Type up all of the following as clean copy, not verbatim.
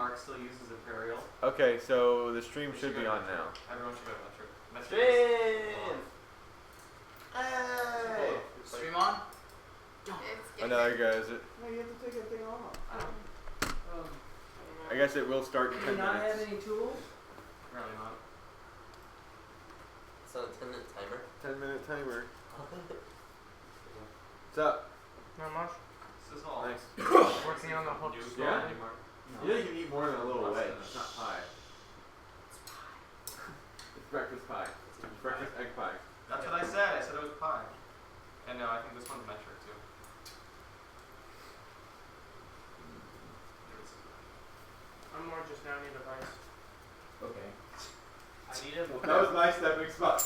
Mark still uses Imperial. Okay, so the stream should be on now. Everyone should go metric. Stream! Hey! Stream on? Oh no, there goes it. No, you have to take that thing off. I guess it will start in Do 10 you not minutes. have any tools? Apparently not. It's on a 10-minute timer. 10-minute timer. What's up? Not much. This is all. Nice. Working on the hook New story. Yeah? Mark. You know you can eat more than a little wedge. It's not pie. It's breakfast pie. It's breakfast egg pie. That's what I said. I said it was pie. And no, I think this one's metric too. I'm more just now need a device. Okay. I need him. That was my stepping spot.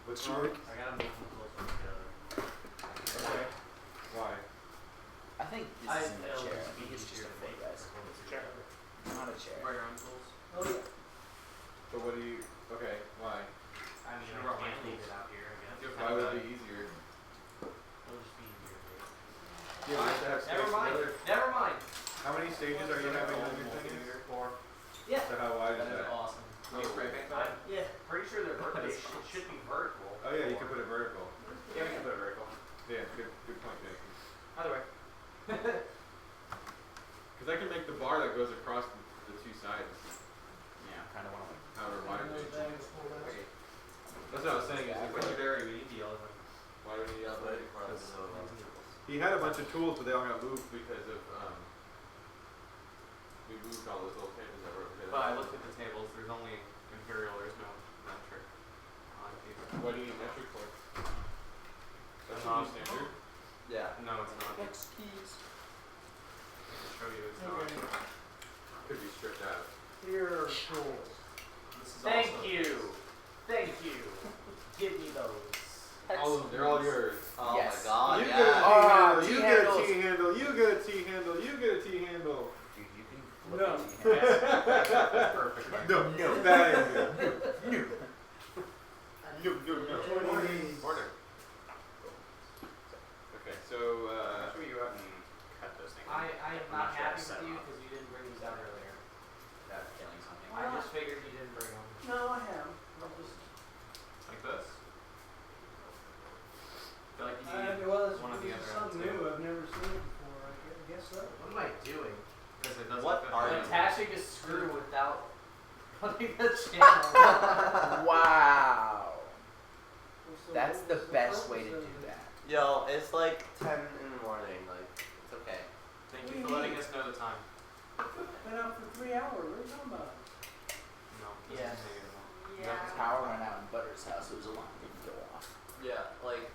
What's wrong? I gotta move them closer together. Okay. Why? I think this isn't a chair. I think it's just a fake guys. It's a chair. It's not a chair. Write your own tools. Oh yeah. So what do you? Okay. Why? I mean, Should I I can't can't leave leave it it out out here again? Why would it be easier? It'll just be easier. Yeah, we have to have space. Never mind. Together. Never mind. How many stages are you having on your thing? 4. Yeah. So how wide is That is that? awesome. Oh, You spray paint that? Yeah. Pretty sure they're vertical. It should be vertical. Oh yeah, you can put it vertical. Yeah, we can put it vertical. Yeah, good point, Jason. Either way. Because I can make the bar that goes across the two sides, Yeah, kind of want to. however wide it is. Okay. That's what I was saying. Is When you're there, you need the other one. why do we need Yeah, that? but Because He had a bunch of tools, but they all got moved because of we moved all those little tables that were over there. But I looked at the tables. There's only Imperial. There's no metric on either. What do you need metric for? That's Um, pretty standard. Yeah. No, it's not. I Keys. can show you it's Okay. not. Could be stripped out. Here are tools. This is Thank also you. Thank you. Give me those. All of them, they're all yours. Oh Yes. my god, You yeah. get a Oh, T handle. You get a T-handles. T handle. You get a T handle. You get a T handle. Dude, you can flip No. it to your hands. That's perfect. Right? No, No. that ain't good. No. Order. Okay, so Sure you up and cut those things. I am I'm not sure I happy set with you them up. because you didn't bring these out earlier. Without killing something. Why I not? just figured you didn't bring them. No, I have. I'll just. Like this? I feel like you need Well, it's one or the other something end, too. new. I've never seen it before. I guess so. What am I doing? Because it doesn't What fit. are I'm you? attaching a screw without putting the channel. Wow. So That's what the was best way to purpose do of it? that. Yo, it's like 10 in the morning. Like, it's okay. Thank What you do for you letting mean? us know the time. Been out for 3 hours. What are you talking about? No, this Yes. is maybe wrong. Yeah. Power went out in Butter's house. It was alarm didn't go off. Yeah, like,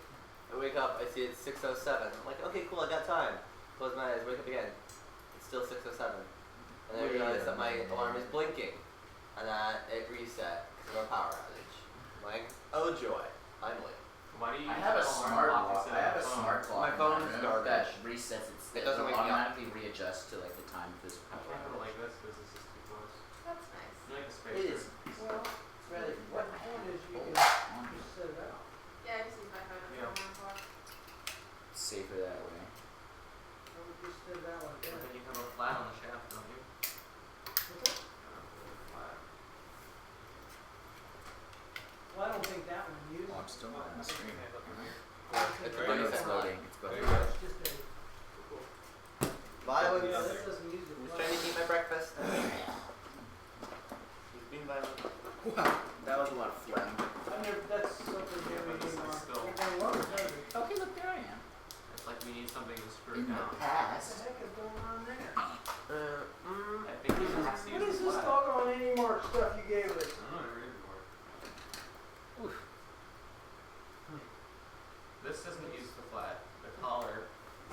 I wake up, I see it's 6:07. I'm like, okay, cool, I got time. Close my eyes, wake up again. It's still 6:07. And then I Wait realize a that my minute. alarm is blinking. And that it reset because of a power outage. I'm like, oh joy, finally. Why do you I use have a that alarm smart clock clock. instead I of have a a phone? smart clock. My in phone's room garbage. that resets its. It doesn't wake me up. automatically readjusts to like the time of this I power. can't have it outage. like this because this is too close. That's nice. You like the space. It is. Well, It's rather. what the point is you Oh, can on. just set it out. Yeah, I just use my phone as Yeah. an alarm clock. It's safer that way. I would just set it out like But that. then you have a flat on the shaft, don't you? What's that? Flat. Well, I don't think that one uses. Oh, I'm still not on the screen. It's Right. funny It's that's loading. not. It's there loading. you go. It's just a. Violence. Yeah, that doesn't use it. I'm just trying to eat my breakfast. He's being violent. Wow, that was a lot of phlegm. I've never, that's something Yeah, new but this is anymore. still- It don't work, does it? Okay, look, there I am. It's like we need something to screw In the down. What past. the heck is going on there? I think we just have to What use is the this flat. doggone any mark stuff you gave us? I don't know, I read it before. This doesn't use the flat. The collar,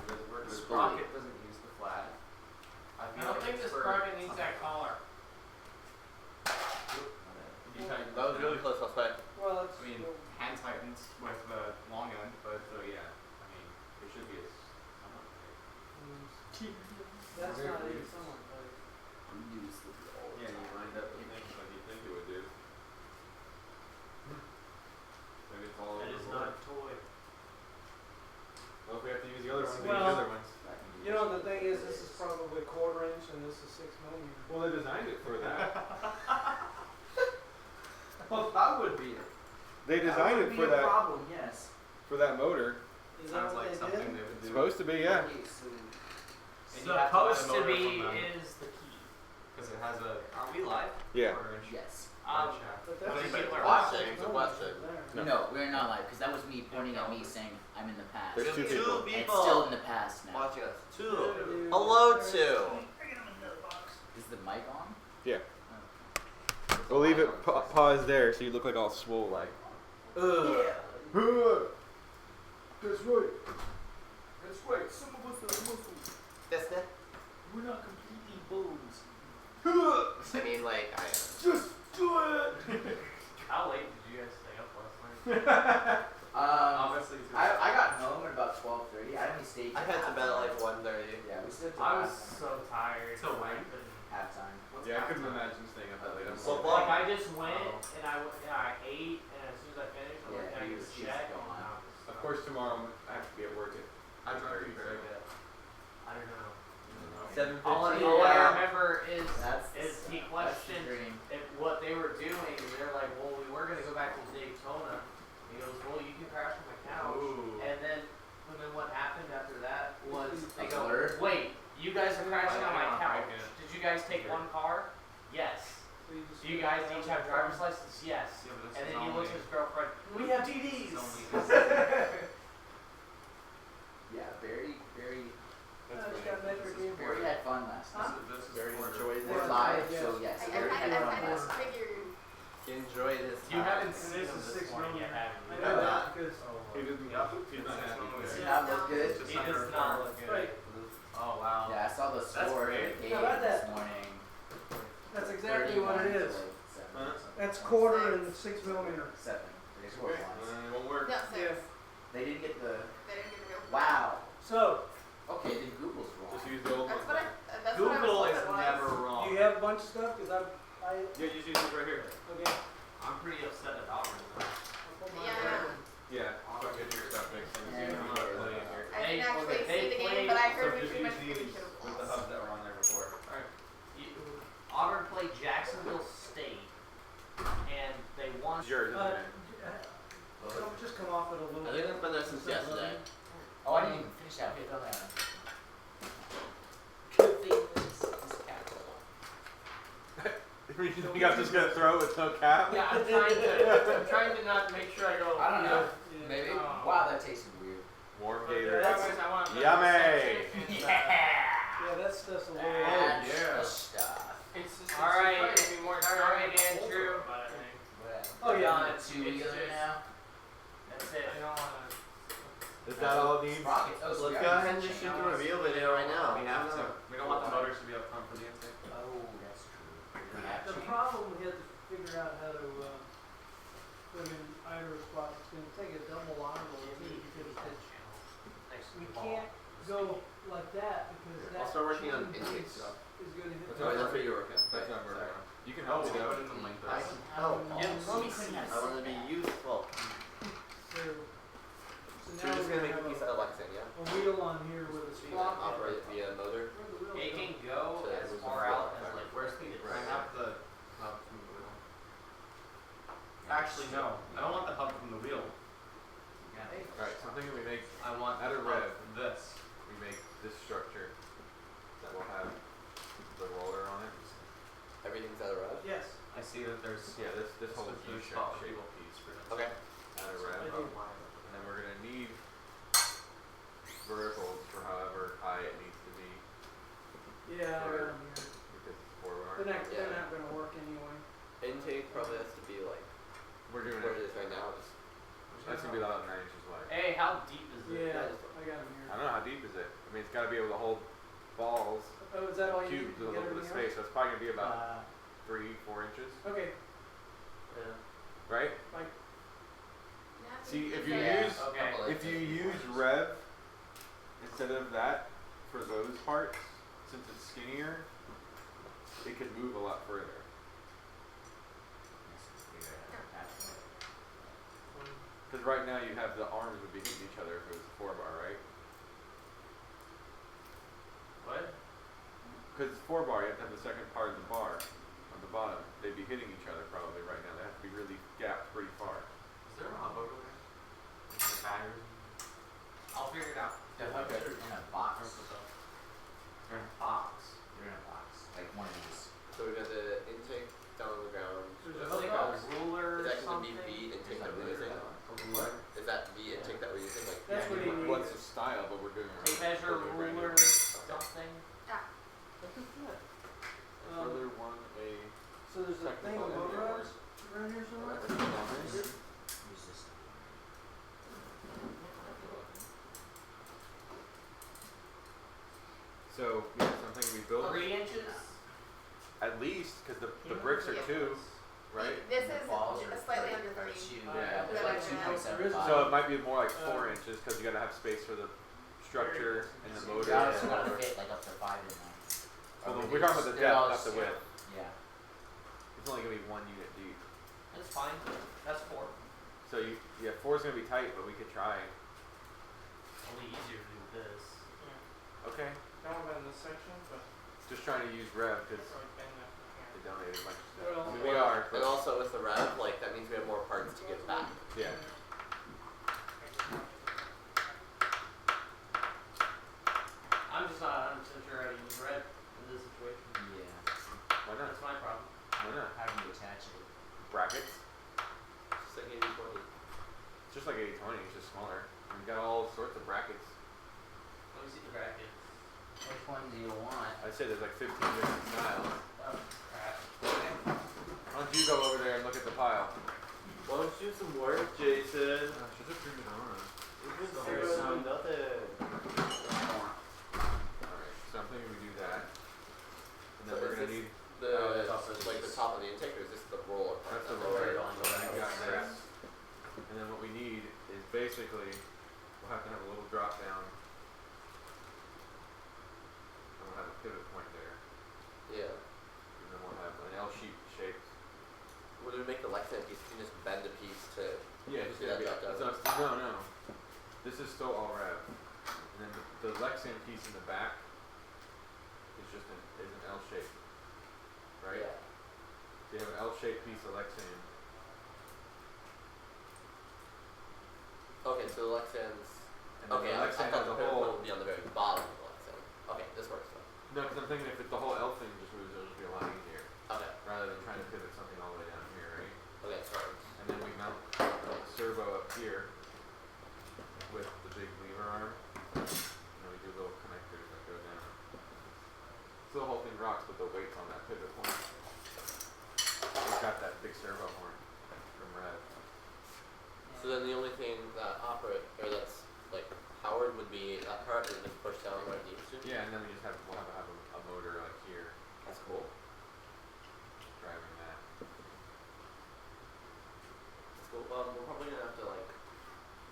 the sprocket doesn't use the flat. I feel like it's for needs something that collar. You tighten That was really close, I'll say. Well, it's. I mean, hand tightens with the long end, but so yeah. I mean, there should be a somewhat tight. That's not even someone, but. Use the all the Yeah, you time. lined up the things like you think it would do. Maybe it's all That over is the not board. a toy. Well, if we have to use the other ones, we use Well, the other ones. I can do You know, the thing is, this is probably 1/4 inch, and this is 6mm. Well, they designed it for that. Well, that would be. They designed it for a that problem. Yes. for that motor. Is that Sounds what like they something did? they would It's do. supposed to be, yeah. Okay, so And you have to buy a Supposed to motor be from them. is the key. Because it has a Are we live? Yeah. quarter-inch yes. wide shaft. But I that's think It's a that's question. what It's a question. No. No, we're not live because that was me pointing at me saying I'm in the past. There's two people. It's still in the past now. watching us. Two. Hello, two. Is the mic on? Yeah. Oh. We'll leave it pause there so you look like all swole like. Ugh. That's right. That's right. Some of us are muscles. That's it. We're not completely bones. I mean, like, I am. Just do it. How late did you guys stay up last night? Obviously, too. I got home at about 12:30. I only stayed. I till had to bed at like halftime. 1:30. Yeah, we stayed till I was halftime. so tired. So when? I couldn't. Halftime. Yeah, I couldn't imagine staying up that late. I'm Well, sorry. Like I just went and I ate, and as soon as I finished, I went Yeah, down he to was- check. he's And gone. I was Of course, tomorrow I have to be at work at. I drive you very 8:30, good. I don't know. 7:15. All I Yeah. remember is That's he that's the questioned dream. if what they were doing. They're like, well, we were gonna go back to Daytona. He goes, well, you can crash on my couch. Ooh. And then what happened after that was they go, Alert. wait, you guys are crashing on my Yeah, couch. I get it. Did you guys take one car? Yes. Do you guys each have driver's license? Yes. Yeah, but this And is then he only, looks at his girlfriend. We have TDs. it's only Yeah, very, very. I just got metric in for Very it. had fun last night. this is Very for- enjoyable. We're Yeah. live, Yeah. so yes, I very kind had of fun last night. figured. Enjoy this. You time. haven't And seen this him is this 6 morning yet, millimeter. have I you? know Yeah. that because He doesn't. Yep. He's not happy. Does Yeah. it not look good? Just He under does a not quarter. look good. right. Oh wow. Yeah, I saw the That's score great. of the How game about this that? morning. That's exactly what 31 it to, is. like, 7 or Huh? something. That's quarter and 6mm. 7. They scored once. It won't work. No, six. They didn't get the. They didn't get a real. Wow. So, Okay, then Google's wrong. Just use the old That's one. what I. That's what I was Google told is it was. never wrong. do you have a bunch of stuff? Because I Yeah, just use this right here. okay. I'm pretty upset at Auburn. I'll put mine Yeah. right Yeah. I'll get your stuff next time. Yeah, I'm not playing here. I didn't actually okay, they see the game, played- but I So heard we just pretty much use we these should have with the lost. hubs that were on there before. Auburn played Jacksonville State, and they won. It's yours, isn't Uh, it? just come off it a little I bit. think it's been there since yesterday. Oh, I didn't even finish that. Okay, go ahead. Good thing this capital. You guys just gonna throw it with no cap? Yeah, I'm trying to not make sure I go. I don't know. Yeah. Maybe. Oh. Wow, that tasted weird. Warm But gator. anyways, I want to Yummy. Yeah, that stuff's a little. That's yeah. the stuff. It's just, all right, Andrew. Oh, yeah. It's two-wheeler now. That's it. I don't want to. Is that all it needs? Sprockets. Oh, so Let's we go already ahead and just mentioned shoot the reveal video right now. We have to. We don't want the motors to be up front for the instinct. Oh, that's true. We have The to. problem we had to figure out how to put in either spot. It's going to take a double lateral too because we can't go like that because that I'll start working on chain intake piece stuff. is going to hit. Oh, that's what you're working on. That's what I'm working on. You can Oh, help we me put though. it in like I this. can help. Yes. I want to be useful. So So now you're just we're gonna make going a to piece have out of Lexington, yeah? a wheel on here with a So you can sprocket. operate via motor. Where'd the wheel It go? can go So as it was far on out the as like where's the I have the hub from the wheel. Actually, no. I don't want the hub from the wheel. Alright, so I'm thinking we make, I want At a the hub rev. from this. we make this structure that will have the roller on it. Everything's out of rev. Yes. I see that there's Yeah, this whole the U-shape spot shape wheel piece for this. Okay. at a I rev. do. And then we're gonna need verticals for however high it needs to be Yeah, Or- around here. because it's forward. They're not, Yeah. they're not going to work anyway. Intake probably has to be like We're doing where it it. is right now. Just That's gonna be about 9 inches wide. Hey, how deep is it? Yeah, just- I got them I here. don't know how deep is it. I mean, it's gotta be able to hold balls, Oh, is that all you need cubes, to a get little bit of everything space. So it's probably gonna be about else? 3-4 inches, Okay, Yeah. right? like, See, if you Yeah. use Okay. couple if you inches, use 4 inches. rev instead of that for those parts, since it's skinnier, it could move a lot further. Because right now you have the arms would be hitting each other if it was a 4-bar, right? What? because it's 4-bar, you have to have the second part of the bar on the bottom. They'd be hitting each other probably right now. They have to be really gapped pretty far. Is there a hub over there? Is there batteries? I'll figure it out. The hooker in a box. They're in a box. They're in a box. Like one of these. So we got the intake down on the ground. There's Is like a ruler or that going to something. be the intake that we're There's using? What? Is that the intake that we're using? Like, That's what he What's needs. the style, but we're doing our Tape measure, further brand ruler, new. something. Further one a So there's a thing technical of motor engineer. oils around here somewhere? Use this. So yeah, something we built 3 inches. at least because the bricks are 2, right? This The is balls are slightly under are 3. two. Yeah. They're like 2.75. There is a- So it might be more like 4 inches because you gotta have space for the structure and the motor. Yeah, and it's the gotta motor. fit like up to 5 in there. Well, Or we're talking about the they're all depth, not the just- width. Yeah. It's only gonna be 1 unit deep. That's fine. That's 4. So yeah, 4 is gonna be tight, but we could try. It'll be easier to do with this. Okay. Don't have in this section, but Just trying to use Rev because probably bang that they we can. donated a bunch of stuff. Well, I mean, we are, And but also with the rev, like that means we have more parts to give back. yeah. I'm just not 100% sure how to use red in this situation. Yeah. Why not? That's my problem. Why not? How do you attach it? Brackets. Just like 80/20. It's just like 80/20. It's just smaller. We've got all sorts of brackets. Let me see the brackets. Which one do you want? I said there's like 15 different styles. Oh, crap. Why don't you go over there and look at the pile? Why don't you do some work, Jason? She's a prima donna. You've been Sorry, serious son. doing nothing. Alright, so I'm thinking we do that. And then So we're is gonna this need. The that's also like the top of the intake, or is this the roller part? That's the That's roller. right on So the we got back. this. And then what we need is basically we'll have to have a little drop down. And we'll have a pivot point there. Yeah. And then we'll have an L sheet shaped. Would we make the Lexan piece? You can just bend a piece to. Yeah, it's Yeah, gonna be. that So no. This is still all rev. And then the Lexan piece in the back is just an L shape. Right? Yeah. So you have an L shaped piece of Lexan. Okay, so the Lexans. And then Okay, the I Lexan thought has the a pivot point whole. would be on the very bottom of the Lexan. Okay, this works though. No, because I'm thinking if the whole L thing just moves, it'll just be a lot easier. Okay. Rather than trying to pivot something all the way down here, right? Okay, sorry. And then we mount the servo up here with the big lever arm. And then we do little connectors that go down. So the whole thing rocks, but the weight's on that pivot point. We've got that big servo horn from Rev. So then the only thing that that's like powered would be that part that is pushed down where it needs to. Yeah, and then we'll have a motor like here That's cool. driving that. That's cool. We're probably gonna have to like,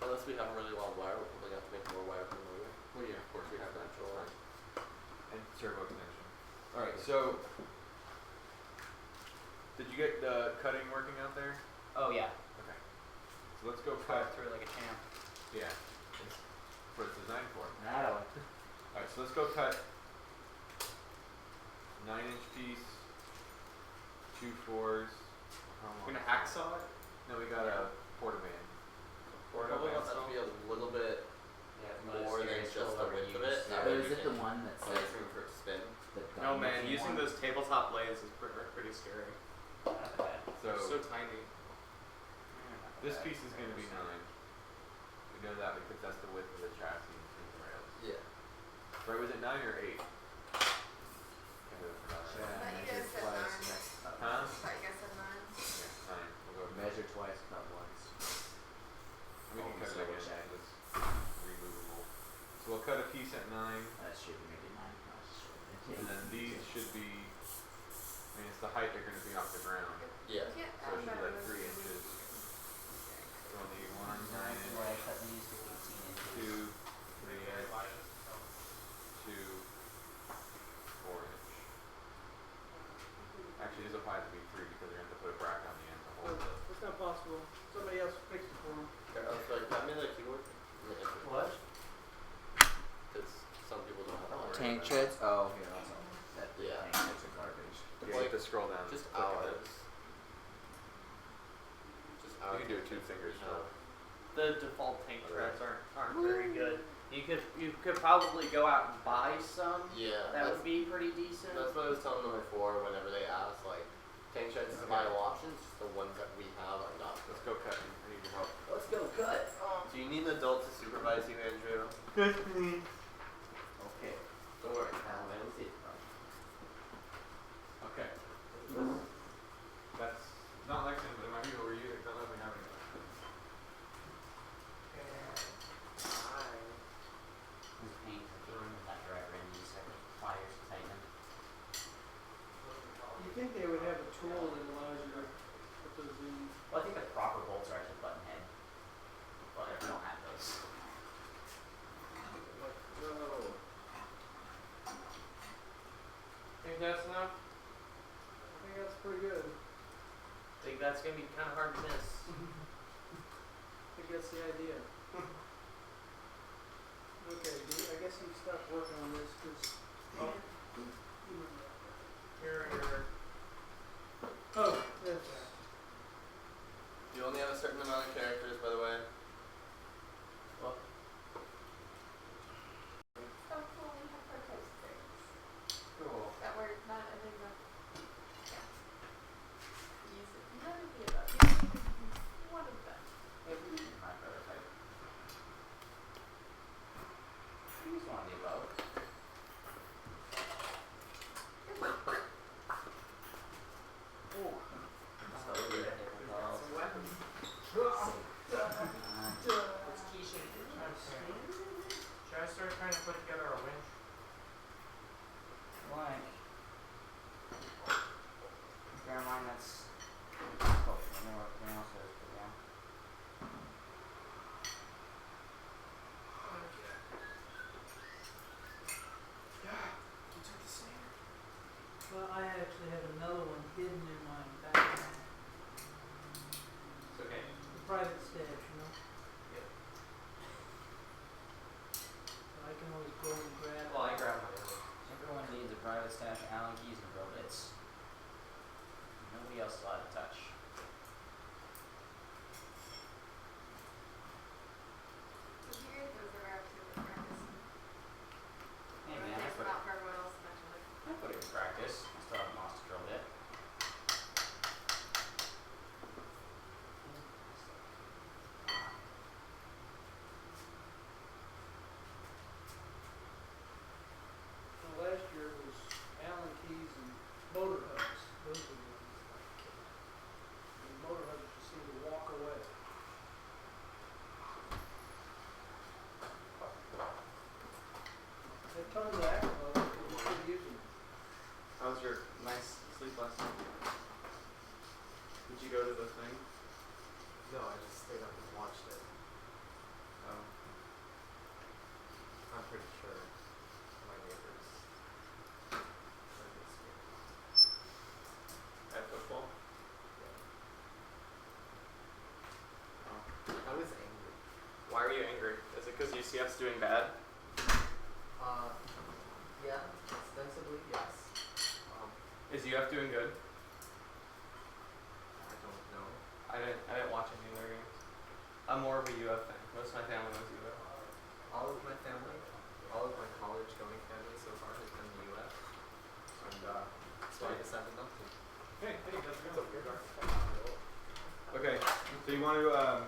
unless we have a really long wire, we're probably gonna have to make more wire from the motor. Well, yeah, of course we have that. Control. That's fine. And servo extension. All right, so did you get the cutting working out there? Oh yeah. Okay. So let's go Cut cut. through like a champ. Yeah. It's what it's designed for. That one. Alright, so let's go cut 9-inch piece, 2 4s. How long We're gonna is that? hacksaw it? No, we got a portaband. We're probably want that to be a little bit Yeah, more than just the width of it. Yeah. That Or way is we it the can one that's make like room for it to spin. the No gun man, looking using one? those tabletop blades is pretty scary. So, They're so tiny. this piece is going to be 9. We know that because that's the width of the chassis and the rails. Yeah. Right, was it 9 or 8? But you guys said twice, 9. next cut Huh? once. But you guys said 9. Yeah, 9. We'll go with nine. Measure twice, cut once. We can cut it So again. check. It's removable. So we'll cut a piece at 9. That should be maybe 9 pounds. And then these should be, I mean, it's the height they're going to be off the ground. Yeah. You can't So it should add be better like than 3 this. inches. So we'll need 1 Why 9 I inch, cut these to 18 inches. 2, 3 inch, 2, 4 inch. Actually, this will probably have to be 3 because they're going to have to put a bracket on the end to hold it. It's not possible. Somebody else fixed it for him. I was like, I made a keyboard. What? Because some people don't have a Tank treads? Oh, here, also. That Yeah. You can do it 2 fingers. So. The default tank treads aren't very good. You could probably go out and buy some. Yeah. That would be pretty decent. That's what I was telling them before. Whenever they ask, like, tank sheds is viable options. The ones that we have are not. Let's go cut. I need your help. Let's go cut. Do you need an adult to supervise you, Andrew? Okay. Don't worry. Let me see it. Okay. That's not Lexington, but it might be over you. Don't let me have any. Who's paint? That driver in these separate pliers to tighten them. You think they would have a tool that allows you to put those in? Well, I think the proper bolts are actually button head. But we don't have those. Whoa. Think that's enough? I think that's pretty good. Think that's gonna be kind of hard to miss. I think that's the idea. Okay, I guess you stopped working on this because. Here. Oh, yes. You only have a certain amount of characters, by the way. Well, So cool, we have protosters. Cool. That were not an example. Yeah. Use it. None of the above. Use one of them. My prototype. Use one of the above. Ooh. So weird. some weapons. What's Keisha trying to say? Should I start trying to put together a winch? Like. Bear in mind that's. Oh, I know what everything else is, but yeah. You took the same. Well, I actually have another one hidden in my background. It's okay. The private stash, you know? Yep. So I can always go and grab it. Well, I grabbed my other. Everyone needs a private stash of Allen keys and drill bits. Nobody else is allowed to touch. So here, those are actually the practice. Hey Or man, at I least put, not for everyone else eventually. I put it in practice. I still haven't lost a drill bit. Well, last year it was Allen keys and motor hubs. Those are the ones. And motor hubs just seem to walk away. They have tons of acrobats, but we should use them. How was your nice sleep last night? Did you go to the thing? No, I just stayed up and watched it. Oh. I'm pretty sure my neighbors heard this game. At football? Yeah. Oh. I was angry. Why are you angry? Is it because UCF's doing bad? Yeah, ostensibly, yes. Is UF doing good? I don't know. I didn't watch any of their games. I'm more of a UF fan. Most of my family was UF. All of my family, all of my college going family so far has been the UF. And that's why I decided not to. Hey, how's it It's a weird Okay, so you want to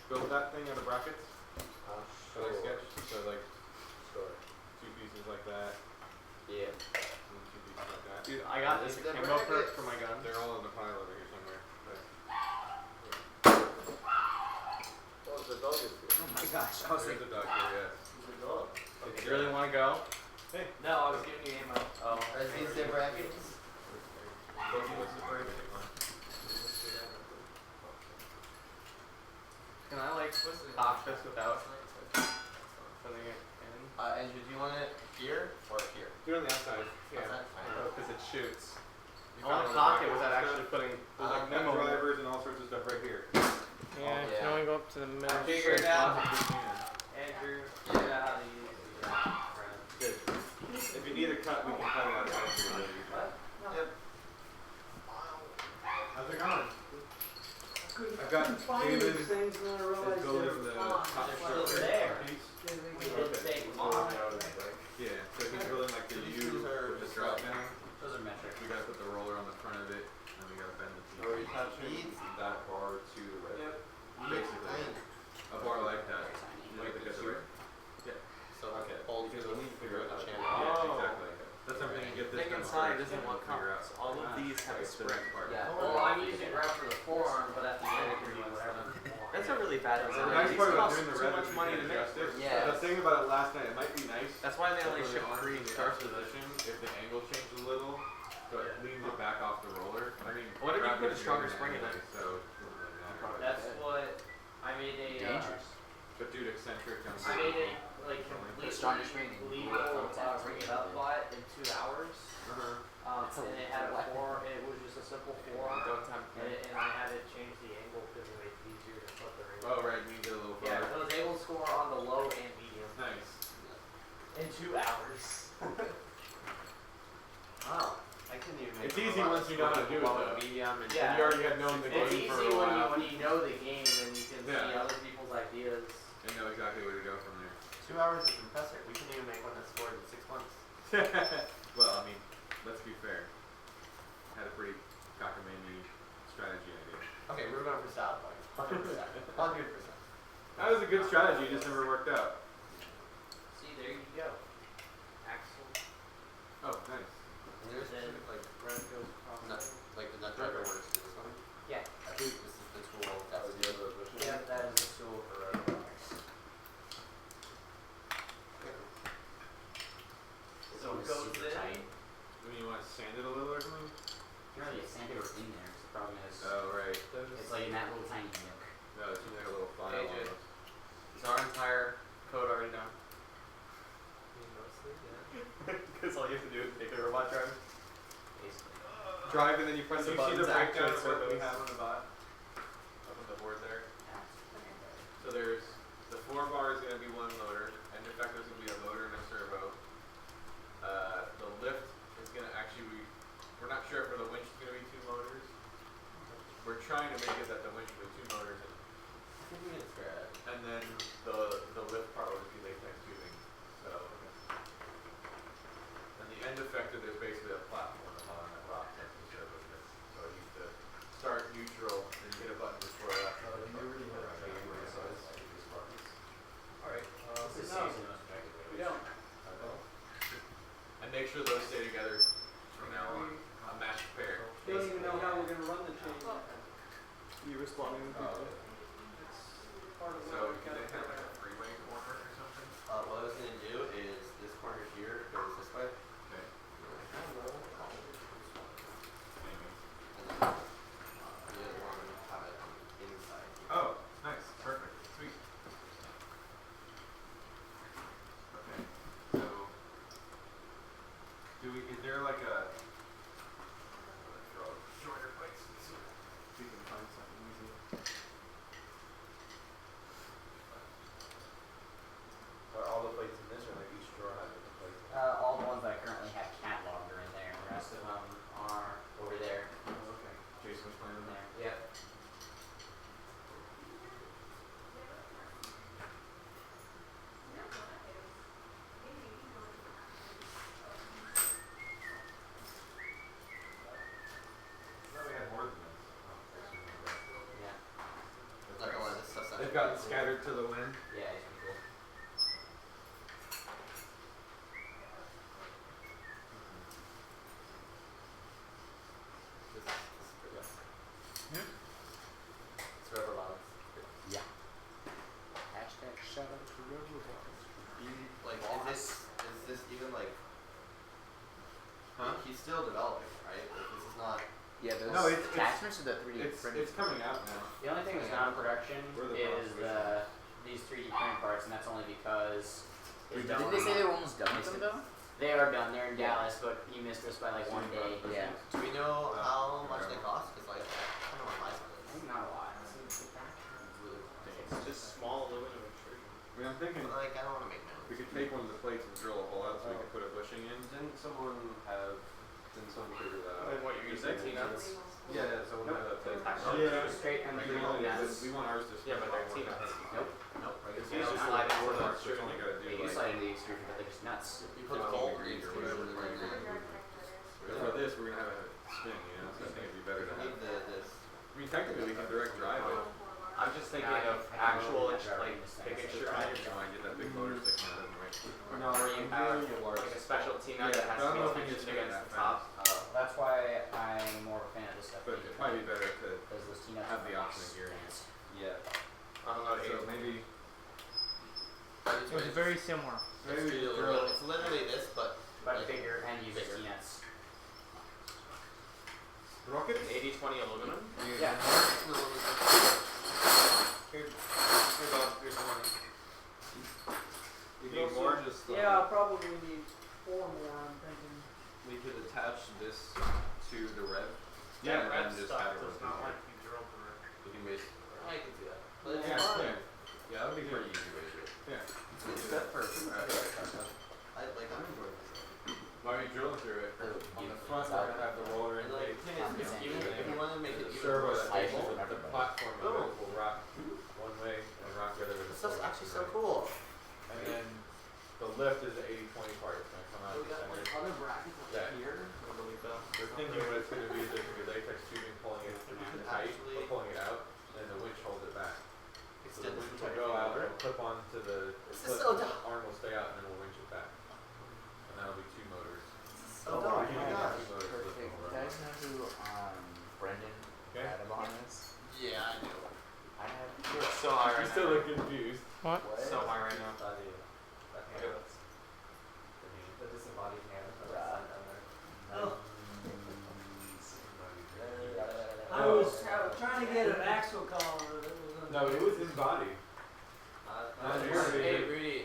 build that thing out of brackets? So like sketch? So like Sure. 2 pieces like that, Yeah. and 2 pieces like that. Dude, I got this Is the camo for brackets- my gun. They're all in the pile over here somewhere. But Oh, the dog is here. Oh my gosh, I was there's like, a dog here, yes. Who's the dog? If you really want to go, No, I was giving you ammo. Oh. Are these the brackets? can I like cock this without putting it in? Andrew, do you want it here or here? Do it on the outside. Yeah. Outside? Because it shoots. I want to cock it without actually actually putting there's like memo drivers and all sorts of stuff right here. Yeah, you can only go up to the middle. I figured it out. Andrew, Yeah. figure out how to use it. Good. If you need a cut, we can cut it out. Yep. How's it going? I couldn't I've got keep finding David these things and then I is realize building they're the gone. top They're shelf still there. piece. We did take them off. Yeah, so he's building like the These U are with the just drop like- down. Those are metric. We gotta put the roller on the front of it, and we gotta bend the teeth. Are we attaching that bar to the red? Yep. Basically, a bar like that. Very tiny. You like to get the right. So Okay. hold Because the we need to figure out the channel. channel. Yeah, Oh. exactly. That's something you get this Thing done inside first, isn't and what we'll figure counts. out. All of these have a It's the spring. next part. Yeah. Well, I'm using ground for the forearm, but at the end it can be whatever. That's a really bad The design. nice These part about cost doing the too red much is money you to can make. adjust it. Yeah. The thing about it last night, it might be nice. That's why they So only for ship the arms free in the starts arch with this. position, if the angle changes a little, so it leans it back off the roller. I mean, What if you gravity put a is stronger the spring in anyway, it? So it doesn't really matter. That's what I made a. Dangerous. But dude, eccentric on I made a like Put stronger completely screening. legal bring it up bot in 2 hours. That's a And it had a weapon. it was just a simple forearm. And I had it change the angle because it made it easier to flip the ring. Oh right, you get a little Yeah, farther. I was able to score on the low and medium Nice. in 2 hours. Wow. I couldn't even make It's a easy robot once you know how to square do it, low, though. medium, and Yeah. You already had known the It's game for easy a when while. you know the game and you can see Yeah. other people's ideas. And know exactly where to go from 2 hours is impressive. We couldn't even make one that scored in 6 months. there. Well, I mean, let's be fair. Had a pretty cockamamie strategy idea. Okay, we're going for salad point. 100%. 100%. That was a good strategy, it just never worked out. See, there you go. Axel. Oh, nice. And there's Then like red goes across. nut, like the nut driver works for this one. Yeah. I think this is the tool. That's the other bushing. Yeah, that is a tool for red cars. So it It's goes super in. tight. I mean, you want to sand it a little or something? You can really sand it in there. 'Cause the problem is, Oh, right. it's like in that little tiny nook. No, it seems like a little file AJ. almost. Is our entire code already done? Mostly, yeah. Because all you have to do is make the robot drive. Basically. Drive and then you press The you see the buttons breakdown actually of what we servos. have on the bot. Up on the board there. Yeah. So there's the 4 bar is going to be 1 motor, and in fact there's going to be a motor and a servo. The lift is going to actually we're not sure if for the winch it's going to be 2 motors. We're trying to make it that the winch will be 2 motors, I think we can spare it. and then the lift part will be latex tubing. So, and the end effector there's basically a platform on that rock that's the servo fits. So I need to start neutral and hit a button before that. Alright. This is No. the most effective way. We don't. And make sure those stay together from now on. A matched pair. Don't even know how we're gonna run the chain yet. You responding to people? It's part of So what we can gotta they have figure like out. a freeway corner or something? What I was gonna do is this corner here goes this way. Okay. And then Maybe. the other one have it on the inside. Oh, nice. Perfect. Sweet. Okay. So, is there like a shorter place so we can find something easy? Are all the plates in this or like each drawer has different plates? All the ones that I currently have cataloged are in there. The rest of them are over there. Oh, okay. Jason was playing In with that. there. Yep. I thought we had more than this. Yeah. Like a lot of this stuff's They've gotten scattered to the wind. Yeah, it's pretty cool. This is pretty good. It's rubber bonds. Yeah. Hashtag shout out to Like, is this even like? Huh? He's still developing, right? Like, this is not. Yeah, those No, it's- attachments to the 3D It's printed. coming out now. The only thing that's not in production We're the is process. these 3D print parts, and that's only because Didn't they say they were almost done with them though? they are done. They're in Dallas, but he missed us by like 1 day. Yeah. Do we know how much whatever. they cost? Cause like, I don't know what my size I is. think not a lot. It's really cool. It's just small aluminum extrusion. I mean, I'm thinking But like, I don't wanna make my own. we could take one of the plates and drill a hole out so we could put a bushing in. Didn't someone figure that out? Like what you're using, T-nuts? Yeah, someone had a thing. Yeah. Straight and We want, nuts. we want ours to. Yeah, but they're spin T-nuts. Nope. Nope. Right It's here. just Yeah. slide Slide into into the the you only gotta do Yeah, you like. slide into the extruder, but they're just nuts. You put voltage or whatever. For this, we're gonna have a spin, you know, so I think it'd be better to have. Need this. I mean, technically, we can direct drive it. I'm just thinking Nah, of I can actual, roll that like, thing. making Sure, sure I I just want to get that big motor sticking out of the way. No, where you have like a special T-nut Yeah, that has but I to don't know if be we can tensioned spin against that the top. That's why I'm more of a fan of this stuff. But it might be better to Because those T-nuts have the are option of gearing it. Yeah. I don't know, So maybe. It's very similar. It's literally this, but but bigger. And use Bigger. T-nuts. Rockets? 80-20 aluminum. Yeah. Here, Bob, here's one. You need more? Just Yeah, I'll probably need 4 more, I'm thinking. We could attach this to the rev. Yeah, and then just have it does rotate. not like you drill through it. We can basically. I can do that. But Yeah, it's fun. yeah. Yeah, that would be pretty easy way to do it. Yeah. It's good for I'm enjoying this. While you're drilling through it, on the front, we're gonna have the roller And and like, the even if you want to make it even servo more that stable, faces the platform of it will rock one way and rock the other way. this stuff's actually so cool. And then the lift is the 80-20 part. It's gonna come out of the center. other brackets Yeah. here. They're thinking what it's gonna be, there's gonna be latex tubing pulling it You in could tight, actually or pulling it out, and the winch holds it back. So the extend winch this will entire go out, thing over. it'll clip onto the This is clip, so the dumb. arm will stay out, and then we'll winch it back. And that'll be 2 motors. So dumb. Oh my Yeah, gosh. 2 motors lift Perfect. over. You guys know who Brendan Okay. Radabon is? Yeah, I do. I have. You're so high You right still now. look confused. What? What? So high right now. The disembodied hand. Right. Oh. Nice. I was trying to get an axle collar that was No, it was embodied. Hey, Rudy.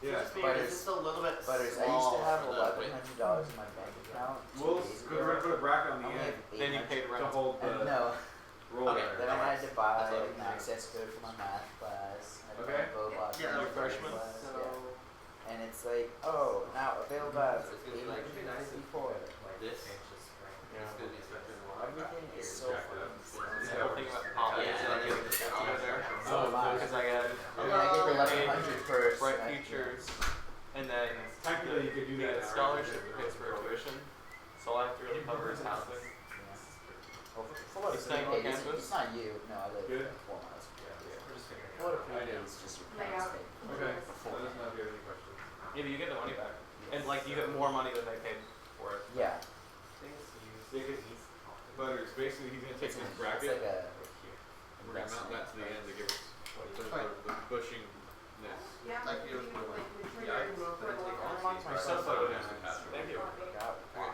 Yeah. Butters. Just a little bit Butters, I used small to have for the width. $1,100 in my bank account. 2 We'll, days cause we're gonna put a bracket on I the only end have Then you 800. paid to rent. hold the No. roller. Okay. Then I had to buy That's what an I'm access code for my math class. I had to Okay. buy a Bobot Yeah, for my freshman? class, So yeah. And it's like, oh, now available as It's gonna be like $854. this. Yeah. It's gonna be such a Everything is so Jacked up. fucking The whole thing about poly is Yeah, I and get then the the out of there. So am I. Because I got I mean, I get $1,100 for bright semester. futures, and then Technically, you could do that the now, scholarship right? pays for tuition. So all I have to really cover is housing. Yeah. Well, for what It's a staying on it's, campus? it's not you. No, I live Good. 4 miles. We're just figuring it What a out. payday is just your parents Layout. pay. Okay, so let us know if you have any questions. Yeah, but you get the money back, and like you get more money than they paid for it. Yeah. Butters, basically he's gonna take this It's bracket, like a and we're gonna mount that to the end to give us the bushingness. Yeah, Like but you you were would, doing. like, the Yeah, I triggers can for take like all our these monthly so stuff. photogenic. Thank you. God, why?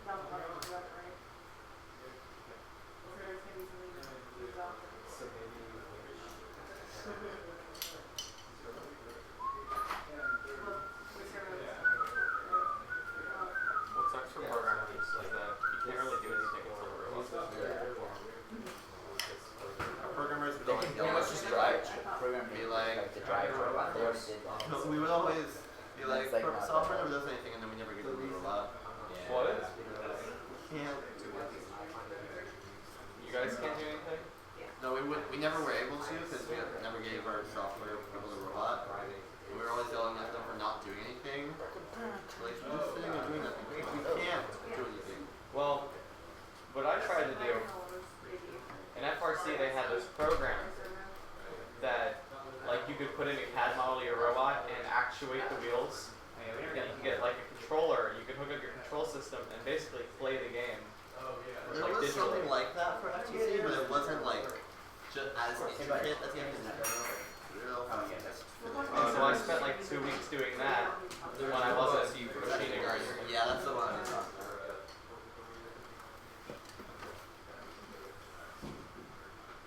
Double button, you got it right. So there's gonna be some leaves off. So maybe Well, we sort of- What sucks for programmers is that you can't really do anything until the robots. Our programmers would They always can go pretty much just drive, program Be it like- the drive for it. They already did that. No, we would always be like, It's like not software that never does anything, and then we never get to the robot. Yeah. What is? Can't do it. You guys can't do anything? No, we never were able to because we never gave our software to the robot. We were always yelling at them for not doing anything. Like, you're just sitting and doing nothing. We can't do anything. Well, what I tried to do, in FRC they had this program that like you could put in a CAD model of your robot and actuate the wheels. And you can get like a controller, you can hook up your control system and basically play the game. There Like was digitally. something like that for FTC, but it wasn't like just as intricate as the FTC. Real. And so I spent like 2 weeks doing that when I wasn't machining or anything. Yeah, that's the one I'm talking about.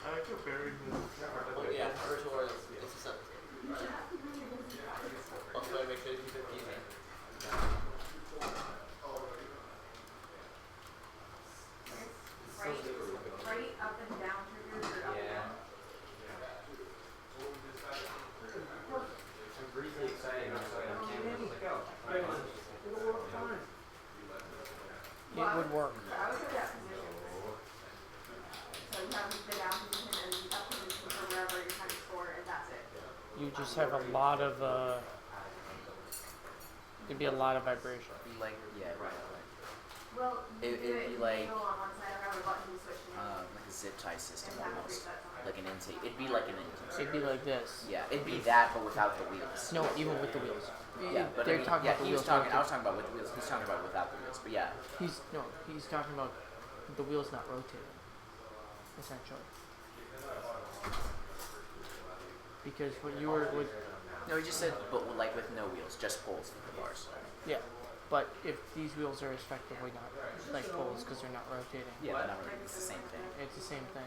I feel very Well, yeah, virtual is it's a separate. Also, I make sure to keep it easy. Right up and down triggers or up and Yeah. down? I'm briefly excited about what I'm doing. Right. It'll work fine. It would work. I was in that position. would just have a lot of it'd be a lot of vibration. Be like, yeah, right. Well, you It'd do be it, you like, go on one side, or have a button you switch it. like a zip tie system And have it almost, reset on. like an intake. It'd be like an intake. It'd be like this. Yeah, it'd be that, but without the wheels. No, even with the wheels. Yeah, but I They're mean, talking yeah, about the he was wheels. talking. I was talking about with the wheels. He's talking about without the wheels. But yeah, He's talking about the wheels not rotating, essentially. Because what you were with, no, he just said, but like with no wheels, just poles for the bars. yeah, but if these wheels are effectively not like poles because they're not rotating, Yeah, but not really. It's the same thing. it's the same thing.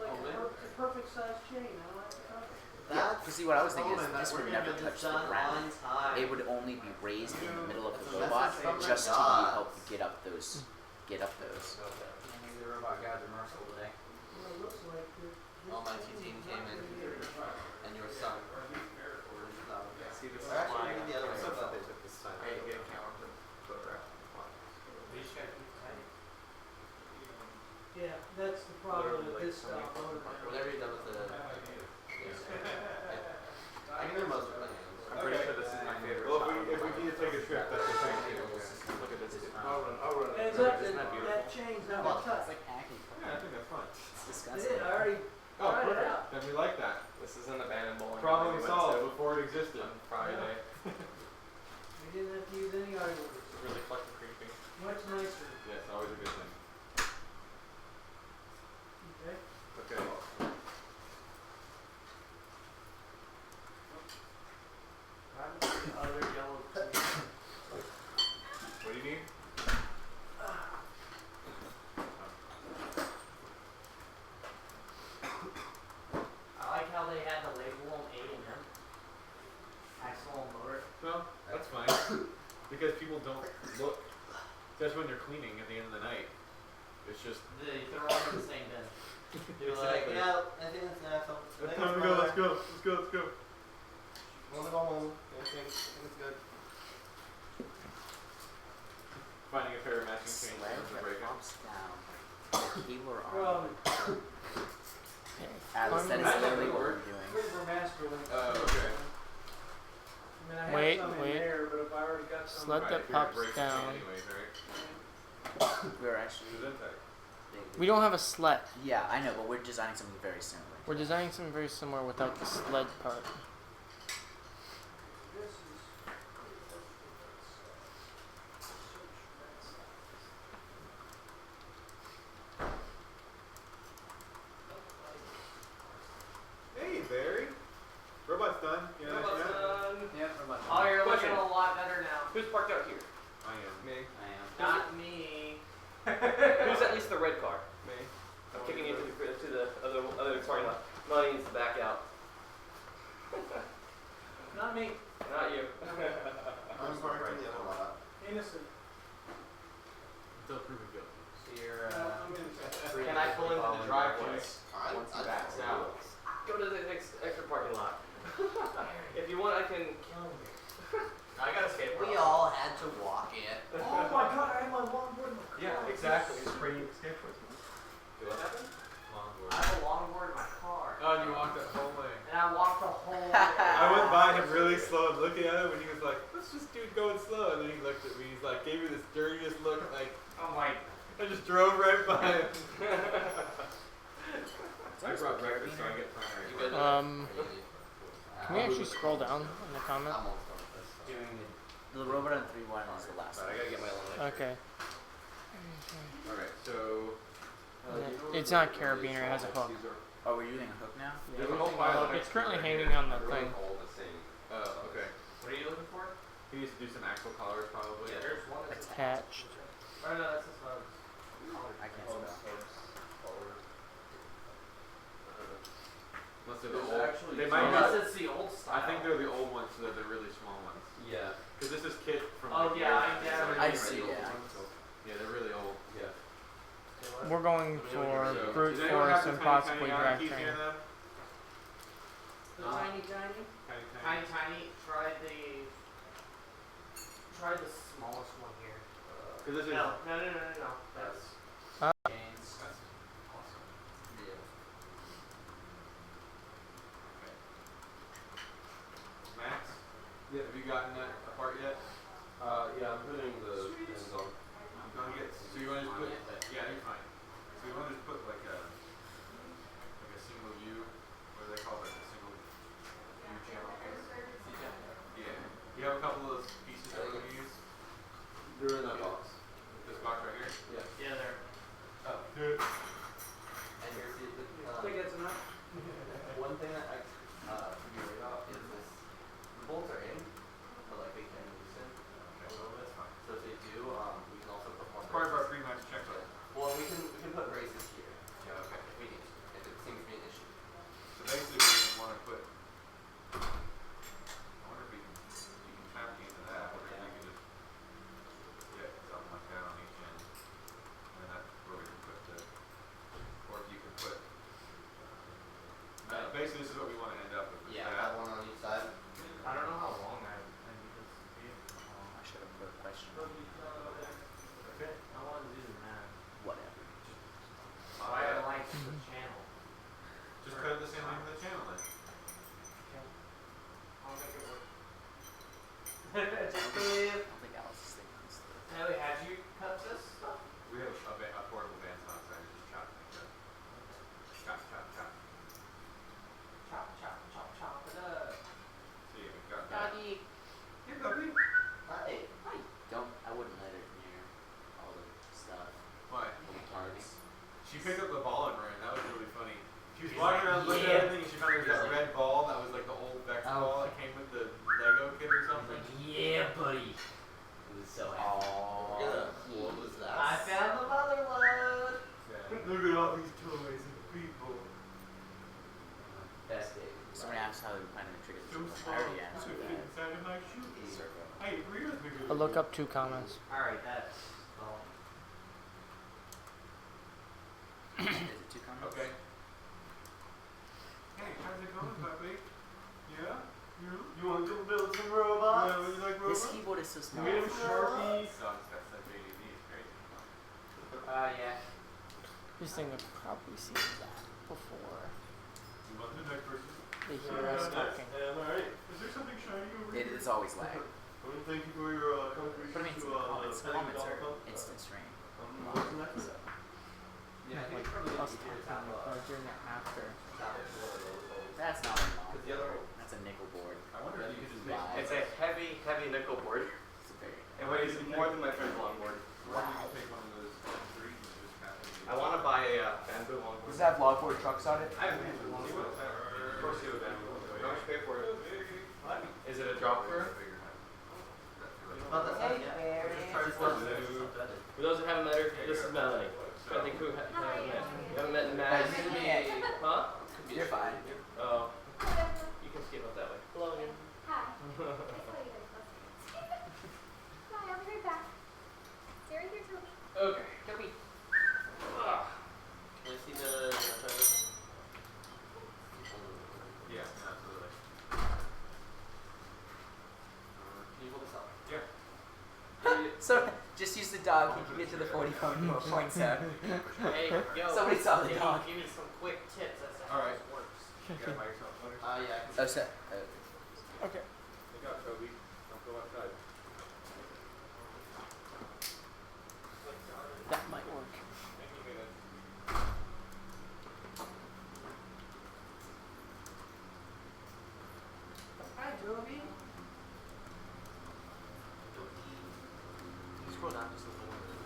Like a perfect size chain. I like the perfect. Yeah, because see, what I was thinking is Roman, this we're would gonna never get touch this the done ground. on time. It would only be raised in the middle of the That's robot the same just to gods. help get up those. Maybe the robot gods are merciful today. Well, it looks like Almighty team came in, and your son. See, this is Or actually, why maybe the other way. I'm so glad they took this time. I get a camera to photograph. yeah, that's the problem Literally, with like, this so many style motor. Whenever you're done with the. I can do most of it. I'm pretty sure this is my favorite. Well, shot. if we need to take a trip, that's the thing. Look at this. I'll run. And it's Isn't up, that that beautiful? chain's not Well, gonna touch. like acting. Yeah, I think that's fun. It's It disgusting. is, I already Oh, tried it perfect. out. Then we like that. This is an abandoned bowling alley Problem we went solved to before it existed. on Friday. We didn't have to use any idlers. It's really fucking creepy. Much nicer. Yeah, it's always a good thing. Okay. Okay. Other yellow. What do you need? I like how they had the label on A&M. Axle and motor. No, that's fine. Because people don't look. Especially when they're cleaning at the end of the night. It's just. They throw all in the same bin. You're like, yeah, I think it's natural. It's time to go. Let's go. Let's go. Let's go. Wanna go home? I think it's good. Finding a pair of matching chains Sled is a that break. pops down. The keyword Well, on. Alice, that is I literally know what the we're doing. here's where master links. Okay. I mean, I have Wait, some wait. in there, but if I already got some. Sled Right, that if you're gonna pops break the chain down. anyways, right? We're actually. Gesundheit. We don't have a sled. Yeah, I know, but we're designing something very similar. We're designing something very similar without the sled part. This is. Hey, Barry. Robot's done. You know Robot's that? done. Yeah, robot. Oh, you're Question. looking a lot better now. Who's parked out here? I am. Me. I am. Not me. Who's at least the red car? Me. I'm kicking you to the other parking lot. Money needs to back out. Not me. Not you. I'm parking the other lot. Innocent. Until proven guilty. So you're, I'm innocent. Can I pull into the driveway? I Once he backs out. Go to the next extra parking lot. If you want, I can. I got a skateboard. We all had to walk it. Oh my god, I have my longboard in my car. Yeah, exactly. It's pretty skateboards. What happened? I have a longboard in my car. Oh, and you walked that whole way. And I walked the whole way. I went by him really slow and looking at him, and he was like, "What's this dude going slow?" And then he looked at me. He's like, gave me this dirtiest look, like I'm like, I just drove right by him. I Where's brought the breakfast, so I carabiner? get primary. You good? Can we actually scroll down in the comment? I'm almost done with this. doing The robot on 3-1 is the last Alright, I one. gotta get my own. Okay. Alright, so It's not carabiner, it has a hook. Oh, we're using a hook now? there's a whole pile of It's extras currently right hanging here. on the thing. Oh, okay. what are you looking for? He needs to do some axle collars probably. Yeah, there's one that's Attached. Oh no, that's this one. I can't spell. Unless they're the There's old. actually They two. might Unless not. it's the old style. I think they're the old ones, so they're the really small ones. Yeah. Because this is kit from. Oh, like, yeah, like, yeah. I 70s, see, right? yeah. Yeah, they're really old. Yeah. We're going for So, brute does anyone have force the and tiny, possibly tiny Allen keys drivetrain. here then? The tiny. Tiny, Tiny, tiny. Try the smallest one here. Because this is. No. That's gains. Yeah. gotten that apart yet? Yeah, I'm putting the pins on. You wanna get, so you wanna just put, yeah, you're fine. So you wanna just put like a single U, what do they call it, a single U channel piece? Yeah. You have a couple of those pieces that we're gonna use? They're in that box. This box right here? Yeah. Yeah, there. Oh. Good. And here's the, I think that's enough. one thing that I be worried about is this. The bolts are in, but like they can loosen a little bit. That's fine. So if they do, we can also put more. It's part of our braces. pre-match checklist. Well, we can put braces here Yeah, okay. if we need to, if it seems to be an issue. So basically we're gonna wanna put, I wonder if you can tap into that, or if you can just get something like that on each end. And then that's where we can put the, or if you can put, basically this is what we wanna end up with. is Yeah, that. have one on each side. I don't know how long I need this to be. Oh, I should have put a question. Okay. I want to do the math. Whatever. Why I like the channel. Just cut it the same length of the channel then. I'll make it work. I don't think Alice is thinking this through. Ellie, had you cut this stuff? We have a portable bandsaw outside, just chop it like that. Chop, chop, chop. Chop, chop, chop, chop it up. See, we've got that. Doggy. Here, doggy. Hi. I wouldn't let it near all the stuff. Why? The parts. She picked up the ball and ran. That was really funny. She was walking around looking at everything and she found there was that red ball that was like the old Vex ball that came with the Lego kit or something. Yeah, buddy. It was so happy. Look at that. What was that? I found the mother one. Look at all these toys and people. Best day. Somebody asked how they were planning to trigger So this. I small. already So answered it fit that. inside of my shoe. Circle. Hey, agree with me. I'll look up 2 comments. Alright, that's all. Is it 2 comments? Okay. Hey, how's it going, puppy? Yeah? You want to build some robots? Yeah, you like robots? This keyboard is so small. We have Sharpies. Songs got such ADD, it's crazy. Yeah. This thing have probably seen that before. You want the next person? They hear us talking. I'm alright. Is there something shiny over It here? is always lag. Thank you for your contribution But I mean, to comments Playing are Golf. instant stream. What's next? So, Yeah, I think Like it's probably us easier to talking have or doing it after. that's not a long The other board. That's a nickel board. I wonder if you could just make Wow. It's a heavy, heavy nickel board. It's a very. It weighs more than my friend's longboard. Why don't you take one of those threes and just kind of I want to buy a bamboo longboard. Does it have logboard trucks on it? I have a bamboo longboard. Of course you have a bamboo longboard. How much you pay for it? Is it a drop curve? About that size, yeah. For those that haven't met her, this is Melanie. I think who haven't met. You haven't met Matt? Huh? You're fine. Oh. You can skip up that way. Logan. Hi. I saw you guys last night. Bye, I'll be right back. Stay right here, Toby. Okay. Toby. Can I see the Yeah, absolutely. Can you hold this up? Yeah. So just use the dog. He can get to the 40 points out. Hey, yo. Somebody saw the give me- dog. Give me some quick tips. That's how Alright. this works. You gotta buy yourself butter. Yeah. Oh, so, Okay. Look out, Toby. Don't go outside. That might work. Hi, Toby. Scroll down just a little bit.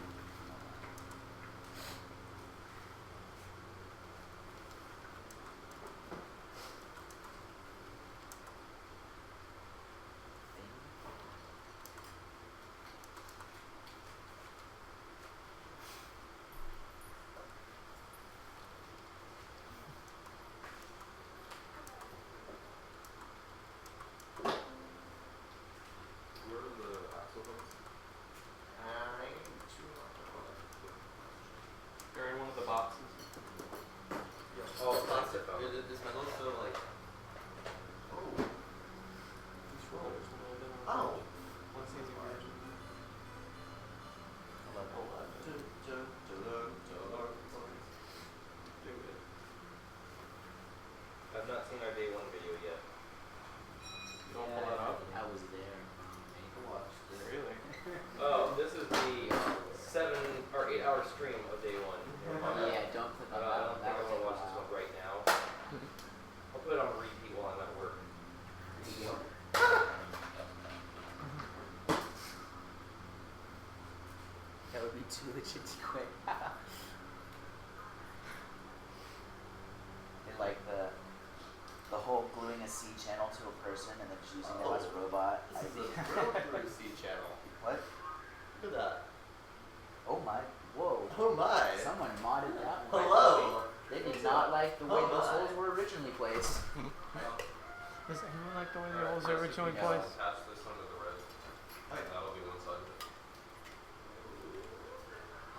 a stream of day one. Yeah, don't click But on I that don't one. think That I'm would gonna take a watch this while. one right now. I'll put it on repeat while I'm at work. That would be too legit too quick. And like the whole gluing a C channel to a person and then just using them as a robot. I This is think. a real 3C channel. What? Look at that. Oh my! Whoa! Oh my. Someone modded that one. Hello. They did not like the way Oh those my. holes were originally placed. Does anyone like the way the Alright, holes so are originally no. placed? Attach this one to the red. That'll be one side.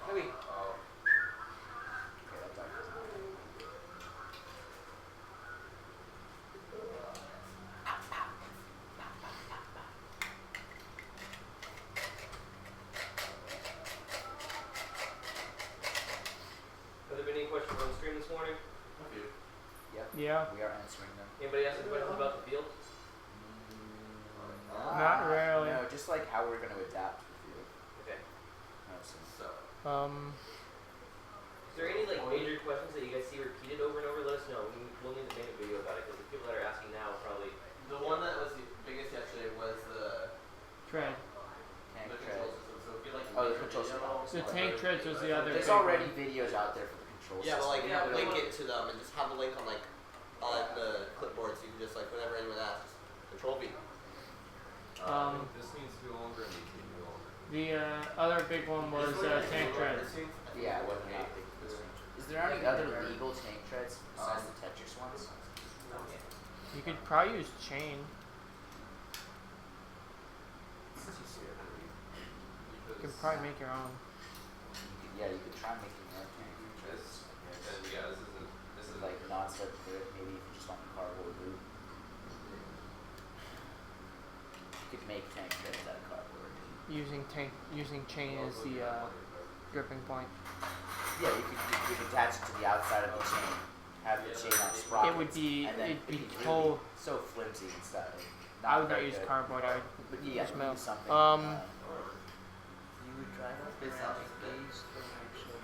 Maybe. Oh. Okay, that dark doesn't matter. Have there been any questions on the stream this morning? A few. Yep. Yeah. We are answering them. Anybody ask any questions about the field? Not really. No, just like how we're going to adapt to the field. Okay. That's it. So. Is there any like major questions that you guys see repeated over and over? Let us know. We'll need to make a video about it because the people that are asking now probably. The one that was the biggest yesterday was the Tread. Tank the tread. control system. So if you like Oh, the make a control video- system. The tank treads was the other There's big already one. videos out there for the control Yeah, but system. like Yeah, but link what- it to them and just have the link on like the clipboard so you can just like whenever anyone asks, control V. This needs to be longer and these need to be longer. The other big one was tank tread. Yeah, it wasn't that big. Is there any other legal tank treads besides the Tetris ones? You could probably use chain. You could probably make your own. Yeah, you could try making your own tank treads. This, and yeah, this is Like non-slip through it, maybe if you just want the cardboard loop. You could make tank treads out of cardboard. Using chain as the gripping point. Yeah, you could attach it to the outside of the chain. Have the chain on sprockets. It would be and then it'd be really cold. so flimsy and stuff. I would not very use good. cardboard. I would But yeah, use you metal. use something. You would drive up Space around out. these the actual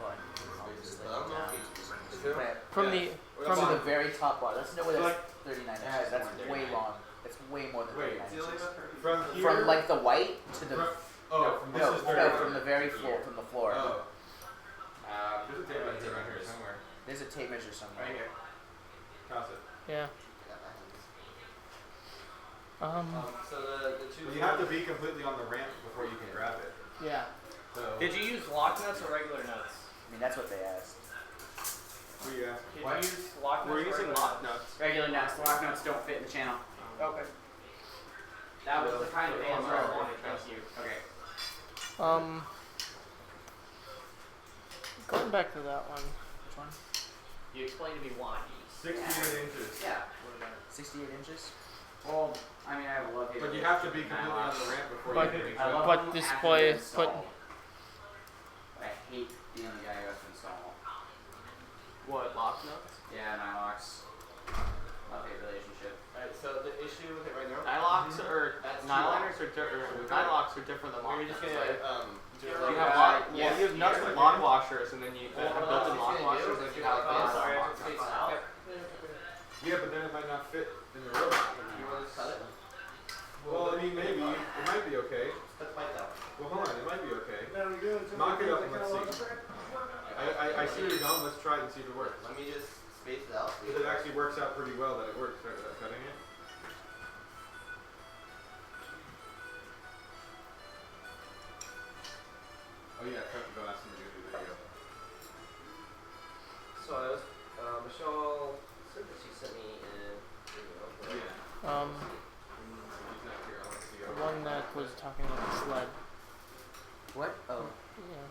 button. I'll just But I let don't it know down. if it's- Just grab from Yeah. the from from the very top bar. Let's know where Like- that's 39 Yeah, inches. That's it's way 39. long. It's way more than Wait, 39 inches. from here. From like the white to the Oh, from this no, is no, from the very floor, from the floor. Oh. there's a tape measure around here somewhere. There's a tape measure somewhere. Right here. Toss it. yeah. So the two. But you have to be completely on the ramp before you can grab it. Yeah. So. Did you use lock nuts or regular nuts? I mean, that's what they asked. Who you ask? Did you use lock nuts? We're or using regular lock nuts? nuts. Regular nuts. The lock nuts don't fit in the channel. Okay. That was the kind of answer I wanted. Thank Thank you. Okay. Going back to that one. Which one? You explained to me why. 68 inches. Yeah. 68 inches. Well, I mean, I have a love hate But you have to be completely on the ramp before But- you can I love But them display- after they're installed. But I hate being the guy who has to install. What, lock nuts? Yeah, Nylox. Love hate relationship. Alright, so the issue with it right now. Nylocks or That's too nyliners or nylocks are different than lock We're nuts. just gonna do it You like have that. lock, yeah. well, you have nuts with lock washers, and then you Well, have what built-in else lock you gonna do washers, is and you you have have the sorry, I lock have to face nuts. out. Yeah, but then it might not fit in the robot. You wanna just cut it? Well, I mean, maybe. It might be okay. Cut the pipe out. Well, hold on. It might be okay. Knock it up and let's see. I see where you're going. Let's try it and see if it works. Let me just space it out. Because it actually works out pretty well that it works, right, without cutting it. Oh yeah, cut the glass and do the video. So I was, Michelle said that she sent me an email. Yeah. He's not here. I want to see The how one that was talking about the sled. What? Oh. Yeah.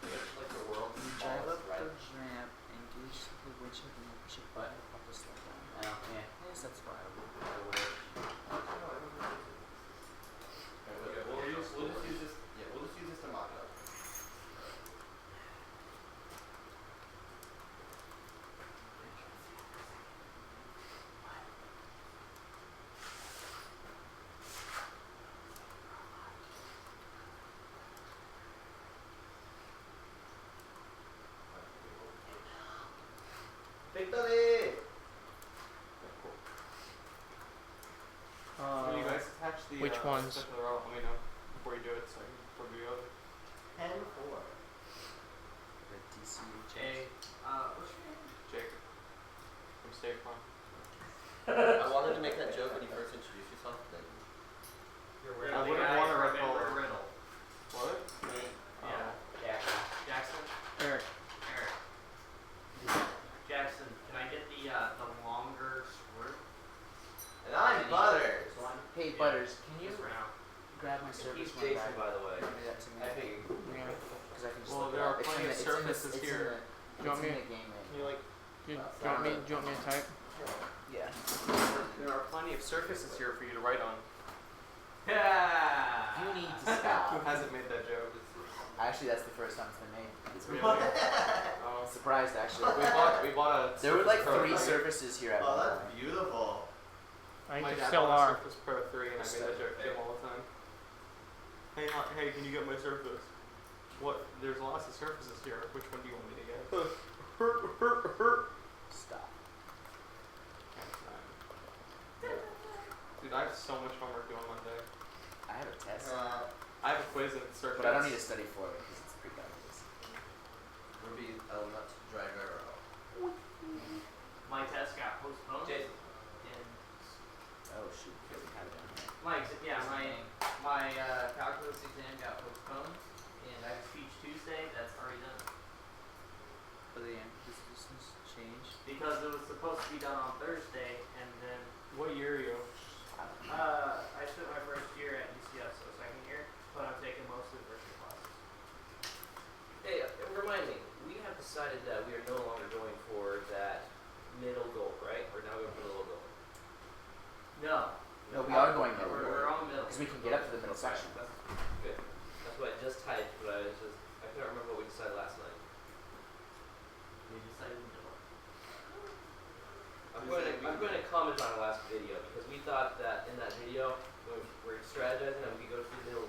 Like the world. Drive up right? the ramp, engage the windshield, and push it button up to slow down. Oh, yeah. Yes, that's why I would. We'll just use this. Yeah, we'll just use this to mock it up. the Which ones? extension of the robot, let me know before you do it so I can review it. 10-4. The DCHS. Hey, what's your name? Jake from State Farm. I wanted to make that joke when you first introduced yourself, but then You're I wouldn't want a red collar. Riddle. What? me. Yeah. Jackson. Jackson? Eric. Eric. Jackson, can I get the longer squirt? And I'm Butters. This one. Hey Butters, can you Just for now. grab my service He's one Jason, back? by the way. Give me that to me. I figured. Yeah. Because I can just Well, look it there up. are plenty of surfaces here. Do you want me? It's in the game, Can you like? Do you want me to type? Yeah. There are plenty of surfaces here for you to write on. Yeah. You need to Who stop. hasn't made that joke? Actually, that's the first time it's been made. It's Really? really Oh, surprised actually. we bought a. There were like Surface Pro 3 3. surfaces here at Oh, one that's point. beautiful. I My think dad there still bought a are. Surface Pro 3 and I made that joke to him all the time. Hey, hey, can you get my Surface? What? There's lots of surfaces here. Which one do you want me to get? Stop. Dude, I have so much homework due on Monday. I have a test. I have a quiz in Surface. But I don't need to study for it because it's pre-calculus. Ruby Element Dragero. My test got postponed. Jason. And Oh shoot, because we have it down here. my calculus exam got postponed, and I have speech Tuesday. That's already done. But the this change. Because it was supposed to be done on Thursday, and then What year are you? I don't know. I spent my first year at UCF, so second year, but I'm taking most of the virtual classes. Hey, remind me. We have decided that we are no longer going for that middle goal, right? We're now going for the low goal. No. No, we are going middle. We're on middle. Because we can get up to the middle section. That's good. That's what I just typed, but I couldn't remember what we decided last night. We decided middle. I'm going to comment on our last video because we thought that in that video when we were strategizing that we could go through the middle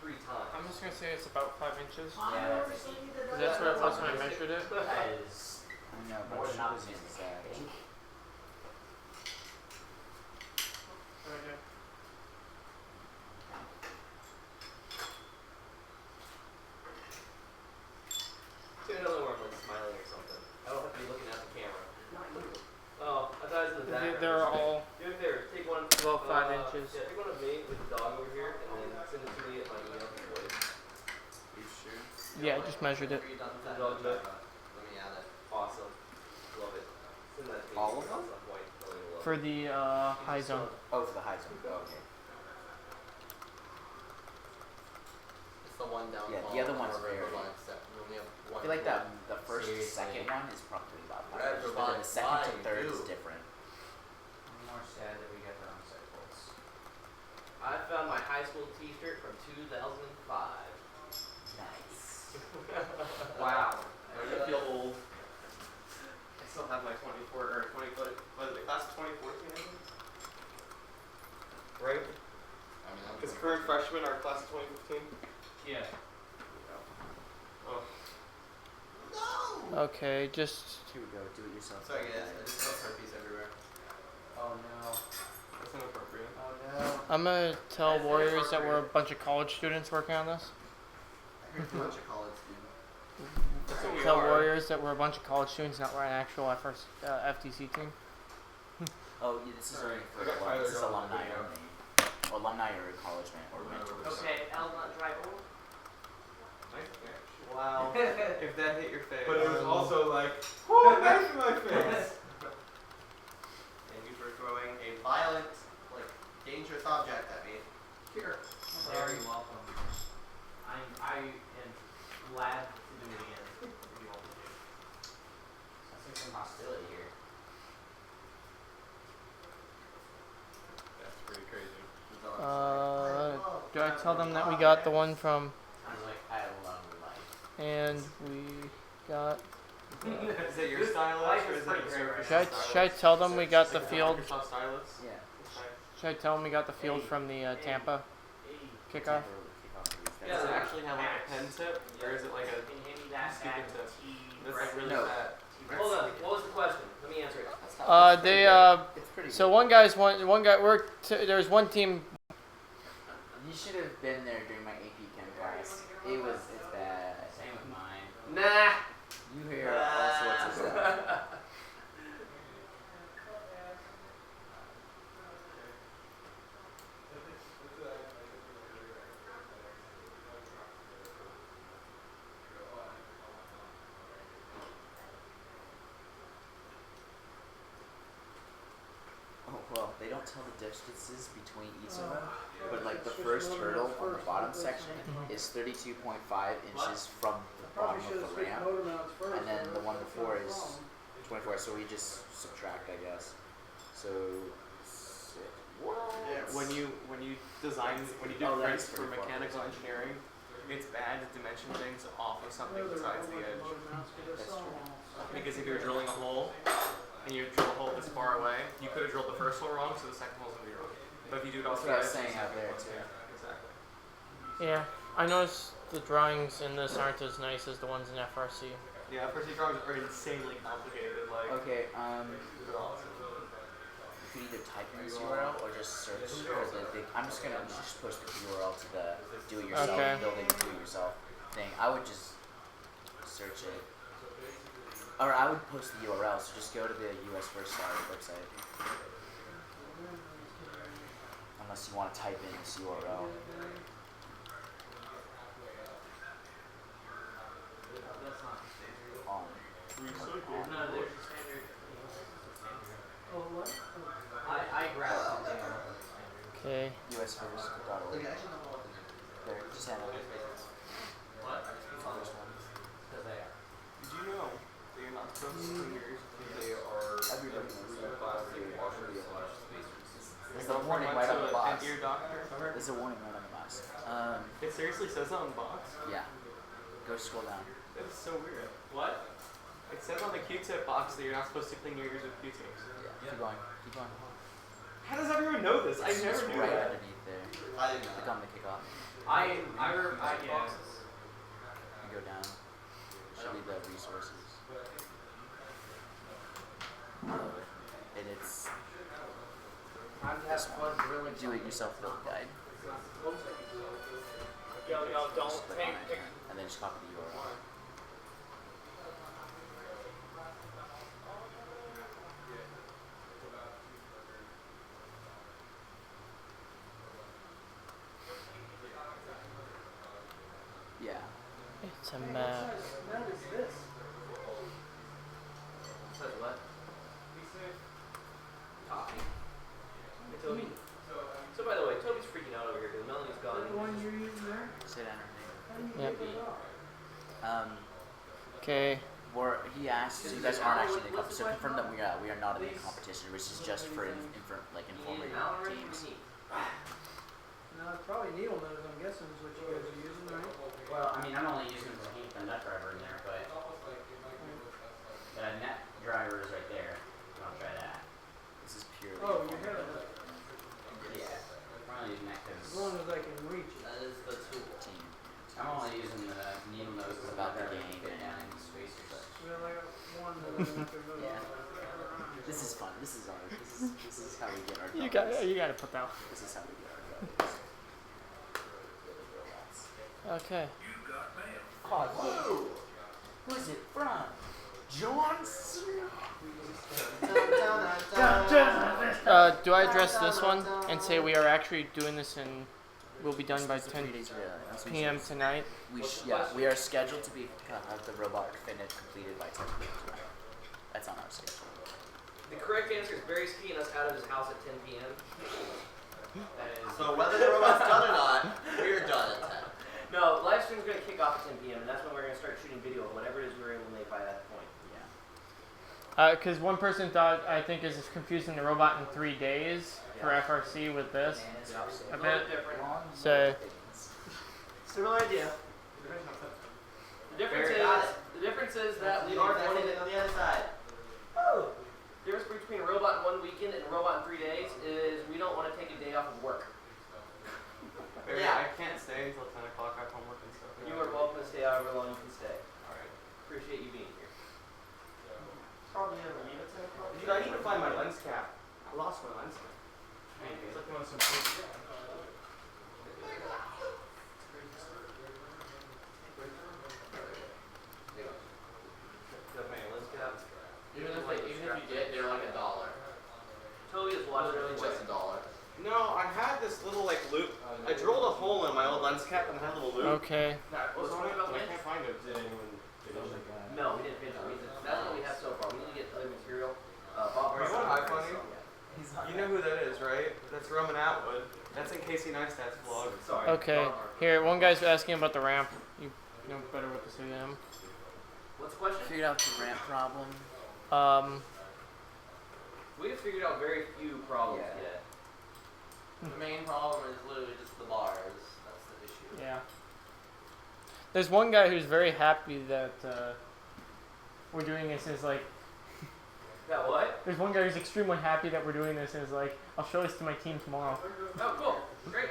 3 times. I'm just gonna say it's about 5 inches. Yeah, Cause that's what it was when I measured it. That is I know, more but than she was opposite. using that. Right here. Do another one like smiling or something. I don't have to be looking at the camera. Oh, I thought it was in the background. They're all Do me a favor, take one. about 5 inches. Yeah, take one of me with the dog over here and then send it to me at my email, please. You sure? Yeah, I just measured it. Are you done with that? Dog check. Let me add it. Awesome. Love it. Send that to me All of at them? some point. Really love For it. the high zone. Oh, for the high zone. Oh, okay. It's the one down. Yeah, the other one's very- Except we only have I one. feel like that the first, Seriously. second one is probably about 5 Red inches, but then the second to Robot third is 5, different. I'm more sad that we got the wrong side bolts. I found my high school t-shirt from 2005. Nice. Wow. I feel old. I still have my 24 or 20 foot. What is it? Class of 2014, I think. Right? I mean, Because current freshmen are class of 2015. Yeah. Oh. Okay, just Here we go. Do it yourself. sorry guys, I just got herpes everywhere. Oh no. That's inappropriate. Oh no. I'm gonna tell Warriors that we're a bunch of college students working on this. I heard a bunch of college students. That's what we Tell are. Warriors that we're a bunch of college students, not we're an actual FTC team. Oh, yeah, this is only for I got alum- this is Tyler going on the alumni video. only. Alumni or college man or mentors. Okay, L not drive over. Nice catch. Wow. If that hit your face. But it was also like, oh, knife in my face. Thank you for throwing a violent, like, dangerous object at me. Here. Very welcome. I am glad to do it again. If you want me to. I see some hostility here. That's pretty crazy. Do I tell them that we got the one from, I was like, I love life. and we got, Is that your stylus Life or is is that pretty your great Surface should I tell them we got the Like field, Microsoft stylus? Yeah. should I tell them we got the field from the Tampa Hey, kickoff? Yeah, does it actually have like a pen tip? Or is it like a can you hand me that stupid back tip? T That's like really No. fat. Hold on. What was the question? Let me answer it. It's They pretty so one guy, there's one team You should have been there during my AP Chem class. It's bad. Same with mine. Nah. You hear all sorts of stuff. Oh well, they don't tell the distances between each of them, but like the first hurdle on the bottom section is 32.5 inches from the bottom of the ramp, and then the one before is 24. So we just subtract, I guess. So When you design when you do Oh, that is prints for 34. mechanical engineering, it's bad to dimension things off of something besides the edge. That's true. Because if you're drilling a hole and you drill a hole this far away, you could have drilled the first hole wrong, so the second hole's gonna be wrong. But if you do it off That's the what I edge, was saying out there too. yeah, exactly. Yeah, I noticed the drawings in this aren't as nice as the ones in FRC. Yeah, first drawings are insanely complicated. Like, Okay, they're awesome. you could either type in this URL or just search for I'm just gonna just post the URL to the do-it-yourself Okay. building do-it-yourself thing. I would just search it, or I would post the URL. So just go to the US First Star website, unless you want to type in this URL. On. No, there's a standard. Oh, what? I grabbed it. Okay. USFirst.org. There, just have it. What? First one. Because they are. Did you know that you're not supposed to clean yours? They are Everybody knows that. There's There's a warning right on the box. An ear doctor. There's a warning right on the box. It seriously says that on the box? Yeah. Go scroll down. That is so weird. What? It says on the Q-tip box that you're not supposed to clean your ears with Q-tips. Yeah. Keep going. Keep going. How does everyone know this? I It's never just knew right that. underneath there. I didn't Click know. on the kickoff. Yeah. You go down. Should be the resources. And it's Time to have fun drilling. do-it-yourself build guide. Yo, Just don't click take on it, and then just copy the URL. Yeah. It's a Hey, mess. what size nut is this? Says what? Coffee. Hey, Toby. So by the way, Toby's freaking out over here because Melanie's Is gone. that the one you're using there? Say down her name. How do you Yep. get that off? Okay. He asked, so you guys aren't actually in the competition. So confirm that we are not in the competition, which is just for informing teams. No, it's probably needle nose, I'm guessing, is what you guys are using, right? Well, I mean, I'm only using the heat the nut driver in there, but the net driver is right there. You want to try that? This is purely Oh, you informative. have it. Yeah. We're only using that As because long as I can reach it. That is the tool. Team. I'm only using the needle nose It's because about the I'm game, fit man. down in the spacers. Well, I got one that I have to move. Yeah. This is fun. This is ours. This is how we get our You dollars. you gotta put that. This is how we get our dollars. Okay. Whoa! Who's it from? John Cena. Do I address this one and say we are actually doing this and we'll be done by It's 10 3 days early. That's what he p.m. says. tonight? We are scheduled to be have the robot finished completed by 10 p.m. tonight. That's on our schedule. The correct answer is Barry's kicking us out of his house at 10 p.m. That is. So whether the robot's done or not, we're done at 10. No, live stream's gonna kick off at 10 p.m. and that's when we're gonna start shooting video of whatever it is we were able to make by that point. Yeah. Because one person thought I think is confusing the robot in 3 days for FRC with this. It's A a little bit. bit different. So Similar idea. The difference is that we are doing it. on the other side. Oh. The difference between a robot in 1 weekend and a robot in 3 days is we don't want to take a day off of work. Barry, Yeah. I can't stay until 10 o'clock. I have homework and stuff. You are welcome to stay however long you can stay. Alright. Appreciate you being here. Probably never leave at 10 o'clock. Dude, I need to find my lens cap. I lost my lens cap. It's like one of some Even if you did, they're like $1. Toby is watching Literally it. just $1. No, I had this little like loop. I drilled a hole in my old lens cap and had a little loop. Okay. What's wrong about I Mitch? can't find it. No, we didn't finish it. That's what we have so far. We need to get other material. Bob You know Burns- what I find? You know who that is, right? That's Roman Atwood. That's in Casey Neistat's vlog. Sorry. Okay. Here, one guy's asking about the ramp. You know better what to say to him. What's the question? Figured out the ramp problem. We have figured out very few problems Yeah. yet. The main problem is literally just the bars. That's the issue. Yeah. There's one guy who's very happy that we're doing this. Is like, That what? there's one guy who's extremely happy that we're doing this. And is like, I'll show this to my team tomorrow. Oh, cool. Great.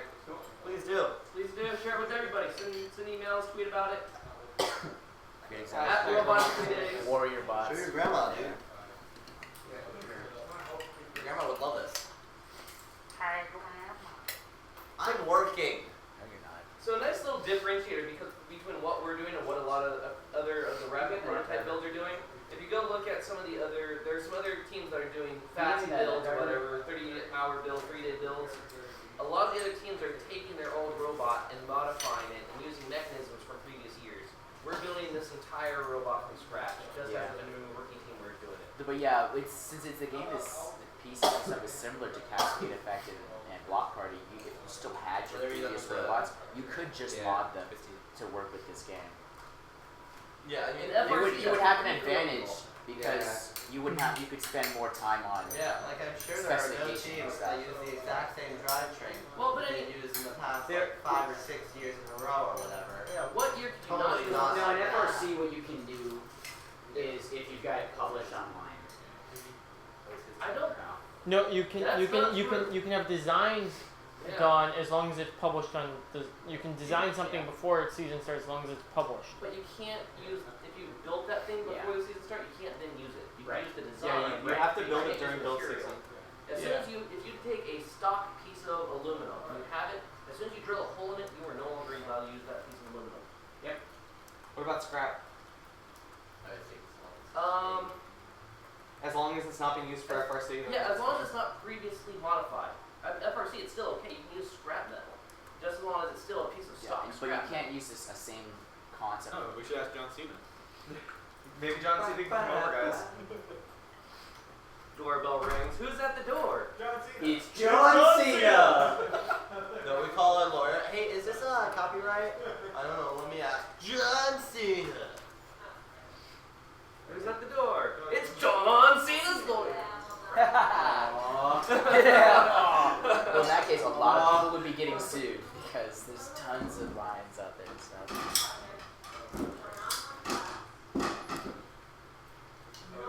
Please do. Please do. Share it with everybody. Send emails, tweet about it. Okay, At Robots 3 Days. Warrior bots. Show your grandma, dude. Your grandma would love this. I'm working. No, you're not. So a nice little differentiator because between what we're doing and what a lot of other of the rapid prototype builds are doing. If you go look at some of the other, there's some other teams that are doing fast builds, whatever, 30-hour build, 3-day builds. A lot of the other teams are taking their old robot and modifying it and using mechanisms from previous years. We're building this entire robot from scratch, just as a new working team we're doing it. But yeah, since the game is the pieces and stuff is similar to Cascade Effect and Block Party, if you still had your previous robots, you could just mod them to work with this game. Yeah, I mean, You would have an advantage because you wouldn't have. You could spend more time on. Yeah, like I'm sure there are no Specifications and teams stuff. that use the exact same drivetrain Well, but they used in the past like 5 or 6 years in a row or whatever. Yeah, what year could you Totally not not. use? No, in FRC, what you can do is if you've got it published online. I don't. No, you can That's not true. you can have designs Yeah. done as long as it's published on. You can design something before its season starts as long as it's published. But you can't use, if you built that thing before the season starts, you can't then use it. You can Right. use the design. You have to but build you it can't during use build material. season. As soon as if you take a stock piece of aluminum, you have it, as soon as you drill a hole in it, you are no longer allowed to use that piece of aluminum. What about scrap? I think so. As long as it's not being used for FRC. then Yeah, as it's long fine. as it's not previously modified. FRC, it's still okay, you can use scrap metal. Just as long as it's still a piece of Yeah, stock but you scrap can't use this same concept. Oh, we should ask John Cena. Maybe John Cena can come over, guys. Doorbell rings. Who's at the door? It's John Cena! No, we call our lawyer. Hey, is this copyright? I don't know, let me ask. John Cena! Who's at the door? It's John Cena's lawyer. Well, in that case, a lot of people would be getting sued because there's tons of lines out there and stuff.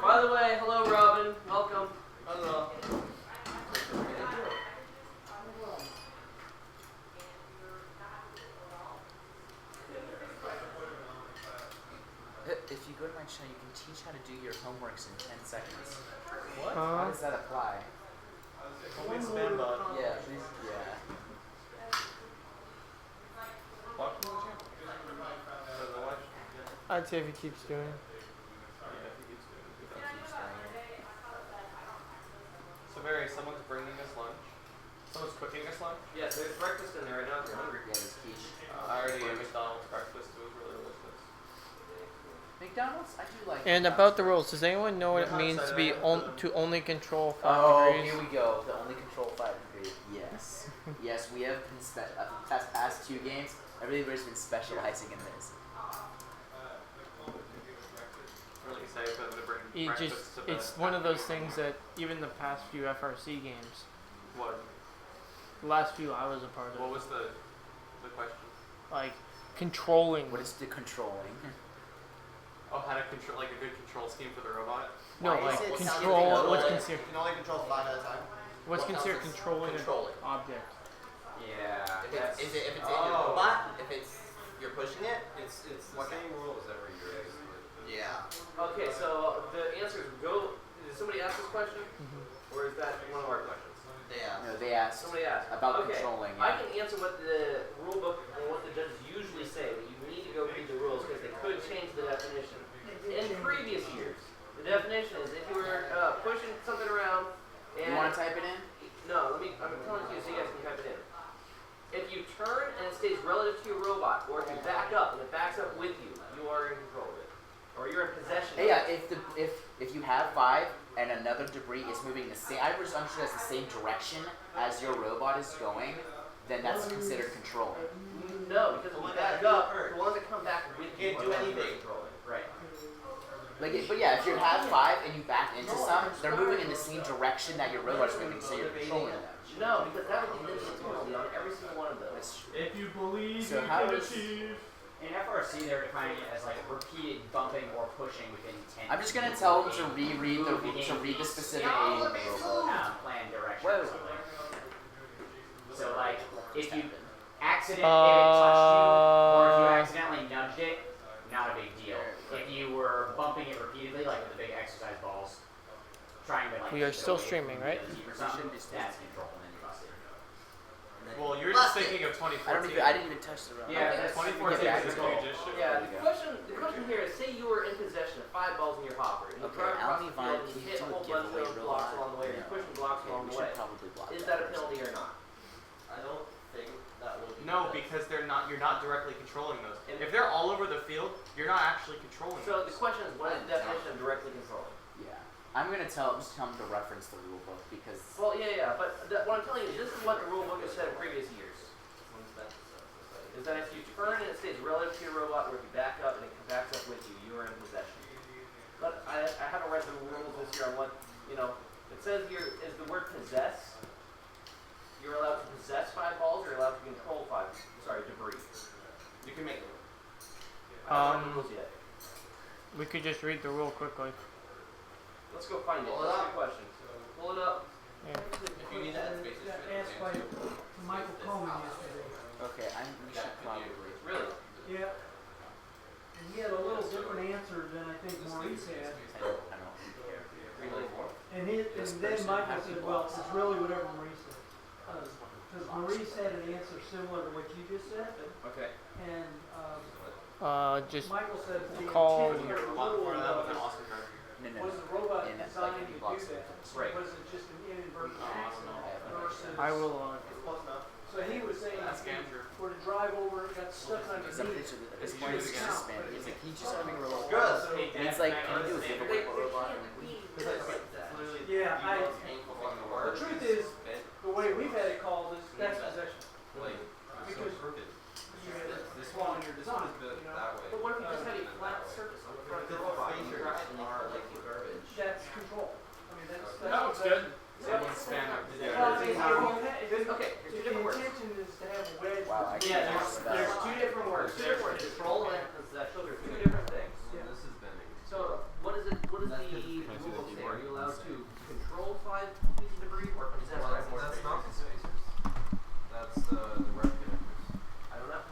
By the way, hello Robin. Welcome. Hello. If you go to my channel, you can teach how to do your homeworks in 10 seconds. What? How does that apply? Only spam bot. Yeah, please. Yeah. Watch the channel. I'd say if he keeps doing it. So Barry, someone's bringing us lunch. Someone's cooking us lunch. Yes, there's breakfast in there right now if you're hungry. Yeah, this quiche. I already ate McDonald's breakfast. It was really delicious. McDonald's, I do like. And McDonald's about the rules, breakfast. does anyone know what it means to be to only control 5 Oh, degrees? here we go. The only control 5 degree. Yes. Yes, we have been past 2 games. Everybody's been specializing in this. Really excited for them to bring It breakfast just to the it's one of those things that even the past few FRC games, What? the last few I was a part What of, was the question? like controlling. What is the controlling? Oh, how to control, like a good control scheme for the robot? No, Why is like it control. sounding What's like- considered? You can only control 5 at a time. What's what considered counts as controlling an controlling? object? Yeah. If it's, if it's in your robot, if it's you're pushing it, It's the What same rules every year. yeah. Okay, so the answer is go. Did somebody ask this question? Mm-hmm. Or is that one of our questions? They asked. No, they asked Somebody asked. about Okay, controlling. I Yeah. can answer what the rule book and what the judges usually say, but you need to go read the rules because they could change the definition. In previous years, the definition is if you were pushing something around and You want to type it in? no, I'm telling you so you guys can type it in. If you turn and it stays relative to your robot, or if you back up and it backs up with you, you are in control of it, or you're in possession. Hey, of yeah. it. If you have 5 and another debris is moving in the same, I was understood as the same direction as your robot is going, then that's considered controlling. No, because when you back up, the ones that come back with you Can't are do the ones anything. you're controlling. Right. But yeah, if you have 5 and you back into some, they're moving in the same direction that your robot's moving, so you're controlling them. No, because that would be the penalty on every single one of those. That's true. If you believe So you how can is- achieve. In FRC, they're defining it as like repeated bumping or pushing within 10. I'm just gonna tell them to reread the specific aid Plan direction or Whoa. something. So like, if you accident, if it touched you, or if you accidentally nudged it, not a big deal. If you were bumping it repeatedly, like with the big exercise balls, trying to like We are keep it still away streaming, from right? the team or something, that's control, and then you bust it. Well, you're just thinking of 2014. I didn't even touch the robot. Yeah, that's 2014 Yeah, is what you just showed. Yeah, the question here is, say you were in possession of 5 balls in your hopper, and you Okay, drive across Almy the field Vine, and you can you hit a do a whole bunch giveaway of blocks robot? along the way, or you're pushing blocks Okay, along we the way. should probably block Is that that a first. penalty or not? I don't think that will be. No, because you're not directly controlling those. If they're all over the field, you're not actually controlling So the those. question is, what is the definition of directly controlling? Yeah. I'm gonna tell them to reference the rule book because Well, yeah, but what I'm telling you, this is what the rule book has said in previous years. Is that if you turn and it stays relative to your robot, or if you back up and it backs up with you, you are in possession. But I haven't read the rules this year on what, it says here, is the word possess, you're allowed to possess 5 balls, or you're allowed to control debris. You can make them. I haven't read the rules yet. We could just read the rule quickly. Let's go find it. Pull it That's a up. good question. Pull it up. Yeah. If you need that space, Got asked by Michael Coleman yesterday. okay, we should probably. Really? Yeah. And he had a little different answer than I think Maurice had. I don't care. Really? And then Michael said, well, it's really whatever Maurice said. Because Maurice had an answer similar to what you just said, Okay. and Just Michael said the call intent of the A lot more rule of that with an was Austin driver. No. the robot In it, designed like, to any do blocks that? Right. Was it just an inadvertent accident versus? I will. Close enough. So he was saying, That's Andrew. were to drive over, got stuck Some underneath. picture of this morning is suspended. He's like, can you just make a robot? Good. And it's like, can you do a They giveaway robot? can't be like that. Yeah, Ankle on the the word. truth is, the way we've had it called is that's possession. Like, Because crooked. you had it This one, designed, this one is you built know? that way. But what if you just This had a one is flat that way. surface on the front of The the robot? fingers You drive and are you like garbage. That's control. I mean, that's. That looks good. Yeah. Span up Well, I mean, Okay, there's two if the different words. intention is to have a wedge. Wow, I between Yeah, can't the- there's 2 different words. 2 different words. Control and possession. They're 2 different things. Yeah. This is bending. So what is it? What does the rule book say? Are you allowed to control 5 pieces of debris or possess 5 more? That's not the spacers. That's the rep connectors. I don't know.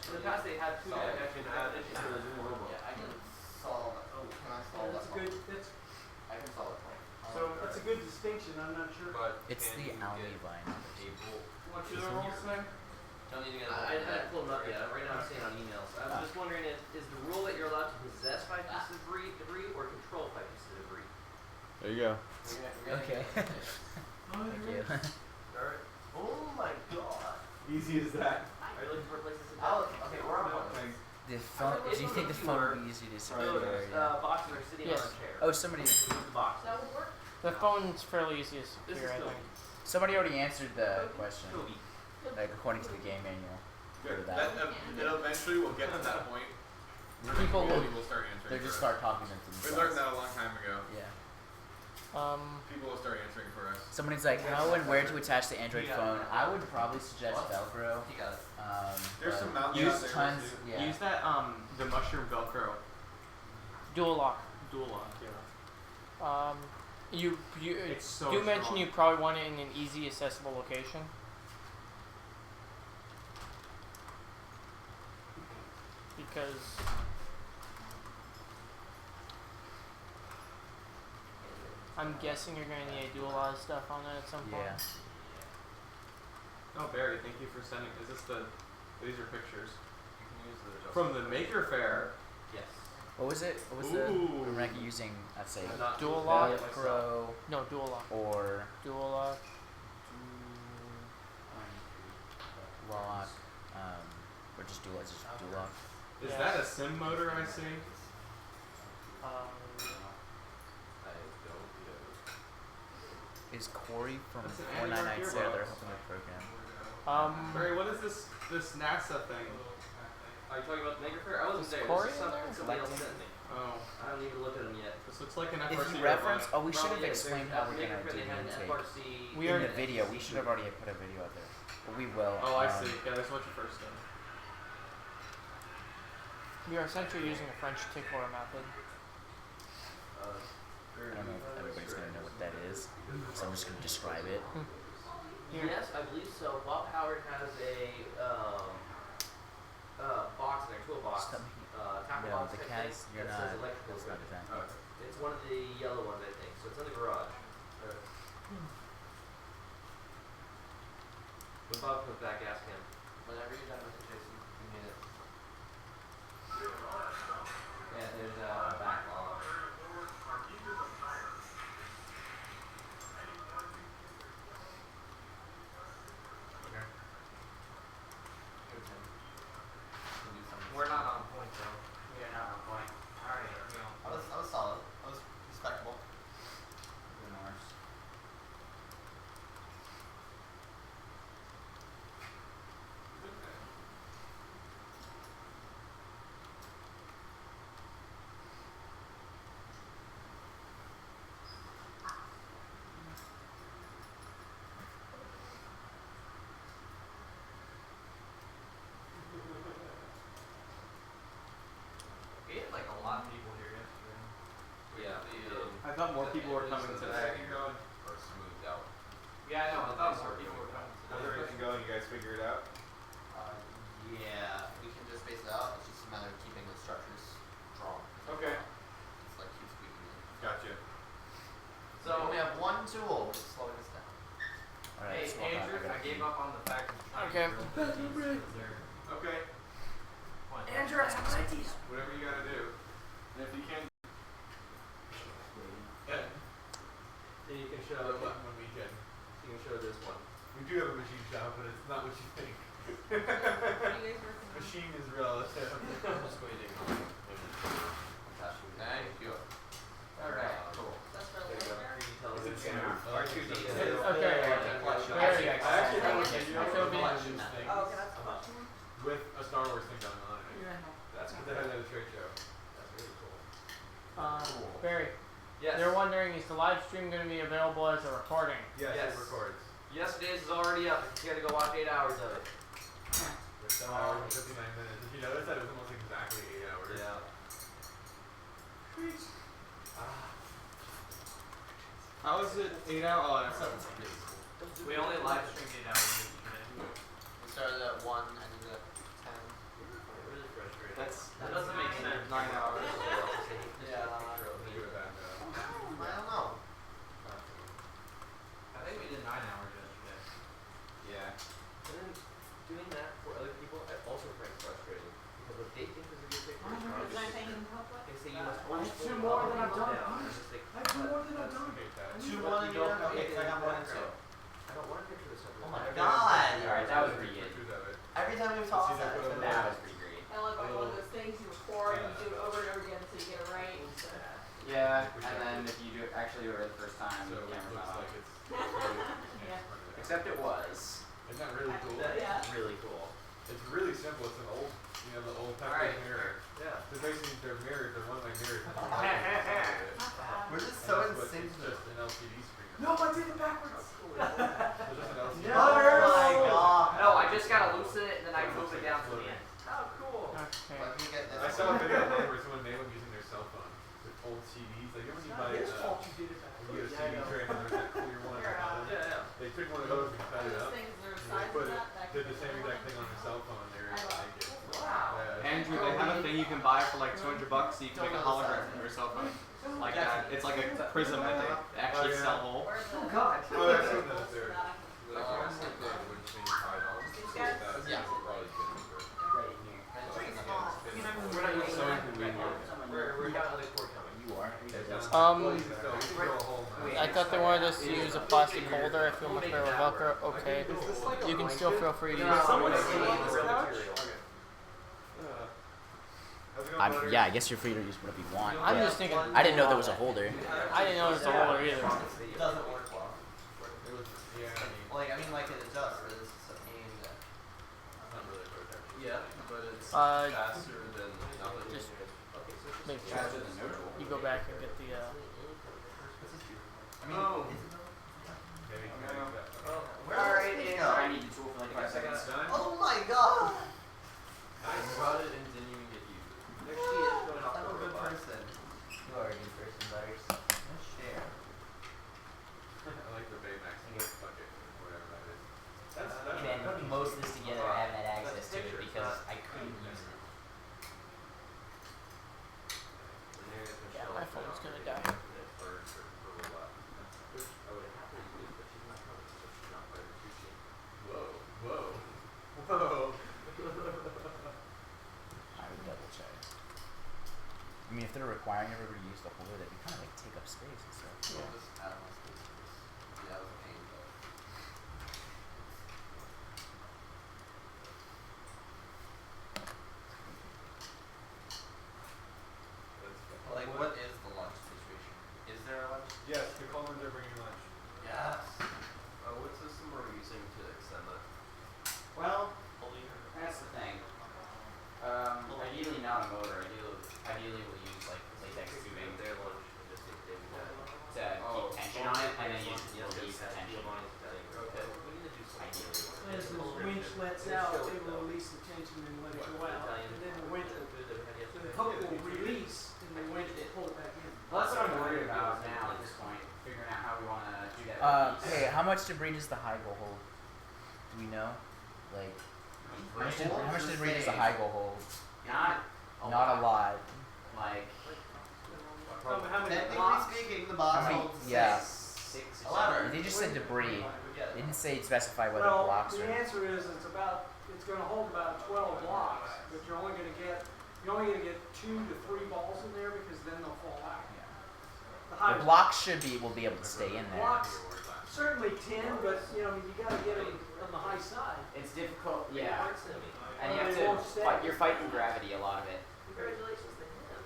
In the past they had 2 So, that I actually can had add issues with the new rule book. Yeah, I can solve. Oh, can I solve That's a that? good, that's, I can solve it. so that's a good distinction, I'm not sure. But It's can the you Almy get Vine. a bolt? What do the rules say? Don't need to get I haven't pulled them up yet. Right now I'm seeing on emails. I was just wondering is the rule that you're allowed to possess 5 pieces of debris or control 5 pieces of debris? There you go. Okay. Thank you. Alright. Oh my god. Easy as that. Are you looking for places to Alex, okay, we're on one. The phone, do you think the phone would be easy to secure? Those Yeah. boxes are sitting Yes. on a chair. Oh, somebody Move the boxes. That would work. The phone's fairly easy to This secure, is I Toby. think. already answered the question, Toby. like according to the game manual. Go to That, that. eventually we'll get to that point. People will, People will start answering. they just for us. start talking to We learned themselves. that a long time ago. Yeah. People will start answering for us. Somebody's like, how and where to attach the Android phone? I would probably suggest Velcro. He got it. There's but some mounts use out there tons. too. Yeah. Use that the mushroom Velcro Dual lock. dual lock. Yeah. You It's so do mention strong. you probably want it in an easy accessible location. Because I'm guessing you're gonna need to do a lot of stuff on that at some point. Yeah. Oh, Barry, thank you for sending. Is this the? These are pictures You can use the from the Maker Faire. Yes. What was it? What was the Ooh. rank using? I'd say Not Dual too lock? bad. Velcro No, dual lock. or Dual lock. lock, or just dual lock. Is Yeah. that a sim motor I see? Um, I don't know. Is Corey from That's an 499 Andy there? They're Gearbox. helping the program. Barry, what is this NASA thing? Are you talking about the Maker Faire? I wasn't Is there. Corey This is in something there? somebody else Collecting? sent me. Oh, I haven't even looked at them yet. this looks like an If FRC you reference, robot. oh, we should have Probably is. explained There's how we're Maker gonna Faire, do they the had an intake FRC. We in already- the video. We should have already put a video out there, but we will. Oh, I see. Yeah, there's what you first done. we are essentially using a French tickler method. I don't know if everybody's gonna know what that is, so I'm just gonna describe it. Here. Yes, I believe so. Bob Howard has a box in their toolbox. Stop making- Tackle No, box the type cats, thing you're that not. says electrical That's not grid. the time. Oh, It's one of the yellow ones, I think. So it's in the garage. When Bob comes back, ask him. Whenever you're done with it, Jason, you need it. Yeah, there's a backlog. Here, Tim. You can do something. We're not on point though. We are not on point. Alright, you know. I was solid. I was respectable. Good Mars. We had like a lot of people here yesterday. Yeah, we did. I thought more people were coming today. Or smoothed out. Yeah, I know. I thought more people were coming How's today. everything going? You guys figure it out? Yeah, we can just space it out. It's just a matter of keeping the structures strong. Okay. It's like keep squeaking it. Gotcha. So we only have one tool, which is slowing us down. Alright, Hey, let's walk out. Andrew, I gave up on the fact that you're Okay. trying to drill these there. Okay. Andrew, I have ideas. Whatever you gotta do. And if you can. Yeah. Then you can show. When we can. You can show this one. We do have a machine shop, but it's not what you think. What are you guys working on? Machine is relative. Squeezing. Thank you. Alright, cool. That's for There you go. later. 3D television. R2D. Okay. Collection. Very I actually have a Yes. video I feel of bad. collection Oh, things okay, that's a question. with a Star Wars thing going on it. Yeah. That's what they had at a trade show. That's really cool. Barry, Yes. they're wondering, is the live stream going to be available as a recording? Yes, Yes. it records. Yesterday's is already up. You gotta go watch 8 hours of it. With 7 hours and 59 minutes. If you notice that, it was almost exactly 8 hours. Yeah. How is it 8 hours? Oh, that's That's really cool. We only live streamed 8 hours today. We started at 1, ended at 10. Really frustrating. That doesn't make sense. 9 hours. Yeah. Give it back up. I don't know. I think we did 9 hours yesterday. Yeah. And then doing that for other people, I also find frustrating. Because what they think is a good picture, Is there anything you can help with? they say you must always two hold more other than I've people done. down. And it's like, I have two more than I've I done. hate that. Two but more you than don't you have? make Okay, it 'cause I in got the more than two. background. I don't want a picture of stuff. Oh my god! Alright, that was pretty good. Pictures of it. Every time we talk See, they about put it, a That was pretty great. I love like one of those things you record and you do it over and over again until you get it right. So. Yeah, and then if you do it, actually do it the first time, So the it camera's looks not on. like it's. Yeah. Except it was. Isn't that really cool? Yeah. Really cool. It's really simple. It's an old, you know, the old Alright. Pepco mirror. Yeah. They're basically they're mirrors. They're one of my mirrors. Not bad. we're just And so that's what- insane. It's just an LCD screen. No, I did it backwards. It's just an LCD. Oh my god! No, I just gotta loosen it and then I move it down to the end. Oh, cool. Okay. Let me get this. I saw a video online where someone made one using their cell phone with old CDs. Like, you know when you buy His when fault you did it you backwards. get a CD tray and there's that clear one at the bottom? Yeah, yeah. They took one of those and cut it Those up. things are And size they put of it, that. did the same exact thing on their cell phone. They were able to make it. Wow. Yeah. Andrew, they have a thing you can buy for like $200 so you can make a hologram from your cell phone. like that. It's like a prism that they actually yeah. sell whole. Oh God. Oh, I've seen those there. Like, honestly, the wood chain $5. That's Yeah. probably good for. Right in here. We're not using so inconvenient. We're having other core coming. You are. I thought they wanted us to use a plastic holder. I feel much better with Velcro. Okay. You can still feel free to use Someone it. is real material. Yeah, I guess you're free to use whatever you want. I'm but just thinking. I didn't know there was a holder. I didn't know there was a holder either. It doesn't work well. Yeah, Like, I mean, like it adjusts, but it's just a pain to. yeah, but it's Uh, faster than nothing. just make sure you go back and get the. I mean, Oh. Maybe where Alright, did it and go? I need the tool for like 5 seconds. done. Oh my God! I brought it and didn't even get used. There she is showing off. I'm a good person. You are a good person, Butters. Let's share. I like the Baymax bucket, whatever that is. That's Hey man, putting most of this together, I haven't had access to it because I couldn't use it. Yeah, my phone's gonna die. Whoa. Whoa. I would double check. I mean, if they're requiring everybody to use the holder, that'd be kind of like take up space and stuff. We'll just add on space. Yeah, that was a pain, but. Like, what is the lunch situation? Is there a lunch? Yes, the Coleman's are bringing lunch. Yes. What system are we using to extend that? Well, that's the thing. Ideally not a motor. Ideally we'll use like latex tubing to keep tension on it, and then use release the tension. Ideally. As the winch lets out, it will release the tension and let it go out. And then the winch will, the hook will release and the winch will pull it back in. Well, that's what I'm worried about now at this point, figuring out how we want to do that. release. Hey, how much debris does the high go hold? Do we know? Like, how much debris does the high go hold? Not Not a lot. Like How many Technically blocks? speaking, the box How many- holds yeah. 6 or 11. They just said debris. Yeah. They didn't say specify whether Well, blocks the or. answer is it's gonna hold about 12 blocks, but you're only gonna get 2 to 3 balls in there because then they'll fall out. The high The blocks will be able to stay in there. blocks, certainly 10, but you gotta get them on the high side. it's difficult, yeah. And you Or have they won't to stay. fight. You're fighting gravity a lot of it. Congratulations to him.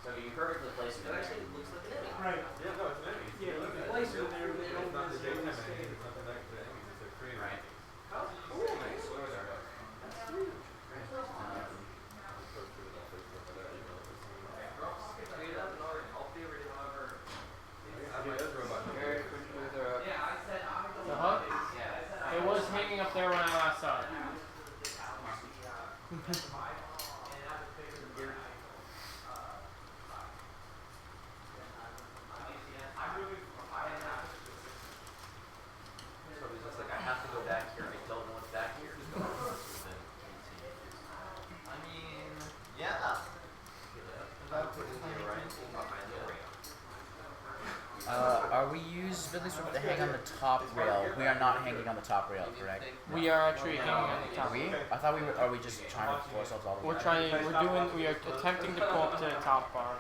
So if you can perfectly place it It in actually there. looks like an Emmy. Right. Yeah, no, it's nice. Yeah, you can place it in there, but they It's don't not the necessarily daytime stay. Emmys, it's not the night Emmys, it's a Korean Right. How cool. That's huge. Straight up and all favorite, however. Yeah, that's robot. Very quick with The hook? It was hanging up there when I last saw it. So it's just like I have to go back here and I don't know what's back here. I mean, yeah. Are we use Village Rope to hang on the top rail? We are not hanging on the top rail, correct? We are actually hanging on the top. Are we? I thought we were. Are we just trying to pull ourselves all the way? We are attempting to pull up to the top bar.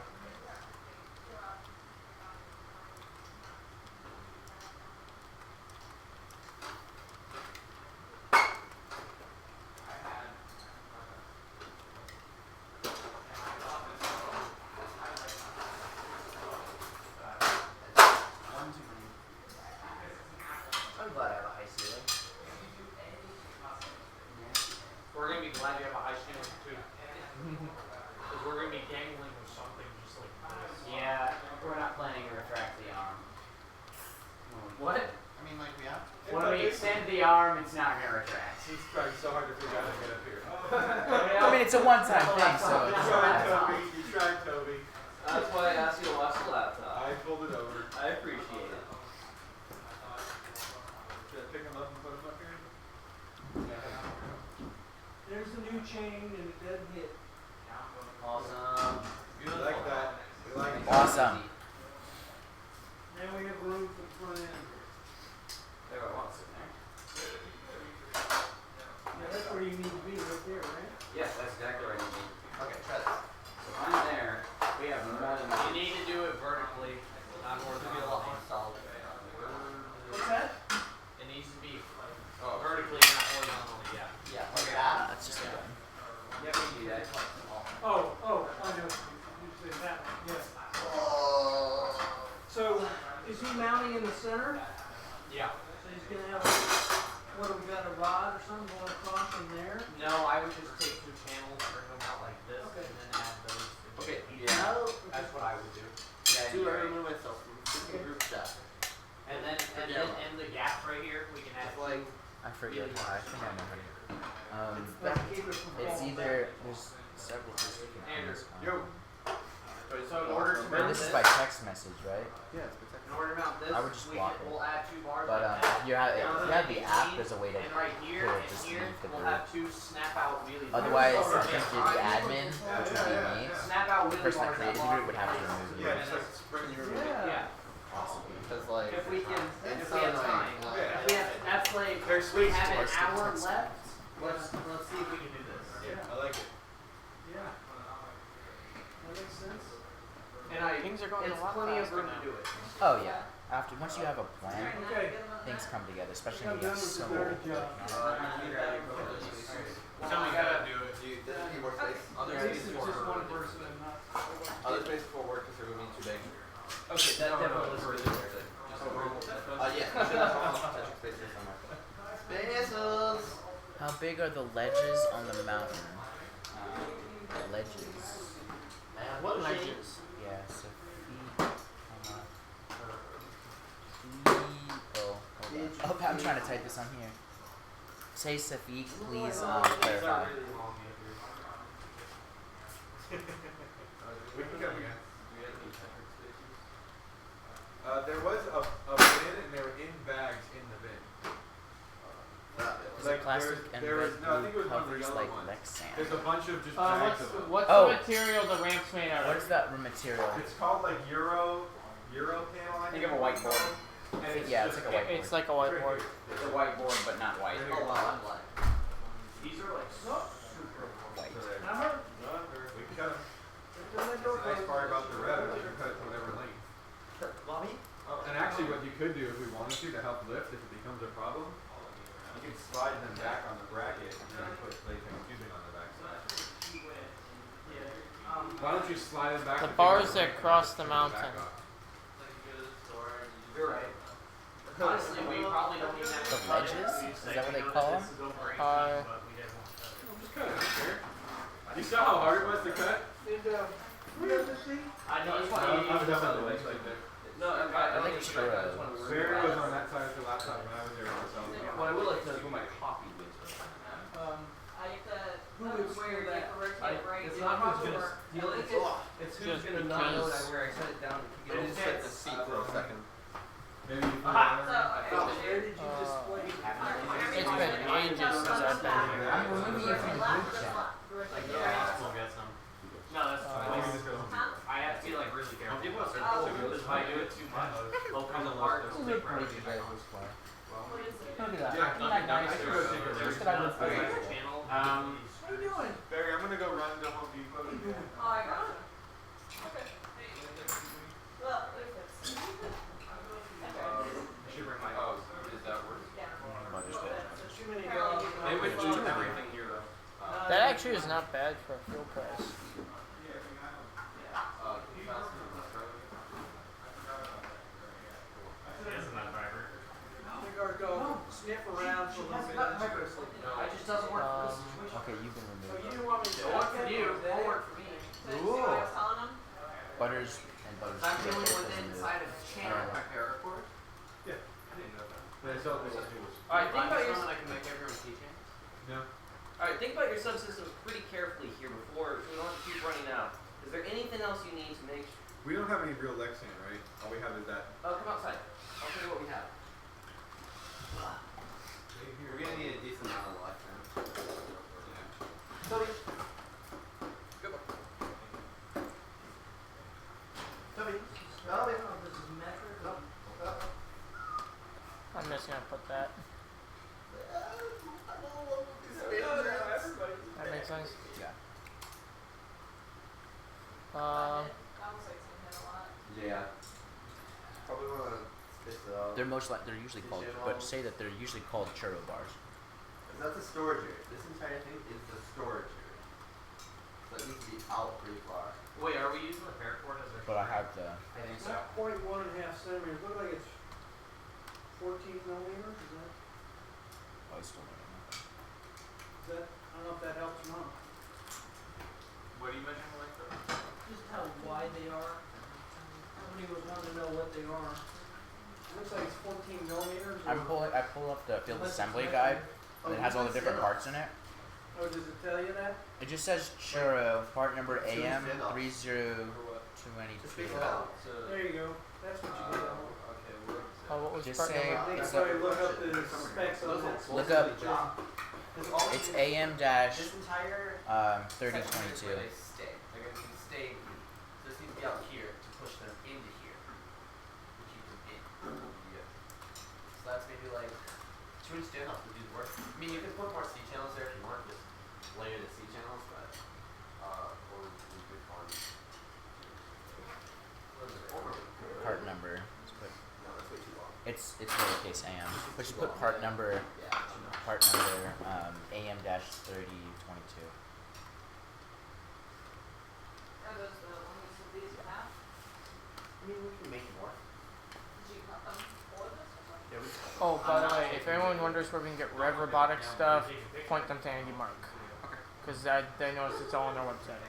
I'm glad I have a high ceiling. We're gonna be glad you have a high ceiling too. Because we're gonna be dangling with something just like this. Yeah, we're not planning to retract the arm. What? I mean, like, we have. When we extend the arm, it's not gonna retract. He's trying so hard to figure out how to get up here. I mean, it's a one-time thing, so. You tried, Toby. You tried, Toby. That's why I asked you to watch the laptop. I pulled it over. I appreciate it. Should I pick him up and put him up here? There's the new chain and it doesn't hit. Awesome. We like that. We like it. Awesome. mounting in the center. Yeah. So he's gonna have, what, have we got a rod or something going across from there? No, I would just take 2 channels, bring them out like this, Okay. and then add those. Okay, yeah. That's what I would do. Do I remove myself from freaking group chat? And then in the gaps right here, we can add It's like, I forget. I think I know how to. Let's keep it from It's falling either back. there's several just Andrew, Yo. So in order to But mount this this, is by text message, right? yeah, it's protected. in order to mount this, I would just block it. we'll add 2 bars But like if that. you have the app, there's a way to And right here to and just here, leave the we'll group. have 2 snap out wheelie bars. Otherwise, Over I think here. the admin, which would be me, Snap out the wheelie person that bars created the block group would have to remove the Yeah, group. just like spring your. Yeah. Because like, If we can, it's if so we have annoying. time. Yeah. If we have, that's like, They're we sweet. have an Let's hour do it. left. Let's see if we can do this. Yeah, I like it. Yeah. That makes sense. And I, Things are going it's a lot plenty of faster room now. to do it. Oh yeah. After once you have a plan, Okay. things come together. Especially I'm when you done have with so the many. third job. Tell me how to do it. Does it need more space? At least it's just one person and not. Other space for work because they're moving too big. Okay, that definitely looks really good. Yeah, we should have touch space here somewhere. Spaces! How big are the ledges on the mountain? Ledges. What ledges? Yeah. So feet. Oh, hold on. Oh, I'm trying to type this on here. Say Safiq, please clarify. We can go again. There was a bin and they were in bags in the bin. Is Like, it plastic there- and there red was- no, I think it blue was one of the covers yellow like ones. Lexan? There's a bunch of just bags of them. What's Oh. the material the ramp's made out What of? is that material? It's called like Euro panel. I Think of a it's whiteboard. called. And it's Yeah, it's just- like a whiteboard. It's like a whiteboard. It's a whiteboard, but not white. Oh wow, I'm blind. These are like super White. Remember? We can cut 'em. Turn that door That's the nice closed. part about the rev is you can cut it to whatever length. Bobby? And actually what you could do if we wanted to help lift if it becomes a problem, you can slide them back on the bracket and then put latex tubing on the back side. Why don't you slide them back? The to figure bars out that the cross length the and turn back mountain. off. You're right. Honestly, we probably don't even have The to cut it. ledges? We Is say that what we they know call that them? this is over 18, Uh, but we didn't want to. Just cut it, here. You saw how hard it was to cut? And, who does this thing? I know it's I'm funny. done with the legs right there. No, I think think it's it's right. I just want to worry Barry about was it. on that side of the laptop when I was there myself. What I would like to know is where my copy is. Who would steal that? It's not who's gonna steal it. It's who's Just gonna not know because- where I set it down. I just set the seat for a second. Maybe you can Where did you Uh, display? It's been ages since I've been here. I'm removing you from the group chat. No, that's I have to be like really careful. People are because if I do it too much, they'll come apart. They'll Look stick pretty right good together. this far. What is it? Look at that. Yeah, Isn't that nice? I should go take a look. Just that I look pretty. Channel. What are you doing? Barry, I'm gonna go run to Home Depot. What are you doing? Oh, I got it. Okay. Well, if it's. I should bring my. Oh, is that worse? Yeah. Butters good. Too many jobs. They would do everything here though. That actually is not bad for a fuel price. Take our go sniff around for a little bit. It just doesn't work for this situation. Okay, you can So remove you didn't want me to It'll work for you. It won't work for me. So you see what I was telling them? Butters and butters. I'm together dealing with doesn't move. inside of the channel my paracord. Yeah, I didn't know that. But I saw this too. Alright, think about your I can make everyone teaching. No. Alright, think about your subsystems pretty carefully here before we don't have to keep running out. Is there anything else you need to make We don't have any real Lexan, right? All we have is that. Oh, come outside. I'll show you what we have. We're gonna need a decent amount of life now. Toby. Good one. Toby. Toby. This is metric. I'm just gonna put that. That makes sense. Yeah. That was like something a lot. Yeah. Probably wanna space it out. They're usually called, but say that they're usually called churro bars. That's the storage area. This entire thing is the storage area. So it needs to be out pretty far. Wait, are we using the paracord as our? But I have the. I think so. Not quite 1.5 centimeters. Look like it's 14 millimeters, is that, Oh, he's still learning. I don't know if that helps or not. What are you measuring like the? Just how wide they are. Somebody was wanting to know what they are. It looks like it's 14 millimeters. I pull up the field assembly guide, and it has all the different parts in it. Oh, does it tell you that? It just says churro, part number So AM stand up. 30222. Just speak it out. There you go. That's what you get. Okay, what? Oh, what was Just part say- number? I think It's somebody look up the specs on that. Look up. It's AM dash This entire 3022. where they stay. They're gonna need to stay. So this needs to be out here to push them into here. To keep them in. Yeah. So that's maybe like 2 inch stand would do the work. I mean, you could put more C channels there if you want, just layer the C channels, but or we could on. What is it? Part number. Let's put, No, that's way too long. it's lowercase AM. But you put part number Yeah. AM dash 3022. Are those the ones that these have? I mean, we can make it more. Did you cut them for this or something? Yeah, we can. Oh, by the way, if anyone wonders where we can get Rev Robotics stuff, point them to Andy Mark. Because I noticed it's all on their website.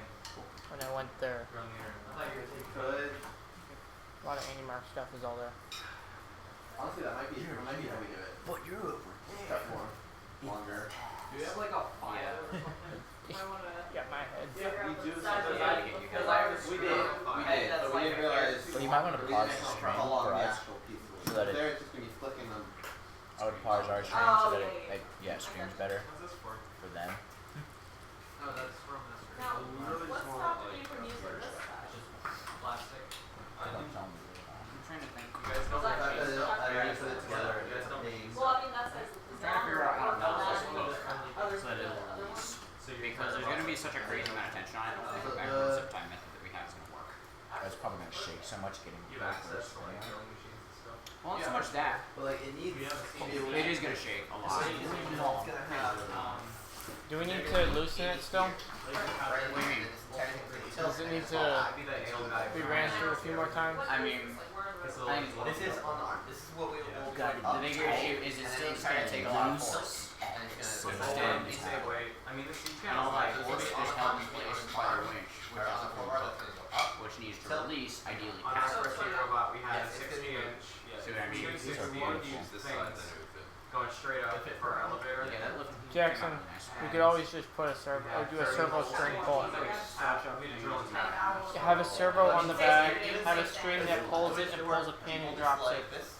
When I went there, Could. a lot of Andy Mark stuff is all there. Honestly, that might be how we do it. But you're over Step more. Longer. Do we have like a file? I wanna Got my head. figure out we the do size of something it. because I was We screwed did. up. We I did. had that But we didn't realize. Well, you might want to we pause didn't the know stream how long for the us. actual piece was. so that it- There, it's just gonna be flicking them. I would pause our stream so that it streams better What's this for? for them. Oh, that's from this. Now, what's stopping you from using this size? Plastic. Don't tell me. I'm trying to think. You guys don't Because have I- these. I already put it together. You guys don't Names. Well, I mean, that size is I'm trying to figure out how to mount this close. Other So that it other will ones? So you're Because there's going to be such a crazy amount of tension on it. I don't think the backwards zip tie method that we have is going to work. That's probably gonna shake so much getting You close have to access this to like thing. drilling machines and stuff. Well, not so much that. But like, it needs. It is going to shake a lot. It's gonna have. Do we need to loosen it still? Right, What do you mean? Does it need to I'd be the angle guy. be ran through a few more times? I mean, Like, This is on the arm. This is what we will Got put it. up. the bigger issue is it's still trying to take a lot of force. And it's gonna. And You say wait. I mean, this you And all that force is held in place by the winch, which Or is on a the form floor, of that's gonna go up. which needs to So- release, ideally On our fast. first year robot, we had a Yes, it's gonna 60 be- inch. See what I mean? Two These are 60 beautiful. inch things going straight up for our elevator. Yeah, that lift came Jackson, out nice. we could always just put a servo, or do a servo string pull. We had to drill into that. Have a servo on the back, have a string that pulls it and pulls a pin and drops it. Like this.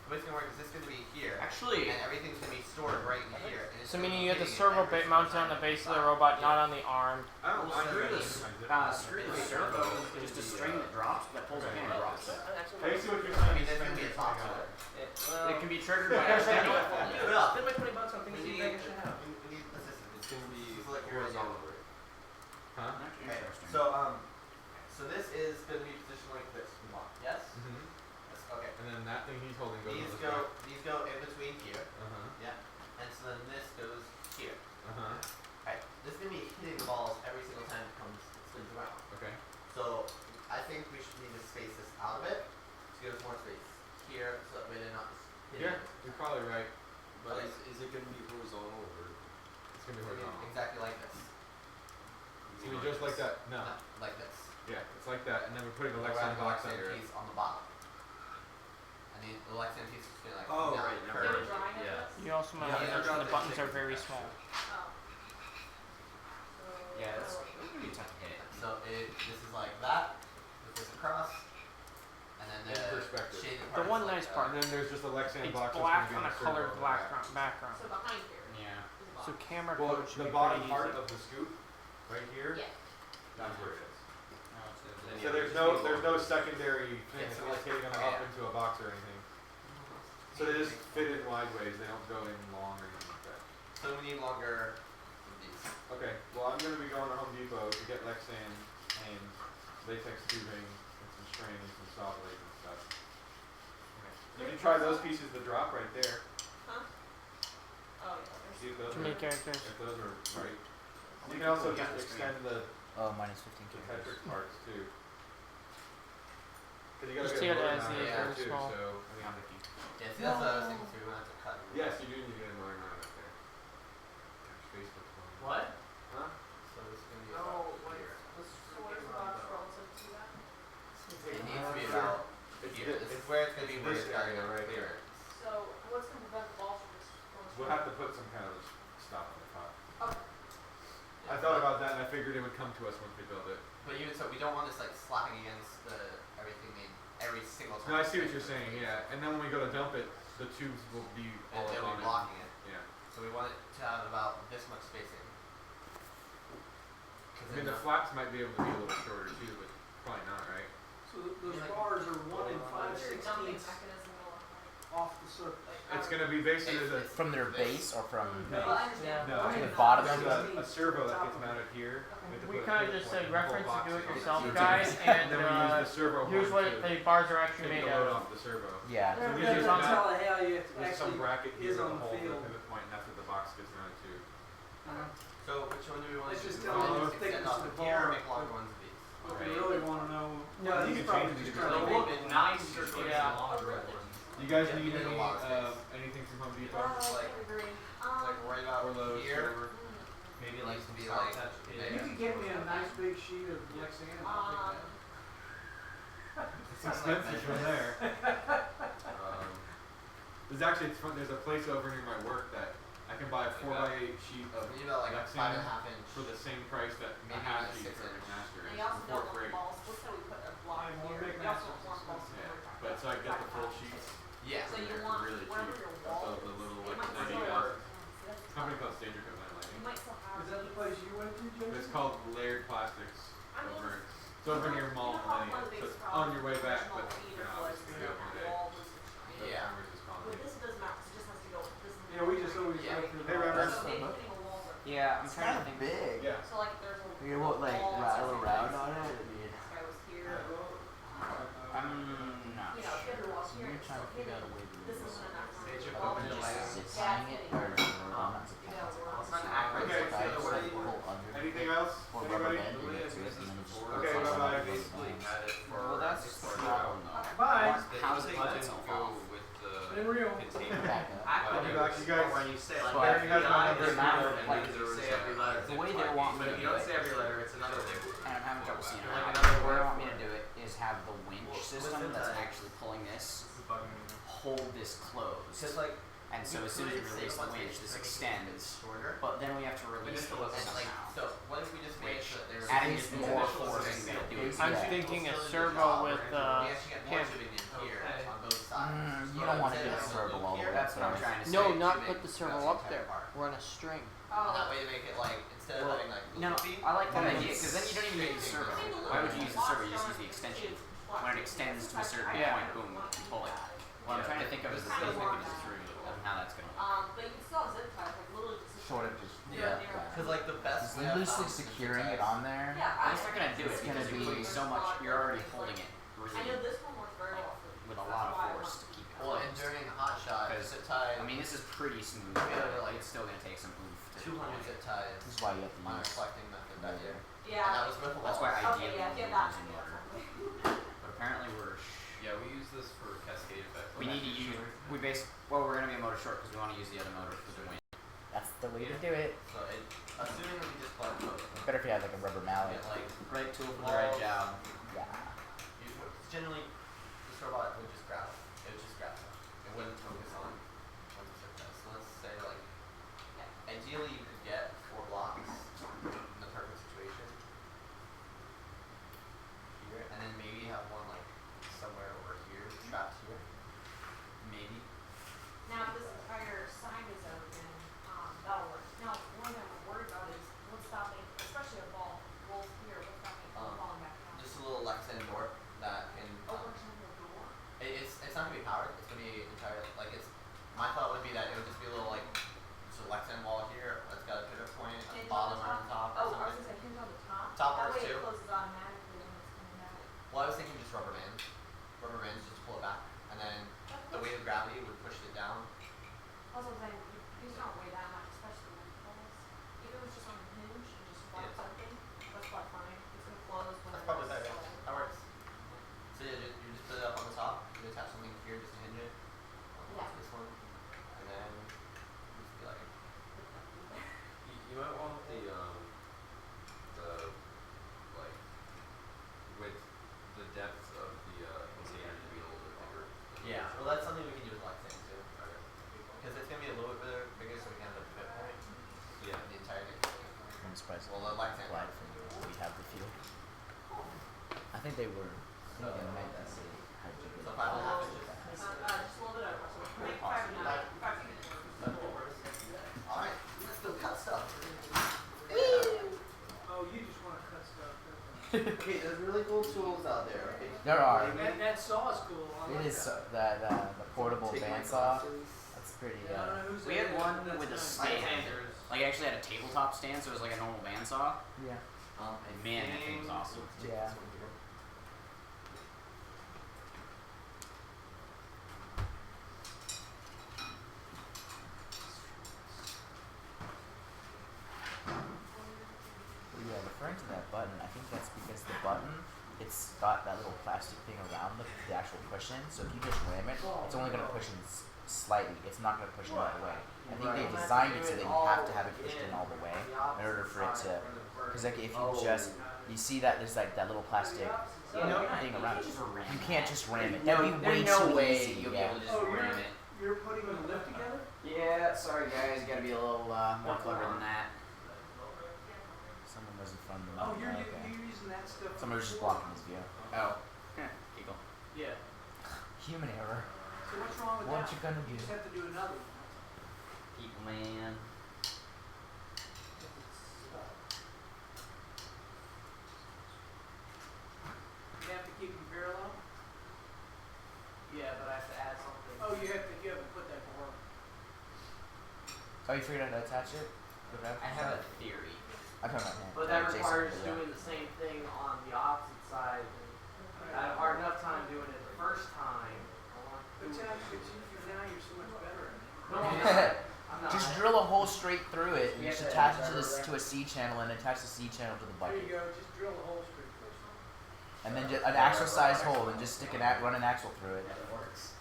The way it's gonna work is this gonna be here. Actually, And everything's gonna be stored right in here. And it's So gonna meaning be you have the hitting it servo every bit mounted on the base of the robot, not on the arm. I don't mind screw that. the servo is just a string that drops, that pulls a pin and drops it. Hey, see what you're I saying? mean, there's gonna be a top to it. It can be triggered by a spinning. Yeah. Spend my $20 on things We you need, think I should have. we need a system. It's gonna be like horizontal. Huh? Okay. Interesting. So this is gonna be positioned like this. Yes? Mm-hmm. Yes. Okay. And then that thing he's holding goes These on this these go in between here. Uh-huh. Yeah. And so then this goes here. Uh-huh. Right. This is gonna be hitting balls every single time it comes spins around. Okay. So I think we should need to space this out of it to give us more space here so that way they're not hitting. Yeah, you're probably right. But Is it going to be horizontal or? It's gonna be it's gonna be horizontal. exactly like this. It's gonna be just like that. No. No, like this. Yeah, it's like that, and then we're putting a We'll Lexan wrap the box Lexan under it. piece on the bottom. And the Lexan piece is gonna like Oh, now right, Do you have a curve. drawing of Yeah. this? You also might want to mention the buttons are very small. Oh. Yeah, it's gonna be tough to hit. So this is like that, with this across, and then In the perspective. shaded The part one is like nice that. part, And then there's just a Lexan it's box that's black gonna on be a in colored circle black in the back. background. So behind here Yeah. is the So bottom. camera Well, code should the be bottom pretty part easy. of the scoop, right here, Yeah. that's where it is. No, it's good. So there's no secondary thing Yeah, that's so allocating them yeah. up into a box or anything. So they just fit in wide ways, they don't go in long or anything like that. So we need longer of these. Okay, well I'm gonna be going to Home Depot to get Lexan and latex tubing and some string and some saw blades and stuff. You can try those pieces to drop right there. Huh? Oh, yeah, there's. See if those Too are, many characters. if those are right. You can also just extend the Oh, minus 15 Tetric characters. parts too. Cause you gotta Just get a take it motor as mount is, out very there too, small. so. I'm thinking. Yeah, see, that's what I was thinking too. We have to cut. Yes, you do need to get a motor mount up there. Gosh, Facebook's fun. What? Huh? So this is gonna be Oh, about here. So where's the box relative to that? It needs to be about here. This is where it's gonna be where this it's got area your right clearance. So what's gonna prevent the balls from just going We'll straight? have to put some kind of stop on the top. Okay. I thought about that and I figured it would come to us once we build it. But even so, we don't want this like slapping against everything every single time. No, I see what you're saying, yeah. And then when we go to dump it, the tubes will be all They'll up on be blocking it. Yeah. So we want it to have about this much spacing. I mean, the flaps might be able to be a little shorter too, but probably not, right? So those bars are 1 and 5/16 Dumping mechanism will look like. off the surface. It's gonna be basically the From their base or from Well, I understand. No, One to and the bottom of there's the a servo that gets mounted here. Okay. have to We put a kind of pivot just point say and the whole reference box to do it in. yourself Yeah. guys, And and then we use the servo here's horn what to the bars are actually take made the load of. off the servo. yeah. So They're these gonna are tell not- how you have to There's some actually bracket here is with a on the hole for the field. pivot point, and that's what the box gets mounted to. So which one do we want Let's to just do? tell We them want the to thickness extend of off the here or bar. make longer ones of these? What we really want to know. No, You he's can probably change just it. trying to They'll make look nice. Yeah. You guys Yeah, need we need a any lot of space. anything from Home Depot? I like- can agree. Like right about Or Lowe's, here. whatever. Maybe like to be like You there. could get me a nice big sheet of Lexan. I'll It's expensive from there. There's actually there's a place over near my work that I can buy a 4x8 sheet of Maybe about like Lexan 5.5 inch. for the same price that a Maybe half like sheet 6 for a inch. master And is you also for don't want free. the balls. Let's say we put a block Yeah, we'll here. make You also nice don't want balls Yeah, to work. but so I get the full sheets. Yeah. So you They're want really wherever cheap. your wall Of the is, little it like might 90 still hour. work. That's Company fine. called Stager Coat You Lighting. might still have. Is that the place you went to, Jason? It's called Layered Plastics I mean, over. It's over near Mall you know how one Millennium. of the So biggest it's on your way back, problems but with you original know, theater it's was gonna be open that today. wall was extreme. The Yeah. farmers is calling But me. this doesn't matter, 'cause it just has to go, this is. Yeah, we just always Yeah. go through Hey, the Robert. So maybe putting a wall there. Yeah, I'm It's trying kind to of think. big. Yeah. So like there's a. You won't like wall that's rattle just around like on this. it. I mean, This guy was here. I'm not You know, if you had to walk here, you're it's trying still to figure out a hidden. way to do This this. isn't enough room. Stage All open the to just- Is it that's tying it hitting. or is it not You gotta work. It's not accurate. Okay, If I so just what like do you- pull under Anything else? or rubber Anybody? band into it and then it just Okay, goes bye-bye. under the Basically lines. had it for. Well, that's it's the for problem the- though. Bye. How does it They cut didn't itself go off? with the In real. container. Back up. I'll be back. You guys. When you say like But Barry has my number. the amount of, And like, then there was say every letter. the way they want me But to if you do don't it, say every letter, it's another thing. and I'm having trouble seeing it Like now. another The way word they want me for to do it is have the winch system that's actually pulling this hold this closed. Because like And so as soon as we release the winch, this extends, shorter. but then we have to release it And like somehow. so, what if we just made it so that they were Adding just basically more initial force shipping is gonna do it. I'm Yeah. thinking a Cylinders servo off, with we actually get more pin. shipping in here on both sides. You So don't want to instead do a of having servo loop all the here, way That's up what I'm there. trying to say. No, you not make put the servo that's up the there. entire part. Run a string. And that way to make it like instead of Well, having like No, loopy, I like that then idea it's because then you don't even need the servo. Why would you use the servo? You just use the extension. When it extends to a certain Yeah. point, boom, you pull it. What I'm trying to think of is the Kind of mechanism long. of how that's going to work. But you can still have zip ties, like literally just. Sort of just yeah, because like the best Just way I've loosely found is securing to it on there. Yeah, But it's not going to do it It's because gonna you're putting be- so much, you're already holding it I know really this one works very well for with a lot of force to keep it Well, and closed. during hot shot, Because, zip tie. I mean, this is pretty smooth, Yeah, but like it's still going to take some oomph to 200 zip ties This is why you have to on a use reflecting method that year. And Yeah. that was with a That's wall. why Okay, ideally yeah, we're get that. using motor. But apparently we're Yeah, we use this for cascade effect. we need to use we're going to be a motor short because we want to use the other motor for the wind. That's the way to do it. So it, assuming we just plug both, Better if you had like a rubber we mallet. get like Right tool for the right Walls. job. Yeah. generally this robot would just grab it. It would just grab it. It wouldn't focus on one zip tie. So let's say like ideally you could get 4 blocks in the perfect situation. Here, and then maybe have one like somewhere over here, trapped here. Maybe. Now, if this entire side is open, that'll work. Now, one thing I'm worried about is what's stopping, especially a ball rolls here, what's stopping it from falling back down? Just a little Lexan door that can. Overturn the door? It surprised Well, the lights ain't applied from we have the field. I think they were. I think they might be saying how did you get So 5.5 inches. Just a little bit over, so make 5 minutes. 5 minutes. Alright, let's go cut stuff. Oh, you just wanna cut stuff. Okay, there's really cool tools out there. Okay? There are. That saw is cool. I It like is that. the portable Take my bandsaw. glasses. That's pretty. Yeah, I don't know who's We that had is, one but that's with a nice. stand. Like, it actually had a tabletop stand, so it was like a normal bandsaw. Yeah. And man, that thing was awesome. Yeah. Yeah, referring to that button, I think that's because the button, it's got that little plastic thing around the actual cushion, so if you just ram it, it's only going to push in slightly, it's not going to push in all the way. I think they designed it so that you have to have it pushed in all the way in order for it to, because like if you just, you see that there's like that little plastic thing around it, you can't just ram it, that'd be way There's no too way easy, you'll be yeah. able to just ram it. You're putting the lift together? Yeah, sorry guys, gotta be a little more clever than that. Someone was in front of me. Oh, you're okay. using that stuff. Someone was just blocking his view. Oh. Eagle. Yeah. Human error. So what's wrong with What that? you gonna do? You just have to do another. People, man. You have to keep them parallel? Yeah, but I have to add something. Oh, you haven't put that to work. Oh, you figured out how to attach it? I have a theory. I'm talking about him. But that Jason, requires yeah. doing the same thing on the opposite side. And I had a hard enough time doing it the first time. But now you're so much better at it. No, I'm not. I'm not. Just drill a hole straight through it and You just have to attach it add to a C channel and attach the C channel to the There bucket. you go, just drill a hole straight through. And then an axle sized hole and just stick run an axle through it. It works.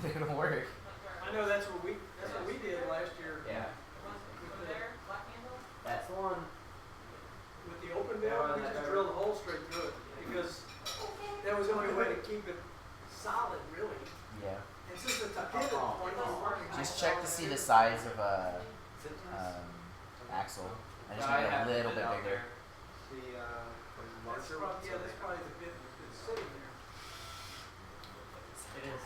It'll work. I know that's what we did last year. Yeah. With There, black handle? That's the one. the open bell, we just drilled a hole straight through it. Because that was the only way to keep it solid, really. Yeah. And since it's a pivot point, it's working. Just check to see the size of a axle. And just make it a little bit bigger. That's probably the bit that's sitting there. It is.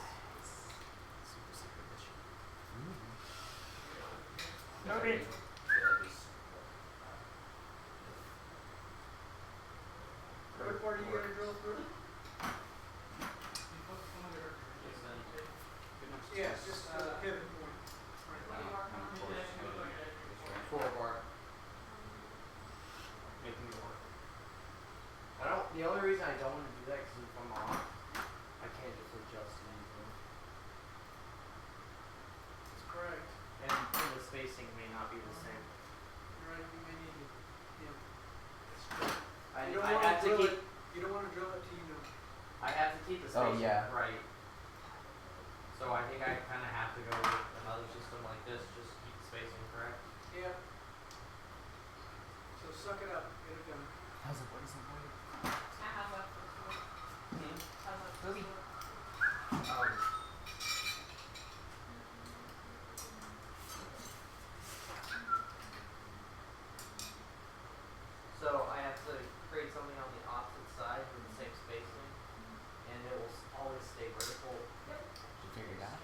Okay. What part are you gonna drill through? Yeah, just the pivot point. Bar. Making it work. The only reason I don't want to do that is if I'm off, I can't just adjust anything. That's correct. And the spacing may not be the same. You're right, you may need to, I You don't have wanna to drill keep. it, you don't wanna drill it till you know. I have to keep the Oh, spacing yeah. right. So I think I kind of have to go with another system like this, just to keep the spacing correct. Yeah. So suck it up, get it done. How's it working? How's that first one? How's that first one? So I have to create something on the opposite side with the same spacing, and it will always stay vertical. Did you figure it out?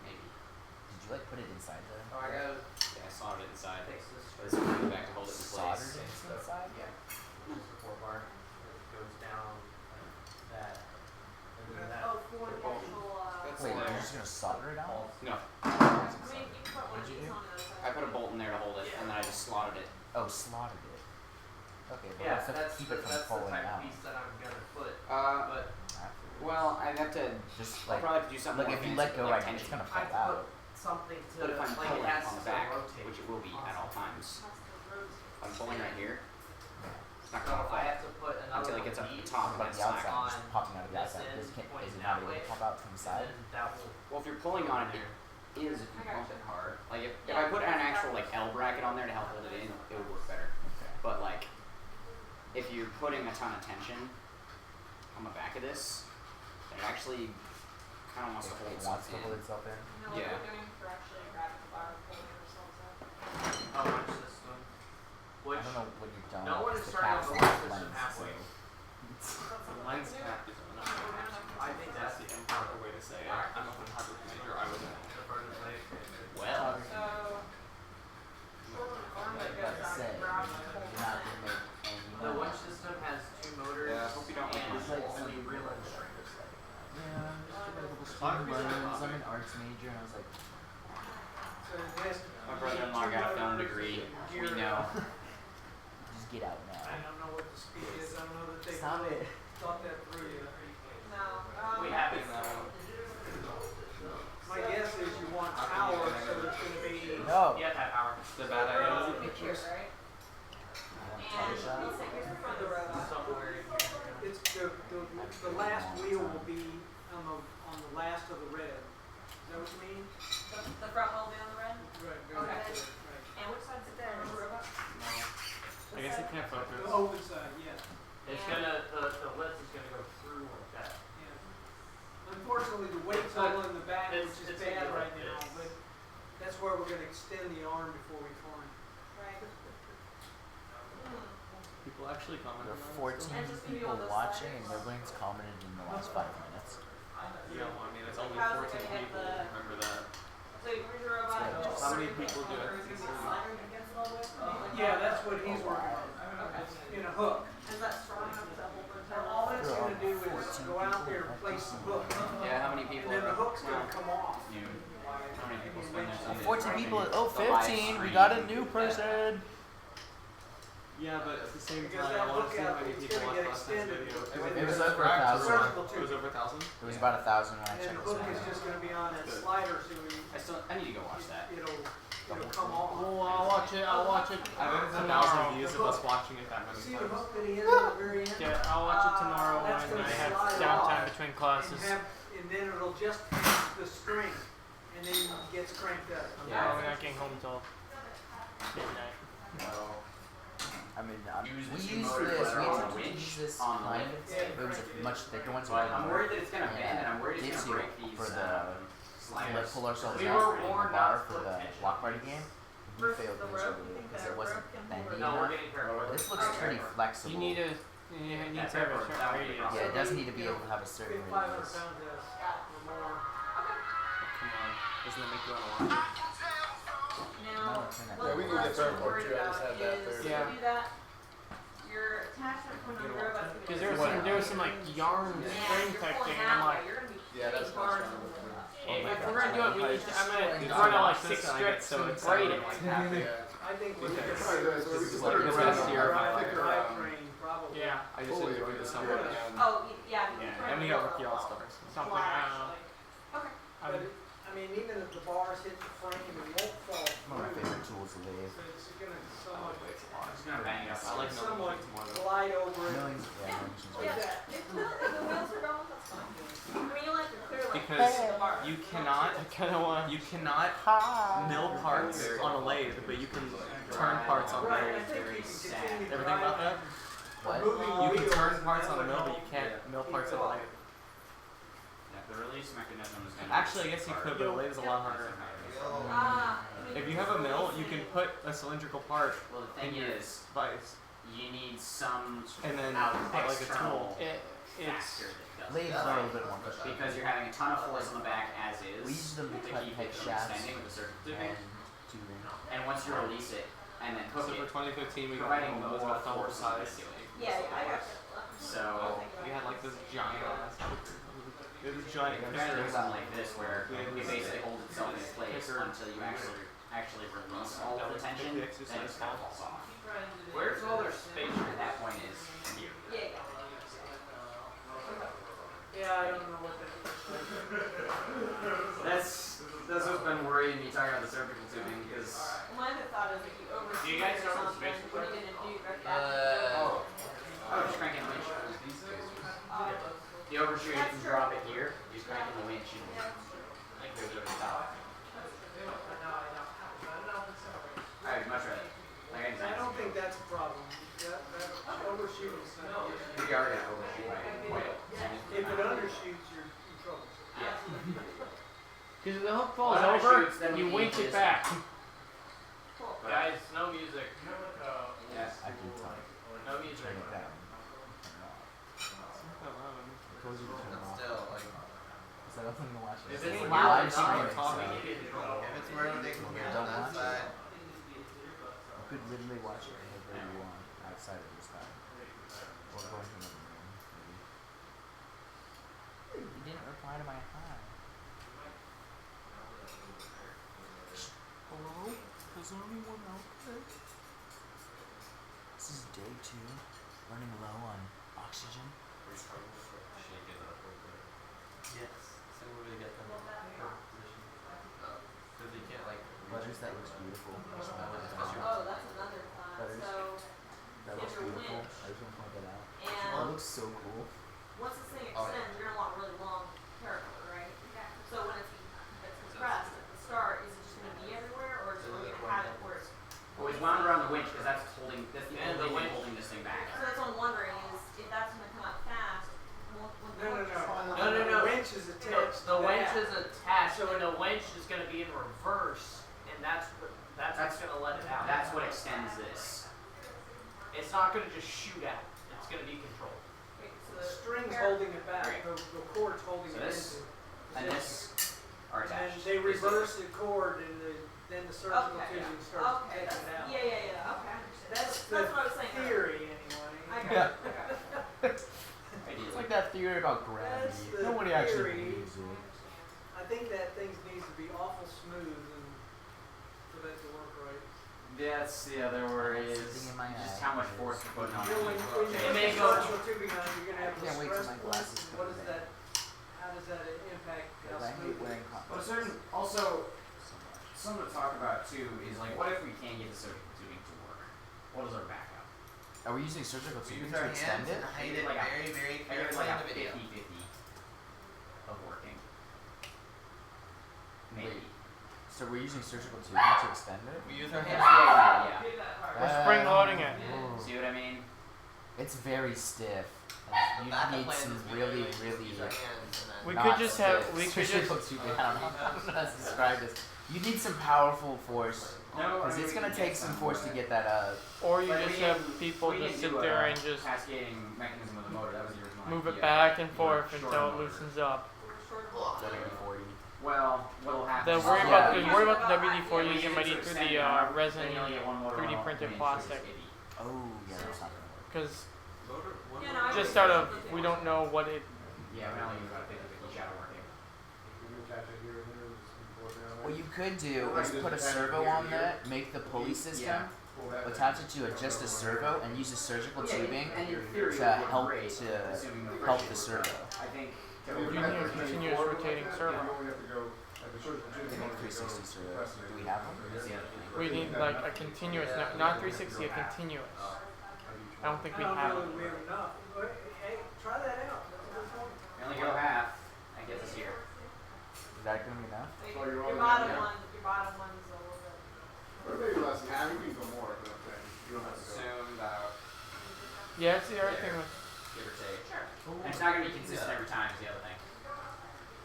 Maybe. Did you like put it inside the Oh, I gotta Yeah, I soldered it inside. fix this. But it's going back to hold it in place. soldered it inside? Yeah. Just the 4-bar. It goes down like that. And then that. Oh, for the actual, That's Wait, there. you're just gonna solder it out? No, I mean, you can put one of What'd you these do? on the other side. I put a bolt in there to hold it, and then I just slotted it. Oh, slotted it. Okay, but Yeah, what's to that's keep the, it from that's the falling type out? of piece that I'm gonna put. Uh, But Afterwards. well, I'd have to. Just I'll like, probably have to do something like more if you fancy, let go like right now, tension. it's gonna I fall have to out. put something to But if I'm like pulling it has on the to back, rotate. which it will be at all times, Has to rotate. if I'm pulling right here, it's not So gonna I fall have to put another until it one gets of up to the these top But and the then slack. outside, just on popping out of the this outside. end, Is pointing it that not able way, to pop out from the and side? then that will Well, if you're pulling go on in it, there. it is if you pump it hard. Like if I put an actual like L bracket on there to help hold it in, it would work better. Okay. But like, if you're putting a ton of tension on the back of this, then it actually kind of wants to hold It itself wants to in. hold itself in. You know what Yeah. we're doing? We're actually grabbing the bar, pulling ourselves up. Oh, watch this one. What get out now. I don't know what the speed is, I don't know that they've Stop really it. thought that through yet. No. We haven't. My guess is you want power, so it's gonna be. No. You have to have power. It's a bad idea. Pictures, right? And here's the front of the robot. Somewhere. It's the last wheel will be on the last of the red. Is that what you mean? The front will be on the red? Right, Okay. right. And which side's it there? The robot? I guess it can't focus. The open side, yeah. It's gonna, the list is gonna go through like that. Yeah. Unfortunately, the weight's all in the back, which is it's bad like right this. now, but that's where we're gonna extend the arm before we climb. Right. People actually comment There on are 14 And just maybe people on those watching, sliders. and nobody's commented in the last 5 minutes. Yeah, well, I mean, it's only How's it 14 gonna hit people. the- Remember that. So where's your robot? Yeah, Just how many circuit, people do it? or is it gonna be a slider that gets it all the way through? Yeah, that's what he's working on, in a hook. Is that strong enough to hold the And all it's gonna do is go out there and place the hook, Yeah, how many and people then the are hook's gonna come off. How many people spend their Sundays 14 writing people. the Oh, live 15. We stream? got a new person. Yeah, but at the same Because time, that I want hook to see how out, many it's people gonna watched get last night's extended. video. It was over Correct. 1,000. Surgical It tube. was over 1,000? It was about 1,000 when I And checked the this hook is morning. just gonna be on that slider, so I need to go watch that. it'll come off. Oh, I'll watch it. I'll watch it I bet it's 1,000 tomorrow. views of us watching it that many See the times. hook that he has at the very end? Yeah, I'll watch it tomorrow That's when gonna I have slide downtime off. between classes. And then it'll just catch the string, and then it gets cranked up. I'm probably not getting home till midnight. I mean, Use we the used motor this. We on the attempted to winch use this on the one. lift. It was a much thicker one, so But we I'm can worried that it's gonna bend, and I'm worried it's gives gonna you break these for the sliders. pull ourselves We out were from the warned bar not for to the attention. block party game. We Versus failed the rope, miserably you think because that it wasn't rope can bendy hold it? No, we're enough. getting parallel. This looks pretty flexible. You need to have a certain radius. Yeah, it does need to be able to have a certain 500 radius. pounds or more. Come on. Doesn't that make you want to watch it? Now, turn that what down. we're also worried about is, Yeah. to do that, your attachment point on the robot's gonna be. Because there was some like yarn string type thing, and I'm like, that's bars. if we're gonna do it, we need to. I'm gonna run out like 6 strips and braid it. I think we're Because gonna this is like the best year of my life. drivetrain, probably. Yeah, I just didn't do this summer. Oh, yeah. Yeah, and we got Rookie All Stars. something. I don't know. Okay. I But, would, I mean, even if the bars hit the frame, it won't fall One of my through. favorite tools to lathe. So it's gonna somewhat, I'm just gonna bang it up. I like somewhat no glide over it. Millions, yeah, millions. Yeah, if the wheels are going, that's fine. I mean, you'll have to clear like Because the bar. you cannot I kind of want. you cannot mill parts on a lathe, but you can turn parts on a Right, I lathe. think you can continue Ever think about that? What? moving You can wheels. turn parts on a mill, but you can't mill parts on a lathe. Yeah, the release mechanism is gonna. Actually, I guess you could, but a lathe is a lot harder. If you have a mill, you can put a cylindrical part Well, the in thing your is, vise, you need some and then out put like a external tool. It's factor that does Lathes it. are a little bit more complicated. Because you're having a ton of force on the back as is. We use them to cut keep head it from shafts extending with the circuit tubing. and tubing. And once you release it and then hook So for it, 2015, we got providing one that was more about double force is size. gonna do it. Yeah, I got you. So We had like this giant ass. It was giant. you're trying to do something like this where We had it this basically holds itself in place kicker. until you actually release all of the tension, the then it exercise just kind of falls off. Where's all their space? At that point is here. Yeah, Yeah, I don't know what that is. That's what's been worrying me talking about the cervical tubing because my other thought is if you overshoot Do you guys know what something, space what are you gonna do right back? just cranking the winch. You overshoot it and drop it here, you just crank in the winch and like goes over the top. I'd much rather. Like I I designed don't it. think that's a problem. That overshooting is not the issue. We are gonna overshoot by quite a If it undershoots, you're in trouble. Yeah. because if the hook falls Well, over, shoots, then you we winch need it this. back. But- Guys, no music. Yes. I can tell. No music. Turn it down. Told you to turn it off. Still, like, Is that open to watch? if It's it's a loud live enough, stream, you're so talking, if it's where they can hear Don't on that watch it. side, you could literally watch it whenever you want outside of this time. Or go into another room, maybe. You didn't reply to my hi. Hello? Is anyone out there? Is This is day 2. Running low on oxygen. Shake it up real quick. Yes. So we're gonna get them in position. Because you can't like. Butters, that looks beautiful. Oh, that's another thought. Butters. So, That if looks you're beautiful. winch I just want to point that out. and That looks so cool. once this thing Oh, yeah. extends, you're gonna want really long paracord, right? So when it's compressed at the start, is it just gonna be everywhere, or is it really gonna have it where it's? Well, it's wound around the winch because that's holding. That's the And only the thing winch- holding this thing back. So that's what I'm wondering is if that's gonna come out fast. When No. No. The winch is attached. The to winch that. is attached, and the winch is going to be in reverse, and that's what's going to let it out. That's what extends this. It's not going to just shoot out. It's going to be controlled. Wait, so The the string's par- holding it back. Right. The cord's holding So it this- into. And this are And then attached. they reverse the cord, and then the surgical Okay. tubing starts Okay, taking that's, it out. yeah. Okay, I understand. That's That's what I was saying. Theory, anyway. I got it. Okay. It's like that theory about gravity. That's the Nobody actually theory. believes it. I think that thing needs to be awful smooth and for that to work right. That's the other worry is Sitting in my just eye. how much force you're putting on You know, when it. you It put may the go- surgical tubing on, you're gonna have the Can't wait till stress my points. glasses What come is back. that? How does that impact how Because I smooth hate wearing it is? contacts. Well, certain also So much. something to talk about too is like, what if we can't get the surgical tubing to work? What is our backup? Are we using surgical We tubing use to our extend hands it? and hide it Like a- very, very I guess carefully like in a the video. 50-50 of working. Maybe. Wait. So we're using surgical tubing to extend it? We use our That's hands. the idea, yeah. We're spring loading it. Ooh. See what I mean? It's very stiff. The You backup need plan some is we really, just really use our hands and then We not could just have- stiff. we could Surgical just- tubing. I don't know how to describe this. You need some powerful force. No, Because it's gonna take some force to get that Or you Like, just we have didn't- people we just didn't sit do there a and just cascading mechanism of the motor. That was the original move it idea. back and You forth shorten until it motor. loosens up. WD-40. Well, what'll happen? Then is- worry Yeah. about the Yeah. worry about the Yeah, WD-40 we use using it ready to through extend the arm, resin then you only get one motor 3D on, printed and it's plastic. itty. Oh, yeah, that's not gonna work. Because Motor, one Yeah, motor. no, I just agree. out of we don't know what it. Yeah, we only use about 50-50 shadow working. What you could do is put a servo on that, make the pulley system, attach it to just a servo, and use the surgical tubing And in theory, to it would work help great, to assuming the help friction the works. servo. I think You need a continuous rotating servo. They make 360 servos. Do we have them? That's the other thing. We need like a continuous, not 360, a continuous. I don't think we have I don't know them. that we have enough. But, hey, try that out. That's a good point. We only go half. That gets us here. Is that gonna be enough? Your bottom one is a little bit. Maybe less than half. You can go more. But I'm saying you don't have to go. Assume about Yeah, it's the other thing with give or take. And it's not gonna be consistent every time. Is the other thing.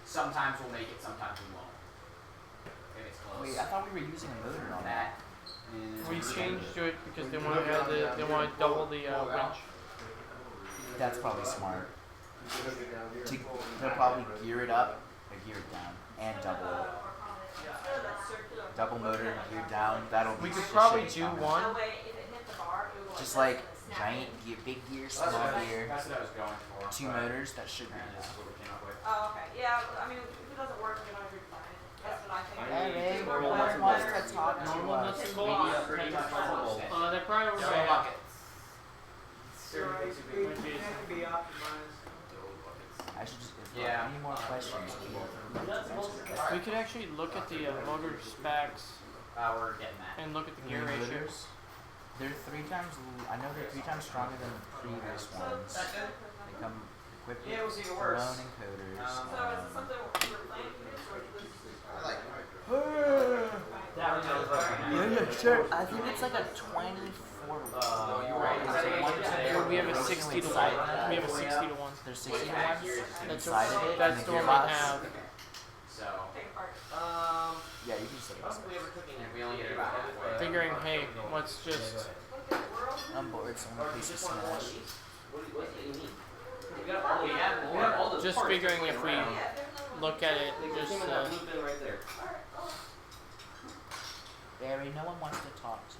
Sometimes we'll make it. Sometimes we won't. If it's close. Wait, I thought we were using a motor on that. That is. we changed to it because they want to have they want to double the winch. That's probably smart. They'll probably gear it up, or gear it down, and double it. Double motor, gear down. That'll be We could shit probably do coming. one. That way, if it hit the bar, it would Just like giant gear, big gear, That's small what I- gear, That's what I was going for. 2 but motors. That should be apparently that's enough. what we came up with. Oh, okay. Yeah, I mean, if it doesn't work, then I would find it. That's what I think. I mean, Hey, just we're normal wants nuts to talk to Normal us. nuts and Media bolts. pretty much all set. They probably were Yellow bad. buckets. Surgical Right, tubing. it can be optimized. I should just. If Yeah. there are any more questions, We could actually look at the motor specs We're getting that. and look at the the gear ratios. motors, they're 3 times. I know they're 3 times stronger than the previous ones. They come equipped Yeah, it was with even their worse. own encoders. So is this something we're planning to do, or is this? I like it. That was Yeah, sure. I think it's like a 24. you're right. We have a 60 to 1. We have a 60 to 1. There's 60 ones That's inside of it. that's and the the one we gearbox. have. So, Take apart. Yeah, you can just like Possibly ever cooking if we only get it about halfway. Figuring, hey, let's just I'm bored, so I'm gonna piece of smash. What do you need? We got all, we have all the just parts figuring laying if we around. look at it, Like, there's just some in that blue bin right there. Barry, no one wants to talk to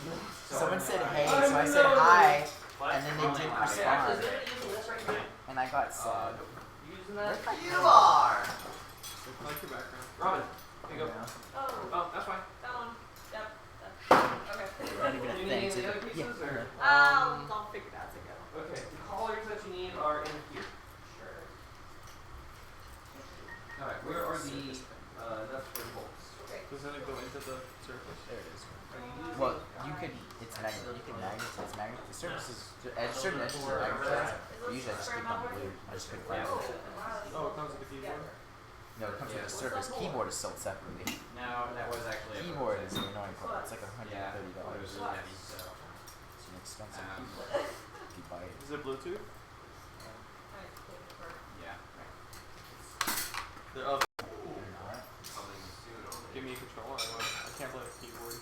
you. Someone said hey, so I said hi, and then they didn't Is respond. it using this right here? And I got sad. You using that? You are! Like your background. Robin, here you go. Oh, Oh, that's fine. that one. Yep. Okay. Not even a Do you thing need to any other pieces, or? yeah. go into the surface? There it is. Well, you can. It's magnet. You can magnet. It's magnet. The surface is certain edges are magnetized. But usually I just keep on the blue. I just couldn't find it. Oh, it comes with the keyboard? No, it comes with the surface. Keyboard is sold separately. No, that was actually. Keyboard is the annoying part. It's like $130. Yeah, it was really heavy, so. It's an expensive Um, keyboard. If you buy it. Is it Bluetooth? Yeah. They're of. Alright. Give me a controller. I can't play a keyboard.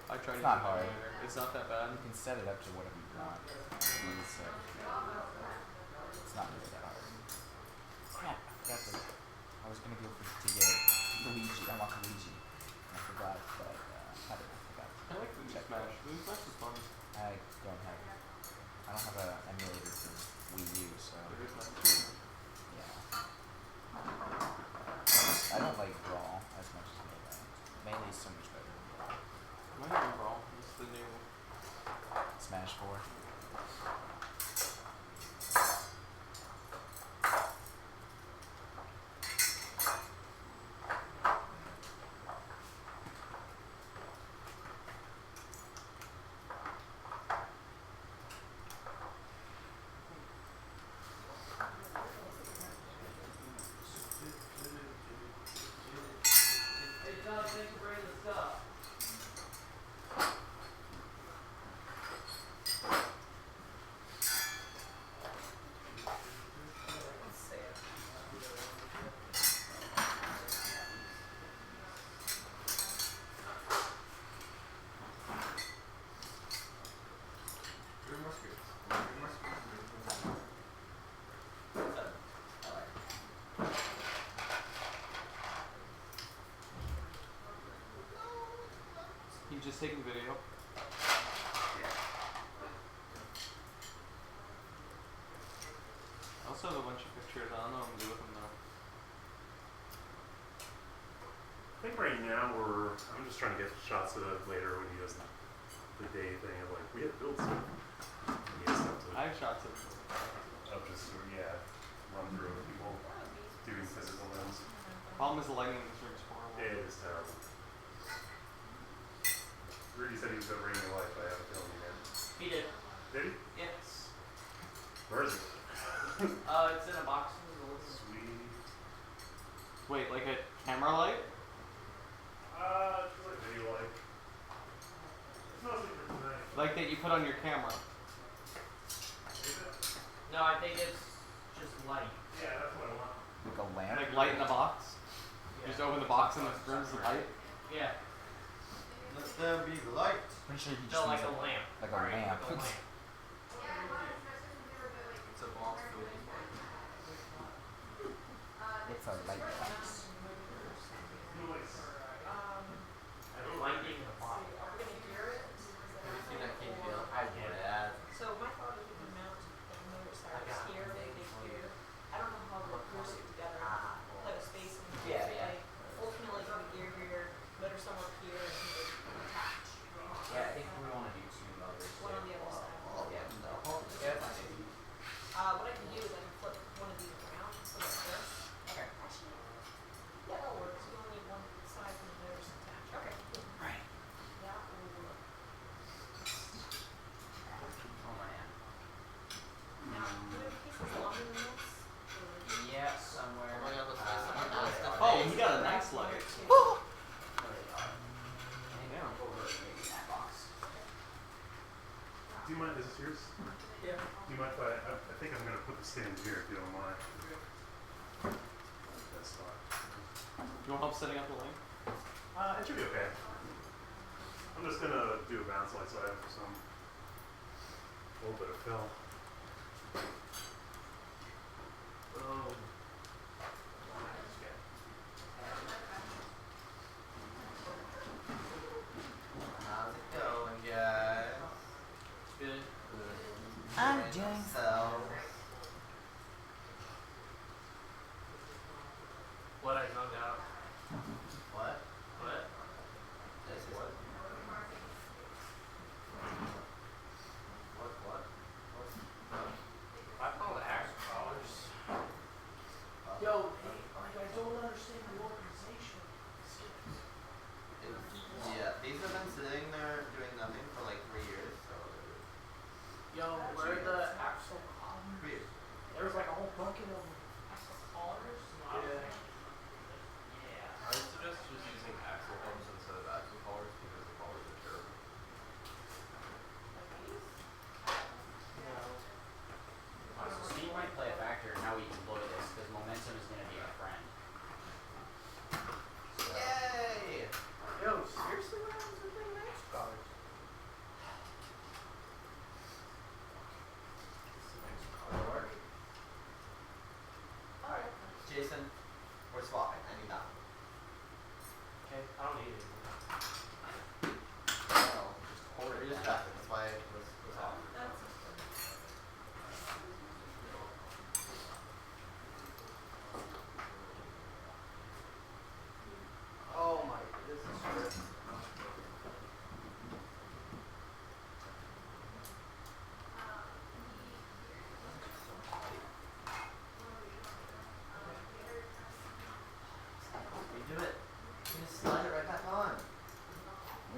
I tried. It's not hard. It's not that bad. You can set it up to whatever you want. It's not really that hard. Crap, I forgot to. I was gonna go to get Luigi. I want Luigi. I forgot, but I forgot. I like Blue Smash. Blue Smash is fun. I don't have. I don't have an emulator for Wii U, so There is nothing. yeah. I don't like Brawl as much as Melee. Melee is so much better than Brawl. I'm not even Brawl. It's the new. Smash 4. Hey John, thanks for bringing the stuff. Three more scoops. Three more scoops. He's just taking video. I also have a bunch of pictures. I don't know what I'm gonna do with them though. I think right now I'm just trying to get shots of later when he does the day thing of like, we have to build stuff. He has stuff to, I have shots of. just sort of, yeah, run through people doing physical things. Problem is the lighting in this room is horrible. It is terrible. Rudy said he was over your life, I have a feeling he did. He did. Did he? Yes. Where is it? It's in a box in the living room. Sweet. Wait, like a camera light? It's like video light. It's mostly for tonight. Like that you put on your camera. Is it? No, I think it's just light. Yeah, that's what I want. Like a lamp. Like light in a box. You just open the box and the room's the light. Yeah. Let there be the light. Pretty sure he just No, like needs a lamp. like a Alright, lamp. like a lamp. It's a box filled with light. It's a light box. Lighting the box. Have you seen that King Bill? I did. Yeah. So my thought is we can mount the motorcycles here, maybe here. I don't know how the gears fit together, like a space and Yeah, yeah. like ultimately put a gear here, motor somewhere here, and they attach. Yeah, I think we want to do two motors. One on the other side. Yeah, no. Yeah, that's fine. What I can do is I can flip one of these around, so like this. Okay. Actually, yeah, that works. You only need one side from the motors attached. Okay. Right. That will work. Oh man. Now, do you have pieces longer than this? Or- Yeah, somewhere. Oh, yeah, let's try some of this stuff. Oh, he got a nice light. Damn. That box. Do you mind, is this yours? Yeah. Do you mind if I think I'm gonna put the stand here if you don't mind. That's fine. Do you want help setting up the link? It should be okay. I'm just gonna do a bounce light so I have some, a little bit of fill. Oh. How's it going, guys? Good. I'm doing so. What I found out. What? What? This is what? What? I found $100.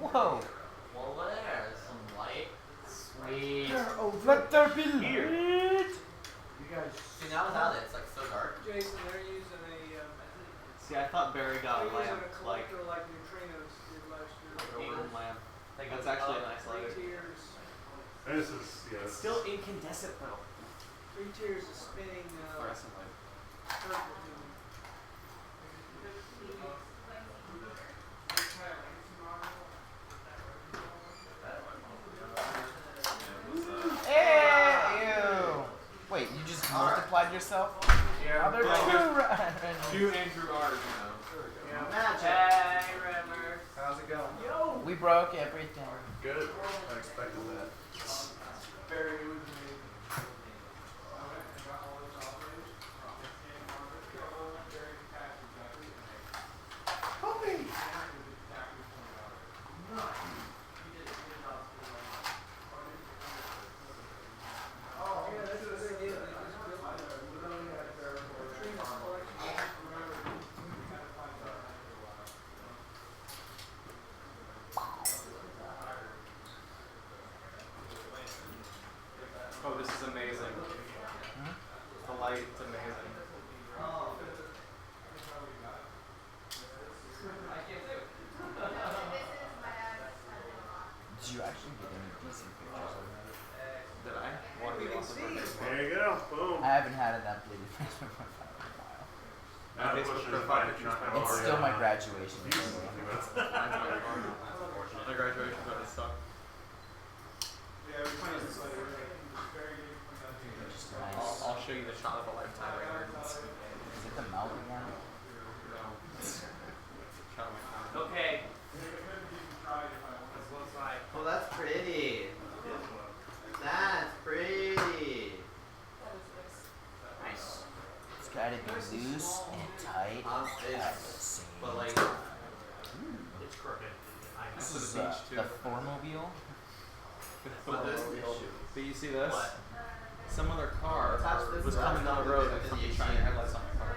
Whoa. Well, there's some light. Sweet. Let there be light. You guys. See, now without it, it's like so dark. Jason, they're using a. See, I thought Barry got a they're using lamp, a like collector like neutrinos did last year. England lamp. That's actually a nice 3 lighter. tiers. And this is, yeah. It's still incandescent though. 3 tiers of spinning Fluorescent light. circle tubing. Hey, ew. Wait, you just multiplied yourself? Yeah. Other two. Two Andrew R's, you know. Magic. How's it going? Yo! We broke everything. Good. I expected that. Very Oh, yeah, that's what they did. They just built their neutrino collection. Oh, this is amazing. The light's amazing. Did you actually get any decent pictures of that? Did I? One of the awesome birthdays. There you go. Boom. I haven't had an updated Facebook profile in a while. Now the Facebook question is, profile why picture not is gonna It's worry still my about graduation. views photo. and things. My graduation photo sucked. Just nice. I'll show you the shot of a lifetime right here. Is it the mouth again? Shot of my time. Okay. Oh, that's pretty. That's pretty. Nice. It's gotta be loose and tight at the same But like, time. This This is is a beach too. the Thormobile. but this. But you see this? What? Some other car Attach this was to that. coming down the road and fucking shining headlights on my car.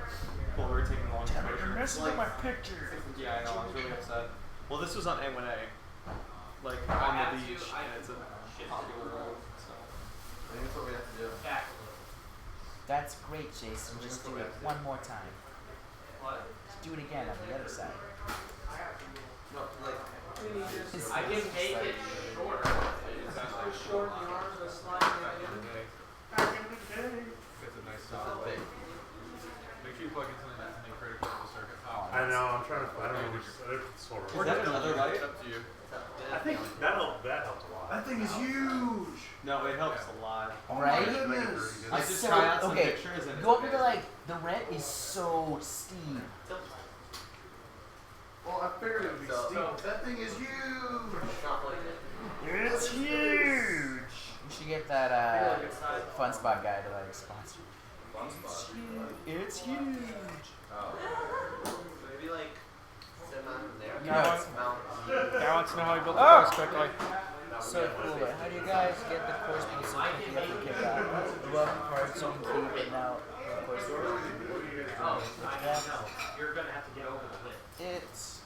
Well, we were taking a long picture. messing with my picture. Yeah, I know. I was really upset. Well, this was on A1A, like on the beach, and it's a popular road. So. I think that's what we have to do. That's great, Jason. Just do it one more time. What? Just do it again on the other side. No, like. I can make it shorter. Just shorten the arms by sliding it in. It's a nice solid. Big. Make sure you plug in something that's any critical to the circuit. I know, I'm trying to, I don't know which, it's sort of. Is that another light? It's up to you. I think that helped a lot. That thing is huge. No, it helps a lot. Right? I just So, try out some okay, pictures and go up to like the rent is so steep. Well, I figured it would be So- steep. That thing is huge. Not like it. It's huge. You should get that Fun Spot guy to like sponsor. It's huge. Maybe like. Sit on there. You know, it's I want to know how you build the Oh! course quickly. so cool. But how do you guys get the course piece so you have to kick out? Welcome parts you can keep, and now of course Oh, I know. You're gonna have to get over the lid. it's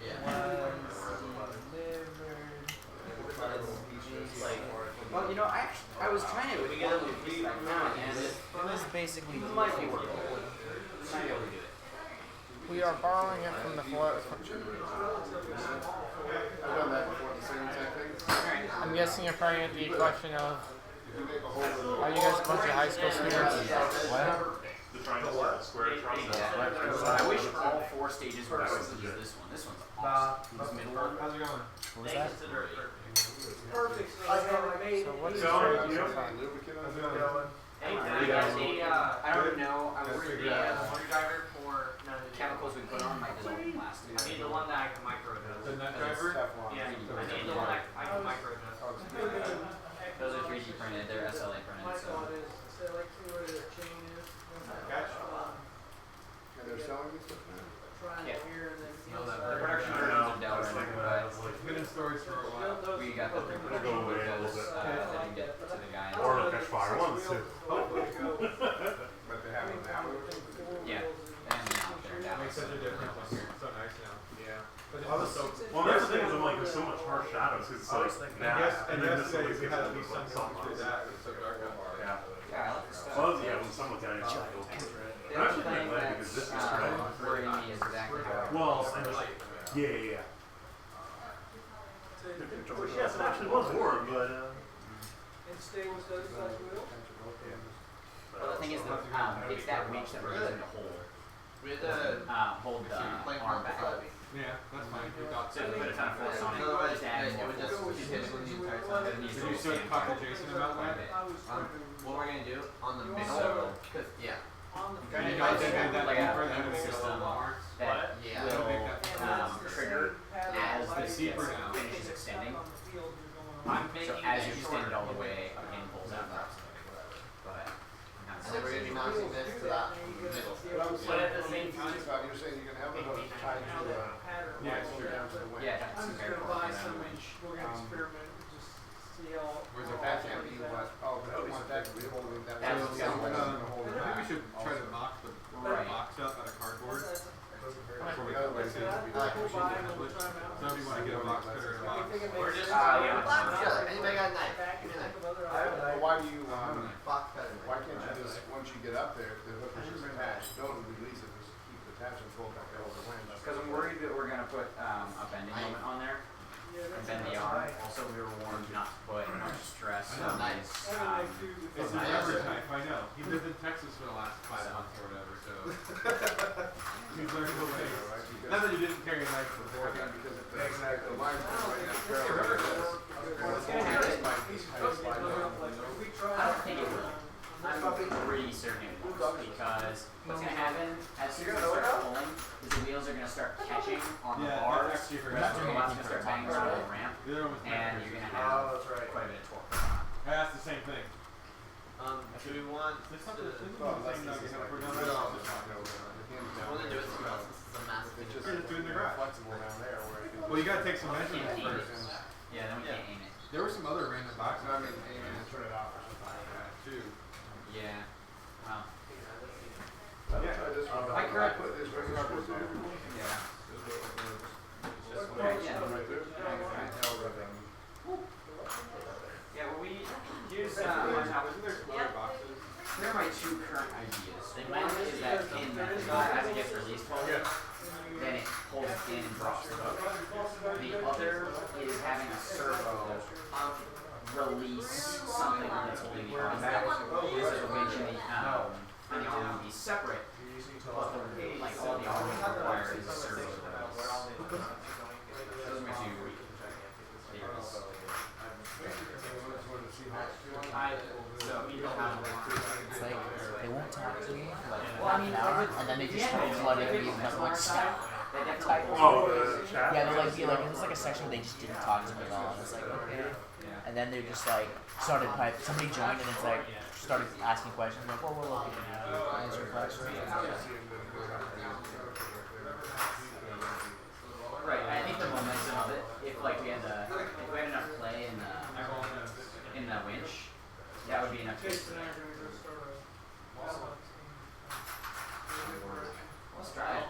Yeah. Well, you know, I was trying to We get a lead right now, and it was basically it might be working. Might be able to do it. We are borrowing it from the floor. I've done that before, the same exact thing. I'm guessing you're probably at the question of, You make a hole are you guys a bunch of high school students? What? The triangle, square triangle. I wish all 4 stages were as easy as this one. This one's awesome. This middle one. How's it going? What was that? Perfect. So I made So what's it the So, trade you know, so far? How's it going? Hey, I don't know. I ordered a screwdriver for chemicals we put on my dissolving plastic. I need the one that I can micro adjust. The nut driver? Yeah, I need the one that I can micro adjust. Those are 3D printed. They're SLA printed. my So. thought is, say like see where the chain is. And they're selling this stuff now? Triangle here and then. No, that The very production I versions know, of I Dell was are thinking but that, I was like, It's been in storage for a while. we got the We'll go away a little bit. I didn't get to the guy. Or the catch fire ones too. But they have them now. Yeah. And now they're down. Makes such a difference. It's so nice now. Yeah. But Well, that's the thing is, I'm like, there's so much harsh shadows because it's like that, And then this yesterday always we gets had at into least like some sunlight. through that. It was so dark out. Yeah. Yeah, I like this stuff. Well, yeah, when someone's down, it's like, The I'm other actually thing pretty glad because this is that's right. worrying me is exactly how. Well, and just, yeah. Which, yes, it actually was warm, but, And stay with those size wheels? Well, the thing is that it's that winch that we're using to hold We had to hold the play arm back. Yeah, that's fine. We got So if we put a ton of force on it, Otherwise, just add it more would just force. keep hitting the entire time. It needs Did to you still talk to Jason about that? I was wondering, What we're gonna do on the You middle, also- cause yeah, on the. Trying to You guys do think that like a deeper than little it's system that Yeah. will And trigger as the seat Deeper now. finishes extending. On the field, you're going. I'm so as you extend it all the way, a pin pulls out. But so we're gonna be mounting this to that middle. but at the same time, You're saying you're gonna have the hook tied to the, Yeah, all the way sure. down to the winch. yeah, I'm just gonna buy some, and we're gonna experiment, just see how. Where's So the that patch can't be what, oh, but you want that to be holding that. That's so what's gonna that's hold it. gonna hold it I think we back. should try to mock the Right. box up out of cardboard before we The other put way this is in. gonna be We'll buy them, we'll try them out. So if you want to get a box cutter and a box. We're just Yeah, anybody got a knife? Back Give and me a think knife. of other But items. why do you, Box cutter. why can't you just, once you get up there, if the hook is just attached, don't release it, just keep it attached and pull it back over the winch? because I'm worried that we're gonna put a bending moment on there Yeah, and that's bend the arm. Also, we were warned not to put much stress on Nice. this. It's a rubber type, I know. He lived in Texas for the last 5 months or whatever, so. He's learned the ways. Not that he didn't carry a knife before. Because it, exactly, the line's right now, What's gonna happen? I don't think it will. I'm pretty certain it won't, because what's gonna happen as soon as you start pulling is the wheels are gonna start catching on the Yeah, bars. that's actually The very rest of the true. robot's gonna start banging on the ramp, The other one was and my you're first. gonna have that's right. quite a bit of torque. I asked the same thing. Do we want There's to, something, we isn't Well, the unless same this dog is in like, for no, another no, office? want to do it somewhere else? This is a massive. It's just, We're just doing the garage. flexible down there where it can. Well, you gotta take some measurements Can't aim it. first. Yeah, then we can't aim it. There were some other random boxes. I mean, aim it and turn it off or something like that. Too. Yeah. Well, I'll try this one. I correct- Put this right here. yeah. Just one. Yeah. Right there. Hell, ribbon. Yeah, well, here's Isn't there some other boxes? here are my two current ideas. One is that pin method, as it gets released fully, then it pulls it in and drops the hook. The other is having a servo release something that's holding the arm back. So the winch and the arm will be separate, but like all the arm requires is a servo to release. Those are my two theories. So you don't have It's like they won't talk to you for like half an hour, and then they just start flooding you with nothing like stop. Type. Oh, the chat? Yeah, they're like, it's like a section where they just didn't talk to me at all. And it's like, okay. And then they just like started pipe. Somebody joined and it's like started asking questions. Like, well, we're looking at answer questions. right. I think the momentum of it, if like we had enough play in the winch, that would be enough. Jason and I are gonna go start a. Let's try it.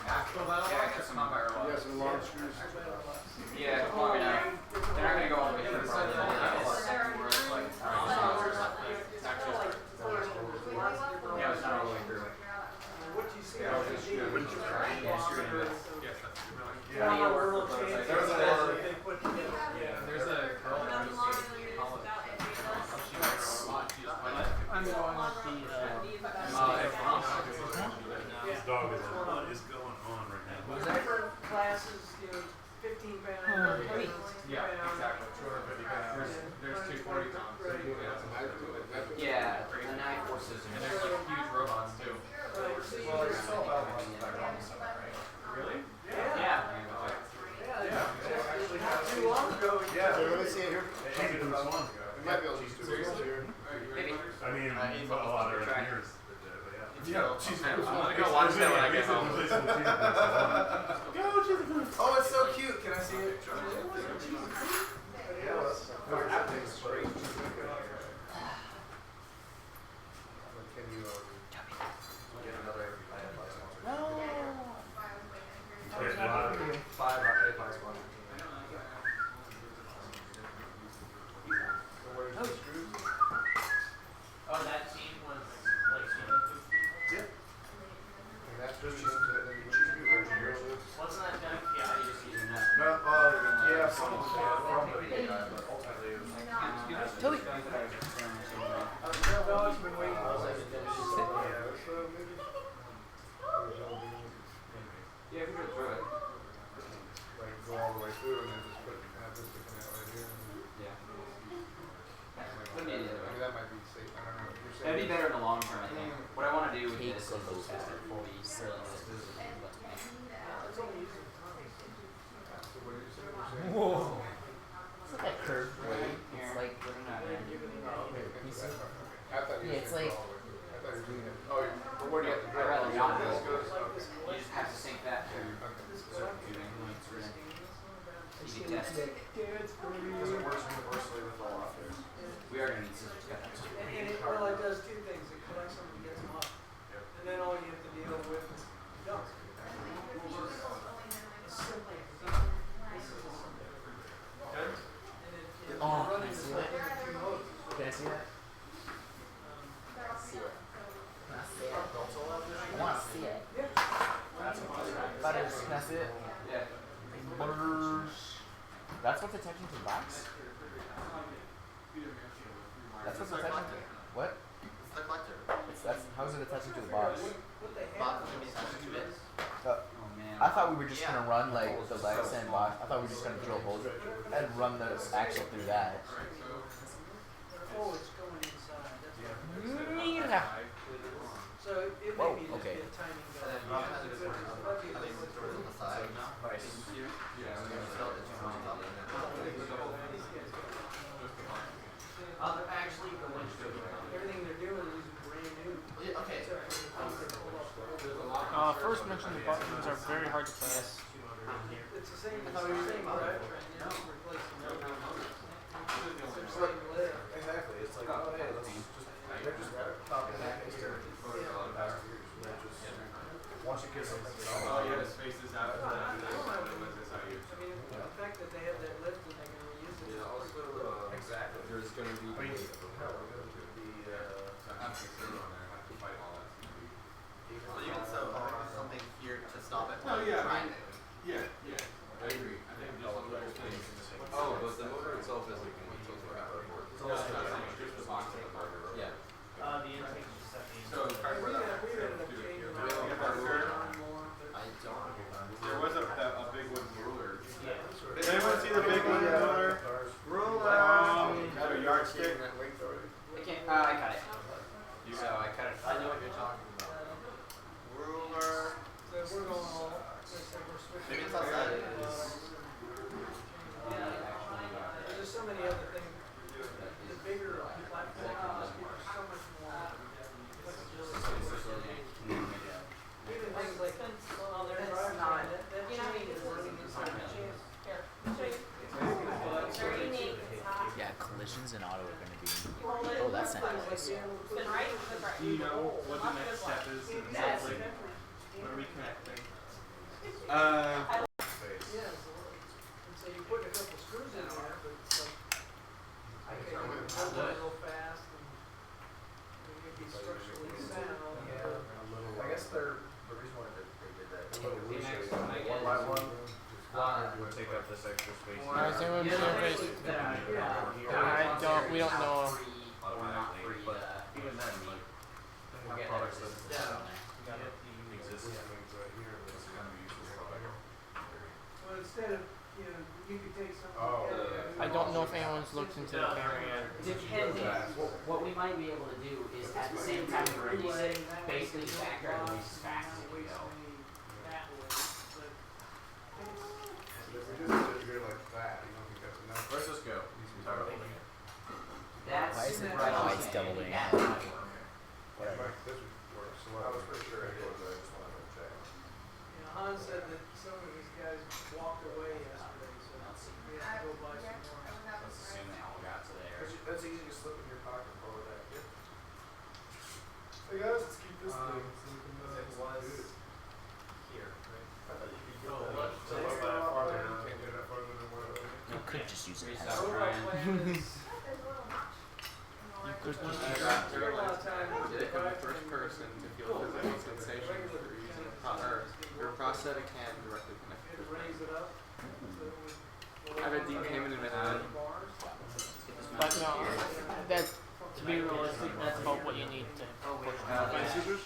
Yeah, I guess not by Yes, and long screws. Yeah, it's long enough. They're not gonna go all the way through probably. No, it's not all the way through. What you see. Yeah, screw it in with. Yes, that's really. Yeah, a little change. There's a- that they put together. There's a girl who goes to college. She likes slot. She just plays. I'm going with the This dog is like, what is going on right now? Different classes, 15 pounds, 20 Yeah, pounds. exactly. 250 pounds. have to go through it. Like go all the way through and then just put, have this sticking out right here. Yeah. I mean, that might be safe, I don't know. You're saying It'd be better in the long term, I think. What I want to do with Take this a is look just at it. be silly. It's only using time. So what did you say? You're saying? Whoa. It's like a curved blade. It's like I thought you Yeah, were it's saying like- go all the way through. I thought you were doing it. Oh, but where do you have to I'd rather drill? not This go. goes up. You just have to sink that. Easy test. Does it work universally with all outfitters? We are gonna need scissors to cut that. And it, well, it does two things. It collects them and gets them up. And then all you have to deal with is dump. Which is a simple design. This is a simple. And it, Oh, running I the see cycle that. in two modes. Can I see that? See it. Can I see it? I want to see it. Butters, can I see it? Yeah. Butters. That's what's attaching to the box? That's what's attaching to what? It's the collector. How's it attaching to the box? Box is gonna be attached to it. Oh man. I thought we were just gonna run like the legs and box. I thought we were just gonna drill holes and run the axle through that. Oh, it's going inside. That's what. Mira. So it Whoa, may be just okay. be a timing And belt. then Rob has a good one. I think it's on the side now. Yeah. They're actually going to. Everything they're doing is brand new. Yeah, okay. Except for the things they pull up. First mention the buttons are very hard to press. It's the same, it's the same drivetrain, you know, replacing the other one. It's the same lid. Exactly, it's like, oh, hey, let's just, they're just copying that here. Once you get something. Oh, yeah, the spaces out. What's this I use? I mean, the fact that they have that lift and they can reuse it. Yeah, also, Exactly. There's gonna be I mean, weight of the hell, we're gonna do the, So I have to sit on there, I have to fight all that. Well, you can sew something here to stop it. Oh, yeah, Try I it. Yeah, I agree. I think just little things. Oh, but the motor itself is like one tilt around. It's just the box of the motor. Yeah. The intake is set. So, cardboard, We that ended up do it changing here. the We have a ruler. I don't. There was a big wooden ruler. Yeah. Did anyone see the big wooden ruler? Ruler. A yardstick. I can't. I cut it. So I cut it. I know what you're talking about. Ruler. So we're going all, just like we're switching. Maybe it's outside. There's so many other things. The bigger platform just gives you so much more flexibility. Even things like, well, their drivetrain, that chain is running inside the chain. Very unique. Yeah, collisions and auto are gonna be. Oh, Oh, that's not Spin nice. right, spin right. Do you know what the next step is? That's Like, when are we connecting? Yeah, and so you put a couple screws in there, but it's like, okay, you can hold it real fast and you can be structurally sound. I guess the reason why they did that. One by one, would take up this extra space. Alright, so everyone surface. We don't know. Even then, like, they have products that exist. Well, instead of, you know, you could take something. Oh. I don't know if anyone's looked into the camera yet. Depending, what we might be able to do is at the same time we release it, basically factor and release as fast as it can go. If we just sit here like that, you don't think that's enough? Let's just go. That's Why is it right. always doubling? Yeah. Whatever. This would work, so I was pretty sure it was, I just wanted to check. You know, Hans said that some of these guys walked away yesterday, so we have to go buy some more. Let's assume they all got to there. That's easy to slip in your pocket and pull it back. Hey guys, let's keep this thing. So we can, It was do it. here, right? I thought you could get Oh, that. what? So what about that farther? You can't get that farther than what? You could just use it as So what our plan is. You could just. Spend a lot of time with Did the it come drivetrain. first person to feel physical sensation for using your prosthetic hand directly We connected had to to the raise it up. I bet Dean Heyman invented it. But no, that to be realistic, that's about what you need to push. Scissors?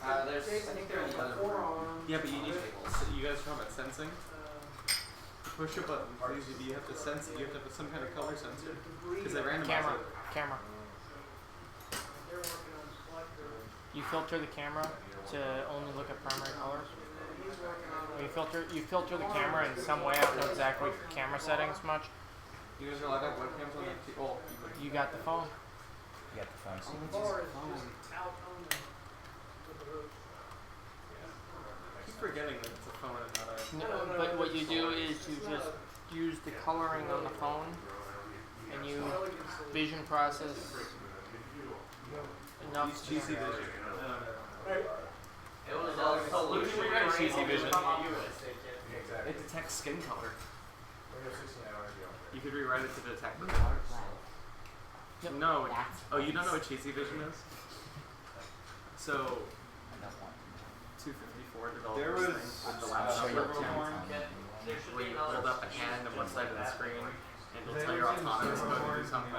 There's, I think they're in the other room. forearm. Yeah, but you need. So you guys are talking about sensing. Uh, Push a button. Please, you have to sense it. You have to have some kind of color sensor. Because they They're randomize Camera. it. Camera. working on selector. You filter the camera to only look at primary colors. He's working on You filter the camera in some way. I don't know exactly camera settings much. You guys are allowed to have webcams on the oh, You got the phone. You got the phone. So the bar is just out on the roof. I keep forgetting that it's a phone and not a. No, but what you do is you just use the coloring on the phone, and you vision process enough. Use cheesy vision. It was a solution We got cheesy vision. Exactly. It detects skin color. We have 16 hours ago. You could rewrite it to detect the color. Yep. No. Oh, you don't know what cheesy vision is? So, 254 developers There was, thing with the laptop show you webcam, where you hold up a hand on one side of the screen and it'll tell your autonomous code to do something.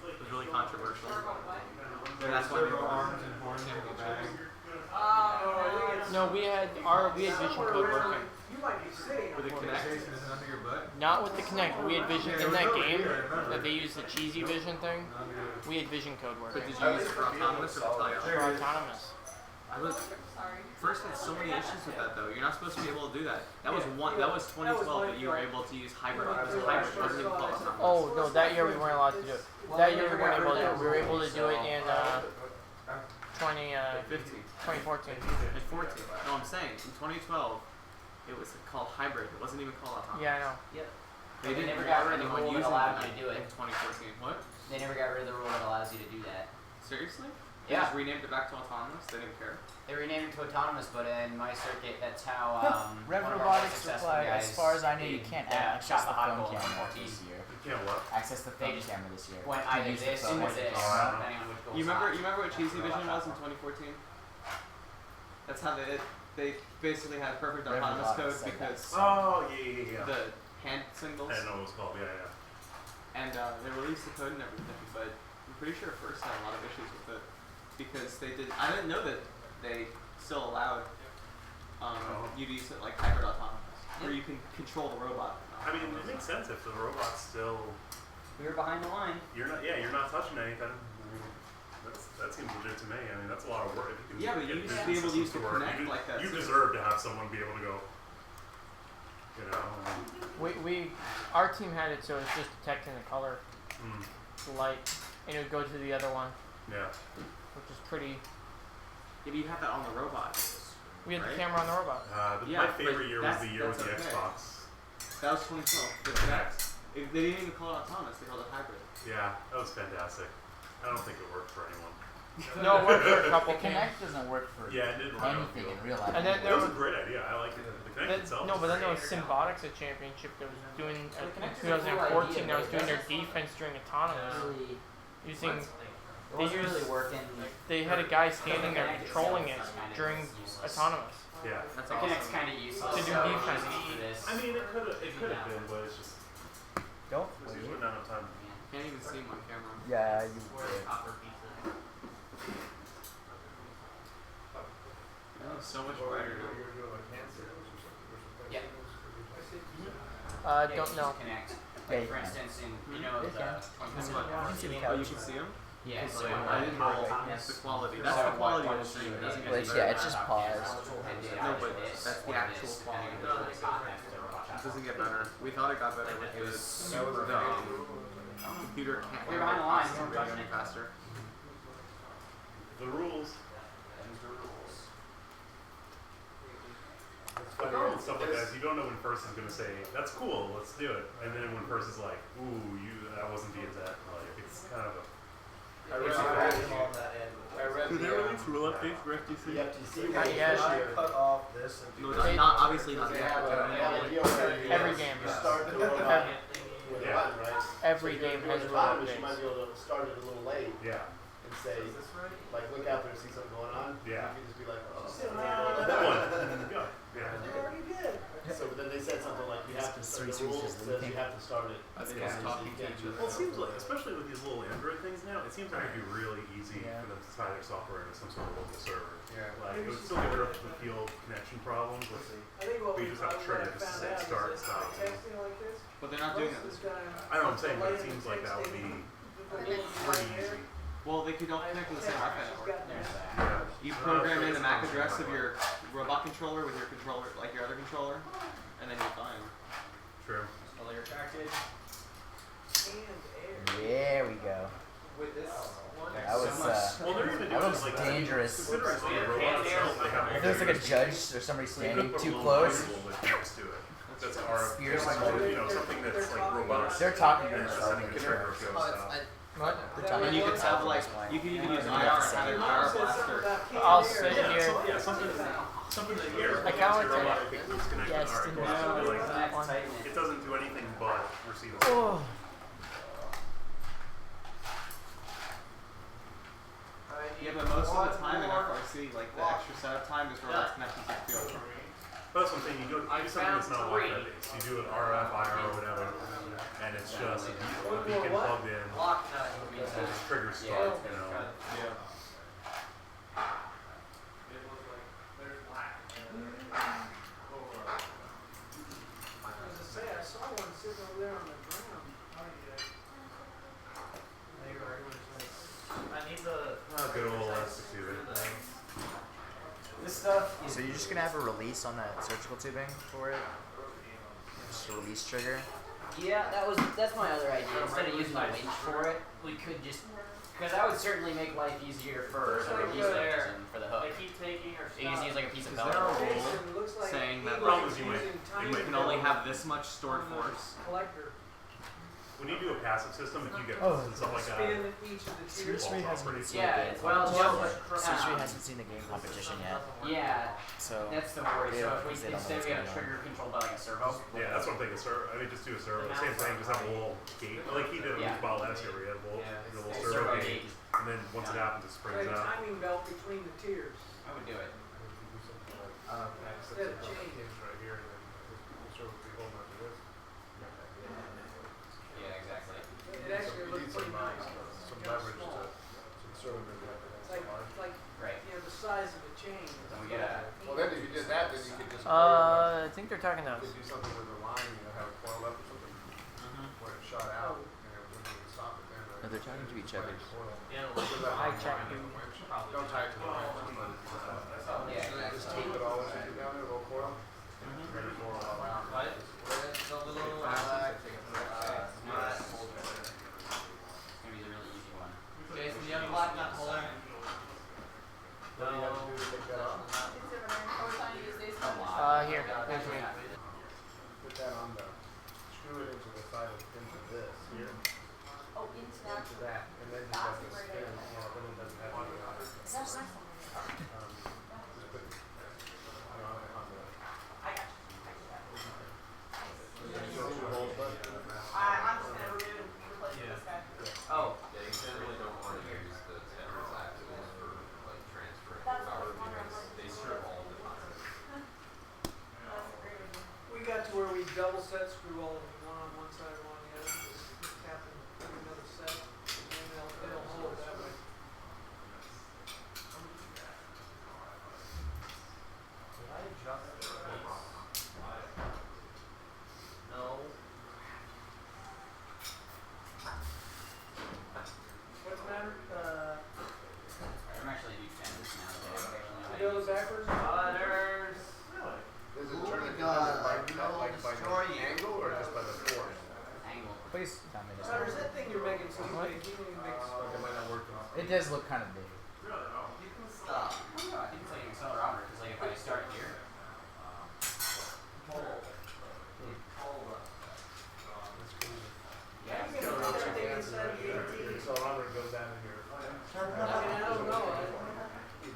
It was really controversial. And that's why they were arms and horns championships. No, we had vision code working. You might be sitting with on a What, Kinect. Jason is under your butt? Not with the Kinect, but we had vision in that game that they used the cheesy vision thing. Under your... We had vision code But working. did you use it for autonomous or battalion? For autonomous. I was first had so many issues with that though. You're not supposed to be able to do that. That was 2012 that you were able to use hybrid. It was a hybrid. It wasn't even called autonomous. Oh no, that year we weren't allowed to do it. That year we weren't able to do it. We were able to do it in 2014. And 14. No, I'm saying in 2012, it was called hybrid. It wasn't even called autonomous. Yeah, I know. They didn't never got rid of the anyone rule that using allowed that you to do it. in 2014. What? They never got rid of the rule that allows you to do that. Seriously? They Yeah. just renamed it back to autonomous. They didn't care. They renamed it to autonomous, but in my circuit, that's how Rev one of our most Robotics successful replied, guys, as far as I know, you they, can't shot access the the hot phone goal in camera 14. this year. You can't what? Access the phone just camera this year. Went To either use the this phone. or this, Oh, I don't know. depending on which goal. You remember what cheesy vision was in 2014? That's how they basically had perfect Rev autonomous code Robotics said that. because Oh, yeah. the hand symbols. I know what it's called, yeah. And they released the code and everything, but I'm pretty sure First had a lot of issues with it because they did. I didn't know that they still allowed you to use it like hybrid autonomous, where you can control the robot. I mean, it makes sense if the robot's still, We were behind the line. you're not touching anything. I mean, that seems legit to me. I mean, that's a lot of work. If you can Yeah, but get you vision should be able to use systems the work, Kinect you, like that You too. deserve to have someone be able to go, Our team had it so it's just detecting the color, mm, the light, and it would go to the other one, yeah. which is pretty. If you have that on the robot, We had Right? the camera on the robot. Yeah, My but favorite year was that's- the year with the that's okay. Xbox. that was 2012. The Kinect. They didn't even call it autonomous; they called it hybrid. Yeah, that was fantastic. I don't think it worked for anyone. No, it worked for a couple The games. Kinect doesn't work for Yeah, it didn't work out anything good. in real life. And then It there was was a great idea. I like it. The Kinect then, itself. no, was but then there great. was Symbiotics at Championship that was doing The in Kinect is a cool 2014. idea, That was but doing it their doesn't- defense during autonomous Really, using. it They wasn't really used- working. They had a guy standing there Kinect controlling it itself is kind of during useless. autonomous. Yeah. That's The awesome. Kinect's kind of useless. To do so defense. easy for this. I mean, it could have been, but it's just Don't there's wait. usually not enough time. Can't even see him on camera. Yeah, you. Oh, so much brighter. Yeah. Don't know. Connect. Yeah, Like you for can. instance, in You the can. You can see the Oh, you couch. can see him? yeah, Because so I didn't roll the quality. That's the quality of the stream. It doesn't get Wait, better. yeah, it's just paused. No, but that's the actual quality. It doesn't get better. We thought it got better with the computer can't We're behind the line. handle it any faster. The rules. But With stuff like that, you don't know when First is gonna say, "That's cool, let's do it," and then when First is like, "Ooh, that wasn't the exact." Like, it's kind of a. Did they release rule updates for FTC? Not yet. Cut off this and No, not obviously not yet. Every game. Start to Every, Yeah. every game has rule autonomous, you might updates. be able to start it a little late Yeah. and say, like, look out there and see something going on. Yeah. You can just be like, oh. That one. Go. Yeah. You already did. So then they said something like, you have have to, Three the rule switches says leaping. you have to start it. Are they Okay. just talking to each other? Well, it seems like, especially with these little Android things now, it seems like it'd be really easy Yeah. for them to tie their software into some sort of local server. Yeah. Like, it would still get rid of the field connection problems. I think what We we just have to what trigger I just to found say out is start, that stop. by texting like this, But they're not doing most that. of the time, I know what I'm saying, but it the seems like that would be pretty pretty easy. Well, they could all connect to the same Wi-Fi network. There's that. Yeah. You program in the MAC address of your robot controller with your controller, like your other controller, and then you're fine. True. Fully retracted. and air. There we go. With this one, That was Well, they're even that doing looks like dangerous. Consider it's the robot itself. They have If there's like a judge or somebody So you standing could put a too little close, label that connects to it. That's our, Spears like, and you know, something that's like robust. they're talking And to it's just themselves. sending a trigger to Oh, stuff. What? They're Yeah, talking And you to could have like, themselves. you could even use You IR, have to have say an it. IR Said something blaster. about canned I'll air. sit Yeah, here. so, yeah, something that you're I kinda like robot to- is connected. yes, Alright, and cool. no. So, like, Next, tighten it. it doesn't do anything but receive a Oh. Yeah, but most of the time in FRC, like the extra setup time is robots connecting to the field. But that's what I'm saying, you do something that's not Wi-Fi based. You do an RF, IR, or whatever, and it's just a beacon plugged in, Lock nut. and it just triggers Yeah, stuff, it's you know. Yeah. As I say, I saw one sitting over there on the ground. I need the. Oh, good old S2. This stuff is So you're just gonna have a release on that surgical tubing for it? Just a release trigger? Yeah, that's my other idea. Instead of using a winch for it, we could just because that would certainly make life easier for Looks the like, release there. mechanism for the hook. They keep taking our You can just use like a piece of Is there velcro. a rule Jason looks like saying he that was problem is you might- using you tiny You can only belts have this much stored on the force. collector. When you do a passive system, if you get Oh, stuff like that, Spin each of the tiers. Sri hasn't seen Yeah, the game well, competition no, yet. Sri hasn't seen the game competition yet. Yeah, So that's the worry. they So don't- if we they don't know instead what's we have a going on. trigger controlled by like a servo. yeah, that's what I'm thinking. I mean, just do a servo. Same thing, just have a little gate, like he did with Yeah. Ball last year, where he had a little, Yeah. the little Servo servo gate. gate, and then once it happens, it springs Like a out. timing belt between the tiers I would do it. instead of chain. Yeah, exactly. It actually looks pretty nice. Some Kinda leverage small. to sort of It's like Right. you know the size of a chain. So we get a Well, then if you did that, then you could just I think they're talking you to us. could do something with the line, you know, have it coiled up or something, where it shot out, and it wouldn't stop it then. Right? No, they're talking to each other. Yeah, Put that I on checked. the winch. Don't tie it to the winch, but yeah. just tape it all in down there, a little coil. Let it coil all out. What? It's a little black, It's gonna be the really easy one. Jason, do you have a black nut holder? What do you have to do to take that off? Here, there's me. Put that on the, screw it into the side of, into this here, Oh, into that. into that, and then you got the spin, then it doesn't have any on it. That's nice. Just put, on the, I got you. those two holes, but, I'm just gonna remove and replace this guy. Oh, Yeah, you generally don't want to use the Tetris actives for like transferring That's what I power was wondering. because they strip all the time. That's a great idea. We got to where we double set screw all of them, one on one side, one on the other. Just tap and put another set, and then they'll hold that way. Did I adjust the base? No. What's the matter? I'm actually a huge fan of this now. It goes backwards. Butters. does it Oh turn my it God, by, I will by destroy the you. angle, or just by the force? Angle. Please tell me this. Butters, that thing you're making so big, you need to make It might not work. It does look kind of big. You can stop. I think it's like an accelerometer because like if I start here, yeah, How you gonna put that thing inside the AT? So armor goes down in here. I mean, I don't know.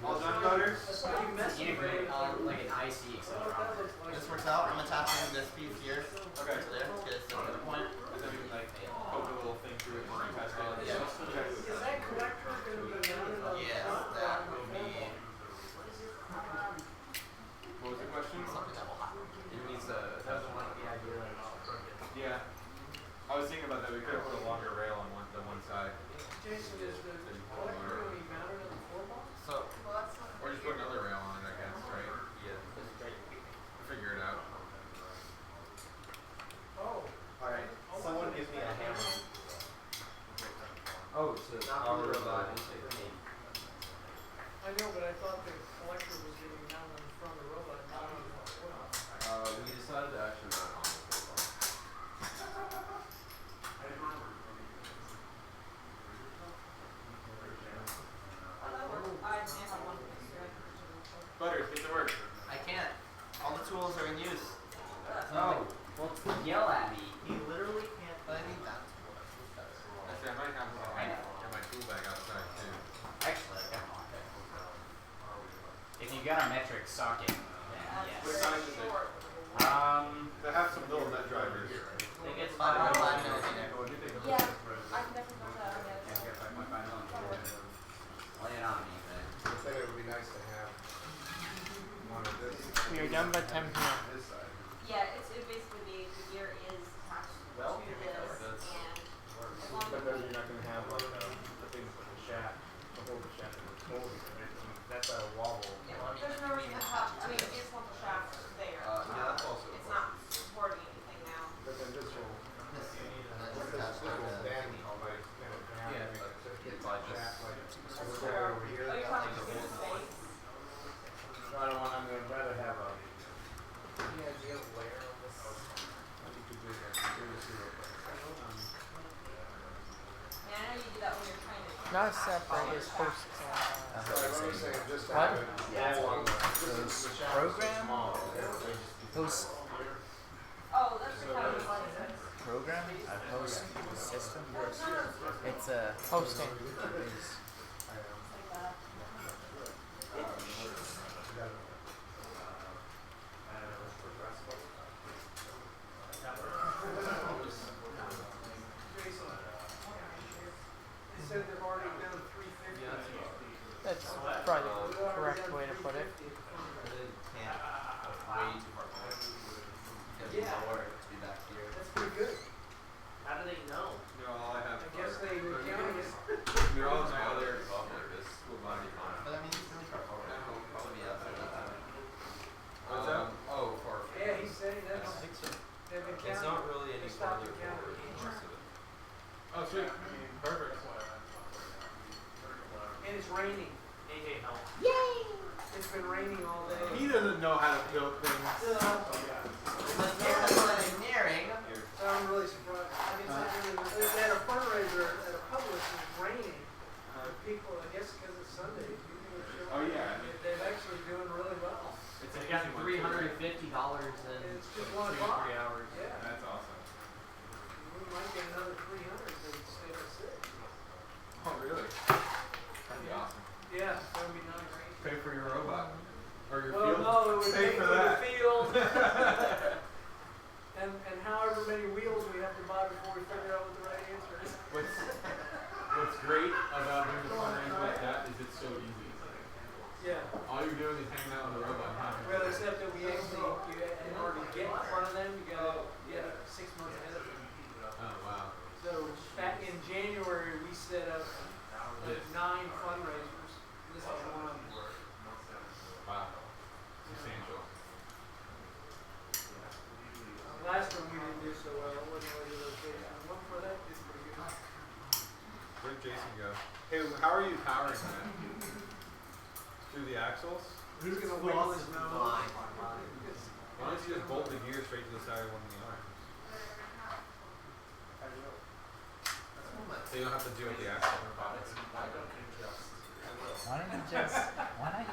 All done, butters? That's like you messing with integrate it. like an IC What that accelerometer. looks like. This works out. I'm attaching this piece here. Okay. To there. Get it to the point. And then you can like poke a little thing through it and you test it. Yeah. Is that collector gonna be mounted on the Yes, top? that will be What was the question? something that will happen. It needs a. Doesn't like the idea of Oh, well, yell at me. He literally can't. But I mean, that's what. Actually, I might have some I know. in my tool bag outside too. Actually, come on. If you got a metric socket, then yes. What size is it? They have some little net drivers. I think it's Five five. point five millimeter. Yeah, I can definitely put that on there. Lay it on me, then. I said it would be nice to have one of this. We are done by 10 p.m. This side. Yeah, it basically be the gear is attached to Well, this, and as long But as then you're not gonna have like the thing with the shaft, the whole shaft of the molding, right? I mean, that's a wobble. there's no reason to have, I mean, you just want the shaft there. Yeah, that's also. It's not supporting anything now. But then this will, This will bend like kind of down. Yeah, and but so it if gets I like just- that, like That's over true. there, over here. Oh, you're talking about the space? no, I don't want, I'm gonna rather have a. Any idea of layer on this? I think you do that, seriously, real quick. Yeah, I know you do that when you're trying to. Not separate, it's posts. That's So what I'm I'm only saying. saying just to What? have it. Yeah, along the- those program, those Oh, that's the kind of like. program, a host system. It's a Hosting. Like that. They said they've already done 350. That's probably the correct way to put it. Way too far forward. Because Yeah. lower to be back here. That's pretty good. How do they know? No, all I have. I guess they counted it. They're all in my other School body plan. But I mean, he's really far forward. He'll probably be outside that time. What's that? Oh, far. Yeah, he said he does. I think so. They've been counting. It's not really any They stopped farther the counting. forward than most of it. Oh, sweet. Perfect. And it's raining. Hey, help. It's been raining all day. He doesn't know how to build things. Mechanical engineering. So I'm really surprised. I mean, they had a fundraiser at a Publix and it's raining. People, I guess because it's Sunday, people are showing. Oh, yeah. They're actually doing really well. It's They got $350 in It's just 2 1 or o'clock. 3 hours. Yeah. That's awesome. We might get another 300 if they stay at 6. Oh, really? That'd be awesome. Yeah, that would be nice. Pay for your robot. Or your Well, field. no, it would Pay pay for for the that. field. and however many wheels we have to buy before we figure out what the right answer is. What's great about doing a fundraiser like that is it's so easy. Yeah. All you're doing is hanging out on the robot and having Well, except that we actually, in order to get in front of them, you gotta get 6 months ahead of them. Oh, wow. So back in January, we set up like 9 fundraisers. This is one of them. Wow. Substantial. Last one we didn't do so well. It wasn't really the location. One for that did pretty good. Where'd Jason go? Hey, how are you powering that? Through the axles? He's gonna wiggle his nose. Why don't you just bolt the gear straight to the side of one of the arms? So you don't have to do it with the axle. Why don't we just? Why don't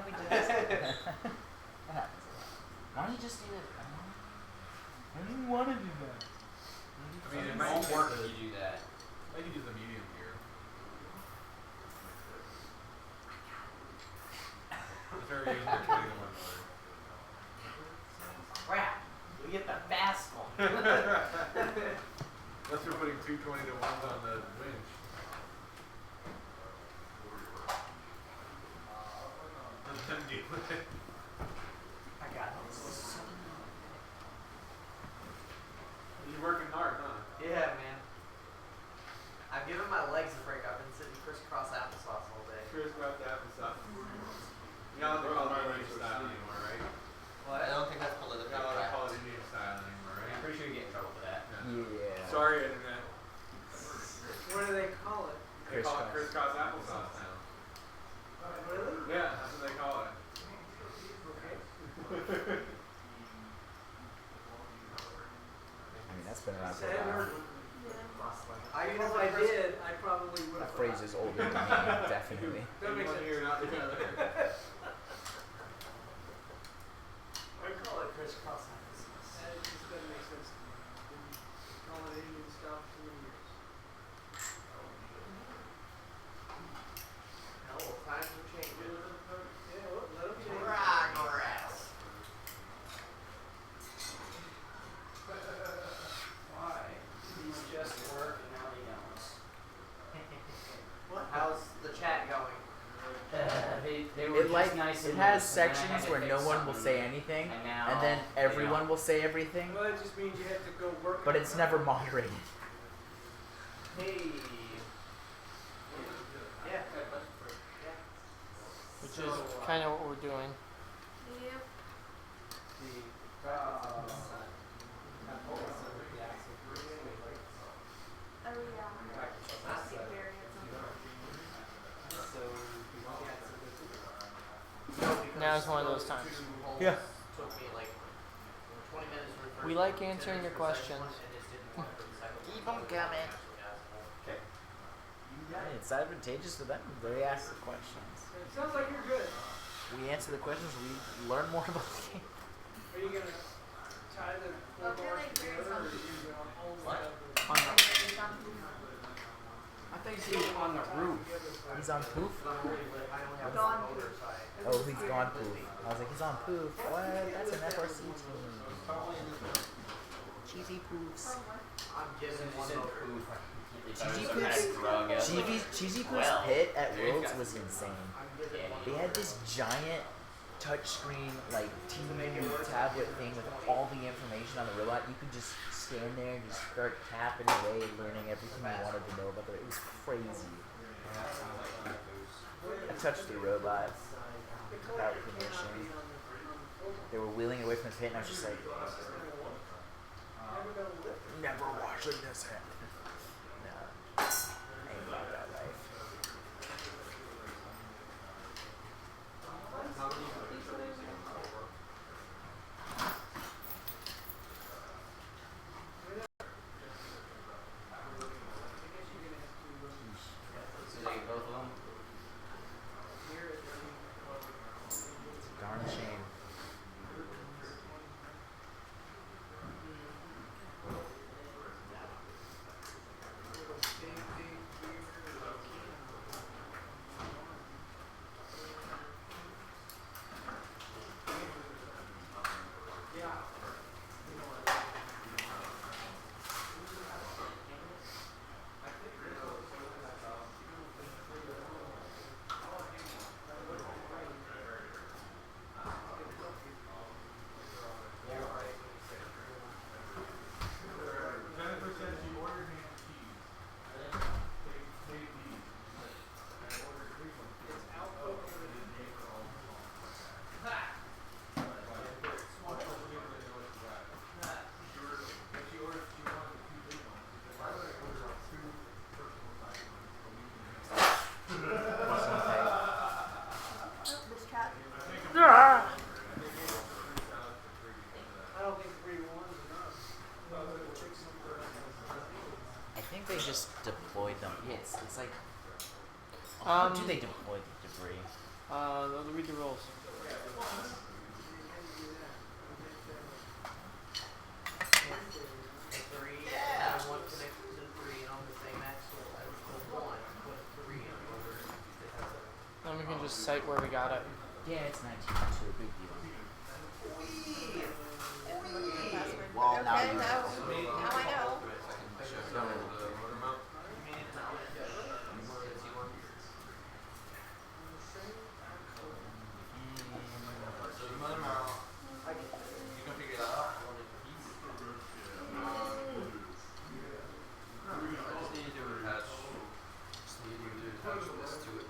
we just? What happens? Why don't you just do it? I don't want to do that. I mean, it It might won't use work the- if you do that. I could use the medium gear. It's very easy to play the one motor. Crap. We get the fast one. Unless we're putting 220 to 1s on the winch. And then deal with it. I got this. You're working hard, huh? Yeah, man. I've given my legs a break. I've been sitting crisscross applesauce all day. Curious about the applesauce. You don't have to call it Indian style anymore, right? What? I don't think that's politically You don't have to correct. call it Indian style anymore, I'm right? pretty sure you get in trouble for that. Yeah. Sorry, Internet. What do they call it? They call it crisscross applesauce now. Really? Yeah, that's what they call it. Okay. I mean, that's been around for a Sad while. word. Even If I did, I probably would. That phrase is older than me, definitely. That makes One sense. ear, not the other. I call it crisscross applesauce. It has sections where no one will say anything, And now, and then they everyone will say everything, Well, that just means you have to go work. but on it's it. never moderated. Hey. Yeah. Which is kind of what we're doing. Yep. Oh yeah. I'll see Barry at some point. Now is one of those times. Yeah. Took me like 20 minutes for the first We like answering your questions. Keep them coming. It's advantageous to them. They ask the questions. It sounds like you're good. We answer the questions. We learn more about the game. Are you gonna tie the four bars together, or are you gonna hold On the, I think he's on the roof. He's on poof. Gone. Oh, he's gone poof. I was like, he's on poof. What? That's an FRC team. Cheesy poofs. I'm giving one of those. Cheesy Some kind of Poof's, drug Cheesy Poof's Well, pit at Worlds was insane. Yeah, They had this giant touchscreen, like team tablet thing with all the information on the robot. You could just stand there and just start tapping away, learning everything you wanted to know about it. It was crazy. I touched the robot without permission. They were wheeling away from the pit, and I was just like, never washing this head. No, I ain't about that life. So they get both of them. It's a darn shame. Jennifer said she ordered me a key. Take these. I ordered 3 of them. It's out of She wanted 2 big ones. Why would I order 2 personal size ones? This cat. I don't think 3 to 1 is enough. It'll take some for us. I think they just deployed them. Yeah, it's like, Um, how do they deploy the debris? let's read the rules. Yeah. One connected to 3 and on the same axle as the 1. Put 3 in order. Then we can just cite where we got it. Yeah, it's 1902, big deal. Well, Well, now okay, you now I know. Check out the motor mount. So the motor mount, you can figure that out. I just need to do attach. Just need to attach this to it.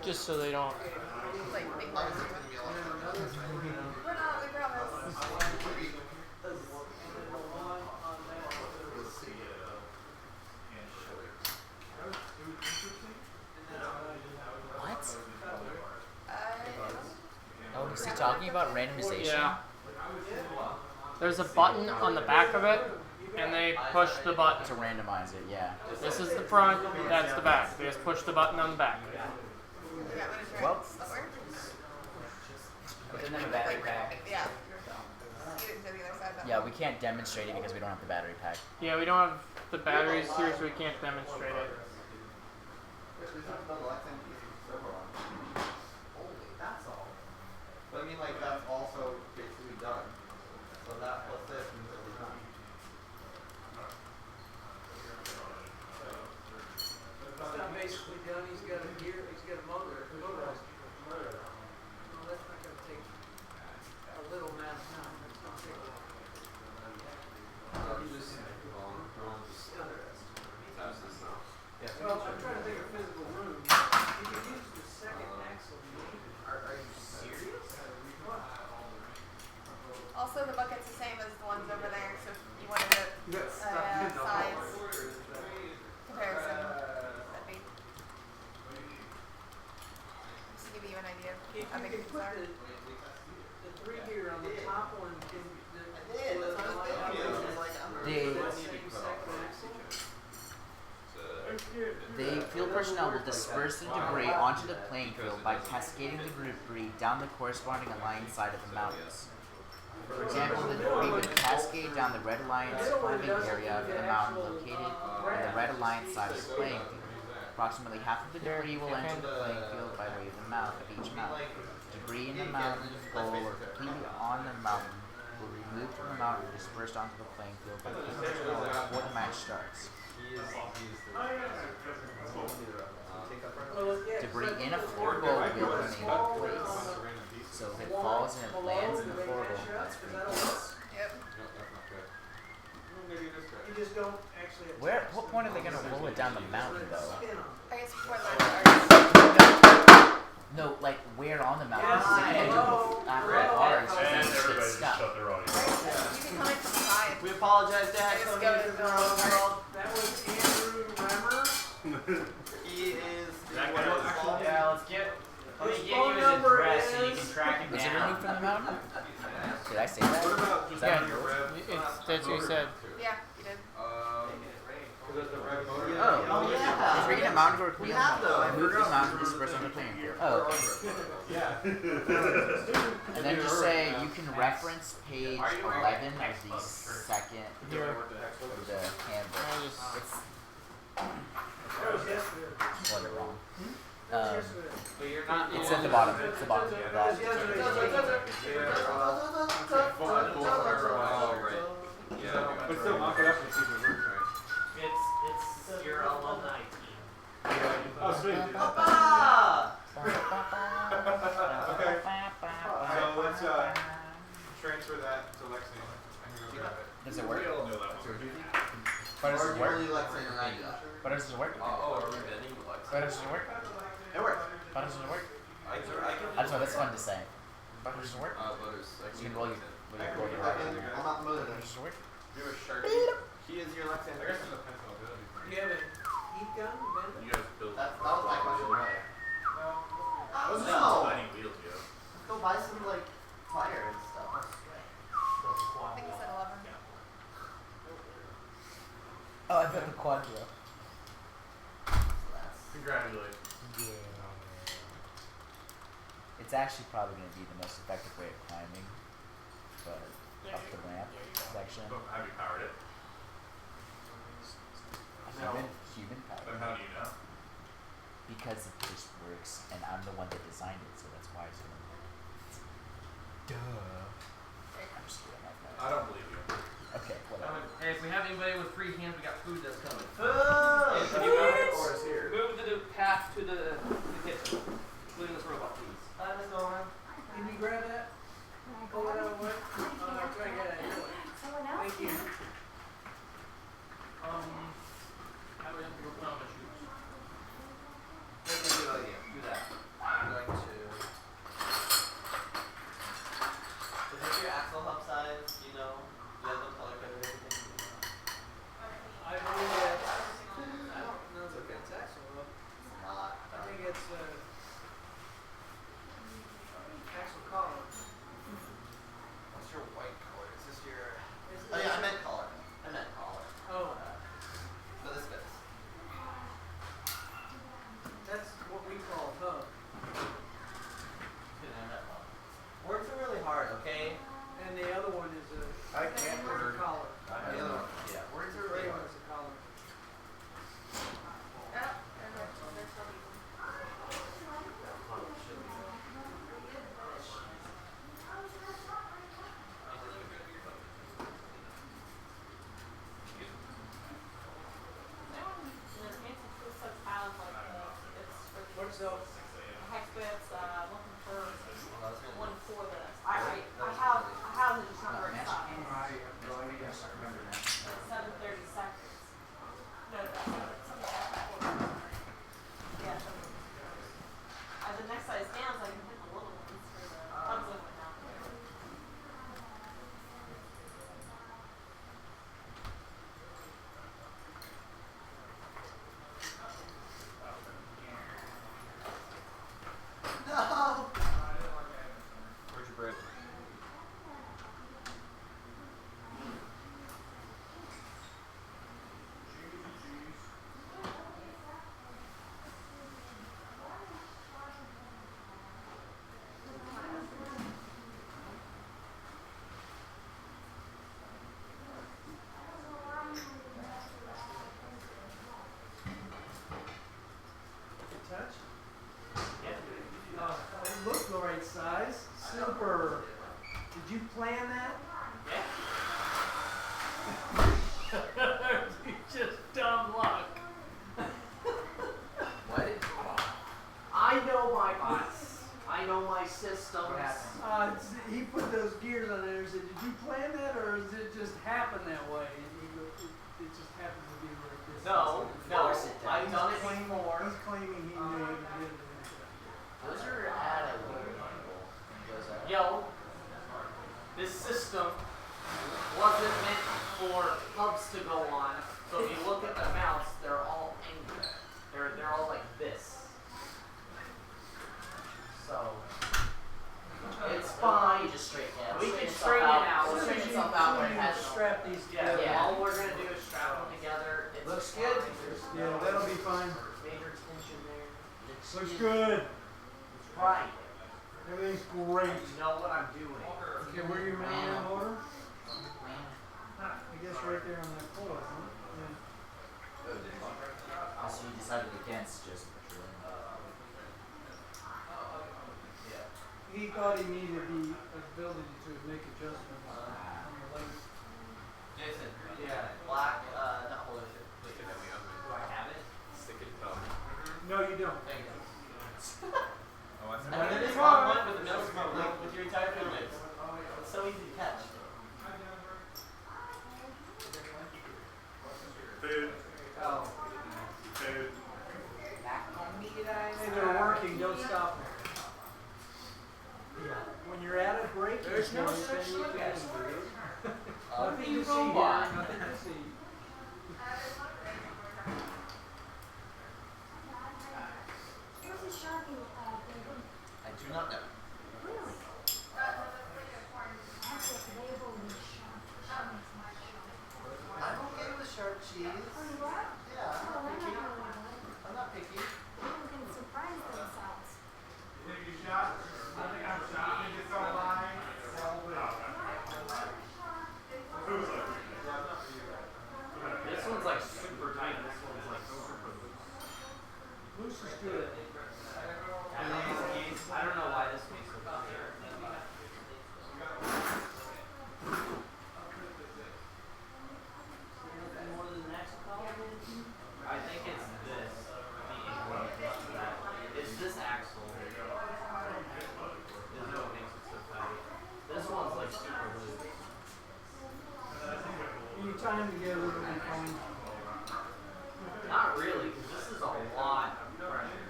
Just so they don't. It's like big balls. We're not, we promise. What? Oh, is he talking about randomization? Yeah. There's a button on the back of it, and they push the button. To randomize it, yeah. This is the front, that's the back. They just push the button on the back. Well, But then a battery pack. Yeah. You didn't say the other side, but. yeah, we can't demonstrate it because we don't have the battery pack. Yeah, we don't have the batteries here, so we can't demonstrate it. But I mean, like, that's also basically done. So that plus this means it'll be done. It's not basically done, he's got a gear, he's got a motor. Well, that's not gonna take a little amount of time, that's gonna take a while. Pass this now. Well, I'm trying to think of physical room. You could use the second axle, maybe. Are you serious? Also, the bucket's the same as the ones over there, so if you wanted a size comparison, that'd be. Just to give you an idea If of how you big could these put are. the 3 gear on the top one, can the. I did, that's what I was thinking. I was like, I'm They- The same second axle? The field personnel will disperse the debris onto the playing field by cascading the debris down the corresponding aligned side of the mountains. For example, the debris would cascade down the red alliance farming area of the mountain located on the red alliance side of the playing field. Approximately half of the debris will enter the playing field by way of the mouth of each mountain. Debris in the mountain, bowl, or completely on the mountain will be removed from the mountain and dispersed onto the playing field by the field personnel before the match starts. Debris in a floor bowl will remain in place. So if it falls and it lands in the floor bowl, that's free points. Yep. You just don't actually. Where? What point are they gonna roll it down the mountain though? I guess before lunch starts. No, like where on the mountain? Because they can't do it after ours. And They everybody get just stuck. shut their audio. You can come in from the side. We apologize, Dad. I just go to the world. That was Andrew Remmer. He is the That guy one is- involved. Yeah, let me give His you phone his number address so you is- can track him Was it down. removed from the mountain? Did I say that? What about Is just that having your rules? rev? That's what you said. Yeah, you did. Was it the rev motor? Oh, Oh, yeah. If you're gonna mount or We have those. move the mountain to disperse on the playing field. Oh, okay. Yeah. And then just say you can reference page 11 of the second Here. of the handbook. I just. It's That was yesterday. spelled it wrong. Yesterday. But you're not. It's at the bottom. It's the bottom. That was That- yesterday. Yeah, but still mock it up and see if it works right. It's your alumni team. Oh, sweet. Papa! Okay. So let's transfer that to Lexi. I can go grab it. Does it work? We all know that one. But does Or it work? usually Lexi and I do that. But does it work? Oh, are we bending the lights? But does it work? It works. But does it work? I can. That's what that's fun to say. But does it work? Butters. I You can roll your roll your I'm not motivated. Does it work? Do a Sharpie. He is your left hand. I guess with a pencil, that'd be pretty. You have a heat gun, Ben? You guys built. That was my question. No. No. Tiny wheels, yo. Go buy some like fire and stuff. I think you said 11. Oh, I got the quad wheel. Congratulations. It's actually probably going to be the most effective way of climbing, but up the ramp section. But have you powered it? Human Then power. how do you know? Because it just works, and I'm the one that designed it, so that's why it's going to work. Duh. I'm just kidding. I don't believe you. Okay, whatever. Hey, if we have anybody with free hands, we got food that's coming. Food! Can you move the path to the kitchen, including this robot, please. Can you grab that? Pull it out of the way? I'm trying to get it. Thank you. How do I have to go put on my shoes? That's a good idea. Do that. I'm going to. Is this your axle hub size? You know, you have the color code and everything. my systems. He put those gears on there and said, did you plan that or does it just happen that way? And he goes, it just happens to be like this. No, no, Force it down. I've done it Claiming- before. He's claiming he knew it and did it. Those are at a weird angle. Those are. Yo, this system wasn't meant for hubs to go on. So if you look at the mounts, they're all angled. They're all like this. So it's fine. You just straighten it out. We can Straighten straighten it out. We'll As soon straighten as itself out where it You has just no. strap these Yeah, together. all we're gonna do is strap them together. It's Looks good. Yeah, that'll be fine. Major tension there. Looks good. Right. Everything's great. You know what I'm doing. Okay, where you mounting that motor? I guess right there on that pole, huh? Yeah. So you decided against just drilling. He thought he needed the ability to make adjustments on the length. Jason, yeah, black, not blue. Do I have it? Stick it up. No, you don't. Thank you. Oh, I I did this one with the middle smoke, like with your entire food mix. It's so easy to catch. Food. Oh. Food. Hey, they're working, don't stop them. When you're at a break, There's no point, such then you thing can as do it. Nothing to see robot. here, nothing to see. Where's the Sharpie, David? I do not know. Really? Actually, the label is sharp. Sharp makes my sharp. I'm okay with sharp cheese. Oh, you are? Yeah, Oh, I'm not they're picky. not really good. I'm not picky. People can surprise themselves. This one's like super tight. This one's like super loose. Loose is good. And these, I don't know why this one's so tight. More than the next column? I think it's this. It's this axle. Is what makes it so tight. This one's like super loose. Any time together will be fine. Not really, because this is a lot of pressure.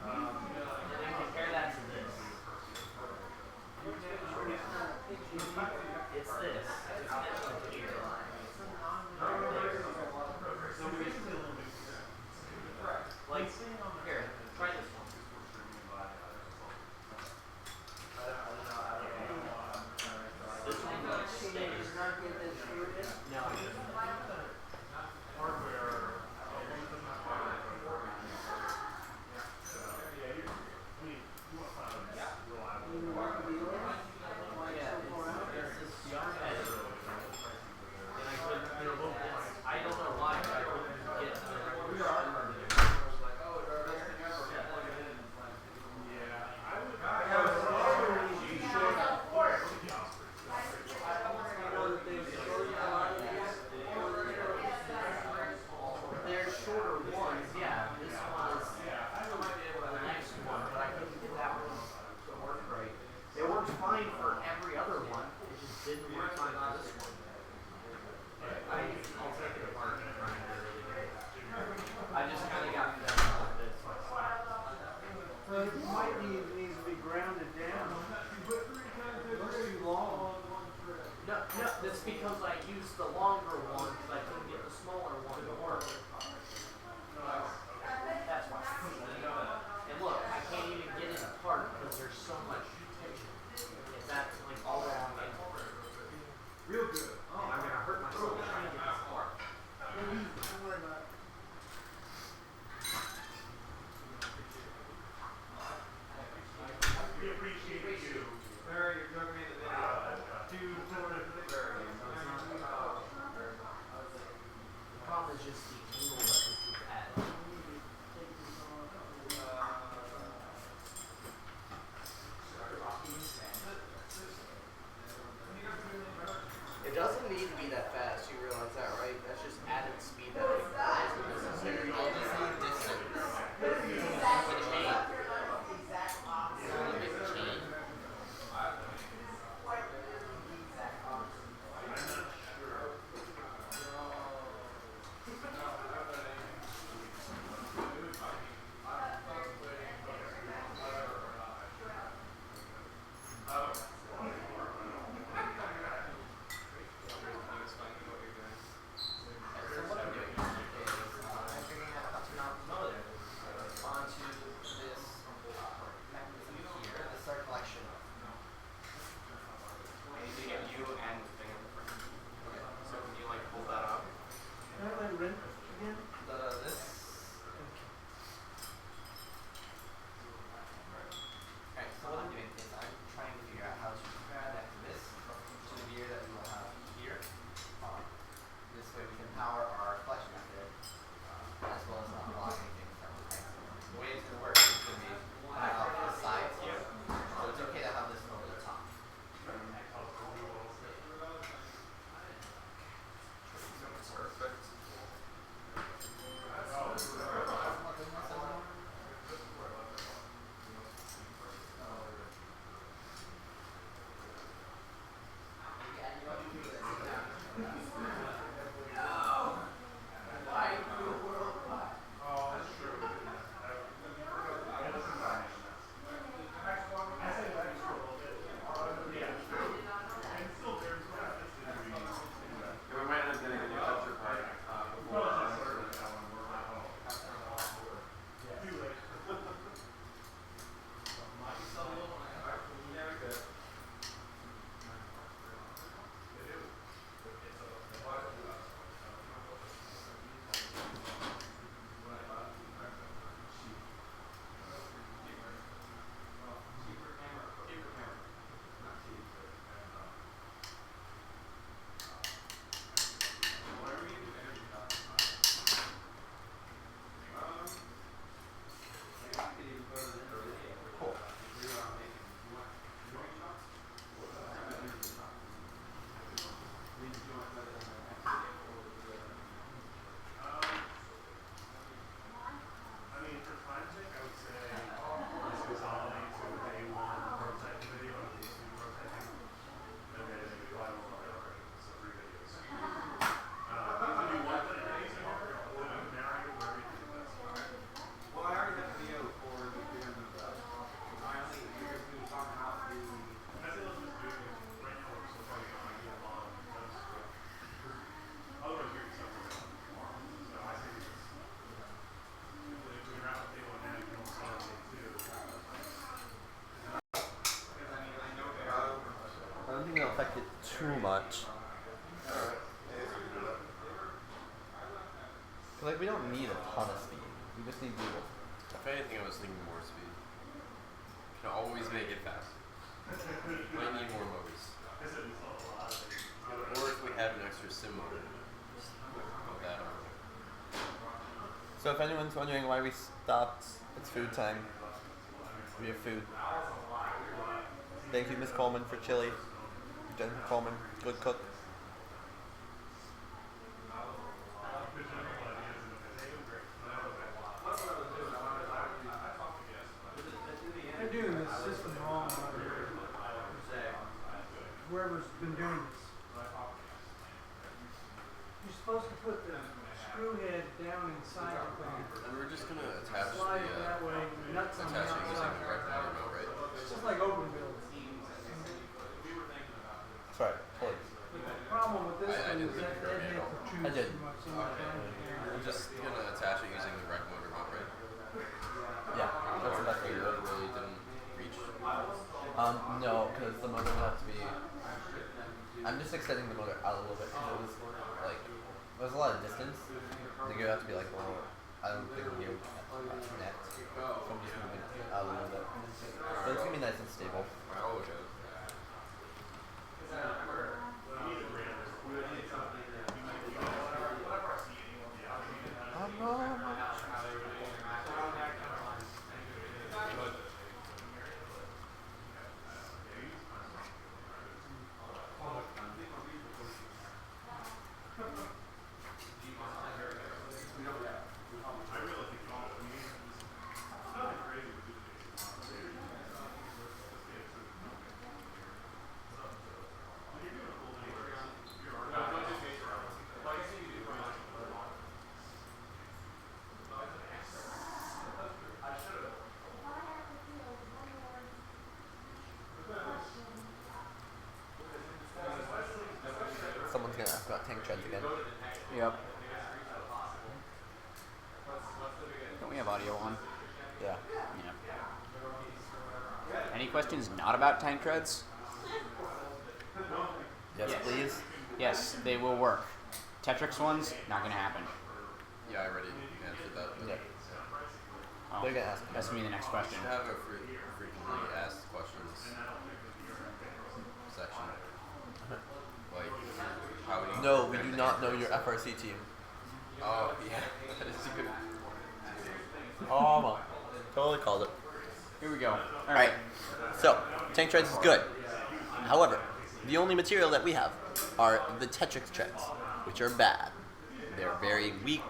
And then compare that to this. It's this. It's meant here. Like, here, try this one. This one like stays. No. I don't know why, but I couldn't get They're shorter ones, yeah. This one is the next one, but I couldn't get that one to work right. It worked fine for every other one. It just didn't work fine for this one. I'll take it apart and try and really good. I just kind of got fed up with this. Well, it might needs to be grounded down. It looks too long. No, that's because I used the longer one because I couldn't get the smaller one to work. That's why. And look, I can't even get it apart because there's so much tension. It's at like all around my real good. Oh, I'm gonna hurt myself trying to get this apart. Don't worry about it. We appreciate you. Larry, you're talking me in the video. The problem is just like we don't need a ton of speed. We just need Google. If anything, I was thinking more speed. Can always make it faster. Might need more modes. Or if we have an extra sim mode, just put that on. So if anyone's wondering why we stopped, it's food time. We have food. Thank you, Miss Coleman, for chili. Jennifer Coleman, good cook. They're doing this system wrong out here. Whoever's been doing this. You're supposed to put the screw head down inside the thing. We were just gonna attach Slide it the that way, nuts on the attach it using outside. the right motor mount, right? It's just like open build. Sorry, please. The problem with this I one didn't is that think that you head were protrudes I did. too much. So I'm trying to We're just gonna attach it using the right motor mount, right? Yeah, that's the best way to do it. Really didn't reach. No, because the motor will have to be. I'm just extending the motor out a little bit because it was like there's a lot of distance. The gear have to be like, well, I don't think the gear would connect. So I'm just moving it out a little bit. But it's gonna be nice and stable. Oh, okay. Someone's gonna ask about tank treads again. Yep. Don't we have audio on? Yeah. Yeah. Any questions not about tank treads? Yes, please. Yes, they will work. Tetrix ones, not gonna happen. Yeah, I already answered that. Yeah. Oh, They're gonna ask. that's gonna be the next We question. should have a frequently asked questions section. Like, how do you... No, we do not know your FRC team. Oh, yeah. That is a good... Oh, well. Totally called it. Here we go. Alright, so, tank treads is good. However, the only material that we have are the Tetrix treads, which are bad. They're very weak,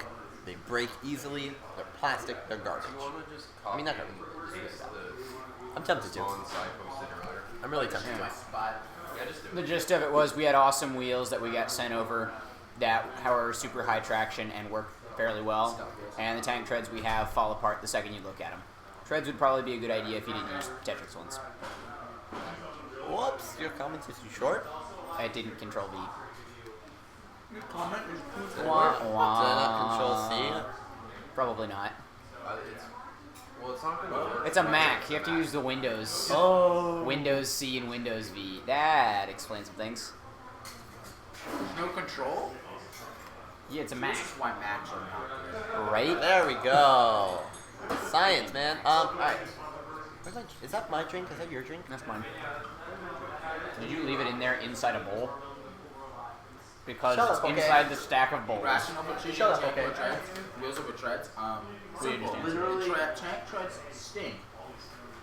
they break easily, they're plastic, they're garbage. Do you want to just I copy mean, not and garbage. use the I'm tempted to. song I posted earlier? I'm really tempted to. Yeah, just do The it. gist of it was we had awesome wheels that we got sent over that are super high traction and work fairly well. And the tank treads we have fall apart the second you look at them. Treads would probably be a good idea if you didn't use Tetrix ones. Whoops, your comments is too short. I didn't control V. Your comment is too Did I not control C? Probably not. Well, it's not gonna work. It's a Mac. You have to use the Windows. Oh. Windows C and Windows V. That explains some things. No control? Yeah, it's a Mac. This is why Macs are not good. Right? There we go. Science, man. Alright. Is that my drink? Is that your drink? That's mine. Did you leave it in there inside a bowl? Because Shut it's up, okay. inside the stack of bowls. Rational but Shut up, okay. treads. Wheels over treads. We Simple. understand. Literally, tank treads stink.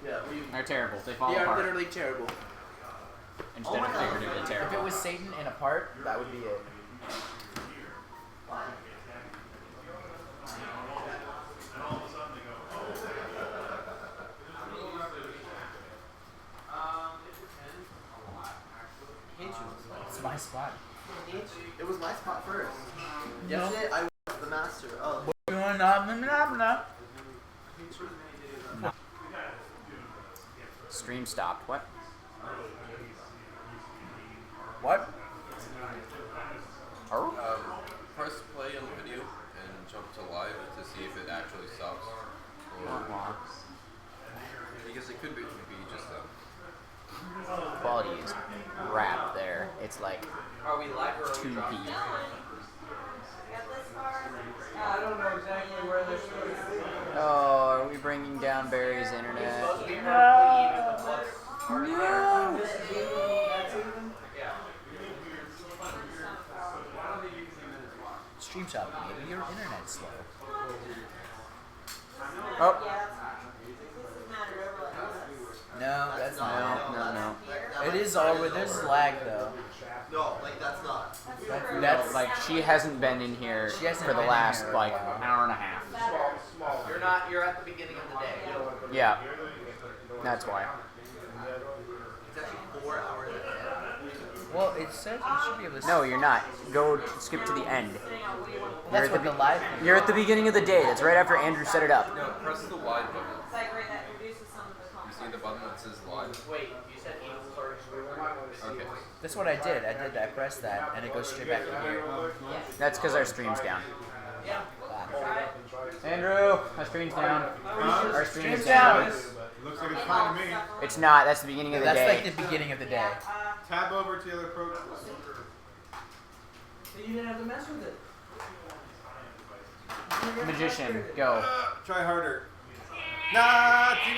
Yeah, They're terrible. They fall they are apart. literally terrible. Instead of figuratively If terrible. it was Satan in a part, that would be it. It's my spot. It was my spot first. Yesterday, I was the master. Oh. Stream stopped. What? What? Press play on the video and jump to live to see if it actually stops. Or, because it could be just Quality is crap there. It's like Are we live or are we 2p. dropping? Got this far, I don't know exactly where they're supposed to be. Oh, are we bringing down Barry's It's internet? supposed to be perfectly even, the plus already there. This is even, that's even. Yeah. Stream shop, maybe your internet's slow. Oh, No, that's No, not. no. It is all with there's lag though. No, like that's not. That's like she hasn't been in here She hasn't for the been in last here in a like while. hour and a half. You're at the beginning of the day. Yeah, that's why. It's actually 4 hours ahead. well, it says you should be able to. No, you're not. Go skip to the end. That's You're what at the live. Thing You're at the beginning of the day. That's right after Andrew set it up. No, press the live button. It's like right that reduces some of the You see the button that says live? Wait, you said Eagles are Okay. That's what I did. I pressed that, and it goes straight back to here. That's because our stream's down. Yeah. Andrew, our stream's down. Our stream is Stream's down. down. Looks like it's fine to me. It's not. That's the beginning of the That's day. like the beginning of the day. Tab over to the other pro. So you didn't have to mess with it. Magician, go. Try harder. Nazi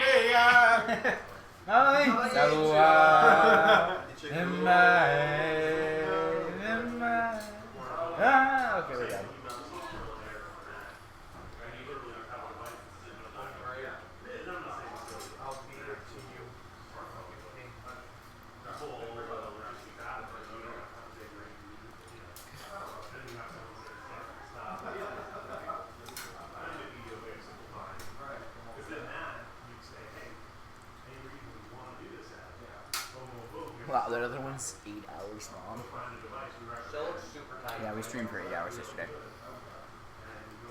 Okay, we're done. Wow, that other one's 8 hours long. Still looks super tight. Yeah, we streamed for 8 hours yesterday.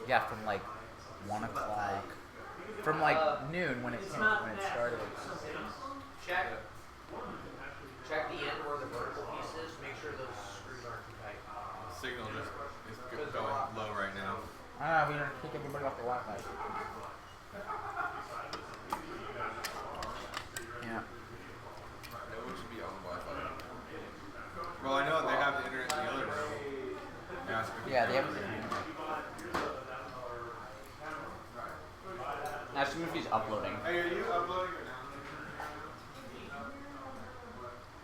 Yeah, from like 1 o'clock. From like noon when it started. Check the end where the vertical piece is. Make sure those screws aren't too tight. Signal just is going low right now. Ah, we don't kick everybody off the Wi-Fi. Yeah. No one should be on Wi-Fi. Well, I know they have the internet in the other room. Yeah, they have. Ask him if he's uploading. Hey, are you uploading or not?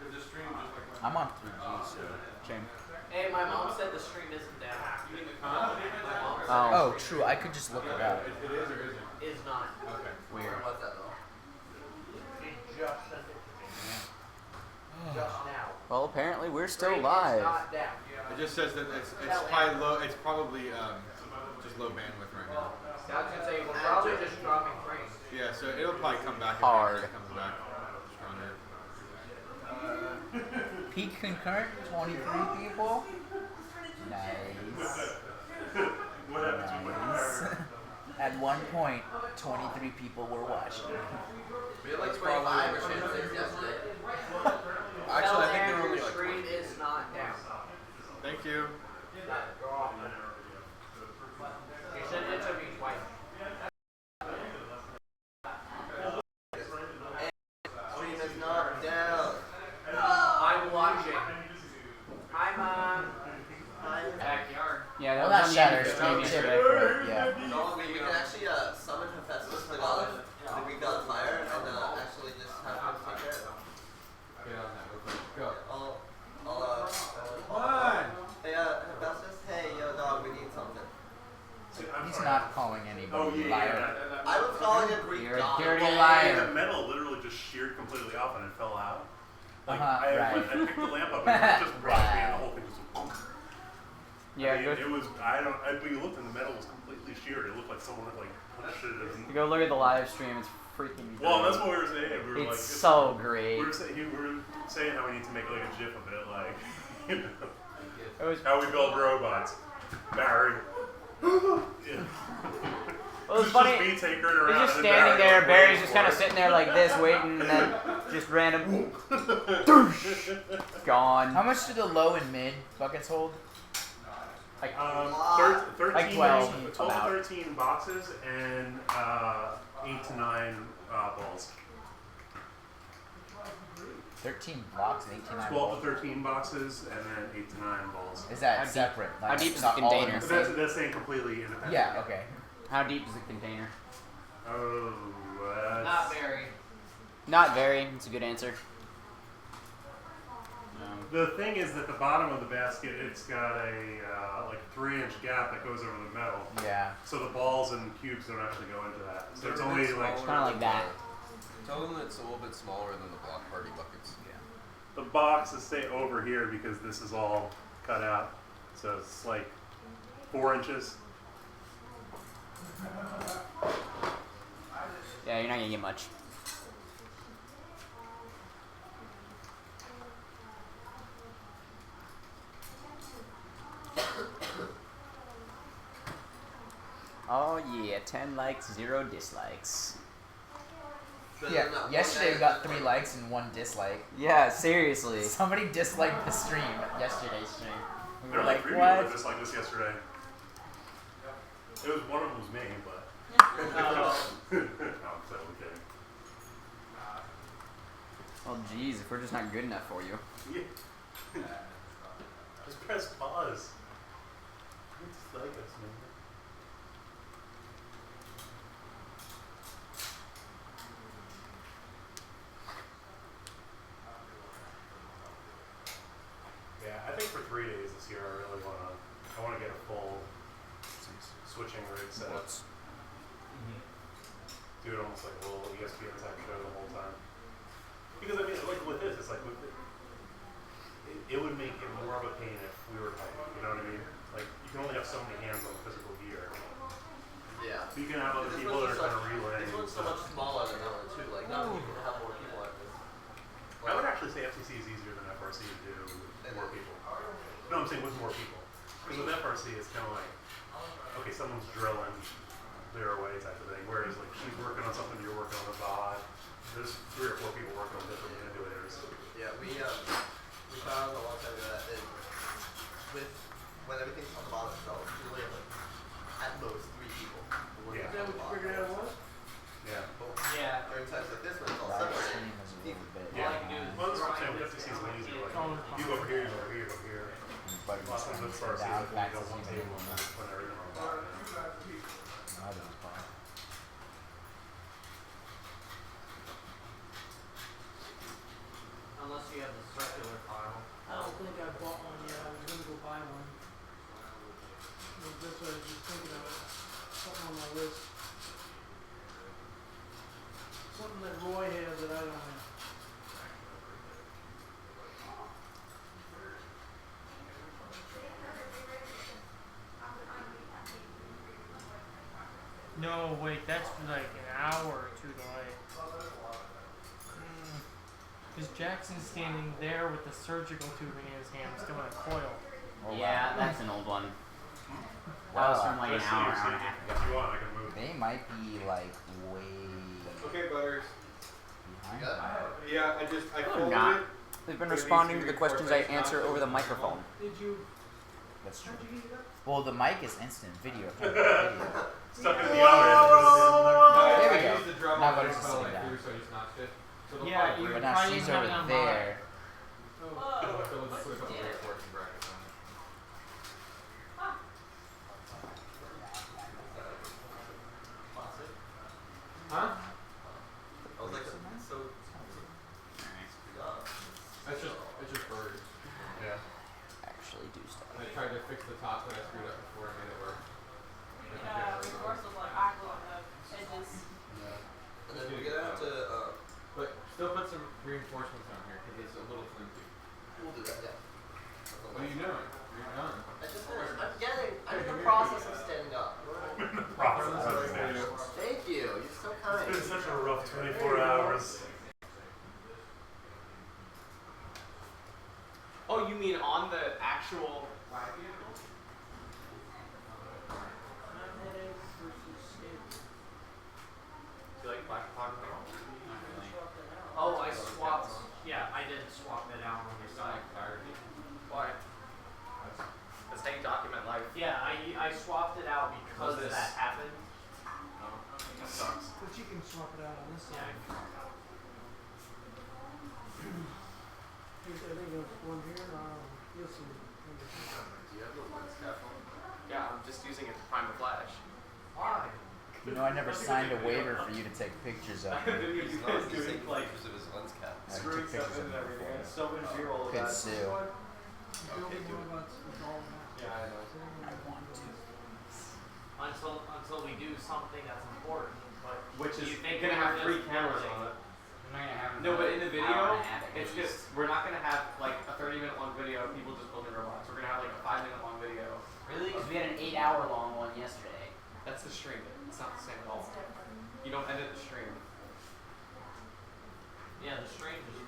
Is the stream just like I'm on 3G, so. Shame. Hey, my mom said the stream isn't down. Oh, true. I could just look it up. It is or isn't? Is not. Okay. Weird. What's that though? It just sent it to me. Just now. Well, apparently we're still Stream is live. not down. It just says that it's probably low. It's probably just low bandwidth right now. I was gonna say we're probably just dropping frames. Yeah, so it'll probably come back. Hard. It comes back stronger. Peak concurrent, 23 people. Nice. Nice. At one point, 23 people were watching. We had like 25 or 26 yesterday. Actually, I think there were only The like stream is not down. Thank you. You sent it to me twice. Stream is not down. I'm watching. I'm backyard. Yeah, that Well, was not on the Shatter, end of the stream Stream yesterday. Chipper, yeah. No, we can actually summon Hephaestus, the god of fire, and actually just have him take care of it. Get on that real quick. Go. Come on! Hey, Hephaestus, hey, yo, dog, we need something. He's not calling anybody liar. I was calling a Greek You're a god. dirty The liar. metal literally just sheared completely off and it fell out. Like Right. I picked the lamp up and it just brought me and the whole thing just went. Yeah, I mean, go, it was. When you looked and the metal was completely sheared. It looked like someone had like pushed it. And, go look at the live stream. It's freaking great. well, that's what we were saying. We were It's like, so great. We were saying how we need to make like a GIF of it, like you know, It was, how we build robots. Barry. Yeah. well, it's It's funny. just me tinkering He's around. just and standing Barry, there. like, Barry's waiting just for kind of it. sitting there like this, waiting, and then just random gone. How much do the low and mid buckets hold? Like, 13, like 12, a total about. 13 boxes and 8 to 9 balls. 13 blocks and 8 to 9 12 balls. to 13 boxes and then 8 to 9 balls. Is that How deep- separate? how Like, deep is it's the not all in container? the But same- that's saying completely independent. Yeah, okay. How deep is the container? Oh, Not very. Not very. It's a good answer. The thing is that the bottom of the basket, it's got a like 3-inch gap that goes over the metal. Yeah. So the balls and cubes don't actually go into that. So They're it's a only bit like smaller like than that. Tell them it's a little bit smaller than the block party buckets. Yeah. the boxes stay over here because this is all cut out. So it's like 4 inches. Yeah, you're not gonna get much. Oh yeah, 10 likes, 0 dislikes. Yeah, yesterday we got 3 likes and 1 dislike. Yeah, seriously. Somebody disliked the stream, yesterday's stream. We There were were like, 3 people what? that just like this yesterday. It was one of them was me, but. No. I'm totally kidding. Well, geez, if we're just not good enough for you. Yeah. Just press pause. You dislike us, man. Yeah, I think for 3 days this year I really want to get a full switching rig set up. Do it almost like a little ESPN type show the whole time. Because I mean, like with this, it's like it would make it more of a pain if we were tight. You know what I mean? Like you can only have so many hands on the physical gear. Yeah. You can have other This people that one's are kind just of relaying. This one's so much smaller than that one too. Like now you can have more people at this. I would actually say FCC is easier than FRC to do with more people. No, I'm saying with more people. Because with FRC, it's kind of like, okay, someone's drilling, clear away type of thing. Whereas like she's working on something, you're working on a VOD. There's 3 or 4 people working on different manipulators. Yeah, we found a long time ago that with when everything's on the bottom itself, you only have like at most 3 people working Yeah. on the bottom. Yeah. But Yeah. during times like this when it's all Live separate, stream is a little bit. Yeah. All I can do is Well, that's what I'm grind saying. With this FCC is a little and easier. Like, grind you go over here, you go over here, you go over here. But Last one's with FRC, down, like back we to got one season table and one. then put everything on the bottom. I don't know. Unless you have the circular file. I don't think I bought one yet. I was gonna go buy one. But that's what I was just thinking of. Something on my list. Something that Roy has that I don't have. No, wait, that's for like an hour or 2 delay. Because Jackson's standing there with the surgical tubing in his hand, still in a coil. Oh, Yeah, wow. that's an old one. That was from like an Let's hour, see hour and a half if ago. you want, I can move. They might be like way Okay, Butters. behind. Yeah, I No, folded not. it. They've been But it needs responding to to be the questions I reinforced, answer not over the so- microphone. Did you, That's true. how'd you heat it up? Well, the mic is instant video. Can't be video. Stuck it in the oven. Put it in there. No, There we I go. used the drum Now on Butters it, is fell sitting like down. through, so I just notched it. So they'll Yeah, probably you- break. But now Probably she's didn't have over it on there. They'll put a couple of reinforcing brackets on it. Huh? I was like, so It's just bird. Yeah. Actually do stuff. And I tried to fix the top that I screwed up before I made it work. and then we're gonna have to But still put some reinforcements on here because it's a little flimsy. we'll do that, yeah. What are you doing? You're done. I just finished. I'm in the process of standing up. Thank you. You're so kind. It's been such a rough 24 hours. Oh, you mean on the actual? Do you like flash photography? Oh, I swapped. Yeah, I did swap that out on your side. Why? That's how you document life. Yeah, I swapped it out because What's this? that happened. That sucks. But you can swap it out on this side. Yeah. think there's one here, you'll see. Do you have the lens cap on? Yeah, I'm just using it to prime the flash. Why? You know, I never signed a waiver for you to take pictures of me. He's not using pictures of his lens cap. I Screwing took stuff pictures in of and me everything. before. So much B-roll of Could that. sue. Okay, do it. Yeah, I know. I want to. Until we do something that's important, but Which do is you think gonna we're have just three cameras building- on it. We're not gonna have No, but in the an video, hour and a half at it's least. just we're not gonna have like a 30-minute long video of people just building robots. We're gonna have like a 5-minute long video. Really? Because we had an 8-hour long one yesterday. That's the stream. It's not the same at all. You don't edit the stream. Yeah, the stream just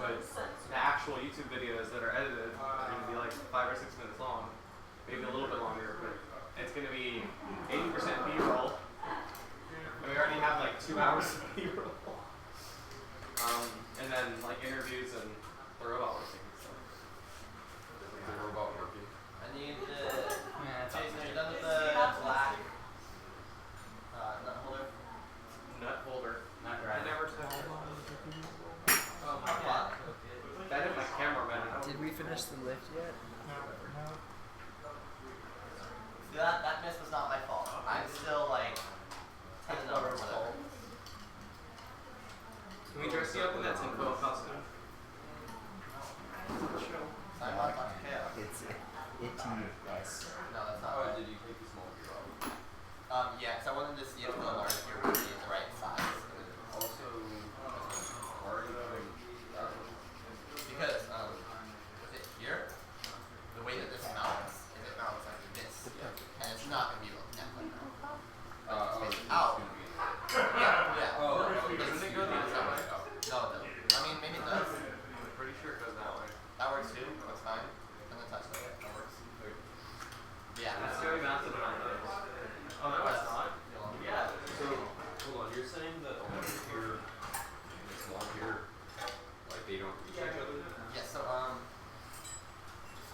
But the actual YouTube videos that are edited are going to be like 5 or 6 minutes long, maybe a little bit longer, but it's going to be 80% B-roll. And we already have like 2 hours of B-roll. And then like interviews and the robot working. So. The robot working. I need the. Jason, are you done with the black nut holder? Nut holder. not I driving. never touched it. Oh my god. That is my cameraman. Did we finish the lift yet? See, that miss was not my fault. I'm still like 10 and over whatever. Can we dress you up in that tinfoil costume? I'm not talking chaos. It's itty-s. No, that's not Oh, right. did you take the small gear off? Yeah, because I wanted to see if the large gear would be the right size. Also, are you doing that one? Because, with it here, the way that this mounts, is it mounts like this. And it's not going to be like that like that. Oh, It's it's out. gonna be- Yeah, yeah. Oh, Doesn't it go the other way? No, it doesn't. I mean, maybe it does. I'm pretty sure it goes that way. That works too. That's fine. And then touch that. That works. Yeah. It's very mounted on it. Oh, no, it's not. Yeah. So, hold on, you're saying that the large gear and the small gear, like they don't reach each other? Yeah, so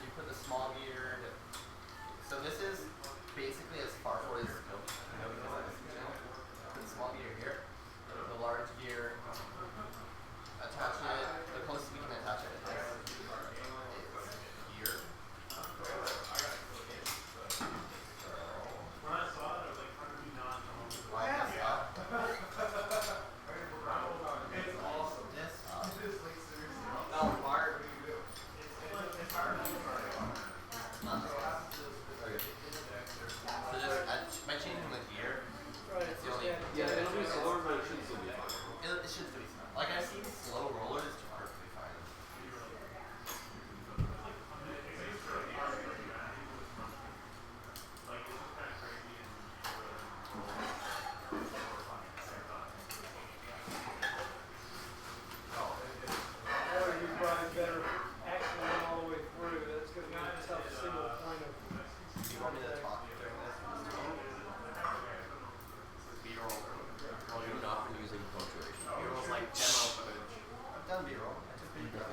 you put the small gear, so this is basically as far forward as it goes. Put the small gear here, the large gear, attach it, the closest we can attach it is here. Line this up. This up. Oh, Mark. So just by changing the gear, it's the only. Yeah, it'll be slower, but it should still be fine. It should still be fine. Like I've seen slow rollers do perfectly fine. Or you probably better actually all the way through, that's gonna be a tough single point of. Do you want me to talk during this? B-roll. Well, you've not been using punctuation. It was like demo footage. I've done B-roll. I took B-roll.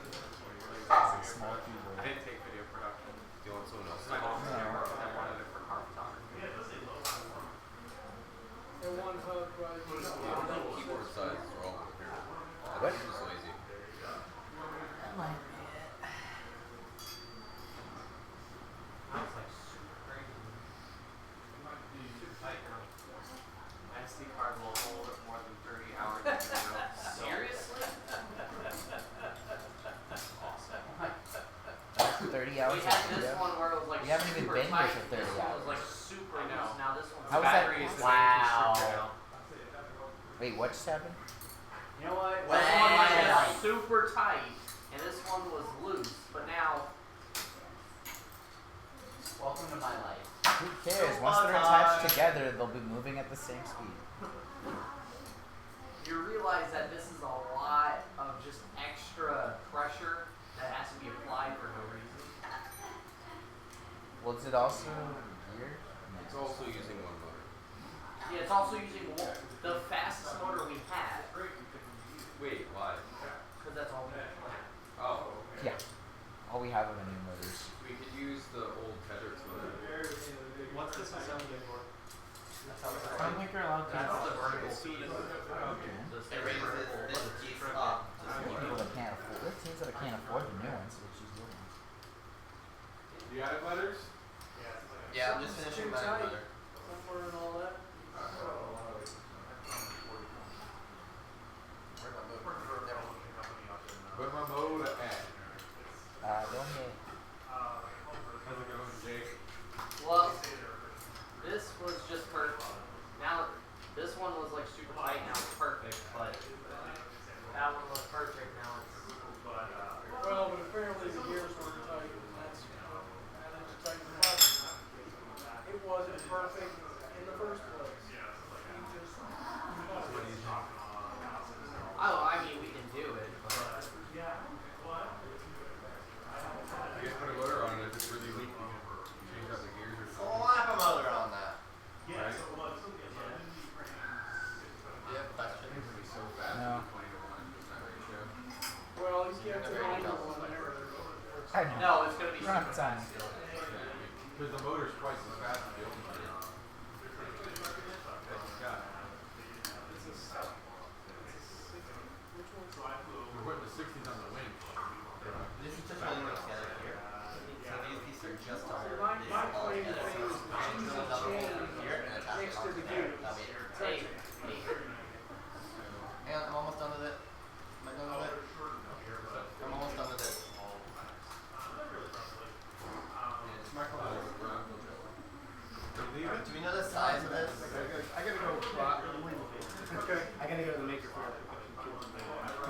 Small I keyboard. didn't take video production. Do you want someone else? My mom's camera, and I wanted it for car photography. And one hug, right? The keyboard sizes are all here. What? I'm just lazy. It's like super crazy. SD card will hold more than 30 hours of video. Seriously? That's awesome. 30 hours We of had this video? one where it was like We haven't even super been here tight. for 30 This one was hours. like super I know. loose. Now this one's How was that? Battery is the Wow. same now. Wait, what just happened? You know what? Wow. This one was just super tight, and this one was loose. But now, welcome to my life. Who cares? Once they're attached together, they'll be moving at the same speed. You realize that this is a lot of just extra pressure that has to be applied for no reason. Well, is it also gear? It's also using one motor. Yeah, it's also using the fastest motor we had, Wait, why? because that's all we had. Oh, Yeah. All we have are the new motors. we could use the old Tedrick's motor. What's this assembly for? That's how I don't think you're allowed to. That's the vertical speed. Okay. It raises this piece up. People that can't afford, it seems that mothers? Yeah, I'm just finishing Too my tight. butter. Somewhere and all that. Where's my motor at? ¿Dónde? How's it going, Jake? Well, this was just perfect. Now, this one was like super tight. Now it's perfect, but that one was perfect. Now it's. Well, but apparently the gears were tight, and that's how they just tighten the button. It wasn't perfect in the first place. He just. Oh, I mean, we can do it, but. You guys put a motor on it if it's really weak. You can change out the gears or something. Slap a motor on that. Right? Do you have questions? It's gonna be so fast. No. 20 to 1 percent ratio. Well, he's got the minor one there. I know. No, it's gonna be Rock super time. fast still. Because the motor's twice as fast as the open one. It's a six. Which one's We're putting the 60s on the wing. This is just holding it together here. So these are just So our my these all claim to together. fame is So the I'm cheese doing another hole chain over here and attach next it to onto the there. gears. That'll be it. Hey, hey. Hang on, I'm almost done with it. Am I done with it? I'm almost done with it. It's Marco. Do we know the size of this? I gotta go. Okay. I gotta go to the maker for it.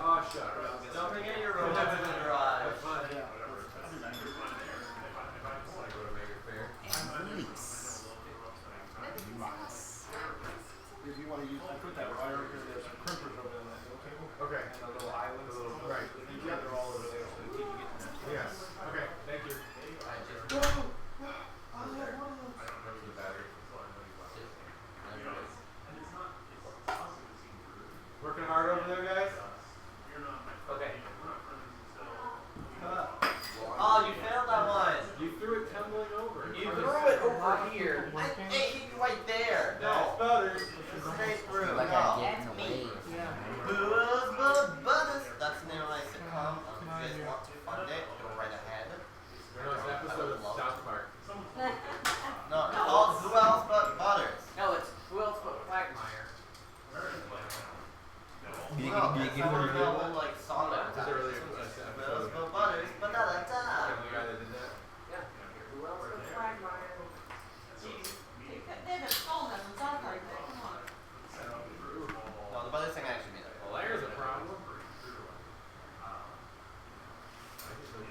Oh, shut up. Don't forget your robots in the garage. Have fun. Yeah. Go to Make It Fair. If you want to use, I put that wire over here. There's some crimpers over there on that little table. Okay. And the little islands. Right. Yeah, they're all over there. So you can get to that. Yes. Okay. Thank you. The battery. Working hard over there, guys? Okay. Oh, you failed that one. You threw it tumbling over. You threw it over here. It hit you right there. That's No. butters. Straight through. Like No. I get in the way. Butters. That's the name of my sitcom. If you guys want to fund it, go right ahead. No, it's an episode of South Park. No, it's called Who Else But Butters. No, it's who else but Quagmire. No, it's the whole like song that was Is there really Who a Else episode? But Butters. But da da da. The guy that did that? Yeah. Who else but Quagmire. They haven't stolen them from South Park, but come on. No, the Butters thing I actually made up. Well, there's a problem.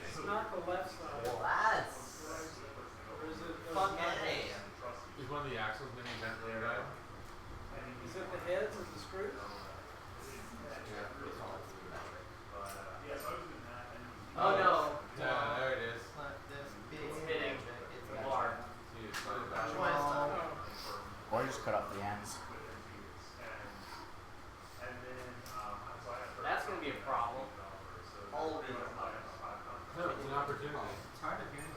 It's not the left side. Well, that's Or is it? fuck A. Is one of the axles mini bent really bad? Is it the heads of the screws? Oh no. There it is. It's hitting the bar. See, it's slide it back. Which one is that? Or just cut off the ends. That's gonna be a problem. All of these. No, it's an opportunity. It's hard to hear.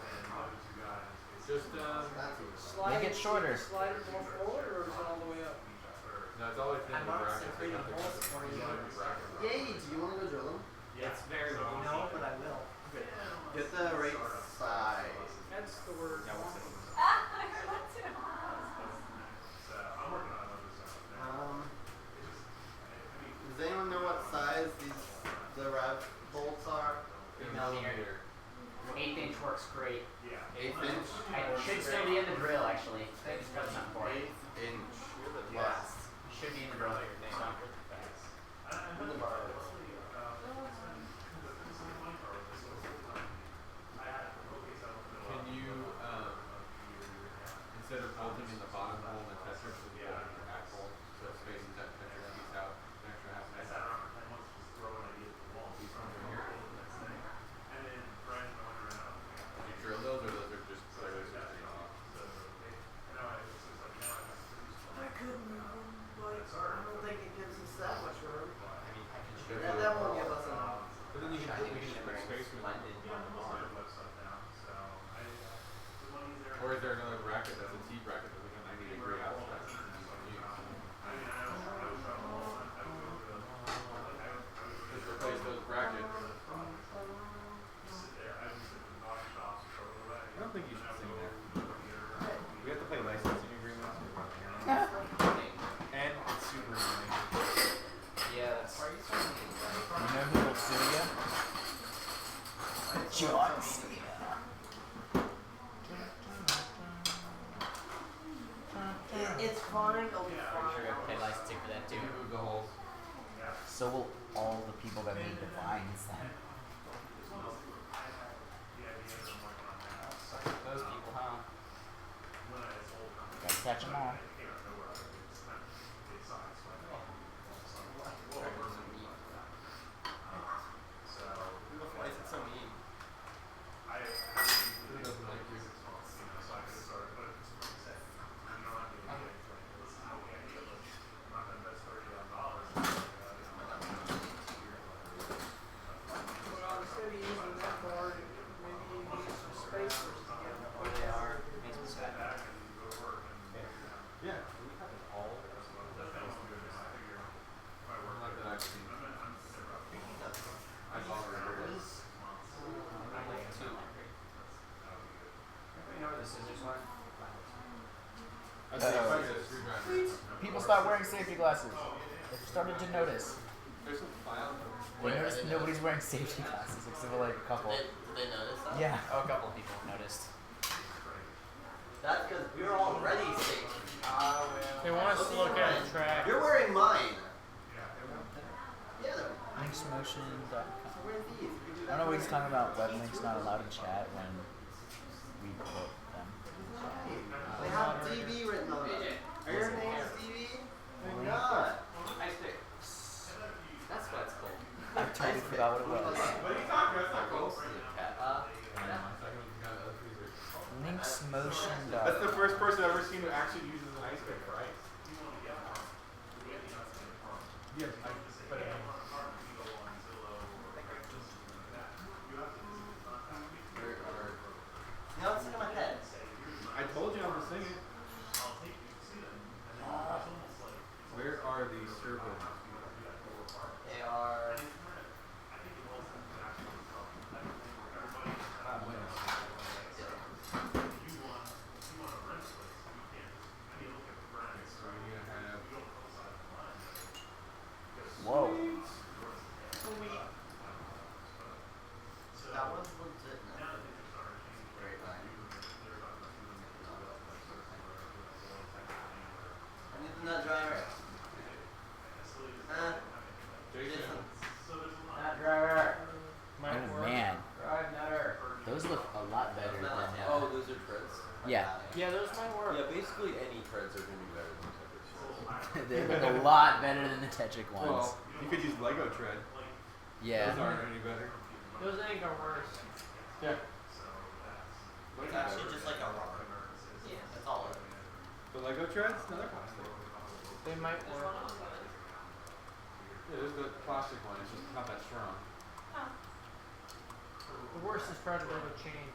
Just, Slide Make it shorter. Slide it more forward, or is it all the way up? no, it's always been I'm the not bracket. separating There's holes nothing for you. the bracket. Yay, do you want to go drill them? It's very long. No, but I will. Get the right side. That's the word. Does anyone know what size the rev bolts are? Millimeter. 1/8 inch works great. 1/8 inch? It should still be in the drill actually. They just got something for it. 1/8 inch. Yes. Should be in the drill. So. Can you, instead of bolting in the bottom hole in the Tetris, just bolt in the back hole, so it spaces that Tetris piece out an extra half an inch? These ones right here. Do you drill those, or those are just regular 16 off? I couldn't move them, but I don't fine. They'll be fine. Sure, got pay licensing for that too. Remove the holes. So will all the people that made the vines then. Those people, huh? Gotta catch them all. Why is it so mean? Well, instead of using that board, maybe you use some spacers to get the Where they are, makes me sad. Yeah. Do we have it all? Not that I've seen. I saw it. I'm like two. You know where the scissors are? I'd say if I get a screwdriver. People start wearing safety glasses. They've started to notice. There's some file. They noticed nobody's wearing safety glasses except for like a couple. Did they notice that? Yeah. Oh, a couple of people have noticed. That's because we were already safe. They want us to look at a track. You're wearing mine. Yeah, they're Linksmotion.com. wearing these. You can do I that don't know what for he's me. talking about. Web links not allowed in chat when we put them. They have DB written on them. Are your names DB? They're not. I stick. That's what's cool. I totally forgot what it was. What are you talking about? That's not close. Linksmotion.com. That's the first person I've ever seen who actually uses an ice pick for ice. Yes, but Now it's in my head. I told you I'm gonna sing it. Where are the servos? They are. Whoa. That one's legit now. Great line. I need the nut driver. Jason. Nut driver. Oh man. Drive nutter. Those look a lot better than Oh, those are treads? yeah. Yeah, those might work. Yeah, basically any treads are going to be better than Tetris. They look a lot better than the Tetric ones. Well, you could use Lego tread. Yeah. Those aren't any better. Those ain't gonna work. Yeah. It's actually just like a rubber. Yeah, that's all it is. The Lego treads? No, they're plastic. They might work. Yeah, there's the plastic one. It's just not that strong. The worst is probably the chain.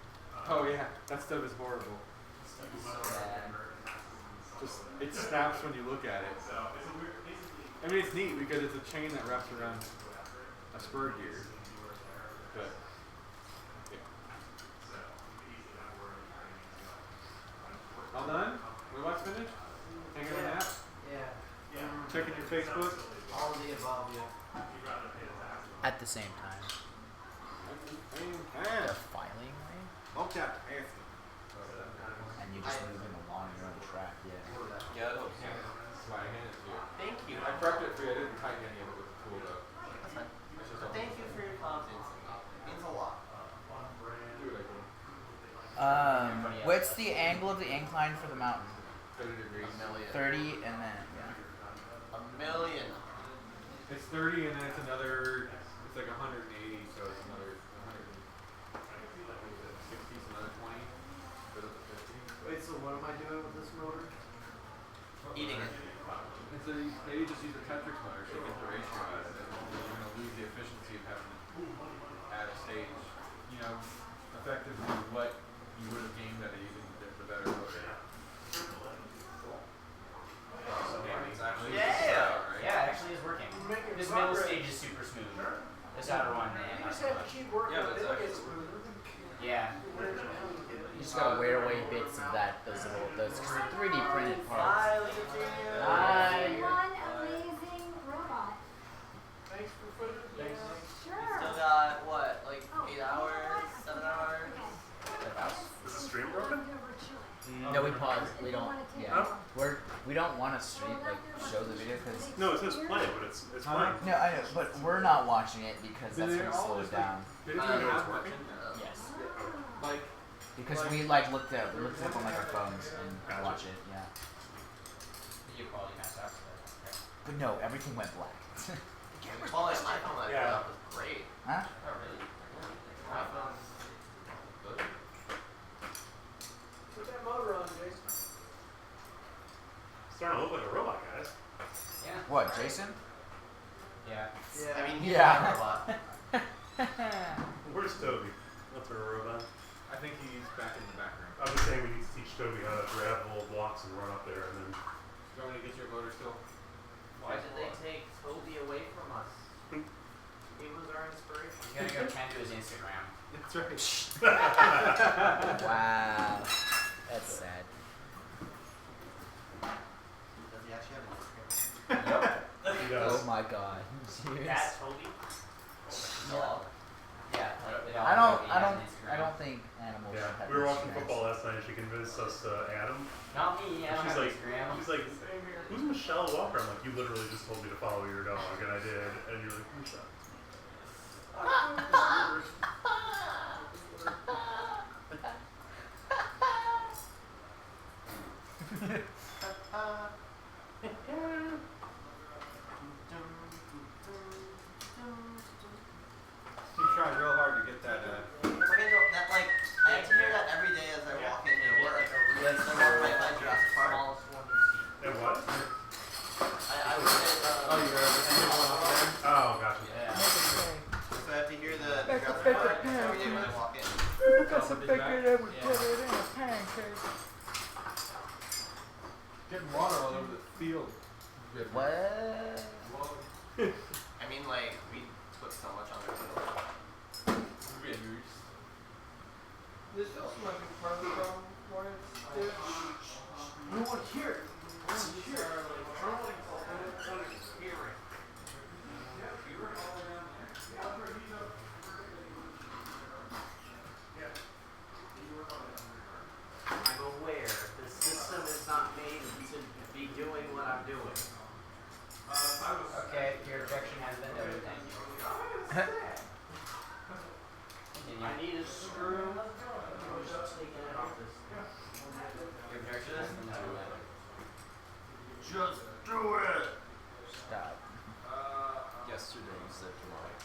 Oh yeah, that stuff is horrible. So bad. Just it snaps when you look at it. I mean, it's neat because it's a chain that wraps around a spur gear. But yeah. All done? Robots finished? Taking a nap? Yeah. Checking your Facebook? All of the above, yeah. At the same time. The filing way? Look at it. And you just moving along your own track, yeah. Yeah, that helps. That's why I handed it to you. Thank you. I prepped it for you. I didn't tighten any of it with the tool though. That's fine. It's just all- Thank you for your confidence in me. It means a lot. Do what I can. What's the angle of the incline for the mountain? 30 degrees. 30 and then, yeah. A million. It's 30 and then it's another, it's like 180, so it's another 160, so another 20. Goes up to 50. Wait, so what am I doing with this motor? Eating it. And so you maybe just use a Tetrix motor so you get the ratio out of it. You're going to lose the efficiency of having to add a stage. You know, effectively what you would have gained out of using the better motor. It's actually Yeah, it actually is working. Making This middle progress. stage is super smooth. This outer one, You not just so have to much. keep working. Yeah, but it's It'll get actually- smoother. Yeah. You just gotta wear away bits of that, those little, those 3D printed parts. Bye, look at you. Bye. One amazing robot. Thanks for putting it there. Sure. Still got what, like Oh, 8 hours, 7 hours? Okay. Is the stream broken? Over chili. No, we paused. We don't. Yeah, Huh? we don't want to stream like show the video because. No, it says play, but it's playing. No, I know, but we're not watching it because that's gonna slow it down. They didn't even know it's working. Yes. Like, Because we like looked it up on like our phones and watch it. Yeah. Video quality messed up. But no, everything went black. Quality on my phone, I Yeah. thought was great. Huh? Oh, really? My phone's good. Put that motor on, Jason. Starting to look like a robot, guys. Yeah. What, Jason? Yeah. I mean, he's Yeah. not a robot. Where's Toby? What's our robot? I think he's back in the background. I'm just saying we need to teach Toby how to grab the little blocks and run up there and then. Do you want me to get your motor still? Why did they take Toby away from us? He was our inspiration. He's gonna go tend to his Instagram. That's right. Wow. That's sad. Does he actually have an Instagram? He does. Oh my god. Serious? That Toby? No. Yeah. Like, they I all know he has an Instagram. I don't think animals should Yeah, have we were watching Instagrams. football last night and she convinced us Adam. Not me. I don't She's have like, Instagram. she's like, who's Michelle Walker? I'm like, you literally just told me to follow your dog, and I did. And you're like, who's that? He's trying real hard to get that. Okay, no, that like, I have to hear that every day as I walk into work. Like, I walk right by Jurassic Park. And what? I would say, Oh, you're Oh, gotcha. yeah. So I have to hear the Jurassic Park every day when I walk in. That's a big that would put it in a pancake. getting water all over the field. What? I mean, like, we put so much on the field. This also might be part of the problem why it's there. No one here. No one here. I'm aware the system is not made to be doing what I'm doing. Okay, your objection has been noted. Thank you. Continue. I need a screw. I'm just taking it off this. Your objection has been noted. Just do it! Stop. Yesterday you said tomorrow.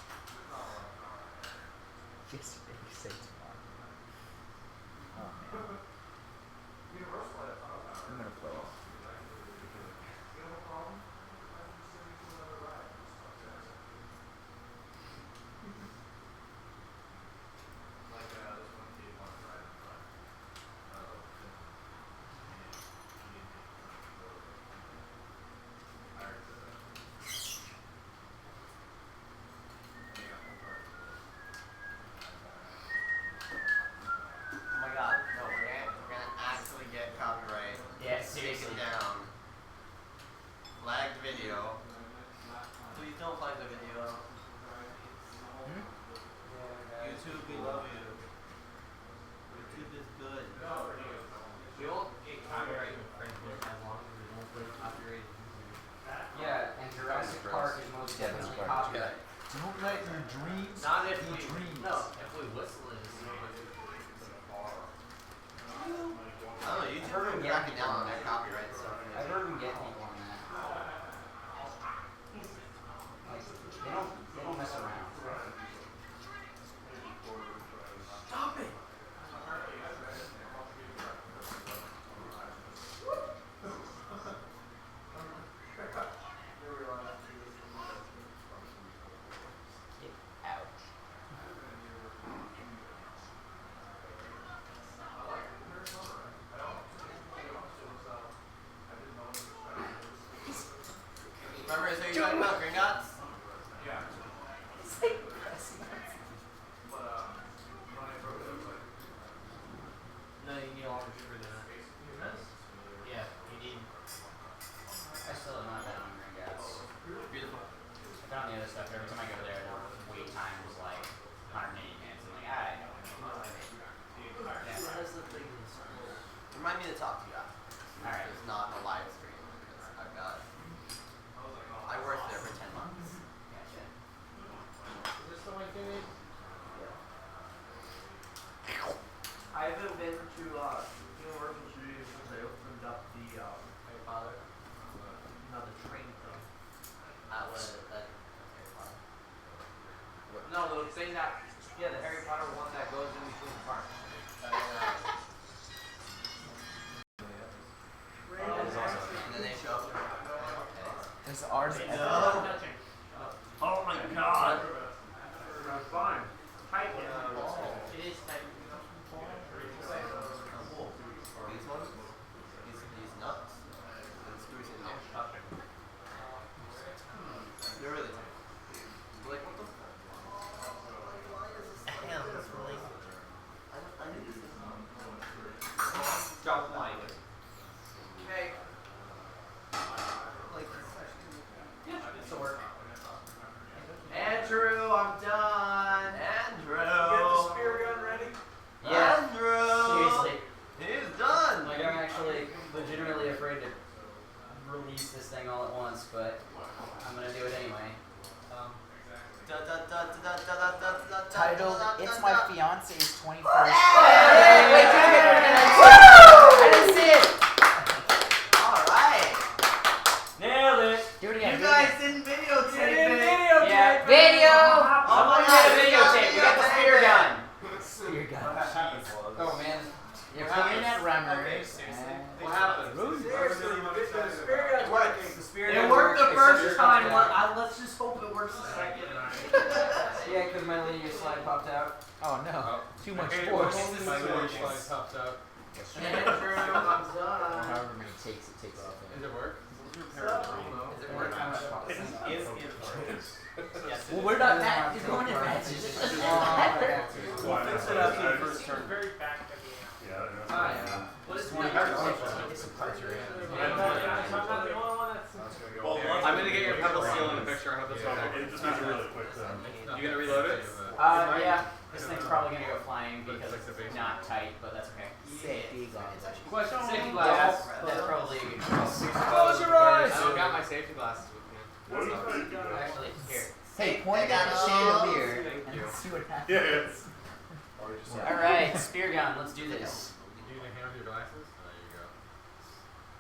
Yesterday you said tomorrow. Oh man. I'm gonna play it. Oh my god, no, we're gonna actually get copyright. Yeah, Take seriously. it down. Flagged video. Please don't flag the video. YouTube, we love you. YouTube is good. We won't get copyright infringement as long as we don't put copyright. Yeah, and Jurassic Park is most Yeah, definitely Jurassic Park. copyright. Don't let your dreams Not if be we dreams. no, if we whistle it. I don't know, YouTube is cracking down on their copyright stuff. I've heard them get people on that. Like, they don't mess around. Stop it. Ouch. Remember, is there you talking about Gringotts? No, you need a longer screw than that. Yeah, you need. I still have not been on Green Gas. Beautiful. I found the other stuff. Every time I go there, the wait time was like 180 minutes. I'm like, I know. That's the thing. Remind me to talk to you after. Alright. It's not a live stream because I worked there for 10 months. Gotcha. Is this the link you need? I haven't been to Universal Studios since they opened up the Harry Potter, not the train thing. No, the thing that, the Harry Potter one that goes in between the parks. And then they show up. Is ours No. Oh my god! That's fine. Tight one. It is tight. These ones? These nuts? And screws in there. They're really tight. Like, what the fuck? Damn, that's really... I knew this is... Drop the mic. Okay. Like, Yeah, it's a work. Andrew, I'm done. Andrew. You got the spear gun ready? Yeah. Andrew. Seriously. He's done. Like, I'm actually legitimately afraid to release this thing all at once, but I'm gonna do it anyway. titled "It's My Fiance's 21st." Wait, I didn't see it. Alright. Nailed it! Do it again. You guys didn't videotape it. Yeah, video! Oh my We god, got a videotape. We got the spear gun. Spear gun. Oh man. You're looking at Remmers. What happened? Seriously, the spear gun's working. The spear It gun worked the first except time. you're top Let's just hope it works the second. Yeah, because my linear slide popped out. Oh no. Too much Okay, force. my little slide popped out. Andrew, I'm Or done. however many takes it takes off. Does it work? Is it working? Well, we're not that. It's going in matches. Why? Fix it up to the first turn. Very back of the amp. Yeah, I know. Ah, yeah. What is I'm not the only one that's. I'm gonna get your pedal seal in the picture. I hope that's okay. It just makes it really quick though. You gonna reload it? Yeah. This thing's probably gonna go flying because it's not tight, but that's okay. Safety glasses. Question, safety Yeah, glasses. that's probably a good choice. Close your eyes. I don't got my safety glasses with me. What is it? Actually, here. Hey, point at the chandelier Thank you. and see what happens. Yeah. Alright, spear gun, let's do this. You gonna hand with your glasses? Oh, there you go.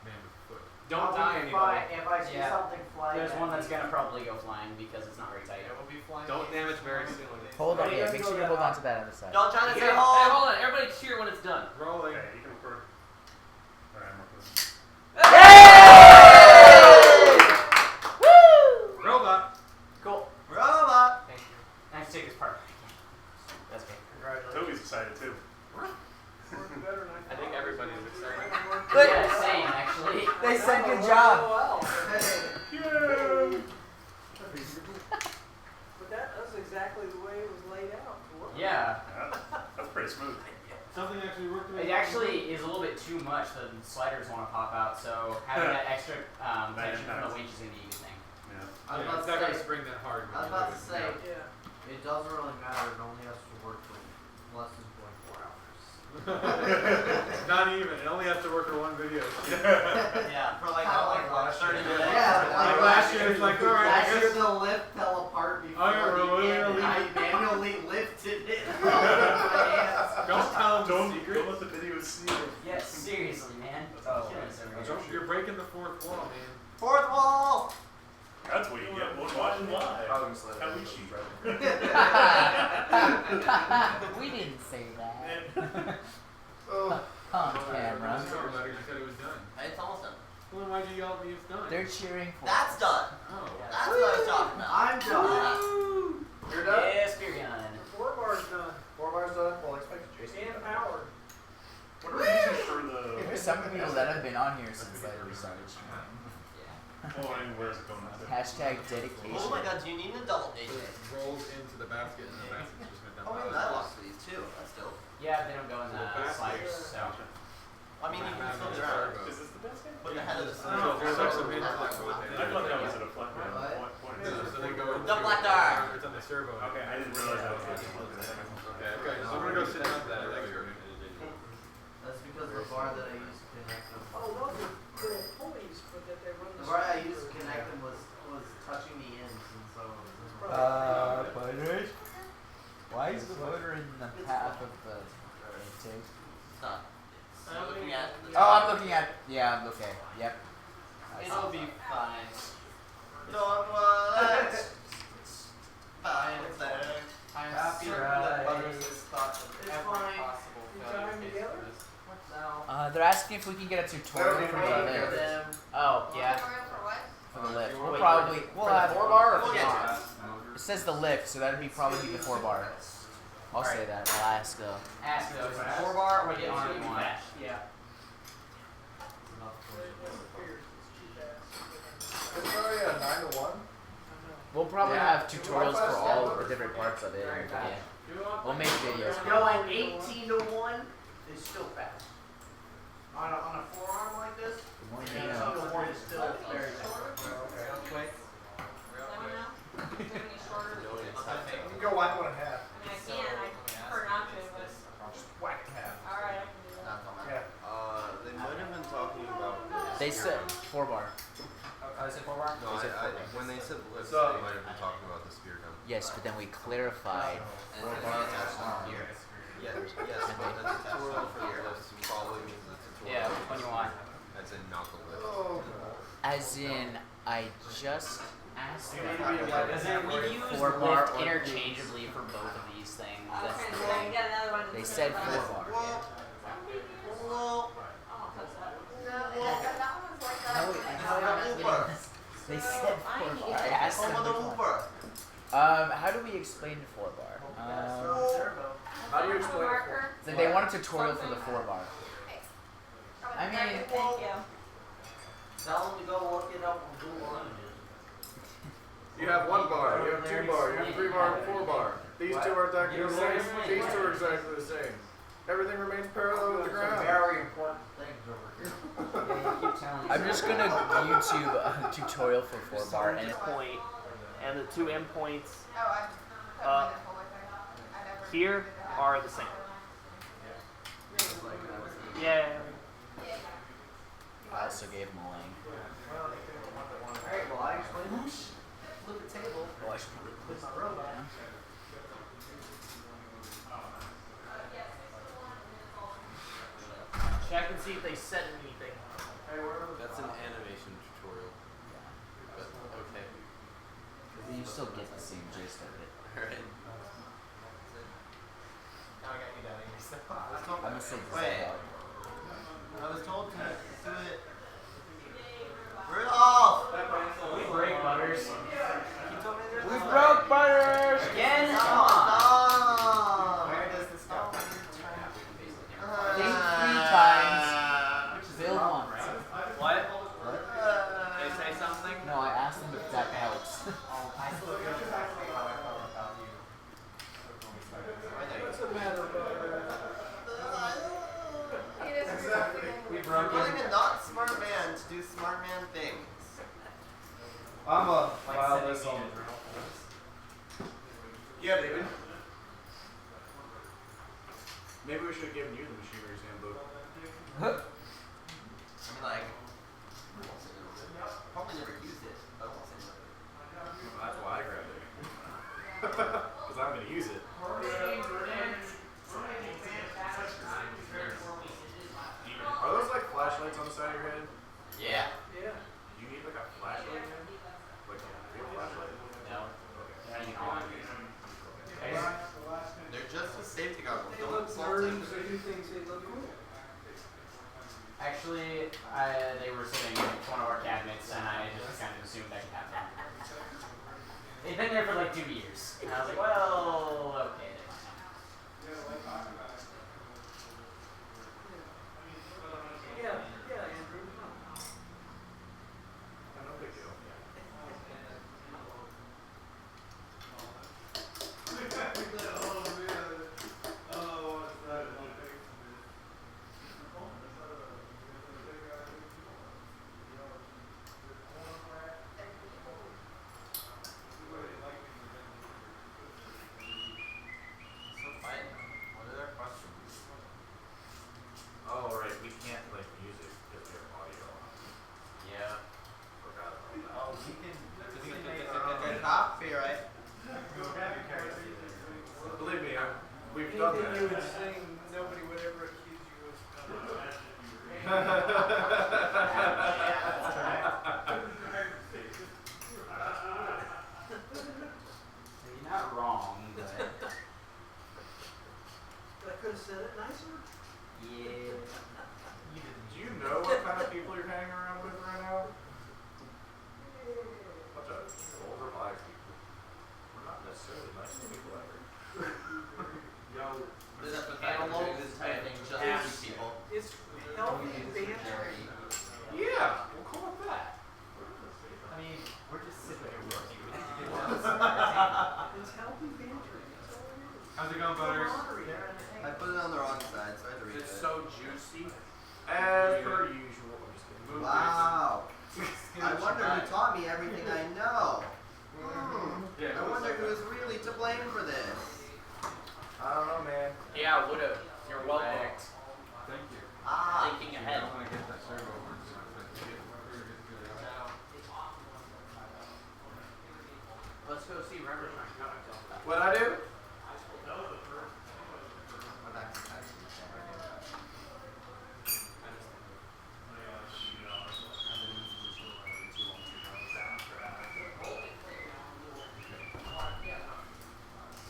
Man with foot. Don't die anybody. If I see Yeah. something fly, There's one that's gonna probably go flying because it's not very tight. It will be flying. Don't damage Mary's ceiling. Hold on, yeah, make sure you hold on to that other side. Don't try to say Hey, hold. hold on. Everybody cheer when it's done. Rolling. Okay, you can record. Alright, I'm recording. Robot. Cool. Robot. Thank you. Nice to take this part. That's okay. Toby's excited too. I think everybody's excited. Yeah, same actually. They said good job. Yay! But that's exactly the way it was laid out to work. Yeah. That's pretty smooth. Something actually worked. It actually is a little bit too much. The sliders want to pop out, so having that extra kind of from the winch is going to be a good thing. Yeah. I was Yeah, about it's to not say. gonna spring that hard. I was about to say. Yeah. It doesn't really matter. It only has to work for less than 24 hours. Not even. It only has to work for one video. Yeah. For like how like last 30 minutes. Yeah, like last year, it's like, all right, I Last year guess- the lift fell apart before Oh, yeah, I manually lifted it. Don't tell them Don't the secret. don't let the video see it. Yeah, seriously, man. Oh. Killing us over here. You're breaking the fourth wall, man. Fourth wall. That's what you get when watching live. I was just How letting we it cheat. We didn't say that. On camera. You said it was done. It's almost done. Well, then why'd you yell at me it's done? They're cheering for That's us. done. Oh. That's what I was talking about. I'm done. You're done? Yeah, spear gun. 4 bars done. 4 bars done? Well, I expect Jason. And powered. What are we using for the? There's some people that have been on here since like we started streaming. Oh, and where's it going to? Hashtag dedication. Oh my god, do you need an adult It agent? rolls into the basket and the basket's just went down. Oh, maybe that locks these too. That's dope. Yeah, they don't go in the sliders, so. I mean, you can still drown. Is this the basket? Put the head of the No, there's like some hints servo. that go with it. I thought that was a deflector. Point. So they go into Deflector. It's on the servo. Okay, I didn't realize that was a Okay, so I'm gonna go sit down for that. That's because the bar that I used to Yeah, I'm okay. Yep. It'll be fine. Don't worry. Fine there. I'm Happy certain that that Butters Butters has thought of It's every fine. possible You failure time case together? for this. They're asking if we can get a tutorial for the lift. Oh, yeah. Tutorial for what? For the lift. We'll Wait, probably we'll for the have 4-bar or We'll get to It says the lift, so that'd be probably the 4-bar. I'll say that. I'll ask though. Ask though, is it 4-bar or the on one? Yeah. It's already a 9 to 1. We'll probably Yeah. have tutorials for all of the different parts of it. Yeah. We'll make videos. Going 18 to 1 is still fast. On a forearm like this, 18 to 1 is still very fast. Real quick. Let me know. Is there any shorter? You can go whack one in half. I mean, I can. I prefer not to, but. Just whack in half. All right, I can do that. Yeah. They might have been talking about. They said 4-bar. Oh, is it 4-bar? No, when they said lifts, So- they might have been talking about the spear gun. Yes, but then we clarified. And then attached on here. Yes, but the tutorial for the lifts probably means the tutorial. Yeah, which one you want? As in not the lift. As in, I just asked them. Because we use 4-bar lift or interchangeably for both of these things. That's Okay, the so thing. we got another one. They said 4-bar. Well, That one was like How that. They said 4-bar. I asked them. Home of the Hooper. How do we explain the 4-bar? How do you explain it? Marker. Then they want a tutorial for the 4-bar. I mean, Thank you. Tell them to go look it up on Google Images. You have 1 bar, you have 2 bar, you have 3 bar, and 4 bar. These two are exactly the same. These two are exactly the same. Everything remains parallel with the ground. Very important things over here. I'm just gonna YouTube a tutorial for 4-bar and Point and the 2 endpoints Oh, I cut Uh, mine in full, I think. I never. here are the same. Yeah. I also gave him a link. Alright, well I explained it. Flip the table. Oh, I should probably Put my robot. Check and see if they said anything. That's an animation tutorial. But okay. You still get the same gist of it. Alright. I'm gonna say Wait. Zell. I was told to do it. Rudolph! We break Butters. We broke Butters! Again? No! Where does this go? Think 3 times. Build once. What? They say something? No, I asked them if that helps. What's the matter, Exactly. You're running a not smart man to do smart man things. I'm a Like file sending this me on. to- Yeah, David. Maybe we should have given you the machinery's handbook. I mean, like, probably never used it. I won't say never. That's why I grabbed it. Because I'm going to use it. Are those like flashlights on the side of your head? Yeah. Yeah. Do you need like a flashlight, man? Like a real flashlight? No. They're just a safety goggles. They Don't look insult nerdy, them. so you think they look cool. Actually, they were sitting in one of our cabinets, and I just kind of assumed I could have them. They've been there for like 2 years. And I was like, well, okay. Yeah, yeah, Andrew. No big deal. everything I know. Yeah, I wonder who is really to blame for this. I don't know, man. Yeah, would've. You're welcome. Thank you. Ah. Thinking ahead. I want to get that servo over. Let's go see River. What'd I do?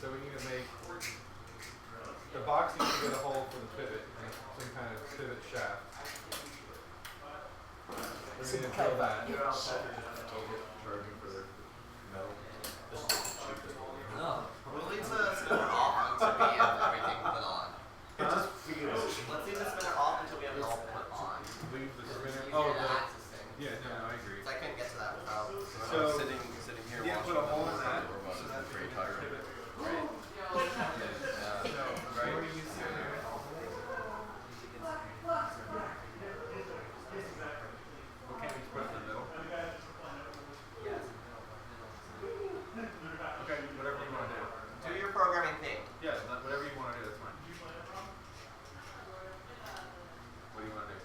So we need to make the box needs to get a hole for the pivot, and some kind of pivot shaft. We need to drill that. Charging for their metal. This is the cheapest one. No. We'll leave the spinner off until we have everything put on. It just feels. Let's leave the spinner off until we have it all put on. Leave the spinner. Easier Oh, to the. access things. Yeah, no, I agree. 'Cause I couldn't get to that without. So sitting here you watching put a hole in them that. or about So a that's great the tire. pivot. Right. Right. Where do you see it? Well, can't we just put it in the middle? Okay, whatever you want to do. Do your programming thing. Yeah, whatever you want to do, that's fine. What do you want to do?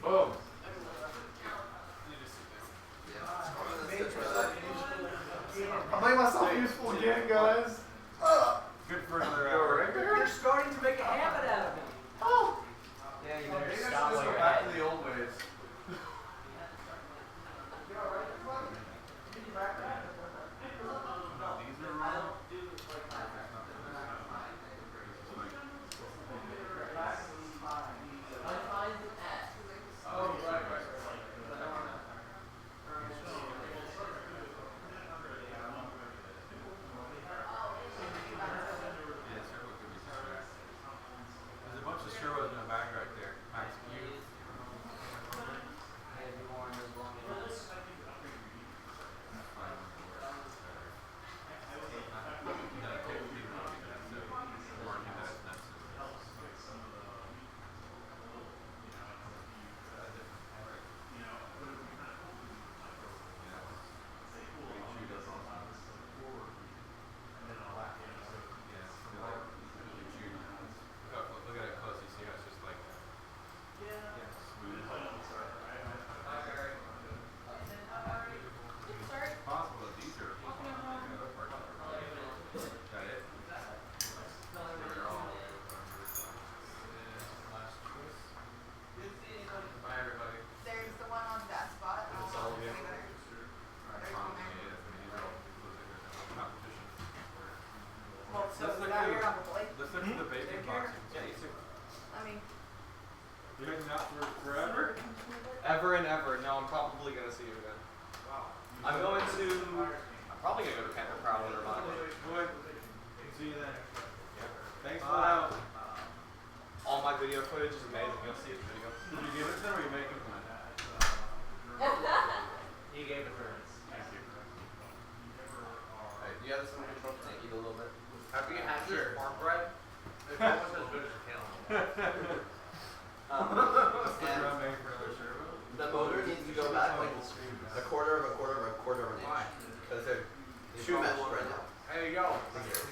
Boom. I made myself useful again, guys. Good for another Go hour. right there. You're starting to make a habit out of it. Oh. Yeah, you Maybe better I should stop just while go you're back ahead. to the old ways. These are wrong. There's a bunch of servos in the back right there. Max, can you? Look at it close, you see how it's just like smooth. It's possible that these are the other parts of the problem. Is that it? They're all last choice. Bye everybody. There's the one on that spot. It's all of you. There's one there. Competition. Well, so Let's look now at you're on the plate. Let's look at the bacon boxing. Yeah, you too. I mean, You're hanging out for forever? Ever and ever. No, I'm probably gonna see you again. I'm going to. I'm probably gonna go to Campbell Proud or not. Good. See you then. Thanks for the help. All my video footage is amazing. You'll see it in the video. Did you give it to them or are you making one? He gave it to her. Thank you. Alright, do you have this under control? Can I eat a little bit? Have you had this cornbread? It's almost as good as a kale. Stick around making for another servo? The motor needs to go back like a quarter of a quarter of a quarter of an Why? inch. Because they're too meshed right now. There you go.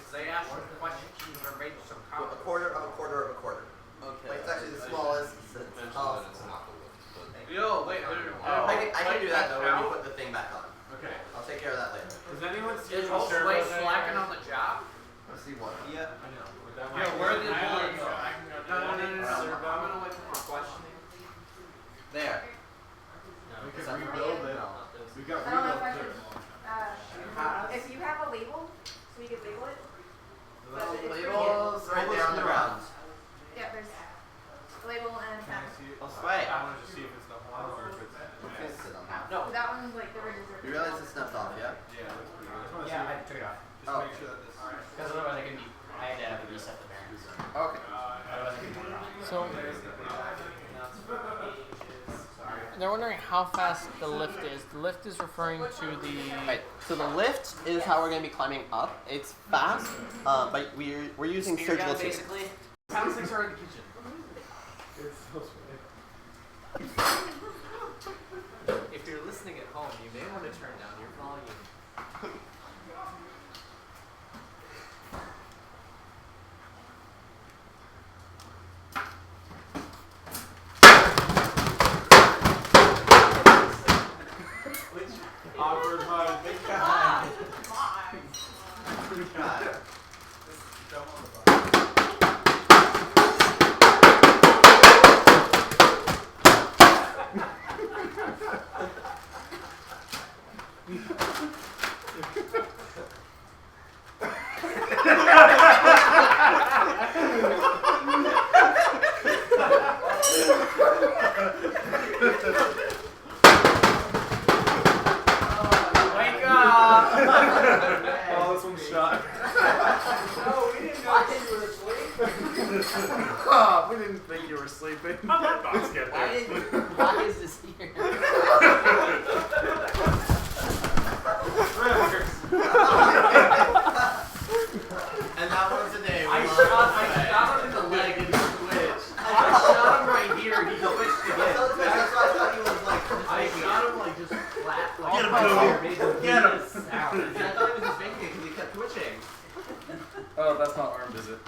They asked you a question, you better make some A comments. quarter of a quarter of a quarter. Okay. Like it's actually the smallest. Mention Oh. that it's not the wood, but Yo, wait, I can do that though when we put the thing back on. Okay. I'll take care of that later. Does anyone see Is the Jose servos slacking anywhere? on the job? Let's see what. Yeah, I know. But that Yeah, might- where are the I bullets? don't know. No, I'm gonna wait for questioning. There. We Is could that rebuild it. No. We got I don't know if I rebuild should, if you have a label, so you can label it. But it's pretty good. Labels right there on the ground. Yeah, there's a label and a Can I pen. see it? Oh, sweet. I want to just see if it's the hole or if it's. You can sit on that. So that one's like the ridges are. You realize it's snuffed off, yeah? Yeah, it looks pretty good. I just want to Yeah, I see. took it off. Just Oh. make sure that this. Because otherwise I could be. I had to have to reset the bearings. Okay. Otherwise I could be wrong. So they're wondering how how fast the lift is. The lift is referring to the. Right. So the lift is how we're going to be climbing up. It's fast, but we're using Spear surgical gun, tools. basically. Sound sticks are in the kitchen. If you're listening at home, you may want to turn down your volume. Awkward hug. Wake up! Oh, this one's shot. No, we didn't know you were asleep. Ah, we didn't think you were sleeping. How'd that box get there? Why is this here? And that was the day. I shot him in the leg and he twitched. I shot him right here and he twitched again. That's why I thought he was like. I shot him like just flat. Like, Get him, Cody. Get him! I thought it was his vein because he kept twitching. Oh, that's not armed, is it?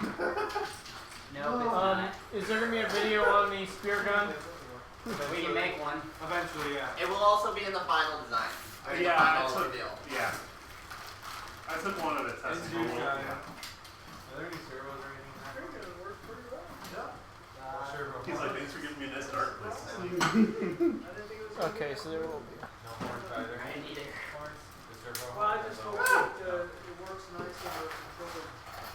No, it's not. Is there gonna be a video on the spear gun? We can make one. Eventually, yeah. It will also be in the final design. Or in Yeah, the final I took, reveal. yeah. I took one of the tests. Are there any servos or anything? I think it worked pretty well. Servo. He's like, thanks for giving me this dark place to sleep. I didn't think it was. Okay, so there will be. No horns either. I didn't either. The servo. Well, I just hope that it works nice until the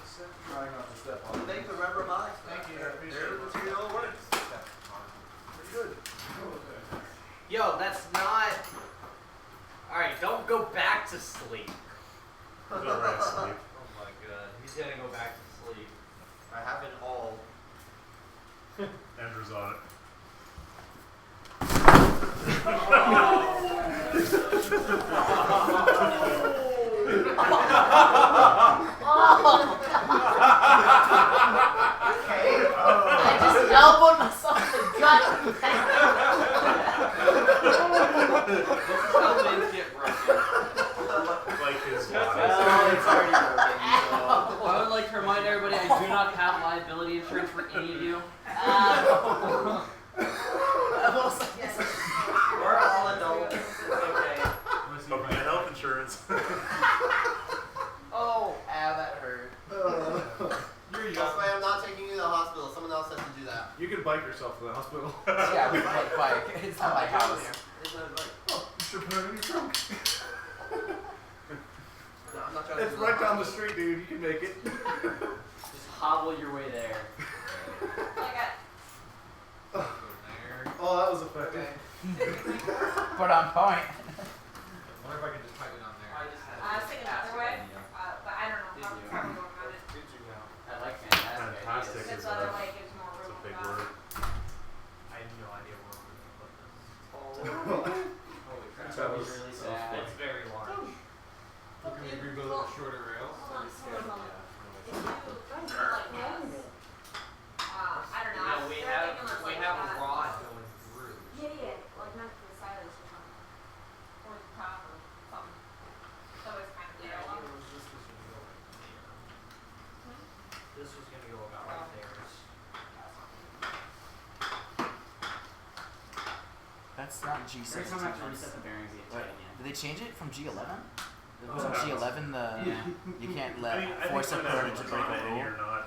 set. Trying not to step on. Thank the Rev Robotics. Thank you. Their material works. Pretty good. Yo, that's not. Alright, don't go back to sleep. Go right to sleep. Oh my god. He's gonna go back to sleep. I have it all. Andrew's on it. I just elbowed myself in the gut. This is how things get broken. Like his Well, it's already broken, so. I would like to remind everybody I do not have liability insurance for any of you. We're all adults. It's okay. But we get health insurance. Oh, that hurt. That's why I'm not taking you to the hospital. Someone else has to do that. You can bike yourself to the hospital. Yeah, we might bike. It's not my house. It's not like, Oh, you should put it in your trunk. no, I'm not trying to It's do right that. down the street, dude. You can make it. Just hobble your way there. Oh, that was effective. But on point. I wonder if I can just pipe it on there. I was thinking the other way, but I don't know how to go about it. Did you know? I like fantastic. Fantastic This is other a, way gives more it's a room big about word. I have no idea where we're going to put this. Holy crap. That was- really sad. It's very large. Can we rebuild it with shorter rails? Hold on, hold on. If you like this, I don't know. I No, was we thinking have was we like have a that. rod going through. Yeah, like not to the side of this or something. Or the top or something. So it's kind of yellow. This was gonna go about right there. That's not Every G17. time I have to reset the bearings, you get tight again. Did they change it from G11? It was on G11 the Yeah. you can't I let mean, I force a think permit whether to break it's on a it rule. or not.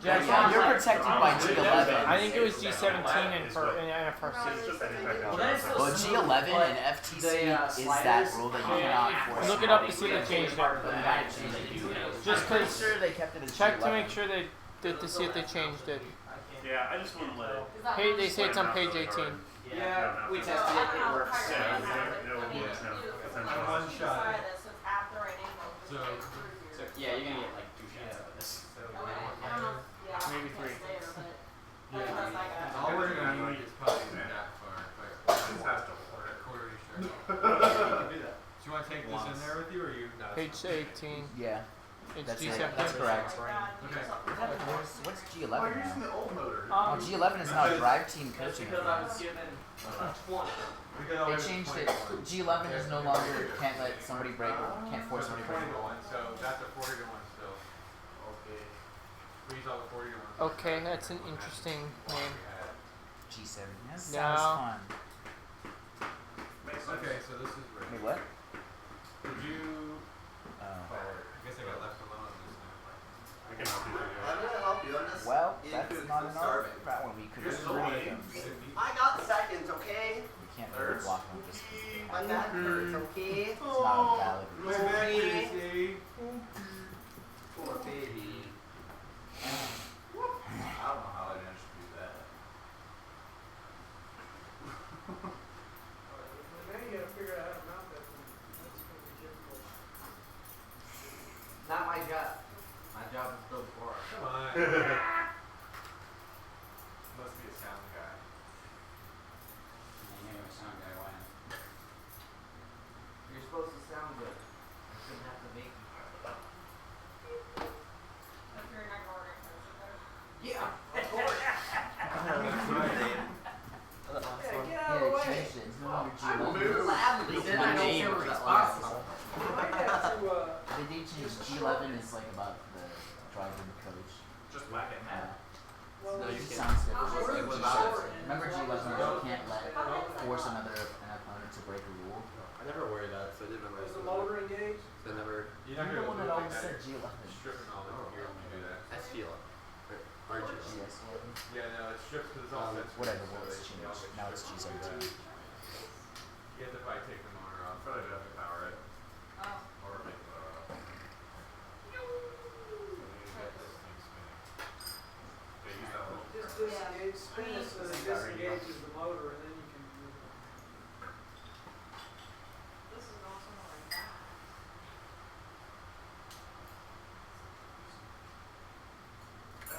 Jackson, Yeah, you're protected by G11. I think it was G17 and FRC. It's just any type of Well, then it's insurance. Well, still G11 but and FTC the, is sliders, that rule that you cannot force. Look it up to see if they changed it. Just I'm pretty cause, sure they kept it as check to G11. make sure they to see if they changed it. Yeah, I just want to let it. Hey, they say it's on page 18. Yeah, we No, tested it. It works. Yeah, no, essentially. One shot. So it's at the right angle. So, So yeah, you're gonna get like 2 shots out of this. Okay, I don't know. Yeah, Maybe it's 3. there, but yeah, that's like a. all we're gonna need is probably that far. But This has to work. page 18. Yeah. It's That's G17. it. That's correct. Okay. What's G11 Oh, you're using now? the old motor. Oh, G11 is now drive team That's coaching. because I was given 20. They changed it. G11 is no longer can't let somebody break or can't force somebody to break. 20 to 1, so that's a 40 to 1 still. Okay. Freeze all the 40 to 1. Okay, that's an interesting name. G7. That sounds No. fun. Okay, so this is Wait, Rick. what? Did you? Oh. I guess I got left alone on this now. I can help you. I'm gonna help you. I'm just Well, eating that's food not 'cause I'm enough. starving. That one we could You're just so read lame. them. I got seconds, okay? We can't really block them just. My back hurts, okay? It's not a valid My reason. back hurts, eh? Poor baby. I don't know how I managed to do that. Now you gotta figure out how to mount that thing. That's gonna be difficult. Not my job. My job is to build floor. Come on. Must be a sound guy. You're supposed to sound good. You shouldn't have to make me. Yeah, of course. That's right. Yeah, get Yeah, out of the they way. changed it. It's no longer I will G11. gladly It's then my I don't name. feel responsible. You might have to, They did change G11 is like about the driver and the coach. Just whack it. well, No, It you just can't. sounds different. Like, It's what just- about Remember G11 you can't let force an opponent to break a rule. I never worried about it, so I didn't remember. is the motor engaged? So I never. You're You're not the gonna one do that it always like said that. G11. Stripping all this here when you do that. That's Sheila. Aren't you? GS11. Yeah, no, it strips because it's all sensitive. Whatever, so well, it's they all changed. get Now it's stripped G17. like that. You have to probably take the motor off. Probably have to power it. Or make the motor off. So you get this thing spinning. Yeah, use that little. Just disengage, spin it so that it disengages the motor and then you can move it. This is also like that.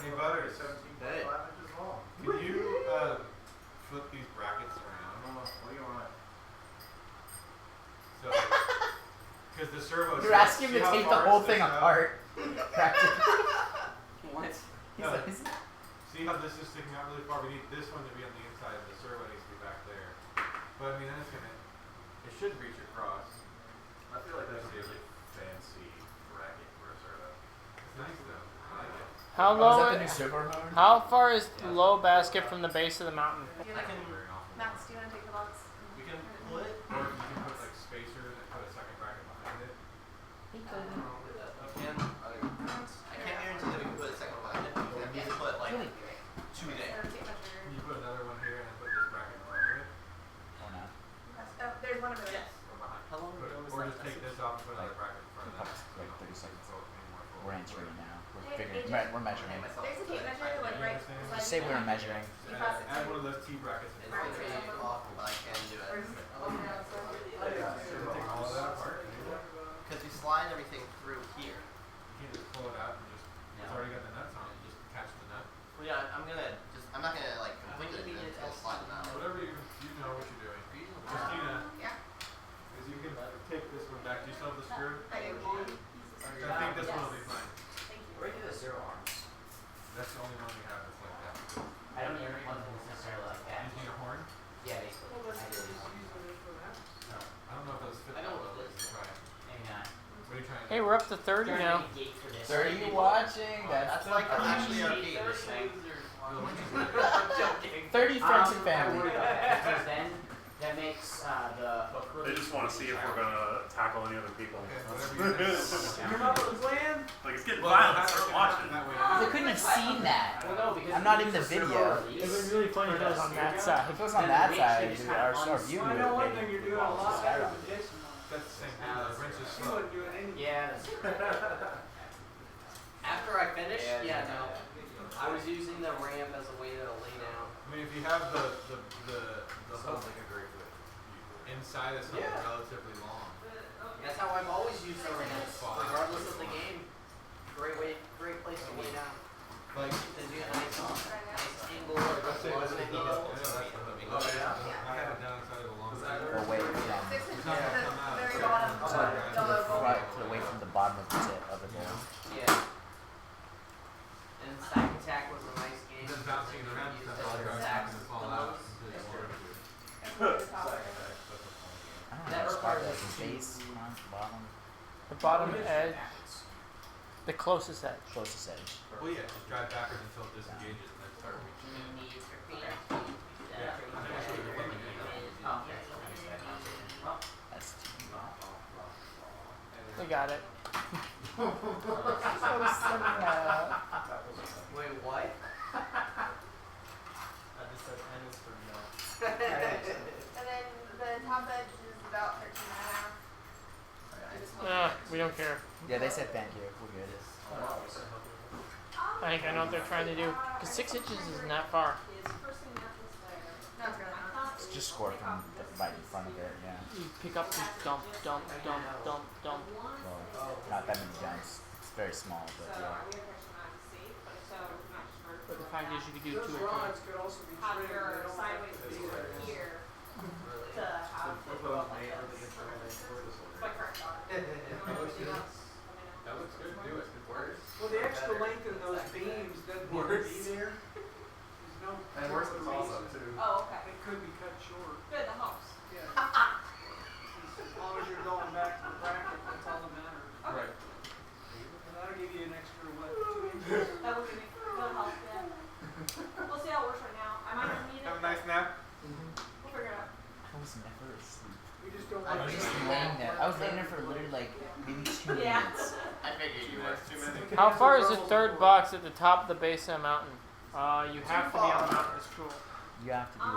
Hey, Butters. 17.5 inches long. Can you flip these brackets around? What do you want? So, because the servo. You're asking him to take the whole thing apart. Practically. What? No, see how this is sticking out really far? We need this one to be on the inside. The servo needs to be back there. But I mean, then it's gonna. It should reach across. I feel like that's a really fancy bracket for a servo. It's nice though. I like it. How Oh, is low? that the new servo mode? How far is the low basket from the base of the mountain? I can. Very awful. Max, do you wanna take the box? We can put. Or you can put like spacers and put a second bracket behind it. I can't guarantee that we can put a second one in it. We can put like two there. Can you put another one here and then put this bracket in front of it? Or not? Oh, there's one over there. Yes. How long Put ago it, was or that? just take this off and put another bracket in front of that. Like 30 seconds. So it may more We're full. answering it now. We're Hey, figuring. AJ. We're measuring. There's a tape measure like right beside Just say we were measuring. And add one of those T brackets in It's front of pretty it. awful, but I can do it. Take all of that apart. Because you slide everything through here. You can't just pull it out and just. It's already got the nuts on it. Just catch the nut. Well, yeah, I'm not gonna like completely do it. I'll slide them out. Whatever you know what you're doing. Christina, because you can take this one back. Do you still have the screw? I do. I think this one will be fine. Where do the zero arms? That's the only one we have that's like that. I don't even want them necessarily like that. You need a horn? Yeah, basically. Well, I let's do. use it for that. No. I don't know if those fit I that know well. what Let's try it. Maybe not. What are you trying to Hey, do? we're up to 30 Trying to now. make a gate for this. 30 watching. That's like actually arcade. This thing. 30 friends and I'm family. worried about that because then that makes the hook really. They just want to see if we're gonna tackle any other people. Okay, whatever you think. Come up with a plan? Like it's getting Well, violent. that's Start what watching. that way. They couldn't have seen that. Well, no, because I'm not we in the use servo video. release It would be really funny if it was on that side. If it was on Then that the side, reach, they just kinda our view Well, I would know one have thing been. you're doing a lot better than Jason on. That's the same thing. The wrench is He slow. wasn't doing anything. Yeah, that's After I finished, yeah, no. I was using the ramp as a way to lay down. I mean, if you have the whole inside of something relatively long. That's how I've always used the ramps, regardless of the game. Great place to lay down. Like, Because you get a nice angle or let's say this is the angle. I know that's the hook. Oh, yeah? I have it down inside of a long Or away from. Six It's inches not to gonna the come out. very It's bottom. like- Yellow. Right, away from the opposite of the bowl. Yeah. And Stack Attack was a nice game. Then bouncing it around, Use that's it all for the stacks guys and fall out. pillows. I don't know. That Describe requires that as base, front, bottom, The bottom edge, the closest edge. closest edge. Well, yeah, just drive backwards until it disengages and then start reaching. Yeah. Oh. That's two. They got it. Wait, what? I just said N is for no. And then the top edge is about 13.5. We don't care. Yeah, they said thank you. We're good. I think I know what they're trying to do. Because 6 inches isn't that far. No, it's really not. It's just score from the right in front of it. Yeah. You pick up, just dump, dump, dump, dump, dump. Well, not that many jumps. It's very small, but yeah. But the fact is, you could do Those 2 or 3. rods could also be Have trimmed. your They don't sideways have to view be here to have it go up like this. My current daughter. That looks good, do it, it works. Well, the extra length in those beams doesn't need to be there. There's no. And where's the toss-up, too? Oh, okay. It could be cut short. Good, that helps. Yeah. As long as you're going back to the bracket, that's all that matters. Right. And that'll give you an extra, what, 2 inches? That would be, that'll help, yeah. We'll see how it works right now. I might not need it. Have a nice nap. We'll figure it out. I was never asleep. We just don't I want was to. just laying there. I was laying there for literally like maybe 2 Yeah. minutes. I figured you were. 2 minutes. How far is the third box at the top of the base of the mountain? You have to be on the mountain. It's cool. You have to be the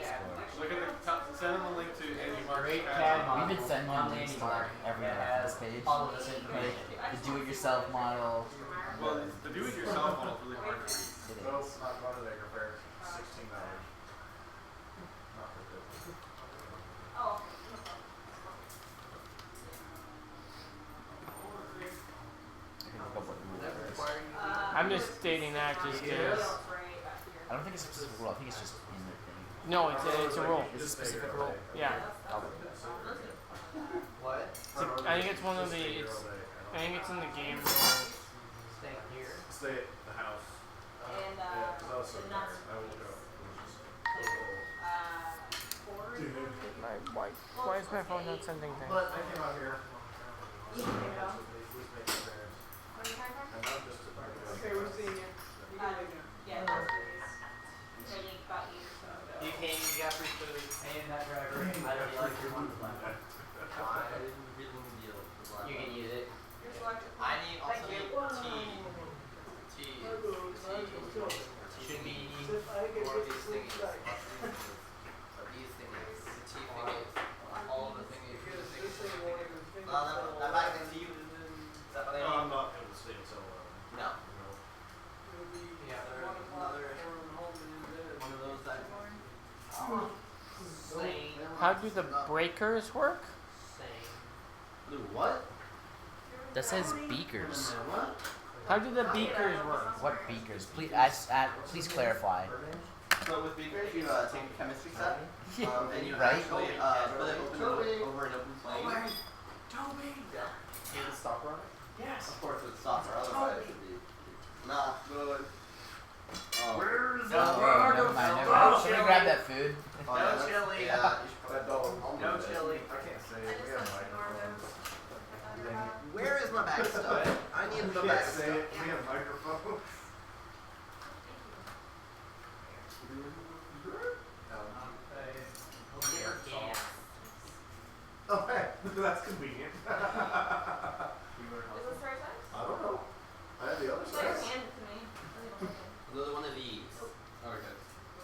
score. Look at the top, send them a link to Andy Mark's Great pad. CAD We've model been sending on them links Andy to Mark every that reference has page. all of this information. The do-it-yourself model. Well, the do-it-yourself model is really hard to read. It No, is. not Moneymaker fair. $16. Not for this. Oh. I can look up what the rule is. I'm just stating that just because. I don't think it's a specific rule. I think it's just in the thing. No, it's a rule. It's a specific rule. Yeah. What? I think it's one of the. I think it's in the game rule. Stay here. Stay at the house. And, Yeah, 'cause I was the sitting nuts there. I woke up. Why is my phone not sending things? But I came out here. You can pick it up. And I'm just Okay, we're seeing you. You can lay down. Yeah, that's it. So you got you. You came, you got free food, and that driver. I don't like your one left. I didn't really deal with the You can use it. Your selector. I need also Thank you. Should be I think more of it's these just thingies. like. These thingies. The T thingies. All of the thingies. Because this thing won't even think I'm back next to you. Is that what I No, need? I'm not able to stay until No. It'll be Yeah, there 1 is o'clock another or I'm home and in bed. one of those that. same. How do the breakers work? Blue what? That says beakers. What? How do the beakers work? What beakers? Please, please clarify. So with beakers, you take a chemistry set, and you Right? actually split it open over an open flame. Toby! Here's the stopper on it? Yes. Of course with stopper, otherwise it should be not good. Where's the Oh, never mind. Never mind. Should we grab that food? Oh, yeah, that's- chili. Yeah, you should put that dog. No chili. I can't say I it. just We have have a to ignore microphone. those. Where is my bag stuff? I need You the can't bag say stuff. it. We have a microphone. Yeah. Oh, hey, that's convenient. Is this the right size? I don't know. I have the other Just like side. hand it to me. Doesn't even look good. Another one of these. Okay.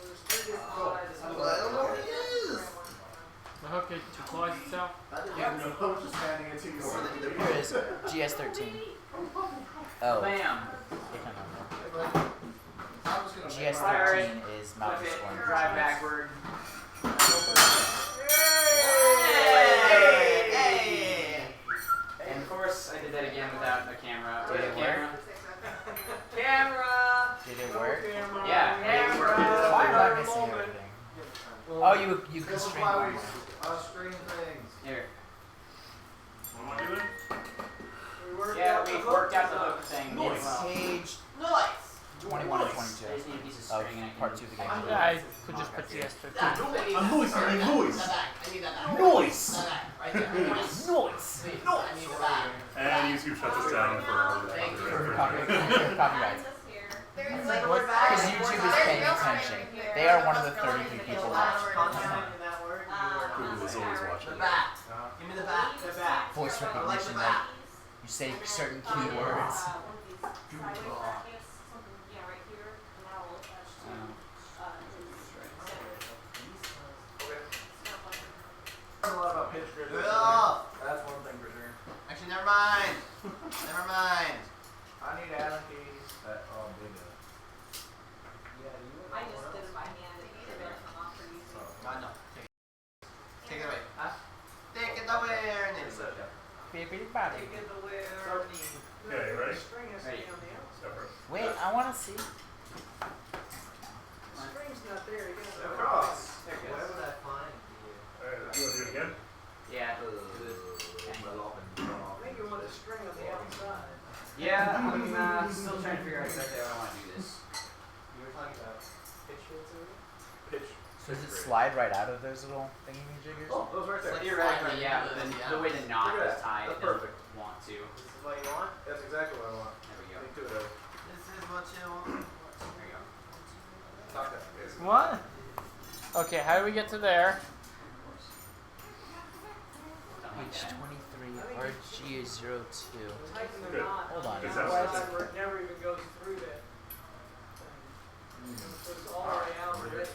There's 3 different sizes. I don't know what it is. The hook it deploys itself. I didn't even know. I was just handing it to you. Here it is. GS13. Oh. Bam. GS13 is mountain Flip it. scoring. Drive backward. Hey! And of course, I did that again without a camera. Did it work? Camera. Did it work? Yeah, it worked. Why am I missing everything? Oh, you This is constrained why me. we stream things. Here. What am I doing? We work. Yeah, we've worked out the hook thing really It's well. page Nice. 21 and I 22 just need a piece of of string and I can part 2 of the game. I could just put DS13. I'm noise, I need noise. I need that back. Noise! That back. Right there. Noise. Noise! I need the back. And YouTube shuts us down for Copyright. There's like a Because word back. YouTube is paying attention. They are one of the 33 people left. Google is always watching. The back. Give me the back. The back. Voice I like the recognition, back. like you say certain keywords. Learn a lot about pitch grid. Yeah. That's one thing for sure. Actually, never mind. Never mind. I need Allen keys. Oh, big. I just did it by hand. I'm not for you. God, no. Take it away. Take it away, Ernest. Bippity boppity. Take it away. Okay, you ready? The string has to be on the outside. Go for it. Wait, I want to see. The string's not there. You gotta Across. Where would I find Alright, you want to do it again? Yeah. I think you want the string on the outside. Yeah, I'm still trying to figure out exactly how I want to do this. You were talking about pitch grids over Pitch. Does it slide right out of those little thingy-majiggers? Oh, those right there. Theoretically, yeah, but then the way the knot Look at is that. tied, That's it doesn't perfect. want to. This is what you want? That's exactly what I want. There we go. Link to it over. This is what you want. There you go. Talk that. Yes. What? Okay, how do we get to there? Page 23, RG02. Tighten the Good. knot. Hold on. Good The sound. outside where it never even goes through that thing. So it's all the way out of it.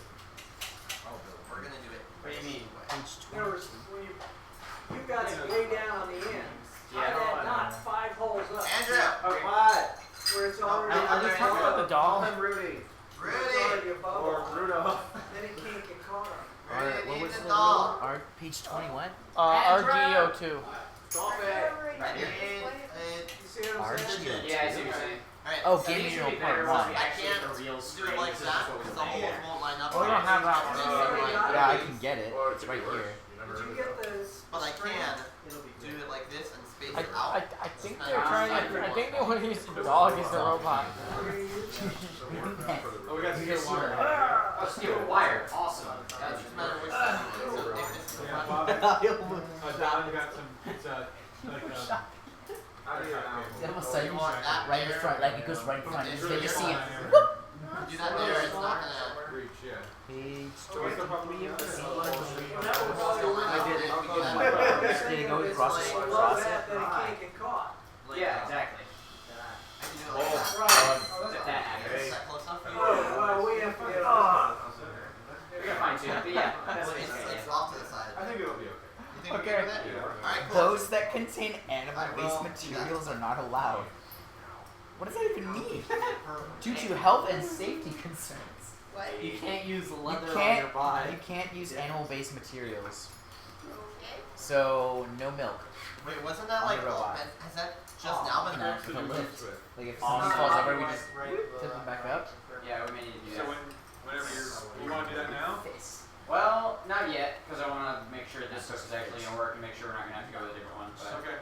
We're gonna do it. What do you mean? Page In other words, when you got it way down on the end. Tie Yeah. that knot 5 holes up. Andrew. Okay. What? Where it's already I'll Are you just talking about the Call dog? him Rudy. It's already Rudy. above. Or Rudolph. Then it can't get caught on. Rudy What was needs the a doll. page 21? RGO2. Stop it. Right here. You see what I'm saying? RGO2. Yeah, I see what you're saying. Alright. Oh, I think game it should manual be part better 1. once we I actually can't get the real do it string. like This is that what because we're the holes saying. won't line up. Oh, we don't have that one. Yeah, I can get it. Or It's could right be worse. here. You never Did you really get know. this? But I string? can It'll be do it like this and space I it out. think they're trying to. I think they want to use the dog as the robot. Oh, we got steel wire. Oh, steel wire. Awesome. Yeah, it doesn't matter which side you do it. So if this is the front, Don, you got some pizza, like, I need an That album. was so you want that right in there, front, like it goes right in front. It's You can just see it. do that there, it's not gonna. reach, yeah. Page What's the problem with that? I did it. Did it go across the Below across that, it? then it can't get caught. Yeah, exactly. I can do it like that. Right. If that happens. Is that close enough for you? Oh, well, we have to get it. We can fine tune it, but yeah. That's It's, basically it's it. off to the side. I think it'll be okay. You think Okay. we can do that? Alright, cool. Those that contain animal-based materials are not allowed. What does that even mean? Due to health and safety concerns. What? You can't use You can't use animal-based materials. So no milk. Wait, wasn't that On like the robot. has that just now been No, nerfed? the lift. Like if Oh, someone no. falls over, we just tip them back up. Yeah, we may need to do So that. whenever you want to do that now? Well, not yet, because I want to make sure this hook is actually going to work and make sure we're not going to have to go with a different one. But Okay.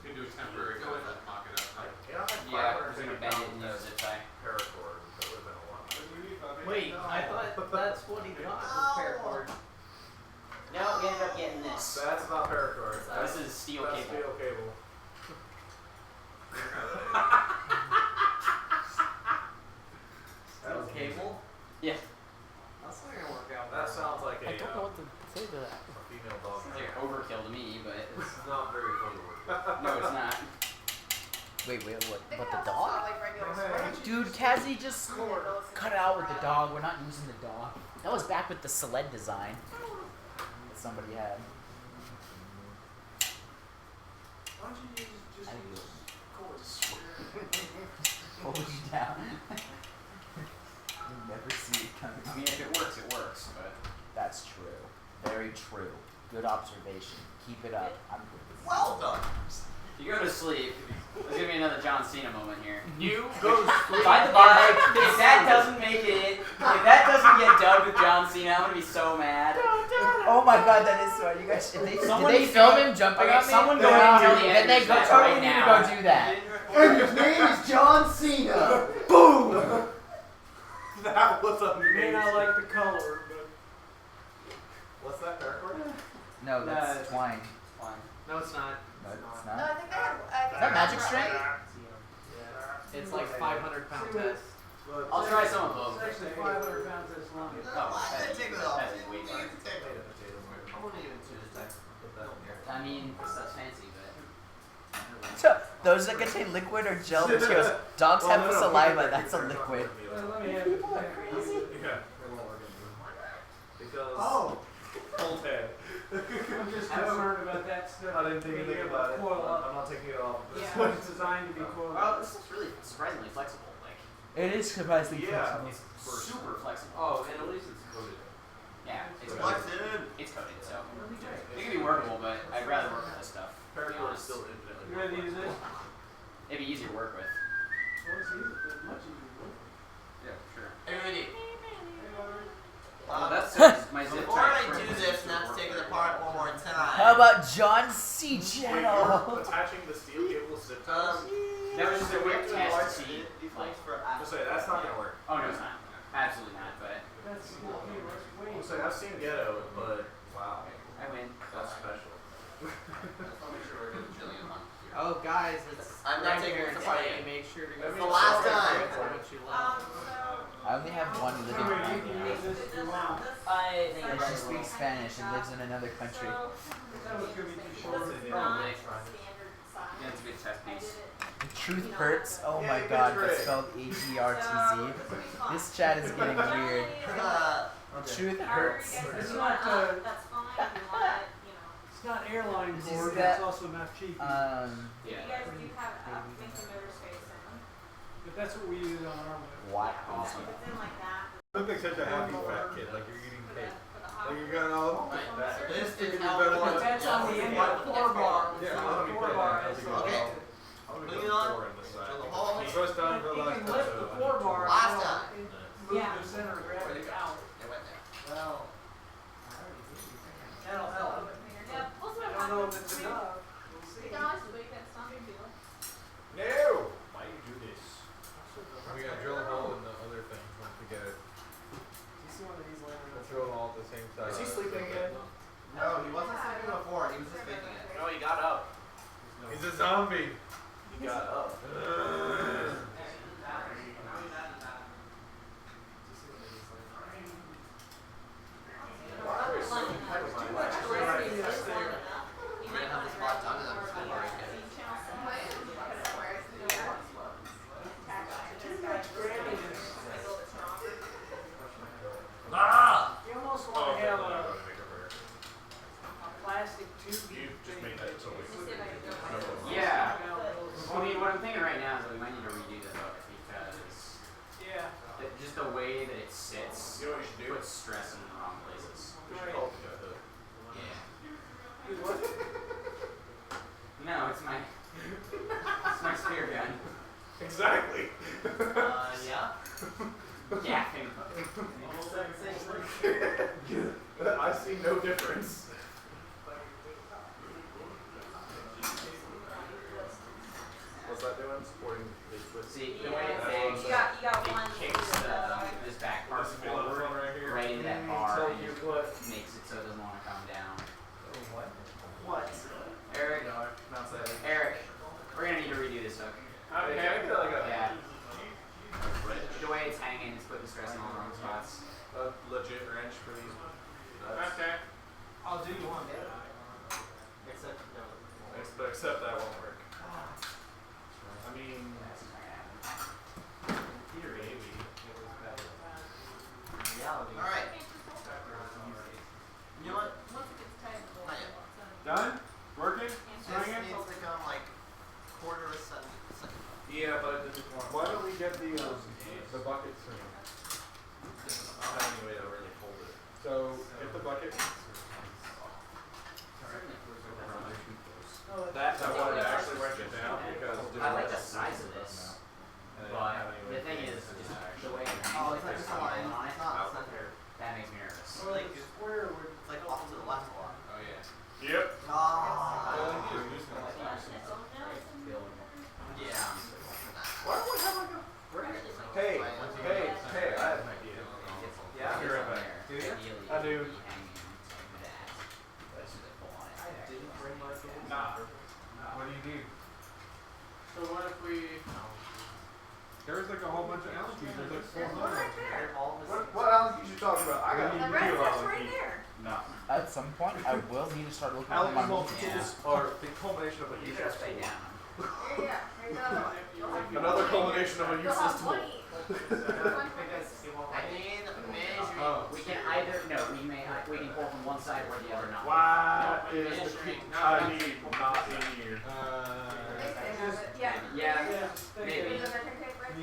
You can do a temporary kind of mock it up. yeah, we're going to bend it and use zip tie. Paracord. That would have been a lot. Wait, I thought that's what he got was paracord. No, we ended up getting this. That's not paracord. This is steel That's cable. steel cable. Steel cable? Yeah. That's not gonna work out. That sounds like a I don't know what to say to that. female dog. It's like overkill to me, but It's not very fun to work with. no, it's not. Wait, what? They But can the also dog? sell, like, regular springs. Dude, Kazi just cut it out with the dog. We're not using the dog. That was back with the sled design that somebody had. Why don't you just I think use cords? Hold you down. You'll never see it coming. I mean, if it works, it works, but. That's true. Very true. Good observation. Keep it up. I'm good with this. Well done. If you go to sleep, there's going to be another John Cena moment here. You go sleep. By the by, if that doesn't make it, if that doesn't get dubbed with John Cena, I'm going to be so mad. Oh my god, that is smart. You guys, did Someone they needs to film go- him jumping okay, on me? someone go and tell the Then they editors go that totally right need to now. go do that. And his name is John Cena. Boom! That was You may amazing. not like the color, but What's that paracord? No, that's twine. No, it's not. No, it's No, not. I think they have. Is that magic string? It's like 500 pound test. I'll try some of them. it's actually 500 pounds this long. Oh, Take it off. that's way too much. I wouldn't even choose that. Put that in here. I mean, that's fancy, but. So, those that contain liquid or gel materials. Dogs have saliva, that's a liquid. Let me have People are crazy. Yeah. It won't work anymore. Because. Oh, Cold head. I'm just concerned about that stuff. I didn't think being anything able about to it. coil up. I'm not taking it off. Yeah, it's designed to be coiled Well, up. this is really surprisingly flexible. Like, It is surprisingly Yeah. flexible. it's super flexible. Oh, and at least it's coated. Yeah, it's Flex coated. it in. It's coated, so it can be workable, but I'd rather work with this stuff. to be Paracord is honest. still infinitely. You ready to use this? It'd be easier to work with. Well, it's easy, but much easier. Yeah, sure. Everybody. Well, that's my zip Before tie I for do this this, is let's work take it very apart well. one more time. How about John C. Wait, Channel? you're attaching the steel cable zip ties? That was just a quick test to see. Like, Just say that's not gonna work. oh no, it's not. Absolutely not. But That's not here, that's way. I'll say I've seen ghetto, but wow, I win. that's special. I'll make sure we're getting Jillian on here. Oh, guys, it's I'm not taking grandparents' this apart day. yet. Make sure to That's go. the last time. What you love. I only have one living You friend, can use this if you want. and she speaks Spanish and lives in another country. That was gonna be too short. Probably. Standard size. Yeah, it's a good test piece. Truth hurts. Oh my god, but spelled H-E-R-T-Z. This chat is getting weird. Truth hurts. It's not, That's fine if you want it, you know. it's not airline Did you board, see but it's that? also not cheap. If Yeah. you guys do have, think the motor space in. But that's what we use on our motor. What? Awesome. If it's in like that. Look like such a happy fat kid, like you're eating cake. Like you're going all that. This is You're how better it than- works. That's on the end of the 4-bar. Yeah, So let the me put 4-bar that. is I'll Okay. I'm gonna Putting go it on. four in this side. Drill the hole. First time for He the last can time. lift the 4-bar Last and time. move the center of gravity out. It went there. Well. That'll help. Yeah, we'll see I what don't know if happens. it's enough. We'll see. We can always tweak it, it's not a big deal. No! Why you do this? We gotta drill a hole in the other thing once we get it. You see one of these later? We'll drill them all at the same side. Is he sleeping again? No, he wasn't sleeping before. He was just faking it. No, he got up. He's a zombie. He got up. We're gonna have this lot done and I'm just gonna break it. Ah! You almost Oh, want to okay, have then I'm a gonna make a burger. plastic tube. You just make that so we. Yeah. I mean, what I'm thinking right now is that we might need to redo the hook because Yeah. just the way that it sits You know what you should do? puts stress in the wrong places. We should call it the hook. Yeah. Do what? No, it's my spear gun. Exactly. Yeah. Gaffing hook. I see no difference. What's that doing? Supporting the twist. See, the way it hangs, You got it one. kicks this back part This feel forward right here. right into that bar Tell and you just what. makes it so it doesn't want to come down. What? Eric, Not that. Eric, we're gonna need to redo this hook. Okay, I feel like Yeah. The way it's hanging is putting stress in all the wrong spots. a legit wrench for these nuts. Okay. I'll do one. Except no. Except that won't work. I mean, here maybe. Reality. Alright. You know what? Once it gets tight, we'll. Not yet. Done? Working? This Swinging? needs to come like quarter of a second. Yeah, but Why don't we get the bucket swing? I don't have any way to really hold it. So if the bucket. That's I wanted to actually wrench it down because I like the size of this, I didn't but have any way the to thing do is, it. just the way it Oh, hangs, it's not there's just a line. something on it, It's not there. that makes me nervous. Well, the square would. It's like off to the we? There's like a whole bunch of algae. There's like 400. What allergies you talking about? I got The rest is right there. No. At some point, I will need to start looking at allergy my multiples are the culmination of a You useless stay tool. down. Yeah, there you go. Another culmination of a You'll useless have tool. 20. I need measuring. Oh. We can either we can pull from one side or the other. Not. Why is the peak I need not in here? Yeah. Yeah. Maybe. Maybe.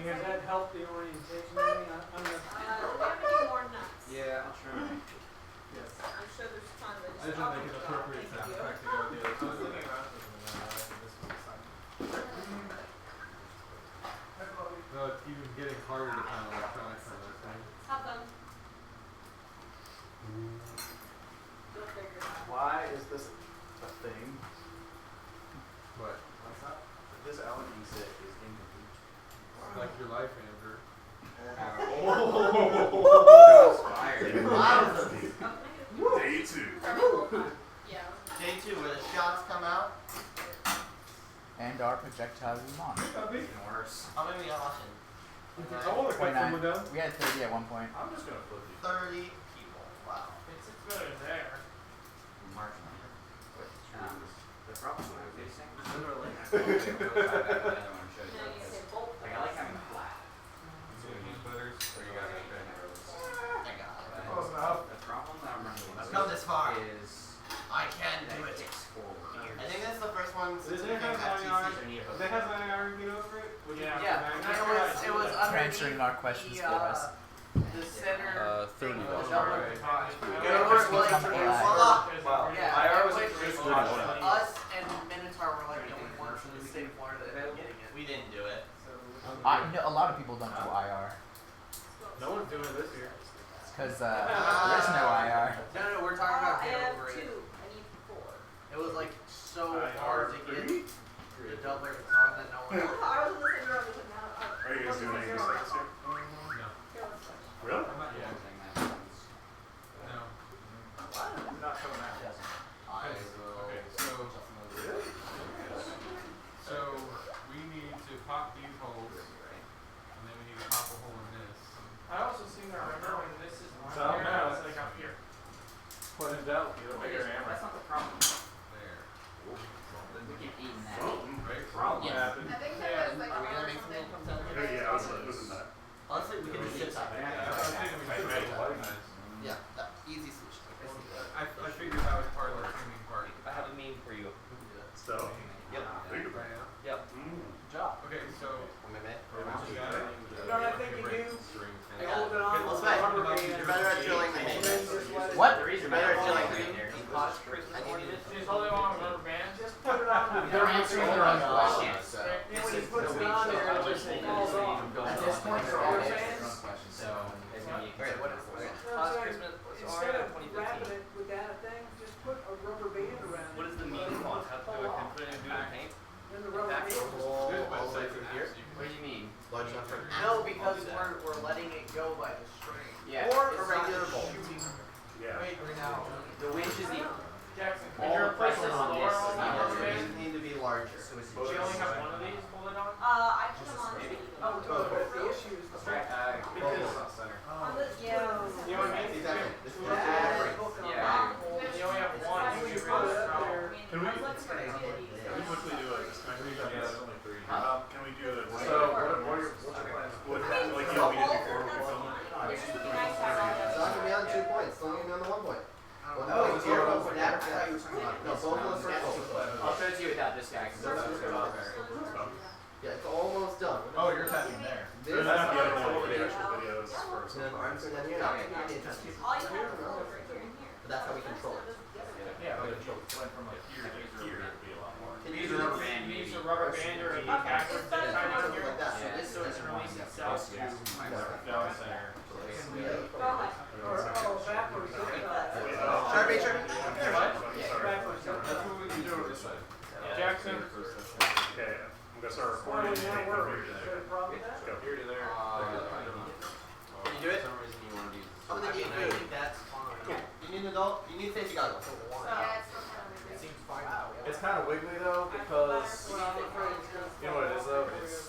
Does that help the orientation? I'm we have to do more nuts. Yeah, I'll try. I'm sure there's tons. I just don't think it's appropriate to have to go with the other side. No, it's even getting harder to find electronics on this thing. Have them. You'll figure it out. Why is this a thing? What? What's that? This allergy set is incomplete. Like your life, Andrew. Day 2. Yeah. Day 2, where the shots come out. And our projectiles launch. Worse. How many we got watching? I want to cut 29. someone down. We had 30 at one point. I'm just gonna flip you. 30 people. Wow. It's better there. Marginally. The problem I'm facing. Literally. Like Now you say bolt. I like having a flat. So you use butters, or you guys okay? I got it. Close enough. The problem that I'm running I've into come this far. is I can that do it it. kicks forward. I think that's the first one since Does we it became have FTC. IR? If it has IR, get over it. Would you have to Yeah, manage it was Answering our questions the, for us. The center. $30. Yeah, it was like, yeah, IR it was was introduced us and Minotaur were like the only ones in the state of Florida that ended up getting it. We didn't do it. No, a lot of people don't do IR. No one's doing it this year. It's because there's no IR. No, we're talking about I get have over it. 2. I need 4. It was like so hard to get the double baton that no one. I was in the same room with him now. Are you guys doing anything besides this year? No. Really? I'm not yet. No. Not coming out. Okay, so we need to pop these holes, and then we need to pop a hole in this. I also seem to remember when this is So I'm here, out. it's like up here. Put it down. Get a bigger hammer. That's not the problem. There. We can eat that. Right? Problem Yes. happened. I think there was like Are we gonna a make something. something? Yeah, I was in that. Honestly, we can do shit top. Yeah, I was thinking we should make it nice. Yeah, that easy solution. I figured that was part of the tuning part. I have a meme for you. So, Yep. think about Right it. now. Yep. Good job. Okay, so Am I mad? you got it? You know what I think you do? You hold it on Well, with Spec, a rubber band. you're better at drilling than me. And then just let it- What? The reason You're better at why drilling I'm than me. there is Just hold it on with a rubber band. Just put it on. They're answering their own questions. And when he puts it on there, it just falls off. At this point, they're all answering their own questions. So it's gonna be Alright, what is You know what Last I'm Christmas saying? was Instead RF of 2015. wrapping it with that thing, just put a rubber band around it. What is the and meme let it font? How pull do I off. put it in the paint? Then the rubber Back band. to Good, but all it's the way like through an here? app, so you can What do you mean? Large enough for No, because we're letting it go by the string. Yeah. Or It's a not regular bolt. shooting. Yeah. Wait, now. The winch is the Jackson, could all you the replace pressure this on lower this is on that the rubber other. band? Need to be larger. Do you only have one of these bolted on? I put them on Maybe. Oh, but the issue is the fact. Because on the yeah. You know what I mean? Exactly. This is Yeah. You only have one. You should really strong. Can we- Let's Can we quickly do a discussion? Can we do a So, what are your plans? what, like you know, we did before with film? It's just be nice to have It's not gonna be on 2 points. It's only gonna be on the 1 point. Oh, No, it's here. Both of them. No, both of the first one. I'll show it to you without this guy because that's Yeah, it's almost done. oh, you're tapping there. This There's not the other is one for the actual videos first. and then arms and then here. all you have to hold right here and here. But that's how we control it. Yeah, but it went from like here to here, it'd be a lot more. Can Use you a rubber use band, You use maybe. a rubber band or a backwards zip tie down here. like that? Yeah. So it can release itself to Down center. Go ahead. Or, backwards. Sharpie, Sharpie. Backwards. That's what we can do over this side. Jackson. Okay, I'm gonna start Why recording. would that work? Is there a problem with that? Let's go. Here to there. Can you do it? For some reason you want to use How many do you I need? think that's fine. You need an adult? You need safety goggles. Yeah, it's still kind of weird. It's kind of wiggly though because you know what it is though. It's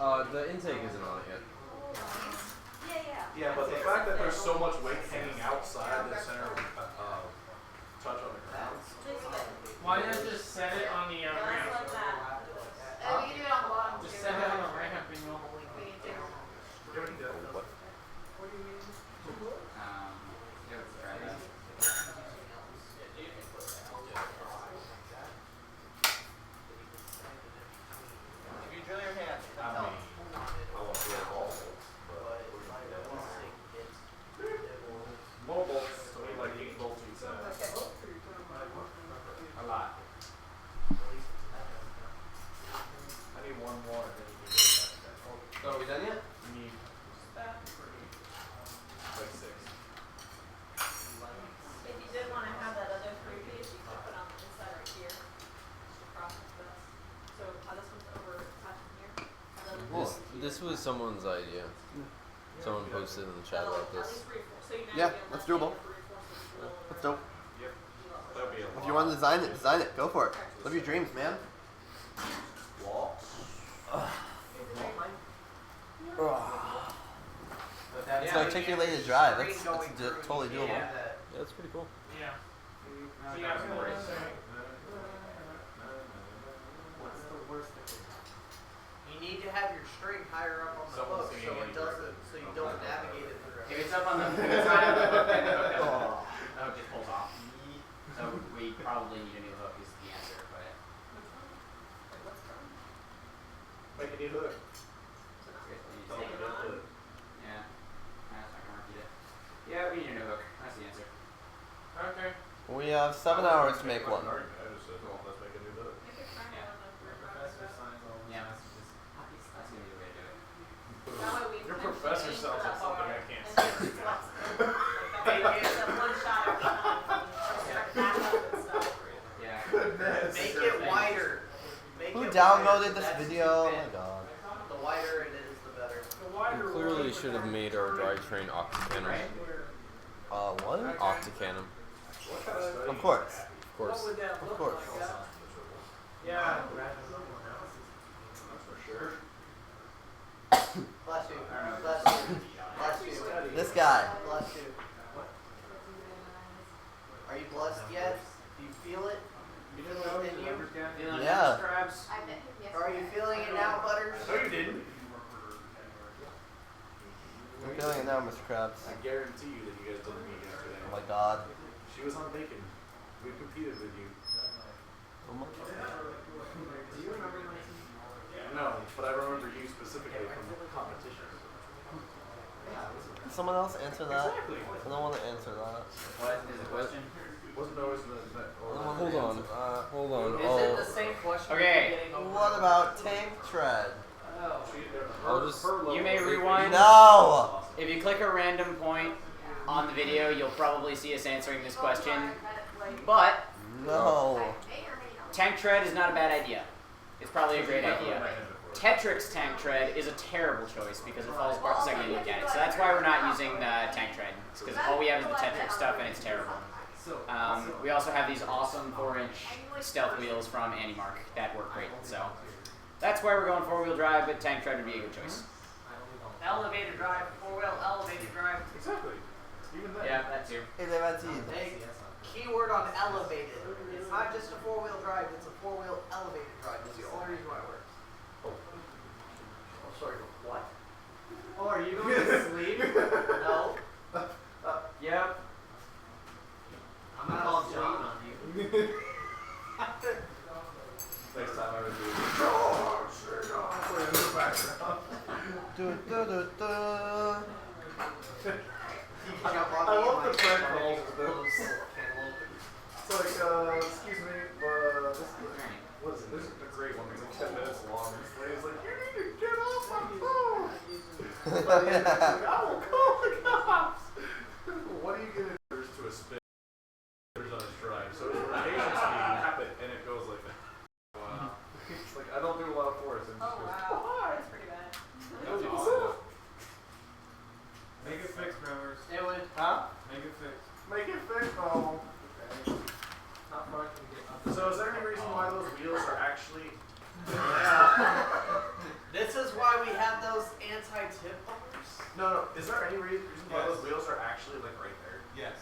The intake isn't on it yet. Yeah, but the fact that there's so much weight hanging outside the center of touch on the ground. Why not just set it on the ramp? We can do it on the bottom Just too. set it on the ramp and you'll. What? Yeah, let's try that. If you drill your hands, I mean, I want to drill all bolts, but more bolts, so we like 8 bolts each side. A lot. I need one more, and then you can So are we done yet? you need like 6. If you did want to have that other 3 piece, you could put on the inside right here. Across this. So how this one's over attached from here. And then This was someone's idea. Someone posted in the chat that'll about at this. least reinforce. So you know Yeah, you get that's less doable. negative reinforcement in the middle That's of dope. Yep. That'd be a lot. If you want to design it, Go for it. Live your dreams, man. But So take your lane to drive. That's totally doable. Yeah. Yeah, that's pretty cool. Yeah. No, So you that got was more great. inside. What's the worst that could You need to have your string higher up on the Someone hook singing so it Andy doesn't, so you don't navigate it through. If it's up on the if it's not on the hook, then the hook doesn't. The hook just pulls off. So we probably need a new hook is the answer, but Make a new hook. Tell them to do it. yeah. That's not gonna repeat it. Yeah, we need a new hook. That's the answer. Okay. We have 7 hours to make one. I just said, well, let's make a new hook. Yeah, that's gonna be the way to do it. Your professor sounds like something I can't And say. then it's flex. Like, it's a one shot every time. Start back up and stuff. Yeah. Make it wider. Make Who it downloaded wider. this That's video? Oh the my fit. god. The wider it is, the better. We clearly should have made our drivetrain Octacanum. What? Octacanum. Of course. Of course. Of course. Yeah. For sure. Bless you. Bless you. Bless you. This guy. Bless you. Are you blessed yet? Do you feel it? You feel it within you? Feeling Yeah. Scrubs? Are you feeling it now, Butters? No, you didn't. I'm feeling it now, Mr. Krabs. I guarantee you that you guys didn't meet yesterday. Oh my god. She was on bacon. We competed with you. Oh my Do you remember my No, but I remember you specifically from the competition. Can someone else answer that? Exactly. I don't want to answer that. What is the question? Wasn't always the Hold on. Hold on. Is it the same question? Okay. you're getting over? What about tank tread? Oh. I'll just. You may rewind. No! If you click a random point on the video, you'll probably see us answering this question. But No. tank tread is not a bad idea. It's probably a great idea. Tetrix tank tread is a terrible choice because it falls apart the second you look at it. So that's why we're not using tank tread. Because all we have is the Tetrix stuff and it's terrible. We also have these awesome 4-inch stealth wheels from AndyMark that work great. So that's why we're going 4-wheel drive, but tank tread would be a good choice. Elevator drive, 4-wheel elevator drive. Exactly. Even then. Yeah, that too. Hey, keyword on elevated. It's not just a 4-wheel drive, it's a 4-wheel elevator drive. That's the only reason why it works. Oh, sorry. What? Oh, are you going to sleep? No. Yep. I'm not calling John on you. Next time I would do I love the prank calls though. It's like, excuse me, but this what is it? This is a great one. It's like 10 minutes long. This lady's like, you need to get off my phone. But yeah, it's like, I will call the cops. What are you gonna do to a spin on his drive? So his rotation speed tap it and it goes like that. Wow. It's like I don't do a lot of force and it just goes, Wow. That's pretty bad. That was awesome. Make it fix, brothers. It would. Huh? Make it fix. Make it fit, oh. Okay. Not fucking get up. So is there any reason why those wheels are actually This is why we No. Is there any reason why those wheels are actually like right there? Yes.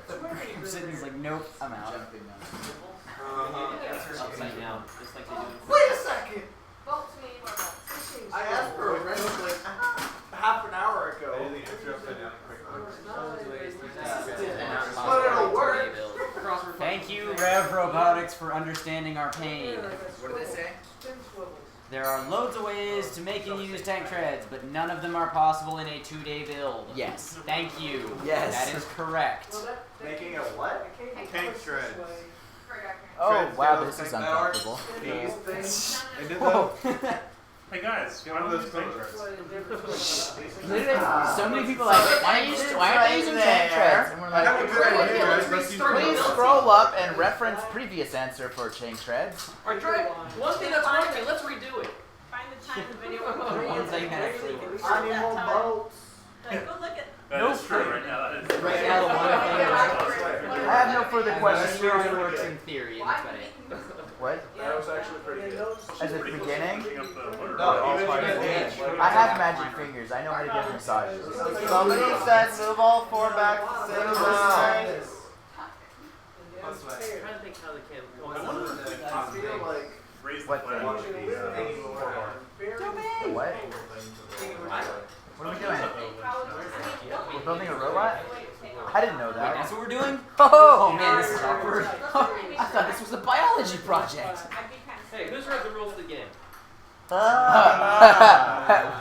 Okay. Sydney's like, nope, I'm out. Jumping now. Upside down, just like they do. Wait a second! Vote to me or vote. I asked for a rest like half an hour ago. Anything extra upside down quick? But it'll work. Thank you, Rev Robotics, for understanding our pain. What did they say? There are loads of ways to make and use tank treads, but none of them are possible in a 2-day build. Yes. Thank you. Yes. That is correct. Making a what? Tank treads. Oh Treads, wow, those this is tank uncomfortable. These things. They did Whoa. Hey guys, One of those pictures. Literally, so many people are like, why aren't they using tank treads? And we're I have a like, good idea, guys. Let's use please scroll up and reference previous answer for tank treads. Alright, try one thing that's working, let's redo it. Find the time the video. One thing that actually works. I need more boats. Like, go look at. That is true right now. That is Right now, the one thing I have no further questions. It works in theory, and that's about it. What? That was actually pretty good. As a beginning? picking up the motor. No, even I have magic fingers. I know how to give massages. Somebody said move all four back to the same amount. I'm trying to think how they can. I feel like Raise the What flag thing? with the The what? What are we doing? We're building a robot? I didn't know Wait, that. that's what we're doing? Oh, man, this is awkward. I thought this was a biology project. Hey, who's read the rules of the game?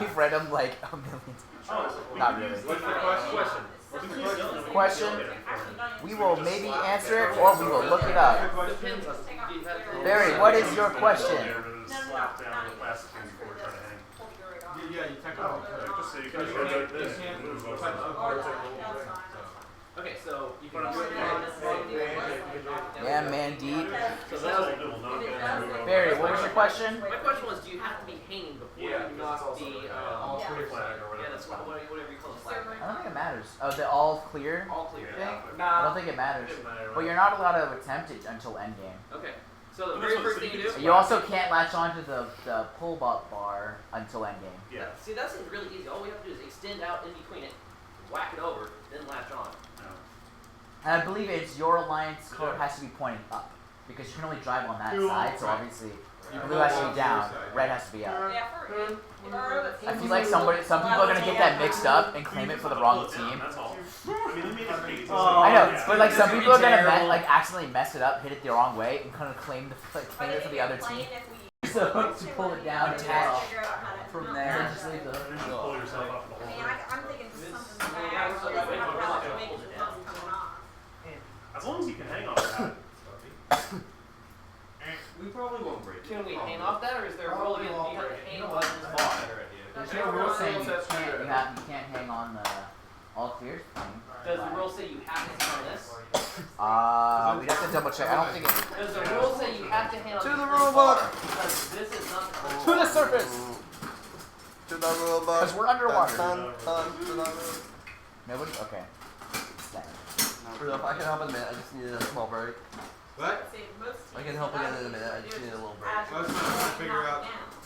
We've read them like a million times. Not really. What's the question? Question. We will maybe answer it or we will look it up. Depends on. Do you have Barry, what is your question? Slap down the plastic thing before we try to hang. Yeah, you technically could. Just so you guys go like this. Move over. Okay, so you can. Yeah, man, deep. So that was. Barry, what was your question? My question was, do you have to be hanging before you knock the? Yeah, that's whatever you call the flag. I don't think it matters. Oh, the all clear All clear. thing? I don't think it matters. But you're not allowed to attempt it until endgame. Okay. So the very first thing you do. You also can't latch onto the pull-up bar until endgame. Yeah. See, that seems really easy. All we have to do is extend out in between it, whack it over, then latch on. And I believe it's your alliance code has to be pointing up. Because you can only drive on that side, so obviously blue has to be down, red has to be up. Yeah, for I feel like some people are gonna get that mixed up and claim it for the wrong team. That's all. I mean, they made it easy. I know, but like some people are gonna accidentally mess it up, hit it the wrong way, and kind of claim it for the other team. So to pull it down, attach from there, just leave the hook. Pull yourself up the whole way. I'm thinking something like that. So that's not how to make the bus come on. As long as you can hang on that. We probably won't break it. Can we hang off that, or is there a rule again? You have to hang on this bar. There's no rule saying you can't hang on the all clear thing. Does the rule say you have to hang on this? We'd have to double check. I don't think it. Does the rule say you have to hang on To this the bar? rule book. Because this is not the To the surface! To the rule book. Because we're underwater. Dun, dun, to the rule. Nobody? Okay. Rudolph, I can help in a minute. I just need a small break. What? I can help again in a minute. I just need a little break. I was trying to figure out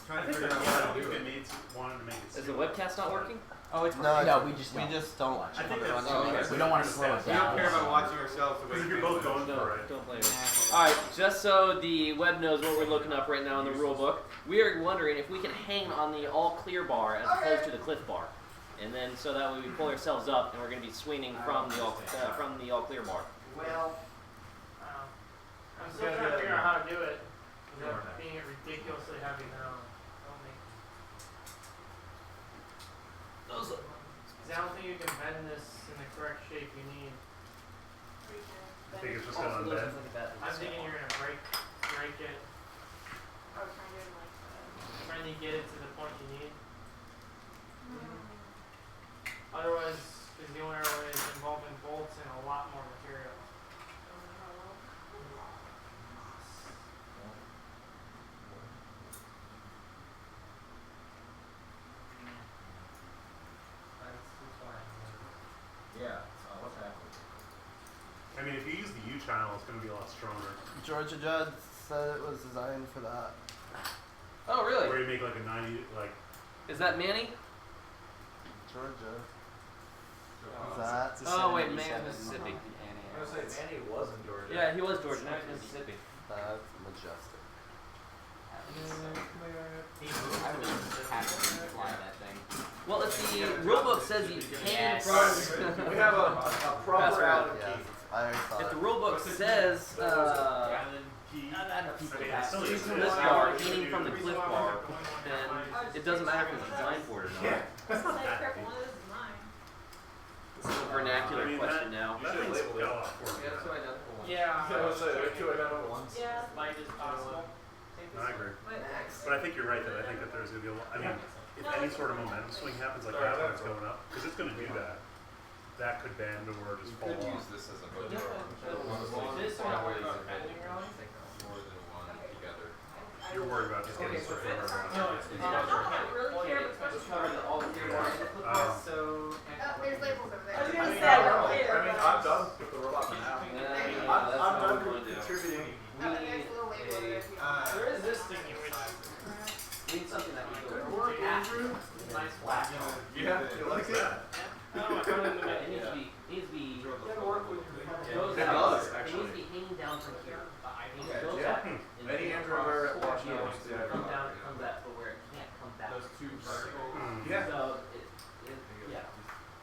I think how to do it it. needs wanted to make it. Is the webcast not working? Oh, it's No, no, we just we don't. just don't. I think that's We don't want to slow it We don't down. care about watching ourselves the way Because if you're both going for it. Don't blame me. Alright, just so the web knows what we're looking up right now in the rule book, we are wondering if we can hang on the all clear bar as opposed to the cliff bar. And then so that way we pull ourselves up and we're going to be swinging from the all clear bar. Well, I'm still trying to figure out how to do it without being ridiculously heavy now. Because I don't think you can bend this in the correct shape you need. I think it's just gonna unbend. I'm thinking you're gonna break it, trying to get it to the point you need. Otherwise, because the only other way is involving bolts and a lot more material. Yeah. What's happening? I mean, if you use the U channel, it's going to be a lot stronger. Georgia Judd said it was designed for that. Oh, really? Where you make like a 90, like. Is that Manny? Georgia. That's Oh wait, man, Mississippi. I was gonna say Manny was in Georgia. Yeah, he was Georgia. Now he's Mississippi. That's majestic. I would have to fly that thing. Well, if the rulebook says you can Yes. from We have a proper out of key. I thought. if the rulebook says shoot from this bar, aiming from the cliff bar, then it doesn't matter if it's designed for it or not. Yeah. It's like careful, one of those is mine. This is a vernacular question now. That thing's fell off for me. Yeah, that's what I done. Yeah. I was say there are two identical ones. Yeah. Might is possible. I agree. But But I think you're right that I think that there's gonna be a lot, I mean, if any sort of momentum swing happens like that when it's going up, because it's gonna do that, that could bend or just fall Could off. use this as a hook. This More one. than one together. You're worried about just getting straight over. I don't really care, but Let's cover the all three bars in the cliff bar. Oh, there's labels over there. I mean, I was gonna say, I over here, mean, but- I'm done with the robot for now. I'm done contributing. Oh, there's a little label over there. if you want. There is this thing you would We need something that you Good go. work, Andrew. nice flat. Yeah, you like that? No, I found it in the It middle. needs to be It goes out. does, It actually. needs to be hanging down from here. It Yeah, goes yeah. up. and Any then Andrew across ever four watched gears. those, yeah. Come down, it comes up to where it can't come back. Those two vertical. Yeah. So yeah.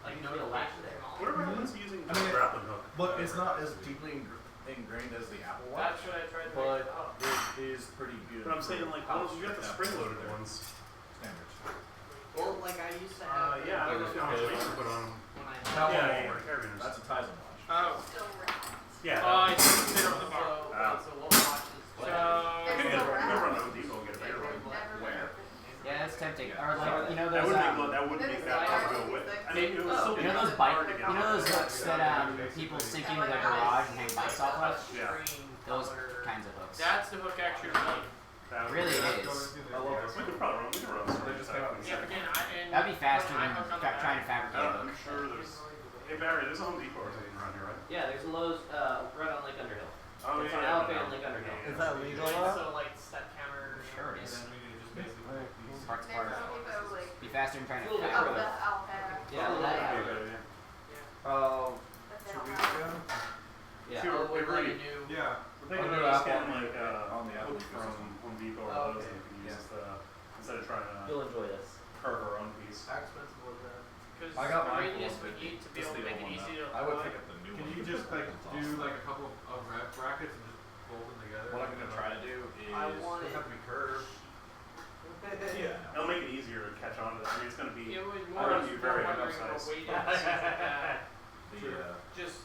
Like no to latch there. What about one's using I mean, the grappling hook? Look, it's not as deeply ingrained as the Apple Watch, That's what I tried to but make up. it is pretty good. But I'm saying like, for you got the pouch spring-loaded that ones. Standards. Well, like I used to have. Yeah, I don't know how much weight you put on them. When I How Yeah, long? yeah, yeah, carabiners. That's a Tizen watch. Oh. still wrapped. Yeah. Oh, I didn't fit on the bar. Ah. So what watches? So. You could get, you could run Home Depot and get a bigger one. Where? Yeah, it's tempting. Or like, you know That those, wouldn't make that hard to go with. I mean, it would still be you know those hard bike, to get you know on. those hooks that people sink into their garage and hang bikes off of? Yeah. Those kinds of hooks. That's the hook actually made. That would Really be- it is. I love this. We could probably run, we could run some. They just came out with Yeah, again, That'd be faster when I than hook on the trying to back, fabricate a hook. I'm sure there's, hey Barry, there's a Home Depot or something around here, right? Yeah, there's a Lowe's right on Lake Underhill. Oh, It's on yeah. Elephant and Lake Underhill. Is that legal? So like step counter. Sure it is. Parts There's part. some people like, Be faster than trying to Little bit oh, fabricate. the Alpha. Yeah, Oh, that- Oh, But they 2 don't weeks have- ago? Yeah. Sure, Oh, we've like already- a new- Yeah. We're thinking I'll do about just Apple getting like on the Apple hook from Home Depot or Oh, Lowe's okay. and we can use the, instead of trying to You'll enjoy this. carve our own piece. How expensive was that? Because I got the mine radius for we need to be just able to the make old it one, easy though. to I would apply. pick up the new Can one. you just like do like a couple of brackets and just bolt them together? What I'm gonna try to do is. I want Doesn't it. have to be curved. Yeah. It'll make it easier to catch on to that. I mean, it's gonna be, It was I more would of be more very wondering what undersized. weight it is and stuff like that. The Just,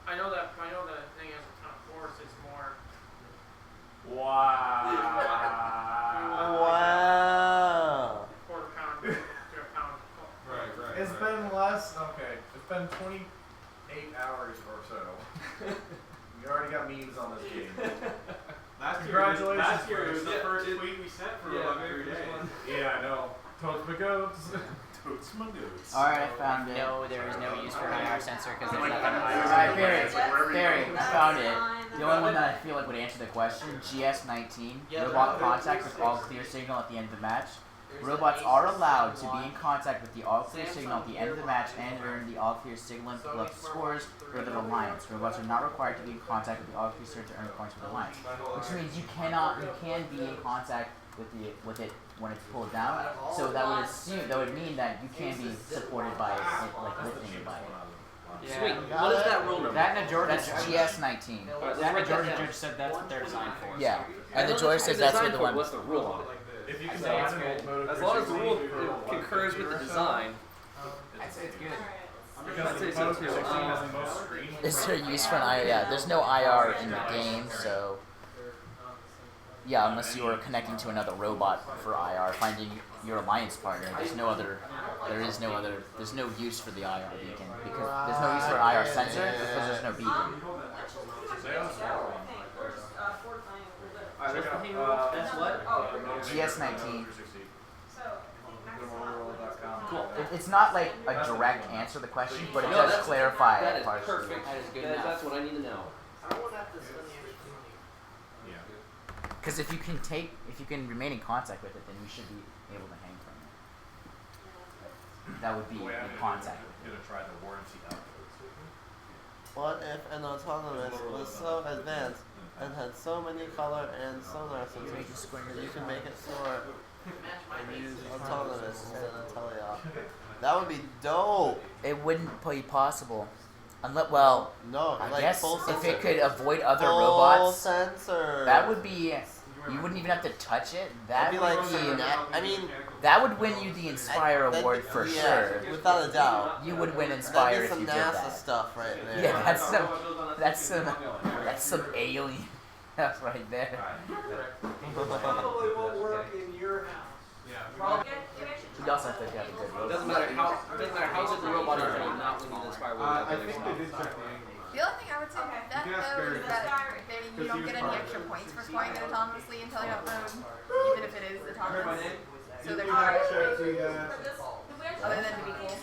I know the thing has a ton of force. It's more. Wow. Quarter pound to a pound. Right, right. It's been less. Okay, it's been 28 hours or so. We already got memes on this game. Congratulations, Last year it was the Bruce. first tweet we sent for Yeah, 11 days. Yeah, I know. Toads my goats. Toads my goats. Alright, I found it. No, there is no use for an IR sensor because there's Like, nothing. I- Alright, Barry, it's like wherever you Barry, go. I found it. The only one that I feel like would answer the question, GS19, robot contact with all clear signal at the end of the match. Robots are allowed to be in contact with the all clear signal at the end of the match and earn the all clear signal and pull up scores for the alliance. Robots are not required to be in contact with the all clear signal to earn points for the alliance. Which means you can be in contact with it when it's pulled down. So that would mean that you can be supported by it, like lifting it by it. Yeah. Sweet. What is that rule number? That and a Georgia. That's GS19. That and a Georgia judge said that's what they're designed for. Yeah, and the Georgia says that's what the one. What's the rule on it? If you I can say it's find good. an old Moto As long as the rule 360 concurs with the 1.0 or so, design. I'd say it's good. Because I'd say the so Moto too. 360 has the most screen. Is there use for an IR? Yeah, there's no IR in the game, so. Yeah, unless you are connecting to another robot for IR, finding your alliance partner. There's no use for the IR beacon because there's no use for an IR sensor because there's no beacon. Alright, let's continue. That's what? GS19. Cool. Cool. It's not like a direct answer to the question, but it No, does that's- clarify That it is partially. perfect. That is good That's enough. what I need to know. I don't want to have to spend the extra Yeah. Because if you can remain in contact with it, then you should be able to hang from it. That would be in contact with it. gonna try the warranty out. What if an autonomous was so advanced and had so many color and sonar sensors that you can make it soar and use autonomous instead of teleop? That would be dope. It wouldn't be possible. Unless, well, No, I like guess full if sensor. it could avoid other Full robots, sensor. that would be. You wouldn't even have to touch it. That That'd be would like some I mean, that would win you the Inspire that'd Award be- for yeah, sure. without a doubt. You would win Inspire That'd if be you some did NASA that. stuff right there. Yeah, that's some alien stuff right there. Probably won't work in your house. You also have to have a good It robot. doesn't matter how good the robot is, it will not win the Inspire Award. I think they did check the angle. The only thing I would say about that You can ask though Barry. is that you don't get any extra points for flying it autonomously in teleop mode, even if it is autonomous. So there's no extra other than to be cool.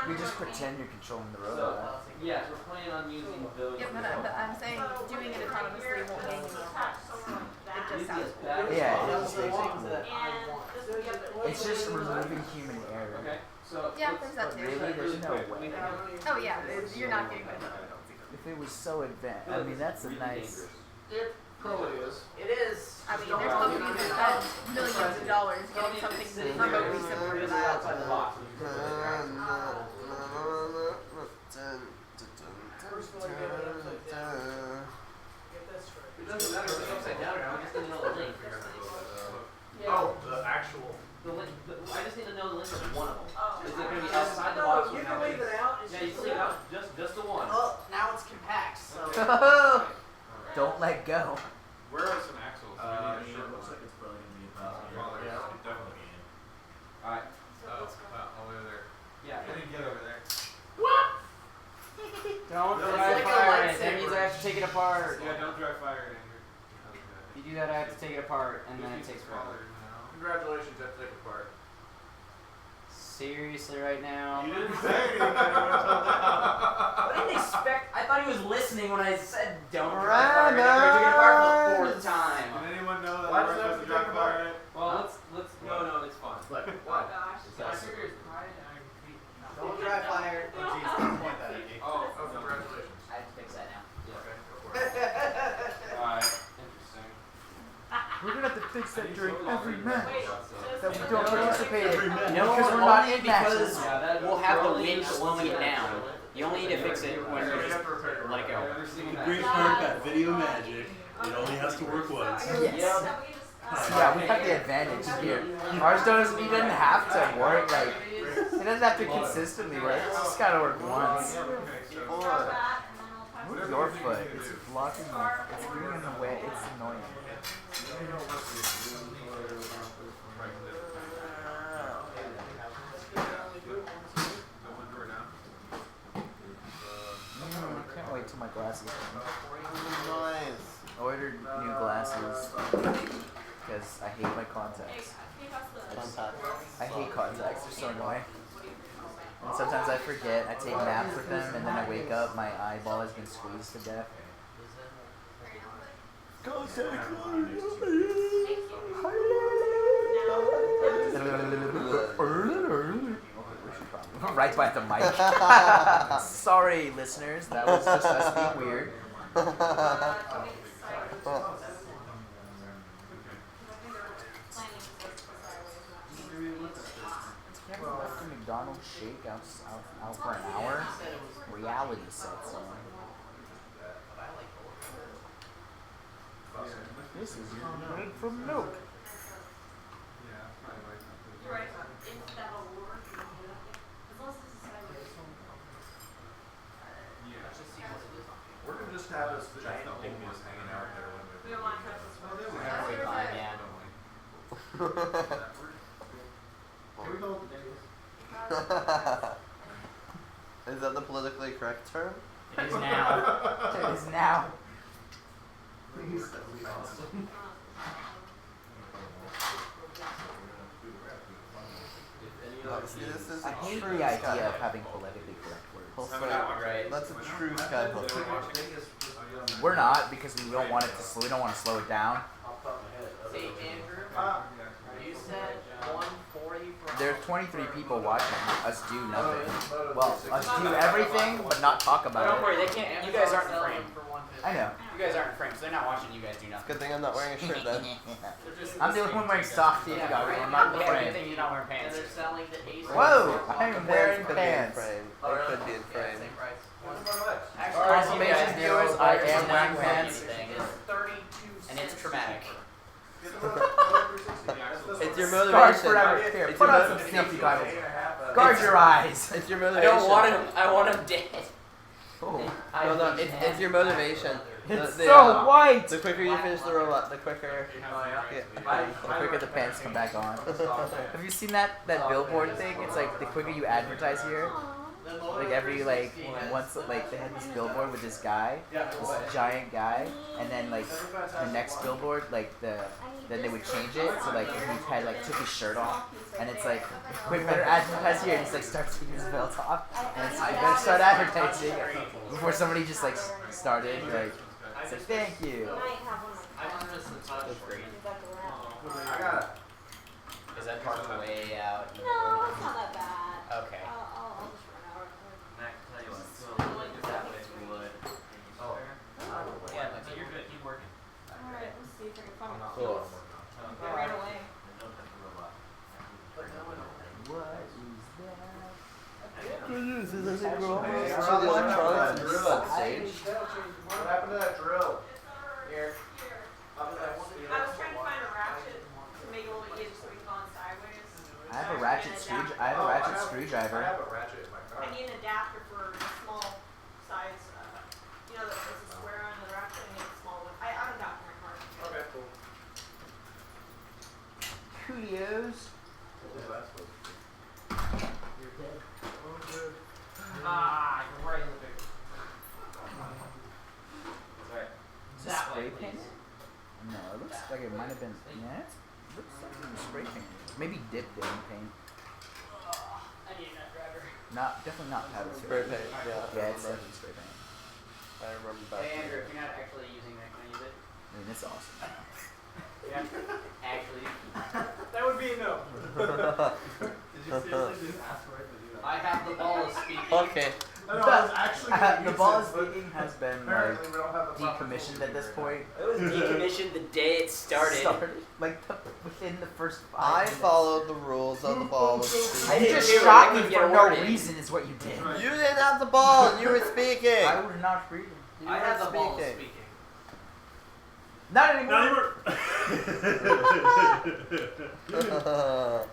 You just pretend you're controlling the robot. Yeah, we're planning on using those. Yeah, but I'm saying doing it autonomously won't gain you more points. It just sounds cool. Yeah, it's just removing human error. Okay, so Yeah, there's that too. Really, there's no way. Oh yeah, you're not getting that. If it was so advanced, I mean that's a nice. It probably is. It is. I mean, there's companies that spend millions of dollars getting something remotely similar to that. outside the box. Personally, get it upside down. Get this straight. It doesn't matter if it's upside down or not, we just need to know the link. Oh, the actual. The link, I just need to know the link of one of them. Oh. Is it going to be outside the box? No, you or can not? leave it out. It's Yeah, you just can leave it out, just the one. Well, now it's compact, so. Don't let go. Where are some axles? We need to Looks like it's probably gonna be about. Yeah. Definitely be in. Alright. over there. Yeah. I didn't get over there. Don't No, dry it's like a fire it. That lightsaber. means I have to take it apart. Yeah, don't dry fire it, Andrew. If you do that, I have to take it apart, and then it takes forever. Congratulations, you have to take it apart. Seriously, right now? You didn't say anything. I I didn't expect. I thought he was listening when I said don't dry fire it. I took it apart for the fourth time. Did anyone know that Why we're does it have supposed to to dry take fire it? Well, let's no, it's fine. Look, Oh gosh. Don't dry fire. Oh, geez, don't point that at me. Oh, congratulations. I have to fix that now. Okay, go for it. Alright, interesting. We're gonna have to fix that during every match. Wait, That we don't participate in. No, because we're not only in because matches. we'll have the wind slowing it down. You only need to fix it when you just let it go. The great part about video magic, it only has to work once. Yes. Yeah, we have the advantage here. Ours doesn't even have to work, like, it doesn't have to consistently work. It's just gotta work once. Move your foot. It's blocking my, it's getting in the way. It's annoying. I can't wait till my glasses come. Nice. I ordered new glasses because I hate my contacts. I hate contacts, they're so annoying. And sometimes I forget, I take naps with them, and then I wake up, my eyeball has been squeezed to death. Right by the mic. Sorry, listeners, that was just us being weird. Yeah, we left the McDonald's shake out for an hour. Reality sets in. This is made from milk. You're right. If that will work, as long as this is sideways. We're gonna just have this giant dingus hanging out there when We don't want to touch this one. Perfectly fine, yeah. Can we go with the dingus? Is that the politically correct term? It is now. It is now. Please, that would be awesome. See, this is I a hate true the idea skyhook. of having politically correct words. Right. That's a true skyhook. We're not because we don't want it to slow. We don't want to slow it down. Off the top of my head. Hey, Andrew, you said 140 for there's 23 people watching us do nothing. Well, us do everything, but not talk But about don't it. worry, they can't. You guys aren't in frame. I know. You guys aren't in frame, so they're not watching you guys do nothing. Good thing I'm not wearing a shirt then. I'm the only one wearing soft teeth goggles. I'm not in the Yeah, good frame. thing you're not wearing pants. And they're selling the Acer. Whoa! I'm wearing Could pants. be in frame. Oh, It really? could be in frame. Same price. Confirmation viewers, I am wearing pants. And it's traumatic. It's your Scars motivation. forever. Here, It's put your on some safety goggles. Guard your eyes. It's your I motivation. don't want him. I want him dead. Oh. No, it's your motivation. It's The, so white. The quicker you finish the robot, the quicker. The quicker the pants come back on. Have you seen that billboard thing? It's like the quicker you advertise here, like every once they had this billboard with this guy, this giant guy, and then like the next billboard then they would change it so like he had took his shirt off, and it's like quick better advertise here, and he's like starts taking his belt off, and it's like better start advertising before somebody just started it's like thank you. I got it. Is that part of the way out? No, it's not that bad. Okay. I'll just run out. Mac, tell you what, so that way would. Oh. Yeah, but you're good. Keep working. Alright, let's see if I can find my Cool. keys. They ran away. So the electronics is on stage. What happened to that drill? Here. I was trying to find a ratchet to make it a little bit easier so we can go on sideways. I have a ratchet screwdriver. I have a ratchet in my car. I need an adapter for a small size, there's a square on the ratchet, I need a small one. I have an adapter in my car. Okay, cool. Coolios. What was that supposed to be? You're dead. Oh, good. Ah, you're right in the picture. Sorry. Is this spray painted? No, it looks like it might have been. Yeah, it looks like it was spray painted. Maybe dipped in paint. I need a nut driver. Definitely not powder. Spray paint, yeah. Yeah, it's definitely spray paint. I remember back. Hey Andrew, if you're not actually using that, can I use it? I mean, it's awesome. Yeah. Actually. That would be a no. Did you seriously just ask for it to do that? I have the ball of speaking. Okay. No, I was actually gonna The use ball it, of but speaking has been apparently we don't have the proper decommissioned at this point. It was decommissioned the day it started. Within the first 5 I minutes. followed the rules of the ball. You I did just too, shot I me couldn't get for a no word in. reason is what you did. You didn't have the ball and you were speaking. I was not speaking. You I were have the ball of speaking. speaking. Not anymore. Not anymore.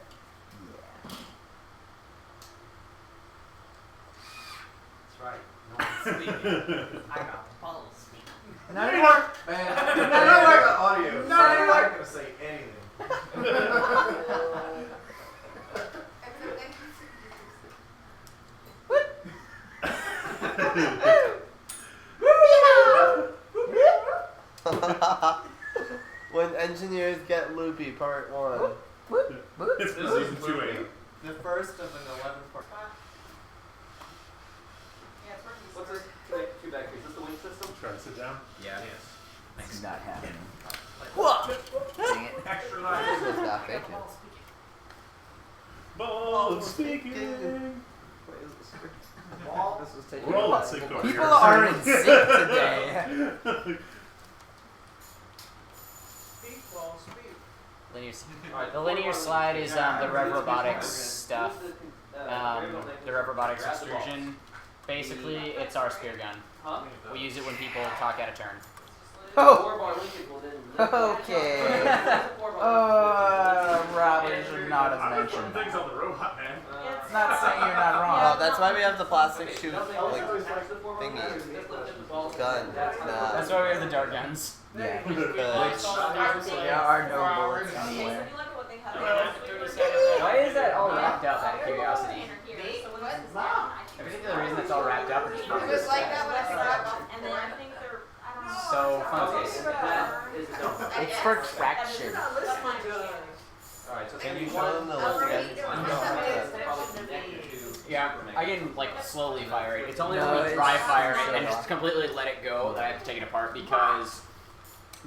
That's right. No one's speaking. I got the ball of speaking. Not anymore. Man, Not I anymore. got audio. Not I'm anymore. not gonna say anything. When engineers get loopy, part 1. It's for season 2A. The first of an 11 part. Yeah, it's working. What's this? Two back here. Is this the wing system? Try to sit down. Yeah. It's not happening. Dang it. Extra This life. is not fake. Ball of speaking. This was taking We're all a in sync over People here. are in sync today. Speak, well, speak. The linear slide is the Rev Robotics stuff. The Rev Robotics extrusion. Basically, it's our spear gun. We use it when people talk out of turn. Oh. Okay. Robin should not have I'm mentioned putting things that. on the robot, man. Not saying you're not Oh, wrong. that's why we have the plastic shoot thingy. Gun. Nah. That's why we have the dart guns. Yeah. Because There are no bullets So when anywhere. you look at what they have. Why is that all wrapped up out of curiosity? So when this is down, I I particular reason it's all wrapped up is It was like that when I started. and then I think they're, I don't know. so funky. It's for traction. Alright, so can you show them the list again? Yeah, I can slowly fire it. It's only No, when we it's dry fire it so and just completely let it go that I have to take it apart because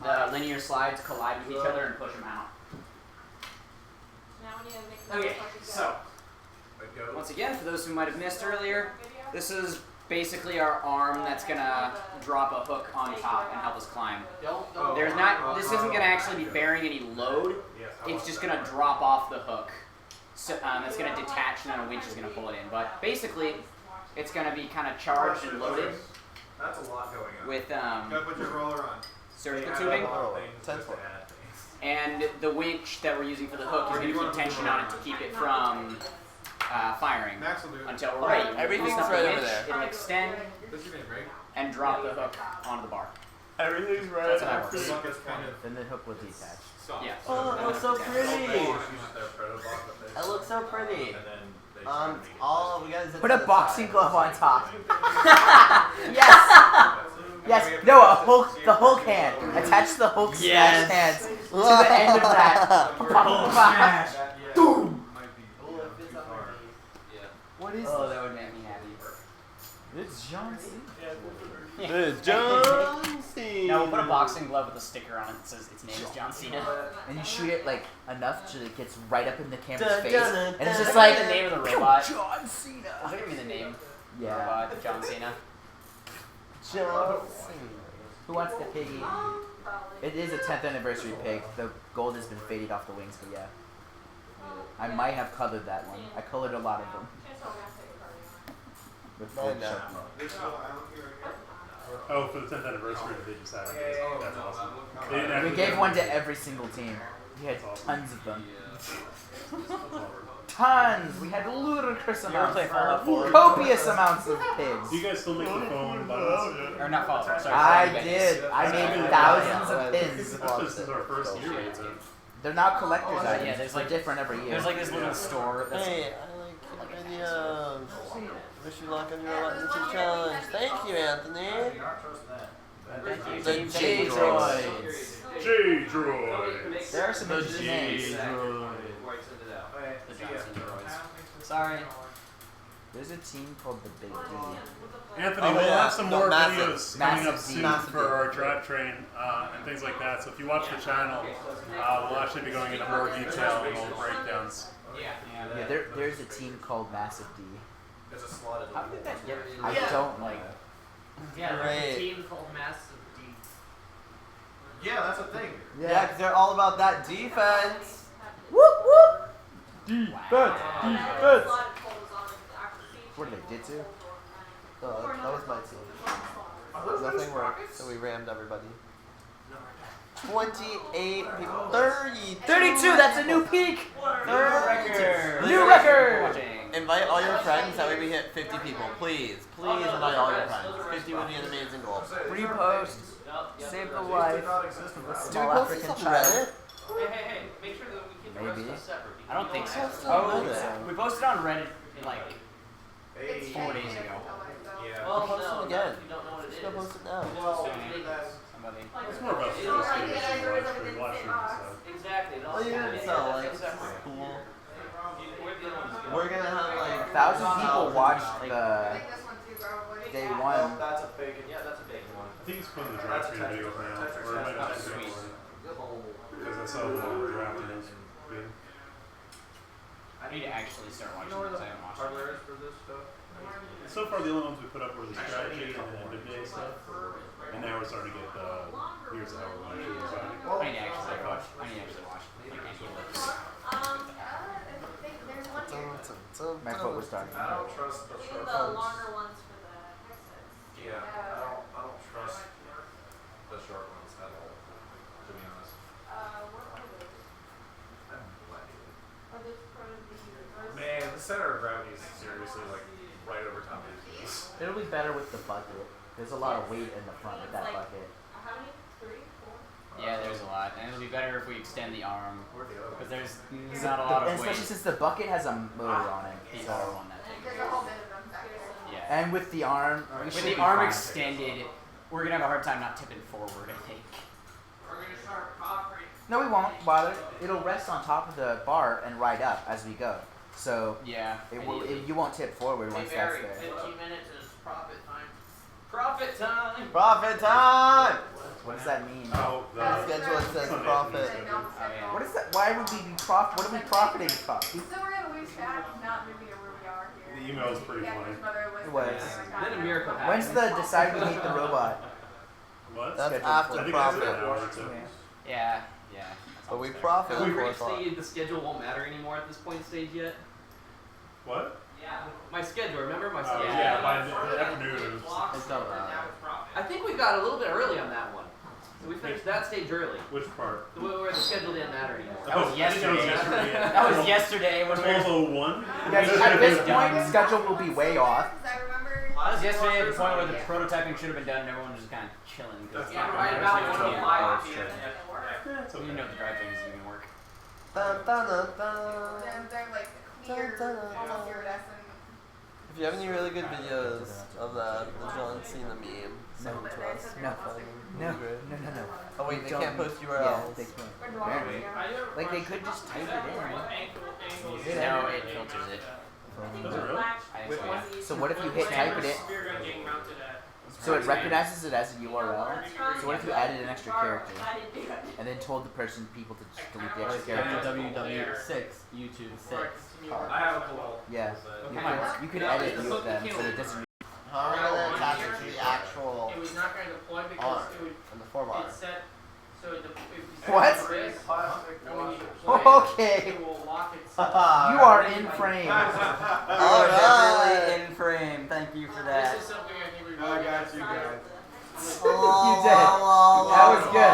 the linear slides collide with each other and push them out. Yeah, now we need to make Okay, so Like go. once again, for those who might have missed earlier, this is basically our arm that's gonna drop a hook on top and help us climb. There's not. This isn't gonna actually be bearing any load. It's just gonna drop off the hook. So it's gonna detach and then a winch is gonna pull it in. But basically, it's gonna be kind of charged and loaded That's a lot going on. with Gotta put your roller on. surgical They add tubing. a lot of things just to add things. And the winch that we're using for the hook is going to keep tension on it to keep it from firing Max will do it. until we're ready. Everything's Loosen up the right over winch, there. It'll extend What's your name, Ray? and drop the hook onto the bar. Everything's right. That's how that works. Look, it's kind of Then the hook will detach. soft. Yeah. Oh, it looks so pretty. Their protobot that they It looks so pretty. and then they send me. All we gotta Put a boxing glove on top. Yes! Yes, no, a Hulk, the Hulk hand. Attach the Hulk smash hands to the end of that. Smash. Boom! Might be Oh, it fits too on far. my knee. What is Oh, that would make me happy. It's John Cena. It's John Cena. Now we'll put a boxing glove with a sticker on it that says its name is John Cena. And you shoot it like enough so it gets right up in the camera's Dun, face. dun, dun, And it's dun. just like, the name of the robot. John Cena. Is that gonna be the name? Yeah. Robot John Cena. John Cena. Who wants the piggy? It is a 10th anniversary pig. The gold has been faded off the wings, but yeah. I might have colored that one. I colored a lot of them. With Mine gold now. Sharpie. Oh, for the 10th anniversary, they just had it. That's awesome. They didn't We actually gave do one it. to every single team. We had That's awesome. tons of them. That's all. Tons! We had ludicrous You ever amounts. play Fallout 4? Copious amounts of pigs. Do you guys still make the phone buttons? Or not Fallout 4, sorry. I Fallout did. I made thousands of pins. That's just since our first year. It's a- They're not collector's Oh, yeah, items. there's They're like- different every year. There's like this little store that's Hey, I like your videos. Wish you luck on your YouTube challenge. Thank you, Anthony. Thank you, The Team J J droids. J-Droids. There are some interesting names. The Johnson droids. Sorry. There's a team called the Big D. Anthony, Oh, we'll yeah. have some No, more massive. videos coming up Massive soon Massive for deal. our drive train and things like that. So if you watch the channel, we'll actually be going into more detail and all the breakdowns. Yeah, there's a team called Massive D. There's a slot. How did that get? I don't like. Yeah, Great. there's a team called Massive D. Yeah, that's a thing. Yeah, 'cause they're all about that defense. Whoop whoop! Defense! Defense. Defense! What did they did to? Oh, that was my team. Nothing worked, so we rammed everybody. 28 people. 32. 32! That's a new peak! 32. New record! Invite all your friends, that way we hit 50 people. Please, please invite all your friends. 50 would be an amazing goal. Repost. Save the life of a Do we small post this African on child. Reddit? Hey, make sure that we keep the Maybe. rest of us separate. I don't think so. Post it Oh, on Reddit. we posted on Reddit like Hey. 4 days ago. Yeah. Well, Post no, it again. you don't know what it Just go is. post it now. Somebody. It's more about the live stream, so. Exactly. It all Well, you yeah, didn't yeah, sell, that's like, separate. cool. We're the other ones. We're gonna have like 1,000 people watched the day one. That's a big. Yeah, that's a big one. I think it's putting the drive train videos now. Or it might not be Sweet. because I saw the one we're drafting is good. I need to actually start watching You know where this. the I haven't watched hardware it. is for this stuff? So far, the only ones we put up were the strategy and the end of day stuff. And now we're starting to get the here's how we're actually designing. I need to actually watch. I need to actually watch. Like, any of this. My foot was starting. I don't trust the short The ones. longer ones for the headsets. Yeah, I don't trust the short ones at all. To be honest. What are those? I have no idea. Are those part of the Man, the center of gravity is seriously like right over top of these. It'll be better with the bucket. There's a lot of weight in the front of that It's like- bucket. How many? 3, 4? Yeah, there's a lot, and it'll be better if we extend the arm Where the other because ones? there's not a lot And of weight. especially since the bucket has a motor on it. The So. arm on that thing. There's a whole bit of them back there. Yeah. And with the arm, we With should the be arm fine. extended, we're gonna have a hard time not tipping forward. I think. We're gonna start offering. No, we won't bother. It'll rest on top of the bar and ride up as we go. So Yeah. you won't tip forward once that's there. 15 minutes is profit time. Profit time! profit time. What does that mean? Oh, The schedule it says profit. What is that? Why would we be What are we profiting from? So we're gonna lose track, not moving to where we are here. The email is pretty funny. It was. Then a miracle happened. When's the decide we hate the robot? What? That's Schedule after I think profit. it's an hour or two. Yeah. But we profit Have we before reached profit. the schedule won't matter anymore at this point stage yet? What? My schedule, remember my Oh, schedule? yeah, by the afternoon it was. It's not bad. I think we got a little bit early on that one. So we finished that stage early. Which part? Where the schedule didn't matter anymore. That was I think that was yesterday. yesterday. That was yesterday when we were. 12:01? Guys, at this point, schedule will be way off. I remember. That was yesterday at the point where the prototyping should have been done and everyone was just kind of chilling. Cause Yeah, right about 1:05 p.m. Yeah, it's You okay. know the drive things even work. Dun, dun, dun, dun. They're like clear, almost iridescent. If you have any really good videos of that, the John Cena meme, send them to us. No. Funny. No. Great. No. Oh wait, they Don't- can't post Yeah, URLs. they can't. Or do Apparently. I? Like they could just type it in. No, it filters it. Does it really? I think So what if you hit type it in? So it recognizes it as a URL. So what if you added an extra character and then told the people to just delete the extra character? www6 YouTube 6. I have a goal. Yeah, you could edit them so that it doesn't. How are we gonna attach it to the actual It was not going to deploy because arm it would. and the form It's set so it What? Okay. It will lock itself. You are in frame. Alright. in frame. Thank you for This is something I think we really got you guys. You did. That was good.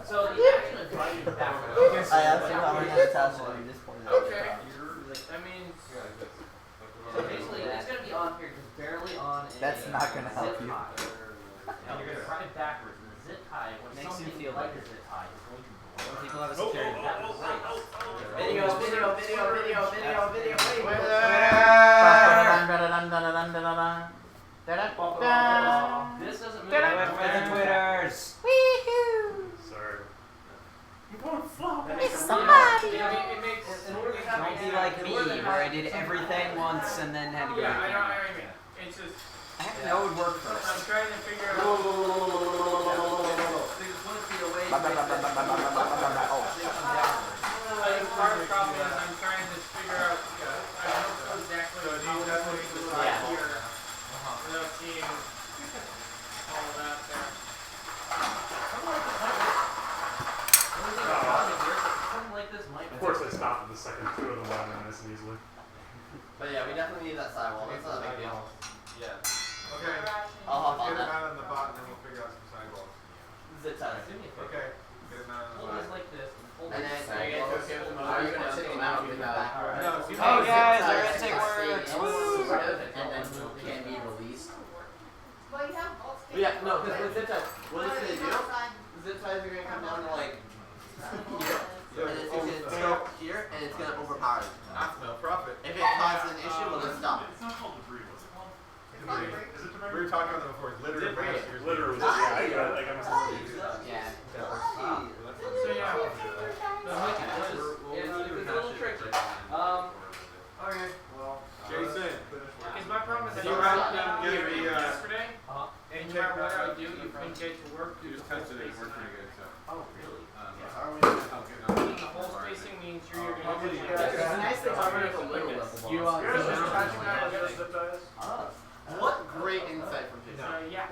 So the action is driving backwards. I asked him how we're gonna attach it and he just pointed out. Okay. That means. So basically, it's going to be on here, just barely on. That's not gonna help you. Now you're going to drive it backwards, and the zip tie, what makes you feel like a zip tie, is going to blow people out of security. That was Video. This doesn't move. Twitters. Sorry. It's somebody. It makes. Don't be like me, where I did everything once and then had to go. Yeah, to I the know camera. what I mean. It's just. I have to know it would work I'm first. trying to figure out. Like carbon copy is I'm trying to figure out. I don't know exactly how to put this Yeah. here without seeing all of that there. Something like this might. Of course, I stopped at the second two of them rather than nice and easily. But yeah, we definitely need that sidewall. That's not a big deal. Yeah. Okay. I'll hop on Get it that. mounted on the bot and then we'll figure out some sidewalks. Zip tie. Okay. Get it mounted on the Hold this bot. like this. Hold And this. then There you go. are you gonna take them out with that? No, see, Oh, guys, Zip our tie intake is works. staying in, sort of, and then can be released. Well, you have bolts. Yeah, no, because with zip ties, what it's gonna do? Zip ties are gonna come down to like here, and it's gonna stop here, and it's gonna overpower it. That's no profit. If it causes an issue, we'll just stop. It's not called debris, what's it called? Is it We were talking about that before. Litter and Debris. years. Litter was, yeah, I got myself confused. Yeah. So yeah. It's a little tricky. Okay. Well, Jason. Because my problem is that You I wrote wrote down down the, yesterday, and no matter what I do, you couldn't get to work. You just tested it. It worked pretty good, so. Oh, really? The whole spacing means you're gonna have to. It's nice that it's a little level. You What great insight from Jason. Yeah.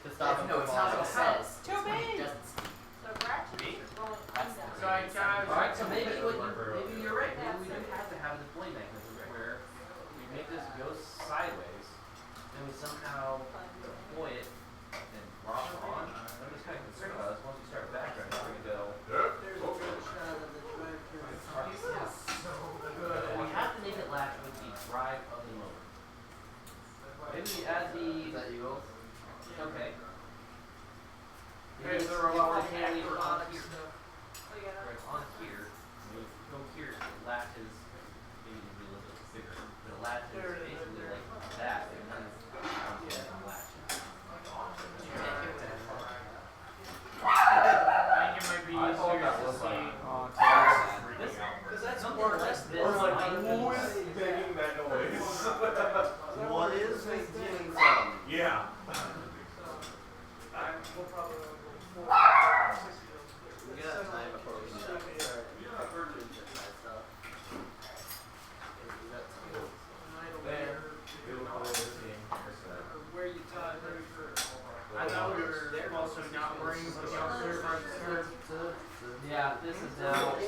To stop No, it's not what it says. Too big. So Ratchet is going down. So I kind of. Alright, so maybe maybe you're right. Maybe we do have to have a deploy mechanism where we make this go sideways, and we somehow deploy it and drop it on. I'm just kind of concerned about this. Once we start background, we're gonna go. We have to make it latch with the drive of the motor. Maybe we add the. Is that you? Okay. Okay, so we're all Can we on here? Oh, yeah. Where it's on here, we go here, it latches, maybe it'll be a little bit bigger, but it latches basically like that, and then it's on here and latch.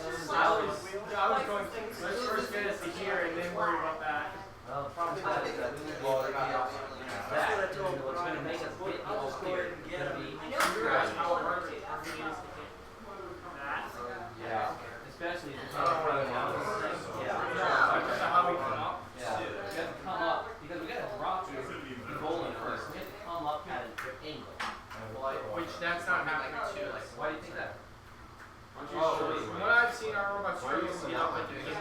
was going, let's first get us to here and then worry about that. Well, the problem with that is that what's going to make us get the all clear is going to be How hard it is to get that. yeah, especially if you're trying to down this thing. Yeah. How we come up. Yeah. You have to come up because we got to drop you the bowling first. We have to come up at an angle. Which that's not happening. Why do you think that? From what I've seen, our robots struggle to get up and do it. You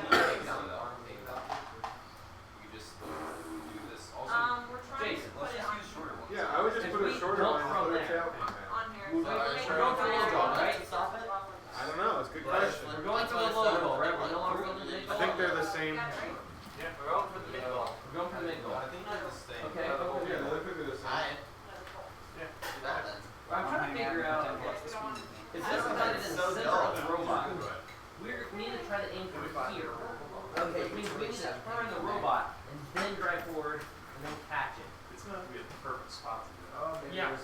just do this also. We're trying Jason, to put it on, Shorter ones. Yeah, I would just If put a we shorter jump one from on the there. channel. on here. We're going for the logo, right? Stop it. I don't know. It's a good question. We're going for the logo, right? We're no longer going to the mid I think they're the same. We're going for the mid goal. We're going for the mid goal. I think they're the same. Okay, go over Yeah, here. they look like they're the same. Alright. Yeah. Do that then. I'm trying to figure out if this is not in the center of the robot, we need to try to aim for here. Okay. Which means we need to turn the robot and then drive forward and then catch it. It's not gonna be a perfect spot to do it. Yeah.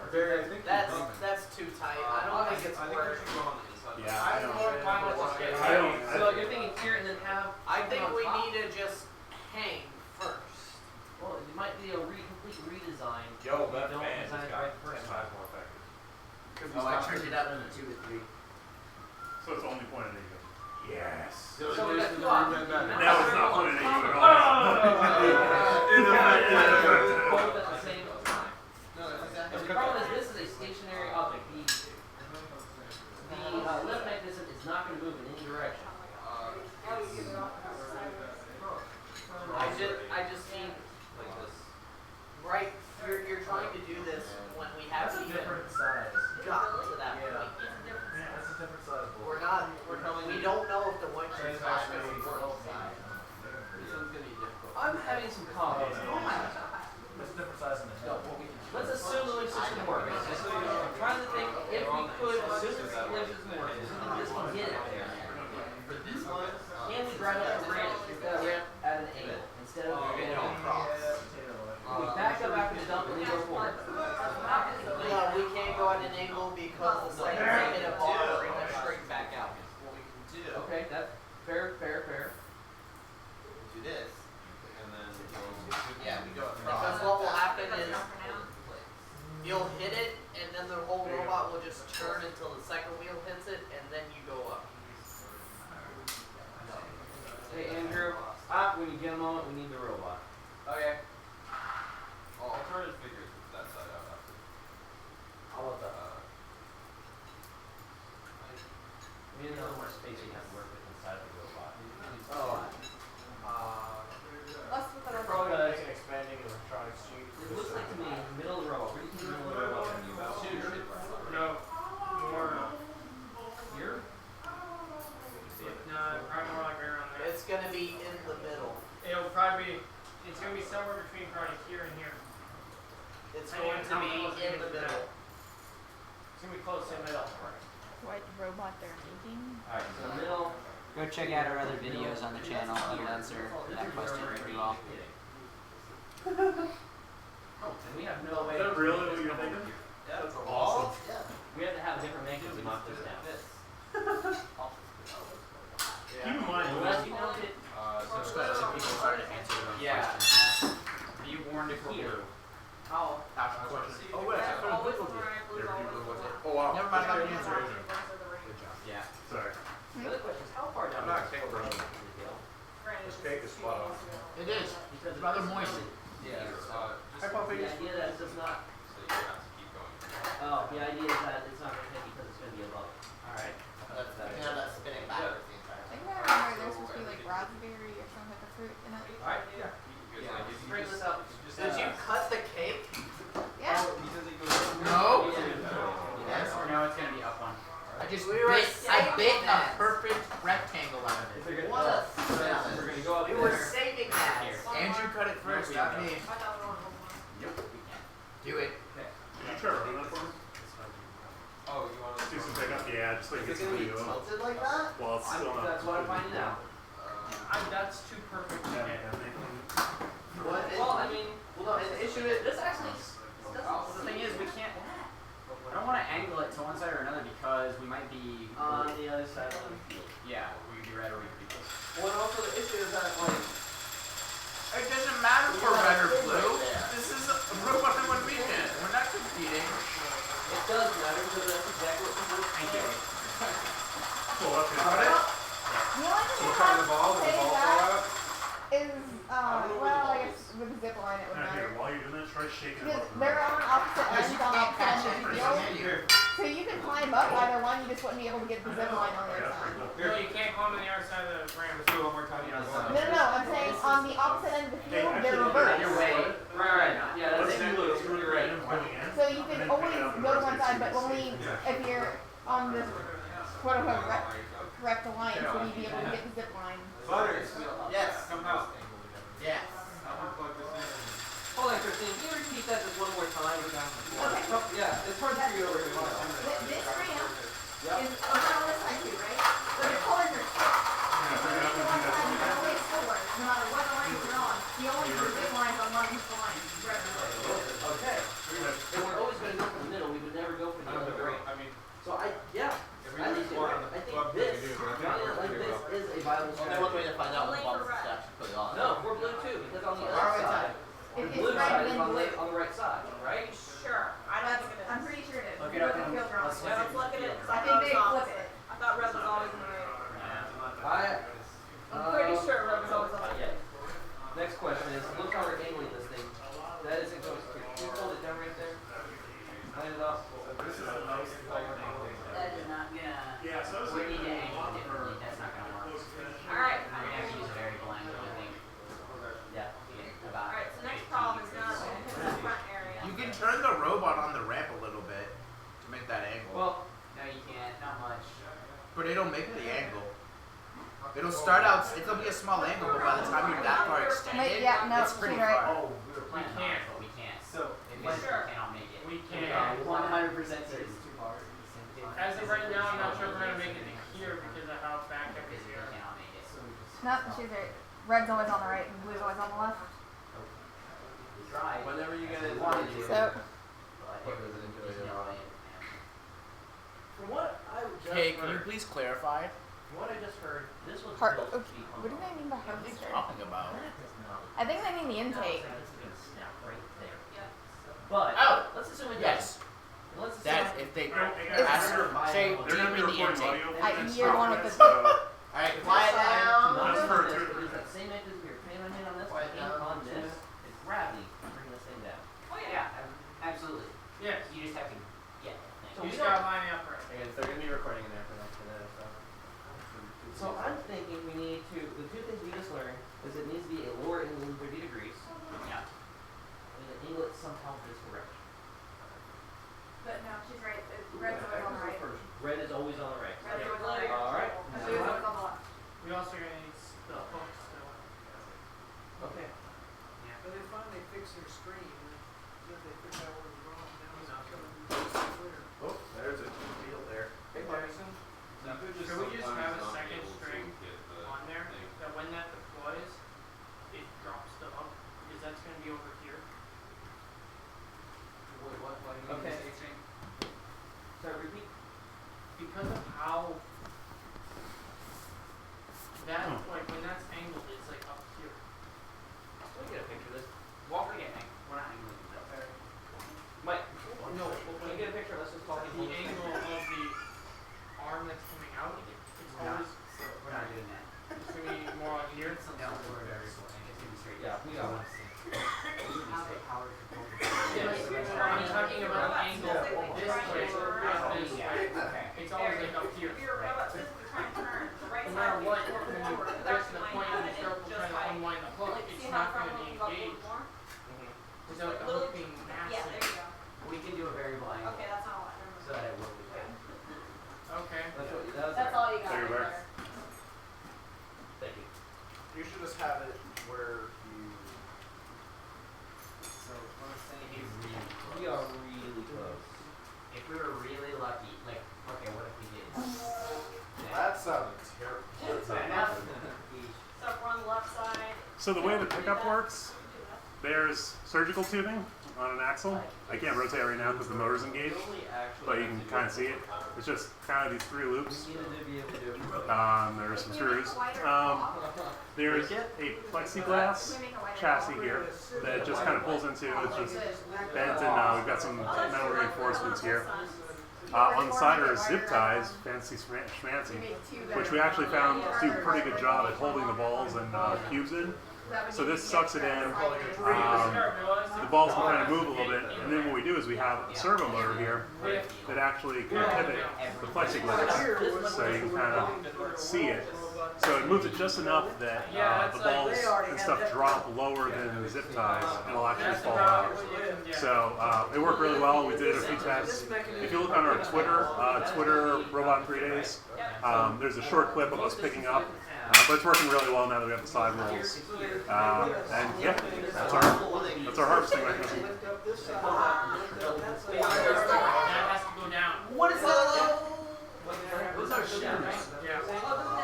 Barry, I think That's too tight. I don't think it's I think we worth. should go on the inside. Yeah, I'm more fine with just getting I don't. So you're thinking here and then have. I think something we on top? need to just hang first. Well, it might be a complete redesign. Yo, We that don't fan design has it got right first. 10 times more effective. Oh, I turned it up from 2 to 3. So it's only pointed at you. Yes. So we got two options. Now it's not pointed at you at all. Both at the same time. No, that's exactly. And the problem is this is a stationary object. The lift mechanism is not going to move in any direction. I just need, Like this. right, you're trying to do this when we That's haven't a even different size. gotten to that Yeah. point. That's a different size bowl. We don't know if the one she's not going to work. This one's going to be difficult. I'm having some coffee. Oh my God. That's a different size than the head. Let's assume the lift system works. I'm trying to think if we could assume the lift system works. Assuming this can get it there. For this one, can we drive up the ramp at an angle instead of going across? We back up after the dump and then go forward. No, we can't go at an angle because the second we hit a bar, we're going to shrink back out. What we can do, Okay, that's fair. do this. And then Yeah, we go Because across. what will happen is you'll hit it and then the whole robot will just turn until the second wheel hits it and then you go up. Hey Andrew, when you get a moment, we need the robot. Okay. I'll turn his figures with that side out after. How about that? We need a little more space we have to work with inside of the robot. Less with the Probably robot. an expanding electronic suite. It looks like to me, middle of the robot. Where do you think the middle of the robot should be? About two. No, more. Here? No, probably more like right around there. It's going to be in the middle. It'll probably be. It's gonna be somewhere between probably here and here. It's I going think to how be close in it the is middle. It's gonna be close to the middle. What robot they're making? Alright, so middle. Go check out our other videos on the channel. It'll answer that question pretty well. And we have no way. Is that really what you're thinking? Yeah, That's awesome. Yeah. we have to have a different mechanism to knock this down. Keep in mind, Unless you mount it. Yeah. Be warned if we're blue. How? Oh, wait, I thought it was Oh wow. Never mind about the answer. Yeah. Sorry. The other question is how far down? I'm not saying we're This cake is spot on. It is. Because It's rather moist. Yeah. the idea that it does not. So you have to keep going. Oh, the idea is that it's not going to hit because it's going to be above. Alright. That's, you can have that spinning backwards the entire I think time. I remember there's supposed to be like raspberry or some type of fruit in it. Alright, yeah. Because Yeah, like if you bring just, this up. Did you cut the cake? Yeah. because it goes No. Yes. No, it's gonna be up one. I just We were bit a saving that. perfect rectangle out of If it. they're gonna, What a we're going to go up We there. were saving that. Here. Andrew cut it first, not me. Do it. Can you try to run that for me? Oh, you want to Do some pickup? Yeah, just so you Is get it some gonna be video. tilted like that? Well, it's still not. That's what I'm finding out. That's too perfect. to Yeah, get. What? Well, I mean, Well, no, and the issue is, this actually. The thing is, we can't. I don't want to angle it to one side or another because we might be On the other side of the field. the other side of the ramp. Let's do it one more time. No, I'm saying on the opposite end of the field, they're reversed. Your way. Right. Yeah, Let's that's do it. you're right. So you can always go to one side, but only if you're on the quote unquote correct alliance will you be able to get the zip line. Butters. Yes. Come out. Yes. I'll plug this in. Hold on, Christine. Can you repeat that just one more time? Okay. Oh, yeah, it's hard to figure over here. This ramp is on this side too, right? So the colors are always forward, no matter what lines you're on. The only zip lines on one line. Okay. And we're always going to go for the middle. We would never go for the other right. I mean, So I think you're right. I think this, running it like this is a viable Only strategy. one way to find out what box is actually put on. No, we're blue too, because on the So other our side, If the it's blue red, side then is on blue. the right side, right? Sure. I don't think it is. I'm pretty sure it is. Look it up Look at on- field drawings. let's Yeah, let's look at it. I think they flip it. I thought red was always in the right. I'm pretty sure red was always on the right. Next question is, look how we're angling this thing. That isn't going to. Can you hold it down right there? Line it up. This is the most important thing. That is not gonna. Yeah, so I was We need to thinking angle it differently. That's not gonna work. Alright. I'm gonna have to use a variable angle, I think. Yeah, about. Alright, so next problem is gonna be the front area. You can turn the robot on the ramp a little bit to make that angle. Well, No, you can't. Not much. But it'll make the angle. It'll start out, it'll be a small angle, but by the time you're that far extended, Yeah, no, it's pretty she's right. far. Oh, We can't, but we can't. So, If Like- we cannot make it. we can. 100% certain. Too hard. As of right now, I'm not sure if we're gonna make it here because of how back Because everything we is. cannot make it. No, she's right. Red's always on the right and blue's always on the left. We tried. whenever you guys wanted to. So, But it was just no way. From what I just Hey, can you heard, please clarify? from what I just heard, this was Har- built to okay, be what do they mean by What are they harvester? talking about? I think they mean the intake. But Oh, let's assume it yes. does. Let's assume That if they It's- ask, say, They're do you gonna be mean the recording intake? audio. I for this, you're the one with the. so- Alright, quiet down. That's for two. Use that same mechanism you're paying my hand on this, Quiet aim down. on this, it's gravity bringing this thing down. Oh Yeah, absolutely. Yes. You just have to get So You we just gotta line it up right. Again, they're gonna be recording in there for that stuff. So I'm thinking we need to, the two things we just learned is it needs to be a lower angle than 30 degrees. Yeah. And the angle it somehow this direction. But no, she's right. Red's always on the right. Red is always on the right. Red's always on the right. Alright. And blue's always on the left. We also gonna need the hooks still. Okay. But they finally fixed their screen, then they figured out what was wrong, now it's coming clear. oh, there's a deal there. Hey, Parkinson. Should we just have a second string on there, that when that deploys, it drops the hook, because that's gonna be over here. Okay. Sorry, repeat. Because of how that, like, when that's angled, it's like up here. Let me get a picture of this. Well, forget me. We're not angling it. Mike, no, when you get a picture, let's just talk. The angle of the arm that's coming out, it's always, We're not doing that. it's gonna be more on here. No, we're very cool. It's gonna be straight. Yeah, we got one. I'm talking about the angle this way, this way. Okay. It's always like up here. If your robot's physically trying to turn, the right No side matter will what, be when you forward. It's get to the actually point lining where up the and circle it's trying just to like, unwind the hook, like, it's see not how gonna far be you go engaged more? without the hook being Yeah, massive. there you go. We can do a variable angle Okay, that's not a lot. Never mind. so that it will be good. Okay. That's what, that was That's all you got There you right go. there. Thank you. You should just have it where you. So what I'm saying is really We are really close. if we were really lucky, like, okay, what if we did? That sounded terrible. Fair enough. So if we're on the left side. So the way the pickup works, there's surgical tubing on an axle. I can't rotate right now because the motor's engaged, but you can kind of see it. It's just kind of these three loops. We needed to be able to do it. There's some screws. There's a plexiglass chassis here that it just kind of pulls into. It's just bent, and we've got some metal reinforcements here. On the side are zip ties, fancy schmancy, which we actually found do a pretty good job at holding the balls and cubes in. So this sucks it in. The balls can kind of move a little bit, and then what we do is we have a servo motor here that actually can pivot the plexiglass, so you can kind of see it. So it moves it just enough that the balls and stuff drop lower than the zip ties and will actually fall out. So it worked really well. We did a few tests. If you look on our Twitter Robot in 3 Days, there's a short clip of us picking up. But it's working really well now that we have the side rolls. And yeah, that's our harvesting mechanism. What is that? Those are shoes. Yeah.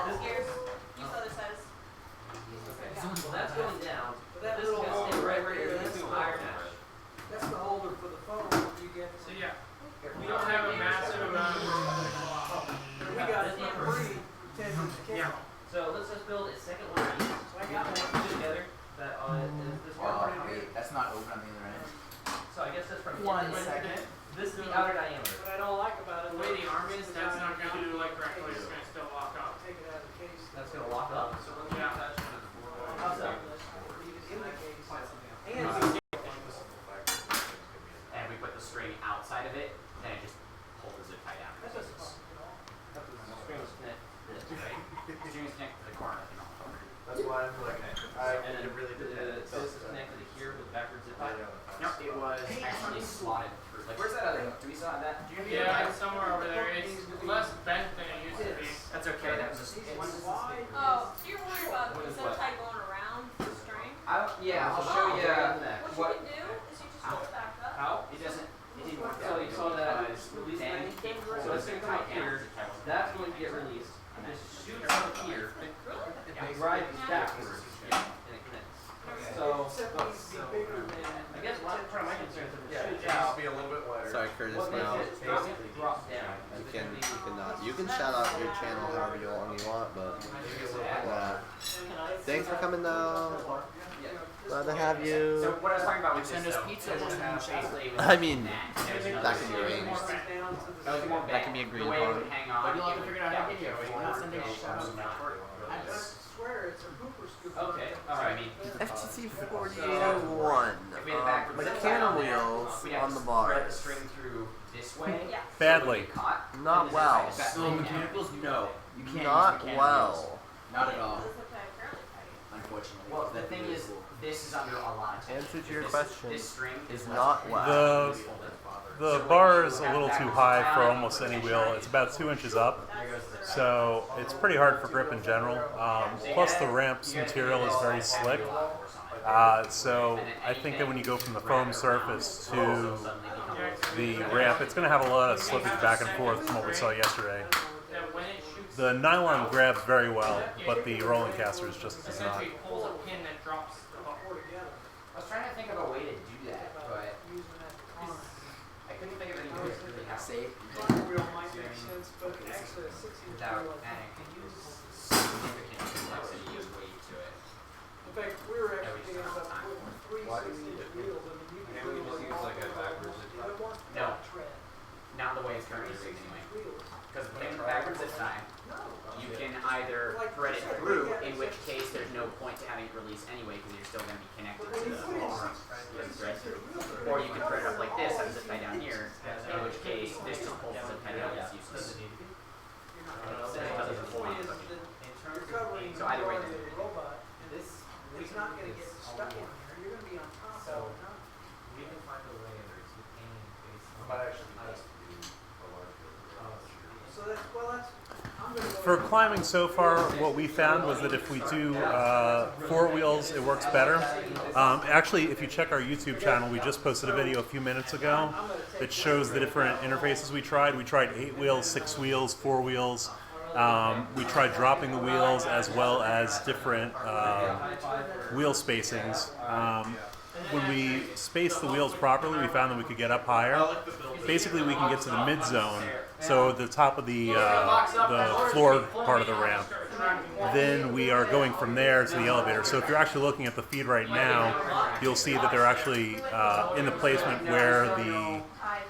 This gears. Use the other side. Well, that's going down. That This is little gonna stay holder right where here, you're that's doing the iron holder. hash. That's the holder for the phone that you get. So yeah, we don't have a massive amount of. We got it for free, 10 minutes. Yeah. So let's just build a second one of these. Put together that is this one. Wait, that's not open on the other end. So I guess that's from One second. This is the outer diameter. What I don't like about it. The way the arm is, that's not going to do like correctly. It's going to still lock up. Take it out of the case. That's gonna lock up. So let me Yeah. attach it to the board. How's that? Leave it in the case. And we put the string outside of it, then it just pulls the zip tie down. That doesn't cost Strings connect this, right? Strings connect to the corner. That's why I'm like, And then this is connected to here with backwards zip tie. No, it was actually slotted through. Like, where's that other? Do we still have that? Do you have the other Yeah, one? it's somewhere over there. It's less bent than it used to be. That's okay. That was just. Oh, so you're worried about the zip tie going around the string? Yeah, I'll show you What you can do is you just hold it back up. How? It doesn't. It didn't work So out. you saw that Because release then thing? it pulls So it's the gonna come up tie down. here. That's going to get released. And this shoots out here. It rides backwards. And it connects. So, I guess part of my concern is if it shoots yeah, out, I'll be a little bit lighter. Sorry, Curtis. what Now makes it basically drop down? you can shout out your channel however long you want, but thanks for coming though. Glad to have you. So what I was talking about with Send this us though, pizza, is we'll send you basically it was I mean, there's another that can be string. arranged. That was more That can bent. be a green The way it part. would hang on. But you'll have to it figure would- out how to that get here. would We're go not sending forward, a shout and out. I swear it's a pooper scoop. Okay, So I mean, FTC 41. Mechanical wheels we'd have on to the thread bars. the string through this way. Yeah. Badly. Caught, Not and well. then the zip tie is back Mechanicals, no. You can't Not use mechanical well. wheels. Not at all, The zip tie fairly tight. unfortunately. Well, the thing is, this is under a lot of tension. Answer to your This- question This string is less not tension. well. The bar is a little too high for almost any wheel. It's about 2 inches up, There goes the so it's pretty hard for grip in general. Plus the ramp's material is very slick. So I think that when you go from the foam surface to the ramp, it's going to have a lot of slippage back and forth from what we saw yesterday. That when it shoots, The nylon grabs very well, but the rolling casters just does not. essentially pulls a pin that drops the buffer. I was trying to think of a way to do that, but I couldn't think of any way to really have Safe. Wheel might make sense, but actually a 6-inch without wheel. adding significant complexity and weight to it. In fact, we were actually ended up putting 3 6-inch wheels. I mean, you can Maybe we do just use like a backwards zip tie. No. tread. Not the way it's currently rigged anyway. Wheels. Because the thing with backwards this time, No. you can either thread it through, in which case there's no point to having it release anyway, because you're still going to be connected to the arm and thread through. Or you can thread it up like this, have a zip tie down here, in which case this just pulls the zip tie down, it's useless. The point is that you're covering So either way, the robot, and This, it's not gonna get stuck in here, you're gonna be on top all the time. we can find a way of retaining based on. Might actually be best height. to do a larger. So that's, well, that's, I'm gonna go. For climbing so far, what we found was that if we do 4 wheels, it works better. Actually, if you check our YouTube channel, we just posted a video a few minutes ago that shows the different interfaces we tried. We tried 8 wheels, 6 wheels, 4 wheels. We tried dropping the wheels as well as different wheel spacings. When we spaced the wheels properly, we found that we could get up higher. Basically, we can get to the mid zone, so the top of the floor part of the ramp. Then we are going from there to the elevator. So if you're actually looking at the feed right now, you'll see that they're actually in the placement where the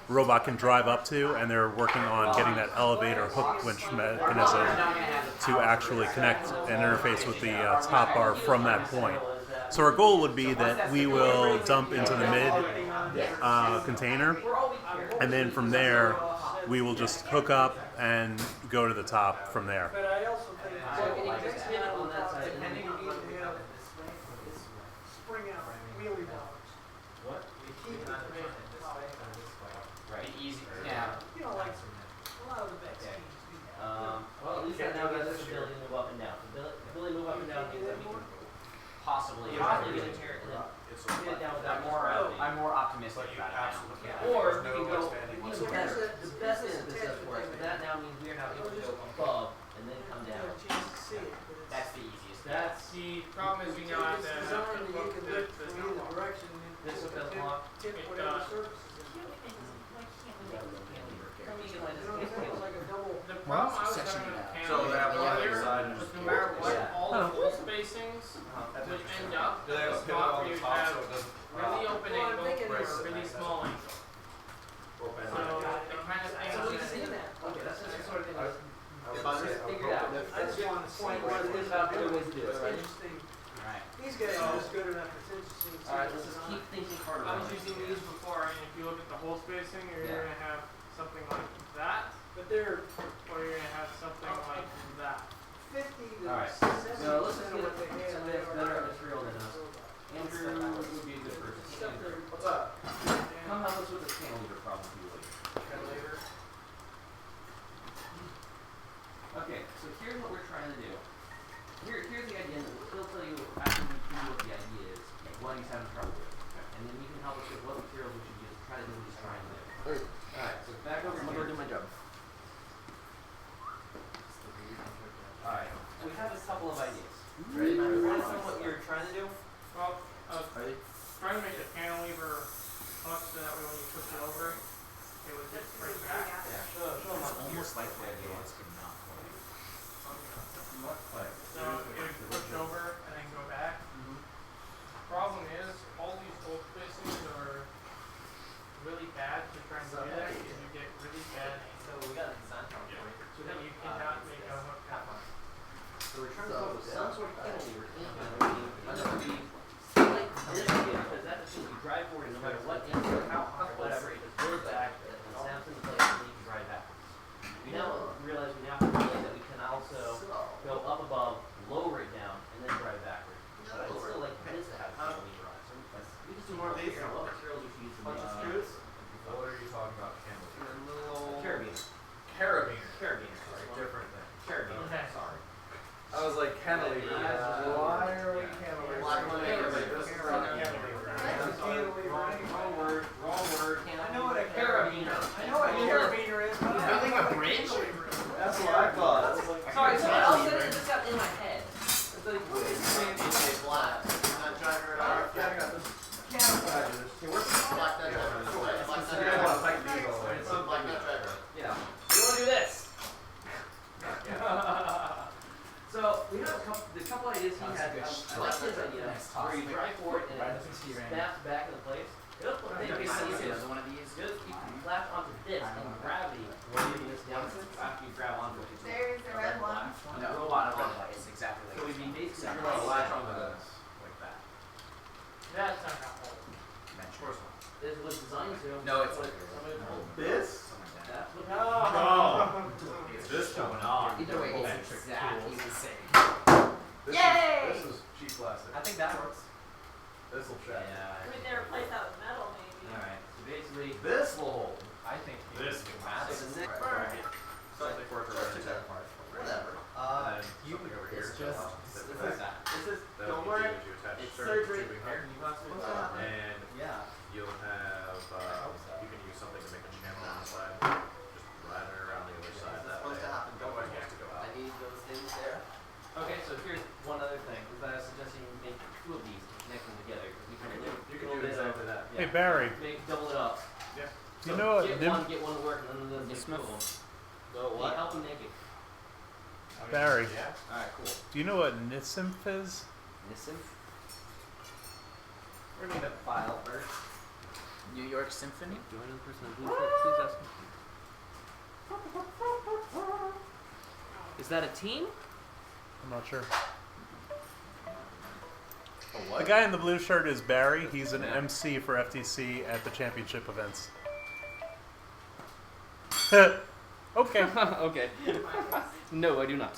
robot can drive up to, and they're working on getting that elevator hook winch mechanism to actually connect and interface with the top bar from that point. So our goal would be that we will dump into the mid container, and then from there we will just hook up and go to the top from there. But I also think. of things that we can possibly Possibly get in here and then get it down to that I'm more optimistic about it now. Yeah. Or we can go The even best better. that- The best is this does for us, but that now means we are now able to go above and then come You down. have a chance to see it, but it's. That's the easiest. That's The problem is we now have It's to designed have that to you look can the look from either direction and this tip- does tip- not. tip It whatever does. surface is in. Come you can like You know what I'm saying? It's like a double. The problem I was section having with now. Canada So they have one earlier side was no matter what, Yeah. all the full spacings would end up Do they at a have a pivot spot on where the you top have so it doesn't really open Well, I'm angle thinking or it's- really small angle. open? So it kind of So we things. see that. Okay, that's just the sort of thing. I If would I say just I would figured out. hope that- I just want to see Point what one it is is about they're the ways doing. to do it, It's right? interesting. Right. These guys are just good enough. It's interesting. to see Alright, what's let's just going keep on. thinking harder I about was it. using these before, and if you look at the whole spacing, you're Yeah. gonna have something like that, But they're or you're gonna have something like that. 50 to Alright, 70% so let's just of what they get have. somebody that's better at material than us. Andrew would be a good person. Except Andrew, they're- What's up? come help us with this cantilever problem, if you would. Cantilever? Okay, so here's what we're trying to do. Here's the idea, and he'll tell you after we do what the idea is, what he's having trouble with. And then you can help us with what materials we should use to try to do what he's trying to do. Alright, so back over I'm gonna here. go do my job. Alright, we have a couple of ideas. Ready? Ready to what you're trying to do? Well, I was Ready? trying to make the cantilever up so that way when you push it over, it would just spring back. Yeah, show them how Almost like the idea is not So it would push over and then go back. Problem is, all these old spacings are really bad to try and do that because you get really bad So we got a design problem for you. so that you cannot make a hook that much. So we're trying to come up with some sort of cantilever in under the like this idea, because that's the thing, you drive forward and no matter what angle or how hot or whatever, it just goes back and snaps into place and then you can drive backwards. We now realize we now have to realize that we can also go up above, lower it down, and then drive backwards. But it's still like this to have a cantilever on it. So we just do more of these, what materials we should use to Bunch of make screws? What are you talking about, cantilever? carabiner. Carabiner. Carabiner. Different thing. Carabiner, Okay. sorry. I was like cantilever. Why are we cantilever? Wrong word. I know what a Carabiner. I know what a carabiner is, but I don't Building know a what bridge? That's what I thought. Sorry, someone else said it just got in my head. It's like, what is Black. Not driver at all. Yeah, I got this. Okay, where's the black nut driver? Black nut Yeah, I want to driver. tighten these all the way. Black nut driver. Yeah. We want to do this. So we have the couple ideas he had. I like his idea where you drive forward and it snaps back into place. The other one, Maybe I see think another one of these. just you can latch onto this and gravity will leave this down after you grab onto it. There's the red one. No, not a red light. It's exactly So like we'd be basically You're gonna latch onto this. like that. That's not helpful. This was designed to. No, it's what like- somebody told. This? That's what. No. This going on. Either way, it's exactly the same. Yay! This is cheap plastic. I think that works. This will check. Yeah. We can replace that with metal, maybe. Alright, so basically. This will hold. I think This is will massive. hold. So the next Right. Something for it to run into. Whatever. And something over here. it's just- That This will is, this is, that don't you worry, do is you attach it's certain surgery. tubing Here, here, you got some- and Yeah. you'll have you can use something to make a channel on the side. Just lather it around the other side. That way, Supposed to happen. no one wants to go I out. need those things there. Okay, so here's one other thing, is that I was suggesting you make two of these and connect them together, because we can do You can do exactly that. yeah, Hey, Barry. Make, double it up. Yeah. So You know what get Nim- one, get one to work, and then make two of them. So Hey, what? help them make it. Barry, Yeah. Alright, cool. do you know what Nissim is? Nissim? We're gonna need a file first. New York Symphony? Join in person in blue shirt, please ask me. Is that a team? I'm not sure. A The guy in the blue shirt is Barry. He's an MC for FTC at the championship events. Okay. Okay. No, I do not.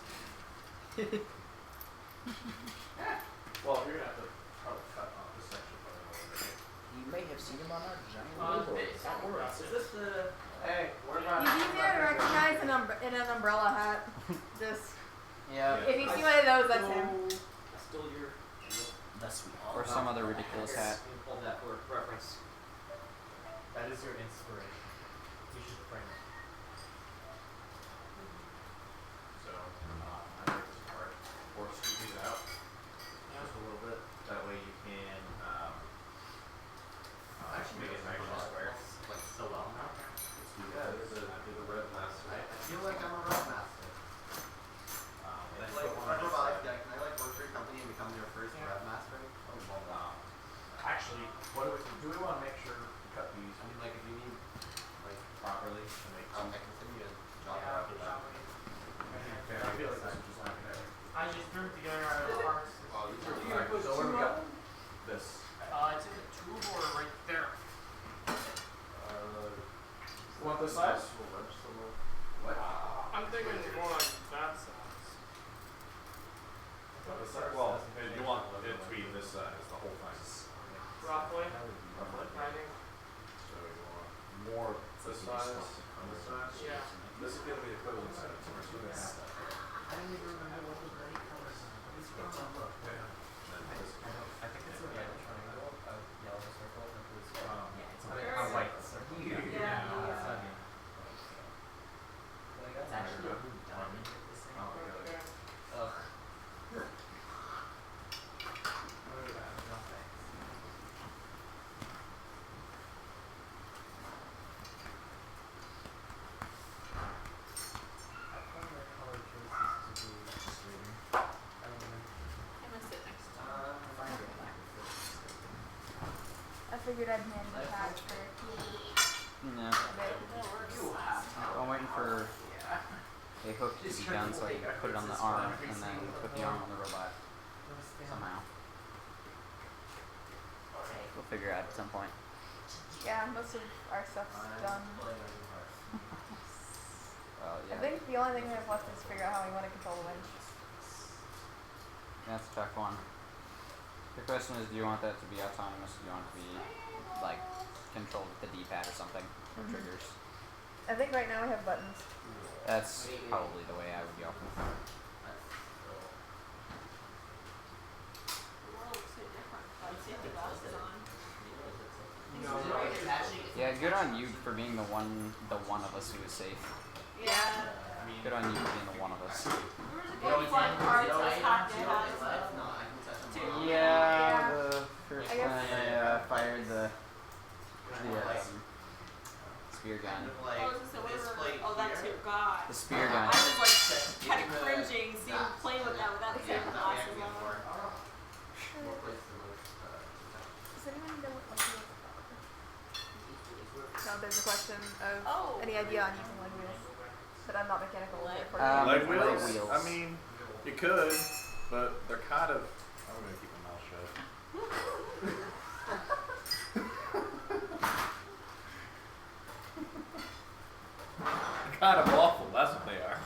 Well, you're gonna have to probably cut off this section. You may have seen him on our giant billboard. That works. Is this the? Hey, we're about. He's easier to recognize in an umbrella hat. Just Yeah. if you see one of those, that's him. The sweet. Or some other ridiculous hat. You pulled that for reference. That is your inspiration. You should frame it. So, I like this part. Force these out just a little bit. That way you can make it nice and square. Like so well now. Yeah, there's a red master. I feel like I'm a road master. Then Like, put one I on this robotics side. guy, can I like work for your company and become your first rev master? Actually, do we want to make sure we cut these? I mean, like if you need, like, Properly to make I can send you a job Yeah, after that. I feel like this is just not gonna. I just threw them together out of parts. Oh, these are You fine. put So where two we of got them? this? It's in the tube or right there. Want this size? What? I'm thinking more like that size. This size? Well, you want it to be this size, the whole thing. Roughly. Roughly. I think. So you want more this size on this size? Yeah. This is gonna be equivalent size, so we're still gonna have that. I didn't even remember what was the right color. This one. Yeah. And then this. I think it's a red triangle, a yellow circle, and a blue square. Yeah, it's a white circle. It's actually a blue diamond at this thing. Oh, really? Ugh. I'm gonna sit next to him. I figured I'd hand the patch for No. a bit. I'm waiting for a hook to be done so I can put it on the arm and then put the arm on the robot somehow. We'll figure it out at some point. Yeah, most of our stuff's done. Well, I think the only thing we have left is figure out how we want to control the winch. That's a tough one. The question is, do you want that to be autonomous? Or do you want it to be, like, controlled with the D-pad or something? Or triggers? I think right now we have buttons. That's probably the way I would go. Yeah, good on you for being the one of us who is safe. Yeah. Good on you for being the one of us. Yeah, the first time I fired the spear gun. Oh, that's your god. The spear gun. I was like kind of cringing seeing playing with that without the safety glasses on. Does anyone know what leg wheels are? No, there's a question of any idea on using leg wheels. But I'm not mechanical. Leg leg wheels? wheels. I mean, you could, but they're kind of. I'm gonna keep my mouth shut. Kind of awful. That's what they are.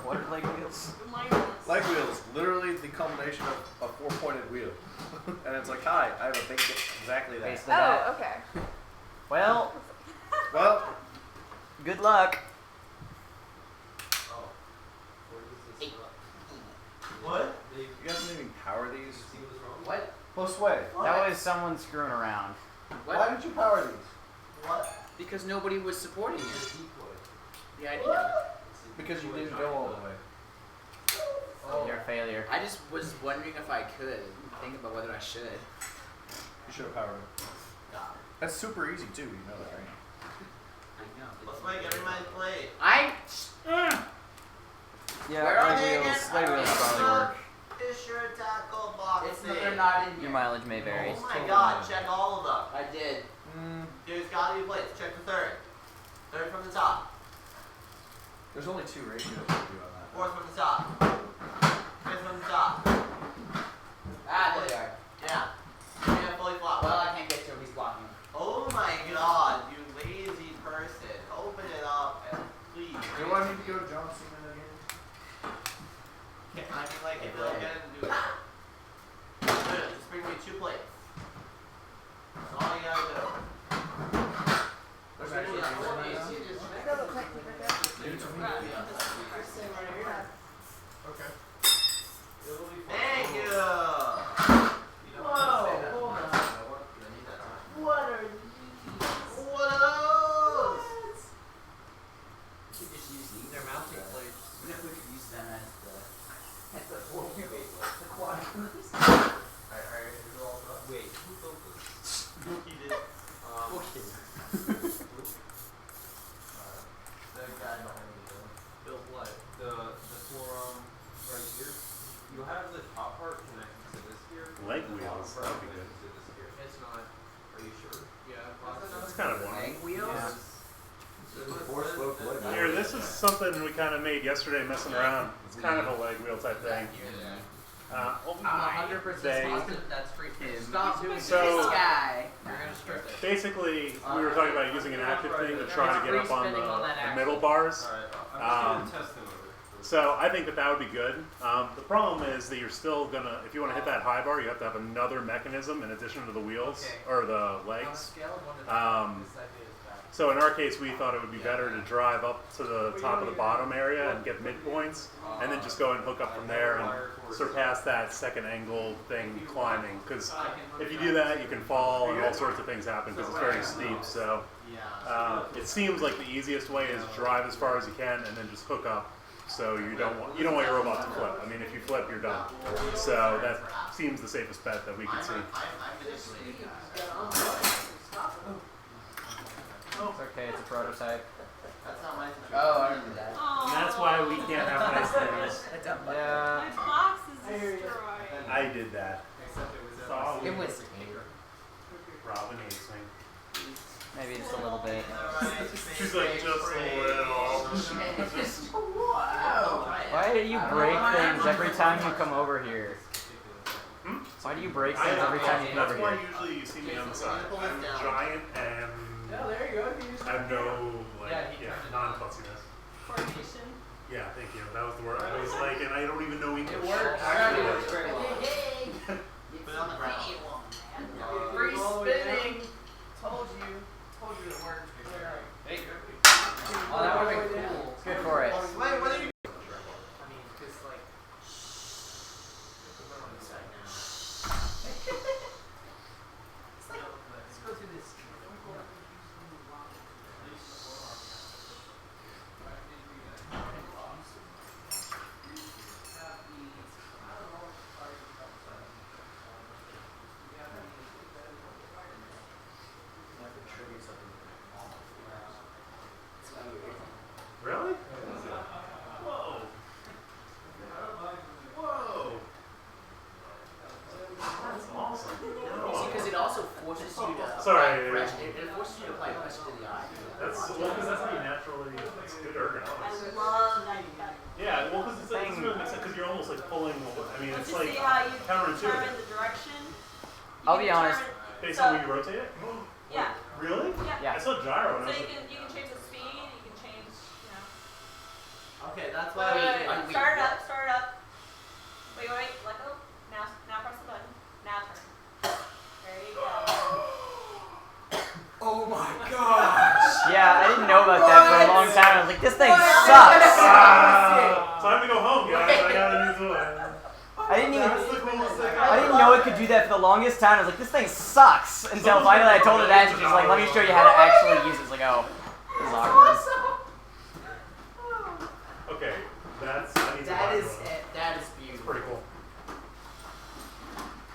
What are leg wheels? Leg wheels, literally the combination of a four-pointed wheel, and it's like, hi, I have a big exactly that. Basically that. Oh, okay. Well, Well, good luck. What? you guys didn't even power these. What? Close way. That was someone screwing around. Why did you power these? What? Because nobody was supporting you. The idea. Because you didn't go all the way. You're a failure. I just was wondering if I could. Think about whether I should. You should have powered them. That's super easy too. You know that, right? I know. Let's make everybody play. Yeah, Where are leg they wheels. again? Leg wheels probably work. Fisher tackle box. It's they're not in Your here. mileage may vary. Oh my god, check all of them. I did. There's gotta be plates. Check the third. Third from the top. There's only two ratios to do on that. Fourth from the top. Fifth from the top. Ah, there they are. Yeah. Yeah, fully flopped. Well, I can't get to him. He's blocking him. Oh my god, you lazy person. Open it up and please. Do I need to go to John Cena again? I mean, like, if you don't get it, do it. Just bring me 2 plates. That's all you gotta do. There's actually Okay. part connected to this here. Leg wheels, that would be good. It's not. Are you sure? Yeah. That's kind of boring. Leg wheels? Here, this is something we kind of made yesterday messing around. It's kind of a leg wheel type thing. I'm 100% positive that's free. Stop doing So- this. Guy. You're gonna strip it. Basically, we were talking about using an active thing to try to get up on Free spinning on that the axle. middle bars. Alright, I'm just gonna test them with it. So I think that would be good. The problem is that you're still gonna, if you want to hit that high bar, you have to have another mechanism in addition to the wheels or the On a legs. scale of 1 to 10, this idea is bad. So in our case, we thought it would be better to drive up to the top of the bottom area and get midpoints, and then just go and hook up from there and surpass that second angle thing climbing. Because if you do that, you can fall and all sorts of things happen because it's very steep. So it seems like the easiest way is drive as far as you can and then just hook up. So you don't want your robot to flip. I mean, if you flip, you're done. So that seems the safest bet that we could see. It's okay, it's a prototype. That's not my Oh, I remember that. And that's why we can't have nice things. Yeah. My box is destroyed. I did that. It was. Robin hates me. Maybe just a little bit. She's like, just a little. Why do you break things every time you come over here? Why do you break things every time you come That's over why here? usually you see me on the side. I'm giant and Yeah, there you go. You use I have no, like, Yeah, non-fussiness. Formation. Yeah, thank you. That was the word. I was like, and I don't even know English. It works. Actually, It works very well. Put it on the ground. Free spinning. Told you it worked. Hey. Oh, that would have been cool. Good for it. Wait, what are you? I mean, because like. Let's go through this. Really? Whoa. Whoa. That's awesome. See, because it also forces you to Sorry. apply pressure. It forces you to apply pressure to the eye. That's well, because that's how you naturally. It's good ergonomics. I love that. Yeah, well, because it's like, it makes sense because you're almost like pulling. I mean, Let's it's just like see how you counterintuitive. determine the direction. You I'll can be honest. determine- Based so- on when you rotate it. Yeah. Really? Yeah. I saw gyro. And So I was you like, can change the speed. You can change. You know. Okay, that's Wait, why wait, wait. we Start it up. Start it up. Wait, wait. Let go. Now press the button. Now turn. There you go. Oh my gosh! Yeah, I didn't know about that for a long time. I was like, this thing sucks. time to go home, guys. I gotta use the one. I didn't even. That's the coolest thing. I didn't know it could do that for the longest time. I was like, this thing sucks. Until finally I told her that, and she's like, let me show you how to actually use it. It's like, oh, this is awkward. Okay, that's. I need to That buy is one. it. That is It's beautiful. pretty cool.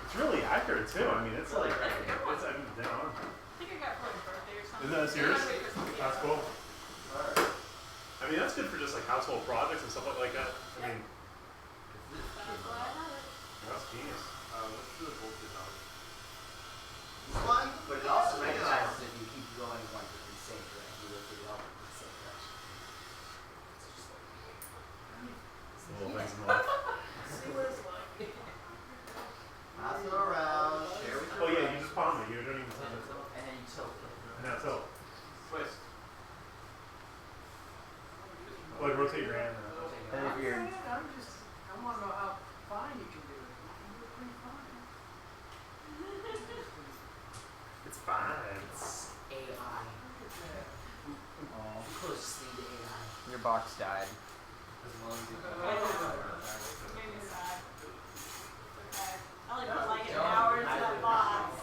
It's really accurate too. I mean, it's like it's. I mean, down. I think I got it for my birthday or something. Isn't that yours? Yeah, my Christmas, yeah. That's cool. I mean, that's good for just like household projects and stuff like that. I mean, That's why I have it. that's genius. What's the voltage on it? This one, but it also recognizes if you keep going like in the same direction, you rotate it up in the same direction. It's just like It's the little things in life. See what it's like. pass it around, share with your Oh yeah, you friends, just palm it. You don't even touch it. and then you tilt it. And now tilt. Twist. Like rotate your hand. And if you're, I want to know how fine you can do it. You can do it pretty fine. It's fine. It's AI. Closest thing to AI. your box died. Made me sad. Okay. I only put like an hour into that box.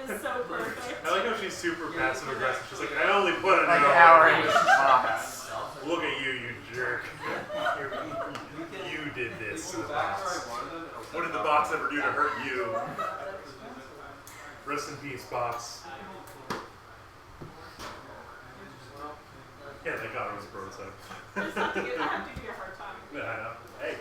It's so perfect. I like how she's super passive aggressive. She's like, I only put an Like an hour hour in in this each box. Look at you, you jerk. You did this to the box. What did the box ever do to hurt you? Rest in peace, box. Yeah, thank God it was a prototype. I have to give you a hard time. Yeah, I know. Hey,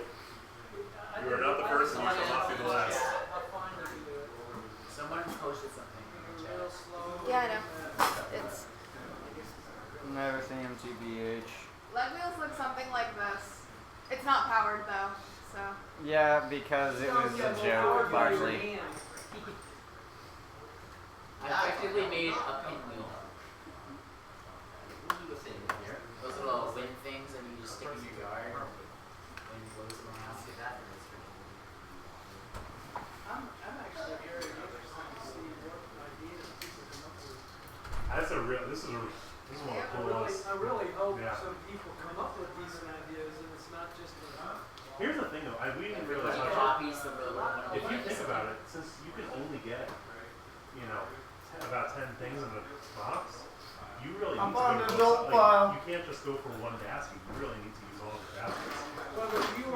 Yeah, because it was a joke, largely. I effectively made a pinwheel. Those little wind things that you just stick in your yard. Wind blows them around. I'm actually very interested to see what ideas people come up with. That's a real. This is one of the cool ones. I really hope Yeah. some people come up with decent ideas and it's not just a. Here's the thing, though. We didn't realize Everybody how. copies the little one. If you think about it, since you can only get, about 10 things in the box, you really I'm need on to the go adult file. You can't just go for one basket. You really need to use all of your baskets. Well, but you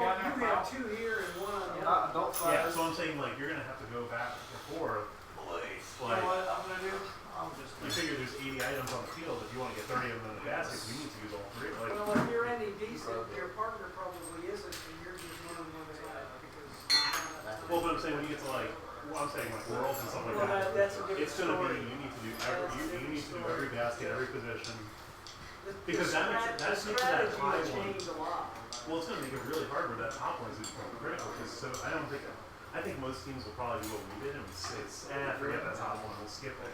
have two here and one on the other. Adult Yeah, size. so I'm saying you're gonna have to go back and forth. You know what I'm gonna do? You figure there's 80 items on the field. If you want to get 30 of them in the basket, you need to use all three. Well, if you're any decent, your partner probably isn't, and you're just running one side because. Well, but I'm saying when you get to I'm saying worlds and stuff like Well, that, that's a different it's gonna story. be you need to do every basket, every position. The Because that makes that strategy high has one. changed a lot. Well, it's gonna make it really hard where that top one is critical. Because I think most teams will probably do what we did and say, forget that top one, we'll skip it.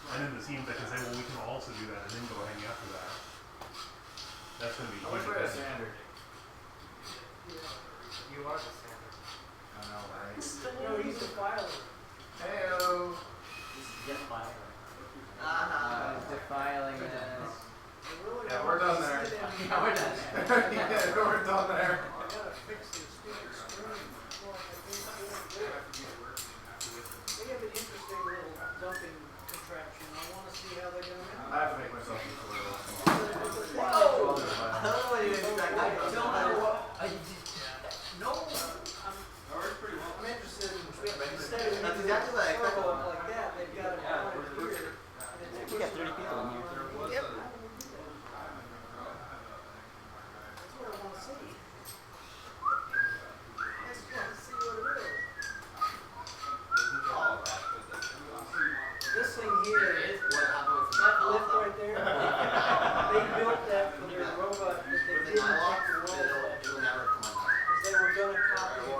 And then the teams that can say, well, we can also do that, and then go hang after that. That's gonna be huge. standard. You are the standard. I know, right? No, he's the filer. Heyo. Defiling it. Yeah, we're done there. Yeah, we're done there. Yeah, we're done there. I gotta fix this stupid screen. Well, I think they have an interesting little dumping contraption. I wanna see how they're gonna I have to make myself useful. Whoa! I don't know what you expect. I don't know. No, I'm interested in, instead of That's using exactly what I expected. circle like that, they've got it down here. We got 30 people in here. Yep. That's what I wanna see. I just wanna see what it is. This thing here is that lift right there. They built that for their robot that they didn't take the world at. Because they were gonna copy a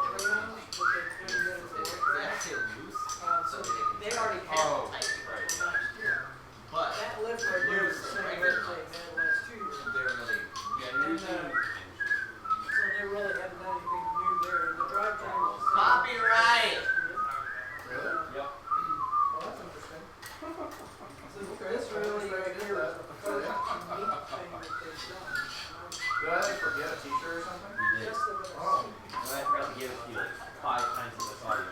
Trainers, but they couldn't get it to work. So they already had it type from last year. But That lift right there is the same lift they had last 2 years. they're really And, so they really haven't done anything new there. And the drivetrain was the same. copyright. Really? Yep. Well, that's interesting. So this really right here is the first unique thing that they've done. Did I forget a t-shirt or something? Just a bit of Oh. And I forgot to give it to you like 5 times in this audio.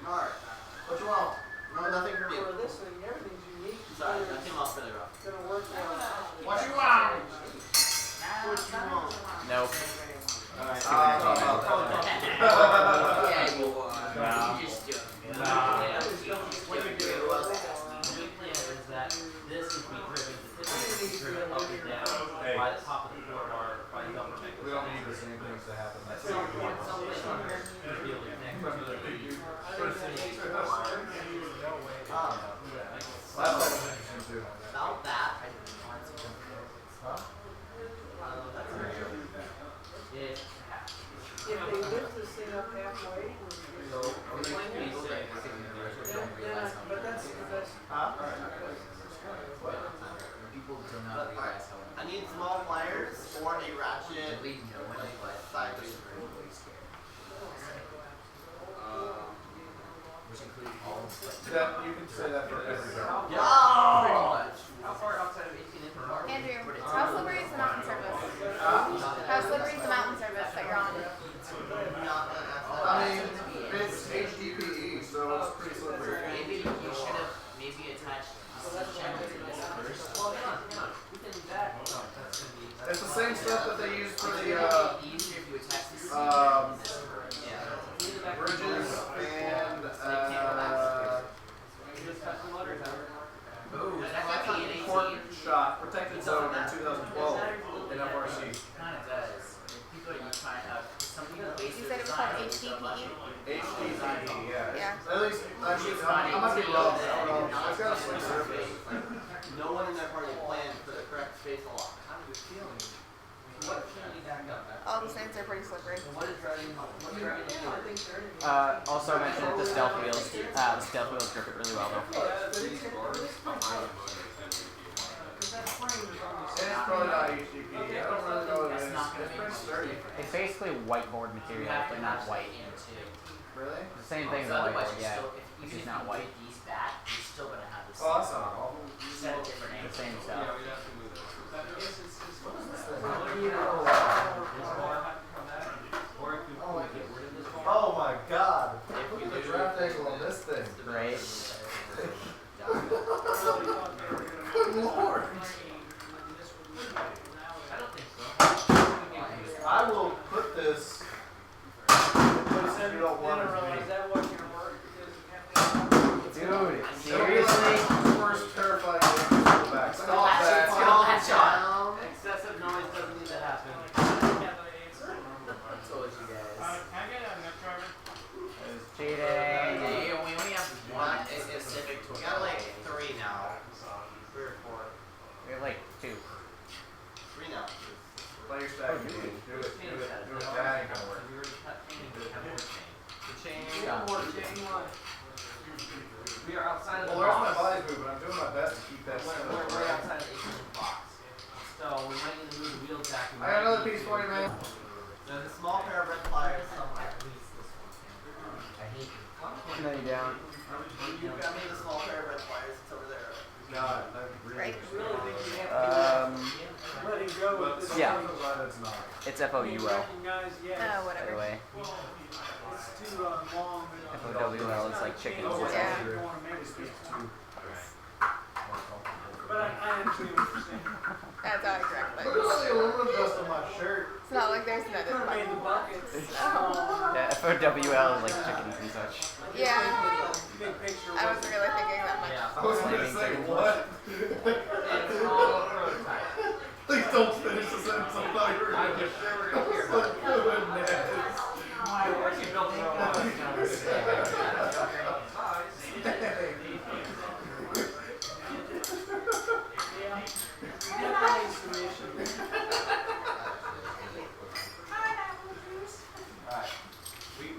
Alright. What you want? No, nothing from you. For this thing, everything's unique. Sorry, that came off really rough. It's gonna work well. What you want? What you want? Nope. Alright. Yeah, you just do it. What you do the plan is that this would be driven, this would be driven up and down by the top of the floor bar, by the upper neck. We don't need the same things to happen. That's So you want something on here, you'd be able to connect from the first thing you do. That's interesting too. About that. Huh? It If they lift this thing up halfway, but that's the best. Huh? People do not realize how I need small pliers or a ratchet we know when they play. side Which includes all of the That, you can say that for every job. Yeah. How far outside of 18 inches are we? Andrew, how slippery is the mountain surface? How slippery is the mountain surface that you're on? I mean, it's HDPE, so it's pretty slippery. Maybe you should have attached the channel to this first. It's the same stuff that they use for the Easier if you attach this bridges and port shot protected zone in 2012 in FRC. kind of does. People are trying to, some people You base said it was called HDPE? HDPE, yeah. Yeah. At least, actually, I might be wrong. I don't know. It's got a slick surface. No one in that party planned for the correct space lock. How What can you back up? All the Saints are pretty slippery. What is driving? What's driving the kid? Also mentioned the stealth wheels. The stealth wheels grip it really well though. It's probably not HDP. I don't really know what it is. It's pretty sturdy. It's basically whiteboard material, but not white. Really? The same thing as a whiteboard, yeah. It's just not white. These back, you're still gonna have the Oh, that's not all. set of different The angles. same stuff. Oh my god. Look at the draft angle on this thing. Right? Good lord. I will put this in places you don't want it to be. Is that what your work is? Dude, Seriously? First terrifying game to go back. Stop that. Excessive noise doesn't need to happen. I told you guys. Can I get a net driver? It's cheating. Yeah, we only have one specific to We got like 3 now. 3 or 4. We have like 2. 3 now. Play your stack game. Do it. That ain't gonna work. The chain. We are outside of the Well, where's my box. body's moving? I'm doing my best to keep that center. We're outside of the 8-inch box. So we might need to move the wheels back. I got another piece for you, man. There's a small pair of red pliers somewhere. I hate you. No, you don't. You got me the small pair of red pliers. It's over there. God, I really Right. Really think you have to let him go with this. Yeah. I'm glad it's not. It's You FOUL, recognize, yes. Oh, by whatever. the way. It's too long. FOWL is like chicken. Oh, Yeah. you don't wanna make it Speaks too to long. But I understand what you're saying. That's how I correct Look at all the things. aluminum dust on my shirt. It's not like there's another Could've made the button. buckets. Yeah, FOWL is like chickens and such. Yeah. Big picture. I wasn't really thinking that much. Yeah. I was gonna say what? It's all a prototype. Please don't finish the sentence. I thought you were I'm going to. just sure we're gonna hear Oh about it. my goodness. Of course you built your own Definitely submission.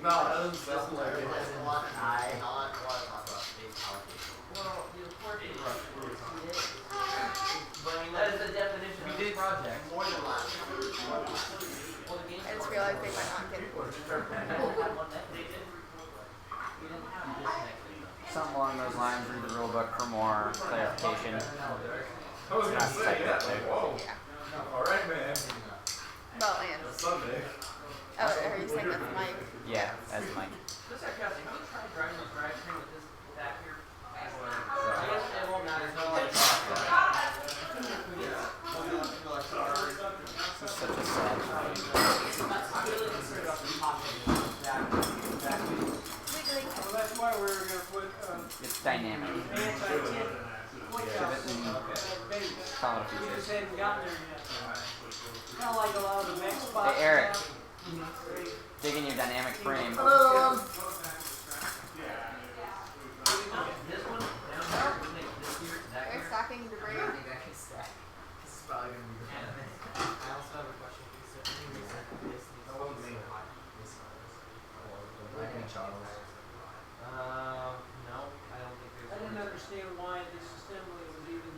No, that doesn't sound like it. There's a lot of I not a lot of talk about space allocation. Well, the important But I mean, that is the definition of this project. More than last. Well, the game I just realized they might not get Something along those lines. Read the rule book for more clarification. I was gonna say, yeah. Whoa. Yeah. Alright, man. Well, and. Sunday. Oh, are you saying that's Mike? Yeah, that's Mike. Just out of curiosity, have you tried driving this drivetrain with this back here? I guess it won't matter. It's not like This is such a sad I'm really concerned about the pocket back here. Well, that's why we were gonna put, It's dynamic. anti-tip quick out Shove it in. base. Solid We features. just hadn't gotten there yet. Kinda like a lot of the mech spots. Hey, Eric. now. Dig in your dynamic frame. Hello. This one down here would make this here to that They're here. stacking debris. This is probably gonna be good. I also have a question. No, I don't think there's. I didn't understand why this assembly was even,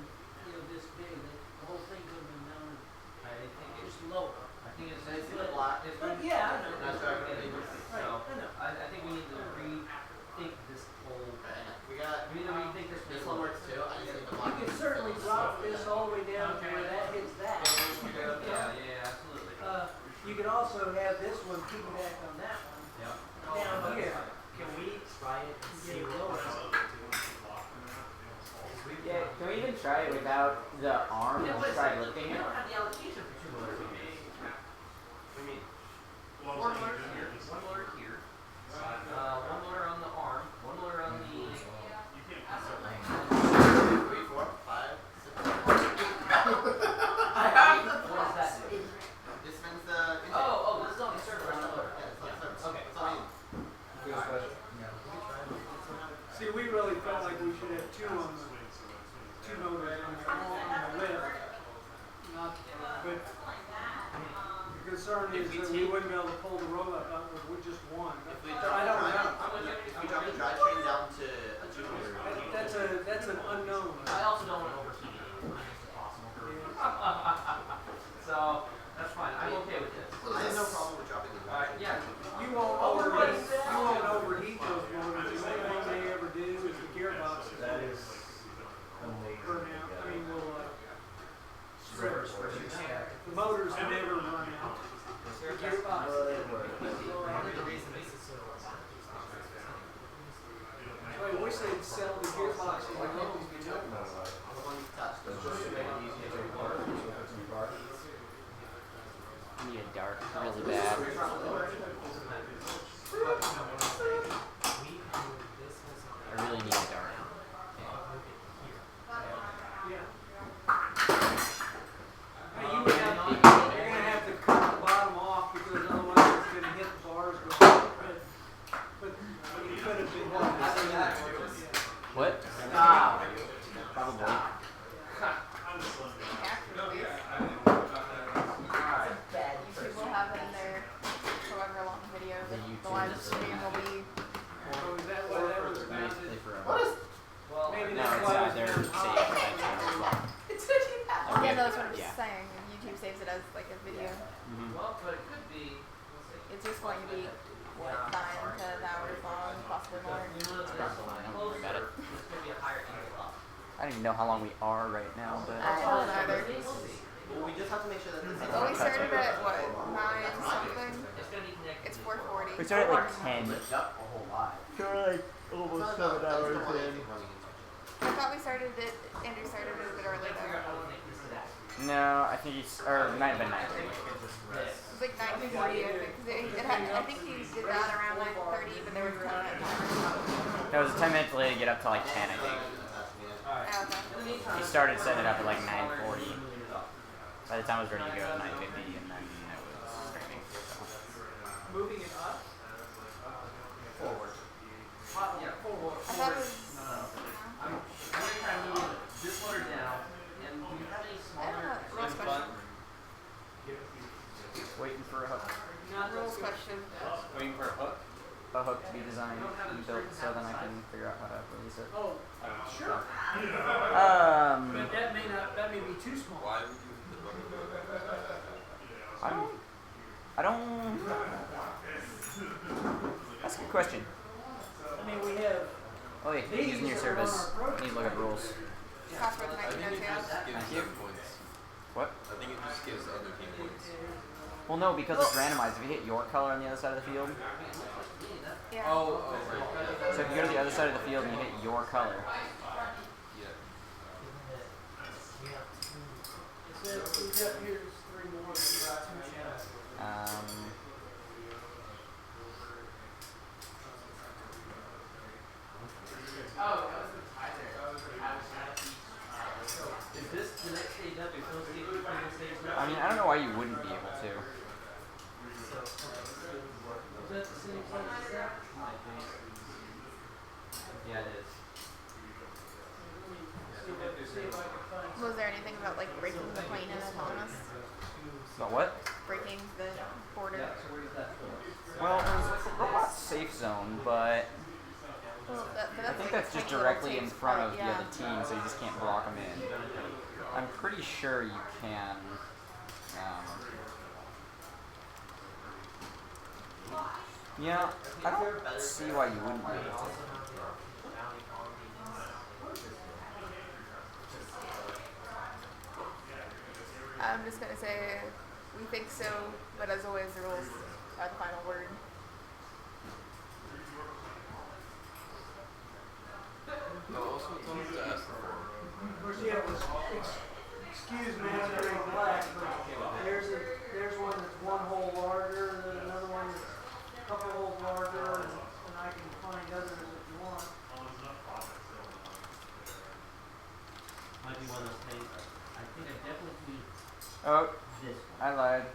this big. The whole thing could have been done I think it's. just lower. I think it's a lot. It's But yeah, I know. That's right. So I know. I think we need to rethink this whole. We got. We need to rethink this. This one works too. I just need the You block. could certainly drop this all the way down to where that hits that. Yeah, absolutely. You could also have this one piggyback on that one Yep. down here. Can we try it and see Get it what lower. Yeah, can we even try it without the arm? Yeah, We'll but try it's like, lifting you it. don't have the allocation for 2 motors. We mean, 4 motors here, 1 motor here, 1 motor on the arm, 1 motor on the. 3, 4, 5, 6. What does that do? This means the. Oh, this is on the server, not the motor. Yeah, it's on the service. Okay. That's all I need. See, we really felt like we should have two motors on the lift. Not, but be able to pull the robot out with just one. If we I drop don't the know. if we drop the drive train down to a junior, That's an unknown. I also don't want to overheat it. So that's fine. I'm okay with this. I have no problem with dropping the drive train. Yeah. You won't overheat. You won't overheat those motors. The only thing they ever do is the gearbox That is burn amazing. out. I mean, will strip. The motors never run out. The gearbox. I wish they'd sell the gearbox in the local. I need a dark really bad. I really need a dark. Now you're gonna have to cut the bottom off because otherwise it's gonna hit the bars. But you could have been done. What? Probably. YouTube will have it in their however long video that the live stream will be. Oh, is that why that was mounted? Well, Maybe No, that's it's why it not. was They're mounted. saved for that channel as well. Yeah, no, that's what I'm Yeah. saying. YouTube saves it as like a video. well, but it could be. It's just going to be what, 9 to 10 hours long, possibly more. You know, it's Don't worry about it. It's gonna be a higher angle up. I don't even know how long we are right now, but I don't either. Well, we just have to make sure that this is Well, we started at what, 9 something? It's gonna be connected. It's 4:40. we started at like 10. up a whole lot. We're like almost 7 hours in. I thought we started it, Andrew started it a bit early though. No, I think he's, or might have been 9. It was like 9:40, I think. 'Cause I think he did that around 9:30, but there was a 10-minute timer. That was a 10-minute delay to get up to like 10, I think. Oh, okay. He started setting it up at like 9:40. By the time I was ready to go, it was 9:50, and then I was streaming. So. Moving it up? Forward. Yeah, forward. I thought it was. I'm gonna try to move this motor down. And do you have any I smaller? don't know. Rules question. Waiting for a hook. Rules question. Waiting for a hook. A hook to be designed and built so then I can figure out how to release it. Oh, sure. Um, But that may be too small. Why would you hit the button? I don't. That's a good question. I mean, we have. Oh wait, using your service. Need to look at rules. Password I think it 1902. just gives them points. What? I think it just gives other team points. Well, no, because it's randomized. If you hit your color on the other side of the field, Yeah. Oh, right. so if you go to the other side of the field and you hit your color, Yeah. We've got here's 3 more. We've got 2 channels. Is this the next stage up? There's no stage before the stage up? I mean, I don't know why you wouldn't be able to. Is that the same place as that? Might be. Yeah, it is. Was there anything about like breaking the plane in autonomous? But what? Breaking the border? Yeah, so where is that for? Well, there's a robot safe zone, but Well, I think that's just tiny little directly in tapes front part, of the yeah. other team, so you just can't block them in. I'm pretty sure you can. Yeah, I don't see why you wouldn't be able to. I'm just gonna say we think so, but as always, the rules are the final word. No, also tell them to ask for. Of course, yeah, excuse me, I'm very black, but there's one that's 1 hole larger, and then another one that's a couple holes larger, and I can find others if you want. Might be one of those things. I think I definitely need Oh, this. I lied.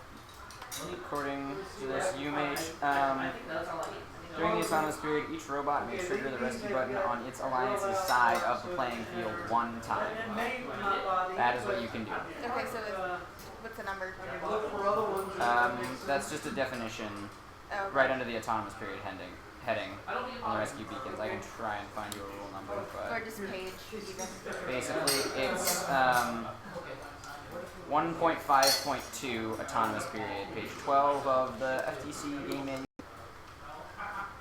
According to this, you made I think that's all I need. During the autonomous period, each robot may trigger the rescue button on its alliance's side of the playing field one time. That is what you can do. Okay, so what's the number? That's just a definition Oh, okay. right under the autonomous period heading on the rescue beacons. I can try and find you a rule number, Or but just page even. basically it's 1.5.2 autonomous period, page 12 of the FTC game manual.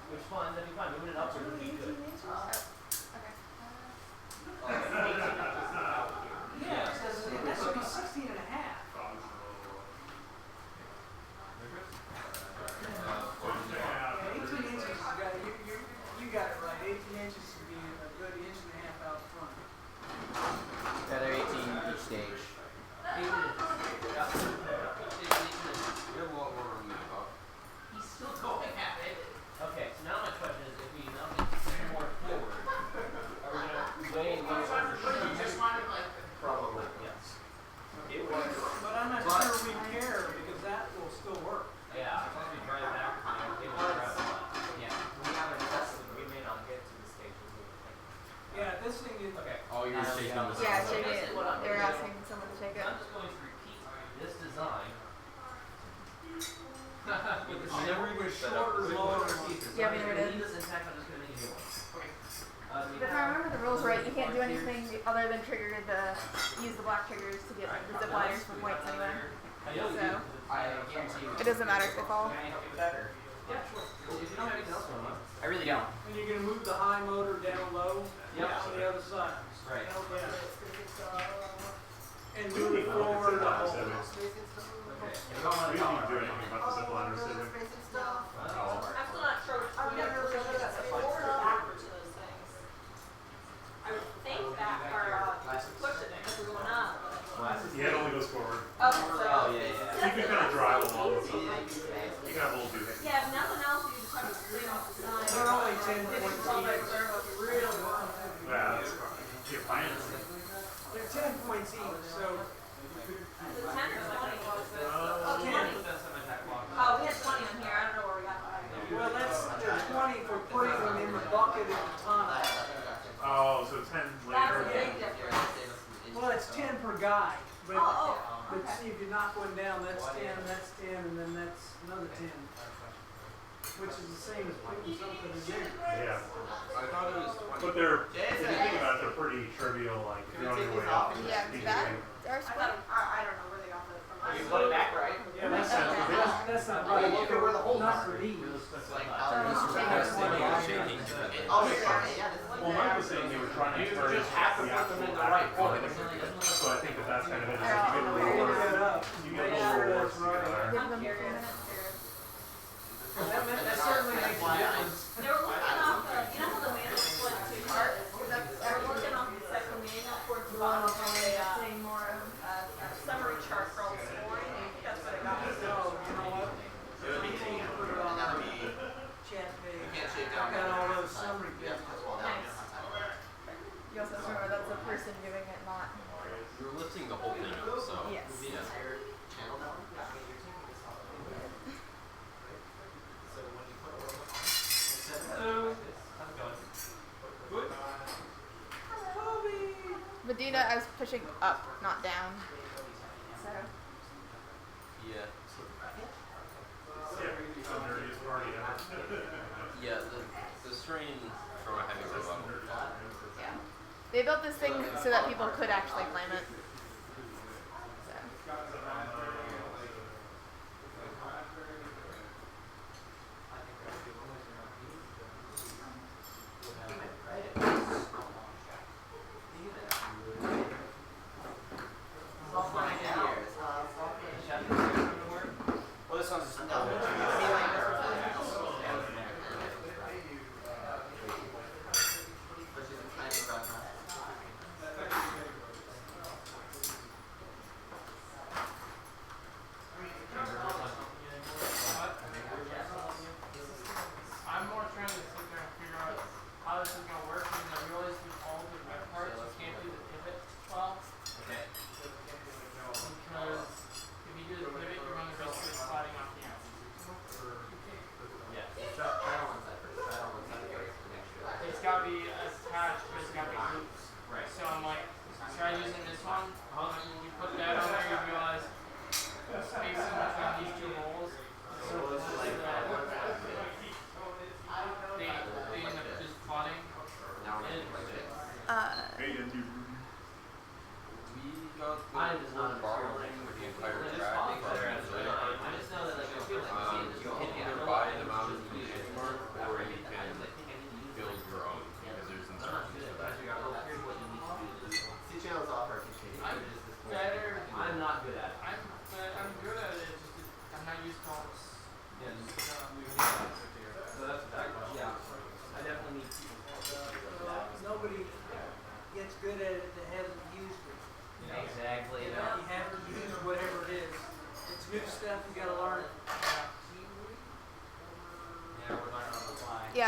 Which fine, that'd be fine. Moving it up would be good. Yeah, that should be 16 and a half. Yeah, 18 inches, you got it right. 18 inches should be a good inch and a half out front. Yeah, they're 18 each stage. You're a lot more on that, huh? He's still going at it. Okay, so now my question is, if we now get more forward, are we gonna weigh and go over? just wanted like. Probably, yes. It works. But I'm not sure we care because that will still work. Yeah, as long as we drive back, it will drive a lot. Yeah. We haven't tested, we may not get to the stage where we think. Yeah, this thing is. Okay. Oh, you're taking on this. Yeah, shake it. They were asking someone to shake it. I'm just going to repeat this design. With the Never same even shorter, lower. Yeah, we never did. Leave this intact, I'm just going to make a new one. Okay. If I remember the rules right, you can't do anything other than use the black triggers to get the zip liners from points anyway. So I guarantee you. it doesn't matter if they fall. Can I help you with that, or? Yeah, sure. If you don't have anything else going on. I really don't. And you're gonna move the high motor down low, Yep. on the other side. Right. Yeah. And move it forward. Okay. We don't need to do anything about the zip liner civic. I'm still not sure which way to push it, forward or backwards to those things. I would think back or push it because we're going up. Yeah, it only goes forward. Okay, so. Oh, yeah. You can kind of drive along with something. You can have a little doohickey. Yeah, if nothing else, you just have to stay off the side. They're only 10 If it's points all right, each. they're really well. Yeah, that's fine. You're fine. They're 10 points each, so. Is it 10 or 20? Oh, 10. Oh, we had 20 in here. I don't know where we got that. Well, that's the 20 for putting them in the bucket at the time. Oh, so 10 That's a later. big difference. Well, it's 10 per guy, but, Oh, but okay. see, if you knock one down, that's 10, and then that's another 10. Which is the same as putting something in there. Yeah. I thought it was 20. But if you think about it, they're pretty trivial, like, if you're on your way out. Yeah, easy that thing. our split. I don't know where they got that from. You put it back right. Yeah, that's not right. Look at where the holes Not are. for these. Like, Shaking. oh, yeah, this is Well, Mike was saying they were trying to You encourage just have to the put them in actual the right active order. So I think that's kind of it. Is Oh, like you get a Look reward. that up. You get a Make little sure rewards that's right. together. Give them 2 minutes. That certainly makes a difference. They were looking off the, you know how the manual split two parts? They were looking off the second manual towards the bottom of a summary chart for all the scoring. I think that's what it got. So, you know what? You can put it on chat page. I've got all those summary pages. Nice. You also have to remember that's a person doing it, not. You're lifting the whole thing up, so. Yes. Yeah. Hello. Medina, I was pushing up, not down. So. Yeah. Nerdiest party ever. Yeah, the strain from a heavy robot. Yeah. They built this thing so that people could actually claim it. So. Well, this one's just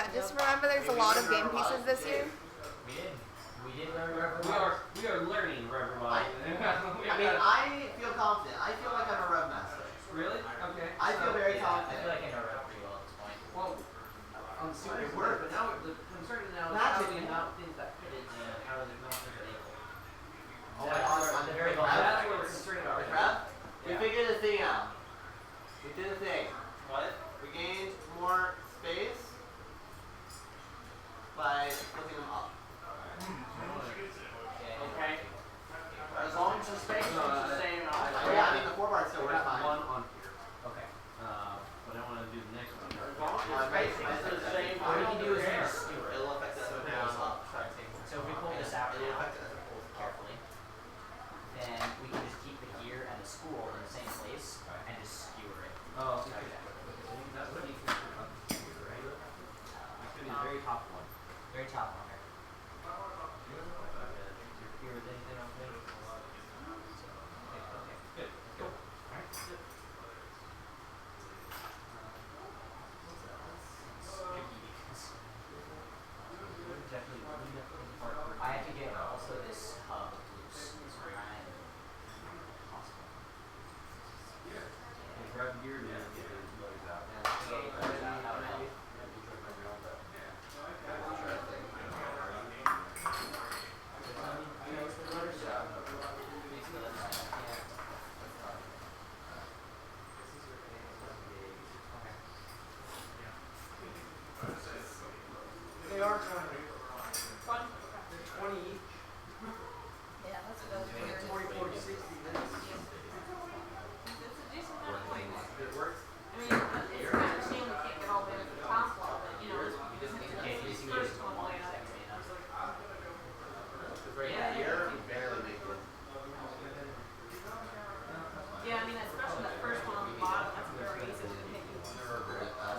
Yeah, just remember there's a lot of game pieces this year. We did learn Rev We are learning Reverbot. I mean, I feel confident. I feel like I'm a rev master. Really? Okay. I feel very I confident. feel like I know Rev pretty well at this point. Well, on the super word, but now the concern now is how do we mount things that fit in and how do they mount things that equal. Oh my God, On the very Rev? bottom. That's what we're concerned about. Rev? We Yeah. figured a thing out. We did a thing. What? We gained more space by flipping them up. Okay. As long as the space is the same. Yeah, I mean the 4 bar still works fine. One on here. Okay. But I want to do the next one. As long as the spacing is the same. What we can do is just skew it. It'll affect us So when it goes now, up. so if we pull this out It'll now, affect us. carefully, then we can just keep the gear and the spool in the same place and just skewer it. Oh, Like that. that's what you can do. Right? It's going to be the very top one. Very top one there. Here with anything else there? Okay. Good. Cool. Alright. I have to get also this hub loose. So I'm possible. Grab gear and then get it loaded out. They are 20. 20 each. Yeah, that's what I was figuring. 40, 40, 60. It's a decent amount of points. It works. I mean, it's kind of a shame we can't get all the way to the top level, but you know, Okay, this you can use first one one way up. Yeah, you're barely making it. Yeah, I mean, especially that first one on the bottom, that's very easy to hit you.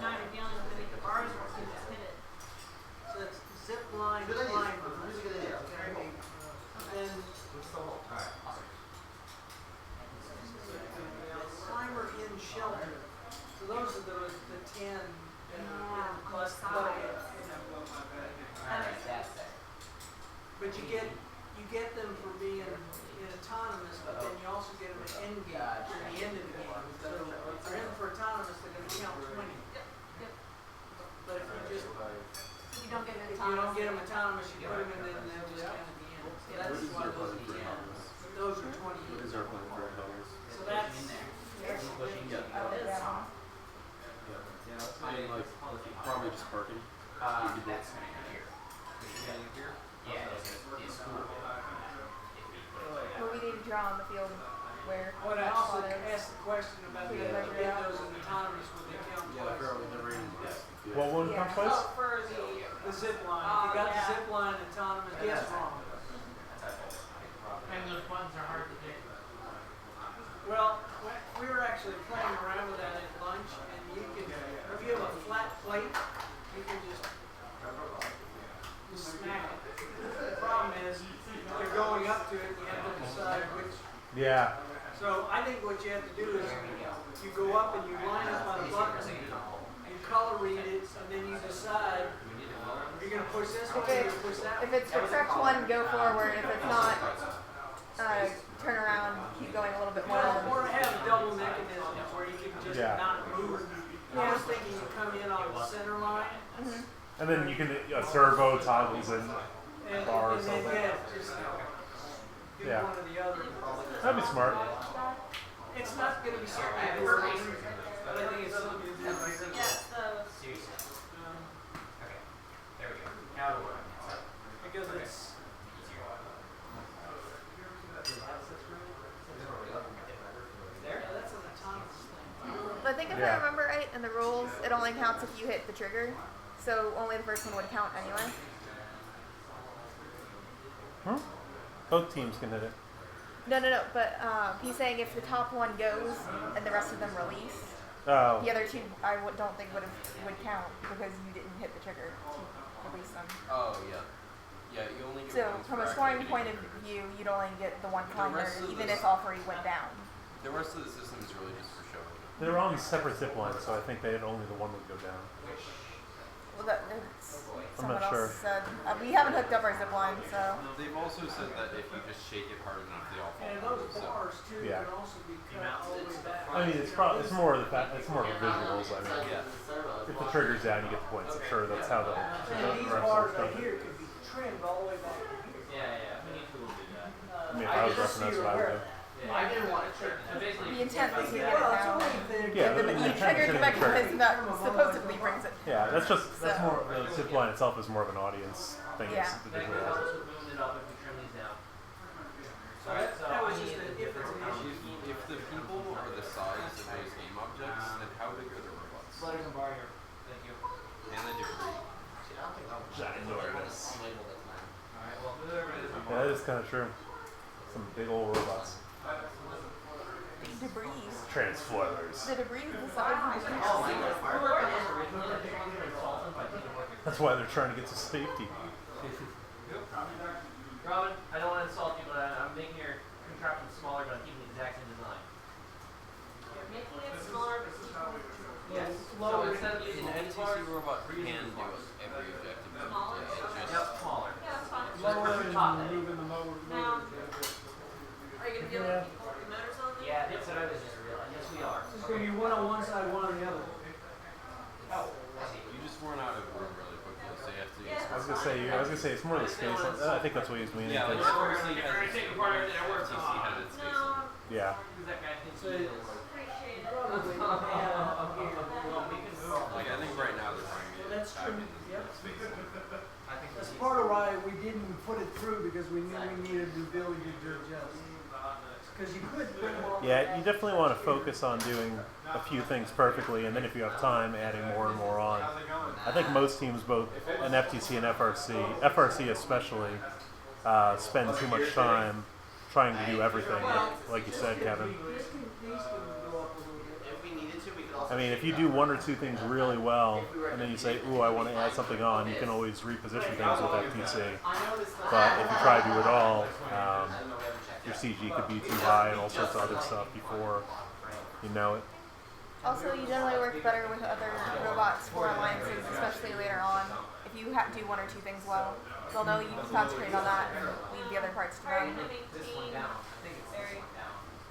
Now you're dealing with any of the bars where you just hit it. So it's zip line, Good idea. climber. Really good idea. And Alright, awesome. climber in shelter. So those are the 10 plus the bucket. Alright, that's there. But you get them for being autonomous, but then you also get them at end game, at the end of the game. So if they're in for autonomous, they're going to count 20. But if You don't get you it don't get them autonomous, you put them in and they'll just count at the end. So that's why those are 10. Those are 20 each. Is our plan for helmets? So that's I mean, like, probably just parking. That's gonna go here. Yeah, it's cool. But we need to draw on the field where. What I also spot is. asked the question about We the can measure it out. those in autonomous would they count Yeah, I twice? forgot we never even did. What one Yeah. comes twice? Oh, for the, The zip line. If you got the yeah. zip line autonomous, guess wrong. And those buttons are hard to hit. Well, we were actually playing around with that at lunch, and you can, if you have a flat plate, you can just smack it. The problem is, you're going up to it, you have to decide which. Yeah. So I think what you have to do is, you go up and you line up on a button, you color read it, and then you decide, you're gonna push this one, or you're gonna push that If one. it's the correct one, go forward. If it's not, turn around, keep going a little bit more. Or have double mechanisms where you can just Yeah. not move. I was thinking you come in on the center line, And then you can servo toggles and and bar or then, something. yeah, just do Yeah. one or the other. That'd be smart. It's not gonna be something you do every week, but I think it's something you do every week. yes, the, Seriously. Okay. There we go. Now it'll work. Because it's, Easier. yeah, that's an autonomous thing. But I think if Yeah. I remember right, in the rules, it only counts if you hit the trigger. So only the first one would count anyway. Huh? Both teams can hit it. No. But he's saying if the top one goes and the rest of them release, Oh. the other two don't think would count because you didn't hit the trigger to release them. Oh, yeah. Yeah, you only get So points from for a scoring activity. point of view, you'd only get the one The climber, rest of even this- if all three went down. The rest of the system is really just for show. They're on separate zip lines, so I think they had only the one would go down. Well, that's I'm someone not sure. else said. We haven't hooked up our zip line, so. They've also said that if you just shake it hard enough, they all fall And down. those So bars too Yeah. can also be cut all the way back. I mean, it's probably it's more of the fact it's more of the visuals. I mean, yeah. if the trigger's down, you get the points. I'm sure that's how the And these refs bars are right here could be trimmed all the way back to here. Yeah, we need to do that. I mean, if I was just referencing, that's so what I you're would do. aware. I didn't want to trigger. So basically, The intent is to get it Well, it's now. only if they- Yeah, The, the you intent triggered shouldn't the be triggered. mechanism that supposedly brings it. Yeah, that's So- more the zip line itself is more of an audience thing. Yeah. It's the visual. moving it up if we trim these down. So that was just if it's an issue. If the people are the size of those game objects, then how big are the robots? Letters and bar here. Thank you. And the debris. Ginormous. Alright, well, whoever it is. Yeah, that is kind of true. Some big old robots. The debris. Transformers. The debris is the size of the That's why they're trying to get to safety. Robin, I don't want to insult you, but I'm making your contraption smaller, but I'm keeping the exact same design. You're making it smaller, but Yes. So instead of using An any NTC bars, robot we're can using do bars. every objective. Smaller? It's just Yep, smaller. yeah, that's fine. Lower Top and end. moving the mower. Now, are you gonna be able to keep both the motors on there? Yeah, that's what I was just realizing. Yes, we are. It's gonna be one on one side, one on the other. you just run out of room really quickly, so you have to use I was gonna say it's more the space. I think that's what he's meaning. Yeah, like because- FRC has its space. FTC has its space. No, yeah. Because that guy thinks So he it's- is. appreciate it. Probably have here. Well, we can move. Like I think right now they're trying to get That's back true. into Yep. the space. I think That's part of why we didn't put it through, because we knew we needed the ability to adjust. Because you could put them on. Yeah, you definitely want to focus on doing a few things perfectly, and then if you have time, adding more and more on. I think most teams, both an FTC and FRC especially, spend too much time trying to do everything. Like you said, Kevin. These can go up a little bit. If we needed to, we could also. I mean, if you do one or two things really well, and then you say, "Ooh, I want to add something on," you can always reposition things with FTC. But if you try to do it all, your CG could be too high and all sorts of other stuff before you know it. Also, you generally work better with other robots for alliances, especially later on. If you do one or two things well, they'll know you can concentrate on that and leave the other parts to Are you them. gonna maintain, very,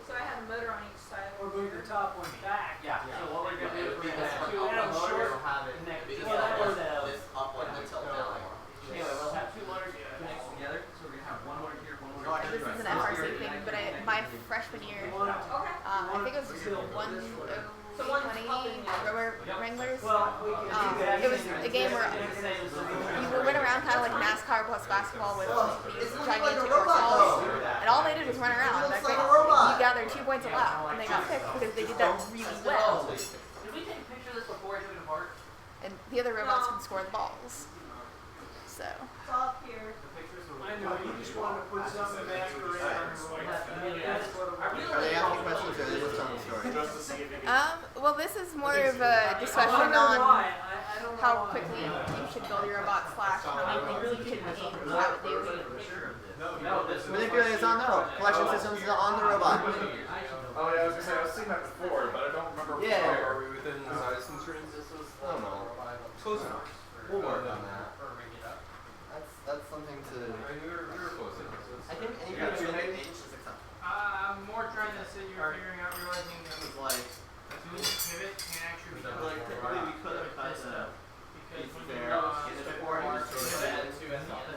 so I have a motor on each side. Or move the top one back. Yeah. So what we're gonna do is we're gonna have two Yeah, motors. sure. We'll have it connected. Because Well, that or was the- this up one and tilt down. Anyway, we'll have two motors connected together. So we're gonna have one motor here, one motor Right. here. This is an FRC thing, but my freshman year, Okay. I think it was 120 rubber wranglers. Well, we can do that. It was a game where you went around kind of like NASCAR plus basketball with these gigantic balls, and all they did was run around. Looks That like great- a robot. You gathered 2 points a lap, and they got picked because they did that really well. Did we take a picture of this before I took it apart? And the other robots can score the balls. So. It's all up here. I know, you just wanted to put something back for it. That's what it Are they asking questions or are they just telling the story? Well, this is more of a discussion I don't know on why. I don't know how why. quickly you should build your robot / how many things you should need to have it do. No, this Manipulators on the collection systems on the robot. Oh yeah, I was gonna say I've seen that before, but I don't remember. Yeah. Are we within size constraints? I don't know. Close enough. We'll work on that. That's something to. We were close enough. I think anything within an inch is acceptable. I'm more trying to sit here figuring out, realizing that It was like. doing the pivot can actually be done. Like typically we could have cut the. Because when Fair. you Get the four hours to pivot, two and the other.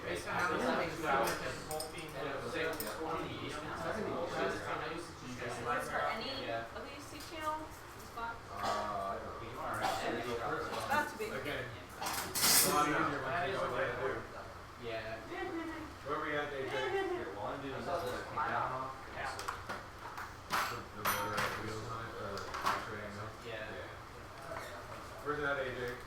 based on how this thing is going, because the whole thing is safe to score the Is there any of these C channel spots? About to be. It's a lot easier when you know what to do. Yeah. Where we at, AJ? Well, I'm doing this little thing down. The motor has wheels on it, actually, no? Yeah. Where's that, AJ?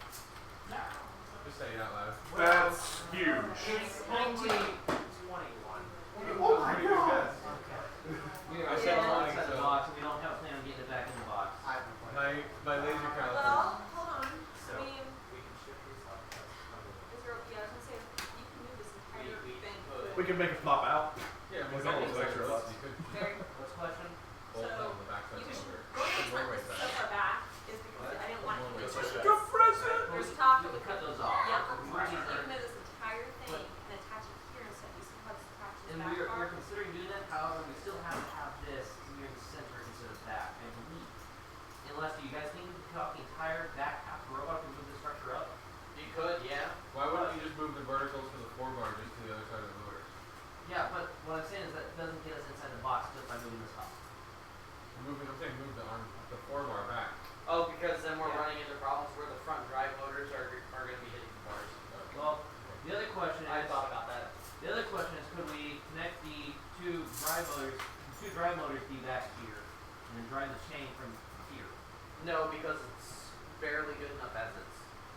Just say it out loud. That's huge. It's only 21. Oh my god. I said wanting Outside the to. box, and we don't have plan on getting it back in the box. My laser caliper. Well, hold on. So, I mean, we can ship these off. is there, yeah, I was gonna say, you can move this entire thing. We can make it pop out. Yeah, I mean, With all those extra you lots. could Very, What's the question? so, bolt on the backside you of the can, motor. the only reason One-way this is side. so far back is because I didn't want it to. Just like that. Go present! There's barely good enough as is.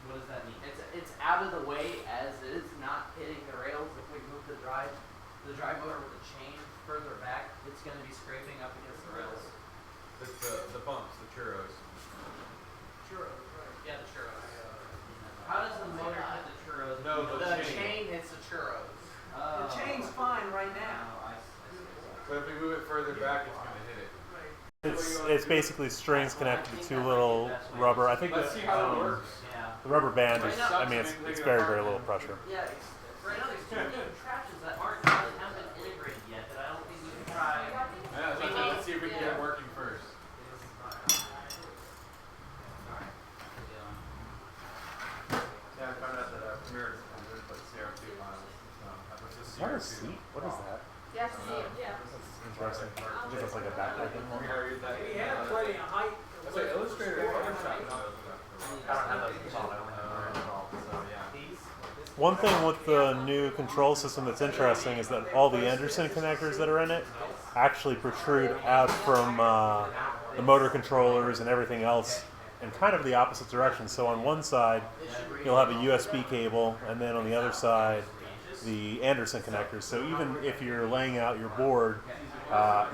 What does that mean? It's out of the way as is, not hitting the rails. If we move the drive motor with the chain further back, it's going to be scraping up against the rails. The bumps, the churros. Churros, right. Yeah, the churros. How does the motor hit the churros? No, the chain hits the churros. The chain's fine right now. But if we move it further back, it's gonna hit it. It's basically strings connected to two little rubber. I think Let's see how it works. the rubber band is. I mean, it's very little pressure. Yeah, right now there's too many trashes that haven't been integrated yet that I don't think we can try. Yeah, so let's see if we can get it working first. Yeah, I found out that Premier is like CR2 miles. What's the Is that a CR2? seat? What is that? Yeah, to see it. Yeah. Interesting. I think it's like a backpacking one. He had plenty of height. That's like Illustrator and Photoshop. I don't have those installed. I only have mine installed. So yeah. One thing with the new control system that's interesting is that all the Anderson connectors that are in it actually protrude out from the motor controllers and everything else in kind of the opposite direction. So on one side, you'll have a USB cable, and then on the other side, the Anderson connectors. So even if you're laying out your board,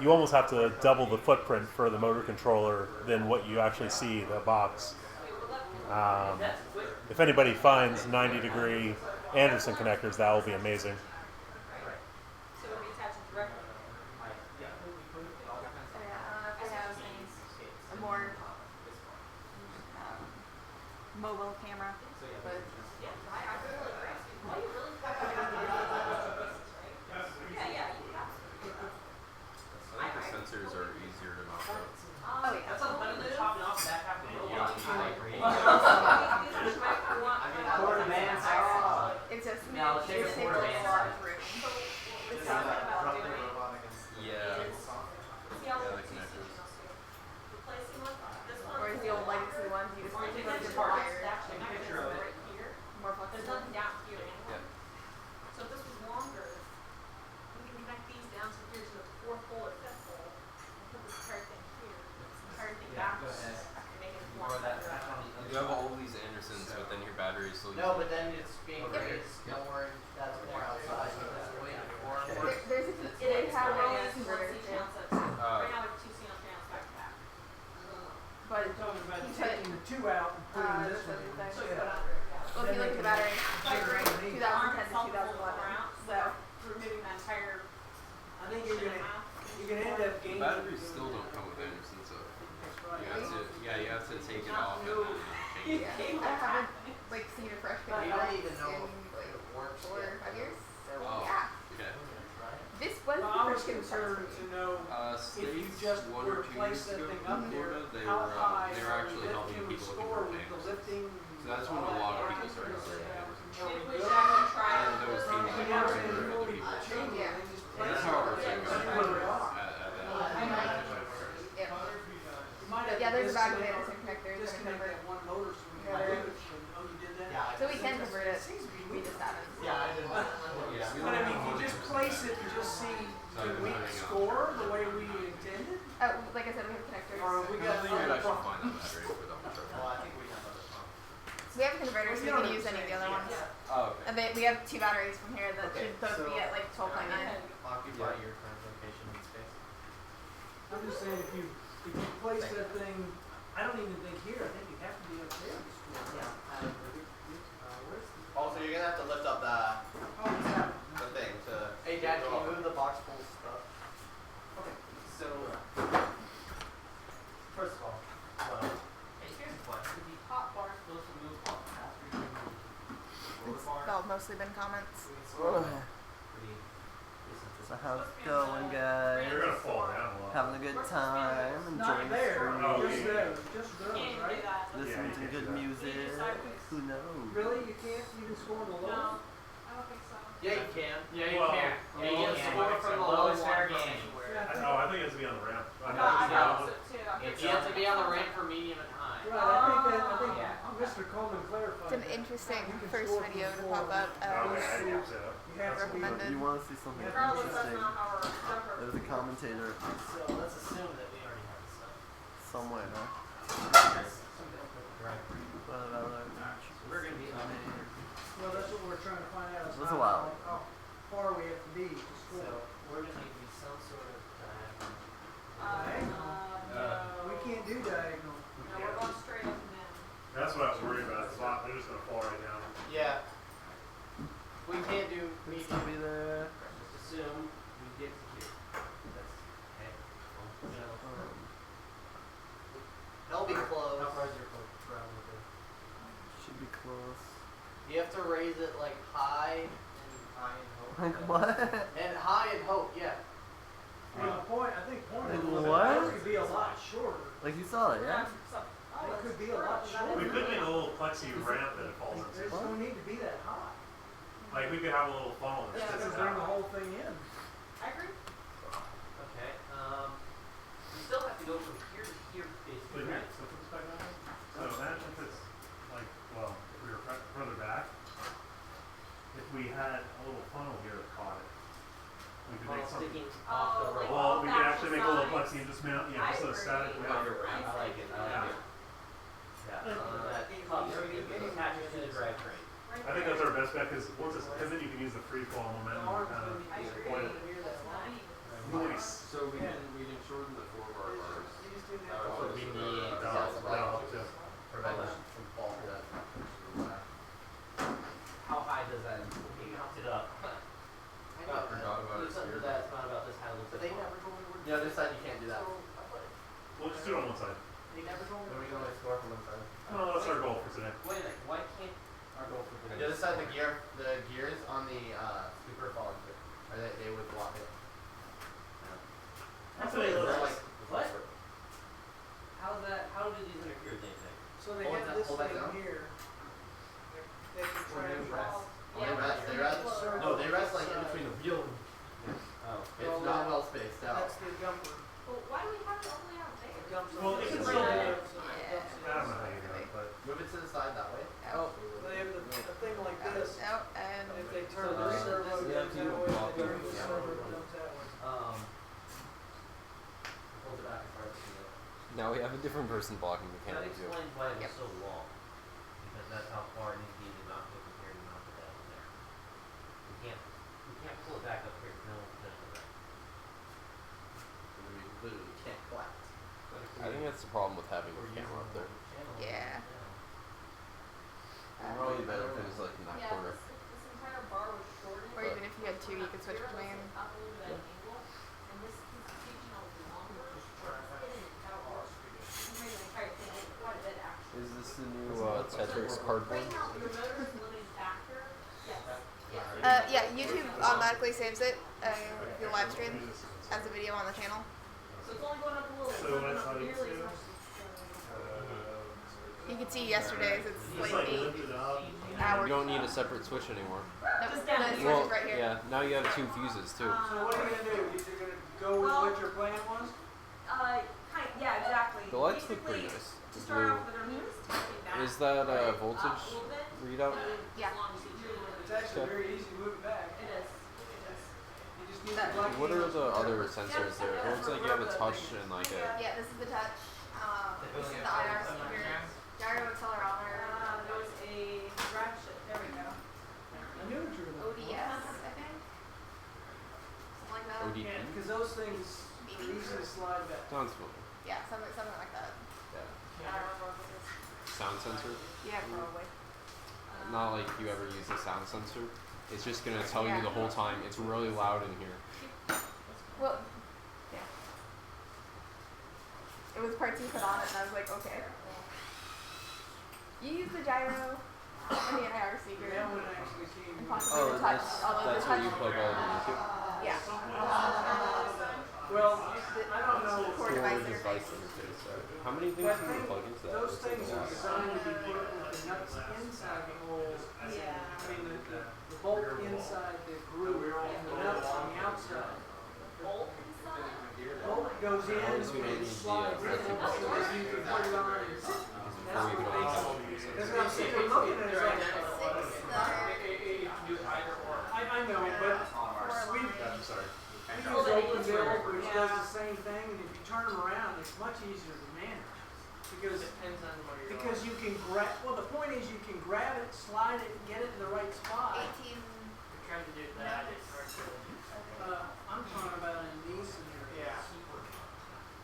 you almost have to double the footprint for the motor controller than what you actually see, the box. If anybody finds 90-degree Anderson connectors, that will be amazing. So it'll be attached directly. I don't know if I have a more mobile camera, but Yeah, I really agree. Oh, you really? Yeah, yeah, you have to. I think the sensors are easier to mount up. oh yeah. That's better than chopping off back half the Yeah. It's just Now, let's take a it photo takes band. a lot of room. It's something about doing Yeah. is, see how Yeah, the the connectors. replacing one, this one. Whereas the old legacy ones, you just Or need you to can put the part wire. actually picture of it right here. More There's flexible. nothing down here anymore. Yeah. So if this was longer, we can connect these down to here to the fourth pole or fifth pole, and put this entire thing here, this entire thing backwards, and make it More of that. You have all these Andersons, but then your battery is still No, using but then it's being raised more. That's more outside. That's way more. There's a It is, how we're many only using one converters, C yeah. channel set. Right now we have two channel channels back to back. But We're talking about he put taking the two out and putting this one in. So you instead. put under it, yeah. well, if you look at the battery, Right. 2010 to 2011. So Removing that entire I think you're gonna end up The gaining. batteries still don't come with Andersons though. That's right. You have to take it off and then change it. yeah, I haven't like seen a fresh We video don't even know in if like it works 4 or yet. 5 years. So Oh, yeah, okay. this was Well, the I was first concerned to know if you States just 1 were or to 2 place years that ago thing in up there, Florida, they how were high they were are actually we helping lifting people looking score for with the Andersons. lifting? So that's when a lot of people started starting Andersons. If we should actually try And it. those teams You that know, were and other you people. change it, and just And place that's it how it up works there, like see where they are. at that. yeah. You might But have yeah, there's a to back of disconnect- Anderson connectors and disconnect convert. that one motor so we can Yeah. do it. Oh, you did that? Yeah, So we can convert it. Seems to be We weak. just haven't. Yeah, I didn't. But I mean, if you just place it and just see the weak score the way we intended, Oh, like I said, we have connectors. or we I got. think you'd actually find that battery for the whole trip. Well, I think we have other phones. So we have a converter, so we can use any of the other ones. Oh, okay. And we have 2 batteries from here that Okay, should both be so- at like 12.9. Occupy your current location in space. I'm just saying, if you place that thing, I don't even think here, I think you have to be up there. Also, you're gonna have to lift up Oh, it's happening. the thing to. Hey, Dad, can you move the box full of stuff? Okay, so first of all, Hey, here's a question. The hot bar supposed to move up after you move the It's bar? all mostly been comments. So how's it going, guys? You're gonna fall down a lot. Having a good time, Not enjoying the there, Oh, just yeah. there, just Can't those, even right? do that. listening to Yeah, good yeah. music. Who knows? Really, you can't even score the No, low? I don't think so. Yeah, you can. Yeah, you Well, can. Yeah, you lowest can. score from the Lowest lowest fair one game. anywhere. I think it has to be on the ramp. I thought so too. You have to be on the ramp for medium and high. Right, I think Yeah. Mr. Coleman clarified It's an that. interesting You can first score video from to pop up. Okay, I think so. You have to be. recommended. You want to see something Regardless, that's interesting? not our jumper. There's a commentator so let's assume that we already have the stuff. somewhere, huh? Right. That's what I was worried about. It's not, they're just gonna fall right down. Yeah. We can't do We'd still be there. just assume we get to here. That's okay. They'll be close. How far is your ground with it? Should be close. You have to raise it like high High and hope. Like what? and high and hope, yeah. Well, the point, I think point Like is what? it could be a lot shorter. Like you saw it, yeah? It could be a lot shorter. We could make a little plexi ramp that it falls There's into. no need to be that high. Like we could have a little funnel that Yeah, sticks to bring the out. whole thing in. I agree. Okay. We still have to go from here to here, basically, But here, right? so put this back on. So imagine if it's like, well, if we were further back, if we had a little funnel here that caught it, we could make something. Sticking off the road. Well, we could actually make a little plexi and just mount, I so it's static. agree. without- I like it. I like it. Yeah. That cups attaches to the drivetrain. I think that's our best bet because then you can use the free fall momentum to kind of point it. Nice. So we can shorten the 4 bar bars. So we need That'll help too. prevention from fall to that. How high does that? We count it up. I forgot about it There's something here. that's not about this high. Looks But like they one. never told me where. The other side you can't do that. We'll just do it on one side. They never told me. Then we can only score from one side. No, that's our goal for today. Wait a minute. Why can't our goal for The other side, the gears on the scooper fall into it, or they would block it. That's They're what like, What? How's that? How do these interfere with anything? So they Hold have that- this hold that thing down. here. They can try and rest. draw. They rest. They rest. No, they rest like in between the wheel. Oh. It's not well spaced out. That's the jumper. Well, why do we have it all the way out there? The jumper. Well, it can It's still like do that. it. I don't know how you do it, but Move it to the side that way. Oh. They have a thing like this. Out and If they turn the servo, it goes that way. If they turn the servo, it goes that way. Hold it back as far as you know. Now we have a different person blocking the That camera view. explains why it was so long. Because that's how far it needs to be to mount it from here to mount it down there. We can't pull it back up here. No one's done that. We literally can't collect. I think that's the problem with having the camera up there. yeah. It'd probably be better if it was like in that Yeah, corner. this entire bar was shortened. Or even if you had two, you could switch between. Up a little bit at an angle, and this piece of section was longer. Spinning it outward. It made the entire thing quite a bit actually. Is this the new Tetris cardboard? Right now, your motor is limiting factor. Yes. Yeah, YouTube automatically saves it, the live stream, as a video on the channel. So it's only going up a little. It's So not going that's up how you nearly as do much. You can see yesterday's, it's just like like 8 lift it up. hours. You don't need a separate switch anymore. No, Just the down switch here. Well, is right here. yeah. Now you have 2 fuses too. So what are you gonna do? You're gonna go with what your plan was? Yeah, exactly. The lights look pretty nice. To The start blue. off with, they're just tapping back. Is that a voltage little bit, readout? Yeah. as long as you do it. It's actually very easy to move it back. It is. It is. You just need the black What are keys. the other sensors there? It looks like you have a touch and like a. Yeah, this is the touch. This is the IR speaker. Gyro accelerometer. There was a ratchet. There we go. I knew what you were looking ODS, I think. Something like that. ODP? for. Because those things are easy to slide back. Sounds familiar. Yeah, something like that. Yeah. I don't remember what it is. Sound sensor? Yeah, probably. Not like you ever use a sound sensor. It's just gonna tell you the whole time. It's really loud in here. Well, yeah. It was parts you put on it, and I was like, okay. You use the gyro and the IR speaker. That one actually came. And possibly Oh, the touch. that's Although the what touch. you plug all of into. Yeah. Well, I don't know. Core device interface. interface. How many things But can you plug into that? those It's like things a are lot. designed to be put with the nuts inside the hole. Yeah. I mean, the bolt inside the groove and the nuts on the outside. Bolt inside? Bolt goes in Always we and need slides in, so that you can put it on. and That's Before you what put makes on it. That's what I'm sitting there looking at it like. I know, but we I'm sorry. use open build, which does the same thing, and if you turn them around, it's much easier to manage. Because Depends on where you're Because you can grab, well, the point is you can grab it, slide it, and get it in the right spot. 18. You're trying to do that. It's hard to. I'm talking about in these scenarios. Yeah.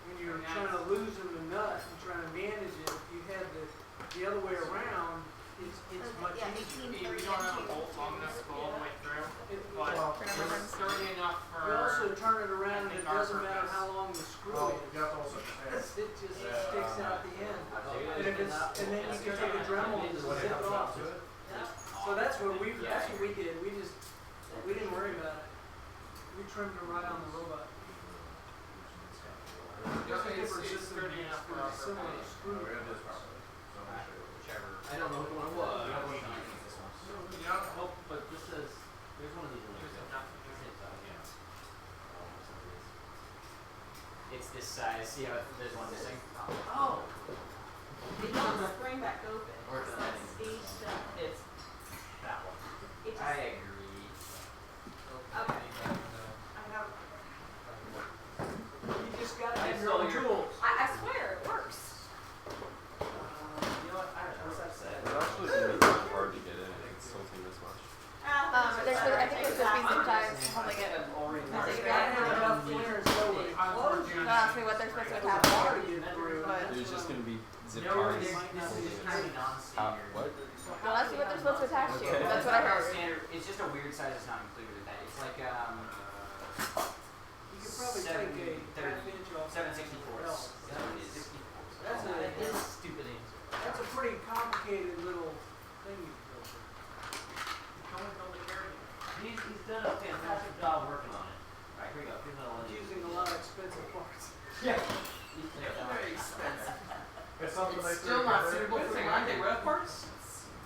When you're trying to loosen the nut and trying to manage it, if you had the The other way around, it's much Yeah, easier. 18, We 30, don't have a and bolt long enough to go all the way through, It- but For number it's ones. sturdy enough for. We also turn it around and I it think our doesn't matter purpose. how long the screw Well, is. you have to also understand. It just sticks out the end. And if it's, and then you can take a Dremel and just zip it off. So that's what we did. We didn't worry about it. We trimmed it right on the robot. Just a different It's system, sturdy enough for there's our similar purpose. screw. I don't know which one it was. Yeah, well, But this says, there's one of these. there's enough to do. It's this size. You know, there's one missing. Oh. It doesn't spring back open. Or It's does that it? staged stuff. It's that one. It just, I agree. okay. I have, You just gotta I have your stole own your- tools. I swear it works. You know what? I don't know what I've said. It's actually gonna be hard to get in if it's tilting this much. I think there's supposed to be some ties holding it. They gotta have enough clearance so when it closes, Don't ask me what they're supposed to there's attach. water getting through. But There's just gonna be zip No, ties. this is kind of non-standard. What? I'll ask you what they're supposed to attach to. Okay. That's what I heard. Non-standard. It's just a weird size. It's not included in that. It's like You could probably take a half inch off. 7/64. belt. That's a, It's a stupid answer. that's a pretty complicated little thing you built there. He's done a fantastic job working on it. Alright, here we go. Here's another one. It's using a lot of expensive parts. Yeah. Very expensive. It's something they It's still threw not together. suitable for the line. They rev parts?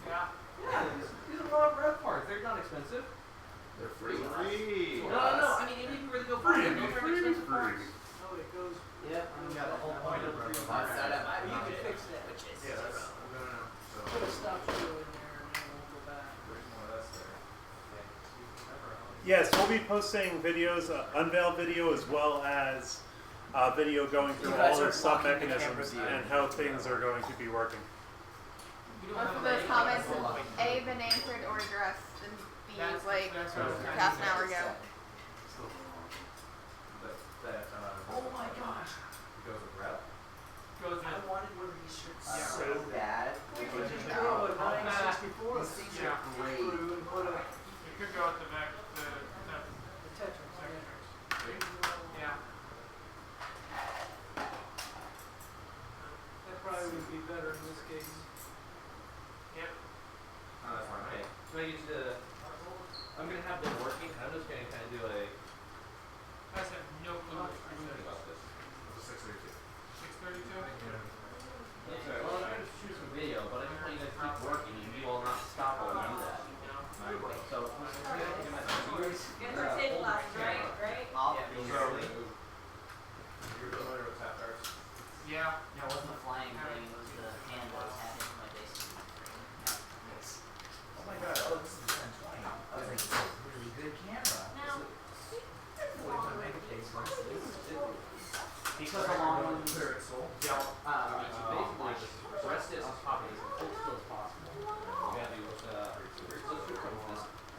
Yeah. Yeah, these are not rev parts. They're not expensive. They're free. Free. No. I mean, even if you were to go buy them, those are expensive parts. Oh, it goes. Yeah, I mean, got the whole point of the free Well, parts. you can fix that. Yeah, that's, so. Put a stop screw in there and then we'll go back. Yes, we'll be posting videos, unveil video, as well as video going through You guys all the are sub blocking the mechanisms cameras. and how things are going to be working. Most of those comments have A, been answered or addressed, and B, like half an hour ago. Oh my gosh. Goes with rep. Goes I in. wanted one of these shirts Yeah. so bad. We could just drill a 964 These things Yeah. are great. screw and put a You could go with the back, the Tetris. yeah. That probably would be better in this case. Yep. Oh, that's fine. Okay. So I get to, I'm gonna have them working. I'm just gonna kind of do a. I have no clue what you're doing. about this. 632? Okay, well, I'm gonna shoot some video, but I just want you guys to keep working. You will not stop while you do that. So, I'm gonna get my viewers. Get her table last, right? Obviously. You're familiar with tap darts? Yeah. No, it wasn't the flying thing. It was the hand that was tapping into my face. Oh my god, oh, this is the 1020. I was like, this is a really good camera. Now, Because the long ones Clear its soul. don't, Basically, just rest it on top of it as close as possible. You gotta do this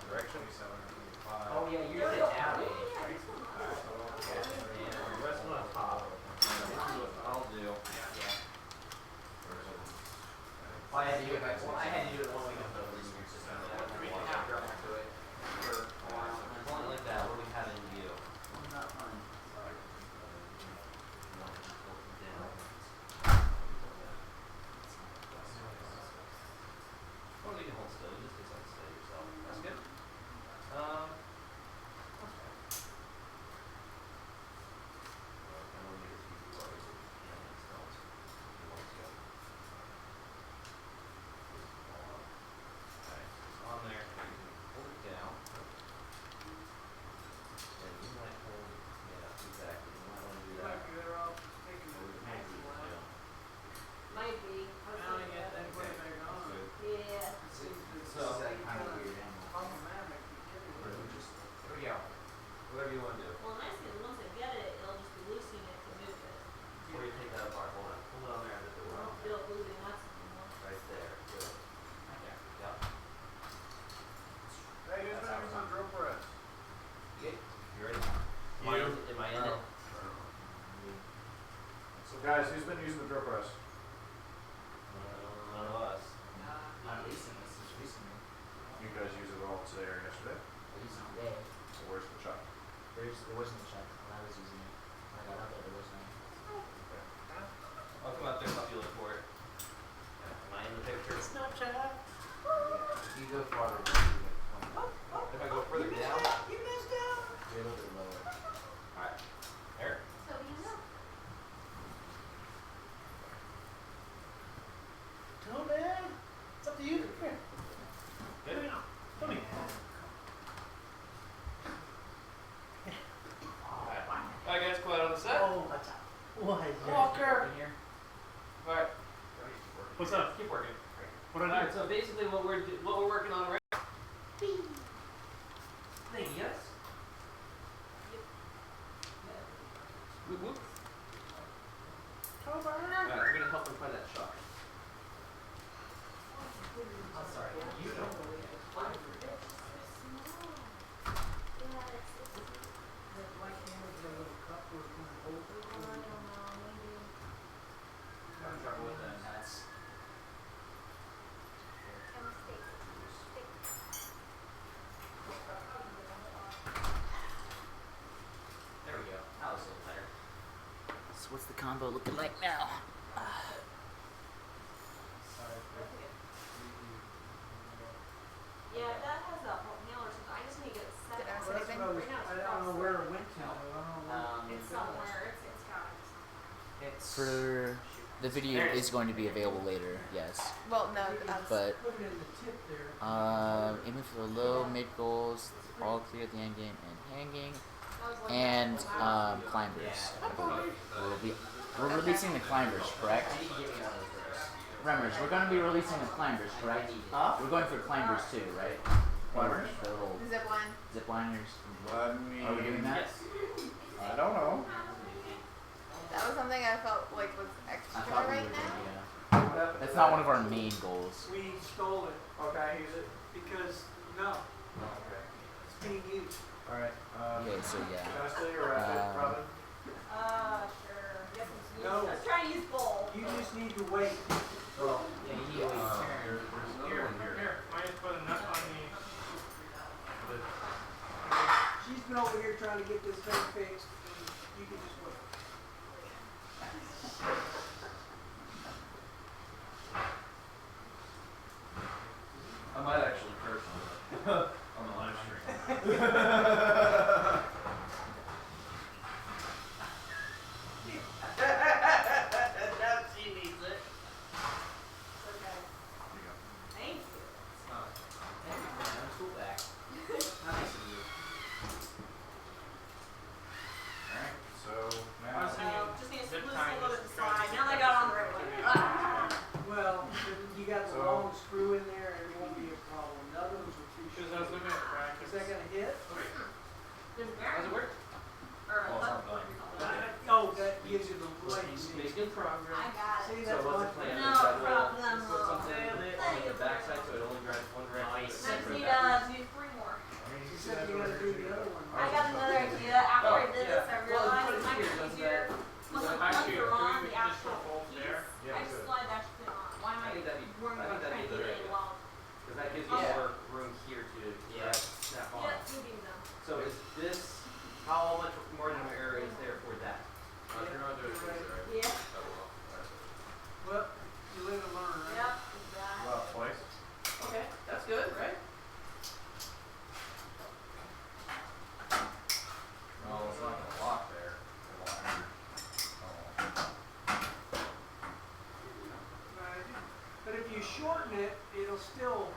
Direction. oh yeah, you did it now, Dave. and rest it on top. This is what I'll do. Well, I had to do it, I had to do it one week ago. We can have her back to it for a while. And it's only like that when we have it in view. Not fun. Or you can hold still. You just decide to stay yourself. That's good. On there, you can hold it down. And you might hold, yeah, exactly. You might want to do You that. might be better off taking Or the you can pencil do it, out. might be. Mounting it, then put it back on. Good. Yeah. It seems to So- say kind of What's up? Keep working. What did I Alright, do? so basically what we're working on right. Thank you guys. Whoop whoop. Alright, we're gonna help them find that shot. I'm sorry. You don't. Having trouble with the nuts. There we go. That was a little better. So what's the combo looking like now? Yeah, that has a whole meal or something. I just need to get it set. Did I up. say anything? Right now it's I don't across know the where it room. went to. I don't know. It's somewhere. It's got it. It's For the video is going to be available later, yes. Well, no, that's But Put it in the tip there. aiming for the low, mid goals, all clear at the end game, and hanging, That was like and climbers. I believe. We're releasing the climbers, correct? Remmers, we're going to be releasing the climbers, correct? We're going for climbers too, right? Climbers? The little zip line. zipliners. I mean, Are we doing that? I don't know. That was something I felt like was I extra thought we right were now. gonna, yeah. That's not one of our main goals. We stole it Okay, use it. because, no, Okay. it's being used. Alright, Okay, so yeah. can I stay or Robin? Sure. Yes, I'm No. I was trying to use both. You just need to wait. well, yeah, you need to wait your turn. There's another Here, one here. here. I just put a nut on the. She's been over here trying to get this thing fixed, and you can just wait. I might actually curse on the live stream. Now she needs it. Okay. Thank you. Thank you for having school back. Nice of you. Alright, so now. Just need to Zip loose tie a little bit is to slide. trying to Now they got on the right way. Well, you got the So- long screw in there, and it won't be a problem. The other ones are too Because I was short. looking at practice. Is that gonna hit? How's it work? Or, Well, it's not done. Oh, that gives you the light. He's making progress. I got See, it. that's So what's much the plan? No Is that we'll problem, put something Lord. on the Thank you. backside so it only drives one direction. Nice. Next Separate need, back. need 3 more. Except you gotta do the other one. I got another idea. After I did this, I Well, realized put it it might here, be doesn't easier. that- Once that once actually- you're on we the can just actual put both piece, there? Yeah, I we just could. slide that shit on. Why am I think that'd be- worrying I about think that'd trying be to a get good it idea. along? Because that gives you Yeah. more room here to Yeah. snap on. Yeah, you do them. So is this, how much more than area is there for that? If you're gonna do it, it's right. Yeah. That will help. Well, you live and learn, right? Yep, exactly. About twice. Okay, that's good, right? Well, it's not gonna lock there. Right. But if you shorten it, it'll still.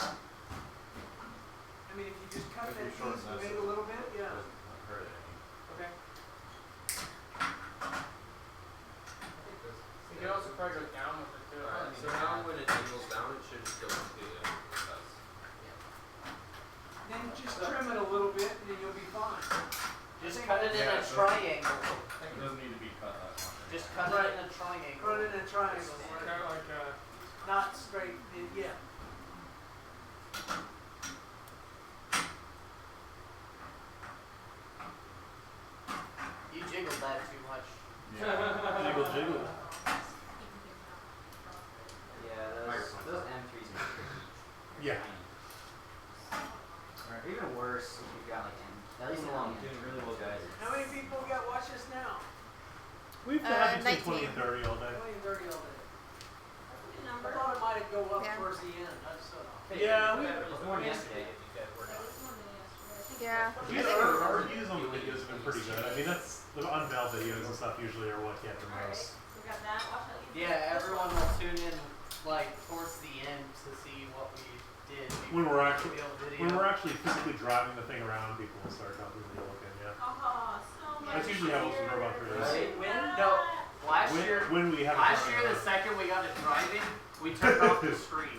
I mean, if you just cut If that you piece shorten and this, make it a little bit, It yeah. doesn't hurt it any. Okay. You could also probably go down with it too. Alright, so now when it angles down, it should just go completely on the sides. Then just trim it a little bit, and then you'll be fine. Just cut it in Yeah, a so- triangle. It doesn't need to be cut that much. Just cut Right. it in a triangle. Put it in a triangle, Kind of like not straight. Yeah. You jiggled that too much. Jiggle, jiggle. Yeah, those M3s are tricky. Yeah. Or even worse, if you've got like at least along doing really well, guys. How many people got watch this now? We've had between 20 19. and 30 all day. 20 and 30 all day. Good I number. thought it might go up Yeah. towards the end. I just thought. Yeah, we- It was more than yesterday. Yeah. Our views on the videos have been pretty good. I mean, that's the unveiled videos and stuff usually are what get the most. So we got that. Watch that. Yeah, everyone will tune in like towards the end to see what we did. When we're actually Real video. when we're actually physically driving the thing around, people will start coming and looking. Yeah, Oh, so much. that's usually how most of the robot videos. Right? No, Last year, the second we got it driving, we turned off the stream.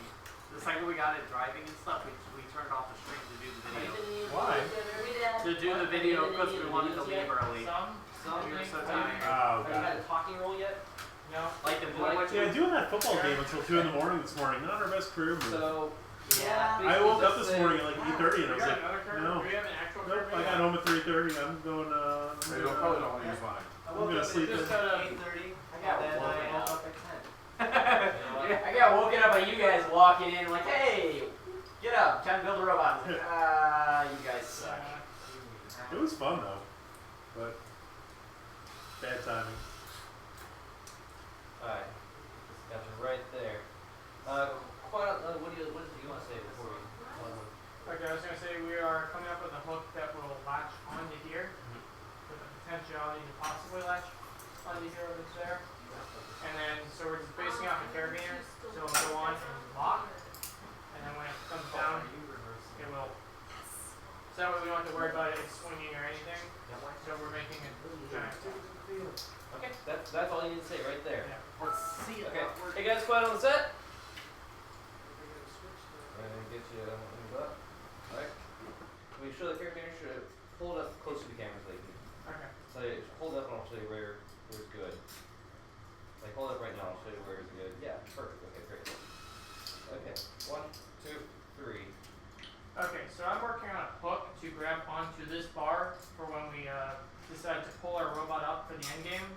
The second we got it driving and stuff, we turned off the stream to do the video. Why? To do the video because we wanted to leave early. We were so tired. Oh, Have you had a talking role yet? No. Like the blue one? Yeah, doing that football game until 2 in the morning this morning. Not our best career move. So, Yeah. I woke up this morning at like 8:30 and I was like, no. Do we have an actual Nope, career? I got home at 3:30. I'm going. Maybe I'll probably don't want to use mine. I'm gonna sleep in. 8:30. I got Then woken I up. woke up at 10. I got woken up by you guys walking in like, hey, get up, time to build a robot. I was like, you guys suck. It was fun though, but bad timing. Alright. Got you right there. What do you want to say before we Okay, I was going to say we are coming up with a hook that will latch onto here with the potentiality to possibly latch onto here if it's there. And then, so we're just basing off the carabiner, so it'll go on and lock. And then when it comes down, it will. So that way we don't have to worry about it swinging or anything. So we're making it giant. Okay, that's all you need to say right there. Yeah. Let's see it. Okay. Hey guys, quiet on the set. And get you up. Alright. When you show the carabiner, should hold up close to the camera so you can. Okay. So hold up and I'll show you where it's good. Like hold up right now, I'll show you where it's good. Yeah, perfect. Okay, great. Okay, 1, 2, 3. Okay, so I'm working on a hook to grab onto this bar for when we decide to pull our robot up for the end game.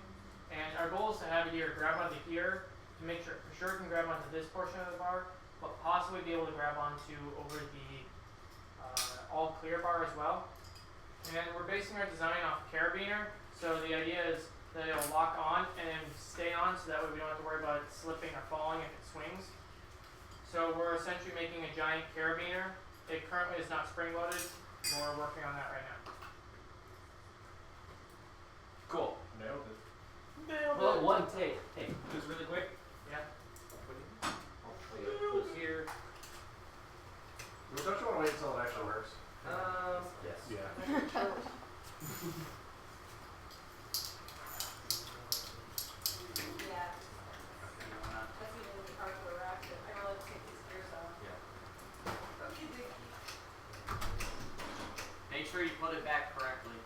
And our goal is to have it either grab onto here to make sure for sure it can grab onto this portion of the bar, but possibly be able to grab onto over the all clear bar as well. And we're basing our design off carabiner, so the idea is that it'll lock on and then stay on, so that way we don't have to worry about it slipping or falling if it swings. So we're essentially making a giant carabiner. It currently is not spring loaded, but we're working on that right now. Cool. Nailed it. Well, one take. Hey, just really quick. Yeah. Put it here. Don't you want to wait until it actually works? Yes. Yeah. Yeah. That's even the part where we're active. I really take these gears off. Make sure you put it back correctly.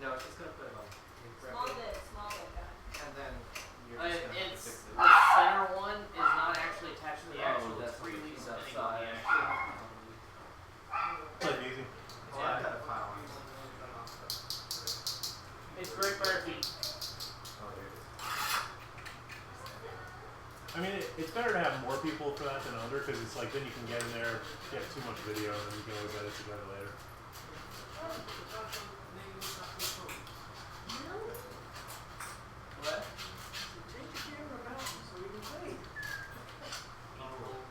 No, she's gonna put it on. Small bit guy. And then you're It's just the gonna fix it. center one is not actually attached to the axle. that's It's freely on the spinning on side. the axle. Play it easy. Oh, I've got a file on it. It's great for our feet. I mean, it's better to have more people for that than under, because it's like then you can get in there, get too much video, and then you can always edit together later. What? Change the camera around so we can play.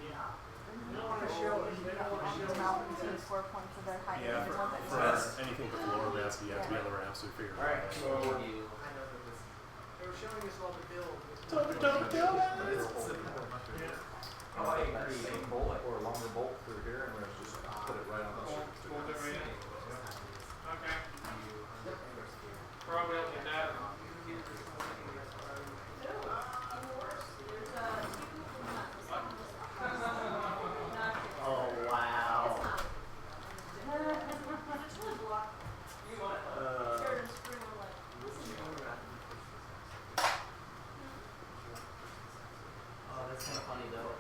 Yeah. You don't want to show it. You don't want to show it. Mountains, 4 points of their height. Yeah, and the ones that for just- anything but floor mask, you have to be able to ramp, so we figure it Alright, out. so They were showing us all the build. Don't kill that! I agree. Same bolt or a longer bolt through here, and we'll just put it right on the surface. Hold it right in. Okay. Probably don't get that. Oh, wow. Oh, that's kind of funny though.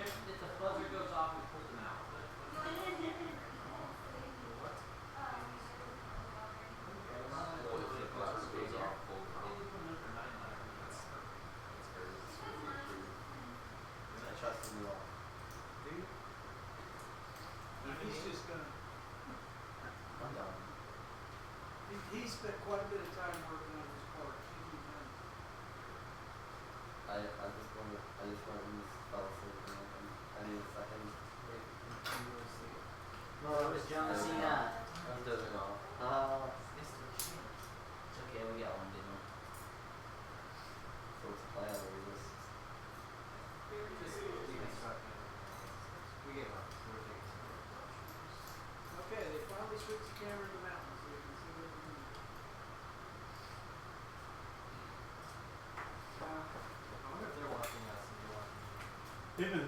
If the buzzer goes off, we pull them out. I trust him well. He's just gonna. I'm done. He spent quite a bit of time working on his part. I just want to use fell asleep and I need a second. No, it was John Cena. I'm dozing off. It's okay, we got one, didn't we? So it's a plan or we just Okay, they finally switched the camera to the mountain so you can see what we're doing. I wonder if they're watching us and we're watching them. They've been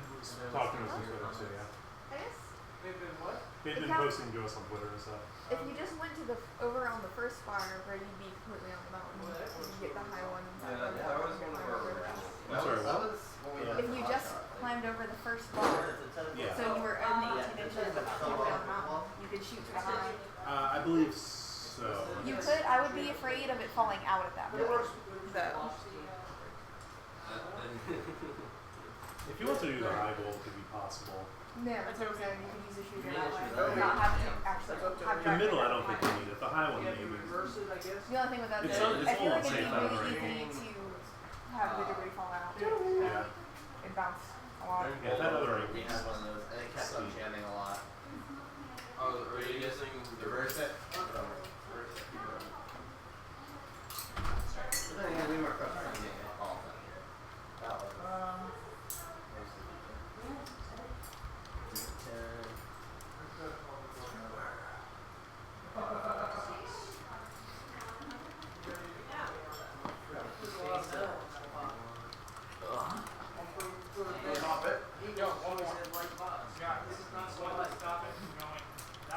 talking to us on Twitter too, yeah. I guess They've been what? They've The been cap- posting to us on Twitter and stuff. if you just went to the over on the first bar where you'd be completely on the mountain, you can get the high one. Yeah, that was one of our original. That's right. That was what we If you just climbed over the first bar, Yeah. so you were in the 18 inches but you were on the mountain, you could shoot to the high. I believe so. You could. I would be afraid of it falling out at that point. Though. If you want to do the high goal, it could be possible. Yeah, that's what I'm saying. You could use a shooter that way. Not have to actually have The middle, I don't think we need it. The high one, maybe. Reverse it, I guess. The only thing with that is, It's all- it's I feel all like it'd safe be out really right easy to have the debris fall out. Yeah. It bounce a lot. Yeah, that other angle. We had one of those, and it kept on jamming a lot. Oh, are you guessing reverse it? But then again, we were frustrating all of them. That was.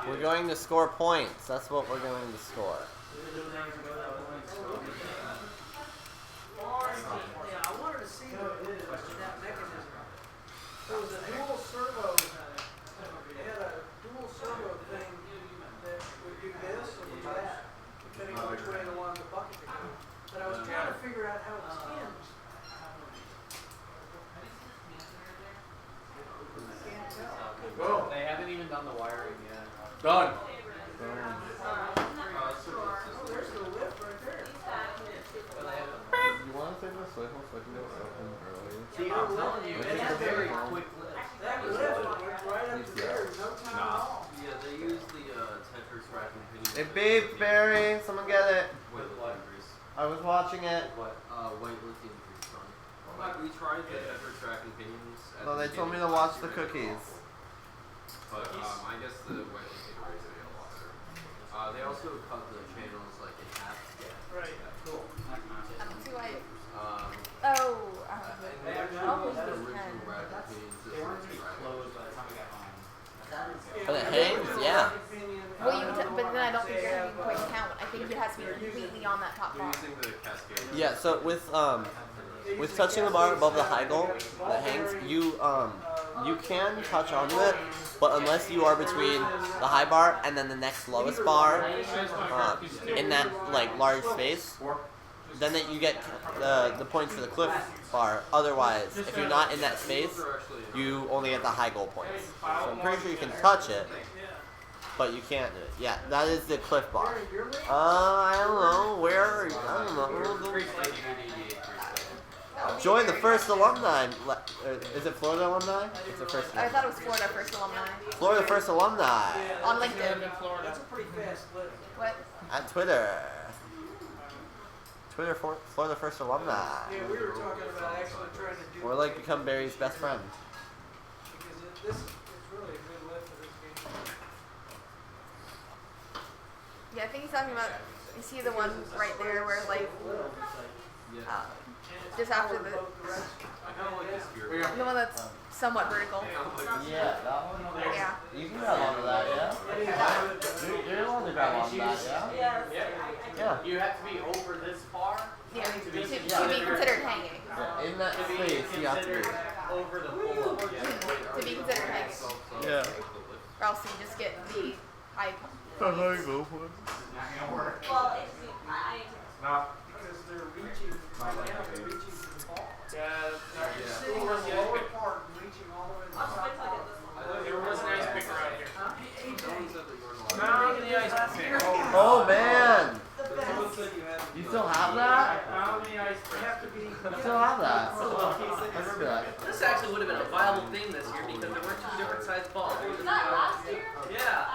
We're going to score points. That's what we're going to score. Yeah, I wanted to see that mechanism. There was a dual servo. They had a dual servo thing that would do this or do that, depending on which way they wanted the bucket to go. But I was trying to figure out how it spins. I can't tell. Boom. They haven't even done the wiring yet. Done. There's the lift right there. You want to take this way home so I can go something early? See, I'm telling you, it's a very quick lift. That lift went right up there in no time at all. Yeah, they use the Tetris rack and pinion. It beeped, Barry. Someone get it. With lithium grease. I was watching it. White lithium grease on it. We tried the Tetris rack and pinions. At No, the they told me to beginning watch of the last year. cookies. But I guess the white lithium grease is a lot better. They also cut the channels like in half. Right. Cool. See why? Um, They almost the was 10. original rack and pinion system is right. Closed by the time we got home. But it hangs, yeah. Well, but then I don't think you're having point count. I think it has to be completely on that top They're bar. using the cascade. Yeah. So with touching the bar above the high goal that hangs, you can touch onto it, but unless you are between the high bar and then the next lowest bar in that like large space, then that you get the points for the cliff bar. Otherwise, if you're not in that space, you only get the high goal points. So I'm pretty sure you can touch it, but you can't do it. Yeah, that is the cliff bar. I don't know where. I don't know. Join the First Alumni. Is it Florida Alumni? It's the First. I thought it was Florida First Alumni. Florida First Alumni. On LinkedIn. That's a pretty fast lift. What? At Twitter. Twitter for Florida First Alumni. Yeah, we were talking about actually trying to do. Or like become Barry's best friend. Because this is really a good lift for this game. Yeah, I think he's talking about. You see the one right there where like, just after the one that's somewhat vertical. Yeah, that one. Yeah. You can grab onto that, yeah. You're allowed to grab onto that, yeah. Yeah. You have to be over this bar. Yeah. To be considered hanging. Yeah, in that space, you have to be. Over the pull-up. To be considered hanging. Yeah. Or else you just get the high. How do you go for it? Not gonna work. Well, Because they're reaching, right now, they're reaching to the ball. Yeah. Sitting on the lower part and reaching all the way to the top. There was an ice pick around here. No, the ice pick. Oh man! You still have that? Found the ice pick. You still have that? I remember that. This actually would have been a viable thing this year because there were 2 different sized balls. Was that last year? Yeah.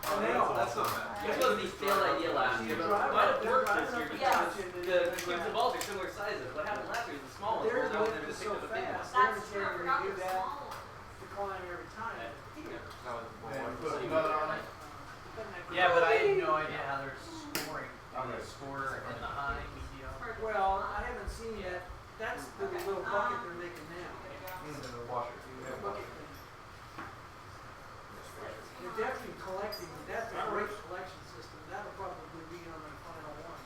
That's not bad. It was the failed idea last year, but it might have worked this year because the cubes and balls are similar sizes. What happened last year is the small ones rolled down and just picked up the big ones. That's necessary to do that decline every time. Yeah, but I had no idea how they're scoring. The score in the high, medium. Well, I haven't seen that. That's the little bucket they're making now. The washer. The bucket thing. They're definitely collecting. That's a great collection system. That'll probably be on the final one.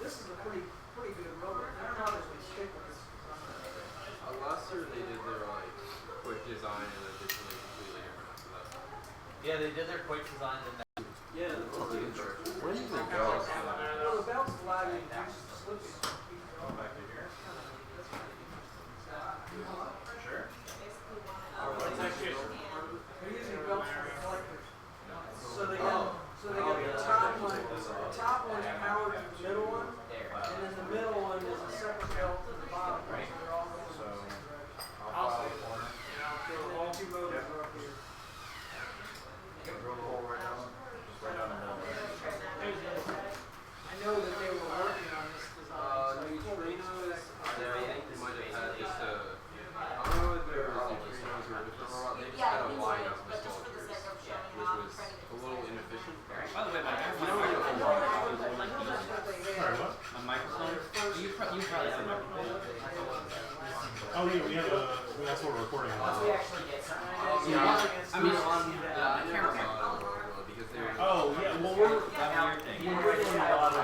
This is a pretty good robot. They're not as meticulous. Last year they did their like quick design and then did something completely different after that. Yeah, they did their quick design and Yeah, the where do you go? Well, the belts allow you to use the slipping. Back to here. Sure. They're using belts for the collectors. So they got the top one. The top one's powered to the middle one, and then the middle one is a separate belt to the bottom. So they're all going in the same direction. I'll file a corner. And then the two motors are up here. Drill the hole right now. Just right down the middle. I know that they were working on this design. Neutrinos, I think they might have had just a, I don't know if there was neutrinos or a different robot, they just had a line of pistol which was a little inefficient. By the way, my Sorry, what? a microphone. You probably have a microphone. Oh yeah, that's what we're recording on. We actually get some. I mean, on the camera. Because they were. Oh yeah, well we're thing. doing a lot of the.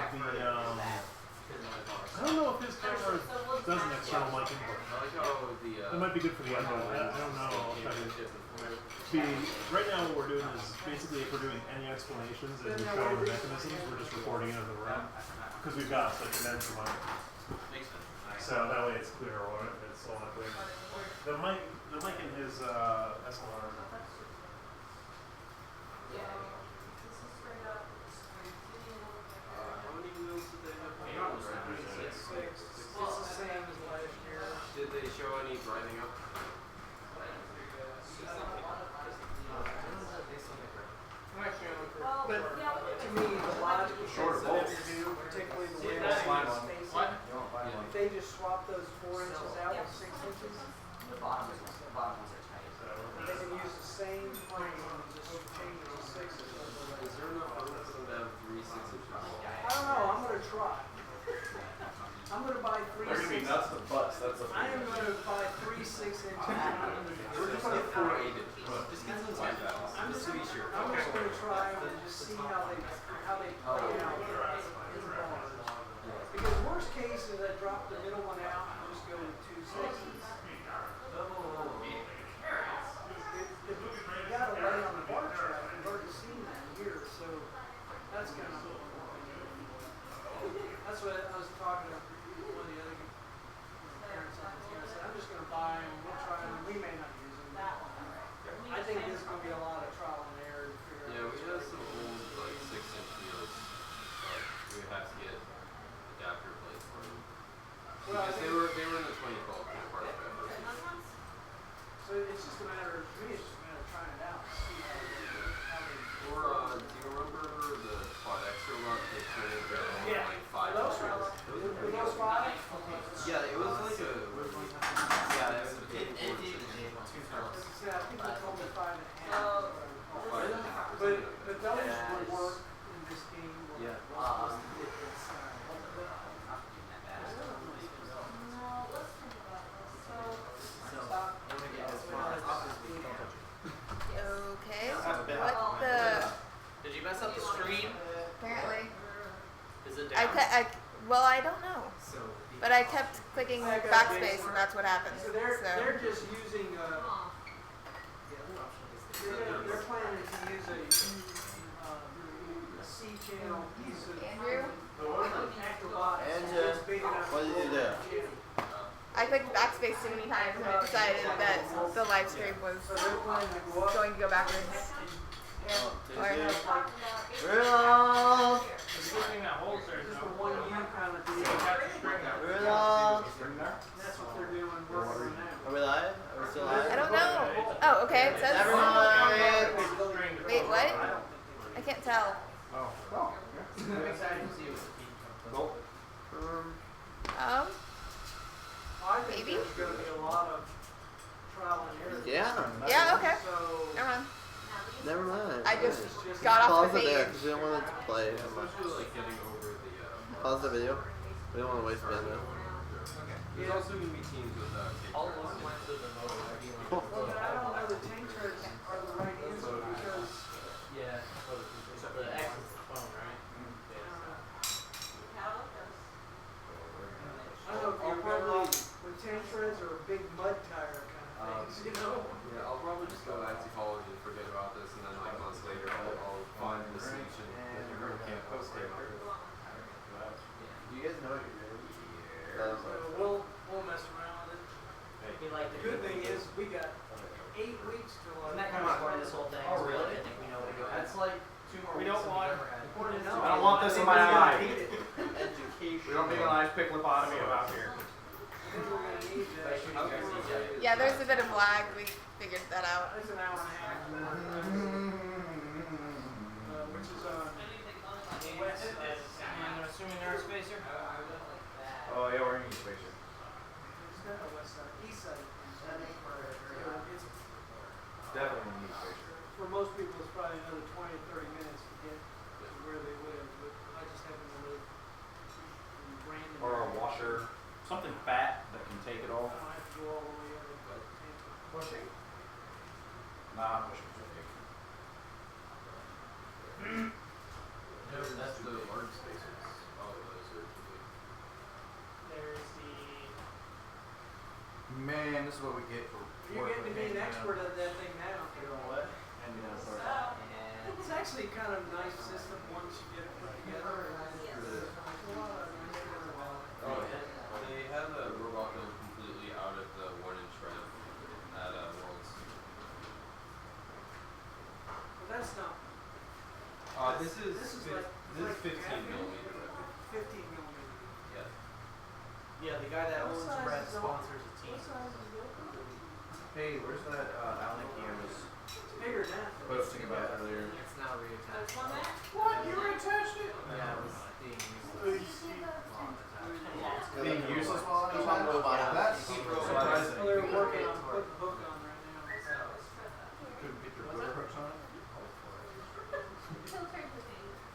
I don't know if his camera does an external mic input. I like how the. That might be good for the audio. I don't know. I'll try to. Right now what we're doing is basically if we're doing any explanations and we're showing the mechanisms, we're just recording it in the room because we've got the condenser mic. Makes sense. So that way it's clear or it's all that way. The mic in his SLR. How many wheels did they have? It's the same as last year. Did they show any driving up? But to me, the logical things that they do, particularly the way they spacing, if they just swap those 4 inches out with 6 inches, The bottom ones are tight. they can use the same frame and just change it to 6 inches. Is there enough room for them to have 3 6-inch wheels? I don't know, I'm gonna try. I'm gonna buy 3 They're gonna be 6 nuts to butts. That's the I am gonna buy 3 6 inches. We're just gonna 4 8-inch. Just get some like that. I'm just to be sure. I'm just gonna try and just see how they play out in the bars. Because worst case is I drop the middle one out and just go with 2 6s. You gotta lay on the bar track. We've already seen that here, so that's gonna. That's what I was talking to one of the other parents. I'm just gonna buy them. We'll try them. We may not use them. I think this is gonna be a lot of trial and error to figure Yeah, out. we have some old like 6-inch wheels. We would have to get adapter plates for them. Because they were in the 2012 part of it. So it's just a matter of, to me, it's just a matter of trying it out. See how they. Or do you remember the Quad Extra run that turned into Yeah. like 5 Those wheels? were those 5? Yeah, it was like a. Yeah, it was a big board Yeah, I think they told me 5 and a half. Oh. But those would work in this game. Yeah. Okay. What the? Did you mess up the screen? Apparently. Is it I, down? well, I don't know. But I kept clicking I got backspace this. and that's what happened. So they're just using they're planning to use a C channel piece of Andrew? Acrobat. Andrew, It's big enough what did you for do? the channel. I clicked backspace too many times and I decided that the live stream was So they're planning to go up. going to go backwards. Or, Rudolph! Slipping that hole, sir. Just a 1U kind of deal. Rudolph! That's what they're doing, working on now. Are we live? Are we still live? I don't know. Oh, okay. It says. Never mind. Wait, what? I can't tell. I'm excited to see what the Nope. I think Maybe? there's gonna be a lot of trial and error. Yeah. Yeah, okay. So, Never mind. Never mind. I just Nice. got off Pause the it there page. because we don't want it to play. Especially like getting over the. Pause the video. We don't want to waste bandwidth. There's also gonna be teams with I'll listen to the motor. well, but I don't know the tank treads are the right answer because Yeah. The X is the phone, right? I don't know if you're better off with tank treads or a big mud tire kind of things, you know? Yeah, I'll probably just go back to college and forget about this, and then like months later, I'll find the solution that you can't post it. Do you guys know what you're doing? We'll mess around with it. Be like The good thing is we got 8 weeks till Isn't that kind of part of this whole thing? Oh, is we really? I think we know what we're doing. That's like 2 more We weeks don't than want- we ever had. I don't want this in my eye. Education. We don't need a nice pick lobotomy about here. Yeah, there's a bit of lag. We figured that out. It's an hour and a half. Which is on the west side. And assuming they're a spacer. Oh yeah, we're in the spacer. It's not the west side, east side. It's, Definitely need spacer. for most people, it's probably another 20 or 30 minutes to get to where they live, but I just happen to live in Brandon. Or a washer, something fat that can take it I all. don't have to go all the way over, but. Pushing. Nah, pushing. That's the large spaces. All of those are usually. There's the. Man, this is what we get for You're getting to be an expert at that thing now. You know what? And It's actually kind of a nice system once you get it put together. There's a lot of nice things about it. Oh, they have a robot build completely out of the 1-inch rev at Worlds. But that's not. This is like 15 millimeter rev. 15 millimeter. Yeah. Yeah, the guy that What owns size Red is sponsors a team. What size is it? hey, where's that Alnicky I was It's bigger than that. posting about earlier? It's now reattached. What? You reattached it? Yeah, it was being used. Being useless while He's on robot. That's Well, they're working on putting the hook on right now. couldn't get your motor hooks on it?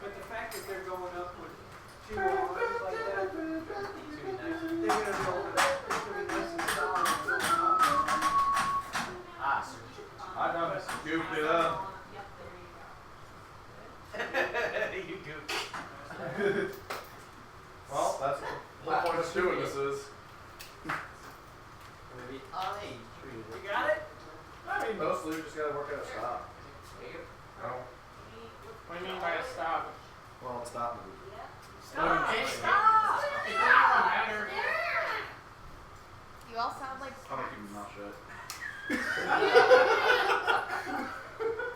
But the fact that they're going up with 2 arms like that, they're gonna be able to, it's gonna be nice and solid. Ah, so I done goofed it up. You goofy. Well, that's what the point of doing this is. maybe. You got it? I mean, mostly we just gotta work out a stop. No. What do you mean by a stop? Well, stop move. Hey, stop! It doesn't matter. You all sound like I'm gonna keep my mouth shut.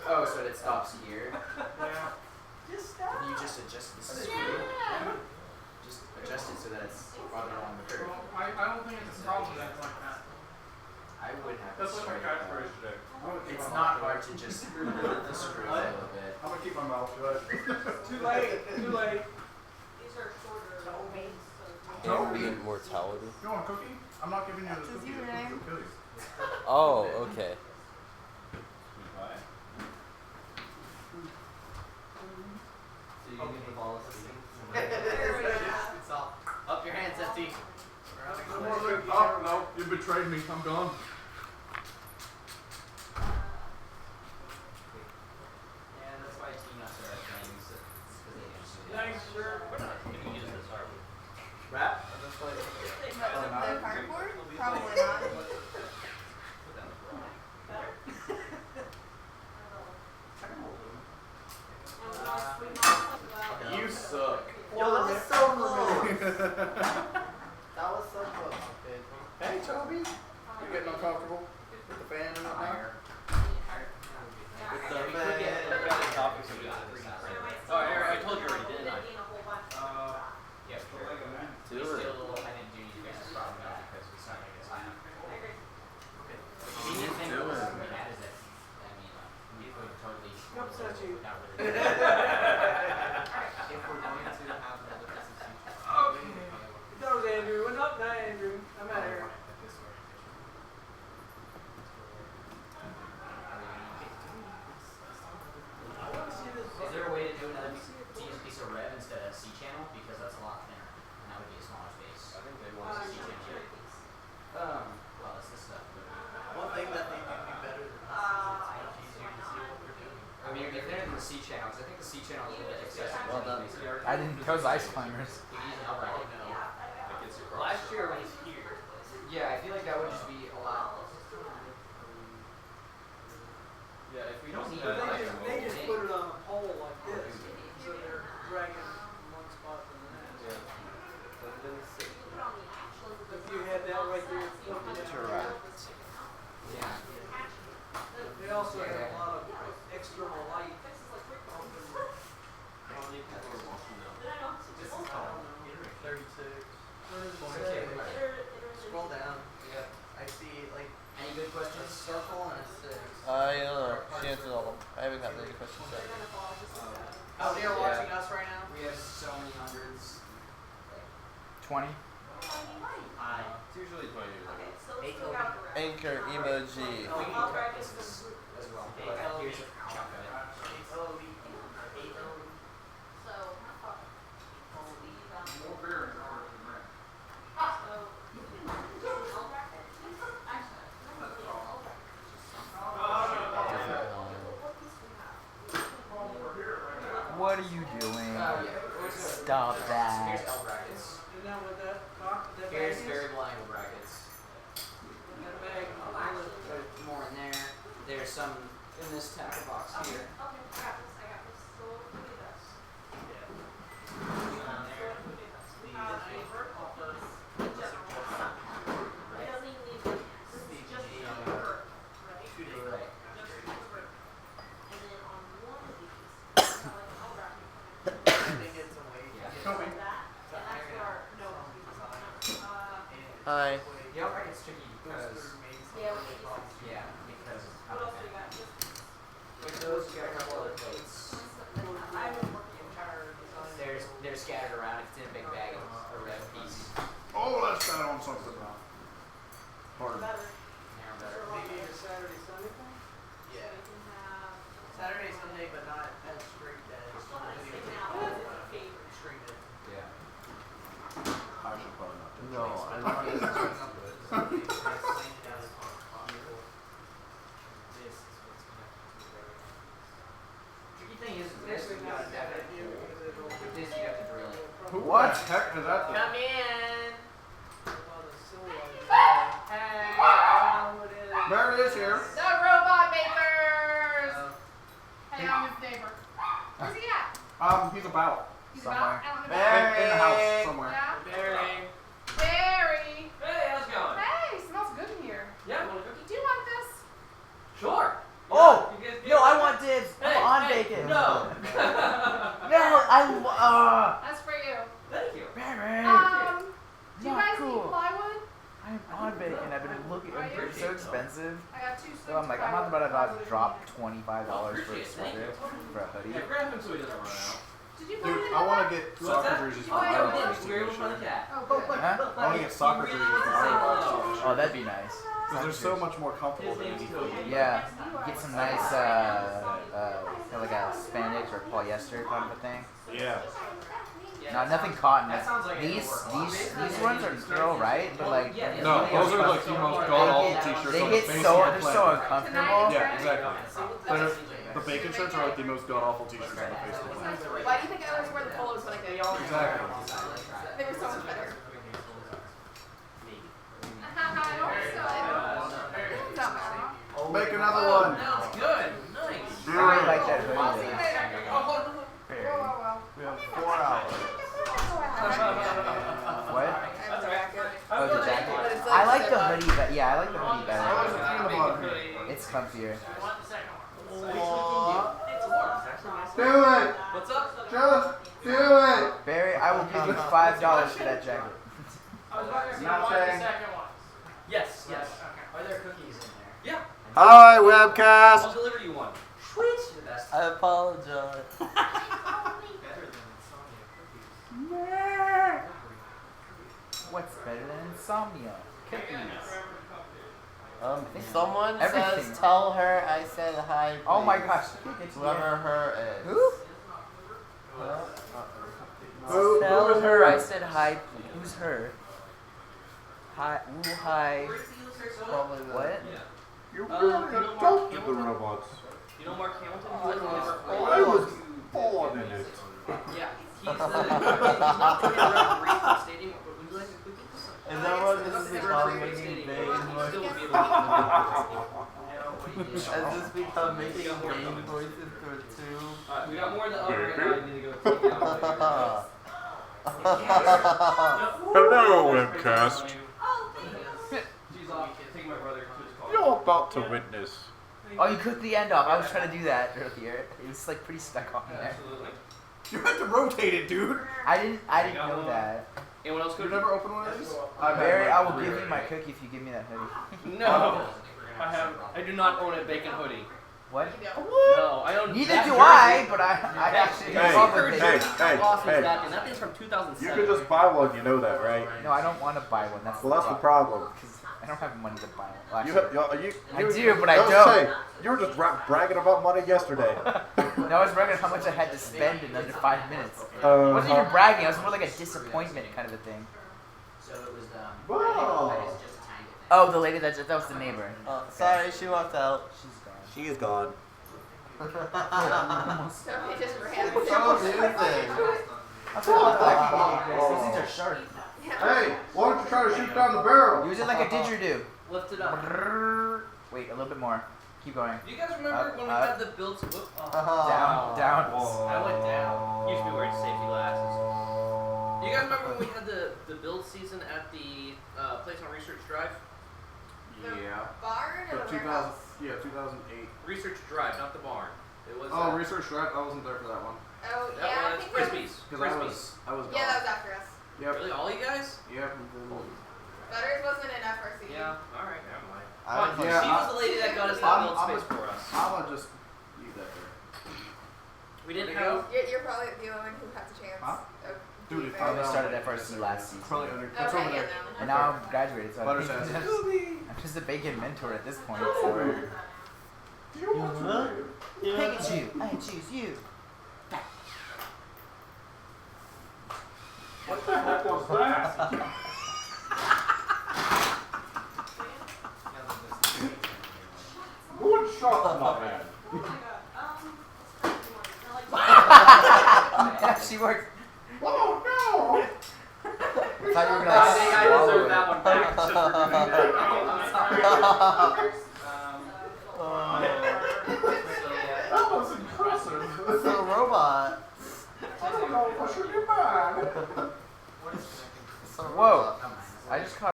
Oh, so it stops here. Yeah. Just stop. You just adjust the screw. Just adjust it so that it's farther along the curve. Well, I don't think it's a problem that's like that. I would have That's to like my straighten it catchphrase out. today. It's not hard to just move the screw a little bit. I'm gonna keep my mouth shut. Too late, too late. These are shorter. Toby. Mortality. You want a cookie? I'm not giving you the That's his cookie. username. It'll kill you. Oh, okay. So you can get the ball of steam. It's all. Up your hands, FT. Oh, no, you betrayed me. I'm gone. Yeah, that's why team us are at games. Thanks, sir. We're not going to use this, are we? Rap? the cardboard? Probably not. You suck. Yo, that was so close. That was so close. Hey, Toby. You getting uncomfortable with the fan and whatnot? With the We could get a better topic so we got it. Oh, I told you already, didn't I? Yeah, sure. Do We it. still, I didn't do you guys' problem though because it's not gonna get signed up. The neat thing Do was, it. we had is that, I mean, we could totally. Upset you. Not really. If we're going to have another SEC That was Andrew. What's up, not Andrew? I'm out of here. C channel because that's a lot thinner, and that would be a smaller space. I think they want C to channel. Well, that's this stuff. One thing that they do better than this is it's much easier to see what they're doing. I mean, if they're in the C channel, because I think the C channel is a little bit accessible. Well done. You I didn't those ice climbers. can use an L bracket. That gets across. Last year was here. Yeah, I feel like that would just be a lot. Yeah, if we don't don't need need to They that, just put it on a pole like this, so they're dragging it from one spot to the next. If you had that right there, Interact. Yeah. they also have a lot of external light. This is called 36. Scroll down. I see like Any good a questions? circle and a 6. I don't know. She answered all of them. I haven't gotten any questions yet. Oh, they're watching us right now? We have so many hundreds. 20. it's usually 20 years old. Anchor emoji. We can practice this as well. But here's a chunk of it. What are you doing? Yeah. Stop that. Here's L brackets. Isn't that what that that Here's bag is? variable angle brackets. That bag. There's more in there. There's some in this tackle box here. Hi. The L bracket's tricky because because of how they bend. With those, you got a couple other plates. They're scattered around. It's in a big bag of a red piece. Oh, that's that on something. Pardon. Now better. Maybe a Saturday, Sunday thing? Yeah. Saturday, Sunday, but not as straight as extreme. Yeah. I should probably not do No, I want to. Tricky thing is, with this, you gotta dab it. With this, you have to drill it. Who the heck is that? Come in. There it is here. The robot makers! Hey, I'm his neighbor. Where's he at? He's about. He's Somewhere. about? I don't know. In the house somewhere. Yeah? Barry. Barry! Hey, how's it going? Hey, smells good in here. Yeah, want a cookie? Do you want this? Sure. Oh! You guys No, get I that? want dibs. Hey, I'm on hey, bacon. No. No, That's for you. Thank you. Barry. Do you Not guys cool. need plywood? I'm on bacon. I've been looking. It's so expensive. I got 2 sticks. So I'm like, I'm not about to drop $25 for a Appreciate it, thank sweater, you. for a hoodie. Yeah, grab him so he doesn't run out. Did you put it Dude, in I the want back? to get What's soccer that? jerseys Oh, for yeah, Iron we did. Box We were this in front of year. that. Oh, good. Huh? I want to get soccer He really jerseys wants for to say Iron Box hello. this year. Oh, that'd be nice. Because they're so much more comfortable than anything. Yeah, get some nice, like a spandex or polyester kind of a thing. Yeah. Not nothing cotton. That sounds like These it would work. these ones are girl, right? But like Yeah, No, those are like the most god awful they t-shirts get on the face so of the they're so planet. uncomfortable. Yeah, exactly. The bacon shirts are like the most god awful t-shirts on the face of the planet. Why do you think I always wear the polos when I go? Exactly. They were so much better. I don't know. Make another one. Sounds good. Nice. I really like that I'll see you hoodie. later. Very. Whoa. We have 4 hours. What? I have a jacket. Oh, the jacket. But it's I like the zip-up. hoodie, but yeah, I like the hoodie I like the better. thing in the bottom. It's comfier. I want the second one. Do it! What's up? Just do it! Barry, I will give you $5 for that jacket. I was about to say, Not I want the saying. second one. Yes, yes. Okay. Are there cookies in there? Yeah. Hi, webcast! I'll deliver you one. Sweet. You're the best. I apologize. Better than insomnia cookies. What's better than insomnia? Cookies. Someone Everything. says, tell her I said hi. Oh my please." gosh, you get to Whoever her is. Who? Huh? Who Tell is her her? I said hi. Who's her? Hi. Ooh, hi. Probably What? You're you know really Mark adopted the Hamilton? robots. You know Mark Hamilton? Oh, He was I on I was born in it. Yeah, he's not turning around Racing Stadium, but would you like a cookie? Is that what this has become making Bane voices? Has this become making Bane voices for two? Alright, we got more in the oven right now. I need to go take out. Hello, webcast. She's off. Taking my brother to his car. You're about to witness. Oh, you cooked the end off. I was trying to do that earlier. It was like pretty stuck on there. Absolutely. You had to rotate it, dude. I didn't know that. Anyone else You cooking? never opened one of these? Barry, I will give you my cookie if you give me that hoodie. No. I do not own a bacon hoodie. What? No, I own Neither that do jersey. I, but I actually Hey, love Her it. hey, jersey hey, awesome hey. back, and that thing's from 2007. You could just buy one, you know that, right? No, I don't want to buy one. That's Well, that's the problem. Because I don't have money to buy one. Well, You, actually, you, I you, do, but I was don't. saying, you were just bragging about money yesterday. no, I was bragging how much I had to spend in under 5 minutes. I wasn't even bragging. It was more like a disappointment kind of a thing. So it was Wow. I just tagged it. Oh, the lady that was the neighbor. Sorry, she walked out. She's gone. She is gone. Somebody just ran. So new thing. Those things are sharp. Hey, why don't you try to shoot down the barrel? Use it like a didgeridoo. Lift it up. Wait, a little bit more. Keep going. Do you guys remember when we up. had the builds? Whoop. Down, down. I went down. Used to be wearing safety glasses. Do you guys remember when we had the build season at the place on Research Drive? Yeah. Barn or But the 2000, warehouse? yeah, 2008. Research Drive, not the barn. It was. Oh, Research Drive. I wasn't there for that one. Oh, That yeah, I was think that was, Frisbees. Because I was gone. yeah, that was after us. Yep. Really, all you guys? Yep. Butters wasn't in FRC. Yeah. All right. Never mind. I Fine. was She was the lady that got us that build space for us. I'm gonna just leave that there. We didn't You're, have. you're probably the only one who has a chance. Huh? Of Dude, being if I there. I started FRC last season. Probably under. It's Okay, over yeah, there. no. And now I'm graduated, so Butters I'm has just, it. I'm just a bacon mentor at this point. So. You want to? Pikachu, I choose you. What the heck was that? Good shot, my man. It actually worked. Oh no! I thought you were gonna I like, think I swallow deserve it. that one back just for doing that. That was impressive. It's a robot. I don't know if I should get mad. It's a Whoa! robot. I just caught.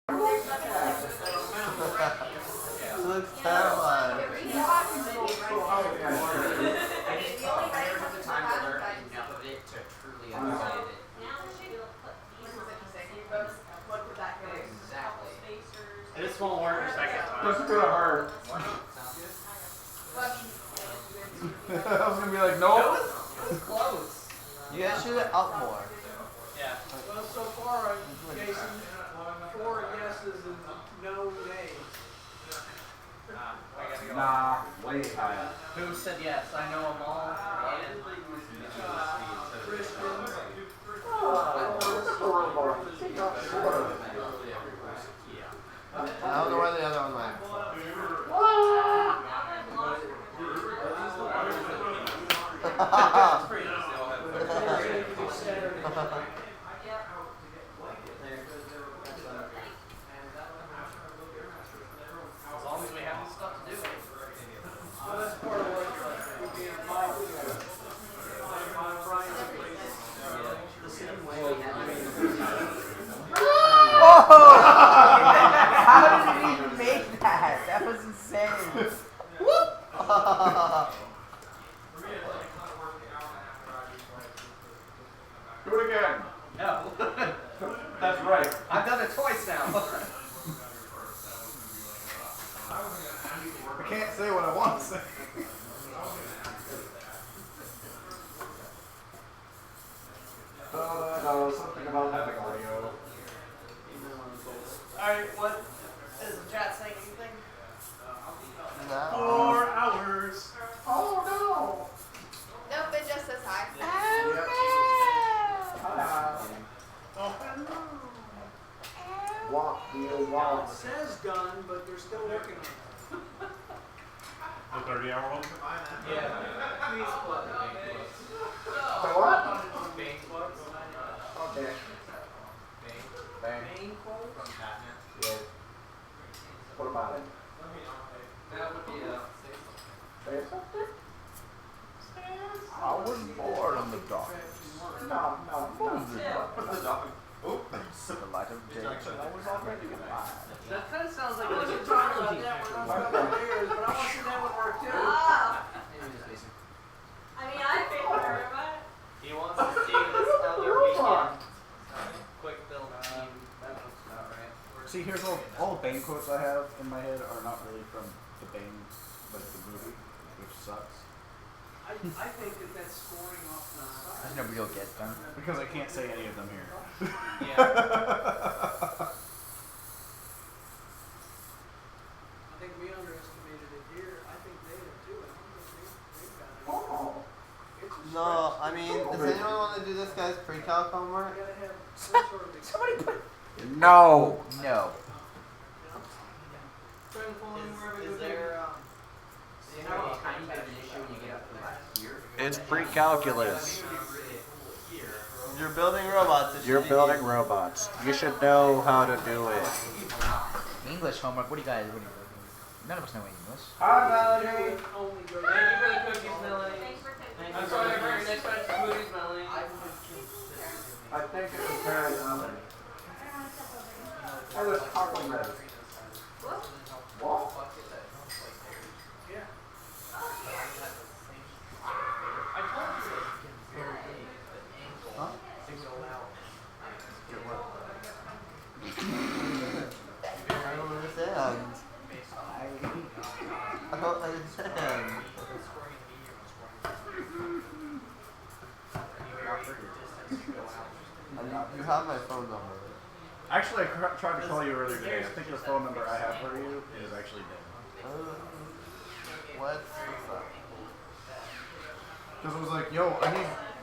She looks terrified. I never took the time to learn enough of it to truly understand it. Exactly. And this won't work a second time. That's gonna hurt. I was gonna be like, nope. It was close. You guys should have up more. Yeah. Well, so far, Jason, 4 yeses and no nays. I gotta go. Nah, way higher. Who said yes? I know them all. And Christian. I don't know where the other one went. as long as we have the stuff to do it. Well, that's part of what we're being involved with. Whoa! How did it even make that? That was insane. Do it again. No. That's right. I've done it twice now. I can't say what I want to say. No, something about epic audio. Alright, what? Is the chat saying anything? No. 4 hours. Oh no. Nope, it just says hi. Hi. They're still working on it. The 30-hour one? Yeah. Please plug the bank books. The what? Bank books. Okay. Bank. Bang. From Batman. Yes. What about it? That would be Say something? I was born in the dark. No. The light of day. I was already alive. That kind of sounds like a I wasn't talking about that when I was talking about beers, but I want to see that one work too. Ah. I mean, I think we're about it. He wants to see this other weekend. Quick build team. That looks about right. See, here's all the Bane quotes I have in my head are not really from the Bane, like the movie, which sucks. I think that scoring off the side. There's no real get done. Because I can't say any of them here. Yeah. I think we underestimated it here. I think they did too. I don't think they've got it. No, I mean, does anyone want to do this guy's pre-calc homework? You gotta have some sort of Somebody put. No. No. Is there, So you know how tiny bit of an issue when you get up to like here? It's pre-calculus. You're building robots. You're building robots. You should know how to do it. English homework. What do you guys? None of us know English. Hi, Melanie. only Thank you for the cookies, Melanie. Thanks for taking I'm sorry, I brought your next batch of smoothies, Melanie. I think it was very lovely. I was complimented. What? Yeah. I told you. Huh? I don't understand. I don't understand. You have my phone number. Actually, I tried to call you earlier today. I think the phone number I have for you is actually dead. What's up? Because I was like, yo, I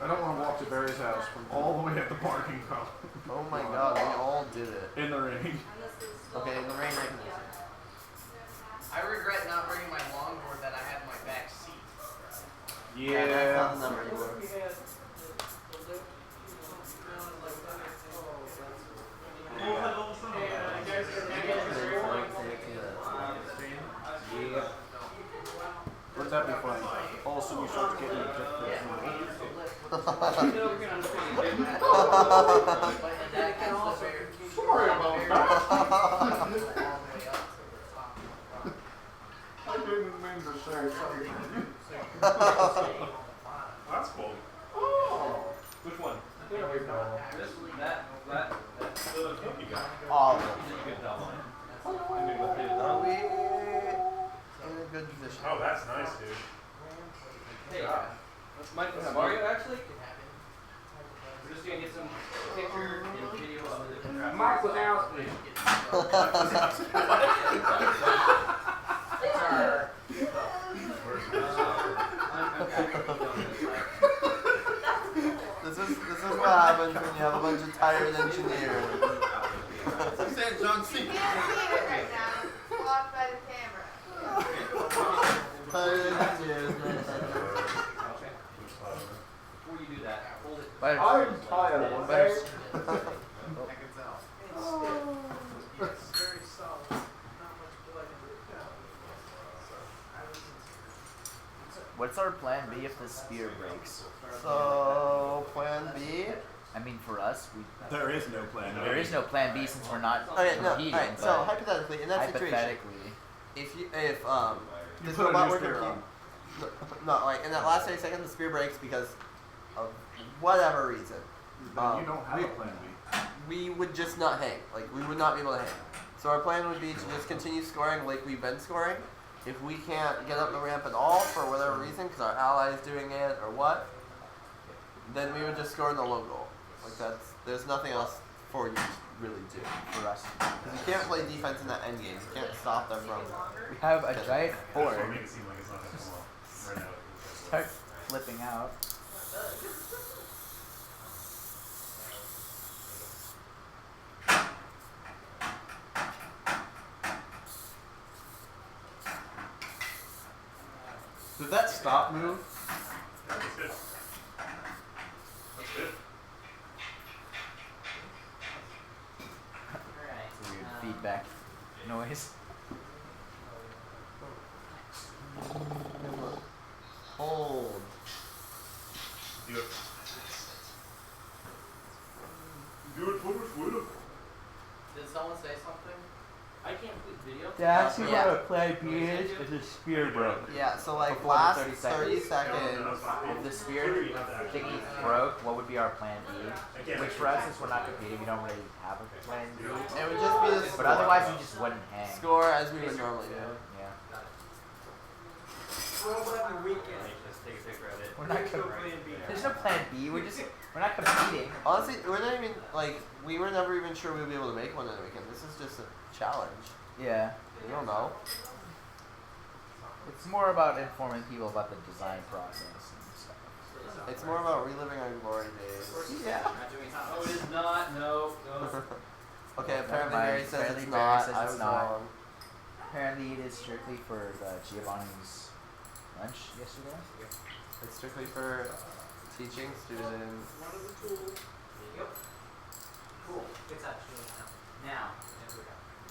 don't want to walk to Barry's house from all the way up the parking lot. Oh my god, we all did it. In the rain. Okay, in the rain I can I regret not bringing my longboard that I had in my back seat. that's Yeah. not the number What anymore. if we had the lip, like that? Yeah. Wouldn't that be funny? All of a sudden you start getting the Sorry about that. I didn't mean to say something. That's cool. Oh. Which one? There we go. The cookie guy. All of them. Oh, Are we in a good position? that's nice, dude. Hey, Michael, Mario actually? We're just gonna get some picture and video of the different traffic. Mike Wazowski. This is what happens when you have a bunch of tired engineers. John C. You can't see it right now. Blocked by the camera. Tired engineers, man. Before you do that, hold it. But I'm tired, okay? It's very solid. Not much blood in it. what's our plan B if the spear breaks? So, plan B? I mean, for us, There is no plan. there is no plan B since we're not Okay, no, competing. alright, so but hypothetically, in that situation, hypothetically, if You this put a robot new were spear to on. keep, no, like in that last 30 seconds, the spear breaks because of whatever reason. Then you don't have we- a plan B. We would just not hang. Like, we would not be able to hang. So our plan would be to just continue scoring like we've been scoring. If we can't get up the ramp at all for whatever reason, because our ally is doing it or what, then we would just score in the low goal. Like there's nothing else for you to really do for us. Because you can't play defense in that end game. You can't stop them from. we have a giant That's horde. what make it seem like it's not happening well. Right now. Start flipping out. Did that stop move? That's good. That's good. Alright. It's a weird feedback noise. Hold. Do it. Do it for us, will. Did someone say something? I can't complete video. Yeah, actually Yeah. what a plan B is the spear broke. Yeah, so like Before the last 30 30 seconds. seconds. If the spear thingy broke, what would be our plan B? Which for us, since we're not competing, we don't really have a plan B. It would just be the But otherwise, we just wouldn't hang. score as we would normally do. Yeah. Throw that in the weekend. Just take a picture of it. We're not There's no competing. plan B. There's no plan B. We're not competing. Honestly, we're not even like we were never even sure we would be able to make one in a weekend. This is just a challenge. Yeah. We don't know. It's more about informing people about the design process and stuff. It's more about reliving our glory days. Yeah. No, it is not. No. No. Okay, apparently Never mind. Mary says Apparently it's Mary not. says I it's was not. wrong. Apparently, it is strictly for Giovanni's lunch yesterday. It's strictly for teaching students. One of the tools. Yep. Cool. Good touch. Now,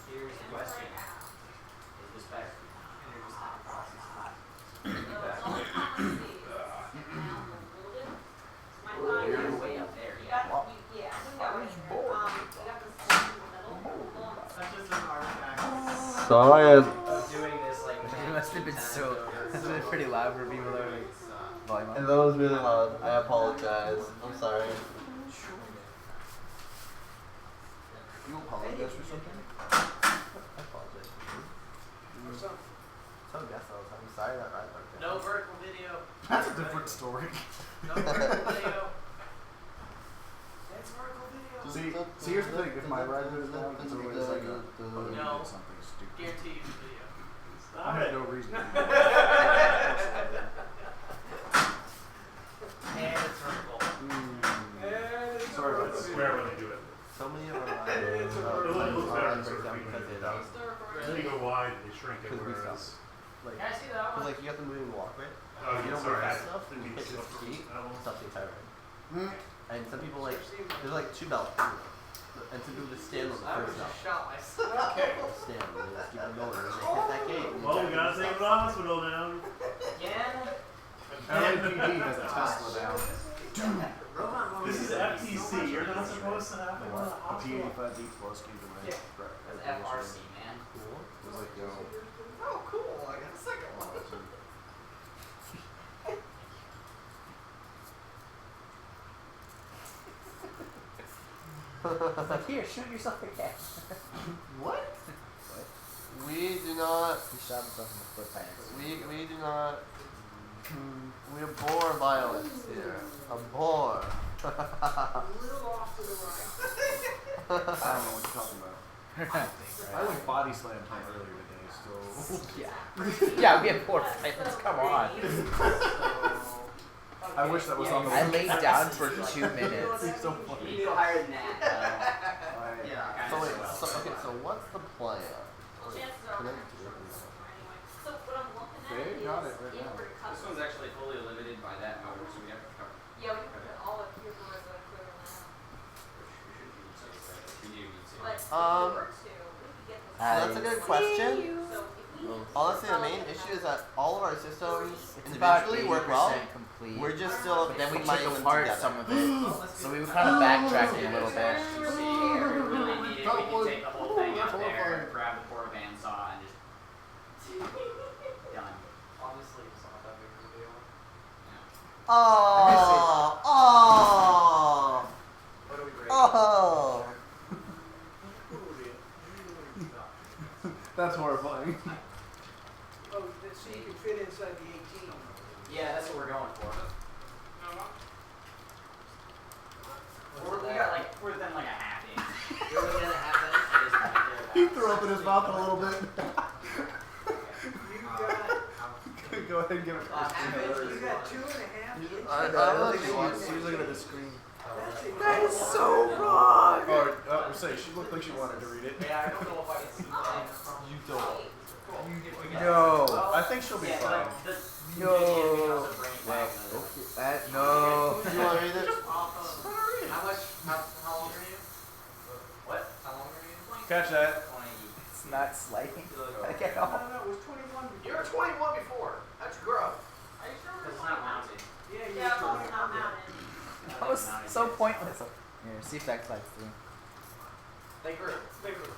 here's the question. Is this better? You're way up there, yeah. Science. Doing this like It must have been so. Must have been pretty loud for people that were like volume And up. that was really loud. I apologize. I'm sorry. You apologize for something? I apologize. Or something. Some guess I was. I'm sorry that right there. No vertical video. That's a different story. No vertical video. That's vertical video. See, here's the thing. If my ride goes down, it's always like a No. something stupid. Guarantee you video. I had no reason to do that. And it's vertical. And it's Sorry, vertical but video. swear when they do it. So many of our It's a It looks better lines sort break of down when because they it do it. is. Then they go wide and they shrink it, Because we whereas. Can I see that Because one? like you got the moving walkway. Oh, You yeah, don't sorry. move I fast enough, didn't you mean hit to your stop. feet, I will- stop the entire ride. And some people like, there's like two belts. And some people just stand on the I first was belt. just shot myself. Okay. Stand and they just keep on going. And they hit that gate. and Well, we check gotta the take it to steps. the hospital now. Again? LAPD has a Tesla down. This is FTC. You're not supposed to have it in the A hospital. P85 deep close came to my Yeah. That's FRC, man. Cool. It was like, yo, Oh, cool. I got a second one. Like, here, shoot yourself again. What? We do not. He shot himself in the foot pants. We do not. We abhor violence here. Abhor. A little off to the right. I don't know what you're talking about. I went body slammed him earlier today, so. Yeah. Yeah, we have 4 fights. Come on. I wish that was on the. I laid down for 2 minutes. It's so You funny. need to go higher than that. I- Yeah. So wait. So okay. So what's the plan? Chances are we're gonna short this summer anyway. So what I'm looking at They is got it right if now. we're to cut This one's actually fully limited by that motor, so we have to cover. yeah, we can put it all up here for regular clear now. We need to But if we Um, were to, we could get this. So that's a good question. So if we Honestly, the main issue is that all of our systems It's about individually work well. 80% complete. We're just still But then we combining took them apart together. some of it. So we were kind of backtracking a little bit. If we really needed, we could take the whole thing up there, grab the porta bandsaw, and just done. Honestly, it's not that big of a deal. Oh, oh, What do we rate? oh. That's horrifying. Oh, so you can fit inside the 18. Yeah, that's what we're going for. We got like, we're within like a half inch. You're within a half inch. At this point, they're He about- threw up in his mouth a little bit. You Go ahead and give it you got 2.5 inches. I don't think she she wants. She was looking at the screen. That is so wrong. Or say she looked like she wanted to read it. Yeah, I don't know if I can see that. You don't. No, I think she'll be Yeah, fine. like, Yo. Well, okay. No. You want to read it? How much? How long are you? What? How long are you? Catch that. It's not sliding. I get off. No, it was 21 before. You were 21 before. That's gross. Are you sure Because we're it's not mounted. Yeah, Yeah, it's also not mounted. That was so pointless. Here, see if that slides through. They grew. They were.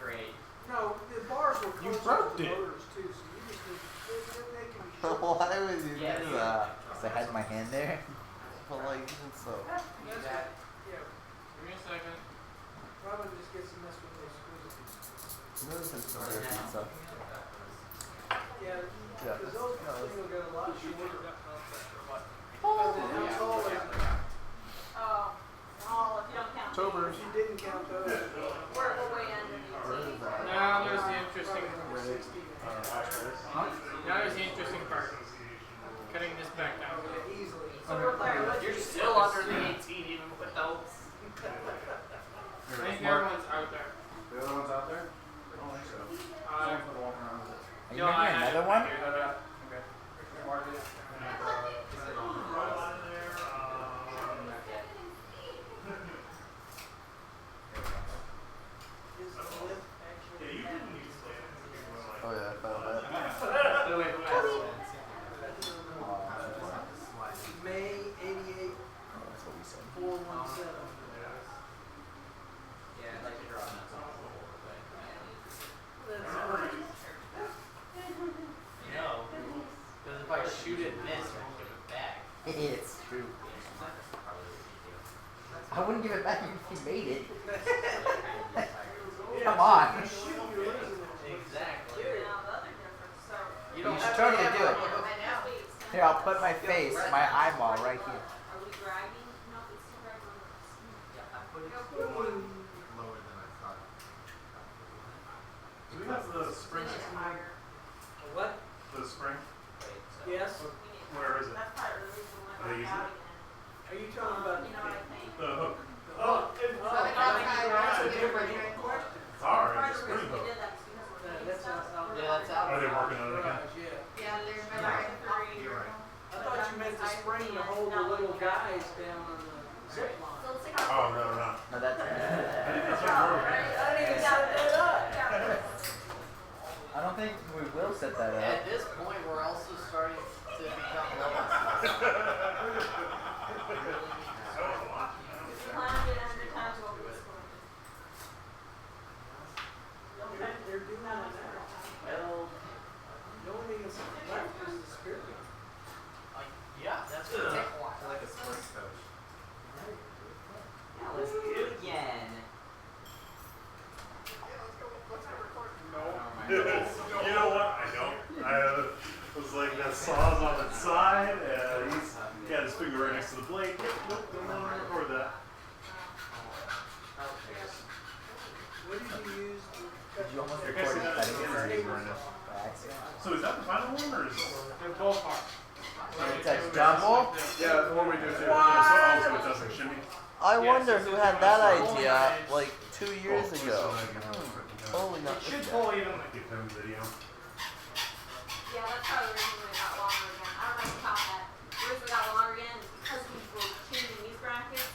Great. No, the bars were You closer broke to the it. motors too, so you just need, they can be short. Why would you Yeah, do you- that? Because I had my hand there. But like, even so. That's that. Yeah, Give me a second. Robin just gets to mess with those screws. Notice it's so dirty and stuff. Yeah, Yeah. because those Yeah, things will get a lot shorter. Oh, And then how tall is it? Oh, all if you don't count. If you didn't count those. We're way under the 18. Now there's the interesting. 60. Now there's the interesting part. Cutting this back down. Yeah, easily. So we're clear. You're still under the 18 even with those. I think the other one's out there. The other one's out there? I don't think so. Someone's been walking around with it. Are you making another one? Okay. Mark it. Is the lip actually? Oh yeah, I found that. Wait, who has it? May 88 That's what we said. 417. Yeah, I'd like to draw nuts on the board, but That's great. you know, because if I shoot it and miss, I won't give it back. It's true. I wouldn't give it back if you made it. Come on. Exactly. Now the other difference, so. You You don't should have totally to do it. I know. Here, I'll put my face, my eyeball right here. Are we dragging? No, it's still dragging. Lower than I thought. Do we have the spring system? Higher. What? The spring? Yes? Where is it? That's part of the reason we Are they went using out it? again. Are you talking about You know what I think? The hook. That's a different Sorry, Part the of the spring reason we hook. did that is because we're doing That's stuff. out. Yeah, that's out. Are they working on it again? Garage, yeah. Yeah, they're You're remember. right. I thought you meant the spring to hold the little guys down on the zip line. So let's take out. Oh, no, no. No, that's. I think that's not working. I didn't even set that up. I don't think we will set that up. At this point, we're also starting to become levels. Plan on getting 100 times over this one. Okay. They're doing that now. Well, The only thing that's left is the spirit. yeah, that's gonna take a while. Like a sports coach. Now let's do it again. You know what? I don't. I was like, that saw's on its side, and he had his finger right next to the blade. Nope, don't want to record that. What did you use to Did you almost You're record guessing it that's cutting the it end. by accident? So is that the final one, or is They're both hard. It's a double? Yeah, the one we do too. so it doesn't shimmy? I Yes, wonder it's who a had that rolling idea edge. like 2 years ago. Holy It no. should pull evenly. Give them video. Yeah, that's probably the reason we got longer again. I don't know if you caught that. The reason we got longer again is because we were changing these brackets.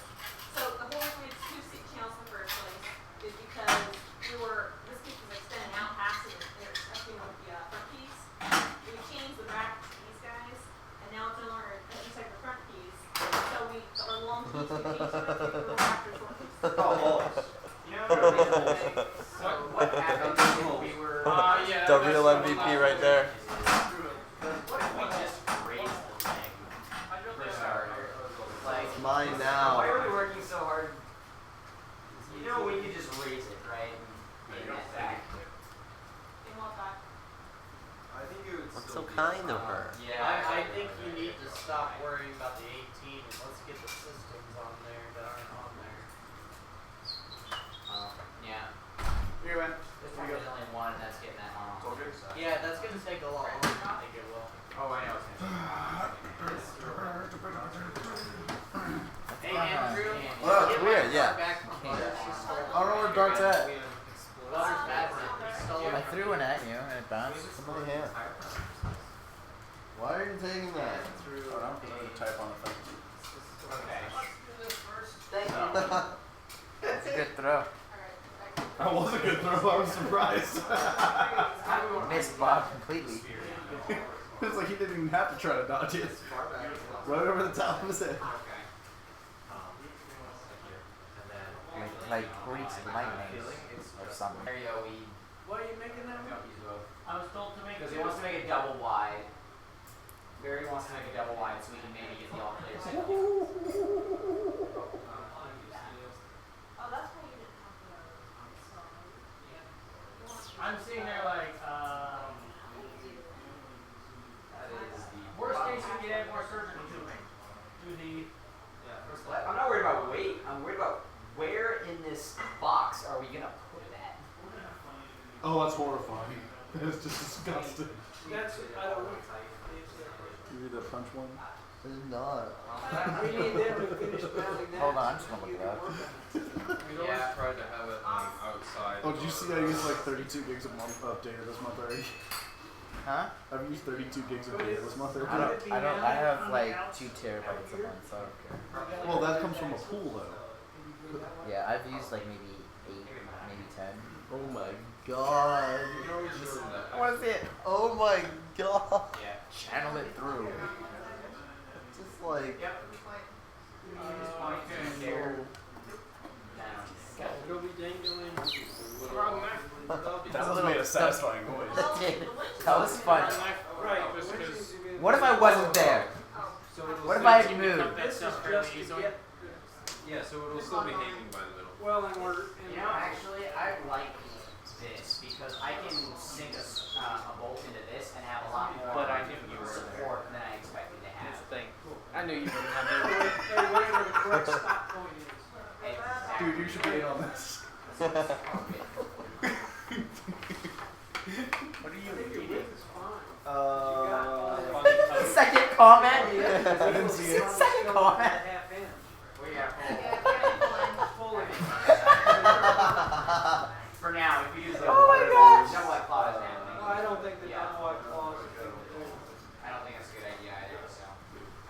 So the whole reason we had 2 seat channels in the first place is because this piece was extending out past it, intersecting with the front piece. We changed the brackets to these guys, and now it's no longer intersect the front piece. So our long piece, we changed it to go back to short piece. You know, so what happened if we were? Yeah. The that's real what MVP I'm right there. What if we just raised the thing for starters? Like, Mine why now. are we working so hard? You know, we could just raise it, right? And gain that back. In what back? I think it would That's still so be kind of her. Yeah, I think you need to stop worrying about the 18 and let's get the systems on there that aren't on there. Yeah. Here, man. There's only one, and that's getting that on. Okay. So. Yeah, that's gonna take a lot longer than I think it will. Oh, I know. Hey, Andrew. Well, get it's my weird, car yeah. back from Butters. He stole it. I don't know where Dart's at. Butters bad. He stole I it. threw one at you and it bounced. Somebody hand. Why are you taking that? I don't know, because I would type on the thing. Thank you. That's a good throw. That was a good throw. I was surprised. Missed Bob completely. It's like he didn't even have to try to dodge it. Right over the top of his head. Like Greeks lightning or something. Scenario we. Why are you making that one? I was told to make Because he wants to make a double wide. Barry wants to make a double wide so we can maybe get the all clear signal. Oh, that's why you didn't have the. I'm sitting there like, worst case we could add more surgery to the. I'm not worried about weight. I'm worried about where in this box are we gonna put that? Oh, that's horrifying. That's just disgusting. That's, I don't know. You read the punch one? It's not. We need them to finish mounting that. Hold on, I'm just gonna look it up. Yeah, I tried to have it outside. Oh, did you see I used like 32 gigs of data this month already? Huh? I've used 32 gigs of data this month already. I have like 2 terabytes a month, so I don't care. Well, that comes from a pool though. Yeah, I've used like maybe 8, maybe 10. Oh my god. What is it? Oh my god. Yeah. Channel it through. Just like. It'll be dangling. That was made a satisfying noise. That was fun. Right. What if I wasn't there? What if I had moved? This is just to get. Yeah, so it'll still be hanging by the middle. Well, and we're. You know, actually, I like this because I can sink a bolt into this and have a lot more But I knew you were support than I expected to have. That's the thing. I knew you were gonna have Hey, whatever the correct stop point is. Exactly. Dude, you should be in on this. What are you reading? Second comment? I didn't see it. Second comment? For now, if you use the Oh my gosh. double white claw is handling. Well, I don't think the double white claws are good. I don't think that's a good idea either. So.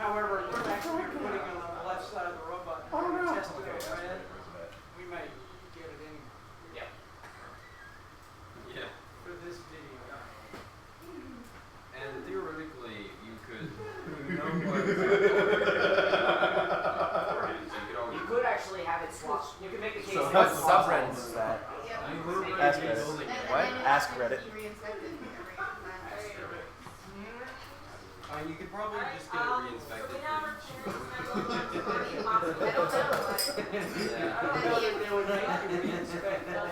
However, we're actually putting it on the left side of the robot. Test it out, man. We may get it in Yep. Yeah. for this video. And theoretically, you could You could actually have it swap. You could make the case. So that what it swaps subreddit over. is that? Ask Reddit. What? Ask Reddit. you could probably just get it re-inspected. So we now I don't know that they would make you re-inspect that.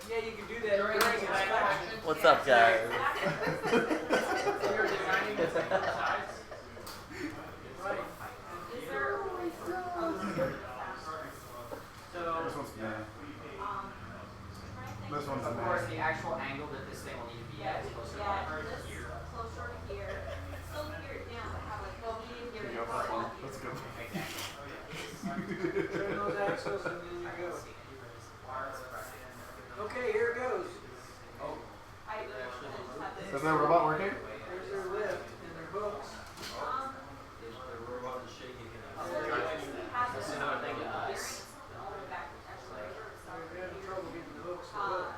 Yeah, you could do that during inspection. What's up, guys? Right. This one's me. This one's Of me. course, the actual angle that this thing will need to be at is closer to here. closer to here. Still here, yeah, have like, well, medium here. There you go. That's a good one. Turn those axles and then you go. Okay, here it goes. Is that robot working? There's their lift and their hooks. The robot is shaking it out. That's another thing to us. They're having trouble getting the hooks to hook.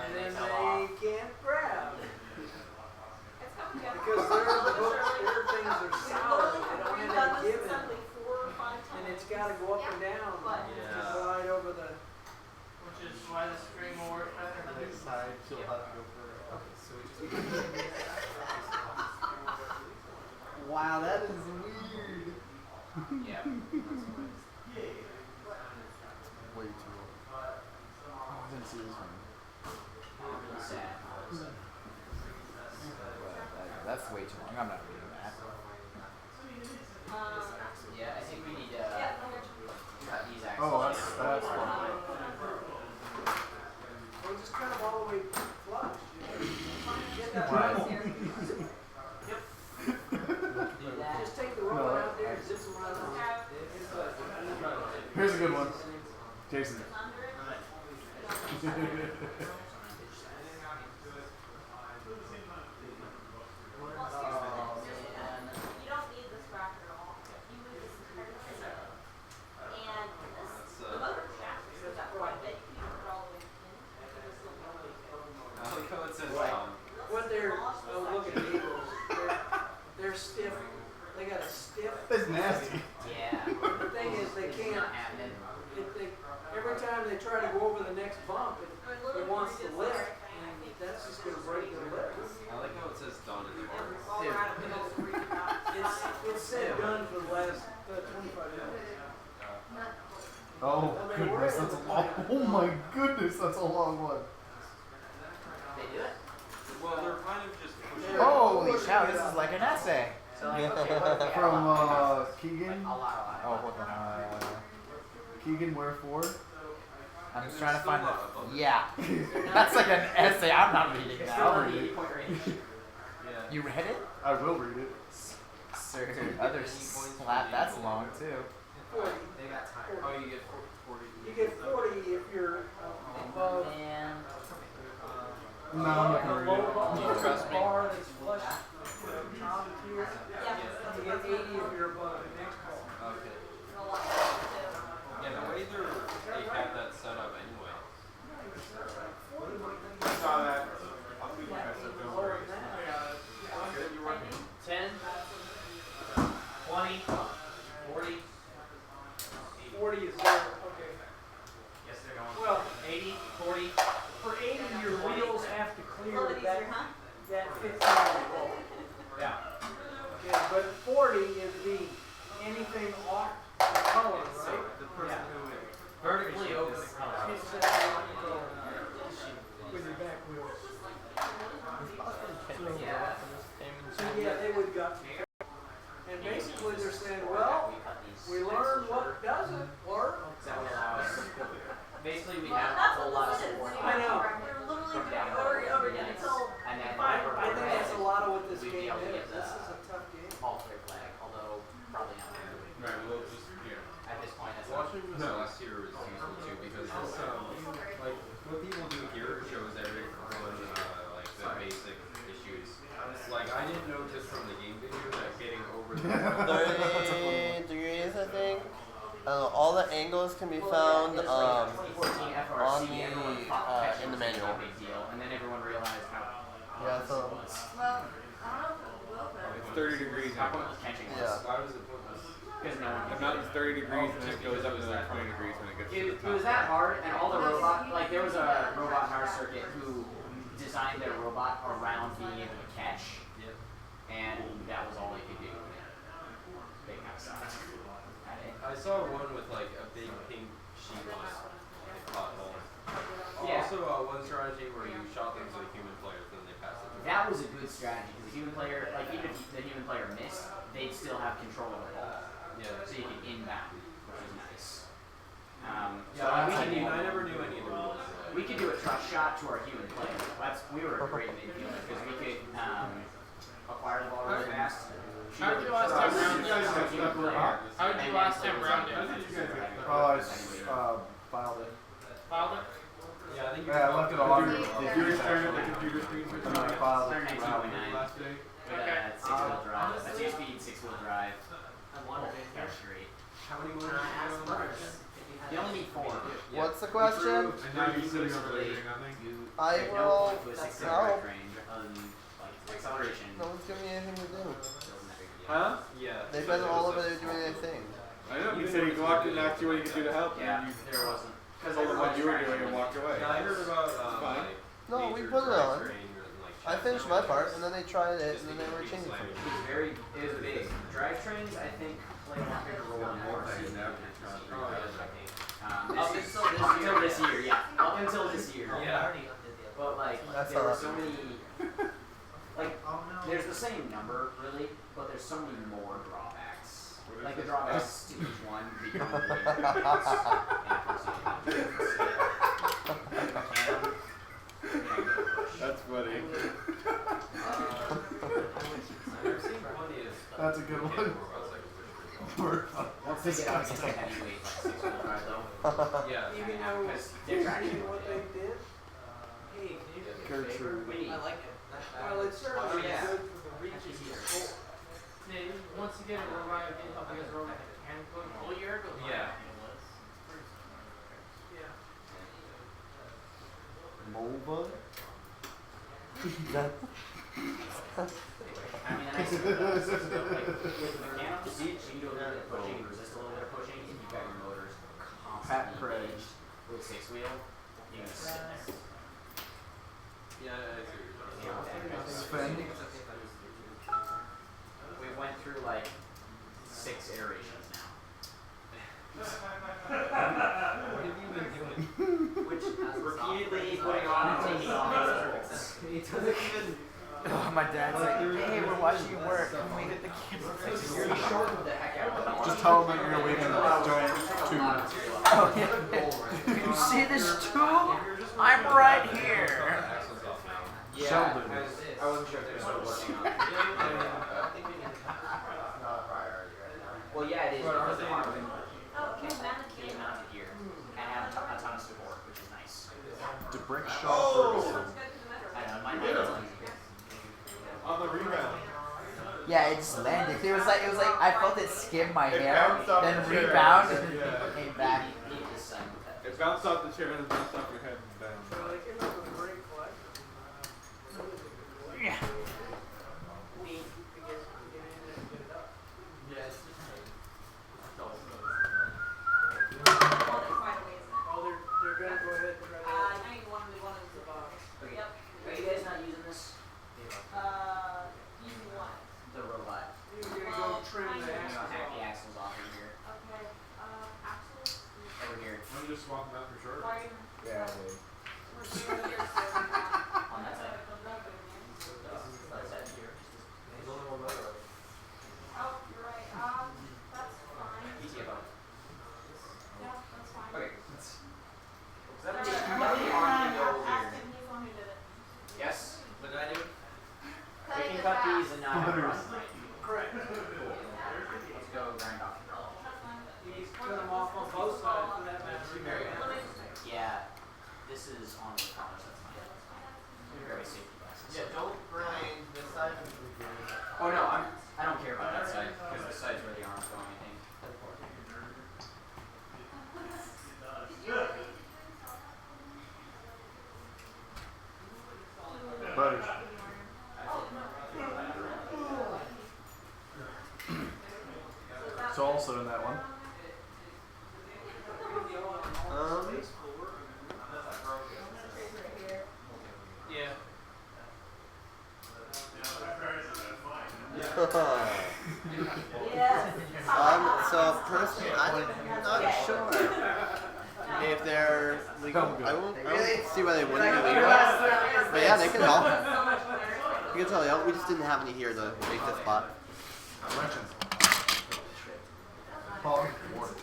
And then they can't grab. Because their things are solid, they don't have any give in. And it's gotta go up and down to glide over the. Which is why the string will work better. Next time, she'll have to go for it. Wow, that is weird. Yeah. Way too old. Oh, I didn't see this one. Sad. That's way too long. I'm not reading that. Yeah, I think we need to cut these axles. Oh, that's fine. Well, just cut them all the way flush. Get that Right. right here. Just take the robot out there and zip them right on. Here's a Jason. You don't need this bracket at all. You move this entire thing. And this, the motor shaft is got quite a bit. You can even put it all the way in. It'll still be all the way in. I like how it says What they're, look at Eagles, they're stiff, they got a stiff. That's nasty. Yeah. The thing is, they can't, Not happening. every time they try to go over the next bump, it wants to lift, and that's just gonna break their lip. I like how it says done in the bar. It's said done for the last 25 minutes. Oh goodness, that's a long. Oh my goodness, that's a long one. They do it? Well, they're kind of just pushing. Holy cow, this is like an essay. So like, okay, what if we From have Keegan. a lot. Oh, hold on. Keegan Wherefore. I'm just trying to find the. Yeah. That's like an essay. I'm not reading that. I'll read it. Point range. Yeah. You read it? I will read it. Sir, other slap. That's long too. 40. They got time. Oh, you get 40. You get 40 if you're above And No, I'm not the gonna low read it. bar, You trust me? bar that's flush with the top here. You get 80 if you're above the next bar. Okay. A lot too. Yeah, the way they have that set up anyway. I saw that. I'll do my best. Don't worry. Good, you're working. 10, 20, 40. 40 is there, okay. Yes, they're going. Well, 80, 40. for 80, your wheels have to A clear little bit easier, huh? that 15 volt. Yeah. Okay, but 40 is the anything off the color, right? The person who Vertically over the color. Hits that off the color with your back wheels. yeah. So yeah, they would gut. And basically they're saying, well, we learned what doesn't work. That would allow us. Basically, we have a whole lot of support. I know. They're literally doing it over and over again until And then I think that's a lot of what this we'd be game able to is. get This the is a tough game. all clear flag, although probably not. Right, we'll just, yeah. At this point, that's watching this last year was useful too because this, like what people do here shows everything from like the basic issues. Like I didn't know just from the game video that getting over the 30 degrees, I think. All the angles can be found on the in the manual. Big deal, and then everyone realized how Yeah, so Well, I don't know if it will, but. It's 30 degrees. how point was catching us. yeah. Why was it pointless? Because no one The could mountain's 30 degrees and then it goes up to like 20 degrees when it gets to the It top. was that hard, and all the robot, like there was a robot in our circuit who designed their robot around being able to catch, Yep. and that was all they could do. They kind of sucked at it. I saw one with like a big pink sheet on it. Pothole. Yeah. Also, one strategy where you shot them to the human players, then they pass it. That was a good strategy because the human player, like even if the human player missed, they'd still have control of the ball, Yeah. so you could inbound, which is nice. So Yeah, we could do. I never knew any of the rules. We could do a trust shot to our human player. We were a great midfielder because we could acquire the ball really fast. How did you last time round it? How did you last time round it? Oh, I filed it. Filed it? Yeah, I think you Yeah, I left it on. The computer screen, the computer screen. And then I filed it. 19.9 Last day. with a 6-wheel drive. A 2-speed 6-wheel drive. That was great. How many more do You only need 4. What's the question? And now you're sitting over there doing nothing. You I have will no point to a 6 help. range. Like acceleration. No one's giving me anything to do. Huh? Yeah. They've been all over there doing their thing. I know, you said you walked in and asked you what you could do to help, Yeah, and you there wasn't. told them what you were doing and walked away. Yeah, I heard about Fine. like No, we major put it on. drivetrain and, like, I finished my part, and then they tried it, and then they were changing Slamming. things. It was big. Drivetrains, I think, play a lot bigger role in more season than Up this until this until this year, yeah. Up until this year. Yeah. But like, That's there were all. so many. Like, there's the same number really, but there's so many more drawbacks. Like the drawbacks to each one become way That's funny. I've never seen plenty of That's a good one. robots like this. Once they get out against a heavyweight, like 6-wheel drive though. Yeah. Even though, Because their traction even will what get they did, Hey, can you do me a Gertrude. favor? I like it. well, it's certainly yeah. good for the reaches of the sport. Yeah, once you get a robot up against a robot that can pull your go. Yeah. Yeah. MOBA? I mean, the nice thing about this is that, like, with mechanicals, you can do a little bit of pushing and resist a little bit of pushing, and you've got your motors Pat constantly Craig. engaged. With 6-wheel, you can just sit there. Yeah, I see what You know, and Sven. we went through like 6 iterations now. What have you been doing? Which repeatedly putting on and taking off those bolts. He doesn't even. Oh, my dad's like, hey, we're watching you work. Can we hit the camera? You're shorting the heck out of it. Just tell them that you're waiting giant tube. Oh, yeah. You see this tube? I'm right here. Yeah, Sheldon. I wasn't sure if they were still working on it. Well, yeah, it is because they are came mounted here and have a ton of support, which is nice. DeBrickshaw Ferguson. I know, mine is easy. On the rebound. Yeah, it just landed. It was like I felt it skim my It hair, bounced off then the chair. rebound, and Yeah. then came back. It bounced off the chair and bounced off your head and down. So they came up with a great collection. Yeah. Neat to get in and get it up. Yes. Oh, they're gonna go ahead and try to. I think one of the box. Okay. Yep. Are you guys not using this? Using what? The robot. You're gonna go trim the You know, axle hack the off. axles off in here. Okay, axles. Over here. I'm just swapping out for sure. Why are you? Yeah, We're doing here, so. On that side. That side here. There's only one motor. Oh, you're right. That's fine. PTFO. Yeah, that's fine. Okay. That would be on to go Ask here. him, he's the one who did it. Yes. What did I do? We can cut these and not have to run them, right? Correct. Cool. Let's go grind off. You cut them off on both sides for that matter. Yeah. This is on the collars, that's fine. Very safety glasses. Yeah, don't grind this side. Oh no, I don't care about that side, because this side's where the arm's going, I think. Butters. So also in that one. Yeah. So personally, I'm not sure if they're legal. I won't see why they wouldn't be legal. But yeah, they can help. You can tell they we just didn't have any here to make this spot. Hog Wart.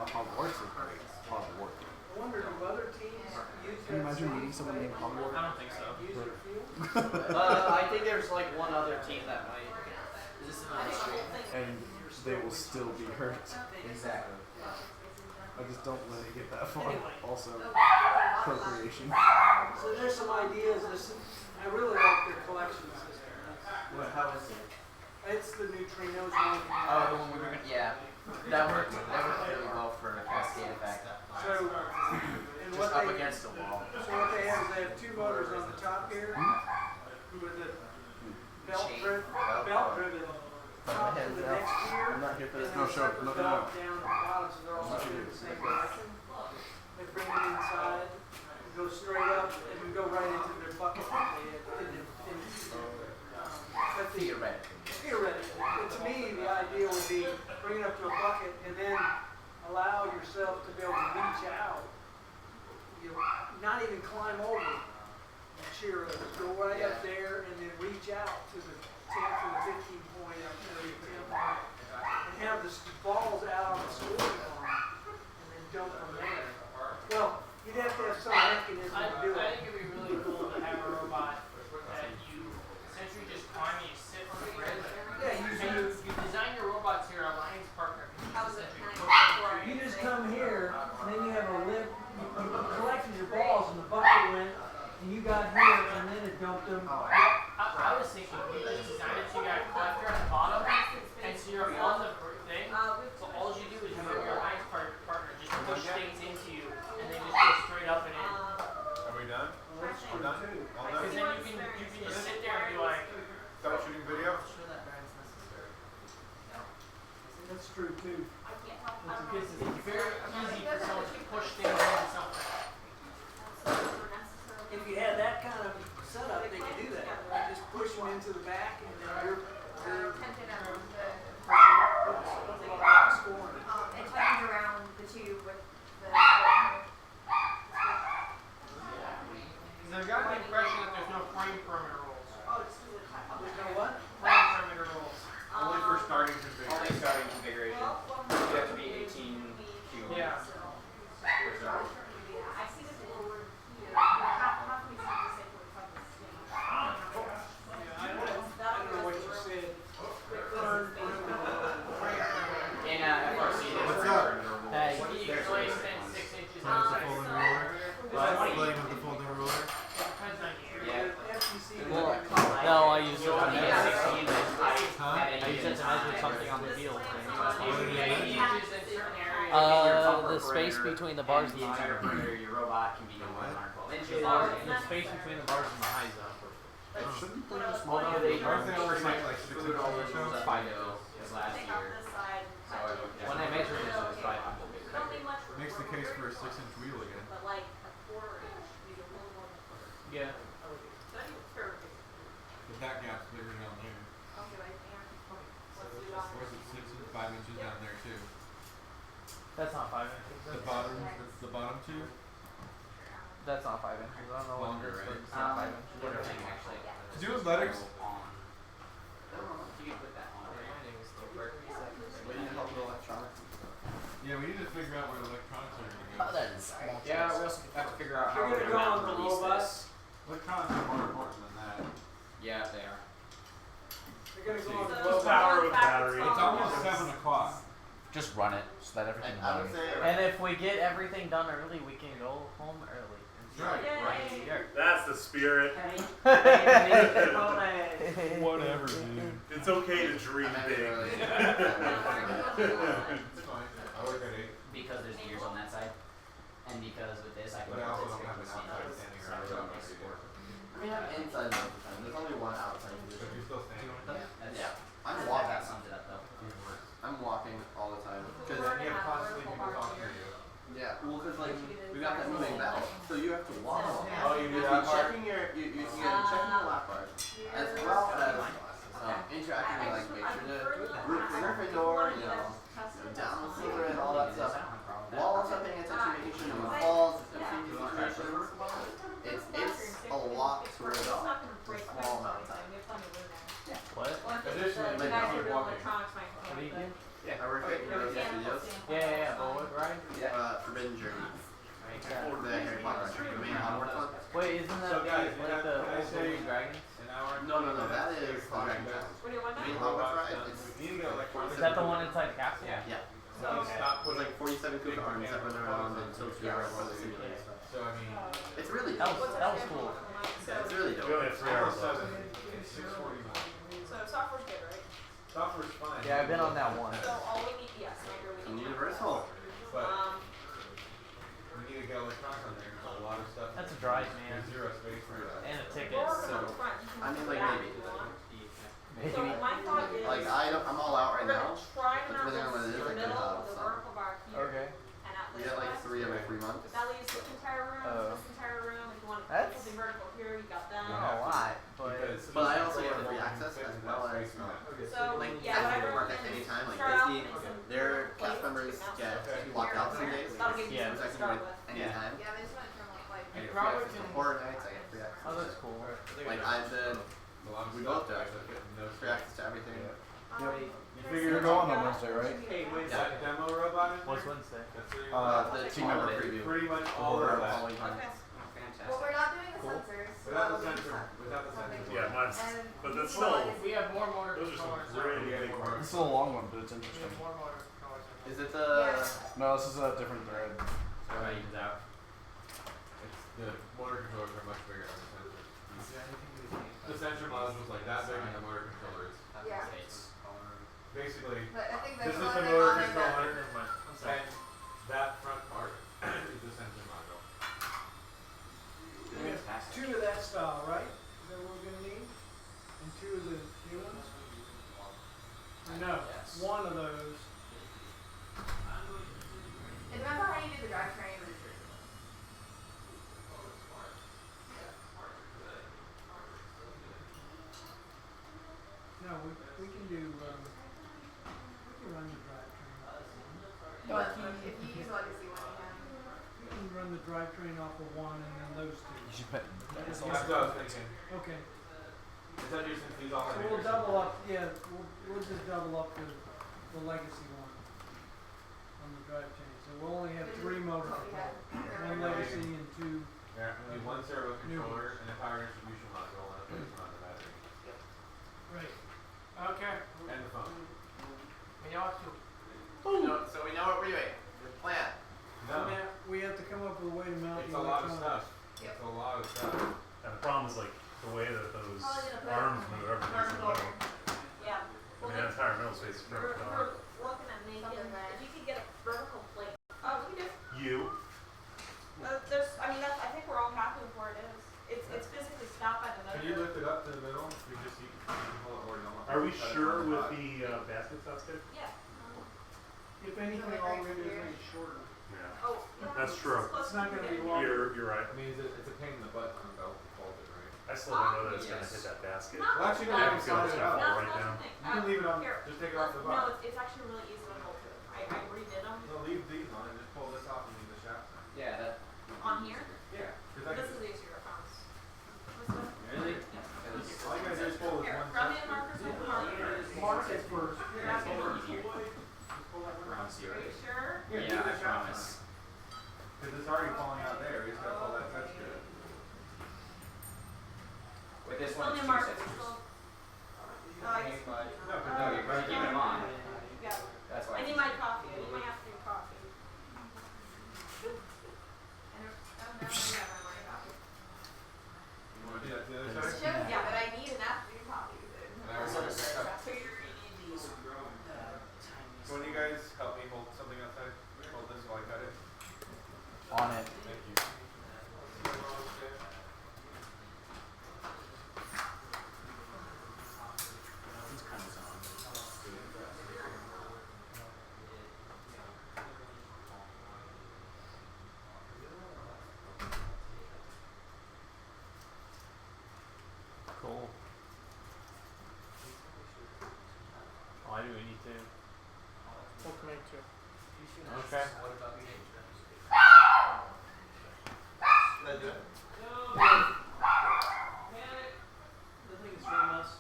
Hogwarts is great. Hogwarts. I wonder if other teams use Can you that imagine same meeting someone named Hogwarts? I don't think so. user field? I think there's like one other team that might. Is this another street? And they will still be hurt. Exactly. I just don't let it get that far. Also, procreation. So there's some ideas. I really like their collection system. What? How is it? It's the neutrinos one. Oh, the one we were gonna. Yeah. That worked really well for a cascade effect. So, and Just what up they, against the wall. So what they have is they have two motors on the top here with a belt driven top to the next gear. I'm not here for And this. then No, a sure. separate Nothing belt else. down at the bottom, so they're all in the same direction. They bring it inside, go straight up, and we go right into their bucket that they had but theoretically. But to me, the idea would be bring it up to a bucket and then allow yourself to be able to reach out. You know, not even climb over the shear, go right up there and then reach out to the 10 to the 15 point up there, and have the balls out on the scoring line and then dump from there. Well, you'd have to have some mechanism to do I it. think it'd be really cool to have a robot that That's true too. I can't help. I don't know. Because it's very easy for someone to push things into something. If you had that kind of setup, they could do that. Right? Just push them into the back, and then you're Tented at the scoring. it tightens around the tube with the Because I've got the impression that there's no frame perimeter rules. Oh, it's too high. There's no what? Frame perimeter rules. Only for starting configuration. Only starting configuration. You have to be 18 cubes. Yeah. I see this over here. How can we see this if we're from the skin? I don't know what you said. In FRC, there's What's a up? Hey, You can there's usually a spend 6 inches Playing with the on folding ruler? Playing with the folding ruler? Depends on you. Yeah. Well, No, I use it You to only get measure. 16 inches height. Huh? and then I you use it get to measure 9 something on the field. You can get 8 inches in certain areas. in your bumper The space perimeter, between the bars and and the the entire high perimeter of your robot can be 112 inches. The space between the bars and the high zone. Shouldn't they just Although they Aren't they always like like 6 food inches all or so? was 5 mils this last Take off year. this side. So I looked at When I measured it, it was 5 Don't need much for Makes the case for a 6-inch wheel again. but like a quarter inch, maybe a little more than a quarter. Yeah. That'd be perfect. But that gap's bigger down there. Okay, right there. Okay, let's do that. Or is it 6 and 5 inches down there too? That's not 5 inches. The bottom, that's the bottom two? That's not 5 inches. I don't know what Longer, it is, but right? it's not 5 inches. What are they actually? To do with letters? You can put that on there. We need help with electronics. Yeah, we need to figure out where the electronics are gonna Oh, go. that is small. Yeah, we also have to figure out how You're we're gonna go gonna on the release robot. this. Electronics are more important than that. Yeah, they are. You're gonna go on the So robot. Power with back battery. to It's almost 7 o'clock. Just run it. Just let everything I would run. say And if we get everything done early, we can go home early. Right, Yay. That's the spirit. Whatever, dude. It's okay to dream big. It's fine. I work at 8. Because there's gears on that side. And because with this, I can But I also this don't have fix an the outside seat. standing So around. I don't make it work. we have inside most of the time. There's only one outside But position. you're still standing. That's, Yeah. I'm that walking. sums it up though. Even worse. I'm walking all the time. Cause And you have constantly people talking to you. yeah, well, cause like we got that moving belt, so you have to walk. Oh, you do You're that part? checking your you gotta check your lap bars as well as interacting with like make sure to group the Gryffindor, you know, down the Slytherin, all that stuff. While also paying attention, making sure no one falls, if there's situations. It's a lot to worry about for a small amount of time. What? Additionally, The you guys keep who do walking. electronics might What do you do? I work at Heroes Studios. Yeah. But what, right? Forbidden Journey. Yeah. The Harry Potter domain Hogwarts one. Wait, isn't that So guys, you like have- the can I old say- Blue Dragons? An hour and No, 20 that minutes. is the Dragon Challenge. What do you want Main now? Hogwarts ride, Done. it's We need to get electronics. Is that the one inside the castle? Yeah. yeah. So stop It was putting. like 47 Koopa arms that run around and tilt you around for the simulator stuff. So I mean, It's really That dope. was cool. It's really We dope. only have 3 hours almost left. 7. It's 6:49. So software's good, right? Software's fine. Yeah, I've been on that one. So all we need, yes, I agree with And you. Universal. But Um, we need to get electronics on there. There's a lot of stuff. That's a drive, man. There's zero space for that. And a ticket. or So, on the front, you can I mean, put like, that maybe. if you want. Maybe. So my thought is, Like I'm all out right we're now. gonna try to but mount depending on what it this is, in the I could middle have of the some. vertical bar here Okay. and at We this get like west. 3 every 3 months. That leaves this entire room, Oh. this entire room. If you want to put That's- something vertical here, you got that. Not a lot, but Because But I also get the free access as well as So like yeah, what I I can work at recommend any is time. Like start out Disney, with some their places cast to members mouse get stuff. locked out some days, That'll give you Yeah. which something I to can start do with. anytime. Yeah, they just went from like I You get probably free access can- to horror nights. I get free access. oh, that's cool. Like I've been A lot of We stuff both do, that actually. fit no free space. access to everything. You You're going on Wednesday, right? Hey, wait, that demo robot in What's there? Wednesday? That's where you The team member preview. pretty much all Over of that. following time. Well, we're not doing the Cool. sensors. Without the sensor, without the sensor. Yeah, mine's. And But that's well, still. it's- We have more motor Those are some controllers. really big parts. This is a long one, but it's We have interesting. more motor controllers. Is it the? No, this is a different thread. So that evens out. It's, the motor controllers are much bigger than the sensor. The sensor module's like that big and the motor controller is Yeah. basically, But I think this there's is the one motor on there that- controller and that front part is the sensor module. We have 2 of that style, right? Is that what we're gonna need? And 2 of the new ones? No, Yes. 1 of those. depends on how you do the drivetrain. No, we can do, we can run the drivetrain. But if you use legacy one, you can. We can run the drivetrain off of one and then those two. You should put. That's what I was thinking. Okay. Especially since these all So have we'll integration. double up, yeah, we'll just double up the legacy one on the drivetrain. So we'll only have 3 motors to pull. One legacy and 2. Yeah, we need one servo New controller and a power distribution module and a placement on the battery. Right. Okay. And the phone. We know what to. So we know what we're doing. Good plan. No. We have to come up with a way to mount It's the a lot of electronics. stuff. It's a lot of stuff. And the problem is like the way that those Probably gonna put arms move, everything's in the middle. Yeah. I mean, that entire middle space is broken off. We're looking at making, if you could get a vertical plate. Oh, we can do. You, There's, I mean, that's, I think we're all happy with where it is. It's physically stopped by the motor. Can you lift it up to the middle? We just you can pull it horizontal. are we sure with the baskets that's good? Yeah. If anything, all we're gonna do is make it shorter. Yeah. Oh, yeah. That's true. It's not gonna be long. You're right. I mean, it's a pain in the butt on the belt to fold it, right? I still don't know that it's gonna hit that basket. Not Well, actually, no, I you feel can it's slide it gonna out. fall right down. You can leave it on, Here. just take it off the No, bar. it's actually really easy to hold to. I redid them No, leave these on and just pull this off and leave the shafts on. Yeah, that. on here. Yeah. Cause I This can, is easier, I promise. This one? Really? all you gotta do is pull this Here, one grab me a section. marker so we can mark it. Mark it first. Grab me a marker. Promise you. Are you sure? Here, Yeah, leave I the shafts promise. on. Cause it's already falling out there, we just gotta pull that touch to it. With this Still one, need it's a marker. 2 sensors. Still. No, I cause No, you're going to keep them on. Yeah. That's why. I it's need my easier. coffee. I need my afternoon coffee. And now I have my coffee. You wanna do that to the other It side? shows you that I need an afternoon coffee. And I was gonna pick up. So when you guys help me hold something outside, hold this while I cut it. On it. Thank you. Cool. Why do we need to? We'll connect to. Okay. Did I do it? The thing is from us.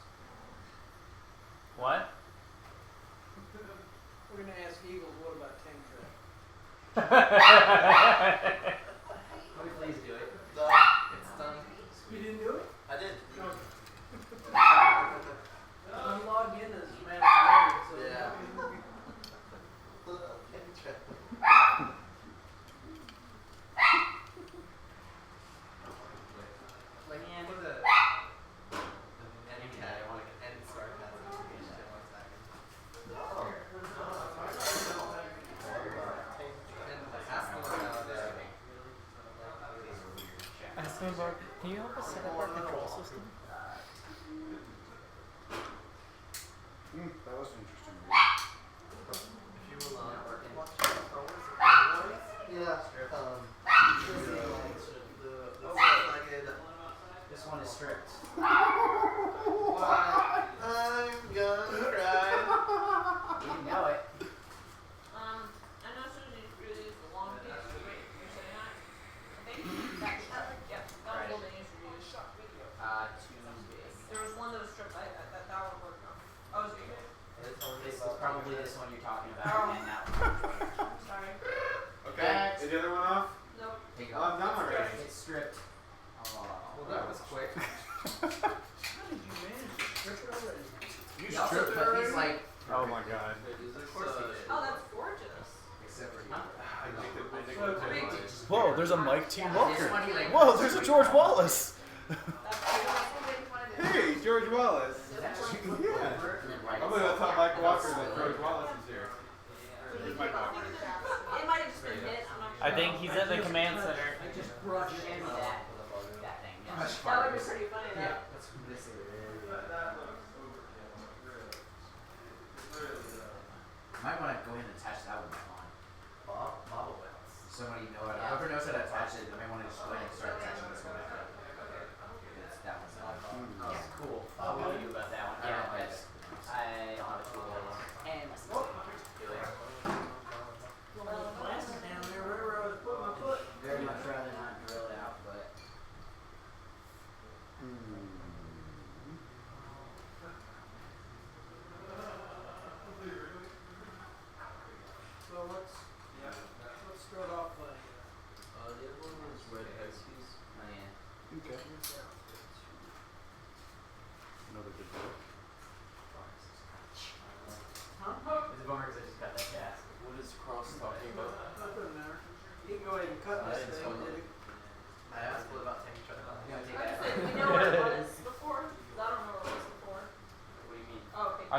What? We're gonna ask Eagles, what about tank trap? Please do it. It's done. You didn't do it? I did. I'm logged in as Matt Larry, so. Yeah. Like, put the any cat, I want to end sarcasm. And ask them about Can you help us set up our control system? That was interesting. if you will yeah, the legged. This one is stripped. I'm gonna cry. You know it. I know Susie really used the long piece. You're saying that? I think that, yeah, that was what they used to use. 2 big. There was one that was stripped. That one worked on. Oh, was it? This is probably this one you're talking about, and that one. Sorry. Okay, is the other one off? Nope. Take it Oh, off. I'm done already. It's stripped. Well, that was quick. How did you manage to strip it already? You stripped it, but he's like, Oh my god. Of course he did. Oh, that's gorgeous. Except for you. Whoa, there's a Mike T. this Walker. one he like. Whoa, there's a George Wallace. Hey, George Wallace. Yeah. Yeah. And then right I'm gonna tell Mike Walker that George Wallace is here. It might have just been hit. I'm not sure. I think he's at the command center. I just brushed it. Shimmy that thing. Yeah. That would be pretty funny though. Yeah. That's what this is. Might want to go ahead and attach that one on. Bob will.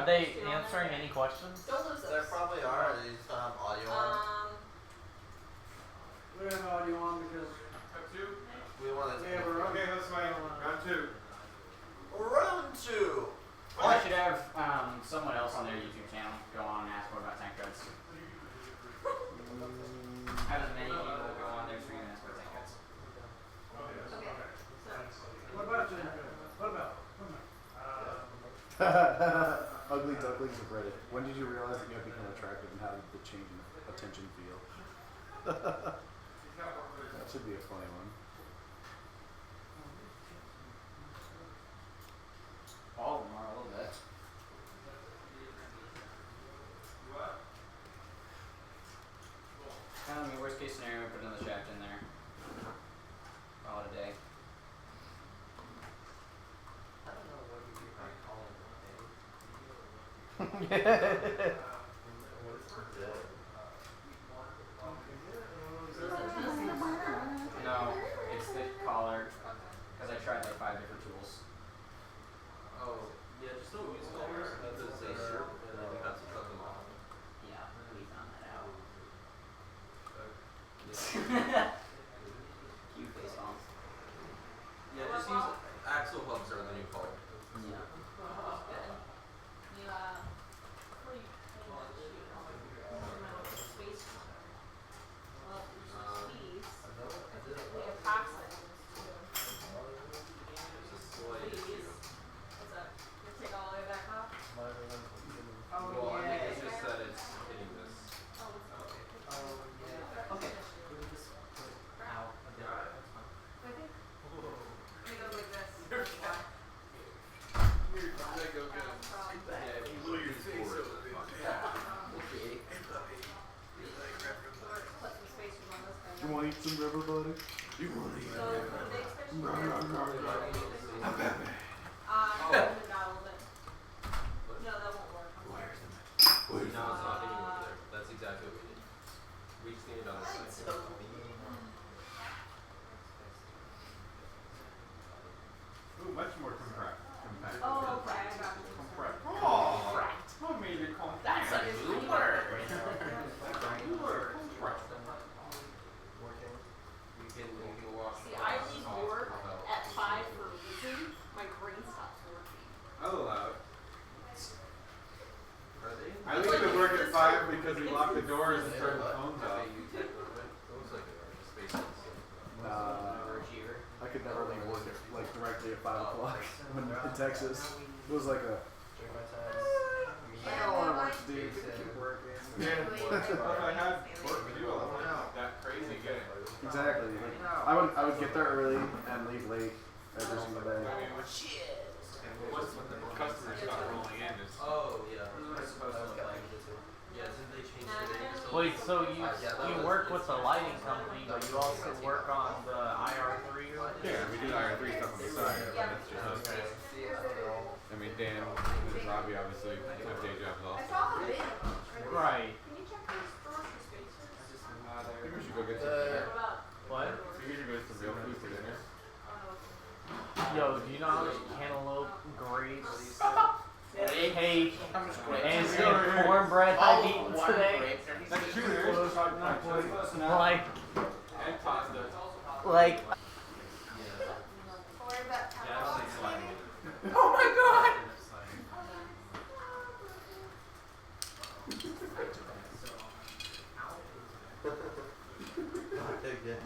they answering any questions? Don't lose There those. probably are. They just don't have audio on. We have audio on because We want we have our own. Okay, let's wait. Round two. Round two. I should have someone else on their YouTube channel go on and ask more about tank treads. Have as many people go on their stream and ask about tank treads. What about you? What about? Ugly Ducklings of Reddit. When did you realize that you had become attractive, and how did the change in attention feel? That should be a funny one. All of them are a little bit. Worst case scenario, put another shaft in there. Call it a day. I don't know what you mean by calling it a day. What is a day? No, it's the collar. Because I tried like 5 different tools. Oh, yeah, just don't use colors. That does say sharp, and then you have to cut them off. Yeah, we found that out. Cute face bombs. Yeah, just use axle hubs are the new color. Yeah. Well, I think it's just that it's hitting this. Okay. You want to eat some rubber buddy? You want to eat No, it's not hitting over there. That's exactly what we need. We just need it on the side. Ooh, much more compact. Oh, okay, I got you. Compact. Oh, What made it compact? that's a new word. We can walk. See, I leave work at 5 for a reason. My brain stops working. I'll allow it. Are they? I leave the work at 5 because we lock the doors and turn the phones off. Looks like space. I could never leave work at, like directly at 5 o'clock when in Texas. It was like a. I don't want to work, dude. Keep working. Yeah. If I had work to do, I wouldn't have that crazy good. Exactly. Like, I would get there early and leave late every single day. I mean, once the customers start rolling in, it's Oh, yeah. It's supposed to look like. Yeah, didn't they change the date? Wait, so you work with the lighting company, but you also work on the IR3? yeah, we do IR3 stuff on the side. But it's just us. I mean, Dan and Robbie obviously have day jobs also. Right. Can you check those drawers for spacers? Maybe we should go get some dinner. What? Maybe we should go get some real food for dinner. Yo, do you know how much cantaloupe, grapes, cake, and cornbread I've eaten today? That's true, there is. Like, And pasta. like. Oh my god! Again.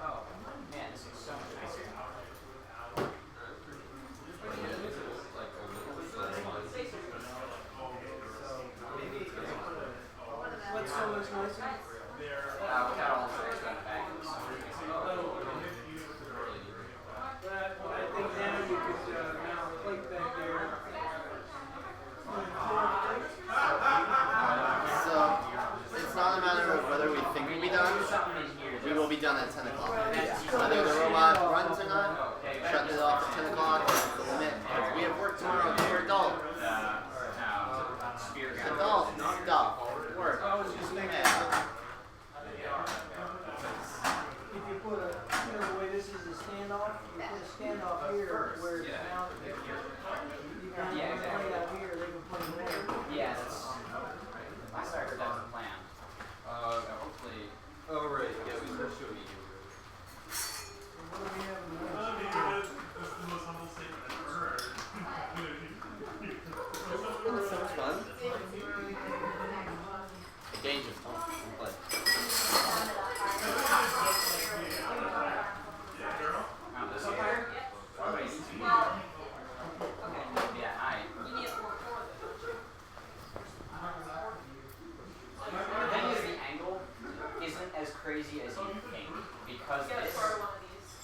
Oh, man, this is so much nicer. What's so much nicer? Without all the extra baggage. But I think now you could mount a plate back there. So, it's not a matter of whether we think we'll be done. We will be done at 10 o'clock. Whether the robot runs or not, shut it off at 10 o'clock, that's the limit. We have work tomorrow, we're adult. Spear It's gun. adult stuff. Work. Yeah. standoff, you put a standoff here where it's mounted. You can Yeah, exactly. play out here, they can play there. Yeah, that's. Last I heard that was the plan. Hopefully. Oh, right. Yeah, we were showing you. What do we have in the I mean, that's the most humble statement I've ever heard. That sounds fun. The game's just fun. But Oh, this here? Oh, wait. Okay. Yeah, I. You need a 4-4 The thing is, the angle isn't as crazy as you think because You gotta this. start one of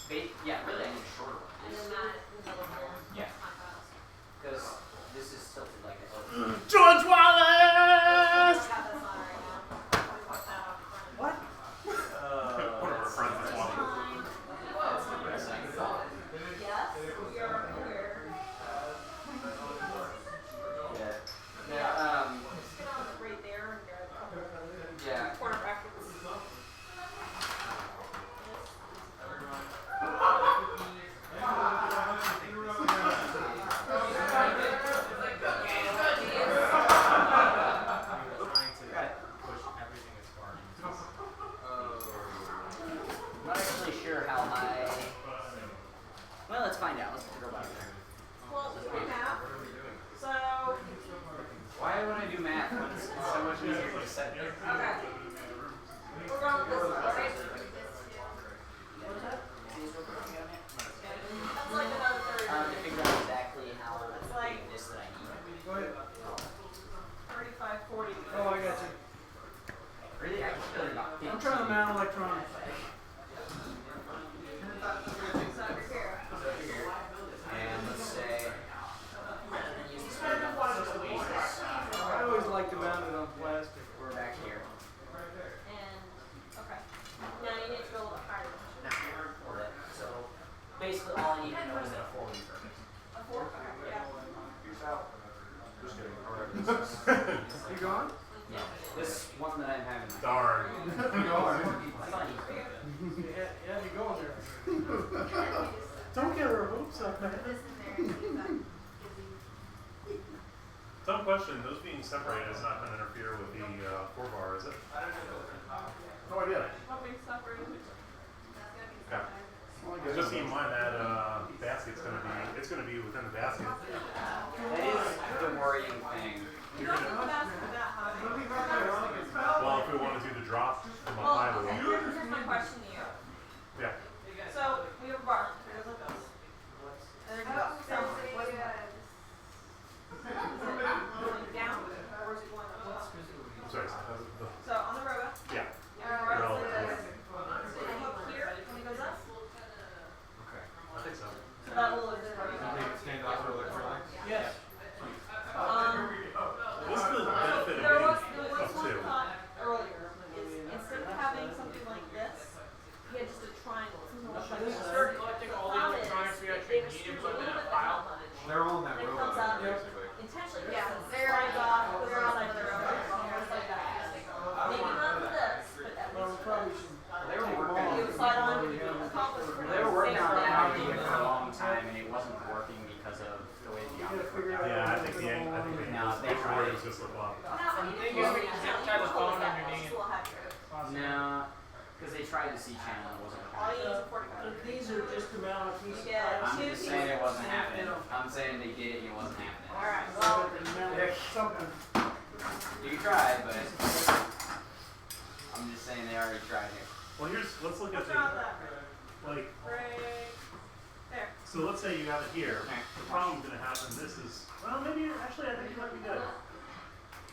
these. Yeah, really, I need a shorter one. And then that is another one. Yeah. Because this is tilted like this. George Wallace! I got this on right now. Fuck that off front. What? One of our friends is watching. That's depressing. Yes, we are aware. Yeah. Yeah, just get on right there and grab a couple of Yeah. corner brackets. I'm not actually sure how my. Well, let's find out. Let's figure out. Well, we do math. So, Why would I do math when it's so much easier to set it? okay. We're going with this one, right? What's that? That's like another 30. To figure out exactly how It's like big this that I need. Go ahead. 35, 40. Oh, I got you. Really, I can feel about 15. I'm trying to mount electronics. So over here. And let's say. I always like to mount it on plastic. We're back here. And, okay. Now you need to go a little higher. So basically, all I need to know is that a 4 would be perfect. A 4? Okay, yeah. Just kidding. You gone? Yeah. This one that I'm having. Darn. Funny. Yeah, you going there. Don't get her hopes up, man. Dumb question. Those being separated is not going to interfere with the 4-bar, is it? No idea. What we separated? Okay. Just keep in mind that basket's going to be, it's going to be within the basket. That is the worrying thing. You don't have a basket that high. Well, if we want to do the drop from up Well, high, we will. here's my question to you. Yeah. So, we have a bar. It goes like this. And then you go. So, what do you got? Is it going down or is it going up? I'm sorry. So, on the robot. Yeah. You have a bar like this. And then hook here when it goes up. Okay. I think so. So that will look good. Stand off for electronics? Yes. What's the benefit There of was being one up two? thought earlier. Is instead of having something like this, you had just a triangle. Something like Should we this. start collecting all the Problem is, electronics we it actually need restricts and a put them little in a bit file? how much. They're all in that And it robot, comes out basically. intentionally. Yeah, They're they're off. they're They're on on the the robot. road. Like that. Maybe not for this, but at Well, we least probably should. They were working. you would slide on. You could accomplish. They were working on that idea for a long time, and it wasn't working because of the way the geometry worked out. Yeah, I think the No, they extra tried. words just slip off. Now, you thing can is, go we can down. have a phone That underneath. still have your- No, because they tried the C channel and it wasn't All you working. need is a 45. These are just to mount a piece of Yeah. plastic. I'm just saying it wasn't happening. I'm saying they did it and it wasn't happening. Alright, So well, they can mount something. You can try, but I'm just saying they already tried it. Well, let's look at what's wrong with that? like, Right there. so let's say you have it here. The problem's going to happen, this is, well, maybe, actually, I think you might be good.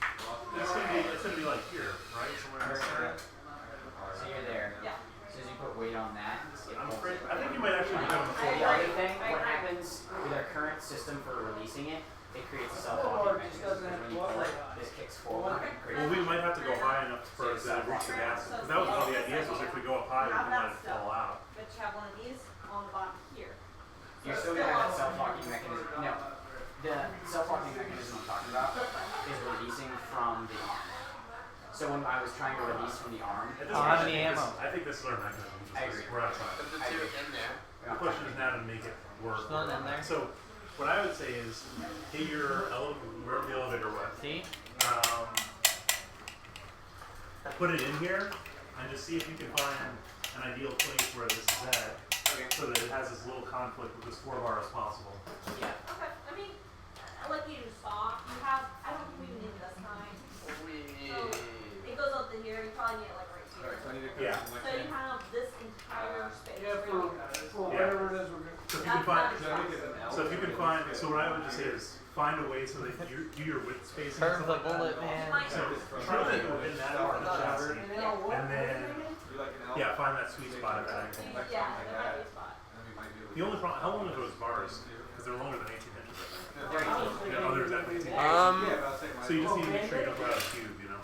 It's gonna be like here, right? Somewhere in this area. So you're there. Yeah. As soon as you put weight on that, it I'm pulls afraid, it. I think you might actually be good on the The floor. other thing, what happens with our current system for releasing it, it creates a self-locking mechanism. When you pull it, this kicks forward and creates Well, we might have to go high enough for it to reach the basket. Because that was one of the ideas, was if we go up high, we can let it fall out. But you have one of these on the bottom here. You're still gonna have that self-locking mechanism. No, the self-locking mechanism I'm talking about is releasing from the arm. So when I was trying to release from the arm, At this How point, many ammo? I think this is our mechanism. I agree. We're out of time. Put the two in there. The question is now to make it work. Still in there? So, what I would say is, hit your wherever the elevator was. See? Put it in here, and just see if you can find an ideal place where this is at, so that it has as little conflict with this 4-bar as possible. Yeah. Okay. I mean, like you saw, you have. I don't think we need this kind. So it goes up to here. You probably need it like right here. Alright, so I need to Yeah. So you have this entire space. Yeah, for Yeah. whatever it is we're gonna. So if you can find, Should I make it an L? so if you can find, so what I would just say is find a way so that you do your width spacing. and Curve stuff the like bullet, that. man. So try to go in that part of the chassis, and then You like an L? yeah, find that sweet spot at that angle. Like Yeah, something there like might be that. a spot. Then we might be able The only problem, how long are those bars? Because they're longer than 18 inches, I think. Yeah, Oh, there's that 18. Yeah, but I was saying So you just need to make sure you don't go out of cube, you know?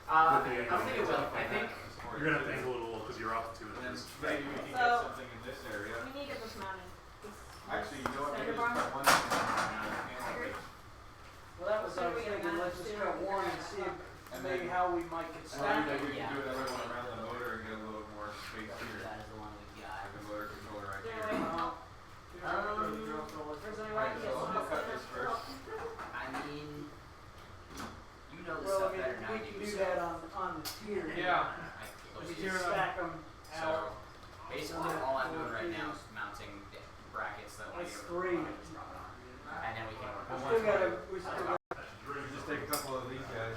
I think it will. I think. You're gonna have to angle it a little because you're off 2 And then inches. maybe we can get So- something in this area. We need to get this mounted. Actually, you know what? Maybe Center just bar? put one in and Well, that was I was thinking. Let's just cut one and see And maybe then- how we might get Or started. maybe we can do another one around the motor and get a little more space here. That is the one we got. Like a motor controller right Yeah, here. wait. There's any Alright, so I'm gonna cut this first. I mean, you know this Well, stuff I mean, better than I we do. can do so that on the tier. Yeah. We can stack them out. So basically, all I'm doing right now is mounting the brackets that will That's be three. and then we can work We on still gotta, we still gotta. Just take a couple of these guys.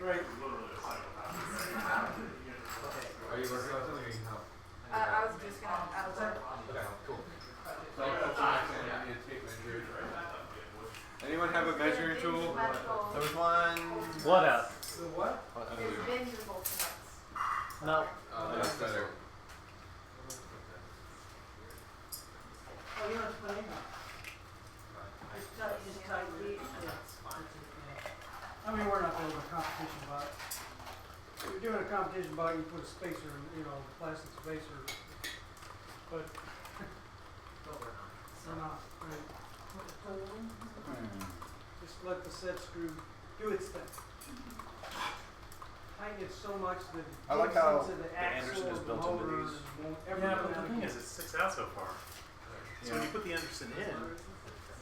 Right. Are you working on something or you can help? I was just gonna, I was like, Okay, cool. So I need a tape measure. Anyone have a measuring tool? There was one. What up? The what? it's bingeable tonight. No. Oh, that's better. Oh, you don't have to put anything. Just tighten it. I mean, we're not doing a competition bot. If you're doing a competition bot, you put a spacer, you know, plastic spacer. But we're not. Right. Just let the set screw do its thing. Tighten it so much that it I like digs how into the the axle Anderson is of the built into motor these. and won't Yeah, ever but come the out thing again. is, it sticks out so far. So when you put the Anderson in,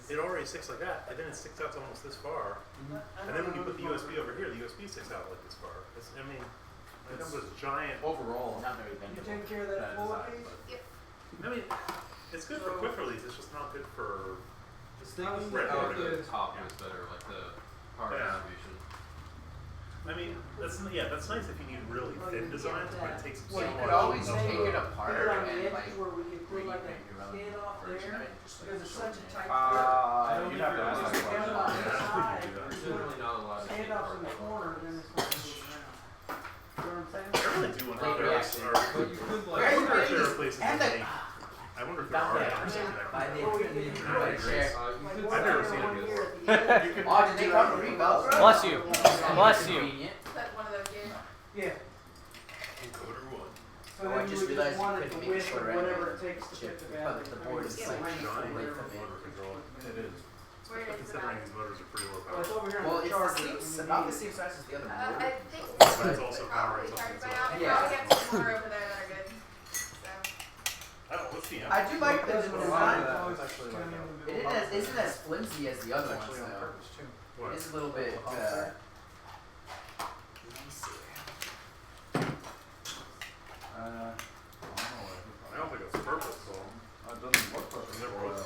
it already sticks like that, and then it sticks out to almost this far. And then when you put the USB over here, the USB sticks out like this far. It's, I mean, it becomes this giant. Overall, Not very You bendable. take care of that floor piece? I mean, it's good for quick release. It's just not good for. Honestly, Right, or it the is. top is better, like the power Yeah. distribution. I mean, that's nice if you need really thin designs, but it takes so Well, you much. could always of take the- it apart Put it on the and edges like where we can put like a reprint your own standoff version of there, it. Just like because it's such a tight fit. You'd have to If ask you that have it question. on the Yeah, side, we can do that. There's generally not a lot of standoff's in the corner, then it's not gonna move around. You know what I'm saying? I really do wonder if Later, there actually. are. But you could I like. wonder if there are places And that the- make. I wonder if there are Andersons that By can the do that. end of Right, the great. Like You could one I've never here, seen one it here before. at the end. Oh, did they come re-velcro? Bless you. Bless you. Put one of those here. Yeah, Encoder wood. so Oh, I then just you would realized just you want it couldn't the make a width of shorter whatever end it takes to chip, fit the but battery. the I board mean, is it's like range full from width whatever. of it. Motor control. It is. Where Especially is the considering battery? these motors are pretty low Well, it's power. over here Well, on the it's chart. the here, same, when about you the need same size as the other I motor. think But it's also power. probably It's charged also by now. We Yeah. probably have two more over there that are good. So. I don't know, what's the amp? I do like the That's what design. I'm always actually kind like of It isn't as flimsy as the other ones Actually on though. purpose too. What? It is a little bit. Let me see. I don't think it's purposeful. It doesn't look purpose. It never was.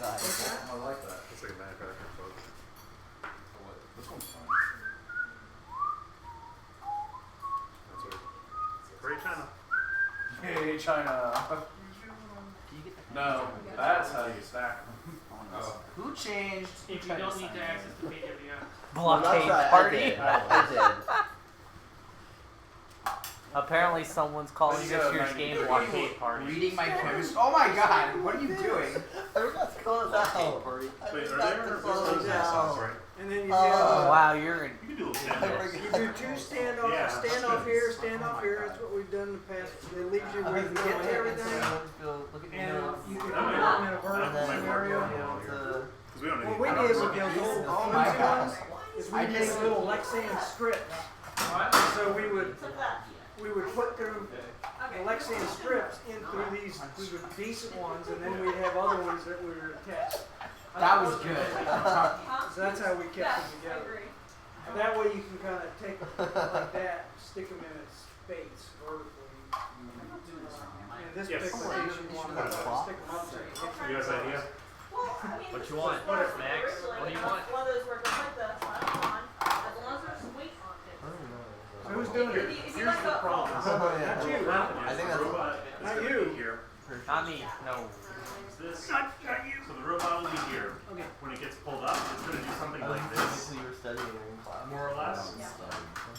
I like that. It's like a manufacturing photo. This one's fine. That's what. Great China. Hey, China. No, that's how you stack them. Oh. Who changed? If you don't need to access the PWM. Blockade I party. did. I did. Apparently, someone's calling Let's this go, year's 90. game blockade party. Reading my post. Oh my god, what are you doing? I forgot to close out. Wait, I are forgot there? to There's close those nice sauce, out. right? And then you Oh have, wow, you're in. You can do little I standoffs. you forgot. do two standoff, Yeah, stand that's off good. here, stand off here, that's what we've done in the past, it leaves you where you can get to everything, Look at and you can That put might them in a work. vertical That might work scenario. well here. Because we don't need. What we did with those old Oh my flimsy God. ones is we I made just- little Lexan strips, so we would, we would put through the Lexian strips in through these decent ones, and then we'd have other ones that we were test. That was good. So that's how we kept them together. And that way you can kind of take them like that, stick them in a space vertically. In this particular case, you want to stick them up there. You guys idea? What you want, Max? What do you want? One of those were like this, I don't want, as long as there's weight on it. So who's doing it? Here's the problem. Not you. I think that's Not you. Here. Not me. No. This. So the robot will be here. Okay. When it gets pulled up, it's going to do something like this. you were studying in class. More or less.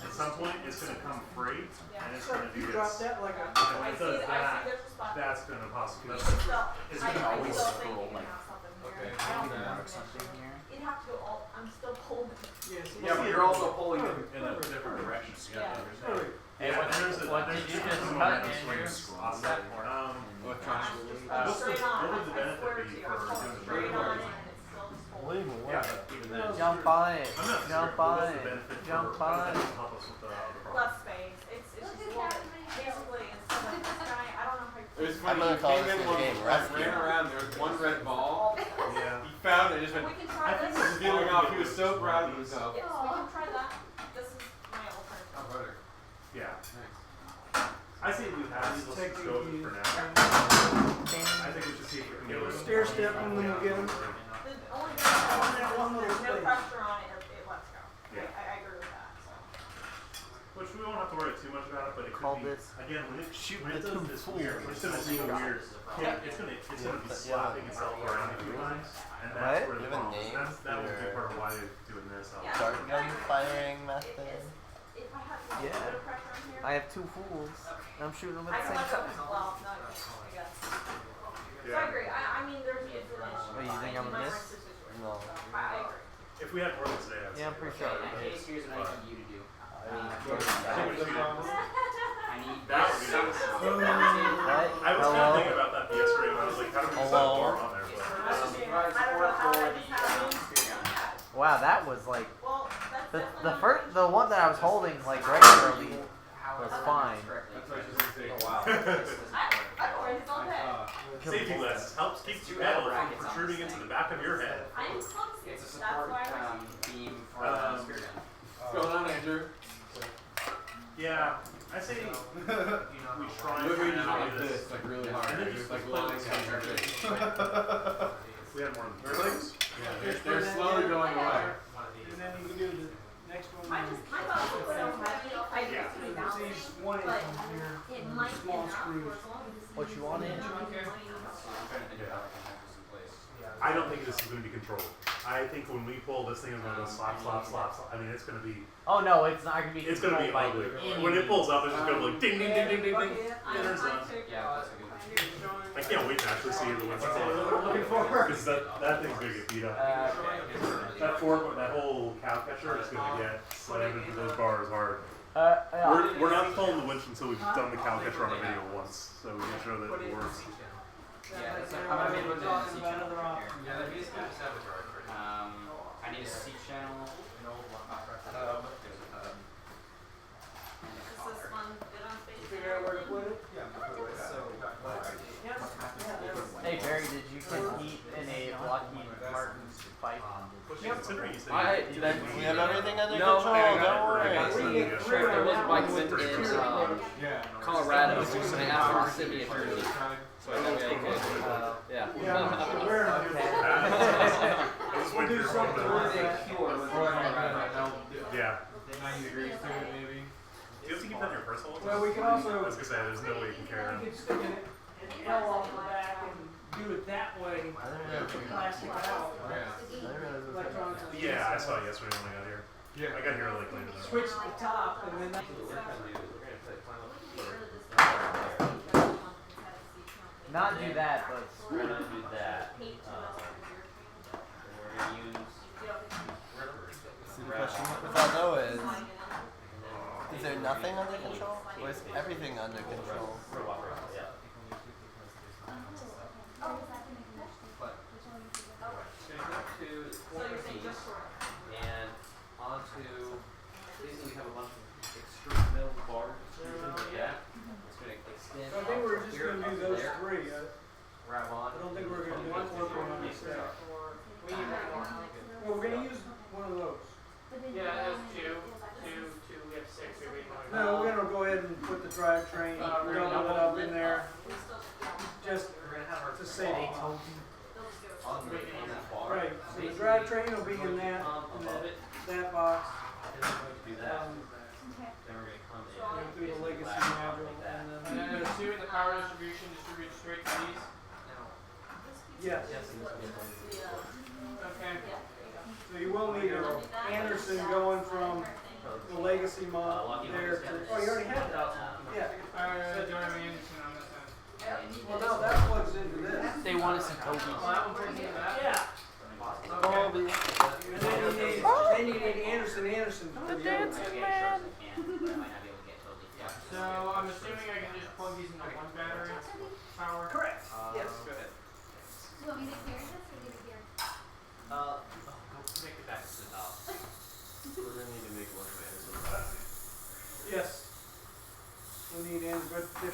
At some point, it's going to come free, and it's going to do You this. drop that like a. And when it does I see that, there's a spot. that's going to possibly. It's It's going to always scroll like- Okay. I don't mark something here. It'd have to go all, I'm still pulling. Yes. Yeah, but you're also pulling it in a different direction. You have to understand. And there's a What did you just cut, Andrew? What's that for? Straight on, What would the I benefit swear be to you, for I'm pulling doing straight straight on on? it and it's still just pulling. Leave him Yeah, but even then. Jump on it. I'm not Jump sure. on What's it. the benefit Jump for, on how does it. that help us with the other problem? Less space, it's just a little bit, basically, instead of this guy, I don't know how you. It was I'm funny. gonna He call came this in the one, game I rescue. ran around. There was one red ball. Yeah. He found it. Just went. We can try this. He was feeling off. He was so proud of himself. Yes, we can try that. This is my alternative. Oh, better. Yeah. Thanks. I say we have these. Let's just go with it for now. I think we should see if we can get rid of Stair step and then we'll get them. The only thing I want is there's no pressure on it, it lets go. Yeah. I agree with that, so. Which we won't have to worry too much about it, but it could Call be, this again, when it shoot when it the does two this fools. weird, it's gonna do a weird kick. It's gonna be slapping itself around a few times, and that's What? where the You have a problem is. name That would be for- part of why they're doing this. Yeah. Dart gun firing method. If I have a little Yeah. bit of pressure on here. I have two fools. And I'm shooting them I at the can same let go, time. well, no, I guess. So I Yeah. agree, I mean, there's an issue. What, you think I'm You gonna might miss? run into a situation, No. so I agree. If we had more than today, I'd Yeah, I'm say pretty Okay, sure. in that case, here's what I need you to do. I think we should do I need that would be nice. What? I was kind of Hello? thinking about that yesterday, and I was like, how do we just have Hello? more on there? But, I don't know how that just happened. Wow, that was like Well, that's the definitely. the one that I was holding like regularly was fine. That's what I was just gonna say. I don't worry, it's all day. Safety list helps keep the metal from protruding into the back of your head. I am clumsy, It's a that's support why I beam for Um, spear gun. What's going on, Andrew? Yeah, I say we try Look and at you do like this. this, like really hard. And then Just just like play lines this on your game. face. We had more than 3 Yeah, they're slowly going away. And then you can do the next one. my thoughts were so heavy, I Yeah. used to be down there, These 1 but inch from here. it might be Small enough for screws. as long as it's. What you want, Andrew? I don't think this is going to be controlled. I think when we pull, this thing is going to go slap, slap, slap, slap. I mean, it's going to be, Oh no, it's not gonna be. it's going to be controlled by ugly. any When it means. pulls up, it's just going to like ding, ding, ding, ding, ding, ding. I'm Dinner's done. Yeah, that's a good one. I can't wait to actually see the ones That's what we're looking for. because that thing's going to get beat up. That fork, that whole cow catcher is going to get slammed into those bars hard. Yeah. We're not pulling the winch until we've done the cow catcher on a video once, so we can show that it works. Yeah, Like so there, I'm gonna we be were looking at talking the about C other channel options. here. Yeah, that'd be a good sabotage. I need a C channel. Is this one good on space? Figure out where to put it? Hey Barry, did you compete in a Lockheed Martin's fight? Considering you said We have everything under No, control, I don't worry. There was bikes in Colorado, and I asked them to send me a jersey. So I know we okay. Yeah. Yeah, we're wearing them. We'll do something with that. Yeah. 90 degrees to it, maybe. Do you have to keep that in your purse all the time? Well, we can also. I was gonna say, there's no way you can carry You it. could stick it an L off the back and do it that way. Plastic out. Electronics. Yeah, I saw it yesterday when I got here. Yeah. I got here like later than that. Switch the top and then. Not do that, but We're gonna do that. We're gonna use. So the question with that though is there nothing under control? Or is everything under control? Yeah. And onto, basically we have a bunch of extreme metal bars Yeah. It's gonna extend. So I think we're just gonna do those three. Grab on. I don't think we're gonna do the fourth one on this stack. We need one more. Well, we're gonna use one of those. Yeah, there's two. We have 6. We wait one. No, we're gonna go ahead and put the drivetrain, we're double gonna it up in there. Just We're gonna have our to save it. on that bar. Right, so the drivetrain will be in that, Above it. that box. And then we're gonna do that. Then we're gonna come in. Go through the legacy basically flash module like that. and And then then, there's 2 in the power distribution, distribute straight to these. yes. Yes, and this will be Okay. So you will need an Anderson going from the legacy mod there to, oh, you already have that. Yeah. Don't have an Anderson on this end. Well, no, that plugs into this. They want to see Toby. Oh, that one plugs into that? Yeah. Toby. And then you need Anderson for the dancing man. So I'm assuming I can just plug these into one battery power. Correct. Yes. Go ahead. You want me to carry this or leave it here? Go take it back to the top. We're gonna need to make one of Yes. We need Anderson, but did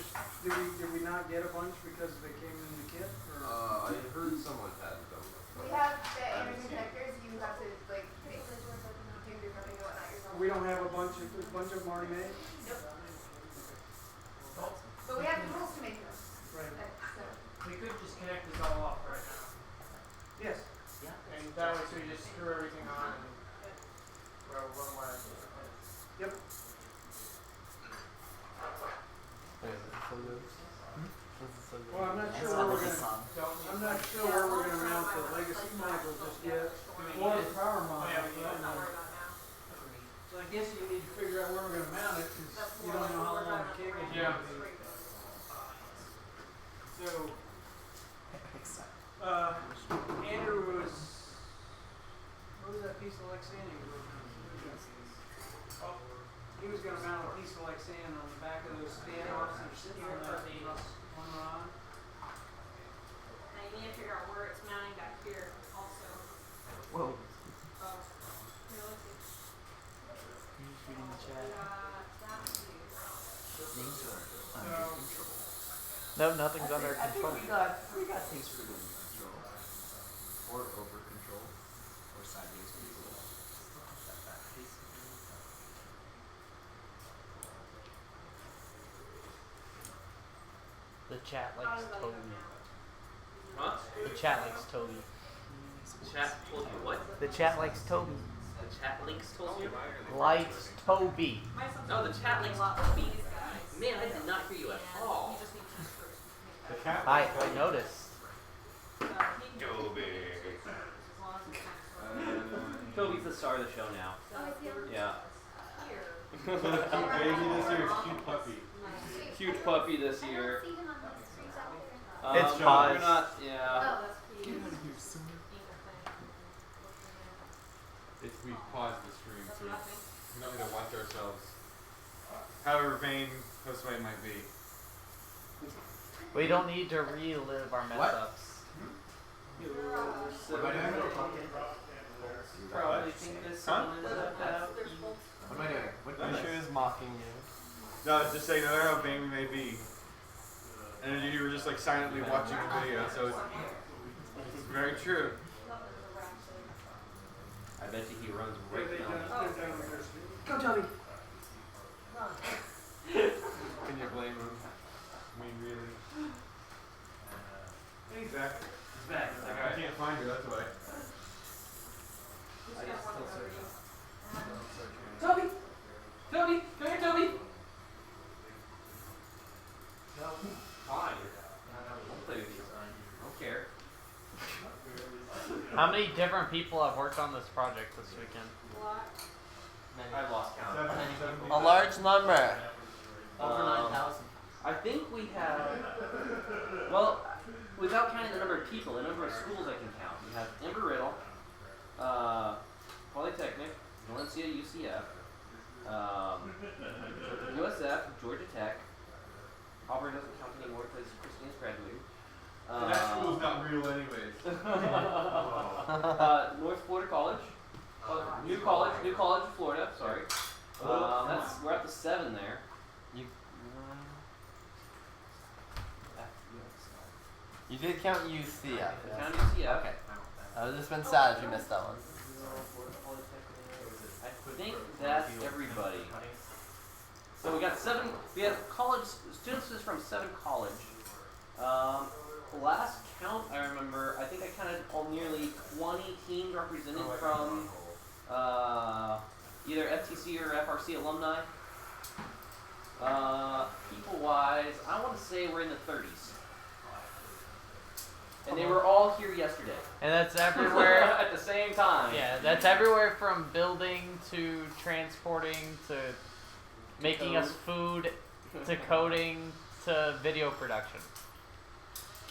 we not get a bunch because they came in the kit? Or? I heard someone had them. We have the Anderson connectors. You have to like pick your something and whatnot yourself. We don't have a bunch of them already made? Nope. But we have the rules to make them. Right. So. We could just connect this all up right now. Yes. And that way, so we just screw everything on and well, one wire. Yep. Well, I'm not sure where we're gonna mount the legacy module just yet, or the power module. So I guess you need to figure out where we're gonna mount it, cause you don't know how long the cable's gonna be. So, Andrew was, what was that piece of Lexan he was working on? He was gonna mount a piece of Lexan on the back of those standoffs that are sitting on that one rod. Now you need to figure out where it's mounting back here also. Whoa. Oh, here, let's see. Reading the chat. That too. Things are under control. No, nothing's under control. we got things pretty under control. Or over control. Or sideways control. The chat likes Toby. Huh? The chat likes Toby. Chat told you what? The chat likes Toby. The chat links told you? Likes Toby. No, the chat links told me. Man, I did not hear you at all. I noticed. Toby. Toby's the star of the show now. Yeah. Baby this year is cute puppy. Huge puppy this year. It's we're paused. not, yeah. If we pause the stream, so we don't need to watch ourselves. However vain Josue might be. We don't need to relive our mess What? ups. Probably think this one is about What am I doing? What She was mocking you. No, just saying, no matter how vain we may be. And you were just like silently watching the video, so it's very true. I bet you he runs right now. Go, Tommy. Can you blame him? I mean, really? Hey, Zach. He's back. I can't find you, that's why. Toby! Toby! Come here, Toby! No, fine. I'll play with you. I don't care. How many different people have worked on this project this weekend? I've lost count. A large number. Over 9,000. I think we have, well, without counting the number of people, the number of schools I can count. We have Embry-Riddle, Polytechnic, Valencia UCF, USF, Georgia Tech. Auburn doesn't count anymore because Christine's graduated. That school's not real anyways. North Florida College. New College of Florida, sorry. We're up to 7 there. You You did count UCF. Count UCF. Okay. I would have just been sad if you missed that one. I think that's everybody. So we got we have college, students from 7 college. Last count I remember, I think I counted nearly 20 teams represented from either FTC or FRC alumni. People-wise, I want to say we're in the 30s. And they were all here yesterday. And that's everywhere. At the same time. Yeah, that's everywhere from building to transporting to making us food to coding to video production.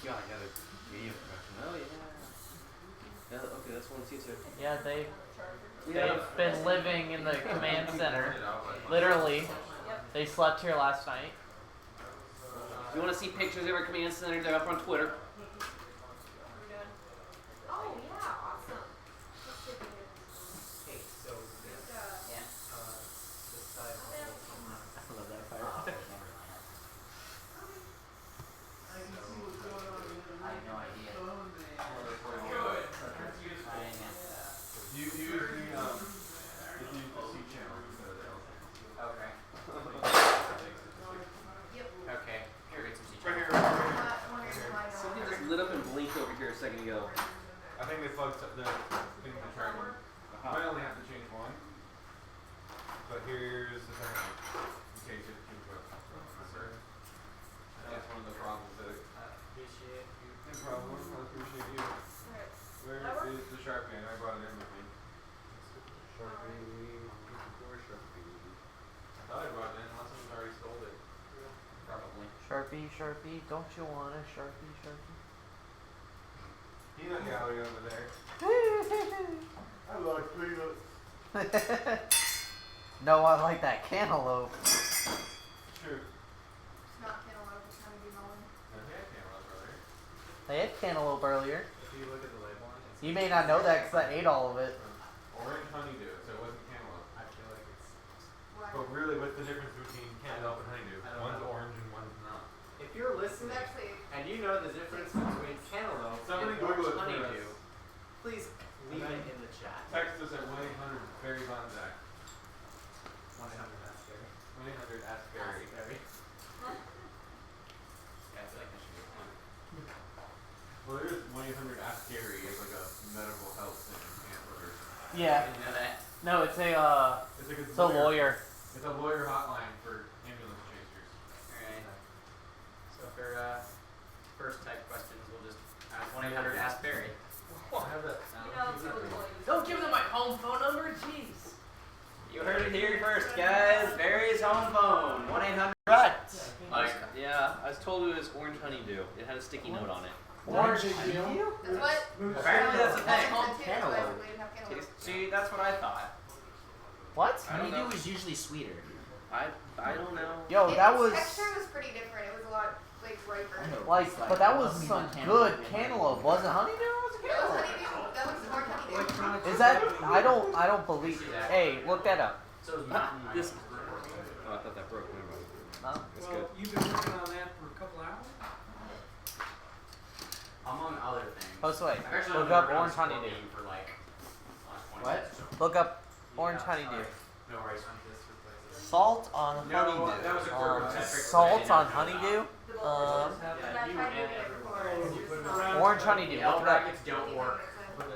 God, I got a video production. Oh yeah. Okay, that's one C too. Yeah, they've Yeah. been living in the command center. Literally. They slept here last night. If you want to see pictures of our command center, they're up on Twitter. Oh, yeah, awesome. Okay, so yeah. I love that part. I have no idea. You use the C channel instead of the L. Okay. Okay. Here, get some C Right here. Something just lit up and blinked over here a second ago. I think they plugged the thing to track one. Might only have to change one. But here's the thing. In case it keeps up. That's one of the problems that it. Appreciate you. No problem. I appreciate you. Where is the Sharpie? And I brought it in with me. Sharpie. I thought I brought it in unless someone's already stole it. Probably. Sharpie, Sharpie, don't you want a Sharpie, Sharpie? Peanut gallery over there. I like peanuts. No, I like that cantaloupe. True. It's not cantaloupe, it's honeydew melon. Okay, I can't look right. They had cantaloupe earlier. If you look at the label on it, You may not know that because I ate all of it. orange honeydew, so it wasn't cantaloupe. I feel like it's. But really, what's the difference between cantaloupe and honeydew? I don't One's know. orange and one's not. If you're It's listening actually, and you know the difference between cantaloupe Somebody and Google orange it for honeydew, us. please leave it in the chat. Text us at 1-800-BARRY BONZAC. 1-800-ASK. 1-800-ASK BARRY. Yeah, I feel like that should be fun. Well, there is 1-800-ASK-GARY is like a medical health thing in Tampa or something. Yeah. Didn't know that. No, it's a It's like it's a lawyer. It's a lawyer hotline for ambulance chasers. Alright. So for first type questions, we'll just ask 1-800-ASK-BARRY. I have that. You know, people will use Don't give them my home phone number, jeez. You heard it here first, guys. Barry's home phone. 1-800. Right. Like, yeah, I was told it was orange honeydew. It had a sticky note on it. Orange honeydew? that's what. Apparently that's a thing. called That's cantaloupe. basically we have cantaloupe. See, that's what I thought. What? I don't know. Honeydew is usually sweeter. I don't know. Yo, that was Texture was pretty different. It was a lot like riper. like, but that was Honey some Montana. good cantaloupe. Was it honeydew or was it That was cantaloupe? honeydew. That was orange honeydew. Is that? I don't believe. Hey, look that up. So This. Oh, I thought that broke. Never mind. No? That's Well, good. you've been working on that for a couple hours? among other things. Oh, so wait. I've actually Look been up working on orange this board honeydew. game for like last 20 What? minutes, so. Look up orange honeydew. No worries. Salt on No, honeydew. that was a corporate Salt on honeydew. Yeah, I tried doing it before. Orange honeydew. The L Look it up. brackets don't work. But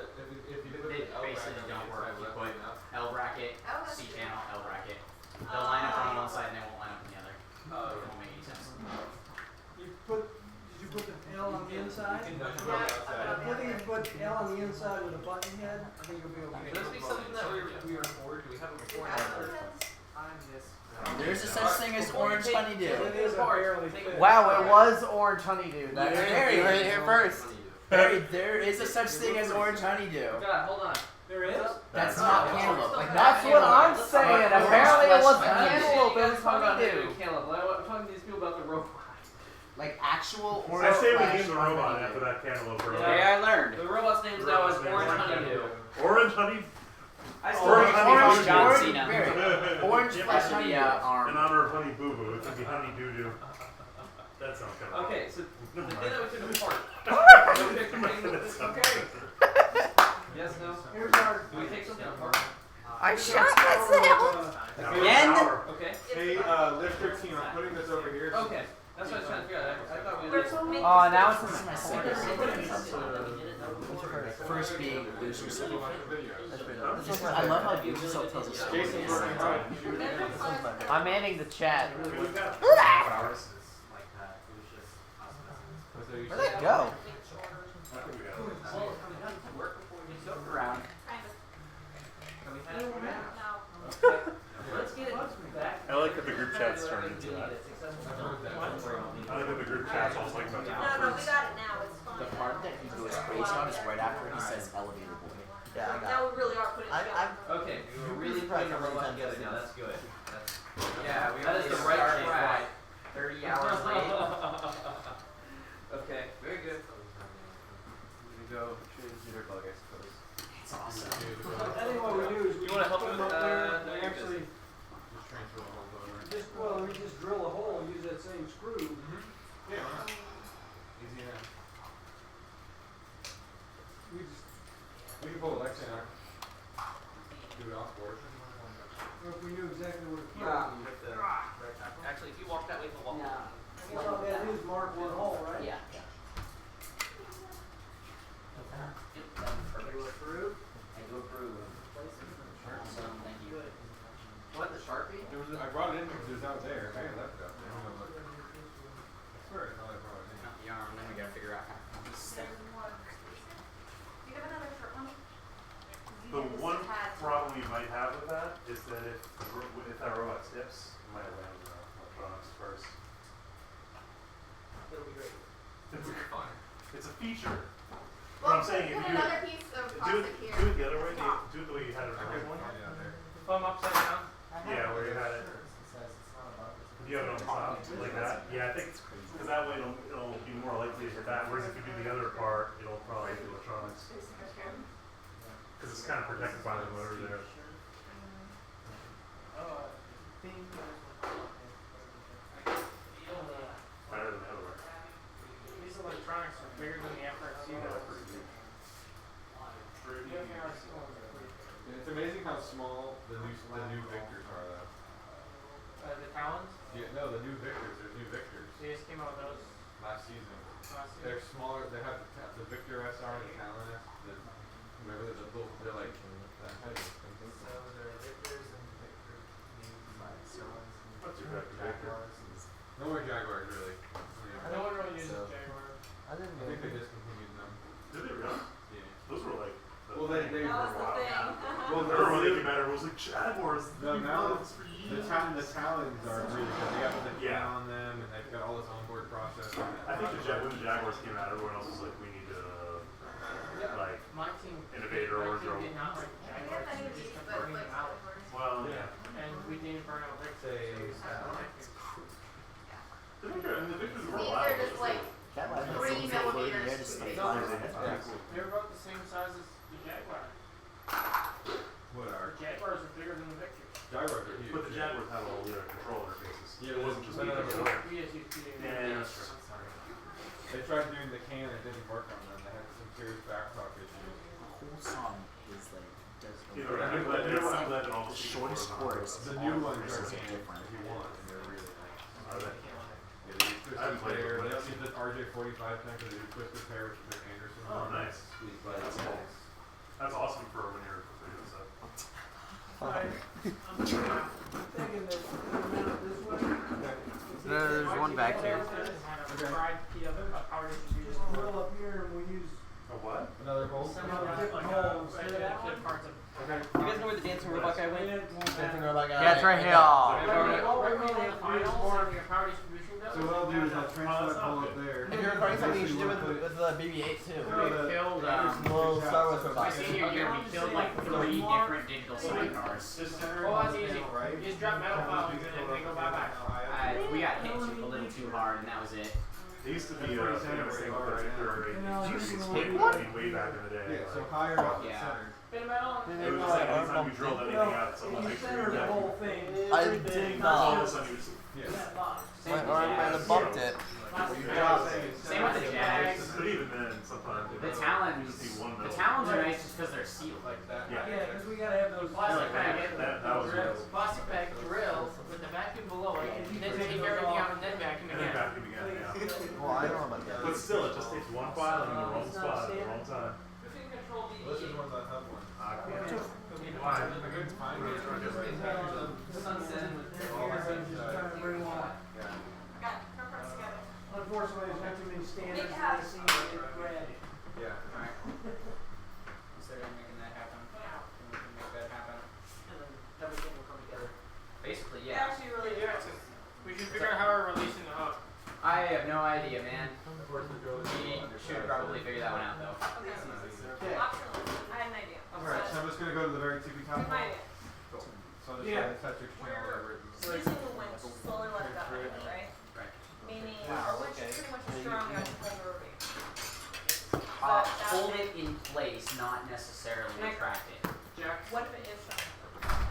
if you put They the L basically bracket, don't you work. have You left put enough. L bracket, Oh, that's C true. channel, L bracket. They'll line up on one side and they won't line up on the other. It won't make any sense. Did you put the L on the inside? You can touch it Yeah, on the I outside. I think if you put L on the inside with a button head, I think you'll be okay. Should this be something that we record? Do we have it recorded? There's a such thing as orange honeydew. It is a barely fit. Wow, it was orange honeydew. You heard it here first. Barry, there is a such thing as orange honeydew. God, hold on. There is? That's not cantaloupe. Like That's what I'm saying. Apparently it wasn't cantaloupe. It was I'm honeydew. talking to these people about the robot. Like actual I orange. say we flash name the on robot honeydew. after that cantaloupe robot. Yeah, I learned. The robot's name now is Orange Honeydew. Orange honey. I still Orange think honey orange boo John Orange, Cena. Barry, orange flash honeydew. In Arm. honor of Honey Boo Boo, it could be Honey Doo Doo. That sounds kind of. Okay, so the thing that we took apart. Yes, no? Here's our. Do we take something apart? I shot myself. Again? Okay. Hey, Lifter team, I'm putting this over here. Okay. That's what I was trying to figure out. I thought we There's did. so many. Oh, now it's this is my second. First being loser self. I love how loser self tells a story. Jason's working hard. I'm manning the chat. Where'd that go? Around. Let's get it back. I like that the group chat's turned into that. I like that the group chat's almost like about No, we got it now. It's fine. The part that he goes crazy on is right after he says elevator boy. Yeah, I got Now we really are putting it together. Okay, we're really Surprised putting a how many robot times together I've now. seen That's good. Yeah, we That is only the right started, track. what, 30 hours late. Okay, very good. You go choose your bug, I suppose. It's awesome. I think what we do is we You wanna help put with, them up there, no, and we you're actually, Just transfer the whole over. we just drill a hole and use that same screw. Yeah, why not? Easy enough. We just, We can pull Alexa in our. Do it off board. or if we knew exactly where to put Yeah. it. Actually, if you walk that way, he'll walk. All I gotta do is mark one hole, right? Yeah. Do it through. I do approve. Awesome, thank you. What, the Sharpie? There was, I brought it in because it was out there. I left it out there. I swear, I thought I brought it in. Not the arm, then we gotta figure out how. Do you have another short one? The one problem you might have with that is that if that robot tips, it might land on electronics first. It'll be great. It's fun. It's a feature. Well, What I'm saying, if put you do another it, piece of do plastic it, here. do it the other way. Do it the way you had it originally. Thumb upside down. Yeah, where you had it. If you have it on top like that, yeah, I think because that way it'll be more likely to hit that. Whereas if you do the other part, it'll probably hit the electronics. Because it's kind of protected by the motor there. Better than the other way. These electronics are bigger than the FRC though. It's amazing how small the new Victors are, though. The Talons? Yeah, no, the new Victors. There's new Victors. They just came out with those Last season. last year. They're smaller. They have the Victor SR and the Talon S. Whatever the little, they're like that heavy. What's your Victor? No more Jaguars, really. No one really uses Jaguar. I think they discontinued them. Did they really? Yeah. Those were like. Well, they That was the thing. Well, Remember when they came out, everyone was like, Jaguars, No, we've now loved this for years. the Talons are really good. They got the fan Yeah. on them, and they've got all this onboard processing. I think when the Jaguars came out, everyone else was like, we need to, like, My team, Innovator my or team Joe. did not like Jaguars. We just kept burning them out. well, Yeah. And we didn't burn out Victors. the Victors were These allowed. are just like That might have 3 something floating there millimeters. to stay No, fine. They're about the same size as the Jaguar. What are? The Jaguars are bigger than the Victors. Jaguars are huge. But the Jaguars had all their control interfaces. Yeah, It wasn't just no, no, either no. or. We just use PDA. Yeah. They tried doing the can and it didn't work on them. They had some serious backtalk issues. The whole song is like does Either I'm glad that all the shortest chorus. The new ones are versus different different. if you want, and they're really nice. Are they? Yeah, they use I haven't Twisted played Pair. with They them. also use the RJ45 tank, but they do Twisted Pair, which is their Anderson. Oh, one. nice. Sweet, but it's nice. That's awesome for when you're doing stuff. I'm thinking that we mount this way. There's one back here. Fried power distribution. Drill up here and we use A what? Another bolt? You guys know where the dancing robot guy went? Dancing robot guy. Yeah, it's right here. So what I'll do is I'll transfer that ball up there. If you're recording something, you should do it with the BB-8 too. We killed, We'll start with my robots. senior year, we killed like 3 different digital sidecars. Oh, that's easy. You just drop metal files in and they go bye-bye. We got hit a little too hard, and that was it. There used to be a famous thing with Victor. Take one? Way back in the day. Yeah, so like, higher up the Yeah. center. Bit of metal. it was just like anytime you drilled anything out, someone You makes sure center you the whole thing. I Everything, did not not. all of a just sudden you just. Yeah. that box. My arm might have bumped it. Same with the Jags. But even then, sometimes because they're sealed. Like that. Yeah, because we gotta have those. Plastic bag. That was real. Plastic bag drill with the vacuum below it, and then take everything out and then vacuum And then again. vacuum again, yeah. Well, I don't know about that. But still, it just takes one file in the wrong spot at the wrong time. Between control D. Let's just run that hub one. Fine. A good time is right there. Sunset. Trying to bring one. Yeah. Got it. Come press together. Unfortunately, there's not too many standards Make it that happen. seem to get read. Yeah. Alright. Consider making that happen. And we can make that happen. And then everything will come together. Basically, It yeah. actually really Yeah, is. we should figure out how we're releasing the hub. I have no idea, man. We should probably figure that one out, though. Okay. Optional. I had an idea. Alright, so I'm just gonna go to the very tippy top. Here's my idea. Cool. So I'll just Yeah. try to touch your channel, whatever it is. Using the winch to slowly let it up, right? Right. Meaning our winch is pretty much as strong as the whole movie. Hold it in place, not necessarily retract it. Jack, What if it is strong?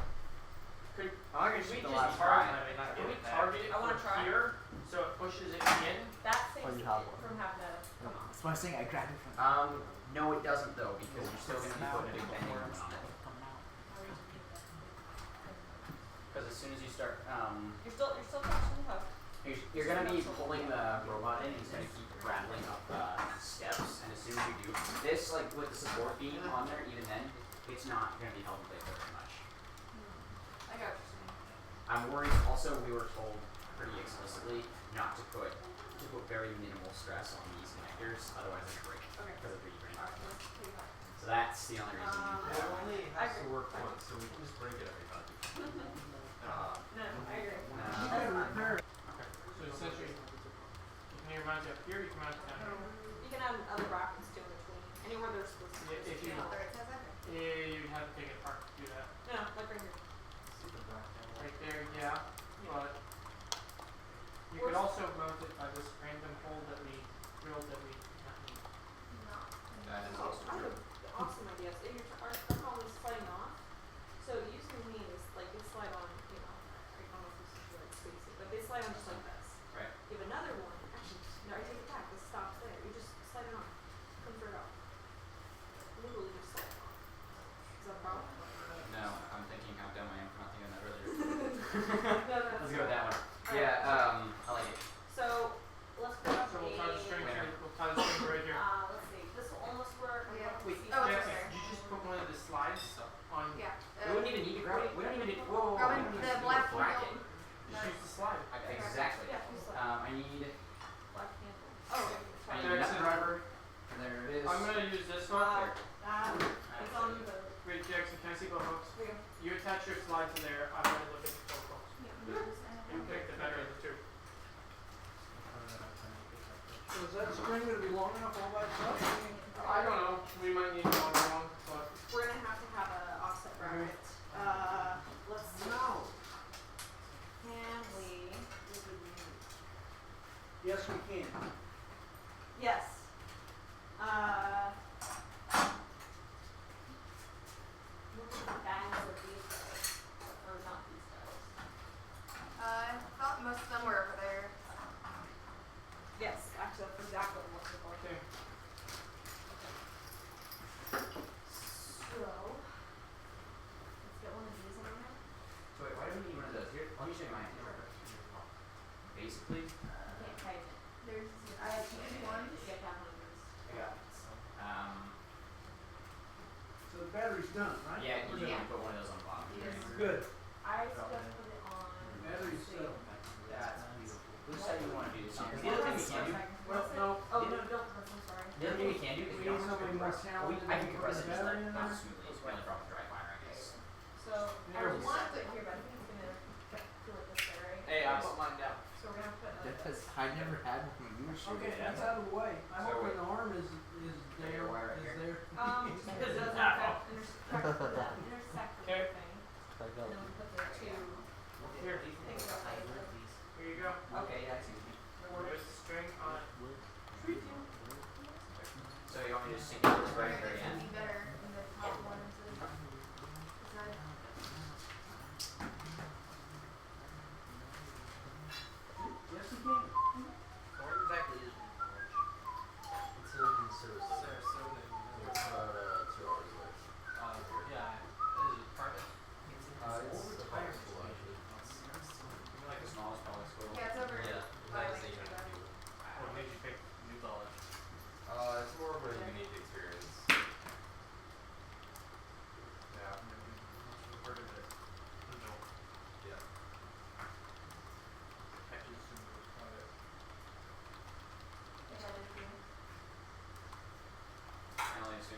could I we should just just target it? Can we target it I wanna from try. here so it pushes it in? That saves you it have one. from having to come off. That's why I'm saying I grabbed it from. No, it doesn't though, because you're still gonna be putting a big bending moment on it. Because as soon as you start, You're still touching the hook. you're gonna be pulling the robot in, and he's gonna keep rattling up steps, and as soon as you do, this, like, with the support being on there, even then, it's not gonna be held in place very much. I got what you're saying. I'm worried, also, we were told pretty explicitly not to put very minimal stress on these connectors, otherwise they break, Okay. because of 3D printing. Alright, let's take that. So that's the only reason. It only I has to agree. work once, so we can just break it every time. No, I agree. You Uh, can repair it. So essentially, you can either mount it up here, you can mount it down here. You can add other brackets too in between. Anywhere there's supposed to be. Yeah, if you- Yeah, you'd have to take it apart to do that. No, like right here. Right there, yeah, but you could also mount it by this random hole that we drilled that we not need. That is Oh, also I have true. an awesome idea. So our phone is sliding off. So it used to mean is like they slide on, you know, I don't know if this is like spacey, but they slide on just like this. Right. You have another one. Actually, no, I take it back. This stops there. You just slide it on. Comes right off. Literally just slide it on. Is that a problem? No, I'm thinking how dumb I am for not thinking of that earlier. No, no, Let's go with that one. Alright. Yeah, I like it. So let's put up So we'll tie the string, Winner. we'll tie the string right here. let's see. This will almost work. Yeah. Wait, See, Oh, it's Jackson, okay. did you just put one of the slides on? Yeah. We wouldn't even need to grab it. We don't even need. Whoa, whoa, whoa. Grab we don't the need to black bracket. wheel. Just use the slide. Exactly. Yeah, you slide. I need Black handle. Oh, I need a nut Jackson. driver. And there it is. I'm gonna use this one. It's on the. Wait, Jackson, can I see both hooks? Here you go. You attach your slide to there, I'm gonna look at the both hooks. Yeah. And pick the better of the two. So is that string gonna be long enough all by itself? I don't know, we might need a longer one, but We're gonna have to have an offset bracket. Let's see. No. Can we? Yes, we can. Yes. Look at the bangs of these guys. Or not these guys. I thought most of them were over there. Yes, actually that's exactly what I'm looking for. okay. So let's get one of these on there. So wait, why do we need one of those? Here, let me show you my idea. Basically, I can't type it. There's I have to get one. Get that one of these. I got it. So the battery's done, right? Yeah, you We're just done. want to put one of those on the bottom. Yes. Good. I just put it on. Battery's let's see. settled. That's beautiful. Which side do you want to do this on? 'Cause the other thing we can do, Well, no. Oh, no, don't press, I'm sorry. the other thing we can do is we don't have to Somebody more compress. talented I can compress it than just battery like in not there? smoothly. It's mainly from dry fire, I guess. So I There we want to put it here, but I think it's gonna do it this way, right? Hey, I put mine down. So we're gonna put Because I never had one when you were shooting. Okay, that's out of the way. I So hope wait. when the arm is there, Your wire right is here. there. just because it doesn't intersect with that intersect with Okay. the thing. And then we put the two Here, things behind it. here you go. Okay, yeah, I see. There's the string on it. So you want me to just sink it this right at the very It'd end? be better in the top one instead of the side. Yes, you can. Where exactly is It's in Sarasota. It's about 2 hours away.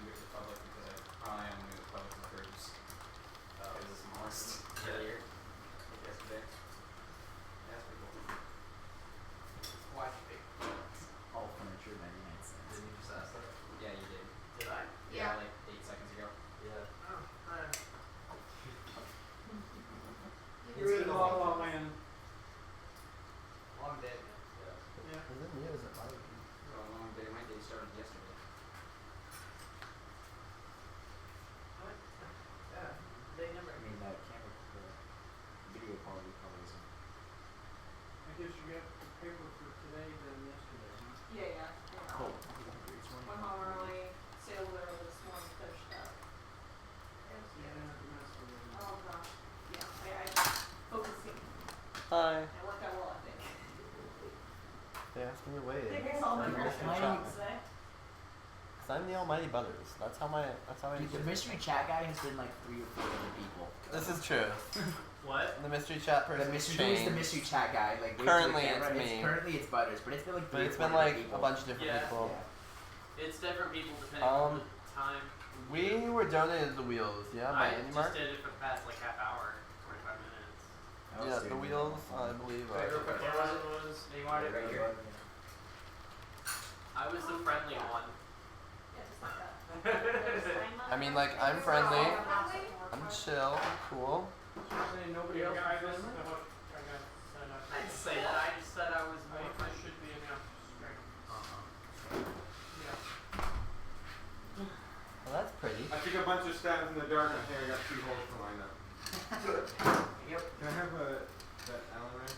do it to public because I probably am doing it public in groups. It was the smallest earlier, like yesterday. Yeah, that's pretty cool. Why'd you pick? All furniture, 99 cents. Didn't you just ask that? Yeah, you did. Did I? Yeah. Like 8 seconds ago. Yeah. Oh, alright. You're in La La Land. Long day. Yeah. Is it me or is it my Oh, a long day. My day started yesterday. Yeah. They never. I mean, camera, the video quality probably isn't. I guess you got the paper for today than yesterday, huh? Yeah, yeah. Cool. Went home early, sailed early this morning, finished up. You didn't have to mess with it. Oh gosh, yeah, I focusing. Hi. It worked out well, I think. They asked me to wait. I think I saw my Mystery mystery chat. shots today. Cause I'm the almighty Butters. That's how I Dude, the mystery chat guy has been like 3 or 4 other people. This is true. What? The mystery chat person The mystery, who's the changed. mystery chat guy? Like, waits for Currently the camera, it's and me. Currently it's Butters, but it's been like 3 But or it's 4 been other like people. a bunch of different Yeah. people. It's different people depending on the time. We were donated the wheels, yeah, by I Andy just Mark. did it for the past like half hour, 45 minutes. Yeah, the wheels, I believe. Wait, real quick, what was it? You wanted it right here? I was the friendly one. Yeah, just like that. I mean, like, I'm friendly. I'm chill. I'm cool. Saying nobody else I is just, friendly? I got signed up. I didn't say that. I just said I was I more think there should be enough strength. Yeah. Well, that's pretty. I took a bunch of stabs in the dark and here I got 2 holes to line up. Yep. Can I have that Allen wrench?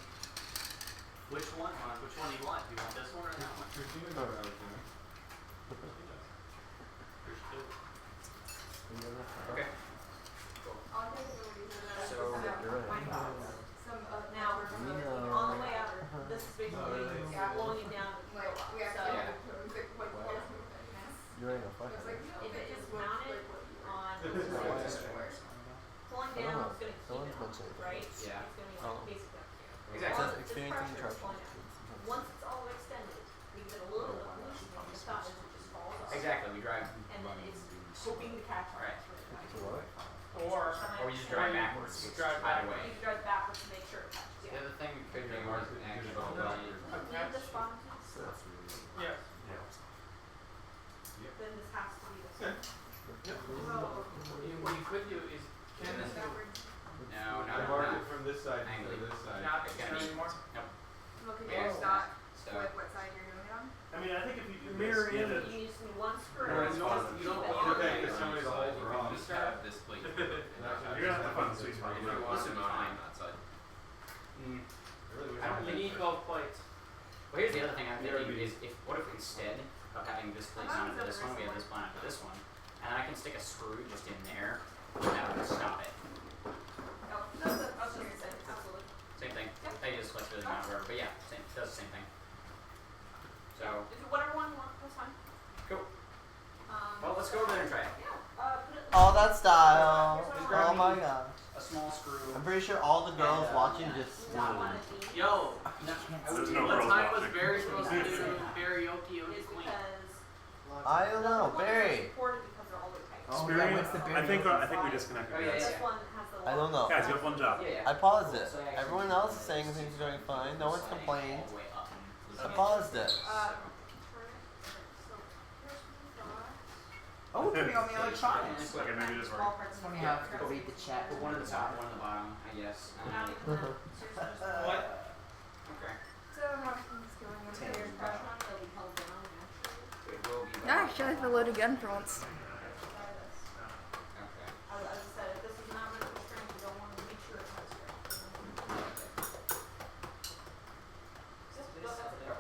Which one? Which one do you want? Do you want this one or that one? Christina knows I was doing. There's 2. Okay. I'll take it over to So, the you're right. some now we're on the way out. This is basically blowing it down. Like, we So actually You're in a fuck. if it is mounted on pulling I don't down, know. it's gonna keep Someone's it mentioned it. right. Yeah. It's gonna be Oh. like basic up here. Exactly. It says This experiencing pressure is trouble. pulling out. Once it's all extended, we get a little bit of loosen and the stop is it just falls off. Exactly, we drive. And then it's hoping to catch on. Right. Or Or you just drive backwards. drive Either way. You can drive backwards to make sure it catches. The other thing we could do is actually Need this bottom piece, yeah. then this has to be this. Oh. What you could do is Can this move No, I not marked not it from this side Angle. to this side. not It's gonna be anymore. Nope. Look at Yeah. your stock So with what side you're doing it on. I mean, I think if you mirror in it. You just need one screw. No, it's fine. You don't It's want okay, 'cause some of the holes are off. Just have this plate. You're gonna have to find the sweet spot. If you want This to would be mount fine. on that side. I don't You need both plates. Well, here's the other thing I'm thinking is if what if instead of having this plate mounted to this one, we have this mounted to this one, and I can stick a screw just in there, and that would stop it. Oh, no, that's just the same, absolutely. Same thing. They just flexibility mount wherever, but yeah, same does the same thing. So If you, whatever one you want, that's fine. cool. Well, let's go over there and try it. Yeah, put it. All that style. Just grab Oh me my god. a small screw. I'm pretty sure all the girls watching just. Not one of these. Yo, There's no what girls time was watching. Barry supposed to do karaoke Is with Queen? because I don't know, the one that's Barry. supported because they're all the tight. Oh, Experience. yeah, what's the I think we disconnected. Oh, yeah, guys. This one has the I don't know. Guys, you have one job. Yeah, I paused it. Everyone else is saying things are going fine. No one's complained. All the way up. I paused it. Oh, we're putting on the electronics. Okay, maybe it just Small worked. parts It's funny how I have to read the chat. Put one at the top, one at the bottom, I guess. What? Okay. So how's things going over There's here? pressure on it, it'll be held down naturally. It will be. Yeah, actually, I loaded gun for once. Okay. As I said, if this is not really strength, you don't want to make sure it has strength.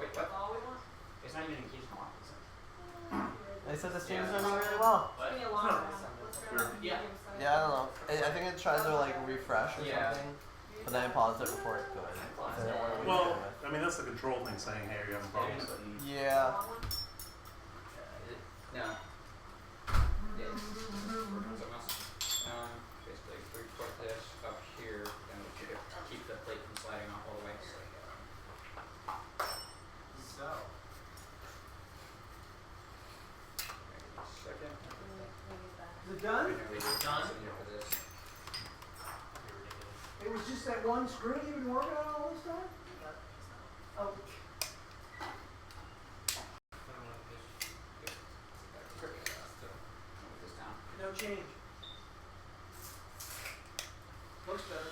Wait, That's all we want. It's not even engaged lock, is it? They said the stream's running really well. Give me a long round. Let's try on the Yeah. medium side. Yeah, I don't know. I think it tried to like refresh or Yeah. something, but then I paused it before it could. So I didn't wanna Well, waste it. I mean, that's the control thing saying, hey, you're having problems. Yeah. Long one. No. Yeah. Something else. Basically, we put this up here, and we should keep the plate from sliding off all the way. So. Second. that one screw you've been working on all this time? Oh. No change. Looks better.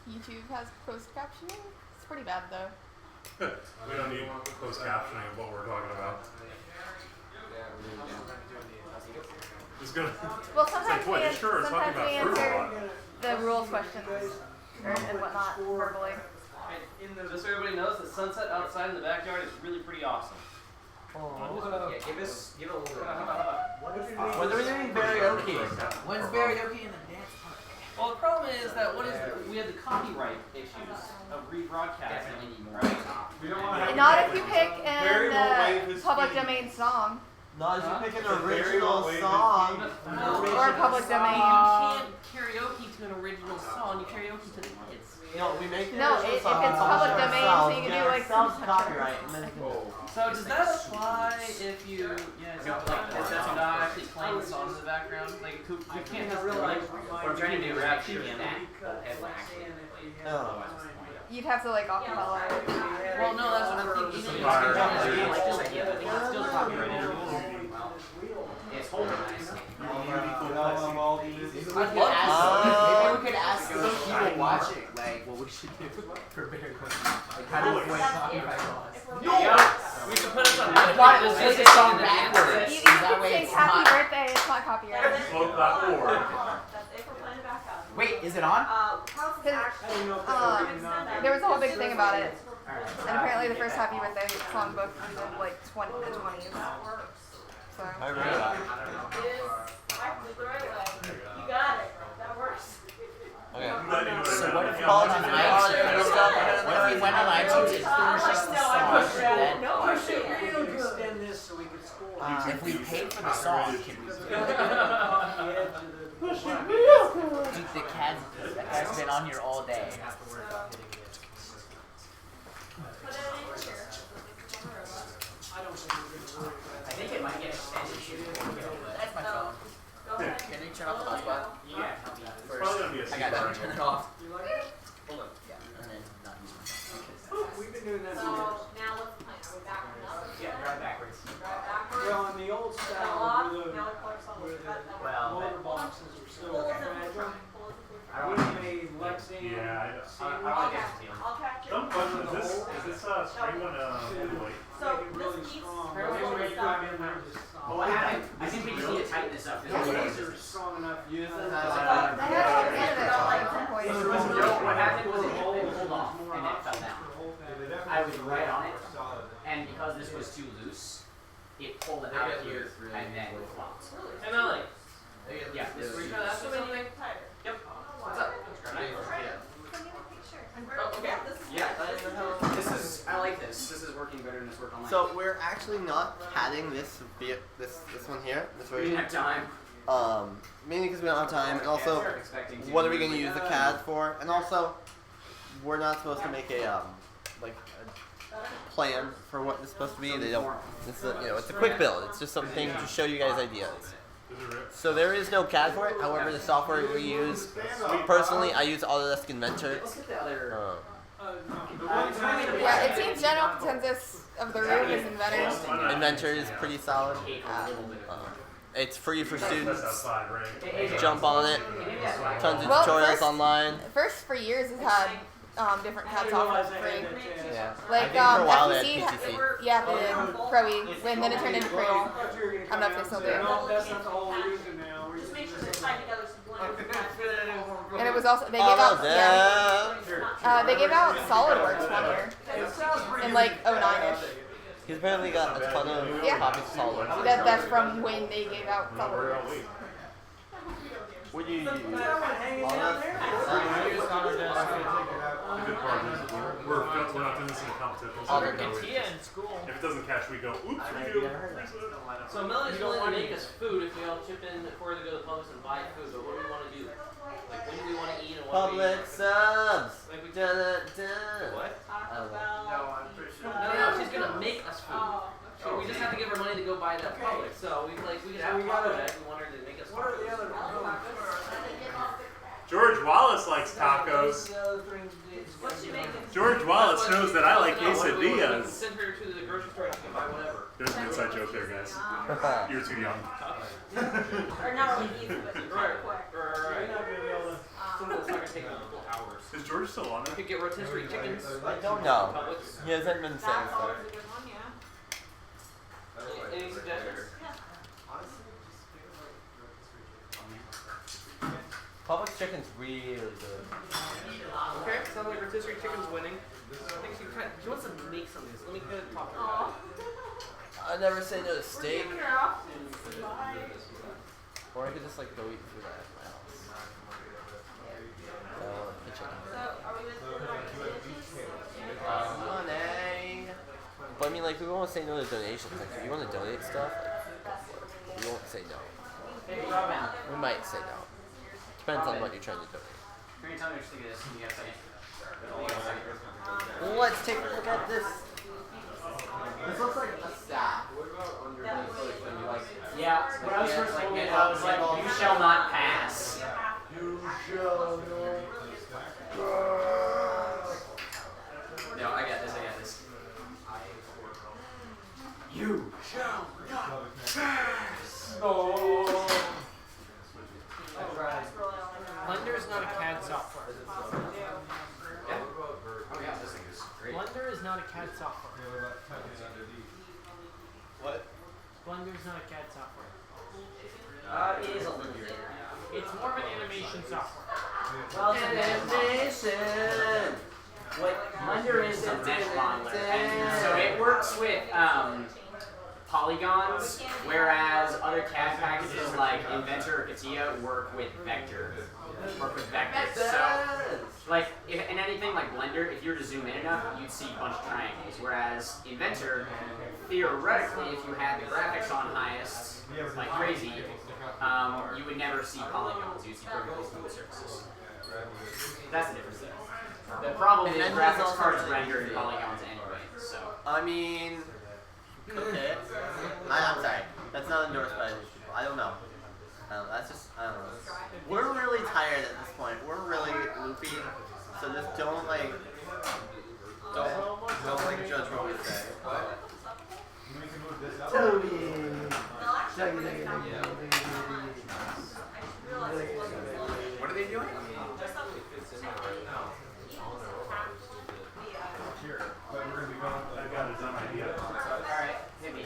YouTube has closed captioning. It's pretty bad though. We don't need closed captioning of what we're talking about. It's gonna. Well, it's sometimes like, what, we, you sure it's talking sometimes we about fruit a answer lot. the rules questions and whatnot verbally. Just so everybody knows, the sunset outside in the backyard is really pretty awesome. Yeah, give it a little bit. When are we doing karaoke? When's karaoke in the dance party? Well, the problem is that we have the copyright issues of rebroadcasting. Definitely need more. We don't want to have Not if you pick Barry will waive an his public fee. domain song Not if you pick an Barry original will waive his song. fee. or public domain. You can't karaoke to an original song. You karaoke to the kids. No, we make it. No, if it's public domain, so you can do like some copyright. And then So does that apply if you that's not actually playing the song in the background? Like you can't just like What I'm trying to do is actually get that headline actually. Oh. You'd have to like acapella. Well, no, that's what I'm thinking. I like this idea. I think it's still copyrighted. It's holding nice. Maybe we could ask those people watching, like, what we should do for Barry. Like, how do we avoid copyright laws? We should put us on. Why don't we play the song backwards? You That can way sing it's happy not. birthday, it's not copyrighted. Vote.org. That's it for playing back up. Wait, is it on? There was a whole big thing about it. And apparently the first happy birthday songbook was in like the 20s. So. I read that. Actually the right way. You got it. That works. Okay. So what if we went on iTunes? What if we went on iTunes and finished the song? Then I should really extend this so we could score. if we paid for the song, can we? Dude, the cat's been on here all day. I think it might get extended too. That's my phone. Can you turn off the hotspot? Yeah. First. Probably gonna be a I got to turn it off. You like it? Hold on. Yeah, and then not use my phone. We've been doing that So for years. now what's the plan? Are we backing up? Yeah, drive backwards. Drive backwards. Well, in the old Now style, lock. where Now the, we color solid. where the Well, motor boxes are still Pull it in fragile, front. Pull it in I we don't want to. made Lexan Yeah, series. I'll get it to you. I'll catch it. Some question, is this string gonna emulate? So Make it really this needs strong. really When good you stuff. drive in there, just stop. Well, what happened? I think we just need to tighten this up. The blades are strong enough. Use it. I had to edit it at some point. What happened was it pulled off and it fell down. I was right on it, and because this was too loose, it pulled it out of here and then flopped. Hey Melanie. Yeah, this Were you was trying to ask me something? Yep. What's up? Oh, okay. Yeah, this is. I like this. This is working better than this work online. So we're actually not padding this this one here. This we didn't version. have time. Mainly because we don't have time, and also, what are we going to use the CAD for? And also, we're not supposed to make a like a plan for what it's supposed to be. They don't. It's it's a quick build. It's just something to show you guys ideas. So there is no CAD for it. However, the software we use, personally, I use Autodesk Inventor. Yeah, it seems general consensus of the room is Inventor. Inventor is pretty solid. It's free for students. Jump on it. Tons of tutorials online. First for years has had different CAD software for free. Yeah. Like I think for a while they FTC, had PTC. yeah, they did Pro-E, and then it turned into Creole. I don't know if they still do. No, that's not the whole reason now. Just make sure they're tied together so one. And it was also they gave out they gave out SolidWorks 1 year in like 09ish. He's apparently got a ton of copies of SolidWorks. That's from when they gave out SolidWorks. What do you use? We're not doing this in a competition. Oh, they're Katia in school. If it doesn't catch, we go, oops, we do. So Melanie's willing to make us food if we all chip in before we go to Publix and buy food, but what do we want to do? Like, when do we want to eat and what do we Public subs. Like we What? No, I'm pretty sure. No, she's gonna make us food. So we just have to give her money to go buy that Publix. So we can have Publix. We want her to make us. What are the other? George, Wallace likes tacos. What you making? George Wallace knows that I like We can quesadillas. send her to the grocery store and she can buy whatever. There's an inside joke there, guys. You're too young. Or not really easy, but kind Right. of quick. Right. It's not gonna take multiple hours. Is George still on You it? could get rotisserie chickens. I don't know. Publix. He hasn't been saying That's stuff. always a good one, yeah. Any suggestions? Publix chicken's really good. Okay, sounds like rotisserie chicken's winning. I think she wants to make some of this. Let me go talk to her about it. I never say no to steak. Girl. Or I could just like go eat food at my house. So, the chicken. So, are we with Money. But I mean, like, we won't say no to donations. Like, if you want to donate stuff, like, we won't say no. We might say no. Depends on what you're trying to donate. Can you tell me what you think of this? You got a second? You got a second? Let's take a look at this. This looks like a staff. Yeah, when I was first looking at it, I was like, you shall not pass. You shall not. No, I got this, You shall not pass. No. Blender is not a CAD software. Yeah. Oh yeah, this thing is great. Blender is not a CAD software. What? Blender is not a CAD software. It is a little bit. It's more of an animation software. Well, it's Animation. what Blender is a mesh modeler, and so it works with polygons, whereas other CAD packages like Inventor or CATIA work with vectors. So, like, in anything like Blender, if you were to zoom in enough, you'd see a bunch of triangles. Whereas Inventor, theoretically, if you had the graphics on highest, like crazy, you would never see polygons. You'd see perfectly smooth surfaces. That's the difference there. The problem is graphics cards render in polygons anyway, so. I mean, okay. I'm sorry. That's not endorsed by these people. I don't know. That's just, I don't know. We're really tired at this point. We're really loopy. So just don't like judge what we say. What are they doing? I've got a dumb idea. Alright, hit me.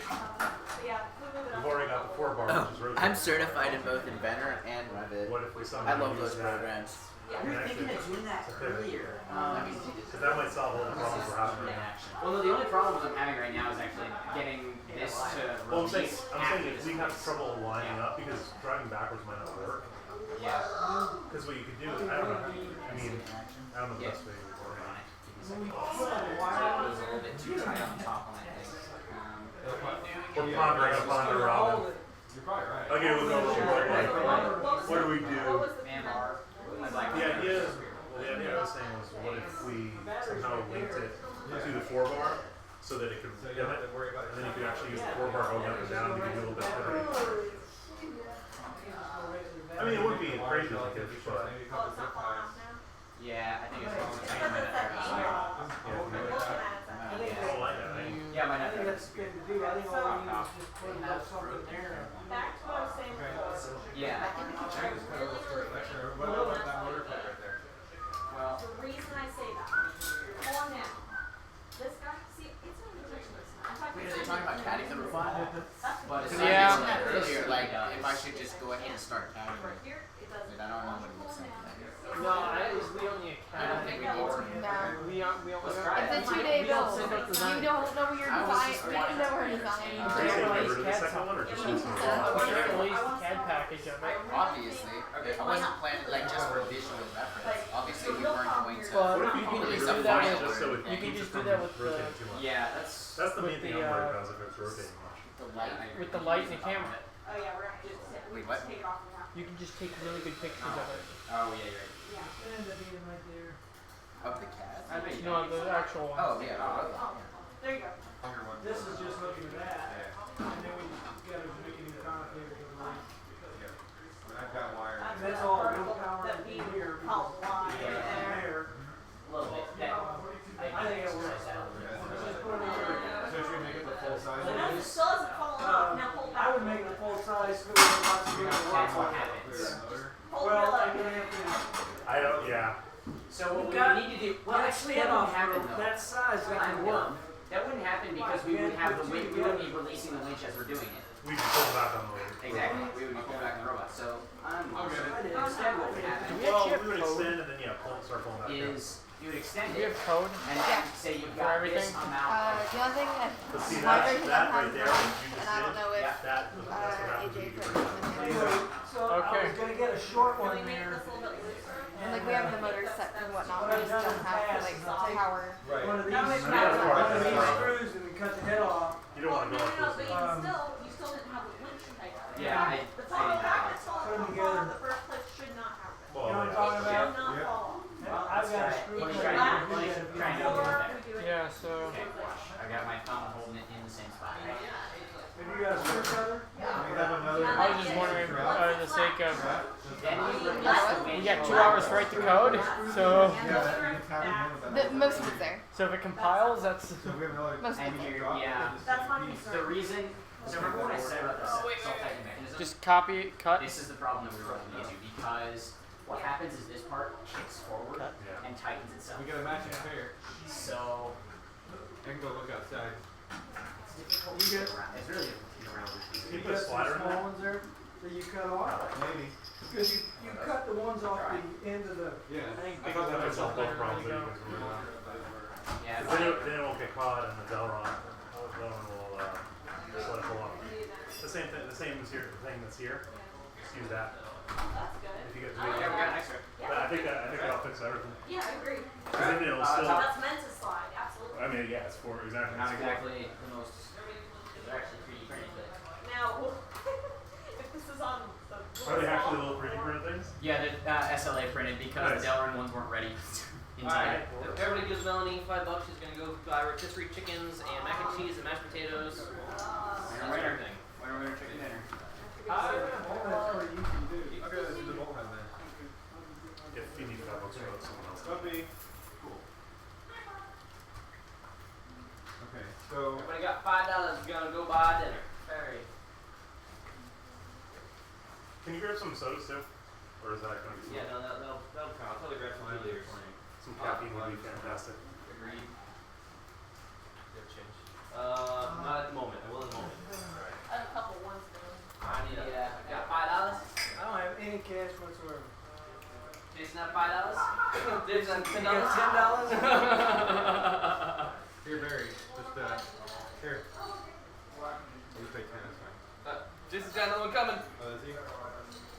We've already got the 4 bar, which is really I'm certified in both Inventor and Revit. What if we I somehow love use those that? programs. You're thinking of doing that earlier. Because that might solve all the problems we're having right now. Well, no, the only problem I'm having right now is actually getting this to Well, I'm saying release if we have trouble lining up because driving backwards might not work. Yeah. Because what you could do, I don't know. I mean, I don't know the best way to record it. It was a little bit too tight on top on that thing. We're pondering a ponder, Robin. Okay, we'll go like, what do we do? The idea I was saying was, what if we somehow linked it to the 4 bar so that it could limit, and then you could actually use the 4 bar going up and down to give you a little bit better. I mean, it would be crazy like it, but. Yeah, I think it's yeah, my I think that's good to do. I think all we need is just put a little something there. Back to what I was saying before. Yeah. Well, The reason I say that, for now, this guy, see, it's not even touching this. I'm talking Wait, are they talking about catting number 5? But it's not Yeah. mentioned that earlier, like, if I should just go ahead and start catting. Over here, it doesn't. Like, I don't know what it looks like. No, we only I don't think we need to. we only It's a 2-day build. You don't know your I was design. just We don't know her design. Are you saying get rid of the second one or just use the We can release the CAD package of it. Obviously, I wasn't planning like just for visual reference. Obviously, we weren't going to. But What if you you can can just do do that that just so it with, you can keeps just it do from that with the, rotating too much? yeah, That's the main with thing the, I'm worried about is if it's rotating much. The light. with the light and the camera. Oh yeah, we're gonna just, we Wait, what? just take it off now. You can just take really good pictures of it. oh yeah, you're right. Yeah. It ended up being right there. Of the cat? I bet you No, the actual one. Oh, yeah. There you go. This is just looking at that. And then we gotta make a new contact. I've got wires. That's all willpower That we in here. help But it still hasn't fallen off. Now hold back. I would make it full size so we have lots of people to work That's what on. happens. Hold Well, real I'm up. gonna have to. I don't. Yeah. So what We've we got- need to do, Well, well, actually, that that wouldn't happen though. that size that can work. That wouldn't happen because we would have the winch, we wouldn't be releasing the winch as we're doing it. We can pull back on the way. Exactly, we would be pulling back the robot. So, Okay. instead what would happen Well, we would extend and then start pulling back. is you would extend Do we it have code? and then say you've For got everything? this amount. The only thing that But see, my that, version that has right there, one, what you just and I don't did, know if that's what happens AJ when you put do it in Anyway, the so I Okay. was gonna get a short Can one we make there. this a little bit looser? And like we have the motors set and whatnot, we just don't have like the power. Right. One of these, Now make one that of these part. screws and we cut the head off. You don't want to go No, off no, this. but you still didn't have the winch type. Yeah, The fall back is Put 'em falling off together. in the first place should not happen. Well, You know what I'm yeah. talking It about? should not Yeah. fall off. Well, I've got a screw. Let me cut try in and there. do it. Try and do it Before there. we do it. Yeah, so Okay, I got my thumb holding it in the same spot. Have you got a screw cutter? We have another. I was just wondering, for the sake of, Then we release the we winch. got 2 hours to write the code, so Most of it's there. so if it compiles, that's So we have another. Most of And it's there. you're, yeah. That's my The concern. reason, so remember when I said about the self-tightening mechanism? just copy, cut. This is the problem that we run into because what happens is this part kicks forward Yeah. and tightens itself. We got a matching pair. So I can go look outside. it's difficult to get around. It's really difficult to get around with these. Can you You put a got some slider in small there? ones there that you cut off? Maybe. Because you cut the ones off the end of the. Yeah. I think I thought that would solve both There problems we that go. you guys were worried about. Yeah, Then it won't get caught and the Delron will just let it pull off. The same thing, the same as here, the thing that's here. Just use that. That's good. If you get yeah, we got an extra. But I think that'll fix everything. Yeah, I agree. Because then it'll still. That's meant to slide, absolutely. I mean, yeah, it's for exactly. Not it's for- exactly the most. They're actually 3D printed, but Now, if this is on the. Are they actually little 3D printed things? yeah, the SLA printed because Nice. the Delrin ones weren't ready in Alright, time. everybody gives Melanie $5. She's gonna go buy rotisserie chickens and mac and cheese and mashed potatoes. Winner, winner, chicken dinner. That's pretty easy to do. Okay, let's do the bullhead then. If you need $5 for someone else. Copy. Cool. Okay, so Everybody got $5. You're gonna go buy dinner. Very. Can you grab some sodas too? Or is that going to be? Yeah, no, that'll count. I'll tell the grab some later. Some caffeine would be fantastic. Agreed. you have change. Not at the moment. I will in a moment. I have a couple ones though. I need got $5. I don't have any cash whatsoever. Jason, not $5. Dibs on $10. You got $10? Here, Barry. Just here. You pay 10, that's fine. Jason's got another one coming. Oh, is he?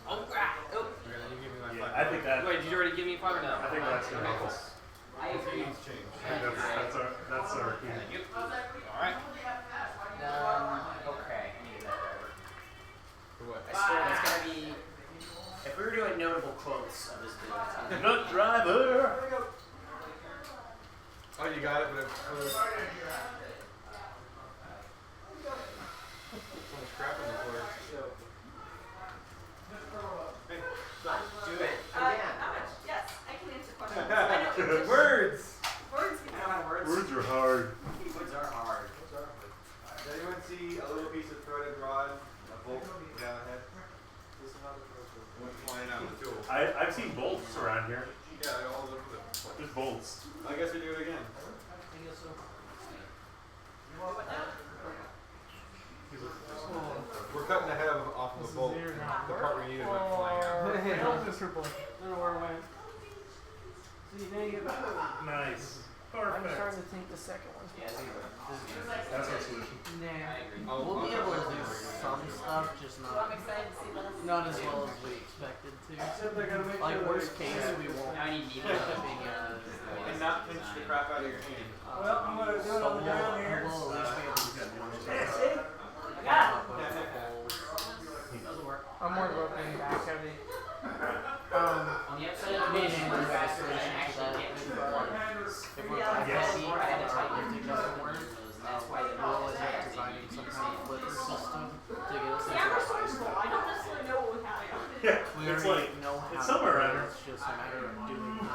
Oh, ah, oh. Okay, then you give me my Yeah, 5. I think that. Wait, did you already give me 5 or no? I think that's gonna help us. I agree. Needs change. I think that's our key. Thank you. Alright. Okay, I needed that driver. For what? I swear it's gonna be. If we were doing notable quotes of this video, it's gonna be. Nut driver. Oh, you got it, but it's so much crap on the floor. Hey, stop. Do it. How much? Yes, I can answer questions. I know. Words! Words. Words are hard. Words are hard. Did anyone see a little piece of threaded rod, a bolt down the head? Went flying out of the tool. I've seen bolts around here. Yeah, they're all over the place. There's bolts. I guess we do it again. We're cutting the head off of a bolt. The part we needed went flying out. Hell miserable. I don't know where it went. See, now you got Nice. I'm Perfect. starting to think the second one's Yeah, That's our solution. Nah. We'll be able to do some stuff, just So I'm not excited to see this. not as well as we expected to. Except I gotta make Like sure worst that- case, we won't Now I need end needles. up being able to And not pinch the crap out of your hand. Well, I'm gonna do it So on the ground here. we'll at least be able to get one Yeah, see? I got it. Doesn't work. I'm worried about being back heavy. On the upside of the Maybe vision, more you guys accuracy can to actually that. get to the one. if we're Yeah. back Yes. heavy Or I had to tighten and it it together doesn't work, That's why the we'll roll is end up actually designing some kind of flipper system to get us See, I'm into resourceful. I don't necessarily know what we have. Yeah, We it's already like know how it's to somewhere do around it, here. it's just a matter of doing it and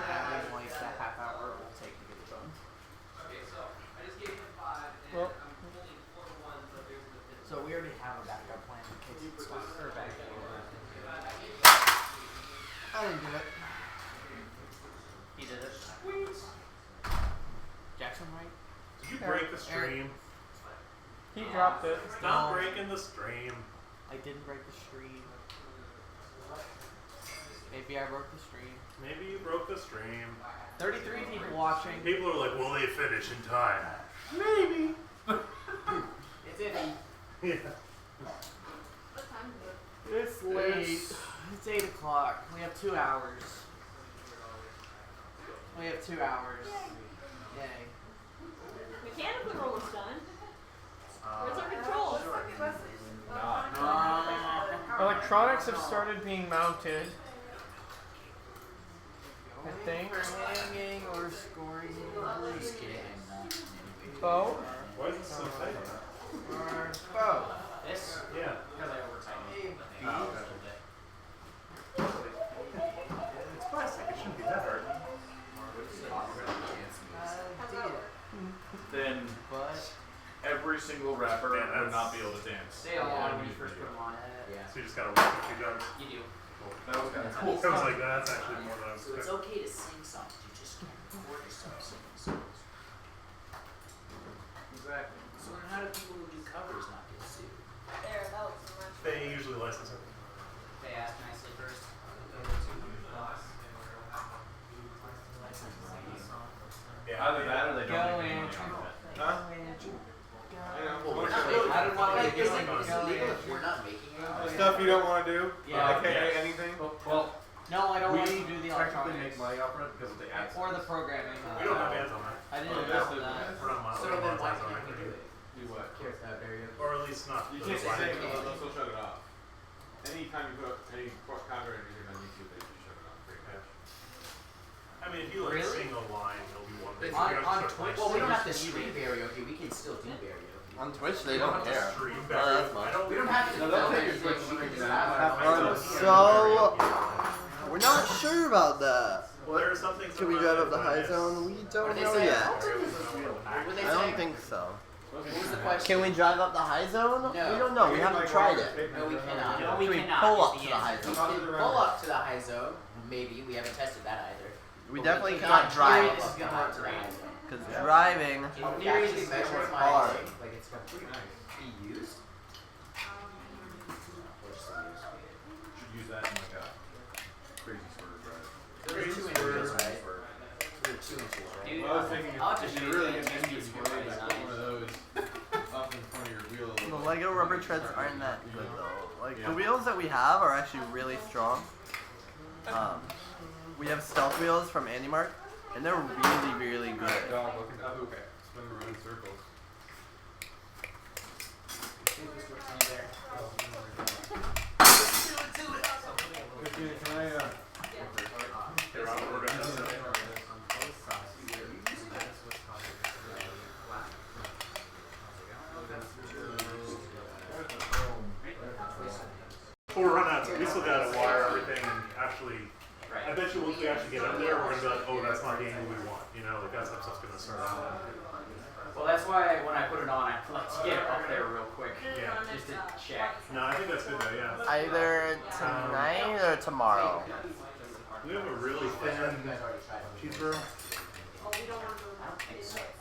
having like that half hour it will take to get it done. Okay, so I just gave him 5 and Well, I'm holding He dropped it. Stop breaking the stream. I didn't break the stream. Maybe I broke the stream. Maybe you broke the stream. 33 people watching. People are like, will they finish in time? Maybe. It's iffy. Yeah. What time is it? It's late. It's 8 o'clock. We have 2 hours. We have 2 hours. Yay. Mechanical roll is done. Where's our controls? Electronics have started being mounted. I think. Hanging or scoring. Both. Why is it so tight? Or both. This? Yeah. Because I overtightened. Oh, okay. It's plastic. It shouldn't be that hard. Then every single rapper would not be able to dance. They all on when you first put them on. Yeah. So you just gotta work a few jumps. You do. Cool. That was kind of cool. I was like, that's actually more than I was So it's expecting. okay to sing songs, you just can't record yourself singing songs. Exactly. So then how do people who do covers not get sued? There, that was so much. They usually license it. They asked nicely first. Yeah. Either that or they Go don't make any money Andrew. off of it. Go Andrew. Well, We're we're not not making I don't know it. if It's it's like, like it's go illegal Andrew. if we're not making it. The stuff you don't want to do? Yeah. AKA anything? Well, No, I don't we want you to do the technically electronics. make money off of it because of the ads. Or the programming. We don't have ads on that. I didn't Oh, know that's that. We're not So we don't then why monetize on can't we it. do it? Do what? Or at least not. You the can't say blind anything, people. they'll still shut it off. Anytime you put up any copyright music on YouTube, they just shut it off. Pretty much. I mean, if you like Really? sing a line, it'll be one thing. On, You have to on start Twitch, playing. well, we don't have to stream karaoke. We can still do karaoke. On Twitch, they You don't have to care. stream Oh, karaoke. that's much. We don't have to No, film they'll take your anything. Twitch We can stream just down. have So, we're not sure about that. Well, there are some things. Can we drive up the high zone? We don't they know say? yet. What would they I don't say? think so. What was the question? Can we drive up the high zone? No. We don't know. We haven't tried it. No, we cannot. No, Can we we cannot. pull is up the to the answer. high We zone? can pull up to the high zone. Maybe. We haven't tested that either. We But definitely cannot cannot drive this up is the gonna high hurt zone. brain. Because driving In theory, actually this measures measures my hard. like it's completely be used. Or just used. should use that in like a crazy swerve drive. There's 2 inches, right? There's 2 inches, right? Dude, Well, I was thinking I'll if just you use really the get TNT into it, you score could by like put one of those up in front of your wheel. The Lego rubber treads aren't that good though. Like Yeah. the wheels that we have are actually really strong. We have stealth wheels from AndyMark, and they're really, really good. Dog looking up. Okay. Spin around in circles. Christina, can I Hey, Robert, we're gonna test it. Before we run out, we still gotta wire everything and actually. I bet you once we actually get up there, we're gonna be like, oh, that's not the angle we want. You know, like that stuff's gonna start out. Well, that's why when I put it on, I like to get it up there real quick. Yeah. Just to check. No, I think that's good though. Yeah. Either tonight or tomorrow. We have a really thin cheeseburger. Oh,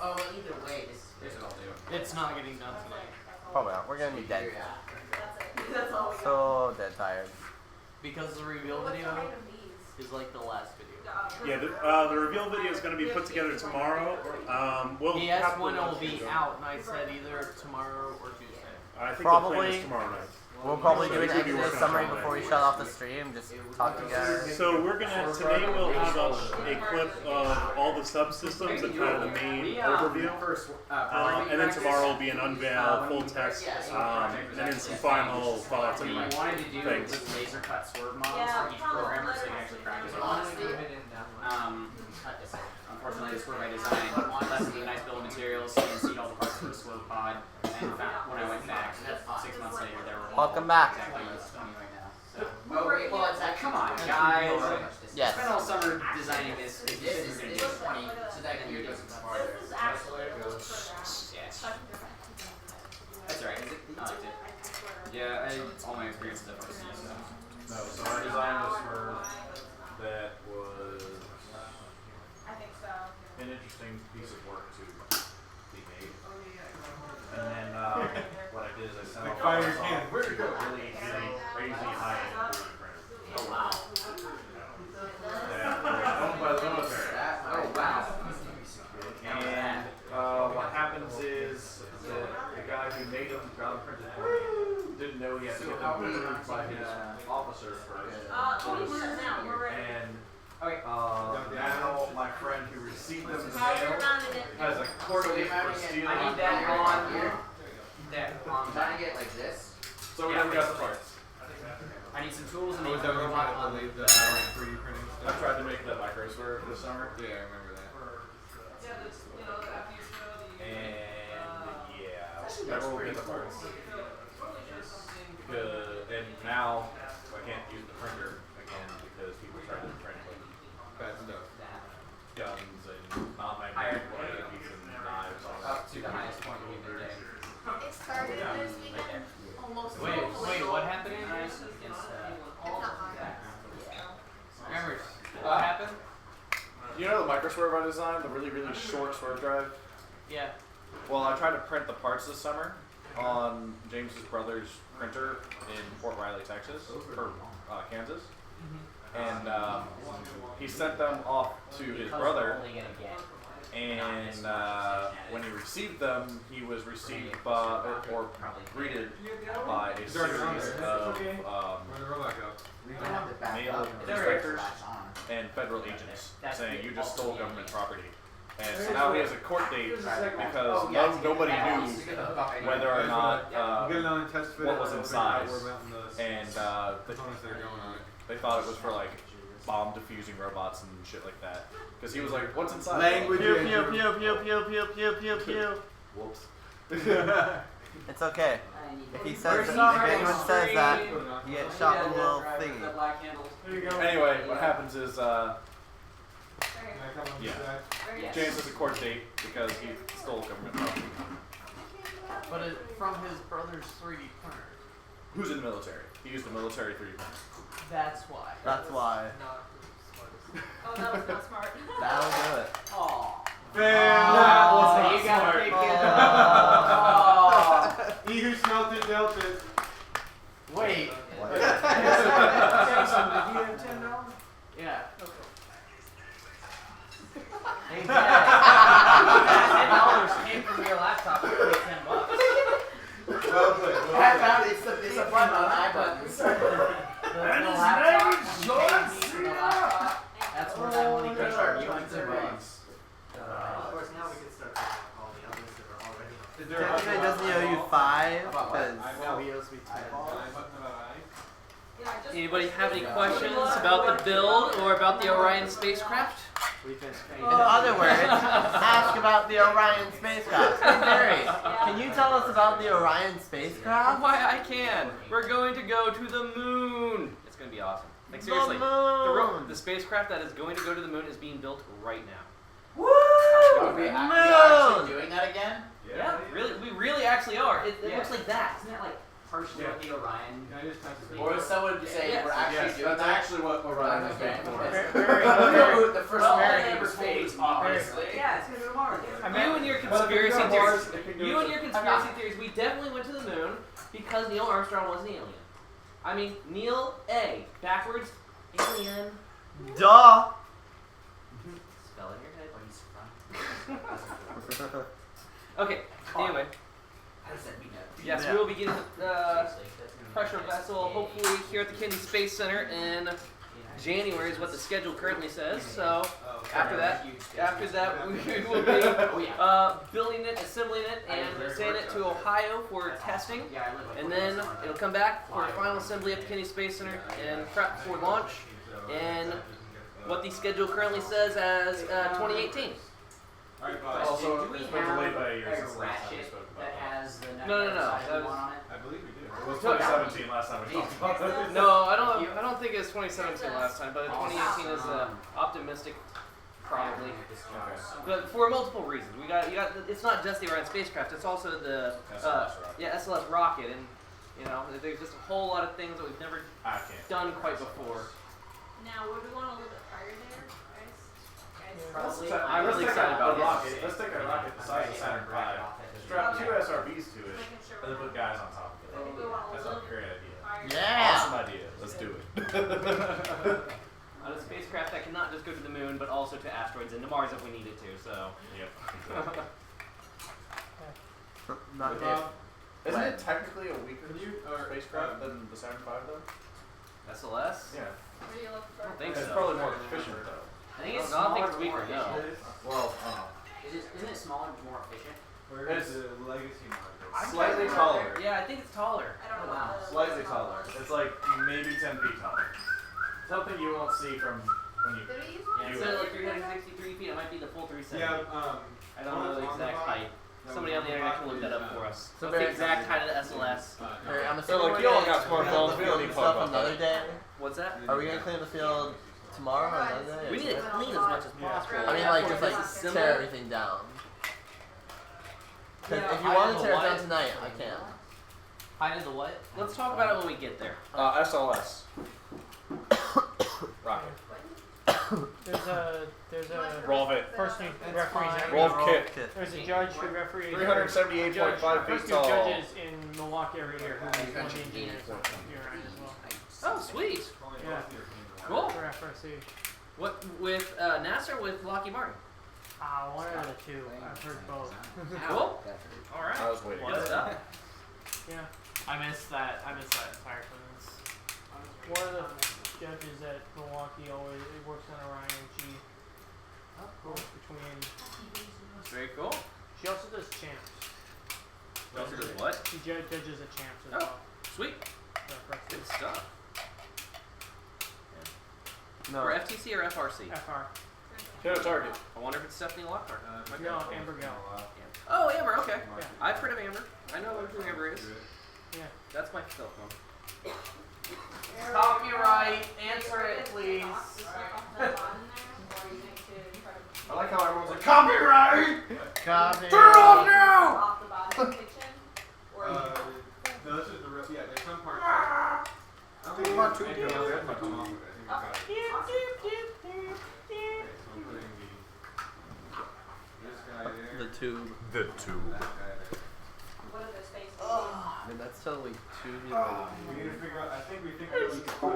well, either way, this is It's not getting done tonight. Probably not. We're gonna be dead. That's all we got. So dead tired. Because the reveal video is like the last video. Yeah, the reveal video is going to be put together tomorrow. We'll He asked have to when it will watch be it. out, and I said either tomorrow or Tuesday. I think the Probably. plan is tomorrow night. We'll probably So do we an could be exit working on summary Friday. before we shut off the stream. Just talk together. So we're gonna today we'll have a clip of all the subsystems and kind of the main overview, and then tomorrow will be an unveil, full text, and then some final thoughts What and we wanted to do things. was laser cut swerve models for each programmer so they can actually practice it. Unfortunately, the swerve I designed less than a nice bill of materials, CNC'd all the parts of the swerve pod, and when I went back 6 months later, there were all Welcome back. exactly what's 20 right now. So, oh wait, well, it's come on, guys. Yes. Spent all summer designing this. This is 20, so that can be done tomorrow. This is actually Yeah. That's alright. I liked it. Yeah, all my experiences at RC, so. No, so I designed a swerve that was I think so. an interesting piece of work to be made. And then is I sell Like fire off can. Where'd it go? really crazy high-end 3D printers. Oh wow. Yeah, owned by the military. Oh wow. And what happens is the guy who made them, got them printed for me, didn't know he had to get them approved by his officer first. What do you want now? We're ready. And Okay. now my friend who received them in the How you're mail mounted it. has a court date for stealing. I need that on here. There. On Trying to get like this. So we haven't got the parts. I need some tools and Oh, need is a that when you robot had on the 3D printing I stuff? tried to make the micro swerve this summer. Yeah, I remember that. Yeah, that's, you know, after you smell the. And yeah, never will get the parts. And now I can't use the printer again because people try to print like Bad stuff. guns and non-magnetic weapons and knives on up to the highest point of the day. It started this weekend. Almost. Wait, what happened? It's not mine. Remember, what happened? You know the micro swerve I designed, the really short swerve drive? Yeah. Well, I tried to print the parts this summer on James's brother's printer in Fort Riley, Texas, or Kansas, and he sent them off to his brother. And when he received them, he was received by, or greeted by a series of Where'd the robot go? male inspectors and federal agents saying you just stole government property. And so now he has a court date because nobody knew whether or not what was inside, and they thought it was for like bomb defusing robots and shit like that. Because he was like, "What's inside?" Language. Pew, Pew, pew, pew, pew, pew, pew, pew, pew. Whoops. It's okay. If he says, Where's if the anyone says that, screen? you get shot with a little The thingy. black handles. Anyway, what happens is, Yeah. Yes. James has a court date because he stole government property. But from his brother's 3D printer. Who's in the military? He used a military 3D printer. That's why. That's why. Oh, that was not smart. That'll do it. Aw. That was Oh, not you gotta smart. pick it up. He who smelt it dealt it. Wait. Jason, did you have $10? Yeah. Hey, Dad. $10 came from your laptop. It was $10. I found it's a button on iButtons. The laptop, John Cena. That's where that money comes from. You went to Rings. Of course, now we can start talking about all the others that are already. Technically, doesn't he owe you 5? About what? Because he owes me 10. Yeah, just Anybody have any questions about the build or about the Orion spacecraft? In other words, ask about the Orion spacecraft. Hey, Barry, can you tell us about the Orion spacecraft? Why, I can. We're going to go to the moon. It's going to be awesome. Like seriously, moon. the spacecraft that is going to go to the moon is being built right now. Woo! Are we actually Moon! doing that again? Yeah, really, we really actually are. It Yeah. looks like that. Isn't that like partially what the Orion? Or someone would say Yes. we're actually doing that's that. actually what Orion is going for. The first Well, American never was phase, phased. obviously. Yeah, it's gonna go to Mars. You and your conspiracy theories. You and your conspiracy theories. We definitely went to the moon because Neil Armstrong was an alien. I mean, Neil A. Backwards, alien. Duh! Spell in your head when he's from. Okay. Anyway, How does that mean that? yes, Yeah. we will begin Seriously, that's gonna be pressure nice. vessel hopefully here at the Kennedy Space Center in January is what the schedule currently says. So after that we will be building it, assembling it, and sending it to Ohio for testing, and then it'll come back for final assembly at the Kennedy Space Center and prep for launch. And what the schedule currently says as 2018. Also, Do we it's been have delayed by a year since a last time we ratchet spoke that about has the No, no, no, nut that was- one on it? I believe we do. it. It was 2017 last time we talked about it. No, I don't think it's 2017 last time, but 2018 is optimistic, probably. But for multiple reasons, you got. It's not just the Orion spacecraft; it's also the SLS rocket, and there's just a whole lot of things that we've never I can't. done quite before. Now, would we want a little bit higher there, guys? Probably. Let's I'm really take excited a about it. rocket. Let's take a rocket the size of Saturn V strap 2 SRBs to it, Making sure and then we're put guys on top of it. I think we want a That's little a great idea. Yeah. Awesome idea. Let's do it. On a spacecraft that cannot just go to the moon, but also to asteroids and to Mars if we needed to. So. Yep. Not Isn't it technically a weaker spacecraft than the Saturn V though? SLS? Yeah. What do you look I don't think It's so. probably more efficient though. I think it's I don't think smaller, it's but more weaker, no. efficient. Well, Isn't it smaller, but more efficient? Where It's- is the legacy marker? Slightly taller. Yeah, I think it's taller. I don't know. Wow. what the Slightly list taller. was. It's like maybe 10 feet taller. Something you won't see from when you. Did we use Yeah, one? instead of like 363 feet, it might be the full 370. Yeah, I don't know the exact height. Somebody on the internet can look that up for us. So What's the very- exact height of the SLS? Alright, I'm So, assuming like, we're you all gonna got clean up smartphones, the we don't field need and to talk stuff about another day. What's that? Are we gonna clean up the field tomorrow or another day? We need to clean as much as possible. I mean, like just like Similar- tear everything down. 'Cause Yeah, if you I want know to tear it what. down tonight, I can. Height of the what? Let's talk about it when we get there. SLS. Rocket. There's a Roll it. first new referees. Roll kit. There's a judge who referees. 378.5 feet First tall. two judges in Milwaukee every year who is one of the engineers here as well. Oh, sweet. Yeah. Cool. For FRC. What with NASA or with Lockheed Martin? One of the two. I've heard both. Cool. All right. I was waiting. Good stuff. Yeah. I missed that entire clearance. One of the judges at Milwaukee always works on Orion and she goes between. Very cool. She also does champs. She also does what? She judges at champs as Oh, well. sweet. Yeah, for Good FRC. stuff. No. For FTC or FRC? FR. Shout out Target. I wonder if it's Stephanie Lockhart. No, Amber Gell. Oh, Amber. Okay. Yeah. I've heard of Amber. I know who Amber is. Yeah. That's my cell phone. Copyright, answer it, please. I like how everyone's like, copyright! Copy. Turn it off now! Off the bottom section? Or No, this is the real. Yeah, there's some parts. I don't think Part it's two. anything else that might come off of it. I think we've got it. Okay, so I'm putting this guy there. The tube. The tube. That guy there. what are those spaces? I mean, that's totally tube. We need to figure out. I think we can put What?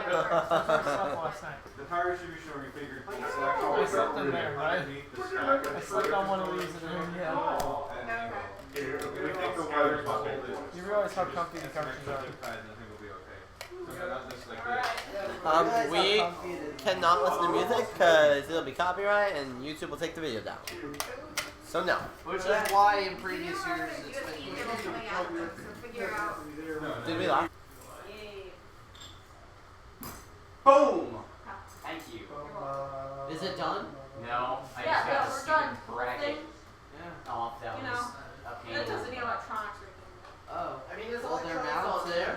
Last night. the power distribution we figured. I slept in there, right? Underneath the stack of I slept on one of these in the wall and angle. We think the wires will hold it. You realize how comfy the couches are. I think we'll be okay. So not just like this. We cannot listen to music because it'll be copyright and YouTube will take the video down. So no. Which is why in previous years You it's just been email something out to figure out. Did we laugh? Yay. boom. Thank you. Is it done? No, I Yeah, just got yeah, the we're stupid done. Whole bracket thing. Yeah. off. That You was know, a pain. That doesn't need electronics or anything. Oh. I mean, there's Well, they're electronics mounted. on there.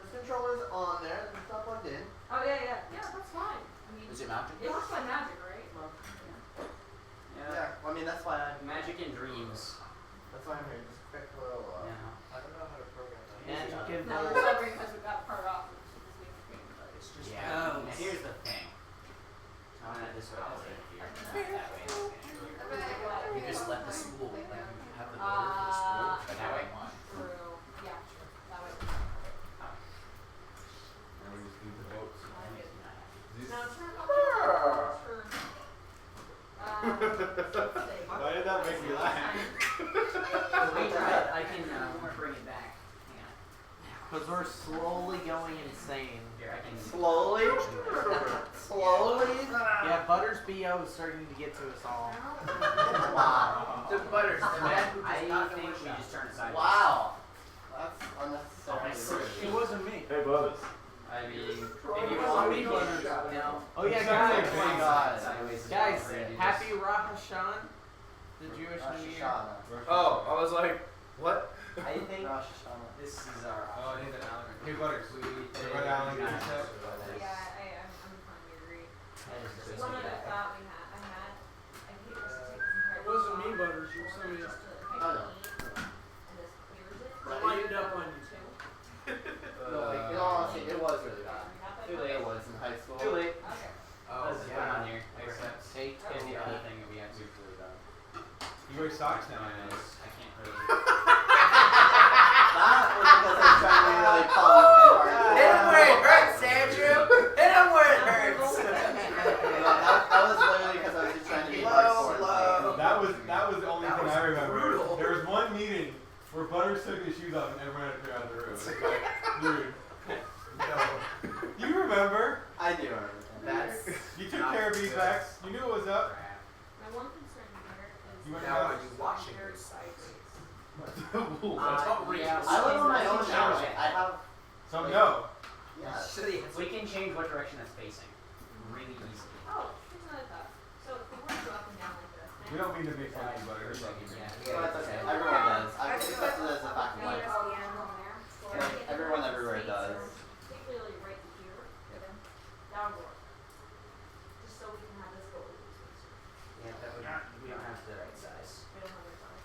There's controllers on there. There's stuff plugged in. Oh yeah, yeah, yeah. That's fine. I mean, Is it mounted? it works by magic, right? Yeah. I mean, that's why Magic and dreams. that's why I'm here. Just a quick little. Yeah. I don't know how to program that. Magic. No, we're covering because we got part off. It's just Oh. now here's the thing. I want it this way. I'll say it here. That way. You just let the spool, like you have the motor for the spool, but that way. True. Yeah, true. That way. And we just need the votes. No, turn up. Turn. Why did that make me laugh? Wait, I can bring it back. Hang on. Because we're slowly going insane. Here, I can. Slowly? Slowly? Yeah, Butters BO is starting to get to us all. Wow. The Butters. I think we just turn it sideways. Wow. That's unnecessary. It wasn't me. Hey, Bubba. I mean, if you want me to. No. Oh yeah, guys. Oh my God. Guys, happy Rosh Hashanah, the Jewish New Year. Oh, I was like, what? I think Rosh Hashanah. this is our. Oh, I need that Allen. Hey, Butters. What Allen Yeah, I'm fine. We agree. One of the thought we had, I hate this to take this entire. It wasn't me, Butters. It was somebody else. I know. And this clears it. I lightened up on you. No, like, in all honesty, it was really bad. Too It was in high school. Too late. Okay. Oh, Let's yeah. Put it on here. Except Here's the other thing You wear socks now. I can't really. That was because I was trying to really call it Hit him where it hurts, Andrew. Hit him where it hurts. that was literally because I was just trying to be hardcore. That was the only thing I remember. There was one meeting where Butters took his shoes off and everyone had to clear out the room. It was like, dude. No. You remember? I do remember. That's You took care of beeswax. You knew what was up. My one concern here is You went now out. are you washing your sites? Yeah, I live on my own we can now. change it. I have. So no. Yeah. We can change what direction it's facing. Really easy. oh, here's another thought. So if we were to go up and down like this, We don't mean to make fun of you, Butters. No, that's okay. Everyone does. I accept it as a fact of life. Everyone everywhere does. particularly right here, downward. Just so we can have this go. Yeah, that would, we don't have the right size. We don't have the size.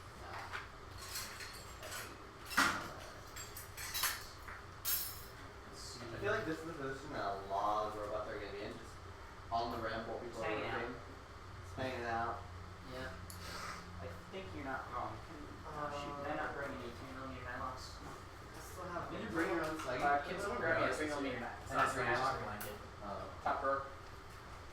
I feel like this is the position that a lot of robots are going to be in, just on the ramp while people are Hanging out. working. Just hanging out. Yeah. I think you're not wrong. Shoot, can I not bring any 2mm maglocks? Did you bring your own sight? Can someone grab me a 3mm maglock? Top row.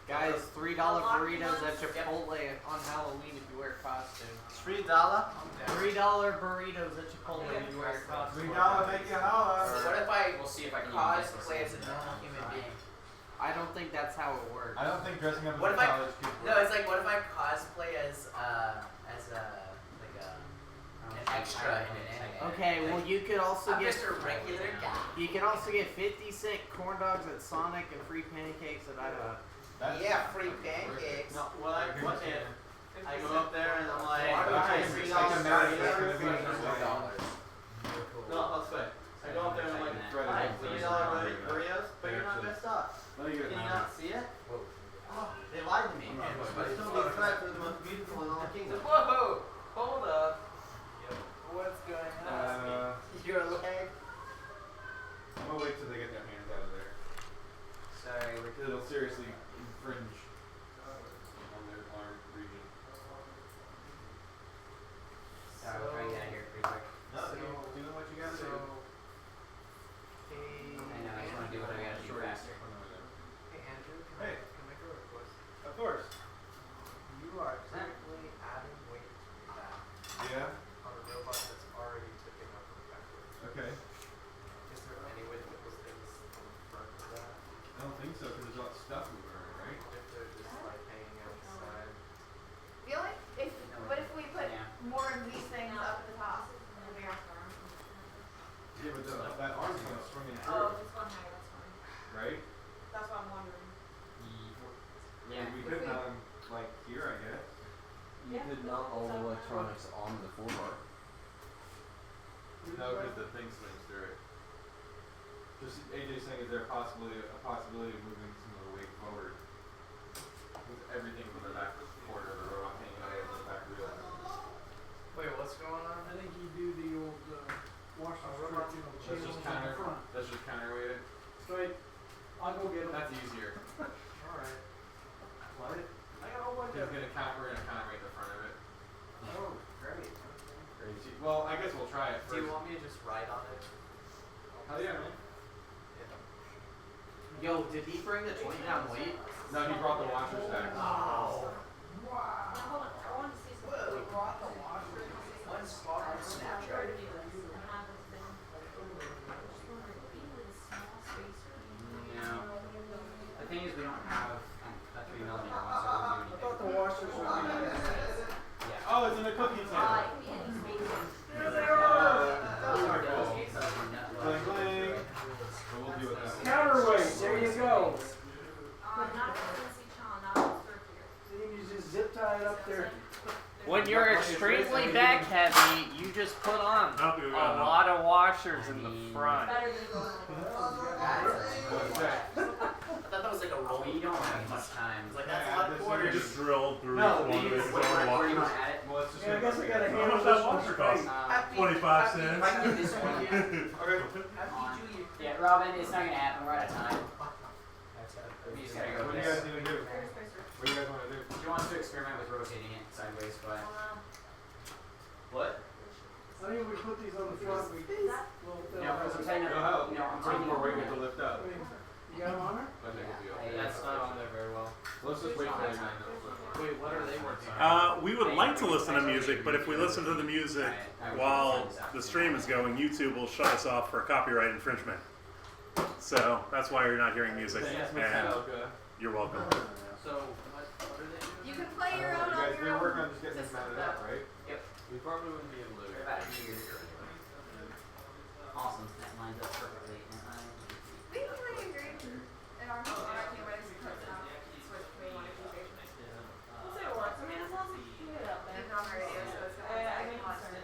Guys, $3 burritos at Chipotle on Halloween if you wear a costume. $3? $3 burritos at Chipotle if you wear a costume. $3 make you holler. What if I We'll see if I can even get this cosplay as a in. normal human being? I don't think that's how it works. I don't think dressing up as What a if I? college kid No, it's like what if I cosplay as an extra in an anime? Okay, well you could also I'm get just a regular guy. you can also get 50-cent corn dogs at Sonic and free pancakes at Idaho. Yeah, free pancakes. No, what if I go up there and I'm like, Okay, $3 like a matter that's gonna be burritos. No, I'll say. I go up there and I'm like, Right. $3 burritos, but you're not messed up. No, you Can you not see it? Oh, they lied to me. But still be described for the most beautiful in all the kingdom. Whoa! Hold up. What's going on? Your leg. I'm gonna wait till they get their hands out of there. Sorry, we're Because it'll seriously infringe on their arm region. Sorry, we'll try and get out of here pretty quick. No, you're doing what you gotta do. I know, I just want to do what I gotta do faster. Hey Andrew, Hey. can I make a request? Of course. You are currently adding weight to your back Yeah? on a robot that's already picking up the effort. Okay. Is there any way to put those things on the front of that? I don't think so, because there's a lot of stuff moving around, right? If they're just like hanging outside. The only, if, what if we put Yeah. more of these things up at the top? Yeah, but that arm's gonna swing in through, Oh, it's one higher, that's fine. right? That's what I'm wondering. Yeah. We could mount them like here, I guess. You could mount all the electronics on the full bar. No, because the thing swings through it. Just AJ saying, is there a possibility of moving some of the weight forward? With everything from the back quarter of the robot hanging out of the back wheel. Wait, what's going on? I think you do the old washer robot strip, That's channels just in the counter. front. That's just counterweighted. Straight. I'll go get them. That's easier. Alright. What? I got a whole bunch We're of. gonna counterweight the front of it. Oh, great. Crazy. Well, I guess we'll try it Do first. you want me to just ride on it? Hell yeah, man. Yo, did he bring the 20-pound weight? No, he brought the washer stack. Oh. Now, hold on, I wanted to see something. Whoa, brought the washer. One spot on Snapchat. No. The thing is, we don't have a 3mm one, so we I don't do thought the anything. washers were on there. Yeah. Oh, it's in a cookie tin. It can be any space. There they are! Bling bling. So we'll deal with that. Counterweight, there you go. Not a fancy channel, not a circular. See, you just zip tie it up there. When you're extremely back heavy, you just put on a lot of washers in the front. Better than going What's that? I thought that was like a roll. We don't have much time. It's like that's a lot of quarters. You just drill through No, one of these- his where own do you washers. want to add it? Well, it's just Yeah, I guess I gotta How handle much this that one washer straight. cost? 25 cents. If I can get this one, yeah. Okay. Happy Julia. Yeah, Robin, it's not gonna happen. We're out of time. We just gotta go What with do you guys this. need to do? What do you guys want to do? She wants to experiment with rotating it sideways, but What? I think if we put these on the front, we will. No, because I'm saying that. It'll help. No, I'm Put saying more weight with the lift up. You got them on there? I think it'll be okay. That's not on there very well. Let's just wait for them. Wait, what are they working on? We would like to listen to music, but if we listen to the music while the stream is going, YouTube will shut us off for copyright infringement. So that's why you're not hearing music. And you're welcome. So, what are they doing? You can play your own You on guys your been own. working on just getting this system. mounted up, right? Yep. We probably wouldn't be able to. We're about a year here anyway. Awesome. That lines up perfectly. And We can play your dream in our home. I can't wait to put it out. Switch between one or two stations. We'll see what works. I mean, as long as you get it out there. It's on the radio, so it's gonna I be mean, constant.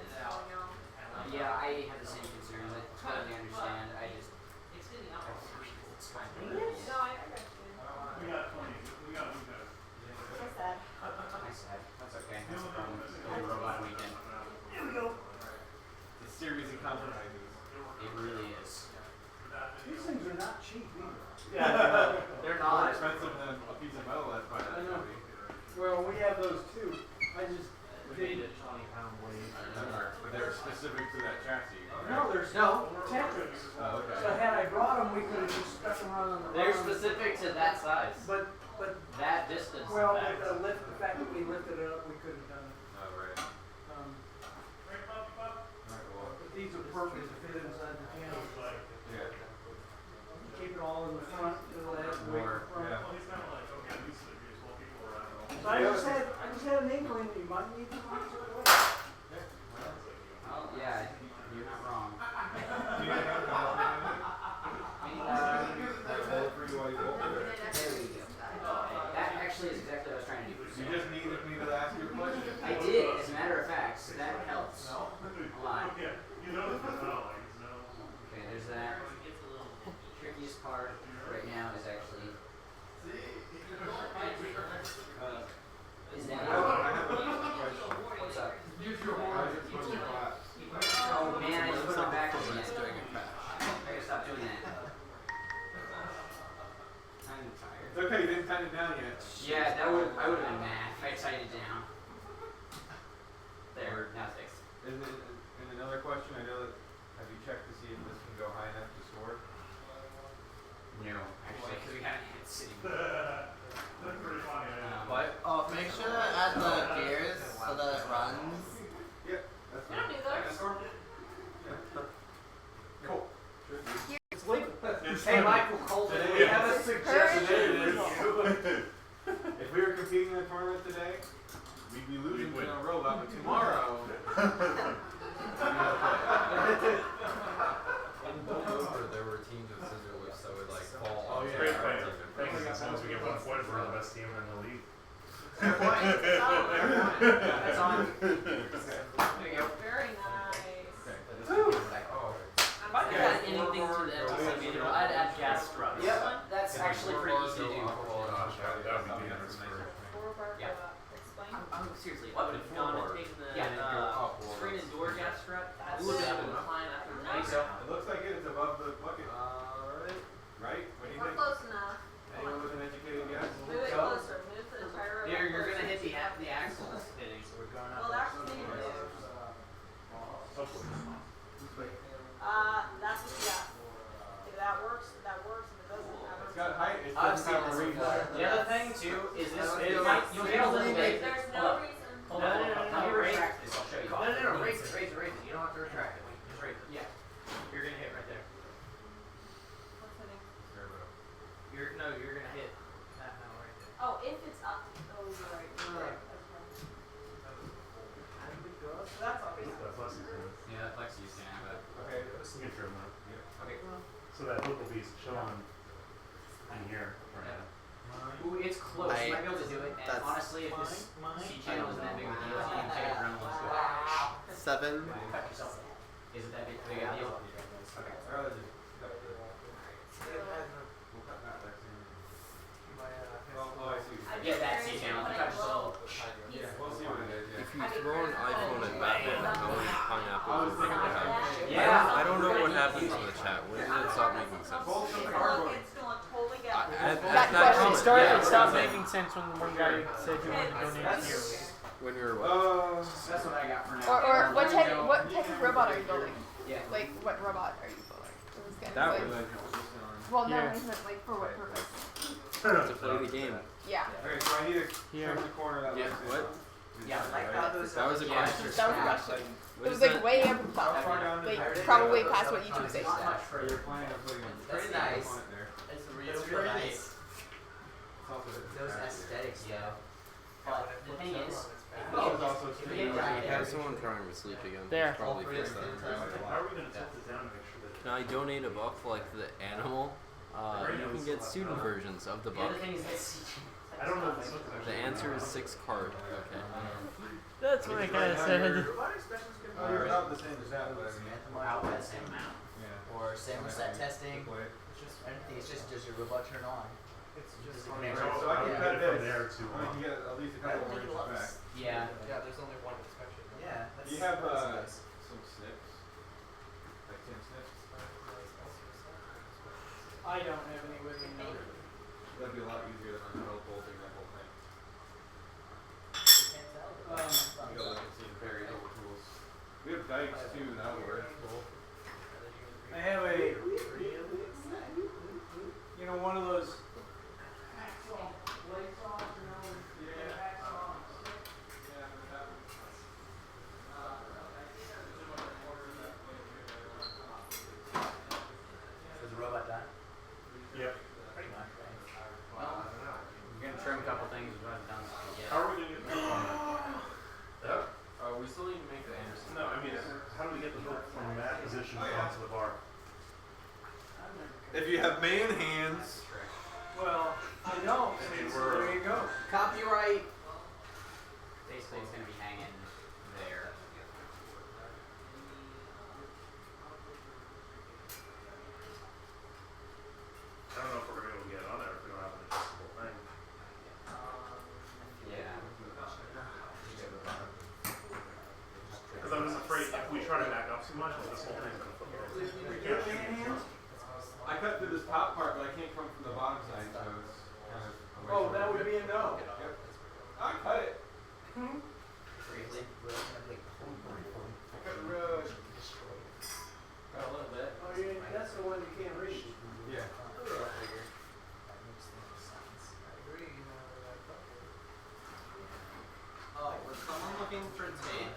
yeah, I have the same concerns. I totally understand. I just. It's fine. No, I got you. We got 20. We got So sad. I said, that's okay. That's the problem. It's a robot weekend. Here we go. It's a series of compromises. It really is. These things are not cheap either. Yeah, They're more not. expensive than a piece of metal that's quite I know. heavy. Well, we have those too. I just We made a 20-pound weight. But they're specific to that chassis. No, there's No. Tetris. Oh, okay. So had I brought them, we could have just stuck them on the They're bottom. specific to that size. But That distance. well, in with fact. the fact that we lifted it up, we could have done it. Oh, right. But Alright, well, these are perfect to fit inside the channel. yeah. Keep it all in the front. It'll have weight in More, front. yeah. So I just had an inkling that you might need to find some way. Oh, yeah, you're not wrong. Do you have a for you while you go over there? There we go. That actually is exactly what I was trying to do. You just needed me to ask you a question. I did, as a matter of fact. That helps a lot. Okay, there's that. Trickiest part right now is actually. Is that? What's up? Oh man, I just put it back again. I gotta stop doing that. I'm tired. It's okay, you didn't tighten it down yet. Yeah, I would have been mad if I tightened it down. There, now it's fixed. And another question, I know that, have you checked to see if this can go high enough to store? No, actually, because we haven't hit city. What? Oh, make sure to add the gears so that it runs. Yeah, that's You don't do those. Cool. It's legal. Hey, Michael Colton, we have a suggestion. If we were competing in a tournament today, we'd be losing to a robot, but tomorrow. In Dover, there were teams with scissor lifts that would like fall Oh, off. yeah. Great plan. As long as we get 1 point, we're the best team in the league. That's on. There you go. Very nice. Oh, If I could add anything to the FTC manual, I'd add gas struts. Yep, that's actually pretty easy to do. Yeah. I'm seriously, I would have gone and taken the Yeah. screen and door gas strut, would have been fine after the Think so. It looks like it's above the bucket. Right? What do you We're think? close enough. Anyone with an educated guess? Move it closer. Move to the tire. You're gonna hit the axles hitting, so we're going Well, that's what you need to do. That's a yes. If that works, that works. If it doesn't, that It's works. got height, it I've doesn't have a seen read this line. before. The other thing too is this. It might, might- you'll get a little bit. There's Hold no up. reason. Hold on. Let me retract this. I'll show you. No, raise it. You don't have to retract it. Just raise it. Yeah. You're gonna hit right there. What's the name? You're gonna hit that metal right there. Oh, if it's up. Oh, you're right. You're right. Okay. So that's all. Yeah, that flexi is gonna have that. Okay. Okay. So that hook will be chilling in here right now. Ooh, it's close. You might be able to do it. And That's honestly, if this C channel isn't that big of a deal, you can take a drone and go. 7. Cut yourself. Is it that big a deal? Okay. Oh, I see. Yeah, that C channel. Cut yourself. Yeah, we'll see what it is, yeah. If you throw an iPhone at Batman, going pineapple is a big impact. Yeah. I don't know what happens in the chat. When did it stop making sense? It's gonna totally get. That question started. It stopped making sense when one guy said he wanted to donate to you. When we were That's what I got for now. Or what robot are you building? Yeah. Like, what robot are you building? It was kind of That like, was well, no, Here. I meant like for what purpose? to play the game. Yeah. Okay, so I need to Here. turn the corner of that Yeah, list. what? Yeah, like That was a question. That was a question. What It was is like that? way up top. Like probably past what YouTube says. So you're planning on putting That's pretty nice. on it there. It's real nice. It's also Those aesthetics, Yeah. But the thing is, Oh, it's also if we did I have right, someone trying to sleep again. There. Probably fix that. How are we gonna tilt it down to make sure that? Can I donate a buck for like the animal? You can get student versions of the the buck. other thing is that I don't know if this The answer is 6 card. Okay. That's what I kind of said. You're about the same as that, but I mean. Out by the same amount. Yeah. Or thermostat testing. Anything. It's just does your robot turn on? It's just So on I there. can So I can Yeah, cut from this. there to, I can get at least a couple more inches back. yeah. Yeah, there's only one inspection. Yeah. That's, Do you have that's nice. some snips? Like 10 snips? I don't have any with me now. That'd be a lot easier than bolting that whole thing. You gotta look and see the very old tools. We have dikes too, that would work. Cool. I have a, you know, one of those. Is the robot done? Yep. Pretty much, right? Well, you're gonna trim a couple things we haven't done yet. How are we gonna get the hook on that? We still need to make the Anderson. No, I mean, how do we get the hook from that position onto the bar? If you have man hands. Well, I know. So there you go. Copyright. Basically, it's gonna be hanging there. I don't know if we're gonna be able to get it on there if we don't have an adjustable thing. Yeah. Because I'm just afraid if we try to back up too much, this whole thing's gonna flip over. I cut through this top part, but I can't come from the bottom side, so it's kind of away Oh, from that it. would be a no. Yep. I cut it. Hmm? Briefly. I cut the road. Cut a little bit. Oh, yeah, that's the one you can't reach. Yeah. Oh, was someone looking for tape?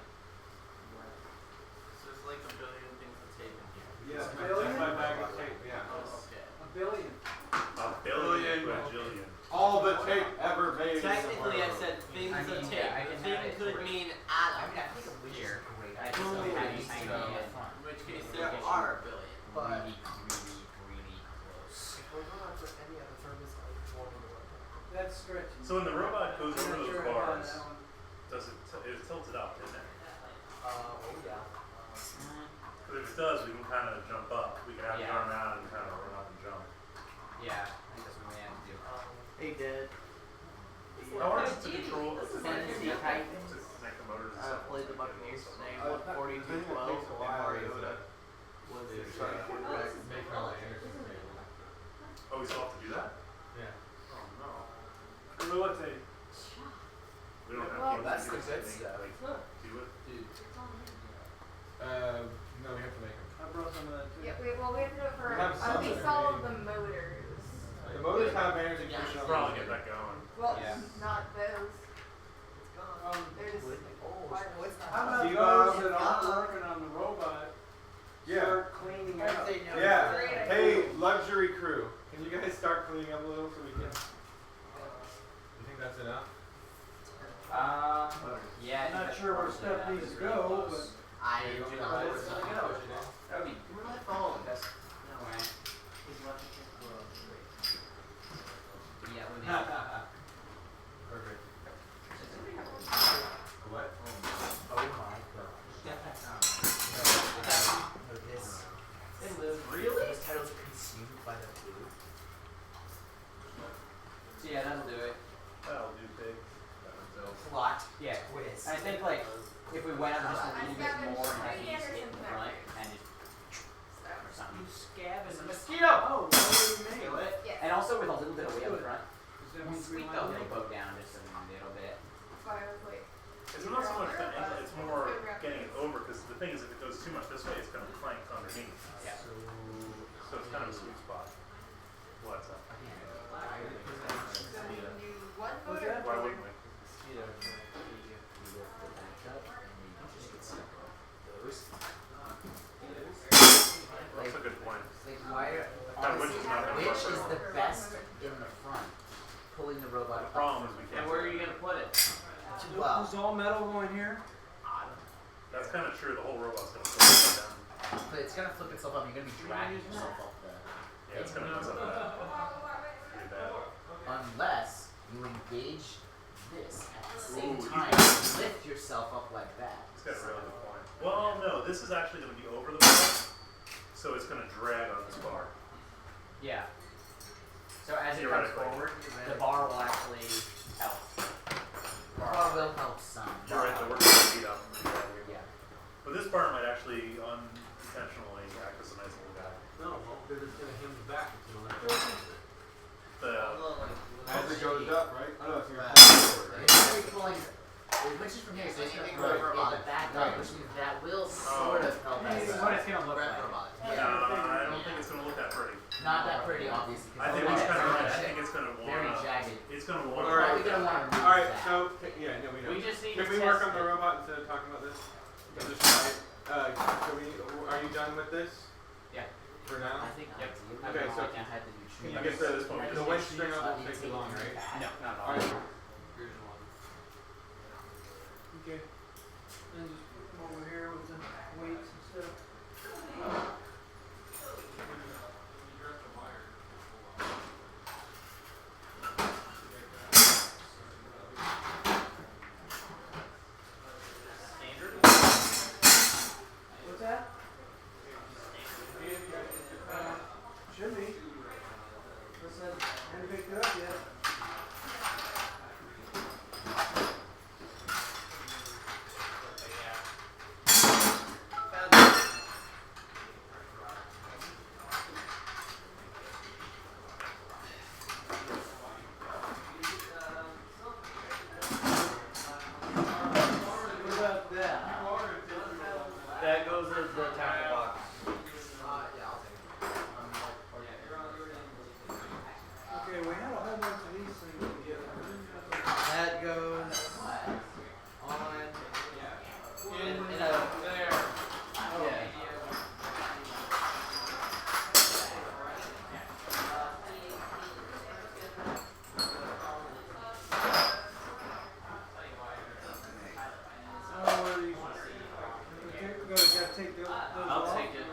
There's like a billion things of tape in here. Yeah, A billion? that's my bag of tape, yeah. Okay. A billion. A billion, bajillion. All the tape ever made. Technically, I said things I of mean, tape. yeah, I can Thing have it could for- mean I atoms. mean, I think a wish Here. is great. I Boom. just don't have you So, hanging in in which case So there it gets are you a billion. really, really close. That's stretching. So when the robot goes I'm over not those sure how bars, that one- does it, it tilts it up, isn't it? Oh yeah. But if it does, we can kind of jump up. We can have the Yeah. arm out and kind of run up and jump. Yeah, I think that's what we have to do. Hey, Dad. How hard is it to control? Tennessee Titans. To connect the motors and stuff? Played the Buccaneers name 142-12 and Mariota was their starting quarterback. Oh, we still have to do that? Yeah. Oh no. Gorilla tape. We don't have Well, to that's do the it. good stuff. Like, do it. Dude. No, we have to make them. I brought some of that too. Yeah, we have to do it for We have at some least that are all of made. the motors. The motors have banners and push on. Probably get that going. Well, Yeah. not those. They're just How about See, those that aren't working on the robot? Yeah. Start cleaning up. Yeah. Great idea. Hey, luxury crew. Can you guys start cleaning up a little so we can? You think that's enough? Yeah. I'm not sure where stuff needs to go, but I Yeah, you do want me not to know push where it to in? go. Push it in? That would be my phone. That's no way. Yeah, we need. Perfect. What? Oh my gosh. Really? Those titles are consumed by the flu. So yeah, that'll do it. That'll do big. Plot Yeah. twist. I think like if we went up just a little bit Anderson more and had Anderson these in connector. front and just or something. scab It's is a a mosquito! Oh, what do you mean? Kill it. Yes. And also with a little bit of weight up front. Does that mean Sweet we though, want it'll to boat down just a little bit. That's why I was like, It's not so much the angle, it's more getting it over because the thing is, if it goes too much this way, it's going to clank underneath. Yeah. So it's kind of a sweet spot. What's up? What's that? Why wouldn't we? That's a good point. Like, why are, That winch is not gonna which work is very the well. best in the front? Pulling the robot The up. problem is we can't. And where are you gonna put it? Well, Is all metal going here? That's kind of true. The whole robot's going to flip down. but it's gonna flip itself up. You're gonna be dragging yourself up there. Yeah, it's going to mess up that. Pretty bad. Unless you engage this at the same Ooh, time, you- and lift yourself up like that. It's got a really good point. Well, no, this is actually going to be over the bar, so it's going to drag on this bar. Yeah. So as it comes Theoretically. forward, the bar will actually help. Bar will help some. You're right, though, we're going to beat up. Yeah. But this bar might actually unintentionally act as a nice little guy. No, well, because it's gonna hem the back until that. As it goes up, right? I know it's your It's gonna be pulling, which is from here, so it's gonna pull it in the back up, which means that will sort of help us. This is what it's gonna look like. I don't think it's going to look that pretty. Not that pretty, obviously. 'cause I think it's it's kind of very right. I think it's going to want very to. jagged. It's going to want We're to. probably gonna want to remove Alright, that. so, yeah, no, we know. We just need Can to we test work on the it. robot instead of talking about this? Just try it. Can we, are you done with this? Yeah. For now? I think Yep. ideally, Okay, so if you had the nutrient. You get to this point. The winch string won't take too long, right? No, not at all. Alright. Okay. And just put them over here with the weights and stuff. What's that? Should be. Unless I haven't picked it up yet. What about that? That goes as the tackle box. Okay, we had a whole bunch of these things together. That goes on in a There. yeah. Oh, where are these? We're gonna take those I'll off. take it.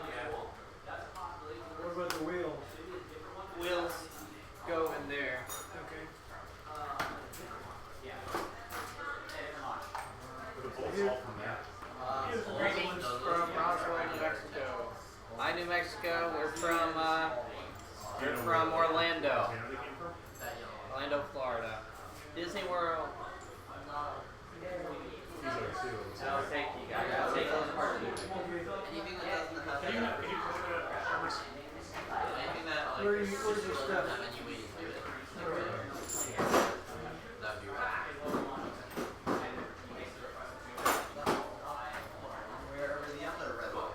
What about the wheels? Wheels go in there. Okay. The bolts all from that. Greetings from Roswell, New Mexico. Hi, New Mexico. We're from Orlando. You know where they came from? Orlando, Florida. Disney World. These are too. So thank you guys. I'll take those apart. Anything that doesn't have Can you push that? anything that like Where's your stuff? have any weight to it. That'd be right. Where are the other red ones?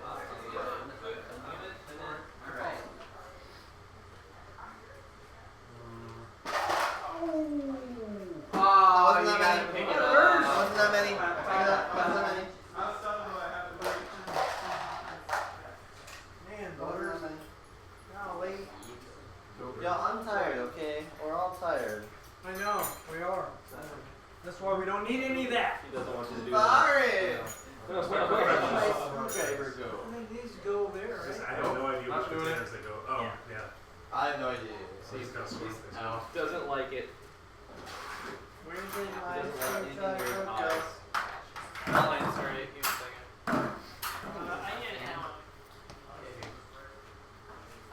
Alright. Oh, Wasn't you that gotta many? pick it Wasn't up. that many? Wasn't that many? Man, Wasn't butters. that many? Golly. Yeah, I'm tired, okay? We're all tired. I know, we are. That's why we don't need any of that. He doesn't want you to do Sorry! that. Where did my screwdriver go? I think these go there, It's just, right? I have no idea Not which doing it. containers they go. Oh, yeah. I have no idea. So he's got to sort this. No, doesn't like it. Where did my Doesn't like anything near screwdriver go? eyes. I'll answer it. Give me a second.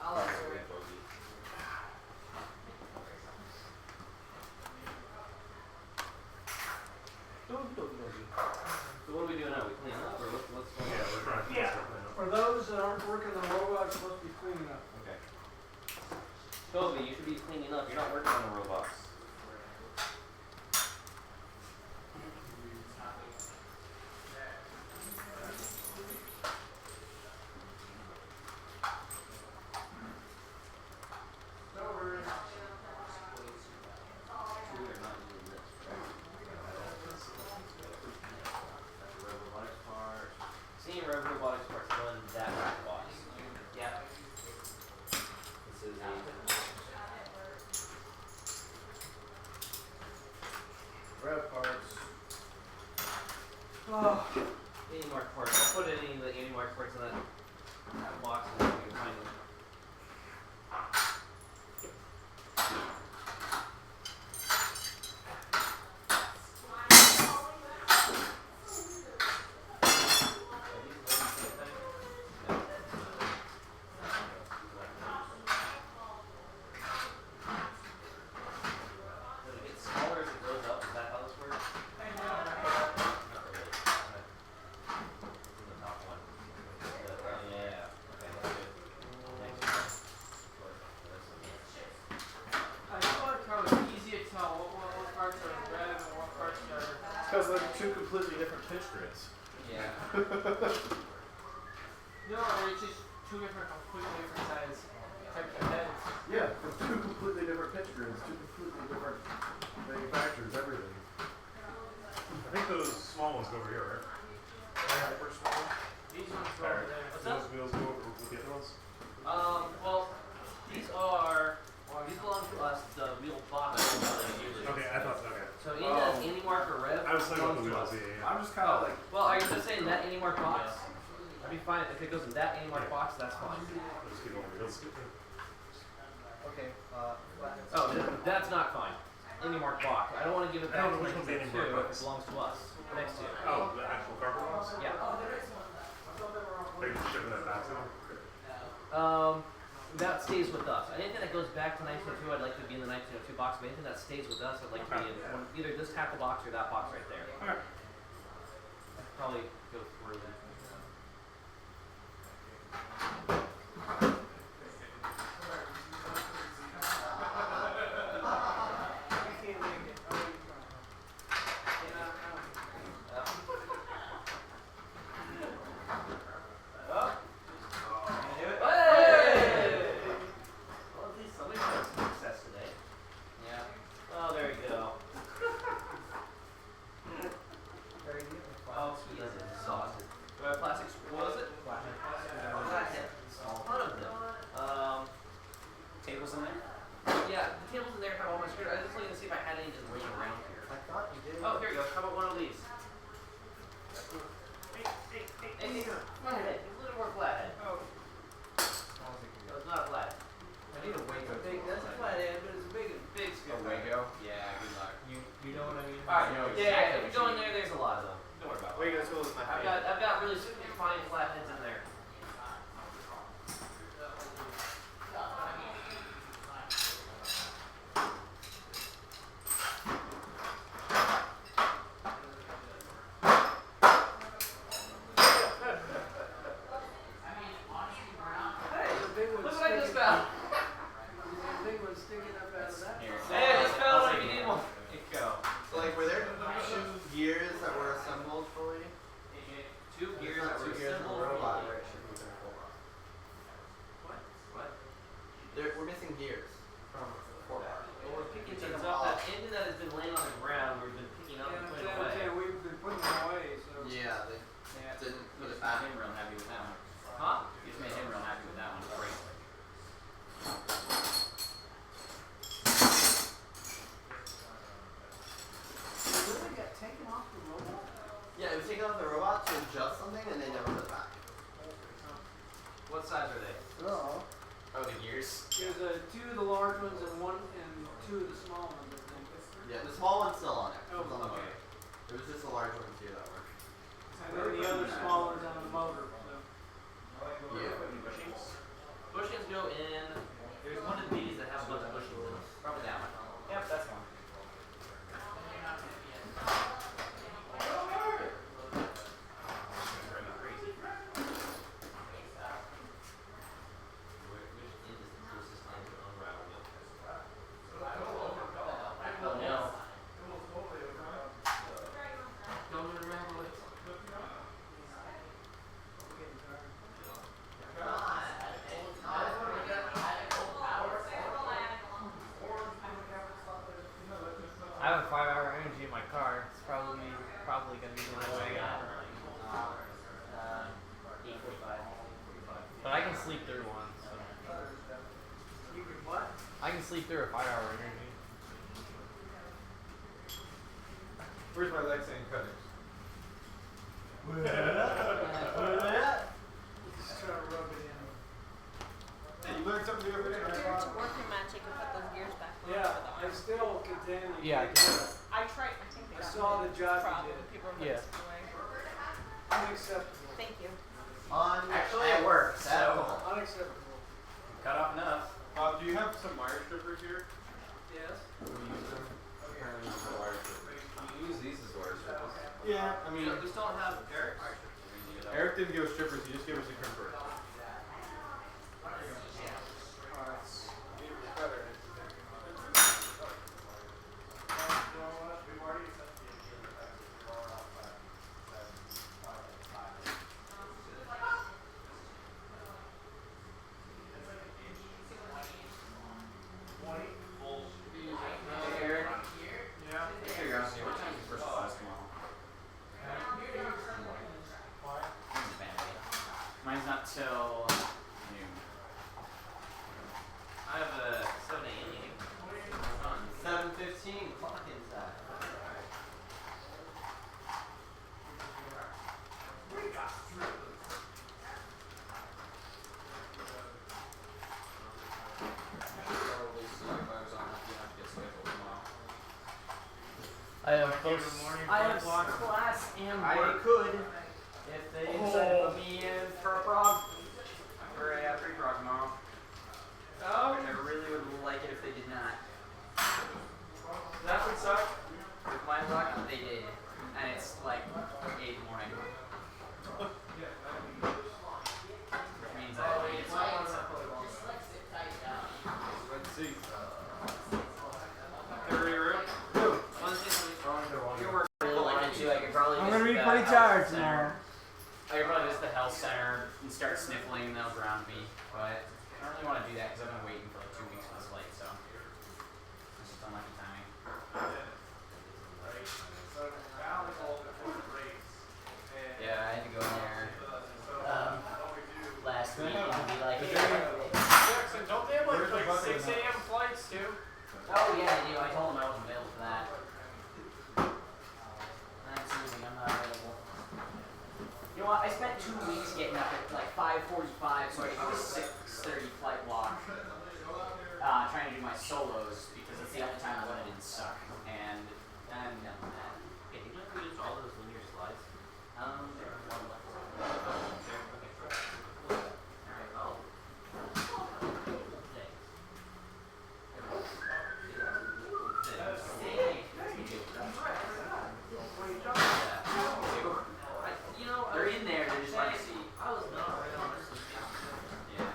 I'll answer it. So what are we doing now? We clean up or what's going Yeah, on? we're trying to Yeah. stuff in. For those that aren't working on the robot, it's supposed to be cleaning up. Okay. Toby, you should be cleaning up. You're not working on the robots. Any mark parts. I'll put any of the any mark parts in that box and you can find them. Does it get smaller as it goes up? Is that how this works? Not really. In the top one. Yeah. Okay, that's good. Thanks. I feel like how it's easy to tell what parts are red and what parts are. Because they're two completely different pitch grids. Yeah. No, or it's just two different, completely different size types of heads. Yeah, from two completely different pitch grids, two completely different manufacturers, everything. I think those small ones go over here, right? Hyper small. These ones go over there. What's Those up? wheels go over with the other ones? Well, these belong to us, the wheel box. Okay, I thought, okay. So any that any mark or rev I was thinking about belongs the to wheels, us. yeah. I'm just kind of like, Well, are you just saying that any mark box? I'd be fine if it goes in that any mark box. That's fine. I'll just keep on wheels. Okay, Oh, that's not fine. Any mark box. I don't want to give it I back don't to know which one's the Link any mark 2 if box. it belongs to us. Next to you. Oh, the actual cardboard ones? Yeah. Are you just shipping that back to them? That stays with us. Anything that goes back to 1902, I'd like to be in the 1902 box. But anything that stays with us, I'd like to be in either this tackle box or that box right there. Okay. I'd probably go through. You can't make it. Oh, you try. Hey! Well, at least somebody had some success today. Yeah. Oh, there you go. Oh, he is exhausted. Do I have plastic? What was it? Flathead. A ton of them. Tables in there? Yeah, the tables in there have all my screws. I was just looking to see if I had any just laying around here. I thought you did. Oh, here you go. How about one of these? Hey, flathead. It's a little more flathead. Oh, No, it's not a flathead. I need a Waco. that's a flathead, but it's a big one. Big screw. Yeah, good luck. You know what I mean? Alright, know yeah, exactly if you go in there, there's a lot of them. Don't worry about it. Waco's cool is my favorite. I've got really super fine flatheads in there. Hey, the big one's Look what I just sticking. found. The big one's sticking up out of that. Hey, I just found one if you need one. Here you go. So like, were there two gears that were assembled fully? Two gears There's that not were two gears in the assembled. robot where it should be in a robot. What? We're missing gears from the 4-bar. Well, we're picking things up. That engine that has been laying on the ground, we've been picking up and putting away. We've been putting them away, so. Yeah, they didn't You put it just back. made him real happy with that one. Huh? You just made him real happy with that one. Great. Really got taken off the robot? Yeah, it was taken off the robot to adjust something and they never put it back. What size are they? No. Oh, the gears. There's two of the large ones and two of the small ones, I think. Yeah, the small one's still on it. Oh, It's on the okay. motor. It was just the large one too that worked. And then the other small one's on the motor, so. Yeah. Bushings go in. There's one of these that have a bunch of bushings in them. Probably that one. Yep, that's one. I have a 5-hour energy in my car. It's probably gonna be the way out. 8:45. But I can sleep through one. So. You can what? I can sleep through a 5-hour energy. Where's my Lexan cutters? Just try to rub it in. Hey, you learned something new every day. If you're to work your magic and put those gears back on Yeah, for the I arm. still continue. Yeah, I tried. I think I saw the job problem. you did. People are Yeah. putting away. Unacceptable. Thank you. Actually, it worked. So Unacceptable. cut off enough. Bob, do you have some wire strippers here? Yes. Can we use them? Apparently, it's a wire stripper. You can use these as wire strippers. Yeah, I mean, We still don't have Eric. Eric didn't give us strippers, he just gave us a crimper. Eric, Yeah. curiosity, what time is your first class tomorrow? Mine's not till noon. I have a 7 a.m. meeting. 7:15. Clock is that? Probably see if I was on that, you have to get scheduled tomorrow. I have both. I have class and I work. could. If they decide to put me in for a prog, for a pre-prog tomorrow. Oh, I really would like it if they did not. that would suck. With my luck, they did. And it's like 8 in the morning. Which means I have to get some Let's see. Your work really wanted to, I could probably I'm just gonna be the pretty health tired center. tomorrow. I could probably visit the health center and start sniffling and they'll drown me. But I don't really want to do that because I've been waiting for like 2 weeks for this flight, so it's just unlucky timing. Yeah, I had to go in there last week and be like, hey, Jackson, don't they have like 6 a.m. flights too? oh yeah, I do. I told them I wasn't available for that. Absolutely, I'm not available. You know what? I spent 2 weeks getting up at like 5:45 so I could do a 6:30 flight block. Trying to do my solos because it's the only time when it didn't suck. And I'm done with that. Hey, did you include all those linear slides? One left. Alright, oh. You know, They're in there. They're just trying to see. I was not right on this. Yeah.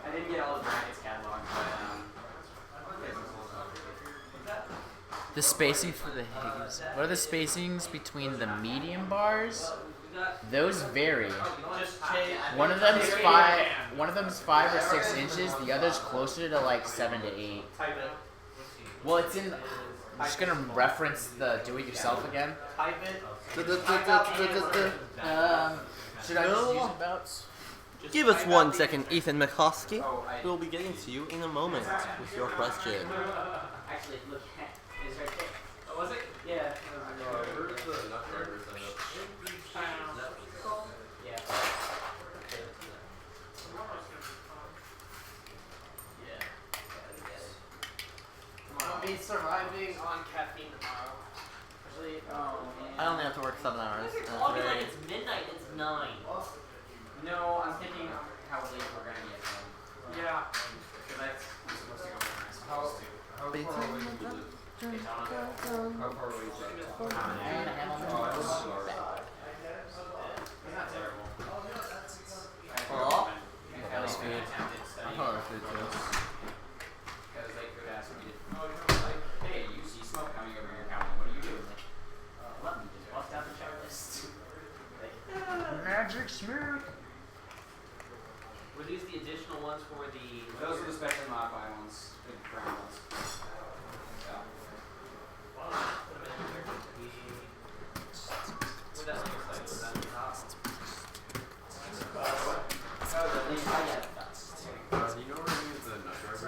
I didn't get all the brackets catalog, but The spacing for the Higgins. What are the spacings between the medium bars? Those vary. One of them's 5 or 6 inches. The other's closer to like 7 to 8. Type it. Well, it's in. I'm just gonna reference the do-it-yourself again. Type it. Should I just use it bouts? Give us 1 second, Ethan McCoskey. We'll be getting to you in a moment with your question. actually, look at it's right there. Oh, was it? Yeah. Where's the nut drivers end up? Yeah. I'll be surviving on caffeine tomorrow. Actually, oh man. I only have to work 7 hours. It's and all it's like very- it's midnight. It's 9. No, I'm thinking how late we're gonna get home. Yeah. Because that's I'm supposed to go where I'm supposed to. How far away do you live? Daytona. How far away is that? Hour and a half. Oh, that's not far. It's not terrible. Oh. That was good. Attempted study. I thought it was good too. Because they could ask me to, like, hey, you see smoke coming over your counter. What do you do? Like, let me just bust out the checklist. Like, Magic smoke. Were these the additional ones for the? those are the specially modified ones, the brown ones. So. What that looks like? Was that the top? Do you know where to use the nut drivers?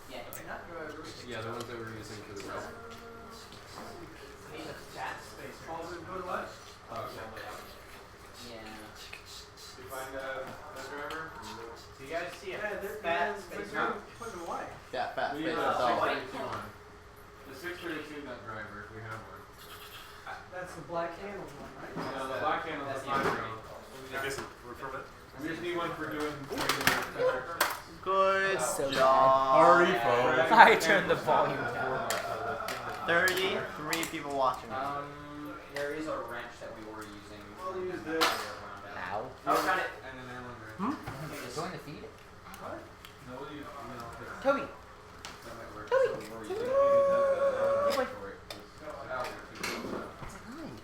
Yeah, it's not drivers. Yeah, the ones that we're using for the rope. That's the black handle one, right? No, the black handle is not green. I guess from it. We just need one for doing regular. Good So job. Hurry, folks. I turned the volume down. 33 people watching. There is a wrench that we were using. We'll use this. Ow. Oh, got it. And an Allen wrench. Join the feed? What? No, we'll use, Toby. that might work. Toby. So we're using that Toby. for it.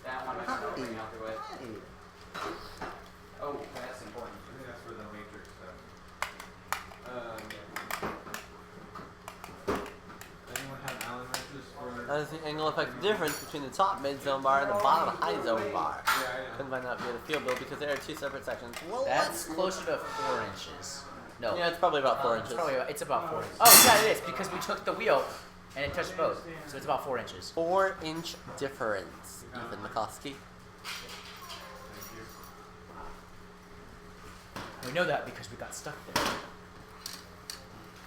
That one I should bring out to it. Oh, that's important. I think that's for the matrix stuff. Anyone have Allen wrenches for? That is the angle effect difference between the top mid zone bar and the bottom high zone bar. Yeah, I know. Couldn't find out via the field build because they are two separate sections. Well, That's closer to 4 inches. No. Yeah, it's probably about 4 It's inches. probably it's about 4 inches. Oh yeah, it is because we took the wheel and it touched both, so it's about 4 inches. 4-inch difference, Ethan McCoskey. We know that because we got stuck there.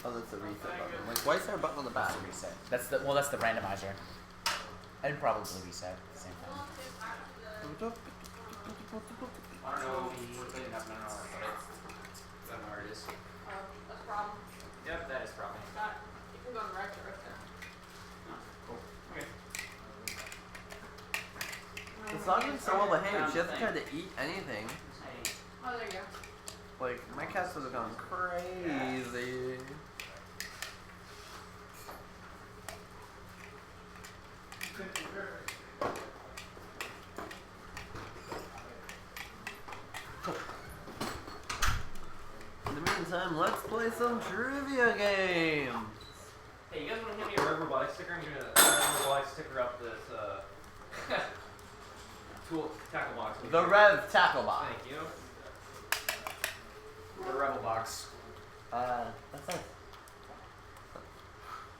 Oh, that's the reset button. Like, why is there a button on the back? That's the reset. That's the randomizer. And probably reset at the same time. I don't know if we're cleaning up now, but it's, I don't know where it is. That's a problem. Yep, that is probably. You can go in the right direction. Cool. Okay. It's not even so well behaved. She hasn't tried to eat anything. Oh, there you go. Like, my cats have gone crazy. In the meantime, let's play some trivia games. Hey, you guys want to hand me a rubber bike sticker? I'm gonna rubber bike sticker up this tool tackle box. The Rev Tackle Box. Thank you. The Rebel box. That's nice.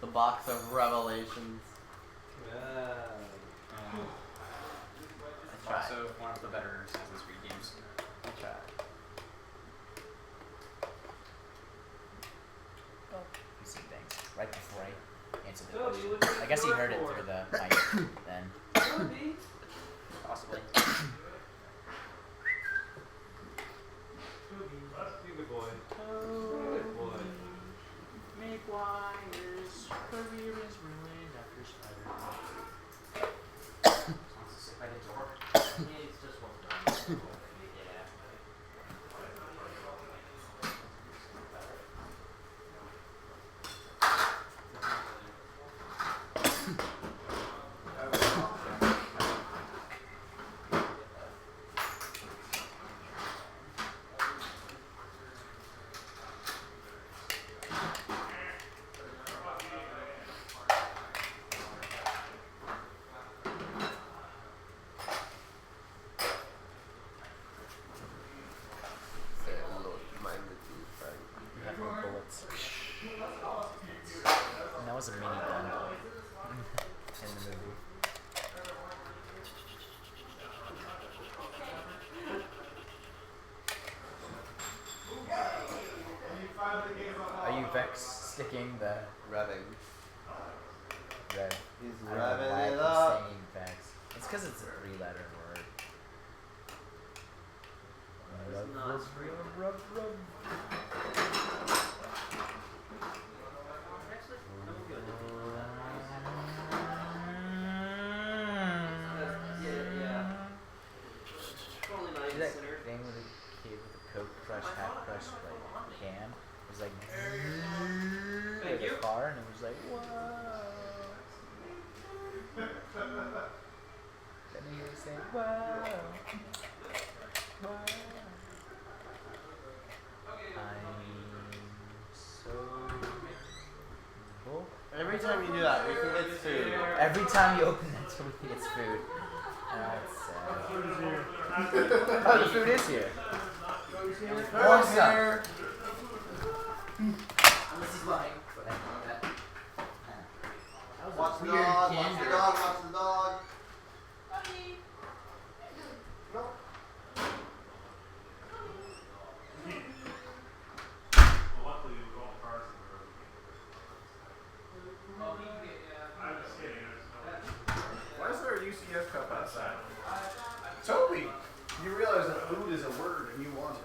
The Box of Revelations. It's also one of the better Assassin's Creed games. I tried. You see things right before I answered the Toby, question. look at I guess he your heard it board. through the mic then. Toby. Possibly. Good boy. Good boy. Make wires. Career is ruined after Spider-Man. Wants to sit by the door. It's just one. Yeah. We have no bullets. And that was a mini gun in the movie. Are you Vex sticking the Revving. red? He's I don't know why revving I it keep up. saying Vex. It's because it's a 3-letter word. Rub, rub, rub. Totally not See even that centered. thing with a kid with a Coke Crush, Half Crush like can? It was like Thank with you. a car, and it was like whoa. Then he would say whoa, whoa. I'm so full. Every time you do that, we think it's food. Every time you open that door, we think it's food. That's sad. Oh, the food is here. Awesome. This is like. Watch the Weird dog, kid. watch the dog, watch the dog. Well, luckily we all cars in the road. I'm just kidding. Why is there a UCF cup outside? outside. Toby, you realize that food is a word and you want it.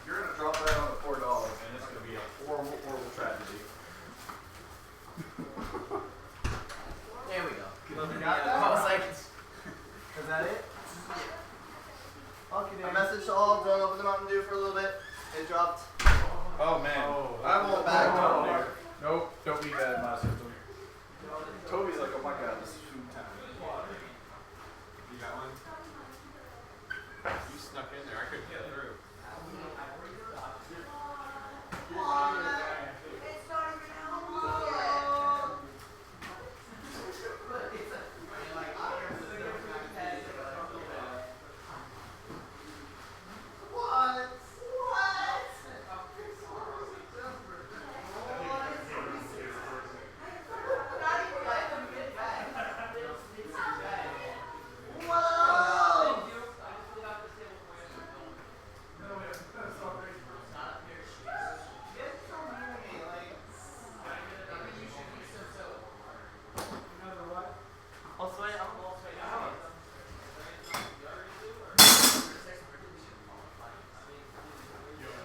You're gonna drop that on the $4 and it's gonna be a horrible, horrible tragedy. There we go. I was like, is that it? A message to all, don't open the Mountain Dew for a little bit. It dropped. Oh man. I won't back. Nope, don't be bad in my system. Toby's like, oh my god, this is food time. You got one? You snuck in there. I couldn't get through.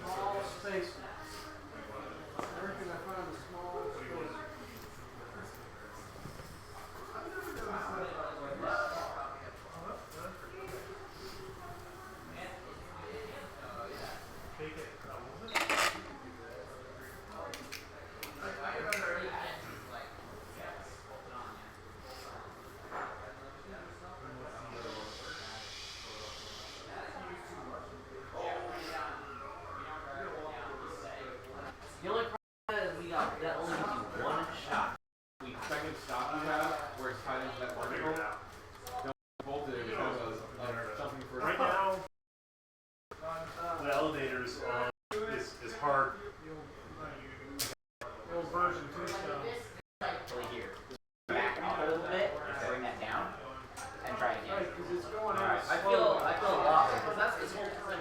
Small space. Where can I find a small space? The only problem is we got that only gives you one shot. The second stop you have, where it's tied into that vertical, don't bolt it because of something for Right now, the elevators is hard. The old version 2 style. Actually here. Back up a little bit and bring that down and try again. Right, because it's going Alright. out. I feel a lot because that's this whole thing.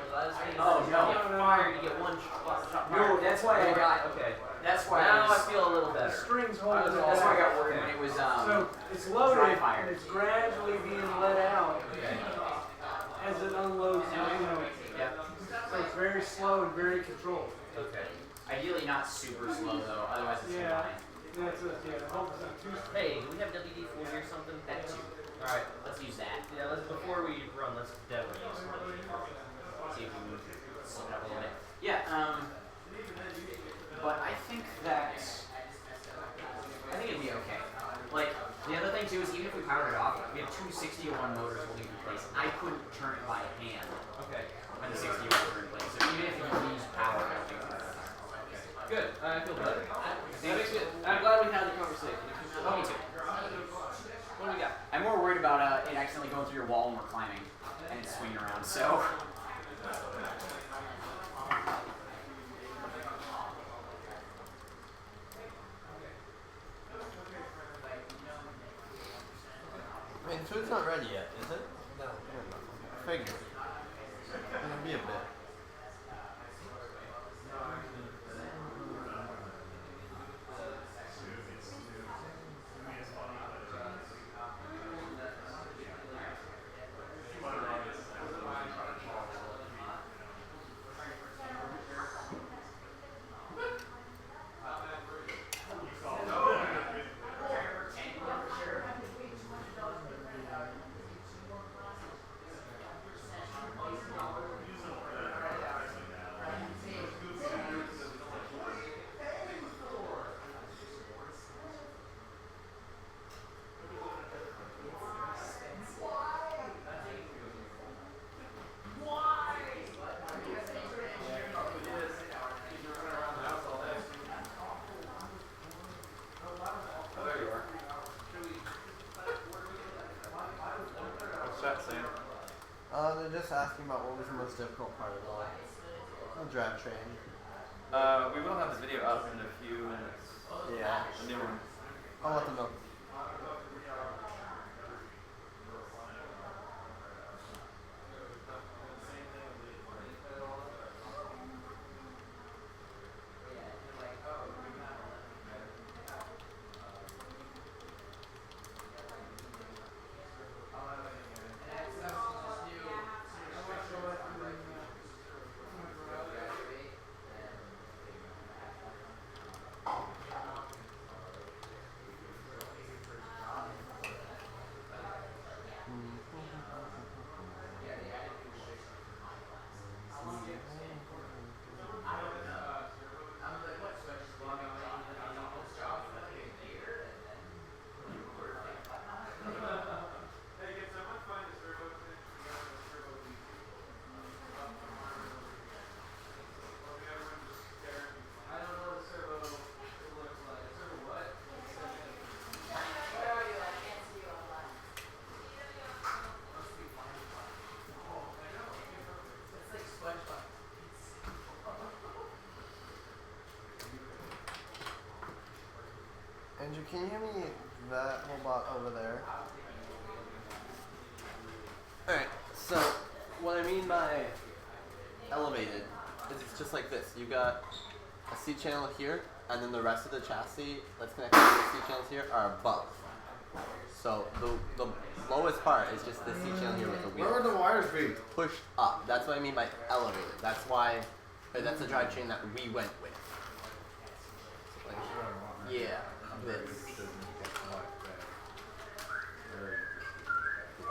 Oh, no. You get fired, you get one shot. No, that's why I got. Okay. That's why Now I I feel a little The better. strings hold it all. That's why I got worried when it was So it's loaded and it's gradually being let out as it unloads. Yeah. So it's very slow and very controlled. Okay. Ideally not super slow though, otherwise it's Yeah. fine. That's it. Yeah. Hold it too. Hey, do we have WD-40 or something? That too. Alright. Let's use that. Yeah, before we run, let's definitely use some See if we can slow it up a little bit. Yeah, but I think it'd be okay. Like, the other thing too is even if we powered it off, we have two 60-01 motors holding it in place. I couldn't turn it by hand. Okay. When the 60 were in place. So even if you use power, I think Good. I feel better. That makes it. I'm glad we had the conversation. Oh, me too. What do we got? I'm more worried about it accidentally going through your wall when we're climbing and it's swinging around. So. I mean, food's not ready yet, is it? No. Figure. It'll be a bit. They're just asking about what was the most difficult part of the drive train. We will have the video up in a few minutes. Yeah. The new one. I'll let them know. can you hear me that robot over there? Alright, so what I mean by elevated is it's just like this. You got a C channel here, and then the rest of the chassis that's connected to the C channels here are above. So the lowest part is just the C channel here with the wheel. Where would the wires be? Pushed up. That's what I mean by elevated. That's why, that's the drivetrain that we went with. Like, yeah, this.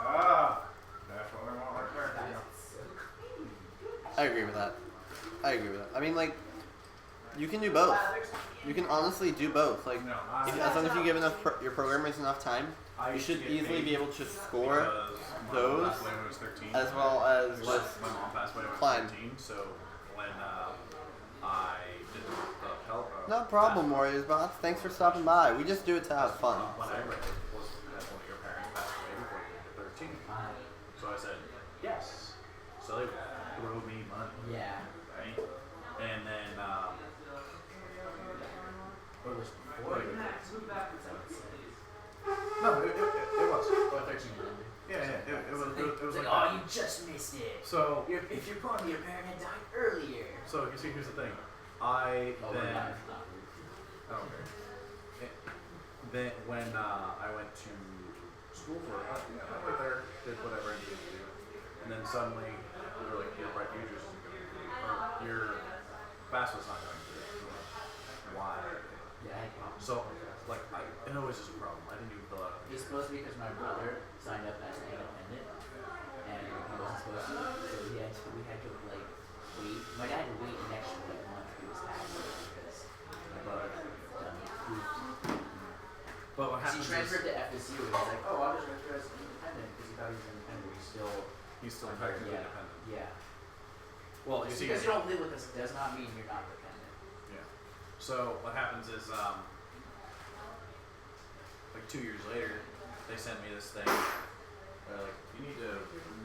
Ah, that's what I want right there. I agree with that. I agree with that. I mean, like, you can do both. You can honestly do both. Like, as long as you give enough your programmers enough time, you should easily be able to score those as well as just my mom passed away when I was climb. 13, so when I did the help. No problem, Warriors boss. Thanks for stopping by. We just do it to have fun. When I read it was that one of your parents passed away before you were 13. So I said, yes. So they threw me money. Yeah. Right? And then, what was before? No, it was. Or 13. Yeah, it was like oh, that. you just missed it. So, if you're going to your parent had died earlier. So you see, here's the thing. I Oh, then. we're not. Oh, okay. Then when I went to school for, I went there, did whatever I needed to do, and then suddenly they were like, your right futures isn't going to, or your FAFSA's not going through. Why? Yeah. So, like, it always is a problem. I didn't even fill out. It's supposed to be because my brother signed up as an independent, and he wasn't supposed to. So we had to like wait. My dad had to wait an extra like month for his taxes because my brother But what he happens transferred is, to FSU and he's like, oh, I'll just register as an independent because he thought he was independent, but he's still effectively yeah. independent. Yeah. Well, you Just see, because you don't live with us does not mean you're not dependent. yeah. So what happens is, like 2 years later, they sent me this thing. They're like, you need to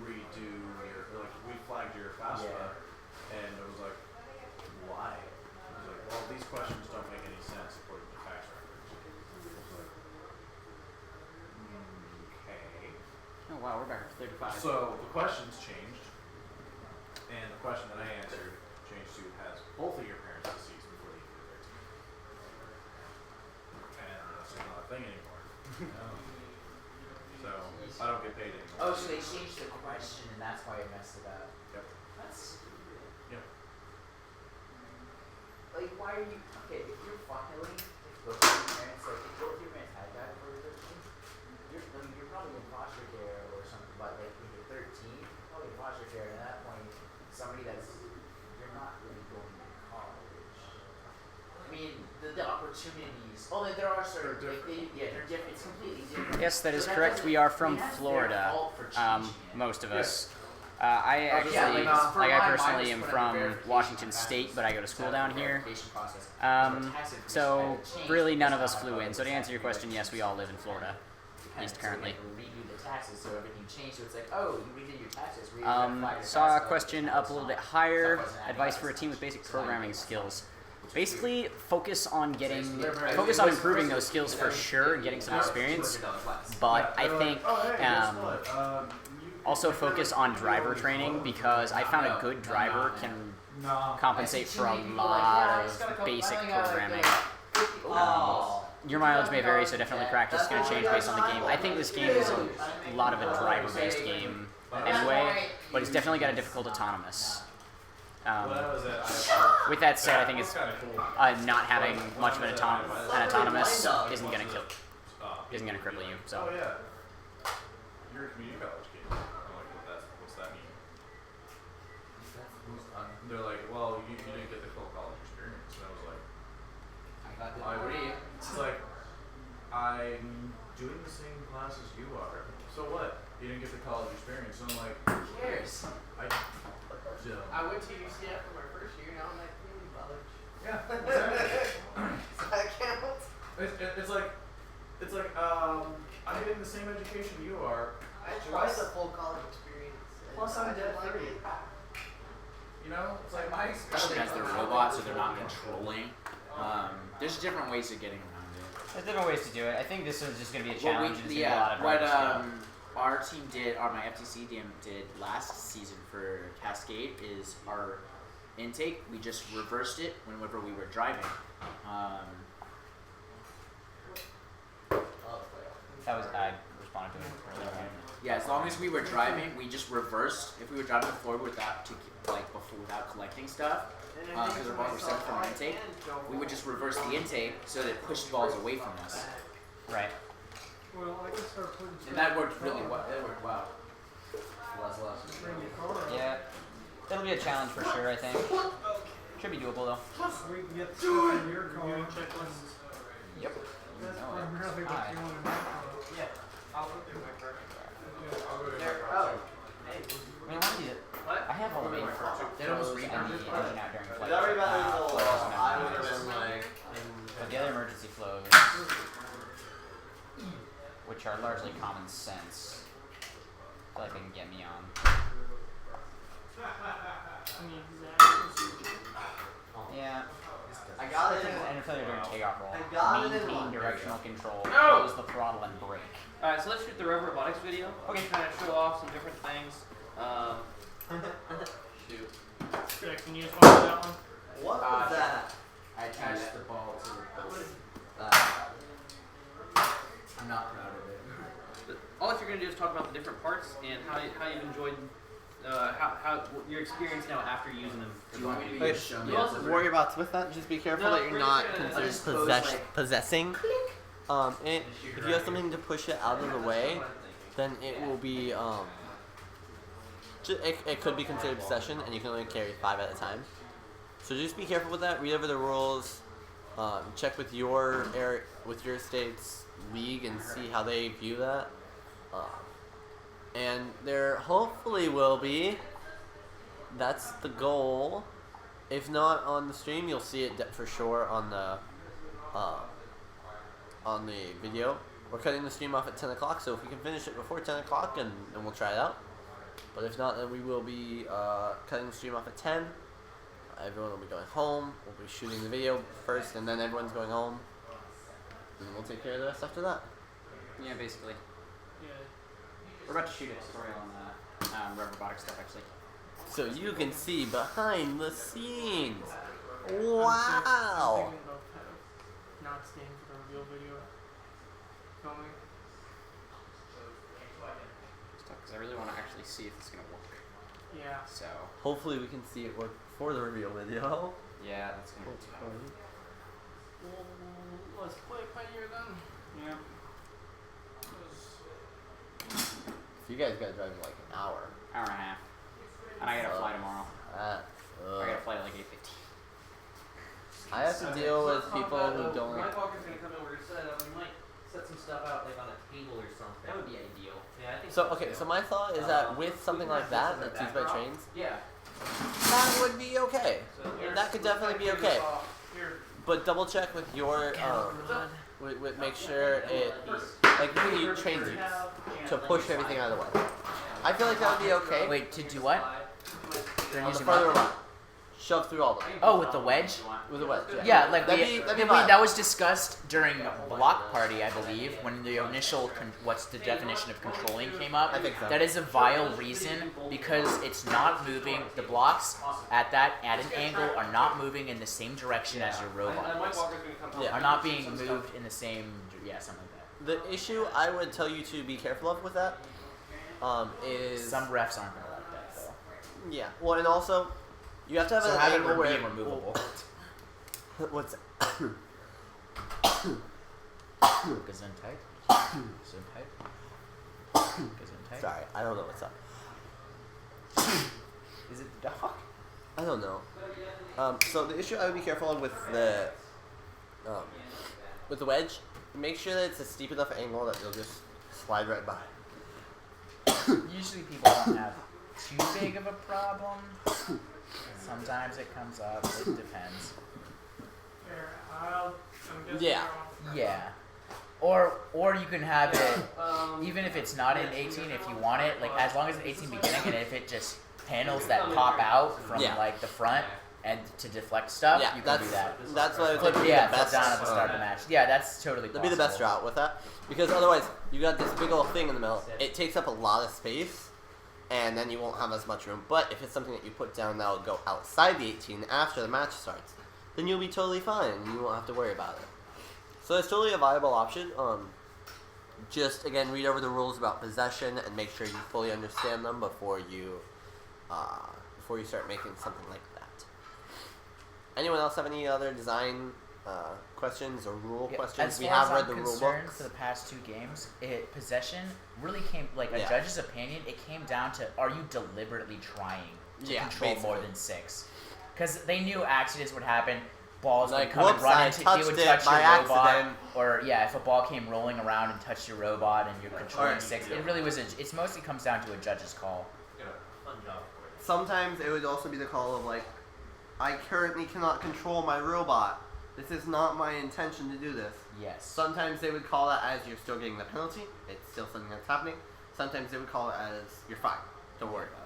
redo your, like, we flagged your FAFSA, and it was like, why? I was like, well, these questions don't make any sense according to tax records. I was like, okay. Oh wow, we're back to 35. So the questions changed, and the question that I answered changed to has both of your parents deceased before the age of 13. And that's just not a thing anymore. So I don't get paid anymore. Oh, so they changed the question and that's why it messed it up. Yep. That's stupid. Yep. Like, why are you okay? If you're finally both your parents, like, if both your parents had died before you're 13, you're probably in foster care or something. But like, when you're 13, you're probably in foster care, and at that point, somebody that's you're not really going to college. I mean, the opportunities. Oh, there are certain. They're different. It's completely different. Yes, that is So correct. doesn't- We are from I mean, that's their Florida. fault for changing it. Most of us. I Yeah, actually, like, for like I mine personally was am when I from verification Washington process State, was but I go to school set up down for here. verification process. So For tax information, I had to change really none of because us flew in. So to answer your question, yes, we all live in Florida, East currently. Redo the taxes, so everything changed. So it's like, oh, you redid your taxes. Saw a question up a little bit higher. Advice for a team with basic programming skills. Basically, focus on improving those skills for sure, and getting some experience. But I think also focus on driver training, because I found a good driver can compensate for a lot of basic programming. Your mileage may vary, so definitely practice is going to change based on the game. I think this game is a lot of a driver-based game anyway, but it's definitely got a difficult autonomous. With that said, I think it's not having much of an autonomous isn't going to kill, isn't going to cripple you. So. Oh yeah. You're a community college kid. I'm like, what's that mean? They're like, well, you didn't get the full college experience. And I was like, I got the degree. It's like, I'm doing the same class as you are. So what? You didn't get the college experience. So I'm like, who cares? I went to UCF for my first year. Now I'm at community college. Yeah, exactly. So that counts. It's like I'm getting the same education you are. I tried the full college experience. Plus I'm debt free. You know, it's like my Especially as they're robots, so they're not controlling. There's different ways of getting around it. There's different ways to do it. I think this one's just gonna be a What challenge. and it's we, gonna be a lot of what driver skill. our team did, or my FTC team did last season for Cascade is our intake. We just reversed it whenever we were driving. That was I responded to it earlier. Yeah, as long as we were driving, we just reversed. If we were driving forward without without collecting stuff, because our balls were set from our intake, we would just reverse the intake so that it pushed balls away from us. Right. Well, I can start putting And that worked really well. That worked well. Bring your car out. Yeah. That'll be a challenge for sure. I think. Should be doable though. We can get the stuff in your car. Yep. That's No, primarily it's what fine. you want in my car. Yeah. I'll go through my car. I mean, why do you? I have all the main They almost throws and the engine out during flight. Don't worry about it at all. Flows and I would everything. have been like, But the other emergency flows, which are largely common sense, I feel like they can get me on. Yeah. I got it. And failure during takeoff roll. I got it in Maintain one. directional control. No! Close the throttle and brake. Alright, so let's shoot the Rev Robotics video. Okay. Kind of show off some different things. Shoot. Yeah, can you just watch that one? What was that? I attached the ball to the I'm not proud of it. But all that you're going to do is talk about the different parts and how you've enjoyed how your experience now after using them. Do you want me to Wait, just show me? don't worry about with that. Just be careful No, that you're we're not just gonna- considered just pose, possessing. If you have something to push it out of the way, then it will be it could be considered possession, and you can only carry 5 at a time. So just be careful with that. Read over the rules. Check with your state's league and see how they view that. And there hopefully will be. That's the goal. If not on the stream, you'll see it for sure on the video. We're cutting the stream off at 10 o'clock, so if we can finish it before 10 o'clock, and we'll try it out. But if not, then we will be cutting the stream off at 10. Everyone will be going home. We'll be shooting the video first, and then everyone's going home. And we'll take care of the rest after that. Yeah, basically. Yeah. We're about to shoot a tutorial on Rev Robotics stuff actually. So you can see behind the scenes. I'm Wow! thinking about kind of not staying for the reveal video. Filming. Because I really want to actually see if it's gonna work. Yeah. So Hopefully we can see it work for the reveal video. yeah, that's gonna be tough. Well, let's play it by ear then. Yeah. So you guys gotta drive in like an hour. Hour and a half. And I gotta fly tomorrow. I Ugh. gotta fly at like 8:15. I have to deal with people who don't. My walker's gonna come in where he said we might set some stuff out like on a table or something. That would be ideal. Yeah, I think So okay, so my thought is that with something like that, that's used by trains, Yeah. that would be okay. So here's- That could definitely be okay. Here. But double check with your with make sure it like when you trains you to push everything out of the way. I feel like that would be okay. Wait, to do what? They're On the using further what? one, shove through all of them Oh, with the wedge? with a wedge. Yeah, like that'd we, be that'd be we- fine. that was discussed during block party, I believe, when the initial what's the definition of controlling came up. I think so. That is a vile reason because it's not moving. The blocks at an angle are not moving in the same direction as your And robot my is. walker's gonna come Yeah. Are not being moved in the same something like The issue I would tell you to be careful of with that that. is Some refs aren't gonna like that though. yeah. Well, and also you have to have So an have it angle where being removable. what's that? Gesundheit. Gesundheit. Gesundheit. Sorry, I don't know what's up. Is it the dog? I don't know. So the issue I would be careful of with the wedge, make sure that it's a steep enough angle that you'll just slide right by. Usually people don't have too big of a problem. Sometimes it comes up. It depends. Here, I'm guessing Yeah. Yeah. Or you can have it even if it's not in 18 if you want it, like as long as it's 18 beginning and if it just panels that pop out from Yeah. like the front, and to deflect stuff, Yeah, you can do that's that. that's what I would Flip, think would be yeah, the flip best. down at the start of the match. Yeah, that's totally That'd be the best route with that, because otherwise you got this big old thing in the middle. It takes up a lot of space, and then you won't have as much room. But if it's something that you put down that'll go outside the 18 after the match starts, then you'll be totally fine. You won't have to worry about it. So it's totally a viable option. Just again, read over the rules about possession and make sure you fully understand them before you start making something like that. Anyone else have any other design questions or rule questions? As We far have as read I'm the rule concerned, books. for the past 2 games, possession really came like a Yeah. judge's opinion. It came down to, are you deliberately trying to Yeah, control more basically. than 6? Because they knew accidents would happen. Balls would Like, come and whoops, run I into you, touched would it touch your by robot, accident. or if a ball came rolling around and touched your robot and you're controlling Alright. 6. It really was. It mostly comes down to a judge's call. Fun job. Sometimes it would also be the call of like, I currently cannot control my robot. This is not my intention to do this. Yes. Sometimes they would call that as you're still getting the penalty. It's still something that's happening. Sometimes they would call it as you're fine. Don't worry about it.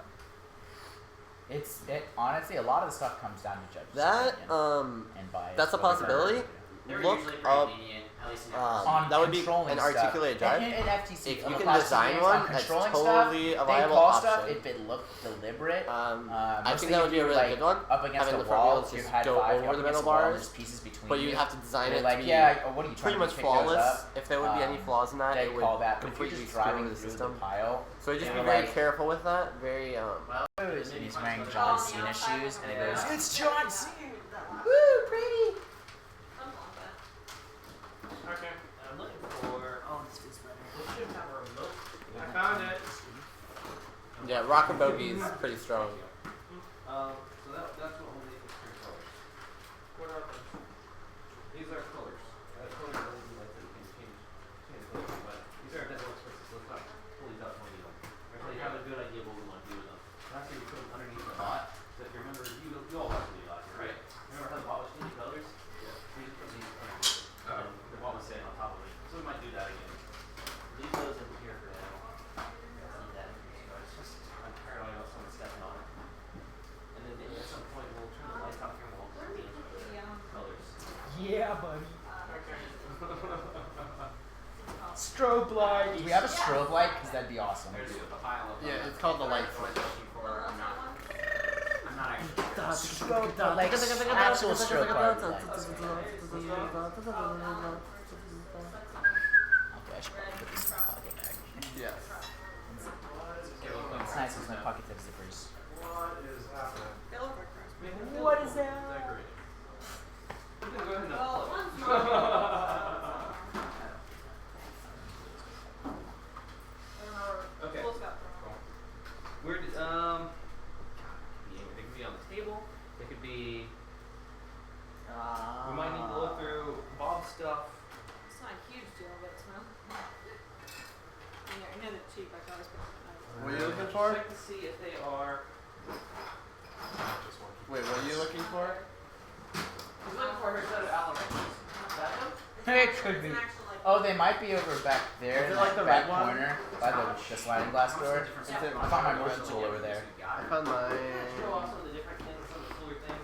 Honestly, a lot of the stuff comes down to judge's That opinion and bias. that's a possibility. They're Look usually pretty up. lenient, at least in On That would be controlling an stuff. articulated drive. In FTC, If on you the can past design games, one, on that's controlling totally stuff, a viable they call option. stuff if it looked deliberate. I mostly think that would be if a you really were, good one. Up against Having the the front wall, wheels you just had go 5 over up the against metal the wall, bars, there's pieces between but you'd have to design They're it like, to be yeah, what are you trying pretty to much pick those flawless. up? If there would be any flaws in that, They it would call that, but if you're completely just screw driving the through system. the pile, So just they be were very like, careful with that. Very and he's wearing John Cena shoes, and it goes, It's John Cena. Woo, pretty. Okay. I'm looking for. Oh, this is better. It should have a remote. I found it. Yeah, rocker bogey is pretty strong. So that's what only is three colors. What are they? These are colors. Colors are LED lights that you can change colors, but these are definitely switches, so it's not fully done when you So you have a good idea what we want to do with them. Last year we put them underneath the bot. So if you remember, you all watched the last year, right? Remember how the bot was changing colors? Yeah. We just put these underneath it. And the bot was sitting on top of it. So we might do that again. Leave those in here for now. See that? So it's just, I'm paranoid about someone stepping on it. And then maybe at some point we'll turn the lights off here and we'll change colors. Yeah, buddy. Okay. Strobe light. Do we have a strobe light? Because that'd be awesome. There's a pile of Yeah, it's called the light switch. I'm not actually. Strobe light, like actual strobe light. Okay, I should probably put this in my pocket bag. Yes. It's nice because my pockets have zippers. What is happening? What is that? You can go ahead and Well, unplug one's it. not. Okay. Where did, they could be on the table. They could be. We might need to look through Bob's stuff. It's not a huge deal, but it's not. I know they're cheap. I can always put them in. What are you looking for? Check to see if they are. Wait, what are you looking for? He's looking for her set of Allen wrenches. That one? It could be. Oh, they might be over back there Is in it like that the back red one? corner by the sliding glass door. I found my motion tool over there. I found my. Show off some of the different things, some of the cooler things.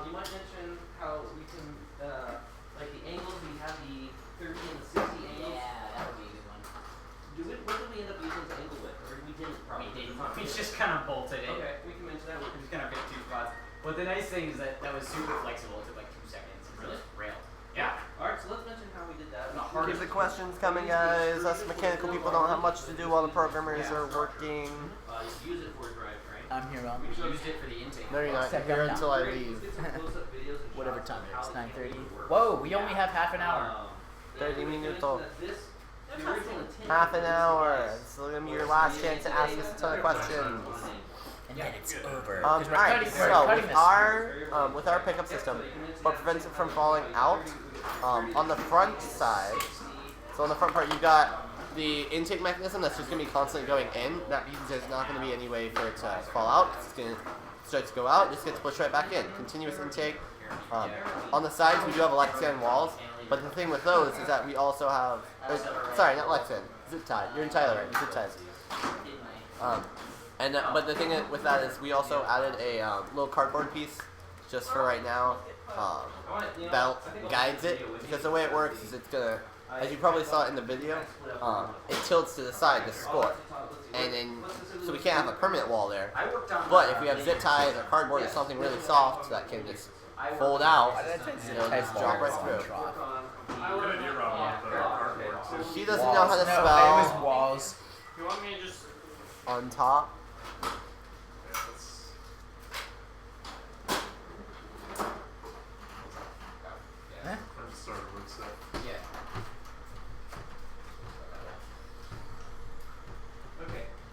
You might mention how we can, like the angles, we have the 30 and the 60 angles. Yeah, that would be a good one. What did we end up using the angle with? Or we didn't probably? We didn't. We just kind of bolted it. Okay, we can mention that. We just kind of picked 2 spots. But the nice thing is that that was super flexible. It took like 2 seconds. It Really? just railed. Yeah. Alright, so let's mention how we did that. Keep the questions coming, guys. Us mechanical people don't have much to do while the programmers are working. You use it for a drive, right? I'm here, Ron. We used it for the intake. No, you're not. Step You're here down. until I leave. Whatever time it is, 9:30. Whoa, we only have half an hour. 30 minutos. The original intent Half an hour. This is gonna be your last chance to ask us a ton of questions. And then it's over. Alright, so with our pickup system, what prevents it from falling out? On the front side, so on the front part, you've got the intake mechanism that's just going to be constantly going in. That means there's not going to be any way for it to fall out. It's going to start to go out, just gets pushed right back in. Continuous intake. On the sides, we do have Lexian walls, but the thing with those is that we also have, sorry, not Lexian, zip tie. You're in Tyler, right? Zip ties. But the thing with that is we also added a little cardboard piece just for right now, belt guides it, because the way it works is it's gonna, as you probably saw in the video, it tilts to the side to score, and then so we can't have a permanent wall there. But if we have zip ties or cardboard or something really soft that can just fold out, it'll just drop right through. She doesn't know how to spell walls. You want me to just on top.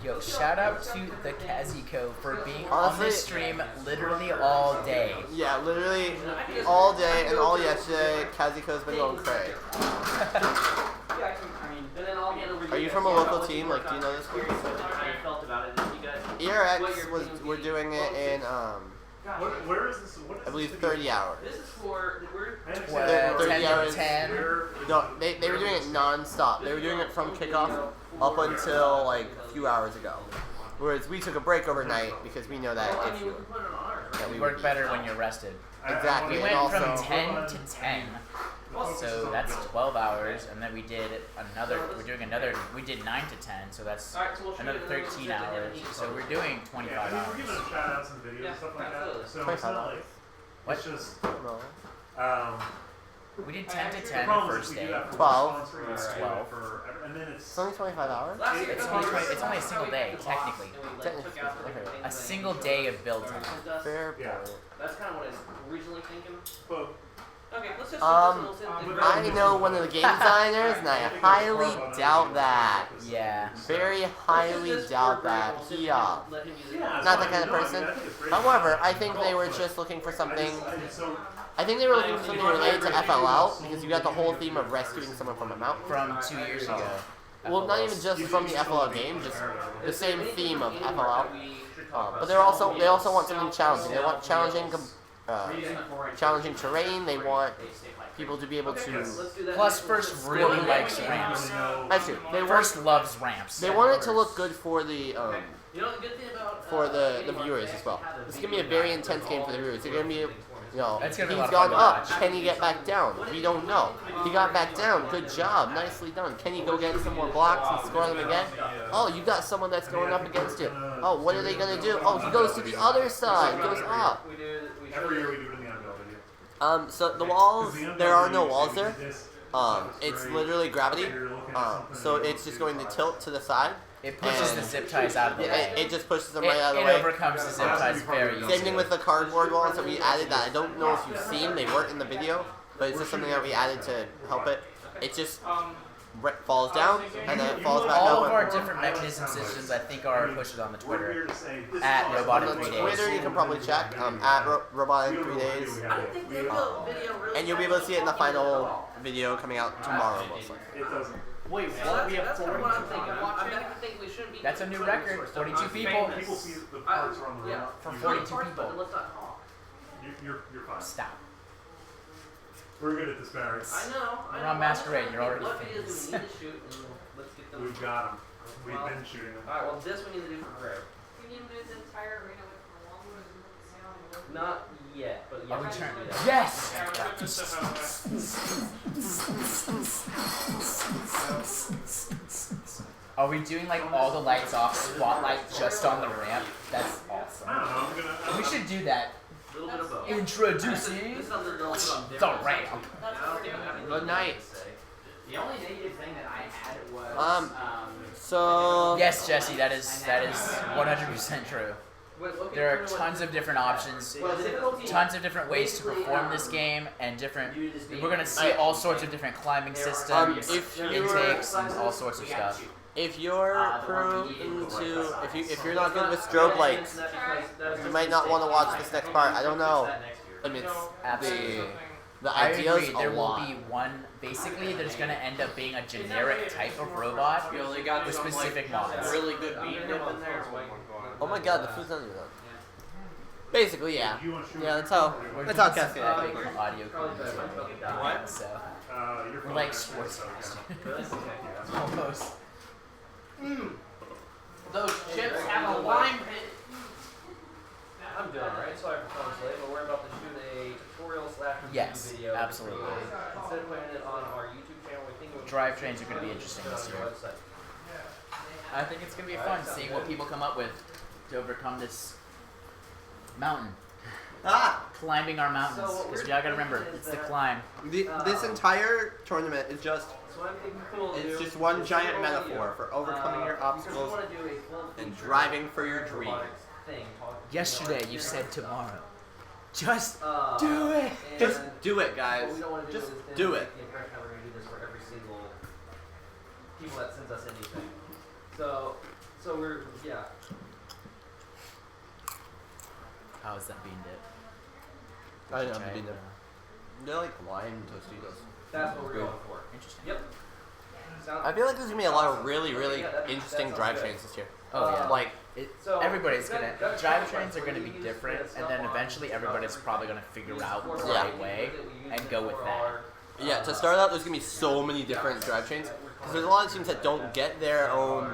Yo, shout out to the Kazico for being on Honestly, this stream literally all day. Yeah, literally all day and all yesterday. Kazico's been going crazy. Are you from a local team? Like, do you know this group? ERX we're doing it in Where is this? What is I believe 30 hours. This is for 30 hours. No, they were doing it non-stop. They were doing it from kickoff up until like a few hours ago. Whereas we took a break overnight because we know that if you We work better when you're rested. Exactly. We and went from also, 10 to 10. So that's 12 hours, and then we did another, we did 9 to 10, so that's another 13 hours. So we're doing 25 We're hours. giving shout outs in the videos and stuff like that. So it's not like, What? it's just, We did 10 to 10 the problem is first we do day. that for 12. It's 12. and then it's It's only 25 hours? It's only a single day, technically. Okay. A single day of build time. Fair point. That's kind of what I was originally thinking. Okay, let's just I know one of the game designers, and I highly doubt that. Yeah. Very highly doubt that. He, not that kind of person. However, I think they were just looking for something. I think they were looking for something related to FLL, because you got the whole theme of rescuing someone from a mountain. From 2 years ago. Well, not even just from the FLL game, just the same theme of FLL. But they also want something challenging. They want challenging terrain. They want people to be able to. Plus, First really likes ramps. That's true. First loves ramps. They want it to look good for the viewers as well. This is gonna be a very intense game for the viewers. They're gonna be, It's gonna be a he's lot of gone fun to up. watch. Can he get back down? We don't know. He got back down. Good job. Nicely done. Can he go get some more blocks and score them again? Oh, you got someone that's going up against you. Oh, what are they gonna do? Oh, he goes to the other side. Goes up. every year we do it in the Unreal video. So the walls, there are no walls there. It's literally gravity. So it's just going to tilt to the side. It pushes the zip ties out of the way. It just pushes them right out of the way. It overcomes the zip ties very easily. Same thing with the cardboard walls that we added that I don't know if you've seen. They weren't in the video, but it's just something that we added to help it. It just falls down and then it falls back All up. of our different mechanism systems, I think, are pushed on the Twitter at Robot in 3 days. Twitter, you can probably check at Robot in 3 days. And you'll be able to see it in the final video coming out tomorrow, most likely. Wait, what? That's kind of what I'm thinking. I'm beginning to think we shouldn't be. That's a new record. 42 people. People see the parts are on the Yeah, from see 42 the parts, people. but let's not talk. You're fine. Stop. We're good at this, Barry. I know. We're on Masquerade. You're already What videos famous. do we need to shoot and let's get them. We've got them. We've been shooting them. Alright, well this we need to do for Greg. We need to move the entire arena away from the wall. Not yet, but yeah. Are we we turning? should do that. Yes! Are we doing like all the lights off, spotlight just on the ramp? That's awesome. I don't know. We should do that. A little bit of both. Introducing the ramp. Good night. The only negative thing that I had was So Yes, Jesse, that is 100% true. There are tons of different options, tons of different ways to perform this game, and different. We're gonna see all sorts of different climbing systems, intakes, and all sorts of stuff. if you're prone to if you're not good with strobe lights, you might not want to watch this next part. I don't know. Limits the I ideas agree. There a will lot. be one. Basically, there's gonna end up being a generic type of robot with specific mods. Really good beat dip in there. Oh my god, the food's not even done. Basically, yeah. Yeah, that's how We're Cascade. doing some audio What? so You're we're like sportscasters. Almost. Those chips have a lime pit. I'm doing alright. Sorry for coming late, but we're about to shoot Yes, video. absolutely. Instead of putting it on our YouTube channel, we think it would Drivetrains are going to be interesting this year. I think it's going to be fun seeing what people come up with to overcome this mountain. Climbing our mountains. Because we all got to remember, it's the climb. This entire tournament is just it's just one giant metaphor for overcoming your obstacles and driving for your dreams. Yesterday you said tomorrow. Just do it. Just do it, guys. Just do it. We're gonna do this for every single people that sends us anything. So we're How is that bean dip? I didn't have the bean dip. They're like lime Tostitos. That's what we're going for. Interesting. Yep. I feel like there's gonna be a lot of really interesting drivetrains this year. Oh yeah. Like everybody's gonna drivetrains are gonna be different, and then eventually everybody's probably gonna figure out the right way and go with that. Yeah, to start out, there's gonna be so many different drivetrains because there's a lot of teams that don't get their own.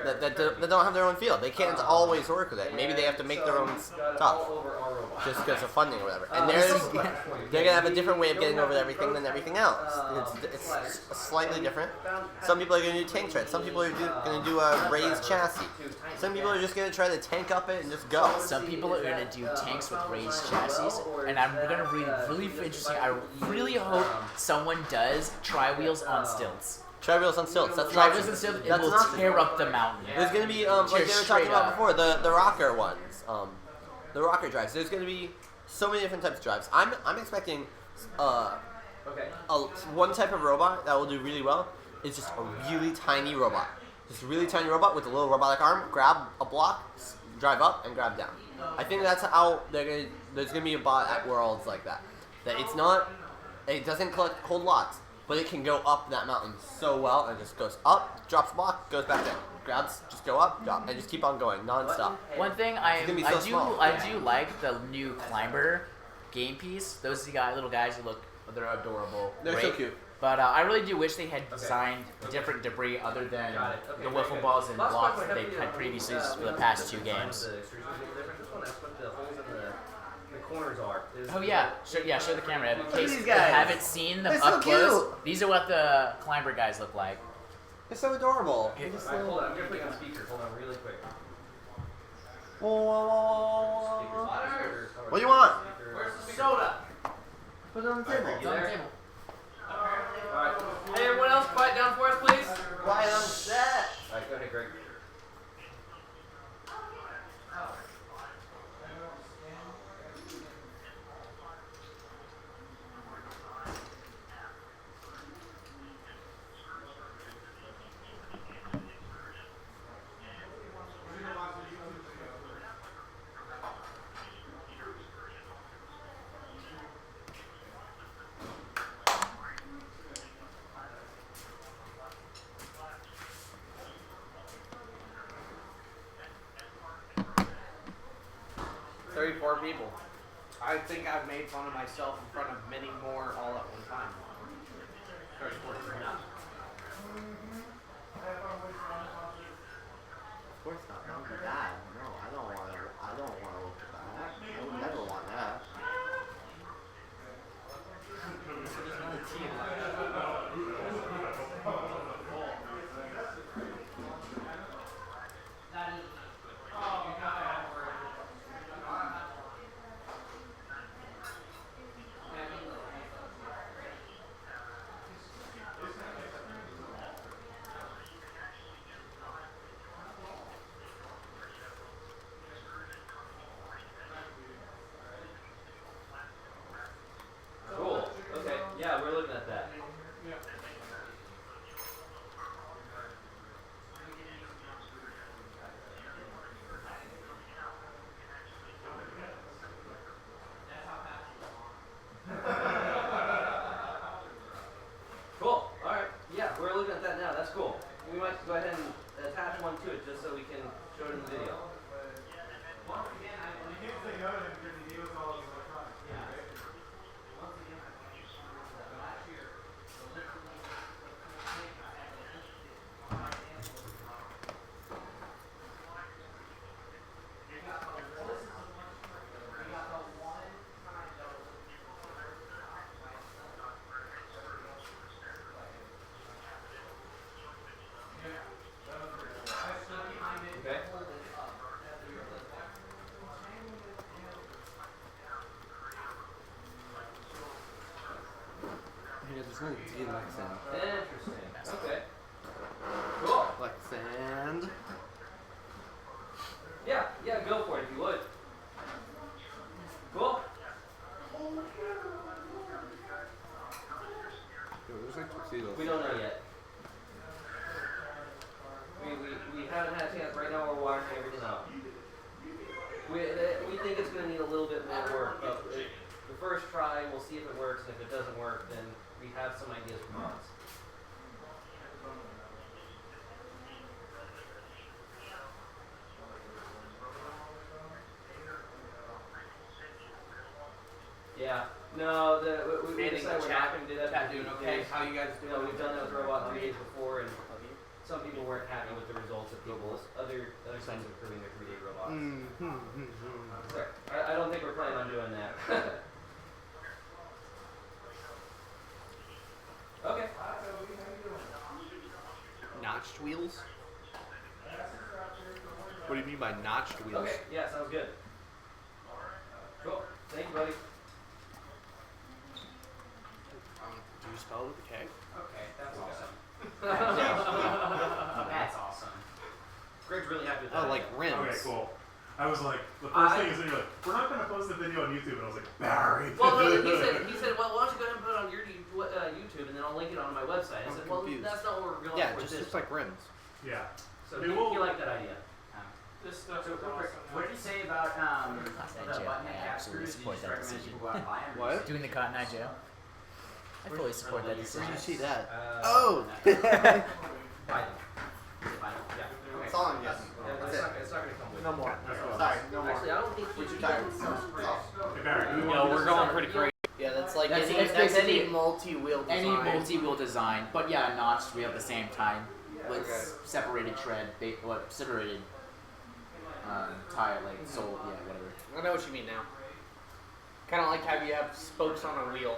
That don't have their own field. They can't always work with it. Maybe they have to make their own stuff just because of funding or whatever. And they're gonna have a different way of getting over everything than everything else. It's slightly different. Some people are gonna do tank treads. Some people are gonna do a raised chassis. Some people are just gonna try to tank up it and just go. Some people are gonna do tanks with raised chassis, and I'm gonna read really interesting. I really hope someone does tri-wheels on stilts. Tri-wheels on stilts. That's tri-wheels on stilts. It will tear up the mountain. There's gonna be like they were talking about before the rocker ones, the rocker drives. There's gonna be so many different types of drives. I'm expecting one type of robot that will do really well is just a really tiny robot. Just a really tiny robot with a little robotic arm. Grab a block, drive up, and grab down. I think that's how there's gonna be a bot at Worlds like that. That it doesn't hold lots. But it can go up that mountain so well, and just goes up, drops a block, goes back down, grabs, just go up, drop, and just keep on going non-stop. One thing I do like the new climber game piece. Those little guys who they're adorable. They're so cute. But I really do wish they had designed different debris other than the wiffle balls and blocks that they've had previously for the past 2 games. Corners are. Oh yeah, show the camera. In case these you guys. haven't seen them They're so up close, cute. these are what the climber guys look like. They're so adorable. Alright, hold on. I'm gonna put you on speaker. Hold on, really quick. What do you want? Where's the soda? Put it on the table. You there? Alright. Hey, everyone else, quiet down for us, please. Quiet on set. Alright, go ahead, Greg. People. I think I've made fun of myself in front of many more all at one time. 34 now. Of course not. That would be bad. No, I don't want to look at that. I would never want that. Team Lexand. Interesting. Okay. Cool. Lexand. Yeah, go for it if you would. Cool. We don't know yet. We haven't had a chance. Right now we're wiring everything up. We think it's going to need a little bit more work, but the first try, we'll see if it works, and if it doesn't work, then we have some ideas for mods. Yeah. No, we decided we're not going to do that. Chat doing okay? How you guys doing? We've done that with Robot 3 days before, and some people weren't happy with the results of people's other kinds of improving their 3D robots. Sorry, I don't think we're planning on doing that. Okay. Notched wheels? What do you mean by notched wheels? Okay, yeah, sounds good. Cool. Thank you, buddy. Do you spell it with a K? Okay, that's awesome. Yeah. That's awesome. Greg's really happy with that. Oh, like rims. Okay, cool. I was like, the first thing is that you're like, we're not going to post the video on YouTube. And I was like, Barry. Well, no, he said, well, why don't you go ahead and put it on your YouTube, and then I'll link it on my website. I said, well, that's not what we're going for. Yeah, it just looks like rims. Yeah. So he liked that idea. This stuff So, is awesome. what did you say about the Joe, button I cap absolutely screws? You support just that recommend decision. people go out and buy them? What? Doing the Cotton Eye Joe. I fully support that decision. Where did you see that? Oh! Oh! Buy them. Yeah. Okay. It's on, yes. It's not going to come with No more. Sorry, no more. Actually, I don't think We're too tired. Hey, Barry, do you Yo, want we're going pretty crazy. Yeah, that's like That's- any, that's that's any basically multi-wheel design. Any multi-wheel design, but yeah, notched wheel at the same time with separated tread, separated tire, like sole, yeah, whatever. I know what you mean now. Kind of like how you have spokes on a wheel,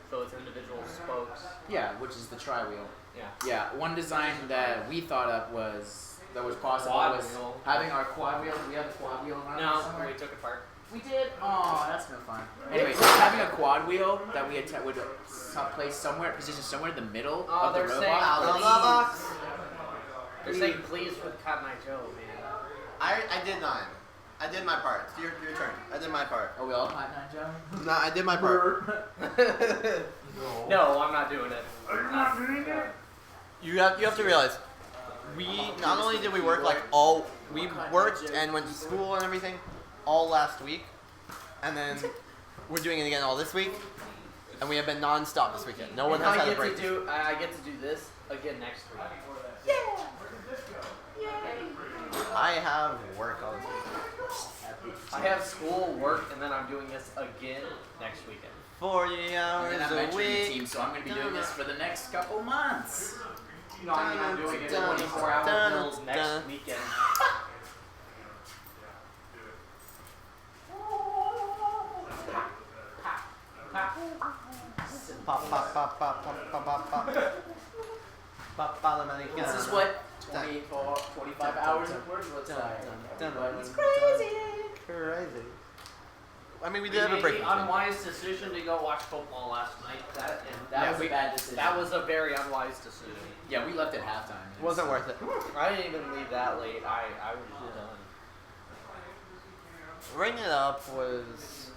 so it's individual spokes. Yeah, which is the tri-wheel. Yeah. Yeah, one design that we thought of that was possible Quad was wheel. having our quad wheel. We have a quad wheel around No, somewhere. we took it apart. We did? Oh, that's no fun. Anyway, so having a quad wheel that we would place somewhere, positioned somewhere in the middle of the they're saying robot. please. They're saying please with Cotton Eye Joe, man. I did mine. I did my part. It's your turn. I did my part. Are we all Cotton Eye Joe? No, I did my part. No, I'm not doing it. Are you not doing it? You have to realize, we not only did we work we worked and went to school and everything all last week, and then we're doing it again all this week, and we have been non-stop this weekend. No one has had a break. I get to do this again next week. I have work all this week. I have school, work, and then I'm doing this again next weekend. 40 And hours then I'm a mentoring the week. team, so I'm going to be doing this for the next couple months. No, I mean, I'm doing it 24-hour bills next weekend. This is what 25 hours of work looks like. It's crazy. Crazy. I mean, we We did have a made break. the unwise decision to go watch football last night. That was a bad decision. That was a very unwise decision. Yeah, we left at halftime. It wasn't worth it. I didn't even leave that late. I was done. Ring It Up was.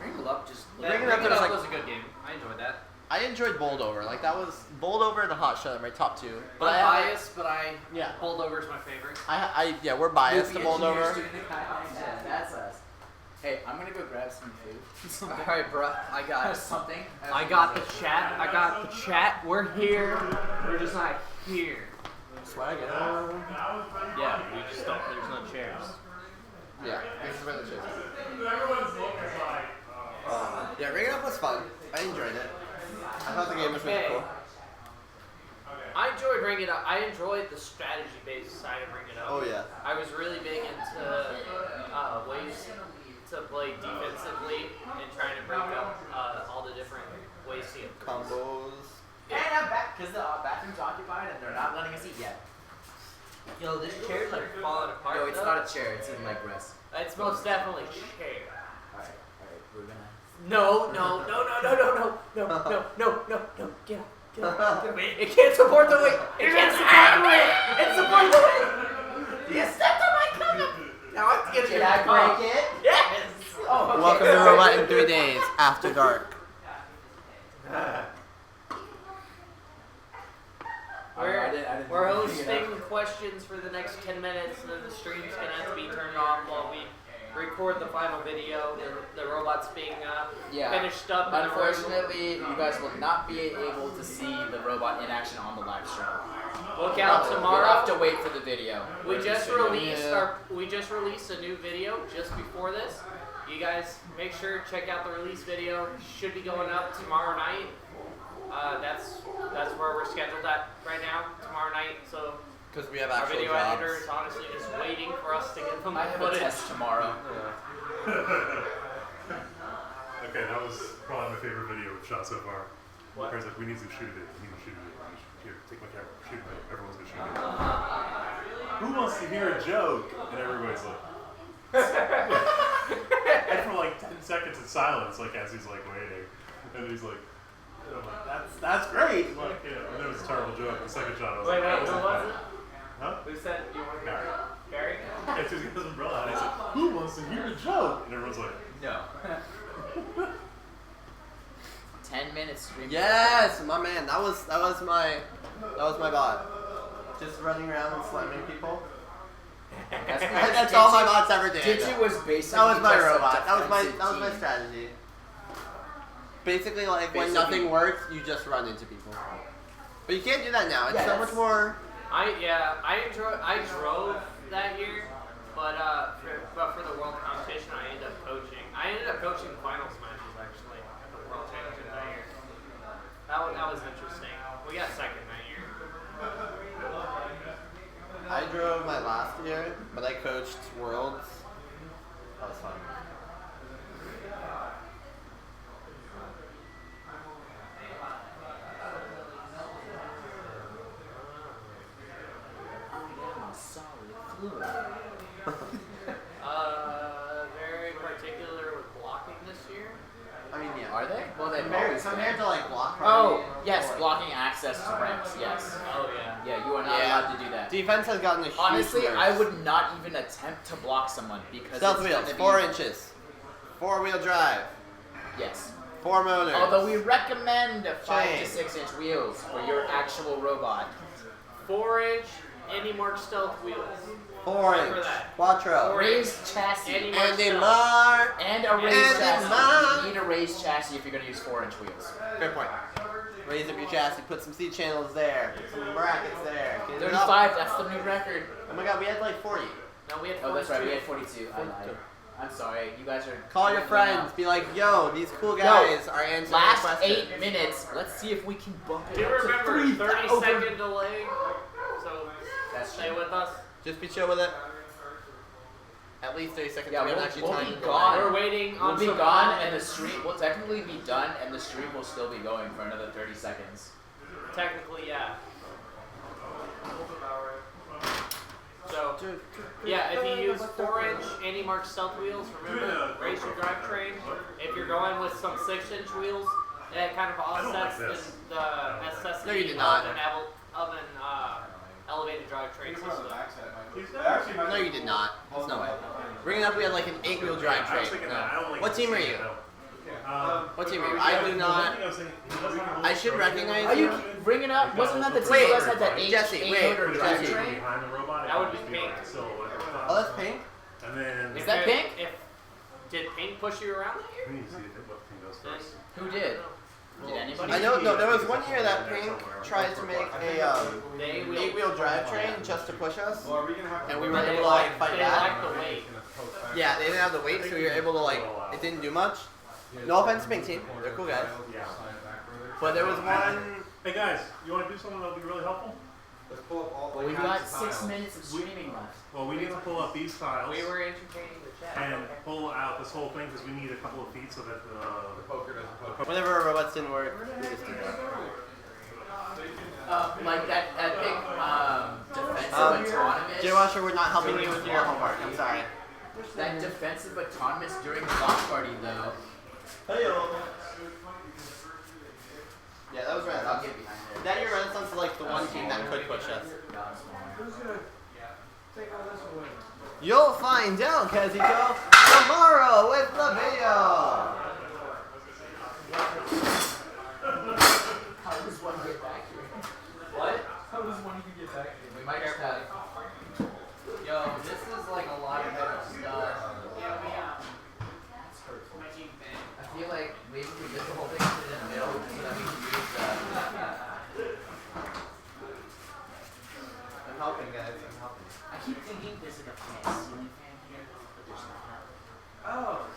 Ring It Up just. Ring It Up was like. was a good game. I enjoyed that. I enjoyed Bowled Over. Like that was Bowled Over and the Hot Shot are my top two. I'm I biased, but yeah. Bowled Over is my favorite. Yeah, we're biased to Goofy Bowled engineers Over. doing the kind. That's us. Hey, I'm gonna go grab some food. Alright, bro. I got something. I got the chat. I got the chat. We're here. We're just not here. Swag it. Yeah, we just don't. There's no chairs. Yeah, this is where the chairs. Everyone's looking like. Yeah, Ring It Up was fun. I enjoyed it. I thought the game was really cool. I enjoyed Ring It Up. I enjoyed the strategy-based side of Ring It Up. Oh yeah. I was really big into ways to play defensively and trying to break up all the different ways to improve. Combos. And I'm back because the bathroom's occupied and they're not letting us eat yet. Yo, this chair's like falling apart. No, it's though. not a chair. It's in leg rest. It's most definitely chair. All right, we're gonna. No. no, get out. Get out. It can't support the weight. It can't support the weight. It supports the weight. You stepped on my condom. Now I have to get Did I break it? Yes. Oh, okay. Welcome to Robot in 3 Days After Dark. We're hosting questions for the next 10 minutes, and then the stream's gonna have to be turned off while we record the final video. The robot's being finished up. Unfortunately, you guys will not be able to see the robot in action on the live stream. Look out tomorrow. You'll have to wait for the video. We just released a new video just before this. You guys make sure to check out the release video. Should be going up tomorrow night. That's where we're scheduled at right now, tomorrow night. So because we have our actual video jobs. editor is honestly just waiting for us to get them I have a footage. test tomorrow. Okay, that was probably my favorite video we've shot so far. What? Parents like, we need to shoot a video. We need to shoot a video. Here, take my camera. Shoot a video. Everyone's gonna shoot a video. Who wants to hear a joke? And everybody's like. And for like 10 seconds in silence, like as he's like waiting, and he's like, and I'm like, that's great. Like, and it was a terrible joke. The second shot, I was Wait, like, who was it? Huh? Who said you want to Barry. Barry? Yeah, so he has his umbrella out. He's like, who wants to hear a joke? And everyone's like, no. 10 minutes stream. Yes, my man. That was my bot. Just running around and slamming people. That's all my bots ever did. Digi was basically that was my just a robot. That was my defensive strategy. Basically, like when Basically- nothing works, you just run into people. But you can't do that now. It's Yeah, so much more. I drove that year, but for the world competition, I ended up coaching. I ended up coaching the finals matches actually at the world championship that year. That was interesting. We got second that year. I drove my last year, but I coached Worlds. That was fun. Very particular with blocking this year. I mean, yeah. Are they? Well, they've Compared always been. to like block Oh, party yes, or- blocking access to ramps, yes. Oh, yeah. Yeah, you are not Yeah. allowed to do that. Defense has gotten a huge Honestly, nerf. I would not even attempt to block someone because Stealth it's wheels, gonna be- 4 inches. 4-wheel drive. Yes. 4 motors. Although we recommend 5 Chain. to 6 inch wheels for your actual robot. 4-inch Andy Mark stealth wheels. 4 Remember inch. that. Quattro. Raised chassis. Andy Mark Andy stealth. Mark. And a raised Andy chassis. Mark. You need a raised chassis if you're going to use 4 inch wheels. Fair point. Raise up your chassis, put some seat channels there, put some brackets there. Get it up. 35, that's the new record. Oh my god, we had like 40. No, we had 42. Oh, that's right, we had 42. I lied. I'm sorry, you guys are. Call your friends, be like, yo, these cool guys are answering Last questions. 8 minutes, let's see if we can bump it Do you up to remember 3,000. 30-second delay? So That's stay true. with us. Just be chill with it. At least 30 seconds. Yeah, we haven't we'll actually be timed the gone. delay. We're waiting We'll on be some gone, content. and the stream will technically be done, and the stream will still be going for another 30 seconds. Technically, yeah. So, yeah, if you use 4-inch Andy Mark stealth wheels, remember, raise your drivetrain. If you're going with some 6-inch wheels, that kind of offsets the necessity No, you did not. of an elevated drivetrain system. No, you did not. There's no way. Bringing up, we had like an 8-wheel drivetrain. No. What team are you? What team are you? I do not. I should recognize Are you you. bringing up? Wasn't that the team Wait, you guys had that 8 Jesse, wait, motor Jesse. drivetrain? That would be pink. Oh, that's pink? And then. Is that pink? Did pink push you around that year? We need to see what pink goes first. Who did? Did anybody? I know, no, there was one year that Pink tried to make a 8-wheel drivetrain just to push us, and we were able to like fight They back. like the weight. Yeah, they didn't have the weight, so we were able to like, it didn't do much. No offense to Pink Team, they're cool guys. But there was one. Hey guys, you want to do something that'll be really helpful? Let's pull up all Well, we've got 6 minutes of streaming left. Well, we need to pull up these files. We were entertaining the chat. And pull out this whole thing because we need a couple of feet so that the poker doesn't poke. Whenever our robots didn't work, we just did that. Like that big defensive autonomous. Jay Washer, we're not helping you with your homework, I'm sorry. That defensive autonomous during the block party though. Yeah, that was I'll Renaissance. get behind it. Daniel Renaissance is like the one team that could push us. Who's gonna take all this away? You'll find out, Kazuko, tomorrow with the video. How does one get back here? What? How does one even get back here? We might just have. Yo, this is like a lot of heavy stuff. I feel like maybe we get the whole thing put it in the middle so that we can use I'm helping, guys. I'm helping. I keep thinking there's like a fan, ceiling fan here, but there's not. Oh.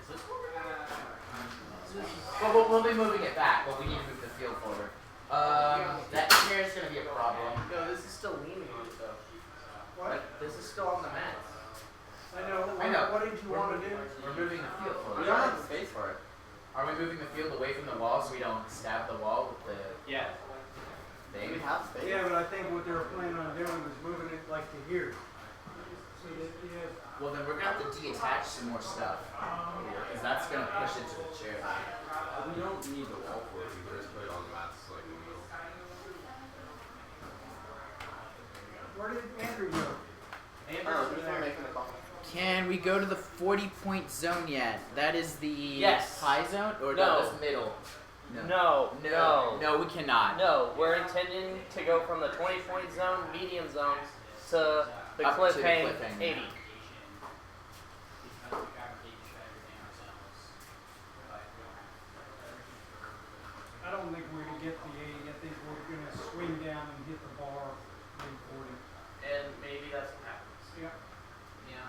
Is this one? Well, we'll be moving it back, but we need to move the field forward. That chair is gonna be a problem. Yo, this is still leaning on stuff. What? This is still on the mats. I know. I know. What did you want to do? We're moving the field forward. We don't have the space for it. Are we moving the field away from the wall so we don't stab the wall with the Yeah. thing? We have space. Yeah, but I think what they were planning on doing was moving it like to here. So that you have. Well, then we're gonna have to detach some more stuff. Because that's gonna push it to the chair. We don't need the wall for it. We can just put it on the mats like in the middle. Where did Andrew go? Can we go to the 40-point zone yet? That is the Yes. high zone? Or No. that's middle? No. No, we cannot. No, we're intending to go from the 20-point zone, medium zone, to the Up to cliff the hang cliff hang. 80. I don't think we're gonna get the 80. I think we're gonna swing down and hit the bar in 40. And maybe that's what happens. Yeah. Yeah.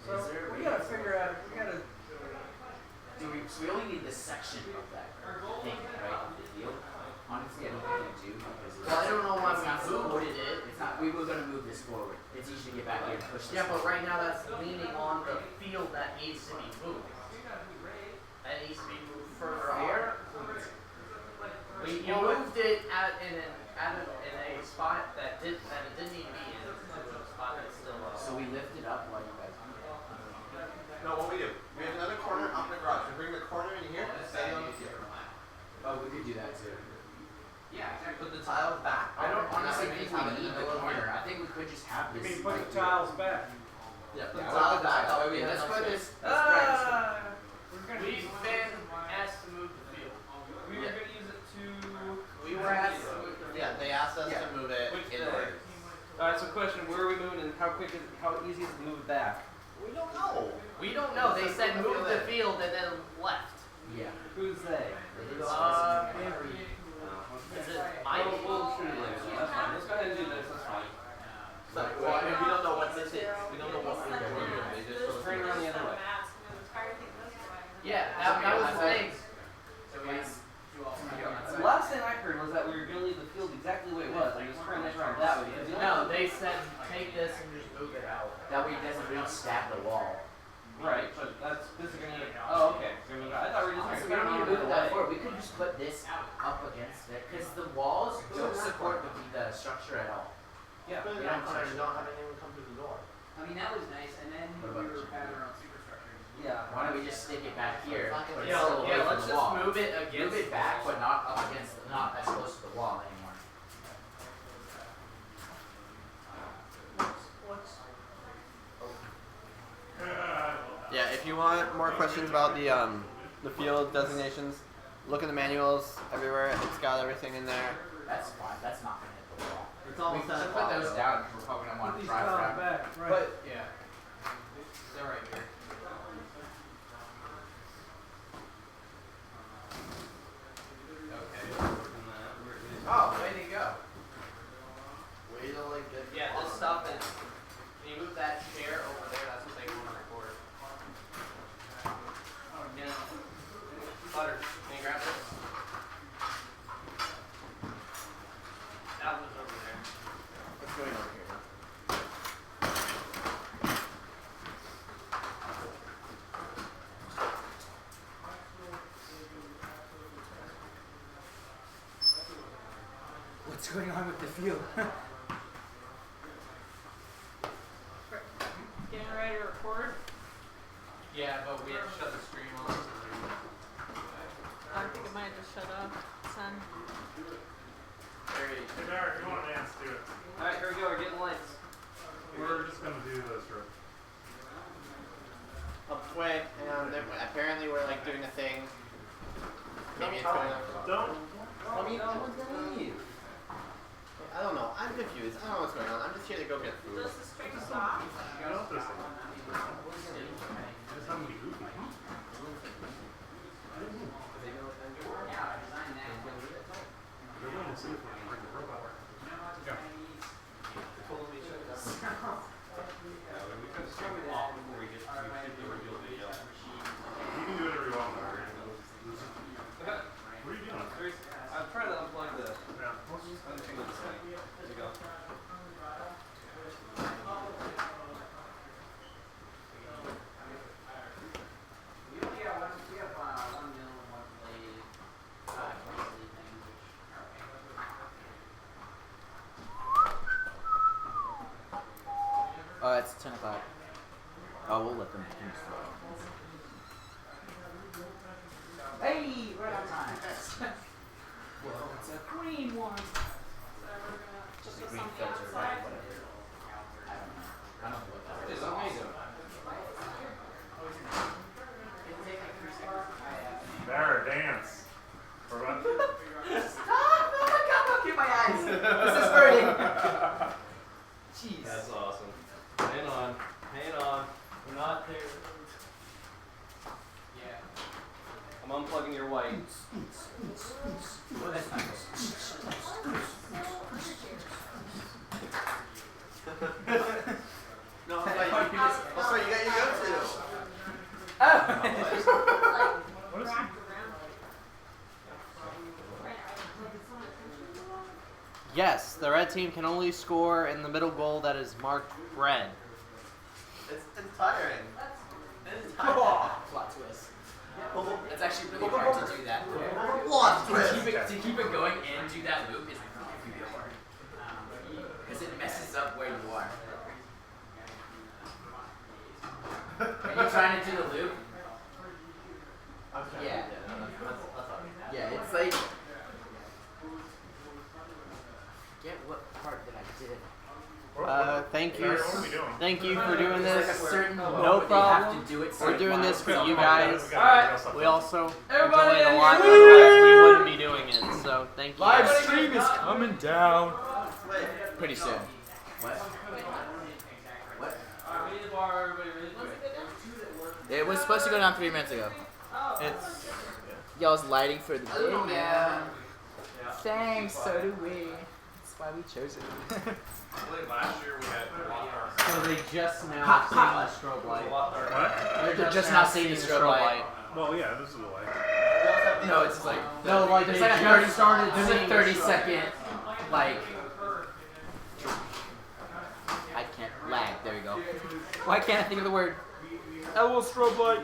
So we gotta figure out. We gotta. So we only need this section of that thing, right? Of the field. Honestly, I don't think we do because Well, I don't know why it's we not moved supported it. It's not. We were gonna move this forward. It's easy to get back here and push this. Yeah, but right now that's leaning on the field that needs to be moved. That needs to be moved further Where? You moved it in a spot that it didn't need to be in. To a spot that still was. So we lift it up while you guys. No, what we do? We have another corner up in the garage. We bring the corner in here and stay on the field. Oh, we could do that too. Yeah, put the tiles back. I don't honestly We think just have we it in need the the middle corner. here. I think we could just have You this. mean put like, the tiles back? Yeah, put Yeah, the tiles back. That way we Yeah, have let's enough put space. this. Let's spread this. We're gonna. We've been asked to move the field. We were gonna use it to. We were asked. Yeah, they asked us to move it Which indoors. Alright, so question, where are we moving and how easy is it to move it back? We don't know. We don't know. They said move the field and then left. Yeah. Who's they? Is it Mike? We'll shoot it later. That's fine. Let's go ahead and do this. That's fine. Well, I mean, we don't know what this is. We don't know what we're doing. They just Turn around the other way. Yeah, that was the thing. The last thing I heard was that we were going to leave the field exactly the way it was. Like, just turn this around that way. Because the No, only- they said take this and just move it out. That way it doesn't really stab the wall. Right, but this is going to. Oh, okay. I thought we were just Honestly, going we don't need to move it away. that far. We could just put this up against it because the walls don't support the structure at all. Yeah. Put it in that corner. You don't have anyone come through the door. I mean, that was nice, and then What we about were the having our own superstructure. Yeah. Why don't we just stick it back here? But it's Yeah, still away from let's the just wall. move it against. Move it back, but not up against, not as close to the wall anymore. Yeah, if you want more questions about the field designations, look in the manuals everywhere. It's got everything in there. That's fine. That's not gonna hit the wall. It's We almost should 10 put o'clock. those down because we're probably gonna want Put to these drive tiles around. back. Right. But Yeah. They're right here. oh, way to go. Way to like get. Yeah, this stuff is. Can you move that chair over there? That's what they want to record. Yeah. Butter, can you grab this? That was over there. What's going on here? What's going on with the field? Getting ready to record? Yeah, but we have to shut the stream off. I think it might have just shut off. Son. And apparently we're like doing a thing. Maybe it's gonna. I mean, everyone's gonna leave. I don't know. I'm confused. I don't know what's going on. I'm just here to go get food. Does the string stop? I don't know this thing. Just how many goofy. They're willing to see if we can bring the robot. Yeah. We could start it off before we get to the reveal video. You can do whatever you want. What are you doing? I'm trying to unplug the Yeah. untangle this thing. There you go. It's 10 o'clock. Oh, we'll let them finish. Hey, right on time. Well, it's a green one. Just put Green something filter, outside. right? Whatever. I don't know what that It is amazing. There, dance. For what? Stop! Oh my god, look at my eyes! This is hurting. Jeez. That's awesome. Hang on. Hang on. We're not there. Yeah. I'm unplugging your white. Well, that's not No, I thought you got your go-to. Oh! What is Yes, the red team can only score in the middle goal that is marked red. It's tiring. It's tiring. Plot twist. It's actually really hard to do that. Plot twist. To keep it going and do that loop is really hard. Because it messes up where you are. Are you trying to do the loop? Yeah. Yeah, it's like. Forget what part that I did. Thank you. What are we doing? Thank you for doing There's this. like a certain No moment they have problem. to do it We're doing this for you guys. Alright. We also Everybody enjoy it a in lot, here. otherwise we wouldn't be doing it. So thank you. Live stream is coming down. Pretty soon. It was supposed to go down 3 minutes ago. It's Y'all's lighting for the video. Oh, yeah. Thanks, so do we. That's why we chose it. I believe last year we had a lot darker. so they just now seeing the strobe light. A lot darker. What? They're just now seeing the strobe light. Well, yeah, this is the light. No, it's like No, like There's they like a just 30 started There's a seeing 30 the strobe. second, like, I can't lag. There you go. Why can't I think of the word? L strobe light.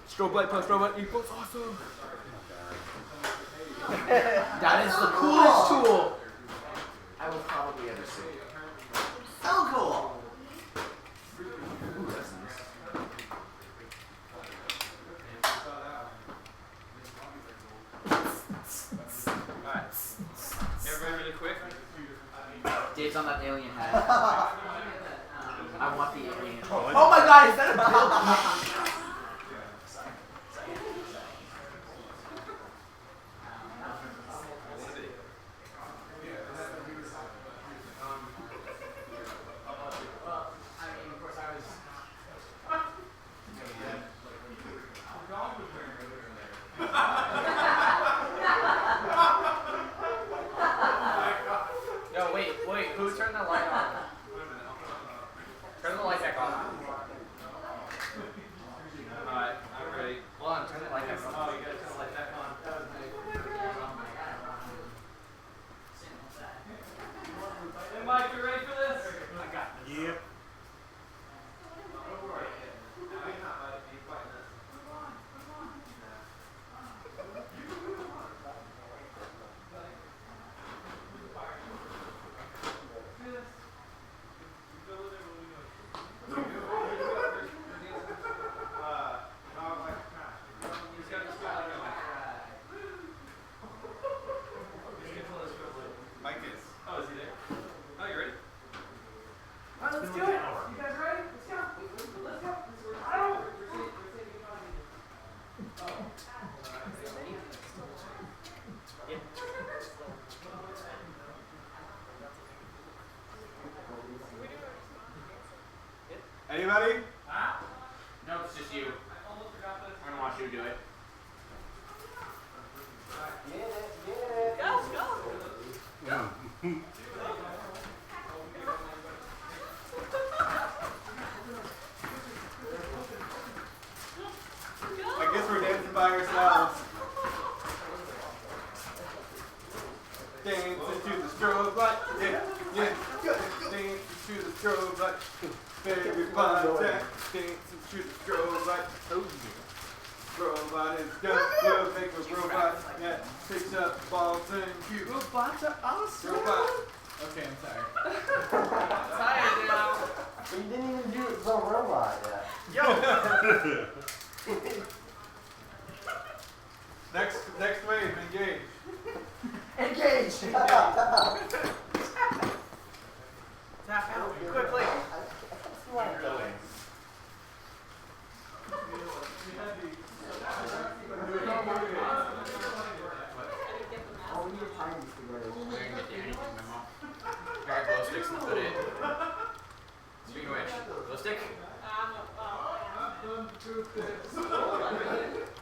Strobe light plus strobe light equals awesome. that is the coolest tool. I will probably ever see. So cool. Ooh, that's nice. Alright. Everybody really quick? Dave's on that alien hat. I want the alien. Oh my god, is that a bill? No, wait, who turned the light on? Turn the light back on. by yourself. Dancing to the strobe light, yeah, yeah. Dancing to the strobe light, baby contact. Dancing to the strobe light, oh yeah. Robot is done, we'll make a robot that picks up balls and cubes. Robots are awesome. Robot. Okay, I'm sorry. Tired now. You didn't even do the robot yet. Yo. Next wave, engage. Engage. Tap out quickly. Alright, glow sticks and put it. Speaking of which, glow stick?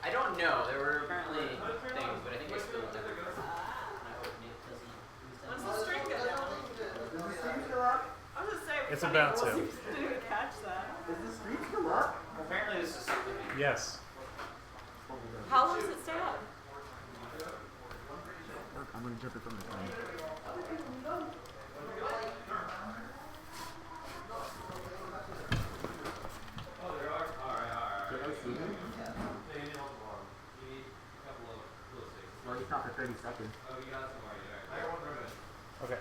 I don't know. There were apparently things, but I think I still never got it. When's the string go down? I was gonna say, It's funny, about we'll to. see if we didn't catch that. Is the screen come up? Apparently this is something. Yes. How long does it stay up? I'm gonna jump it from the phone. Well, you thought for 30 seconds. Okay.